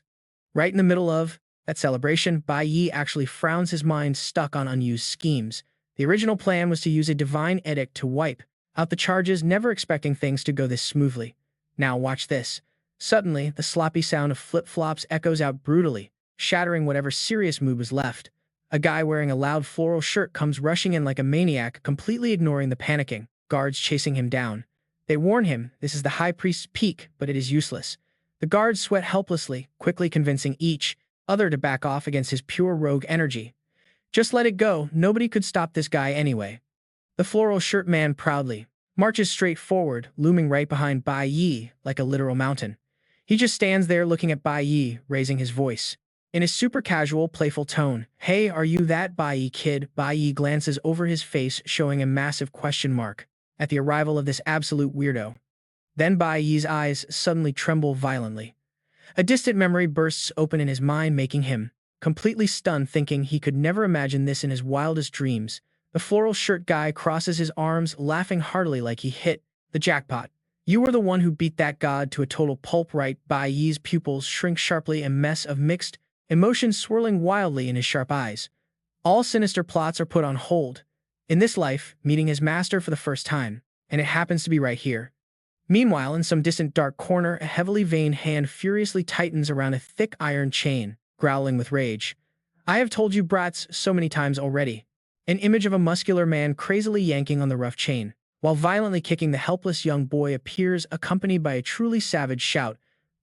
Right in the middle of that celebration, Bai Yi actually frowns, his mind stuck on unused schemes. The original plan was to use a divine edict to wipe out the charges, never expecting things to go this smoothly. Now watch this. Suddenly, the sloppy sound of flip-flops echoes out brutally, shattering whatever serious mood was left. A guy wearing a loud floral shirt comes rushing in like a maniac, completely ignoring the panicking guards chasing him down. They warn him this is the high priest's peak, but it is useless. The guards sweat helplessly, quickly convincing each other to back off against his pure rogue energy. Just let it go, nobody could stop this guy anyway. The floral shirt man proudly marches straight forward, looming right behind Bai Yi like a literal mountain. He just stands there looking at Bai Yi, raising his voice in his super casual, playful tone. Hey, are you that Bai Yi kid? Bai Yi glances over his face, showing a massive question mark at the arrival of this absolute weirdo. Then Bai Yi's eyes suddenly tremble violently. A distant memory bursts open in his mind, making him completely stunned, thinking he could never imagine this in his wildest dreams. The floral shirt guy crosses his arms, laughing heartily like he hit the jackpot. You were the one who beat that god to a total pulp, right? Bai Yi's pupils shrink sharply, a mess of mixed emotions swirling wildly in his sharp eyes. All sinister plots are put on hold. In this life, meeting his master for the first time, and it happens to be right here. Meanwhile, in some distant dark corner, a heavily veined hand furiously tightens around a thick iron chain, growling with rage. I have told you brats so many times already. An image of a muscular man crazily yanking on the rough chain, while violently kicking the helpless young boy, appears, accompanied by a truly savage shout.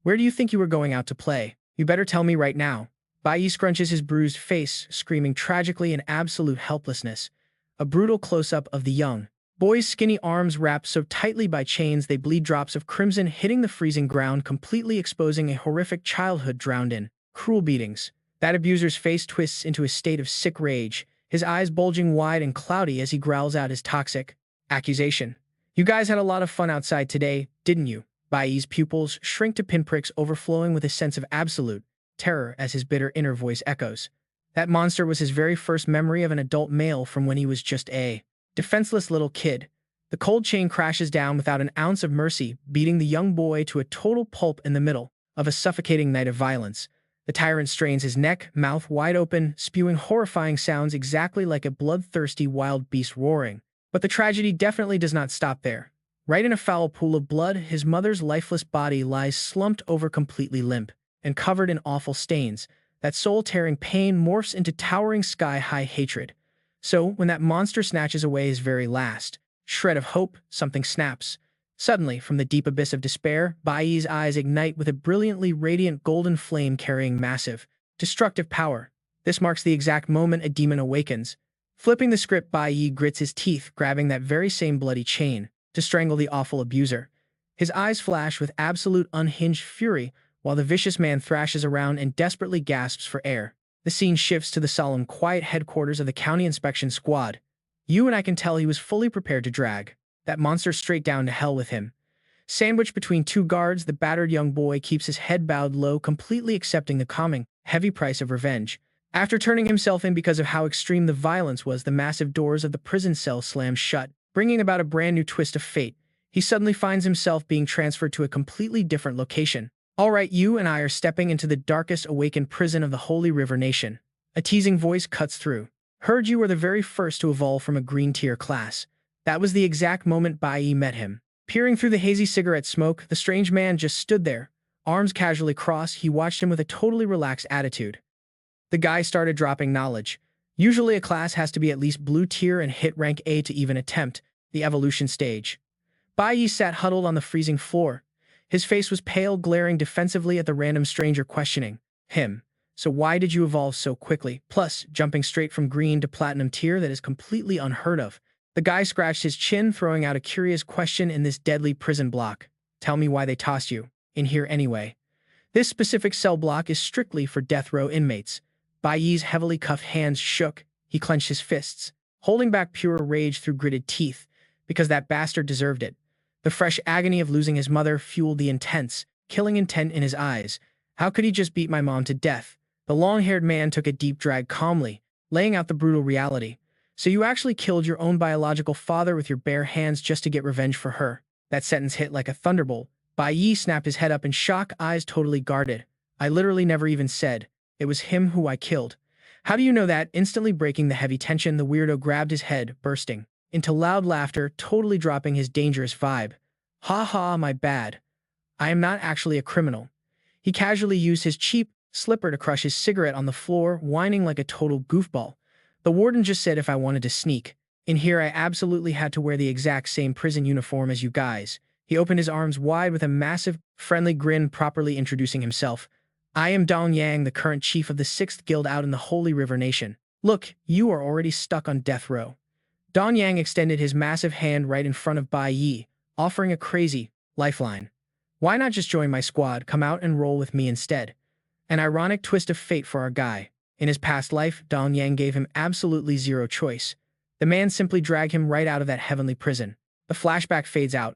Where do you think you were going out to play? You better tell me right now. Bai Yi scrunches his bruised face, screaming tragically in absolute helplessness. A brutal close-up of the young boy's skinny arms wrapped so tightly by chains they bleed drops of crimson, hitting the freezing ground, completely exposing a horrific childhood drowned in cruel beatings. That abuser's face twists into a state of sick rage, his eyes bulging wide and cloudy as he growls out his toxic accusation. You guys had a lot of fun outside today, didn't you? Bai Yi's pupils shrink to pinpricks, overflowing with a sense of absolute terror as his bitter inner voice echoes. That monster was his very first memory of an adult male from when he was just a defenseless little kid. The cold chain crashes down without an ounce of mercy, beating the young boy to a total pulp in the middle of a suffocating night of violence. The tyrant strains his neck, mouth wide open, spewing horrifying sounds exactly like a bloodthirsty wild beast roaring. But the tragedy definitely does not stop there. Right in a foul pool of blood, his mother's lifeless body lies slumped over, completely limp and covered in awful stains. That soul-tearing pain morphs into towering sky-high hatred. So, when that monster snatches away his very last shred of hope, something snaps. Suddenly, from the deep abyss of despair, Bai Yi's eyes ignite with a brilliantly radiant golden flame carrying massive, destructive power. This marks the exact moment a demon awakens. Flipping the script, Bai Yi grits his teeth, grabbing that very same bloody chain to strangle the awful abuser. His eyes flash with absolute unhinged fury, while the vicious man thrashes around and desperately gasps for air. The scene shifts to the solemn, quiet headquarters of the county inspection squad. You and I can tell he was fully prepared to drag that monster straight down to hell with him. Sandwiched between two guards, the battered young boy keeps his head bowed low, completely accepting the coming, heavy price of revenge. After turning himself in because of how extreme the violence was, the massive doors of the prison cell slam shut, bringing about a brand new twist of fate. He suddenly finds himself being transferred to a completely different location. All right, you and I are stepping into the darkest awakened prison of the Holy River Nation. A teasing voice cuts through. Heard you were the very first to evolve from a green tier class. That was the exact moment Bai Yi met him. Peering through the hazy cigarette smoke, the strange man just stood there, arms casually crossed. He watched him with a totally relaxed attitude. The guy started dropping knowledge. Usually a class has to be at least blue tier and hit rank A to even attempt the evolution stage. Bai Yi sat huddled on the freezing floor. His face was pale, glaring defensively at the random stranger questioning him. So why did you evolve so quickly? Plus, jumping straight from green to platinum tier, that is completely unheard of. The guy scratched his chin, throwing out a curious question in this deadly prison block. Tell me why they tossed you in here anyway. This specific cell block is strictly for death row inmates. Bai Yi's heavily cuffed hands shook. He clenched his fists, holding back pure rage through gritted teeth, because that bastard deserved it. The fresh agony of losing his mother fueled the intense, killing intent in his eyes. How could he just beat my mom to death? The long-haired man took a deep drag calmly, laying out the brutal reality. So you actually killed your own biological father with your bare hands just to get revenge for her. That sentence hit like a thunderbolt. Bai Yi snapped his head up in shock, eyes totally guarded. I literally never even said. It was him who I killed. How do you know that? Instantly breaking the heavy tension, the weirdo grabbed his head, bursting into loud laughter, totally dropping his dangerous vibe. Ha ha, my bad. I am not actually a criminal. He casually used his cheap slipper to crush his cigarette on the floor, whining like a total goofball. The warden just said if I wanted to sneak in here, I absolutely had to wear the exact same prison uniform as you guys. He opened his arms wide with a massive, friendly grin, properly introducing himself. I am Dong Yang, the current chief of the 6th Guild out in the Holy River Nation. Look, you are already stuck on death row. Dong Yang extended his massive hand right in front of Bai Yi, offering a crazy lifeline. Why not just join my squad, come out and roll with me instead? An ironic twist of fate for our guy. In his past life, Dong Yang gave him absolutely zero choice. The man simply dragged him right out of that heavenly prison. The flashback fades out.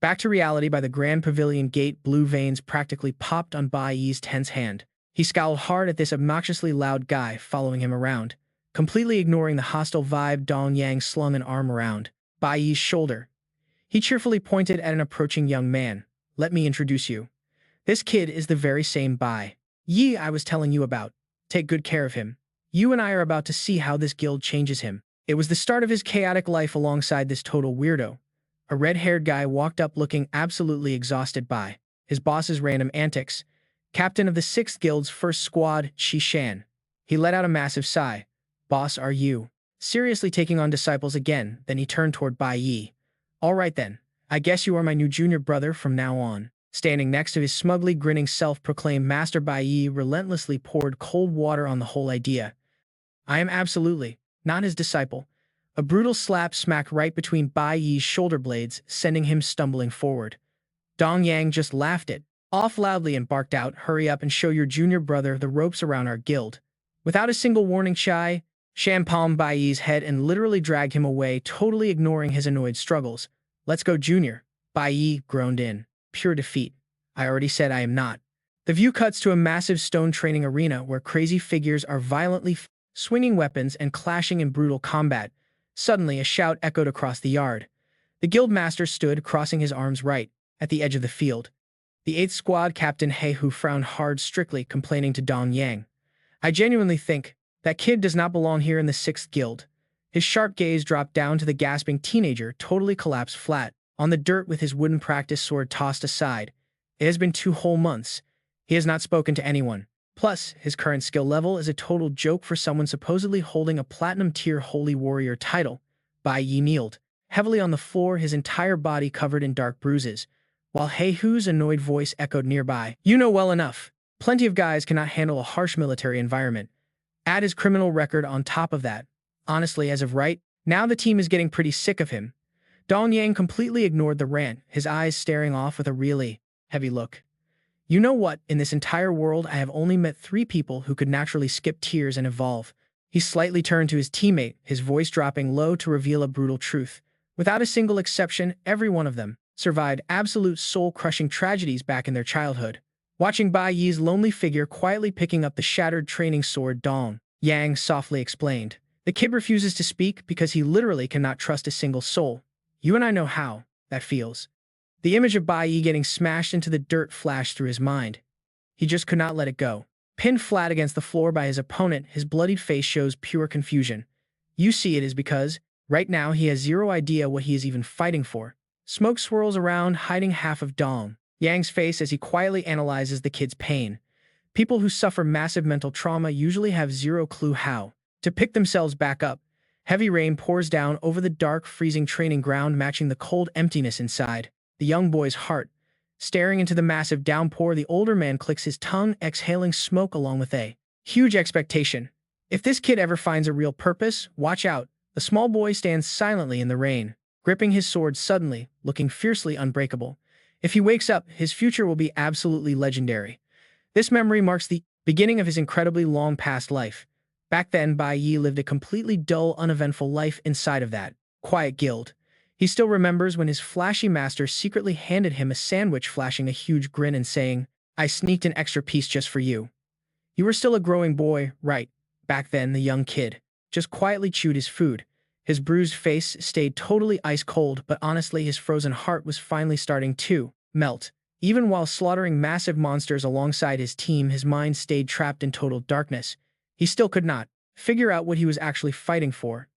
Back to reality by the Grand Pavilion gate, blue veins practically popped on Bai Yi's tense hand. He scowled hard at this obnoxiously loud guy following him around. Completely ignoring the hostile vibe, Dong Yang slung an arm around Bai Yi's shoulder. He cheerfully pointed at an approaching young man. Let me introduce you. This kid is the very same Bai Yi I was telling you about. Take good care of him. You and I are about to see how this guild changes him. It was the start of his chaotic life alongside this total weirdo. A red-haired guy walked up looking absolutely exhausted by his boss's random antics. Captain of the 6th Guild's first squad, Shi Shan. He let out a massive sigh. Boss, are you seriously taking on disciples again? Then he turned toward Bai Yi. All right then. I guess you are my new junior brother from now on. Standing next to his smugly grinning self-proclaimed master, Bai Yi relentlessly poured cold water on the whole idea. I am absolutely not his disciple. A brutal slap smacked right between Bai Yi's shoulder blades, sending him stumbling forward. Dong Yang just laughed it off loudly and barked out, hurry up and show your junior brother the ropes around our guild. Without a single warning, Shan palmed Bai Yi's head and literally dragged him away, totally ignoring his annoyed struggles. Let's go, junior. Bai Yi groaned in pure defeat. I already said I am not. The view cuts to a massive stone training arena where crazy figures are violently swinging weapons and clashing in brutal combat. Suddenly, a shout echoed across the yard. The guild master stood, crossing his arms right at the edge of the field. The 8th squad captain He Hu frowned hard, strictly complaining to Dong Yang. I genuinely think that kid does not belong here in the 6th Guild. His sharp gaze dropped down to the gasping teenager, totally collapsed flat on the dirt with his wooden practice sword tossed aside. It has been 2 whole months. He has not spoken to anyone. Plus, his current skill level is a total joke for someone supposedly holding a platinum-tier holy warrior title. Bai Yi kneeled heavily on the floor, his entire body covered in dark bruises, while He Hu's annoyed voice echoed nearby. You know well enough. Plenty of guys cannot handle a harsh military environment. Add his criminal record on top of that. Honestly, as of right now, the team is getting pretty sick of him. Dong Yang completely ignored the rant, his eyes staring off with a really heavy look. You know what? In this entire world, I have only met 3 people who could naturally skip tiers and evolve. He slightly turned to his teammate, his voice dropping low to reveal a brutal truth. Without a single exception, every one of them survived absolute soul-crushing tragedies back in their childhood. Watching Bai Yi's lonely figure quietly picking up the shattered training sword, Dong Yang softly explained. The kid refuses to speak because he literally cannot trust a single soul. You and I know how that feels. The image of Bai Yi getting smashed into the dirt flashed through his mind. He just could not let it go. Pinned flat against the floor by his opponent, his bloodied face shows pure confusion. You see, it is because, right now, he has zero idea what he is even fighting for. Smoke swirls around, hiding half of Dong Yang's face as he quietly analyzes the kid's pain. People who suffer massive mental trauma usually have zero clue how to pick themselves back up. Heavy rain pours down over the dark, freezing training ground, matching the cold emptiness inside the young boy's heart. Staring into the massive downpour, the older man clicks his tongue, exhaling smoke along with a Huge expectation. If this kid ever finds a real purpose, watch out. The small boy stands silently in the rain, gripping his sword suddenly, looking fiercely unbreakable. If he wakes up, his future will be absolutely legendary. This memory marks the beginning of his incredibly long past life. Back then, Bai Yi lived a completely dull, uneventful life inside of that quiet guild. He still remembers when his flashy master secretly handed him a sandwich, flashing a huge grin and saying, "I sneaked an extra piece just for you." You were still a growing boy, right? Back then, the young kid just quietly chewed his food. His bruised face stayed totally ice cold, but honestly, his frozen heart was finally starting to melt. Even while slaughtering massive monsters alongside his team, his mind stayed trapped in total darkness. He still could not figure out what he was actually fighting for.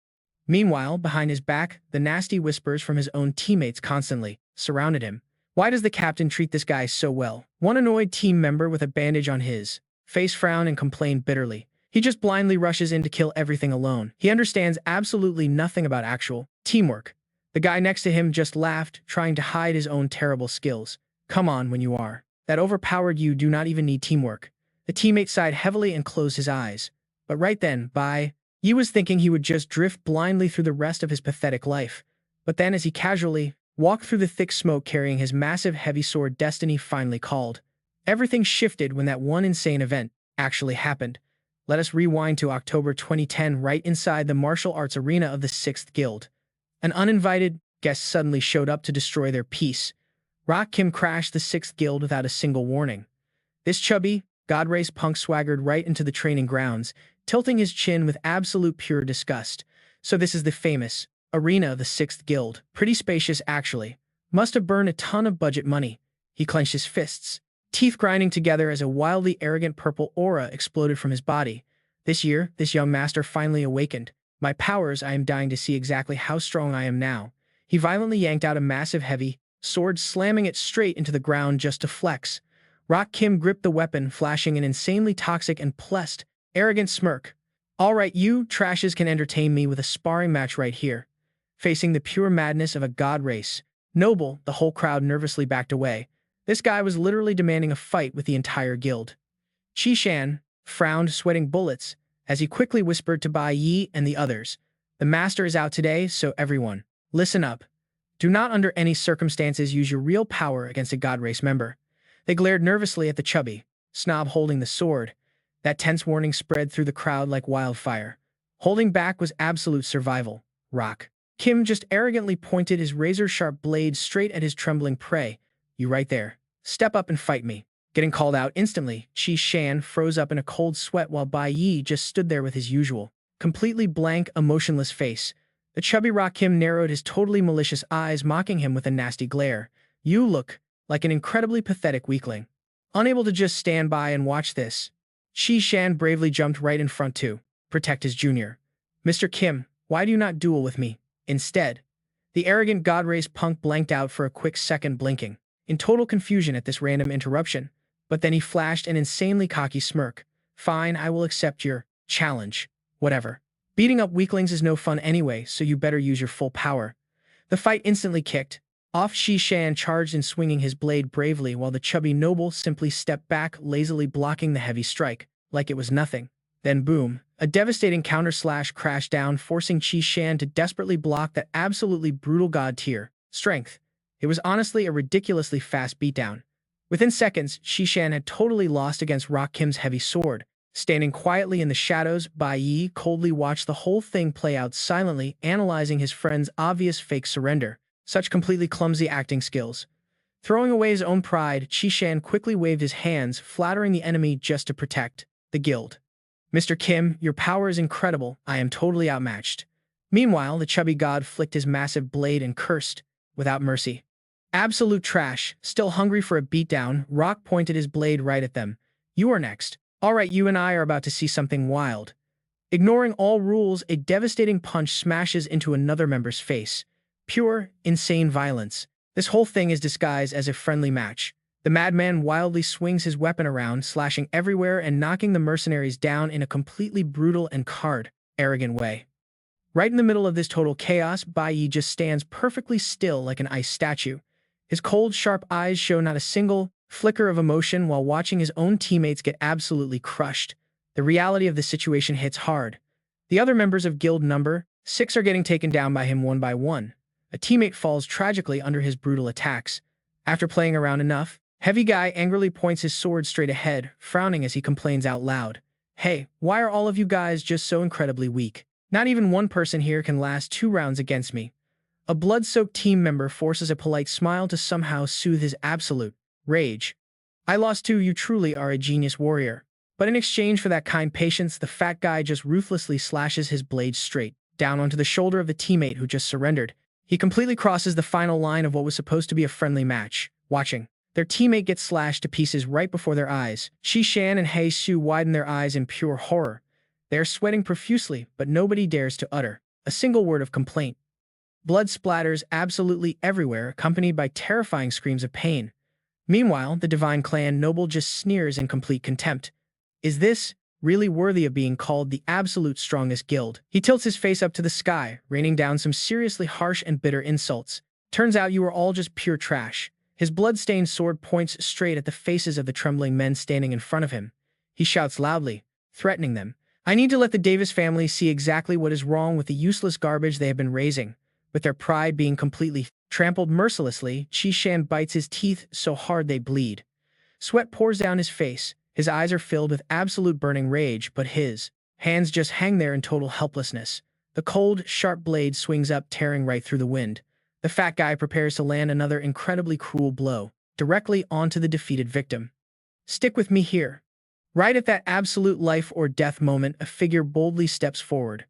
Meanwhile, behind his back, the nasty whispers from his own teammates constantly surrounded him. Why does the captain treat this guy so well? One annoyed team member with a bandage on his face frowned and complained bitterly. He just blindly rushes in to kill everything alone. He understands absolutely nothing about actual teamwork. The guy next to him just laughed, trying to hide his own terrible skills. Come on, when you are that overpowered, you do not even need teamwork. The teammate sighed heavily and closed his eyes. But right then, Bai Yi was thinking he would just drift blindly through the rest of his pathetic life. But then, as he casually walked through the thick smoke carrying his massive heavy sword, destiny finally called. Everything shifted when that one insane event actually happened. Let us rewind to October 2010, right inside the martial arts arena of the 6th Guild. An uninvited guest suddenly showed up to destroy their peace. Rock Kim crashed the 6th Guild without a single warning. This chubby, god-race punk swaggered right into the training grounds, tilting his chin with absolute pure disgust. So this is the famous arena of the 6th Guild. Pretty spacious, actually. Must have burned a ton of budget money. He clenched his fists, teeth grinding together as a wildly arrogant purple aura exploded from his body. This year, this young master finally awakened. My powers, I am dying to see exactly how strong I am now. He violently yanked out a massive heavy sword, slamming it straight into the ground just to flex. Rock Kim gripped the weapon, flashing an insanely toxic and pleasant, arrogant smirk. All right, you trashes can entertain me with a sparring match right here. Facing the pure madness of a god race noble, the whole crowd nervously backed away. This guy was literally demanding a fight with the entire guild. Qi Shan frowned, sweating bullets, as he quickly whispered to Bai Yi and the others. The master is out today, so everyone, listen up. Do not under any circumstances use your real power against a god race member. They glared nervously at the chubby snob holding the sword. That tense warning spread through the crowd like wildfire. Holding back was absolute survival. Rock Kim just arrogantly pointed his razor-sharp blade straight at his trembling prey. You right there. Step up and fight me. Getting called out instantly, Qi Shan froze up in a cold sweat while Bai Yi just stood there with his usual, completely blank, emotionless face. The chubby Rock Kim narrowed his totally malicious eyes, mocking him with a nasty glare. You look like an incredibly pathetic weakling. Unable to just stand by and watch this, Qi Shan bravely jumped right in front to protect his junior. Mr. Kim, why do you not duel with me? Instead, the arrogant god race punk blanked out for a quick second, blinking in total confusion at this random interruption. But then he flashed an insanely cocky smirk. Fine, I will accept your challenge. Whatever. Beating up weaklings is no fun anyway, so you better use your full power. The fight instantly kicked off. Qi Shan charged and swinging his blade bravely while the chubby noble simply stepped back, lazily blocking the heavy strike, like it was nothing. Then boom, a devastating counter-slash crashed down, forcing Qi Shan to desperately block that absolutely brutal god-tier strength. It was honestly a ridiculously fast beatdown. Within seconds, Qi Shan had totally lost against Rock Kim's heavy sword. Standing quietly in the shadows, Bai Yi coldly watched the whole thing play out, silently analyzing his friend's obvious fake surrender. Such completely clumsy acting skills. Throwing away his own pride, Qi Shan quickly waved his hands, flattering the enemy just to protect the guild. Mr. Kim, your power is incredible. I am totally outmatched. Meanwhile, the chubby god flicked his massive blade and cursed, without mercy. Absolute trash. Still hungry for a beatdown, Rock pointed his blade right at them. You are next. All right, you and I are about to see something wild. Ignoring all rules, a devastating punch smashes into another member's face. Pure, insane violence. This whole thing is disguised as a friendly match. The madman wildly swings his weapon around, slashing everywhere and knocking the mercenaries down in a completely brutal and arrogant way. Right in the middle of this total chaos, Bai Yi just stands perfectly still like an ice statue. His cold, sharp eyes show not a single flicker of emotion while watching his own teammates get absolutely crushed. The reality of the situation hits hard. The other members of Guild Number 6 are getting taken down by him one by one. A teammate falls tragically under his brutal attacks. After playing around enough, Heavy Guy angrily points his sword straight ahead, frowning as he complains out loud. Hey, why are all of you guys just so incredibly weak? Not even one person here can last 2 rounds against me. A blood-soaked team member forces a polite smile to somehow soothe his absolute rage. I lost too, you truly are a genius warrior. But in exchange for that kind patience, the fat guy just ruthlessly slashes his blade straight down onto the shoulder of the teammate who just surrendered. He completely crosses the final line of what was supposed to be a friendly match. Watching their teammate get slashed to pieces right before their eyes, Qi Shan and Hei Su widen their eyes in pure horror. They are sweating profusely, but nobody dares to utter a single word of complaint. Blood splatters absolutely everywhere, accompanied by terrifying screams of pain. Meanwhile, the Divine Clan noble just sneers in complete contempt. Is this really worthy of being called the absolute strongest guild? He tilts his face up to the sky, raining down some seriously harsh and bitter insults. Turns out you are all just pure trash. His blood-stained sword points straight at the faces of the trembling men standing in front of him. He shouts loudly, threatening them. I need to let the Davis family see exactly what is wrong with the useless garbage they have been raising. With their pride being completely trampled mercilessly, Qi Shan bites his teeth so hard they bleed. Sweat pours down his face. His eyes are filled with absolute burning rage, but his hands just hang there in total helplessness. The cold, sharp blade swings up, tearing right through the wind. The fat guy prepares to land another incredibly cruel blow, directly onto the defeated victim. Stick with me here. Right at that absolute life or death moment, a figure boldly steps forward.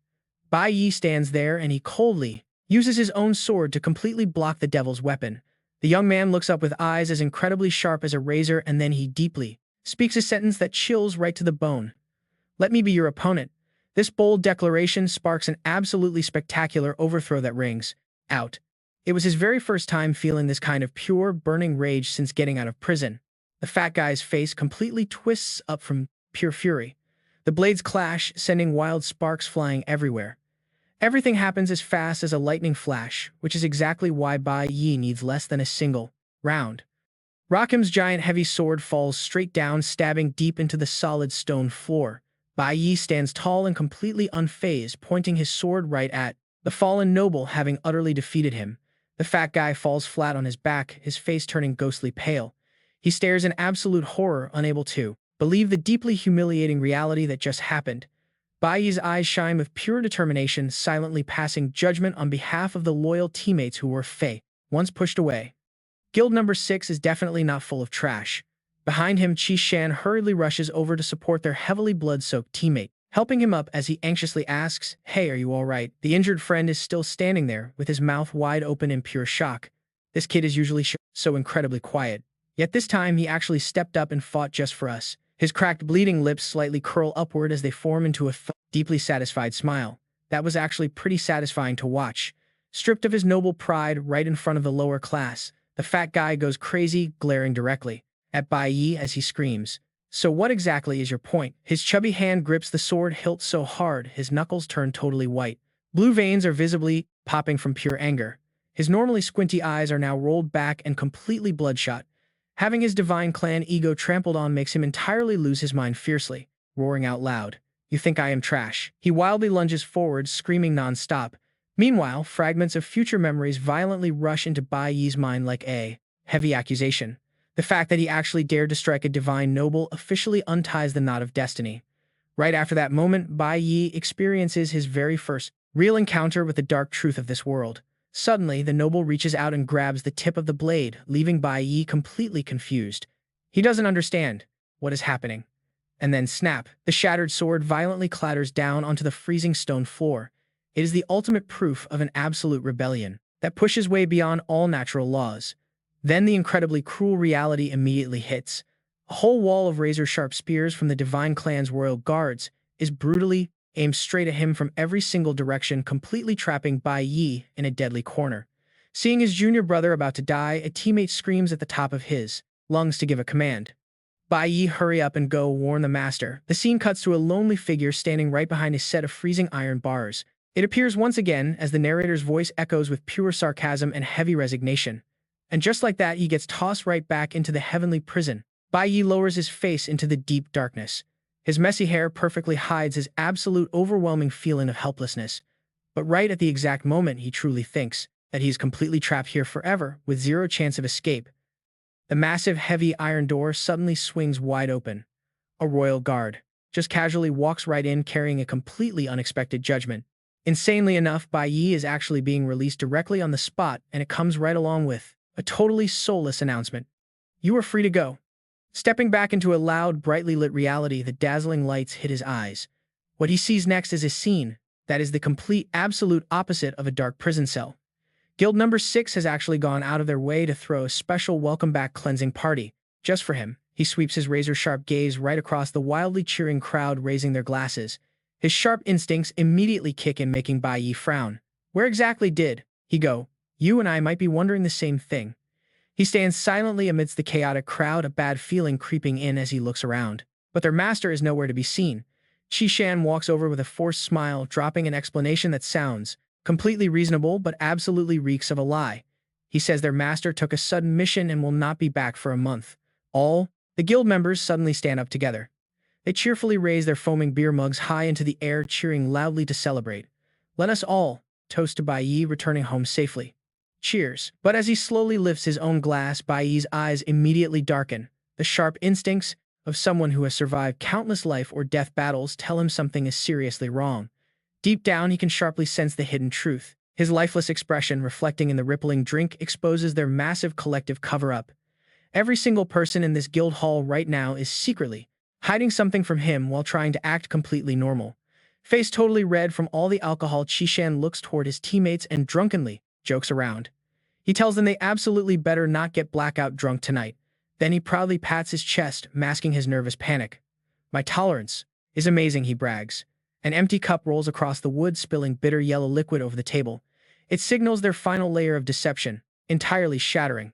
Bai Yi stands there and he coldly uses his own sword to completely block the devil's weapon. The young man looks up with eyes as incredibly sharp as a razor, and then he deeply speaks a sentence that chills right to the bone. Let me be your opponent. This bold declaration sparks an absolutely spectacular overthrow that rings out. It was his very first time feeling this kind of pure, burning rage since getting out of prison. The fat guy's face completely twists up from pure fury. The blades clash, sending wild sparks flying everywhere. Everything happens as fast as a lightning flash, which is exactly why Bai Yi needs less than a single round. Rakim's giant heavy sword falls straight down, stabbing deep into the solid stone floor. Bai Yi stands tall and completely unfazed, pointing his sword right at the fallen noble, having utterly defeated him. The fat guy falls flat on his back, his face turning ghostly pale. He stares in absolute horror, unable to believe the deeply humiliating reality that just happened. Bai Yi's eyes shine with pure determination, silently passing judgment on behalf of the loyal teammates who were once pushed away. Guild number 6 is definitely not full of trash. Behind him, Qi Shan hurriedly rushes over to support their heavily blood-soaked teammate, helping him up as he anxiously asks, Hey, are you all right? The injured friend is still standing there, with his mouth wide open in pure shock. This kid is usually so incredibly quiet. Yet this time, he actually stepped up and fought just for us. His cracked, bleeding lips slightly curl upward as they form into a deeply satisfied smile. That was actually pretty satisfying to watch. Stripped of his noble pride right in front of the lower class, the fat guy goes crazy, glaring directly at Bai Yi as he screams. So what exactly is your point? His chubby hand grips the sword hilt so hard, his knuckles turn totally white. Blue veins are visibly popping from pure anger. His normally squinty eyes are now rolled back and completely bloodshot. Having his Divine Clan ego trampled on makes him entirely lose his mind fiercely, roaring out loud. You think I am trash? He wildly lunges forward, screaming non-stop. Meanwhile, fragments of future memories violently rush into Bai Yi's mind like a heavy accusation. The fact that he actually dared to strike a divine noble officially unties the knot of destiny. Right after that moment, Bai Yi experiences his very first real encounter with the dark truth of this world. Suddenly, the noble reaches out and grabs the tip of the blade, leaving Bai Yi completely confused. He doesn't understand what is happening. And then snap, the shattered sword violently clatters down onto the freezing stone floor. It is the ultimate proof of an absolute rebellion that pushes way beyond all natural laws. Then the incredibly cruel reality immediately hits. A whole wall of razor-sharp spears from the Divine Clan's royal guards is brutally aimed straight at him from every single direction, completely trapping Bai Yi in a deadly corner. Seeing his junior brother about to die, a teammate screams at the top of his lungs to give a command. Bai Yi, hurry up and go, warn the master. The scene cuts to a lonely figure standing right behind a set of freezing iron bars. It appears once again as the narrator's voice echoes with pure sarcasm and heavy resignation. And just like that, he gets tossed right back into the heavenly prison. Bai Yi lowers his face into the deep darkness. His messy hair perfectly hides his absolute overwhelming feeling of helplessness. But right at the exact moment he truly thinks that he is completely trapped here forever, with zero chance of escape, the massive, heavy iron door suddenly swings wide open. A royal guard just casually walks right in carrying a completely unexpected judgment. Insanely enough, Bai Yi is actually being released directly on the spot, and it comes right along with a totally soulless announcement. You are free to go. Stepping back into a loud, brightly lit reality, the dazzling lights hit his eyes. What he sees next is a scene that is the complete, absolute opposite of a dark prison cell. Guild number 6 has actually gone out of their way to throw a special welcome-back cleansing party just for him. He sweeps his razor-sharp gaze right across the wildly cheering crowd, raising their glasses. His sharp instincts immediately kick in, making Bai Yi frown. Where exactly did he go? You and I might be wondering the same thing. He stands silently amidst the chaotic crowd, a bad feeling creeping in as he looks around. But their master is nowhere to be seen. Qi-Shan walks over with a forced smile, dropping an explanation that sounds completely reasonable but absolutely reeks of a lie. He says their master took a sudden mission and will not be back for a month. All the guild members suddenly stand up together. They cheerfully raise their foaming beer mugs high into the air, cheering loudly to celebrate. Let us all toast to Bai Yi returning home safely. Cheers. But as he slowly lifts his own glass, Bai Yi's eyes immediately darken. The sharp instincts of someone who has survived countless life or death battles tell him something is seriously wrong. Deep down, he can sharply sense the hidden truth. His lifeless expression, reflecting in the rippling drink, exposes their massive collective cover-up. Every single person in this guild hall right now is secretly hiding something from him while trying to act completely normal. Face totally red from all the alcohol, Qi-Shan looks toward his teammates and drunkenly jokes around. He tells them they absolutely better not get blackout drunk tonight. Then he proudly pats his chest, masking his nervous panic. My tolerance is amazing, he brags. An empty cup rolls across the wood, spilling bitter yellow liquid over the table. It signals their final layer of deception, entirely shattering.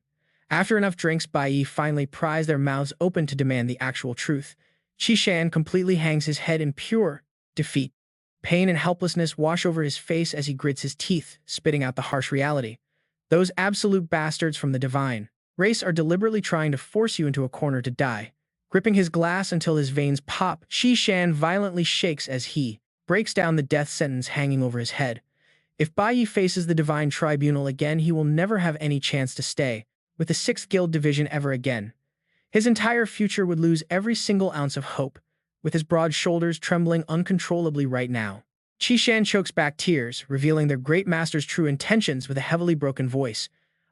After enough drinks, Bai Yi finally pries their mouths open to demand the actual truth. Qi-Shan completely hangs his head in pure defeat. Pain and helplessness wash over his face as he grits his teeth, spitting out the harsh reality. Those absolute bastards from the divine race are deliberately trying to force you into a corner to die. Gripping his glass until his veins pop, Qi-Shan violently shakes as he breaks down the death sentence hanging over his head. If Bai Yi faces the divine tribunal again, he will never have any chance to stay with the 6th Guild Division ever again. His entire future would lose every single ounce of hope, with his broad shoulders trembling uncontrollably right now. Qi-Shan chokes back tears, revealing their great master's true intentions with a heavily broken voice.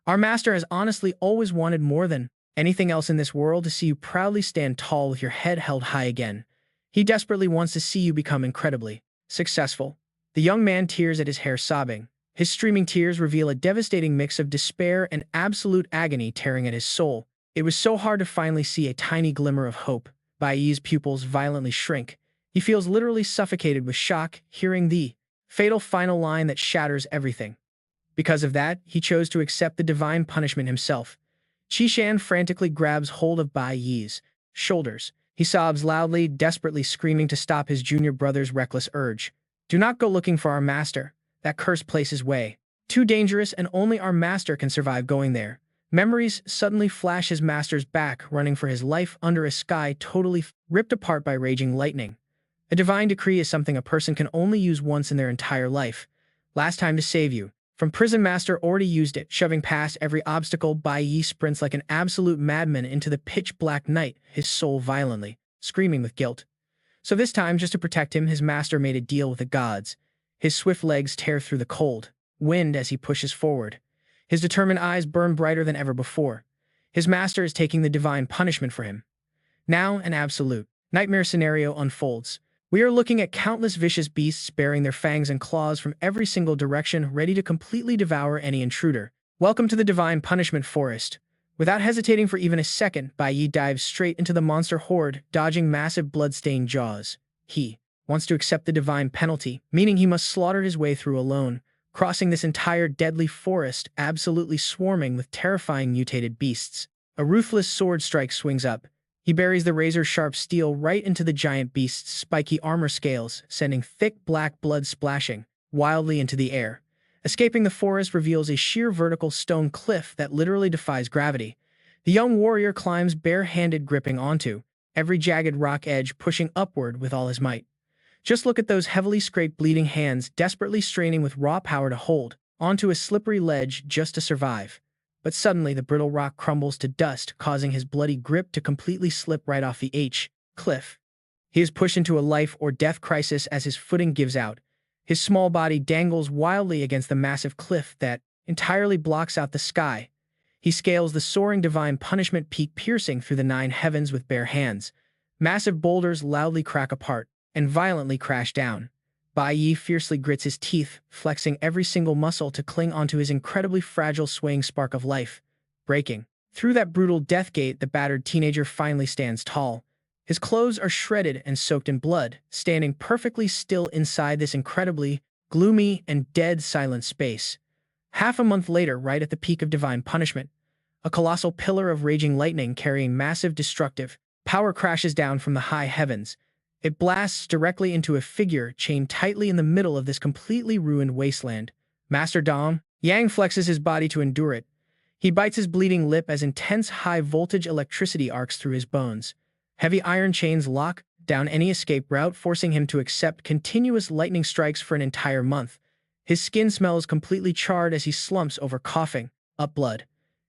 Our master has honestly always wanted more than anything else in this world to see you proudly stand tall with your head held high again. He desperately wants to see you become incredibly successful. The young man tears at his hair, sobbing. His streaming tears reveal a devastating mix of despair and absolute agony tearing at his soul. It was so hard to finally see a tiny glimmer of hope. Bai Yi's pupils violently shrink. He feels literally suffocated with shock, hearing the fatal final line that shatters everything. Because of that, he chose to accept the divine punishment himself. Qi-Shan frantically grabs hold of Bai Yi's shoulders. He sobs loudly, desperately screaming to stop his junior brother's reckless urge. Do not go looking for our master. That cursed place is way too dangerous, and only our master can survive going there. Memories suddenly flash his master's back, running for his life under a sky totally ripped apart by raging lightning. A divine decree is something a person can only use once in their entire life. Last time to save you. From prison master already used it, shoving past every obstacle. Bai Yi sprints like an absolute madman into the pitch-black night, his soul violently screaming with guilt. So this time, just to protect him, his master made a deal with the gods. His swift legs tear through the cold wind as he pushes forward. His determined eyes burn brighter than ever before. His master is taking the divine punishment for him. Now, an absolute nightmare scenario unfolds. We are looking at countless vicious beasts baring their fangs and claws from every single direction, ready to completely devour any intruder. Welcome to the divine punishment forest. Without hesitating for even a second, Bai Yi dives straight into the monster horde, dodging massive blood-stained jaws. He wants to accept the divine penalty, meaning he must slaughter his way through alone, crossing this entire deadly forest, absolutely swarming with terrifying mutated beasts. A ruthless sword strike swings up. He buries the razor-sharp steel right into the giant beast's spiky armor scales, sending thick black blood splashing wildly into the air. Escaping the forest reveals a sheer vertical stone cliff that literally defies gravity. The young warrior climbs bare-handed, gripping onto every jagged rock edge pushing upward with all his might. Just look at those heavily scraped bleeding hands desperately straining with raw power to hold onto a slippery ledge just to survive. But suddenly the brittle rock crumbles to dust, causing his bloody grip to completely slip right off the cliff. He is pushed into a life or death crisis as his footing gives out. His small body dangles wildly against the massive cliff that entirely blocks out the sky. He scales the soaring divine punishment peak, piercing through the 9 heavens with bare hands. Massive boulders loudly crack apart and violently crash down. Bai Yi fiercely grits his teeth, flexing every single muscle to cling onto his incredibly fragile swaying spark of life. Breaking through that brutal death gate, the battered teenager finally stands tall. His clothes are shredded and soaked in blood, standing perfectly still inside this incredibly gloomy and dead silent space. Half a month later, right at the peak of divine punishment, a colossal pillar of raging lightning carrying massive destructive power crashes down from the high heavens. It blasts directly into a figure chained tightly in the middle of this completely ruined wasteland. Master Dom Yang flexes his body to endure it. He bites his bleeding lip as intense high-voltage electricity arcs through his bones. Heavy iron chains lock down any escape route, forcing him to accept continuous lightning strikes for an entire month. His skin smells completely charred as he slumps over, coughing up blood.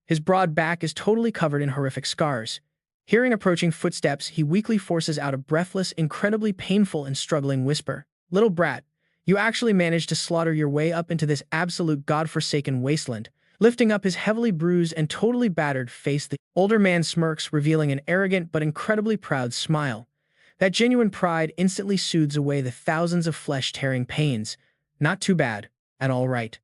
His broad back is totally covered in horrific scars. Hearing approaching footsteps, he weakly forces out a breathless, incredibly painful and struggling whisper. "Little brat, you actually managed to slaughter your way up into this absolute godforsaken wasteland." Lifting up his heavily bruised and totally battered face, the older man smirks, revealing an arrogant but incredibly proud smile. That genuine pride instantly soothes away the thousands of flesh-tearing pains. "Not too bad, and all right."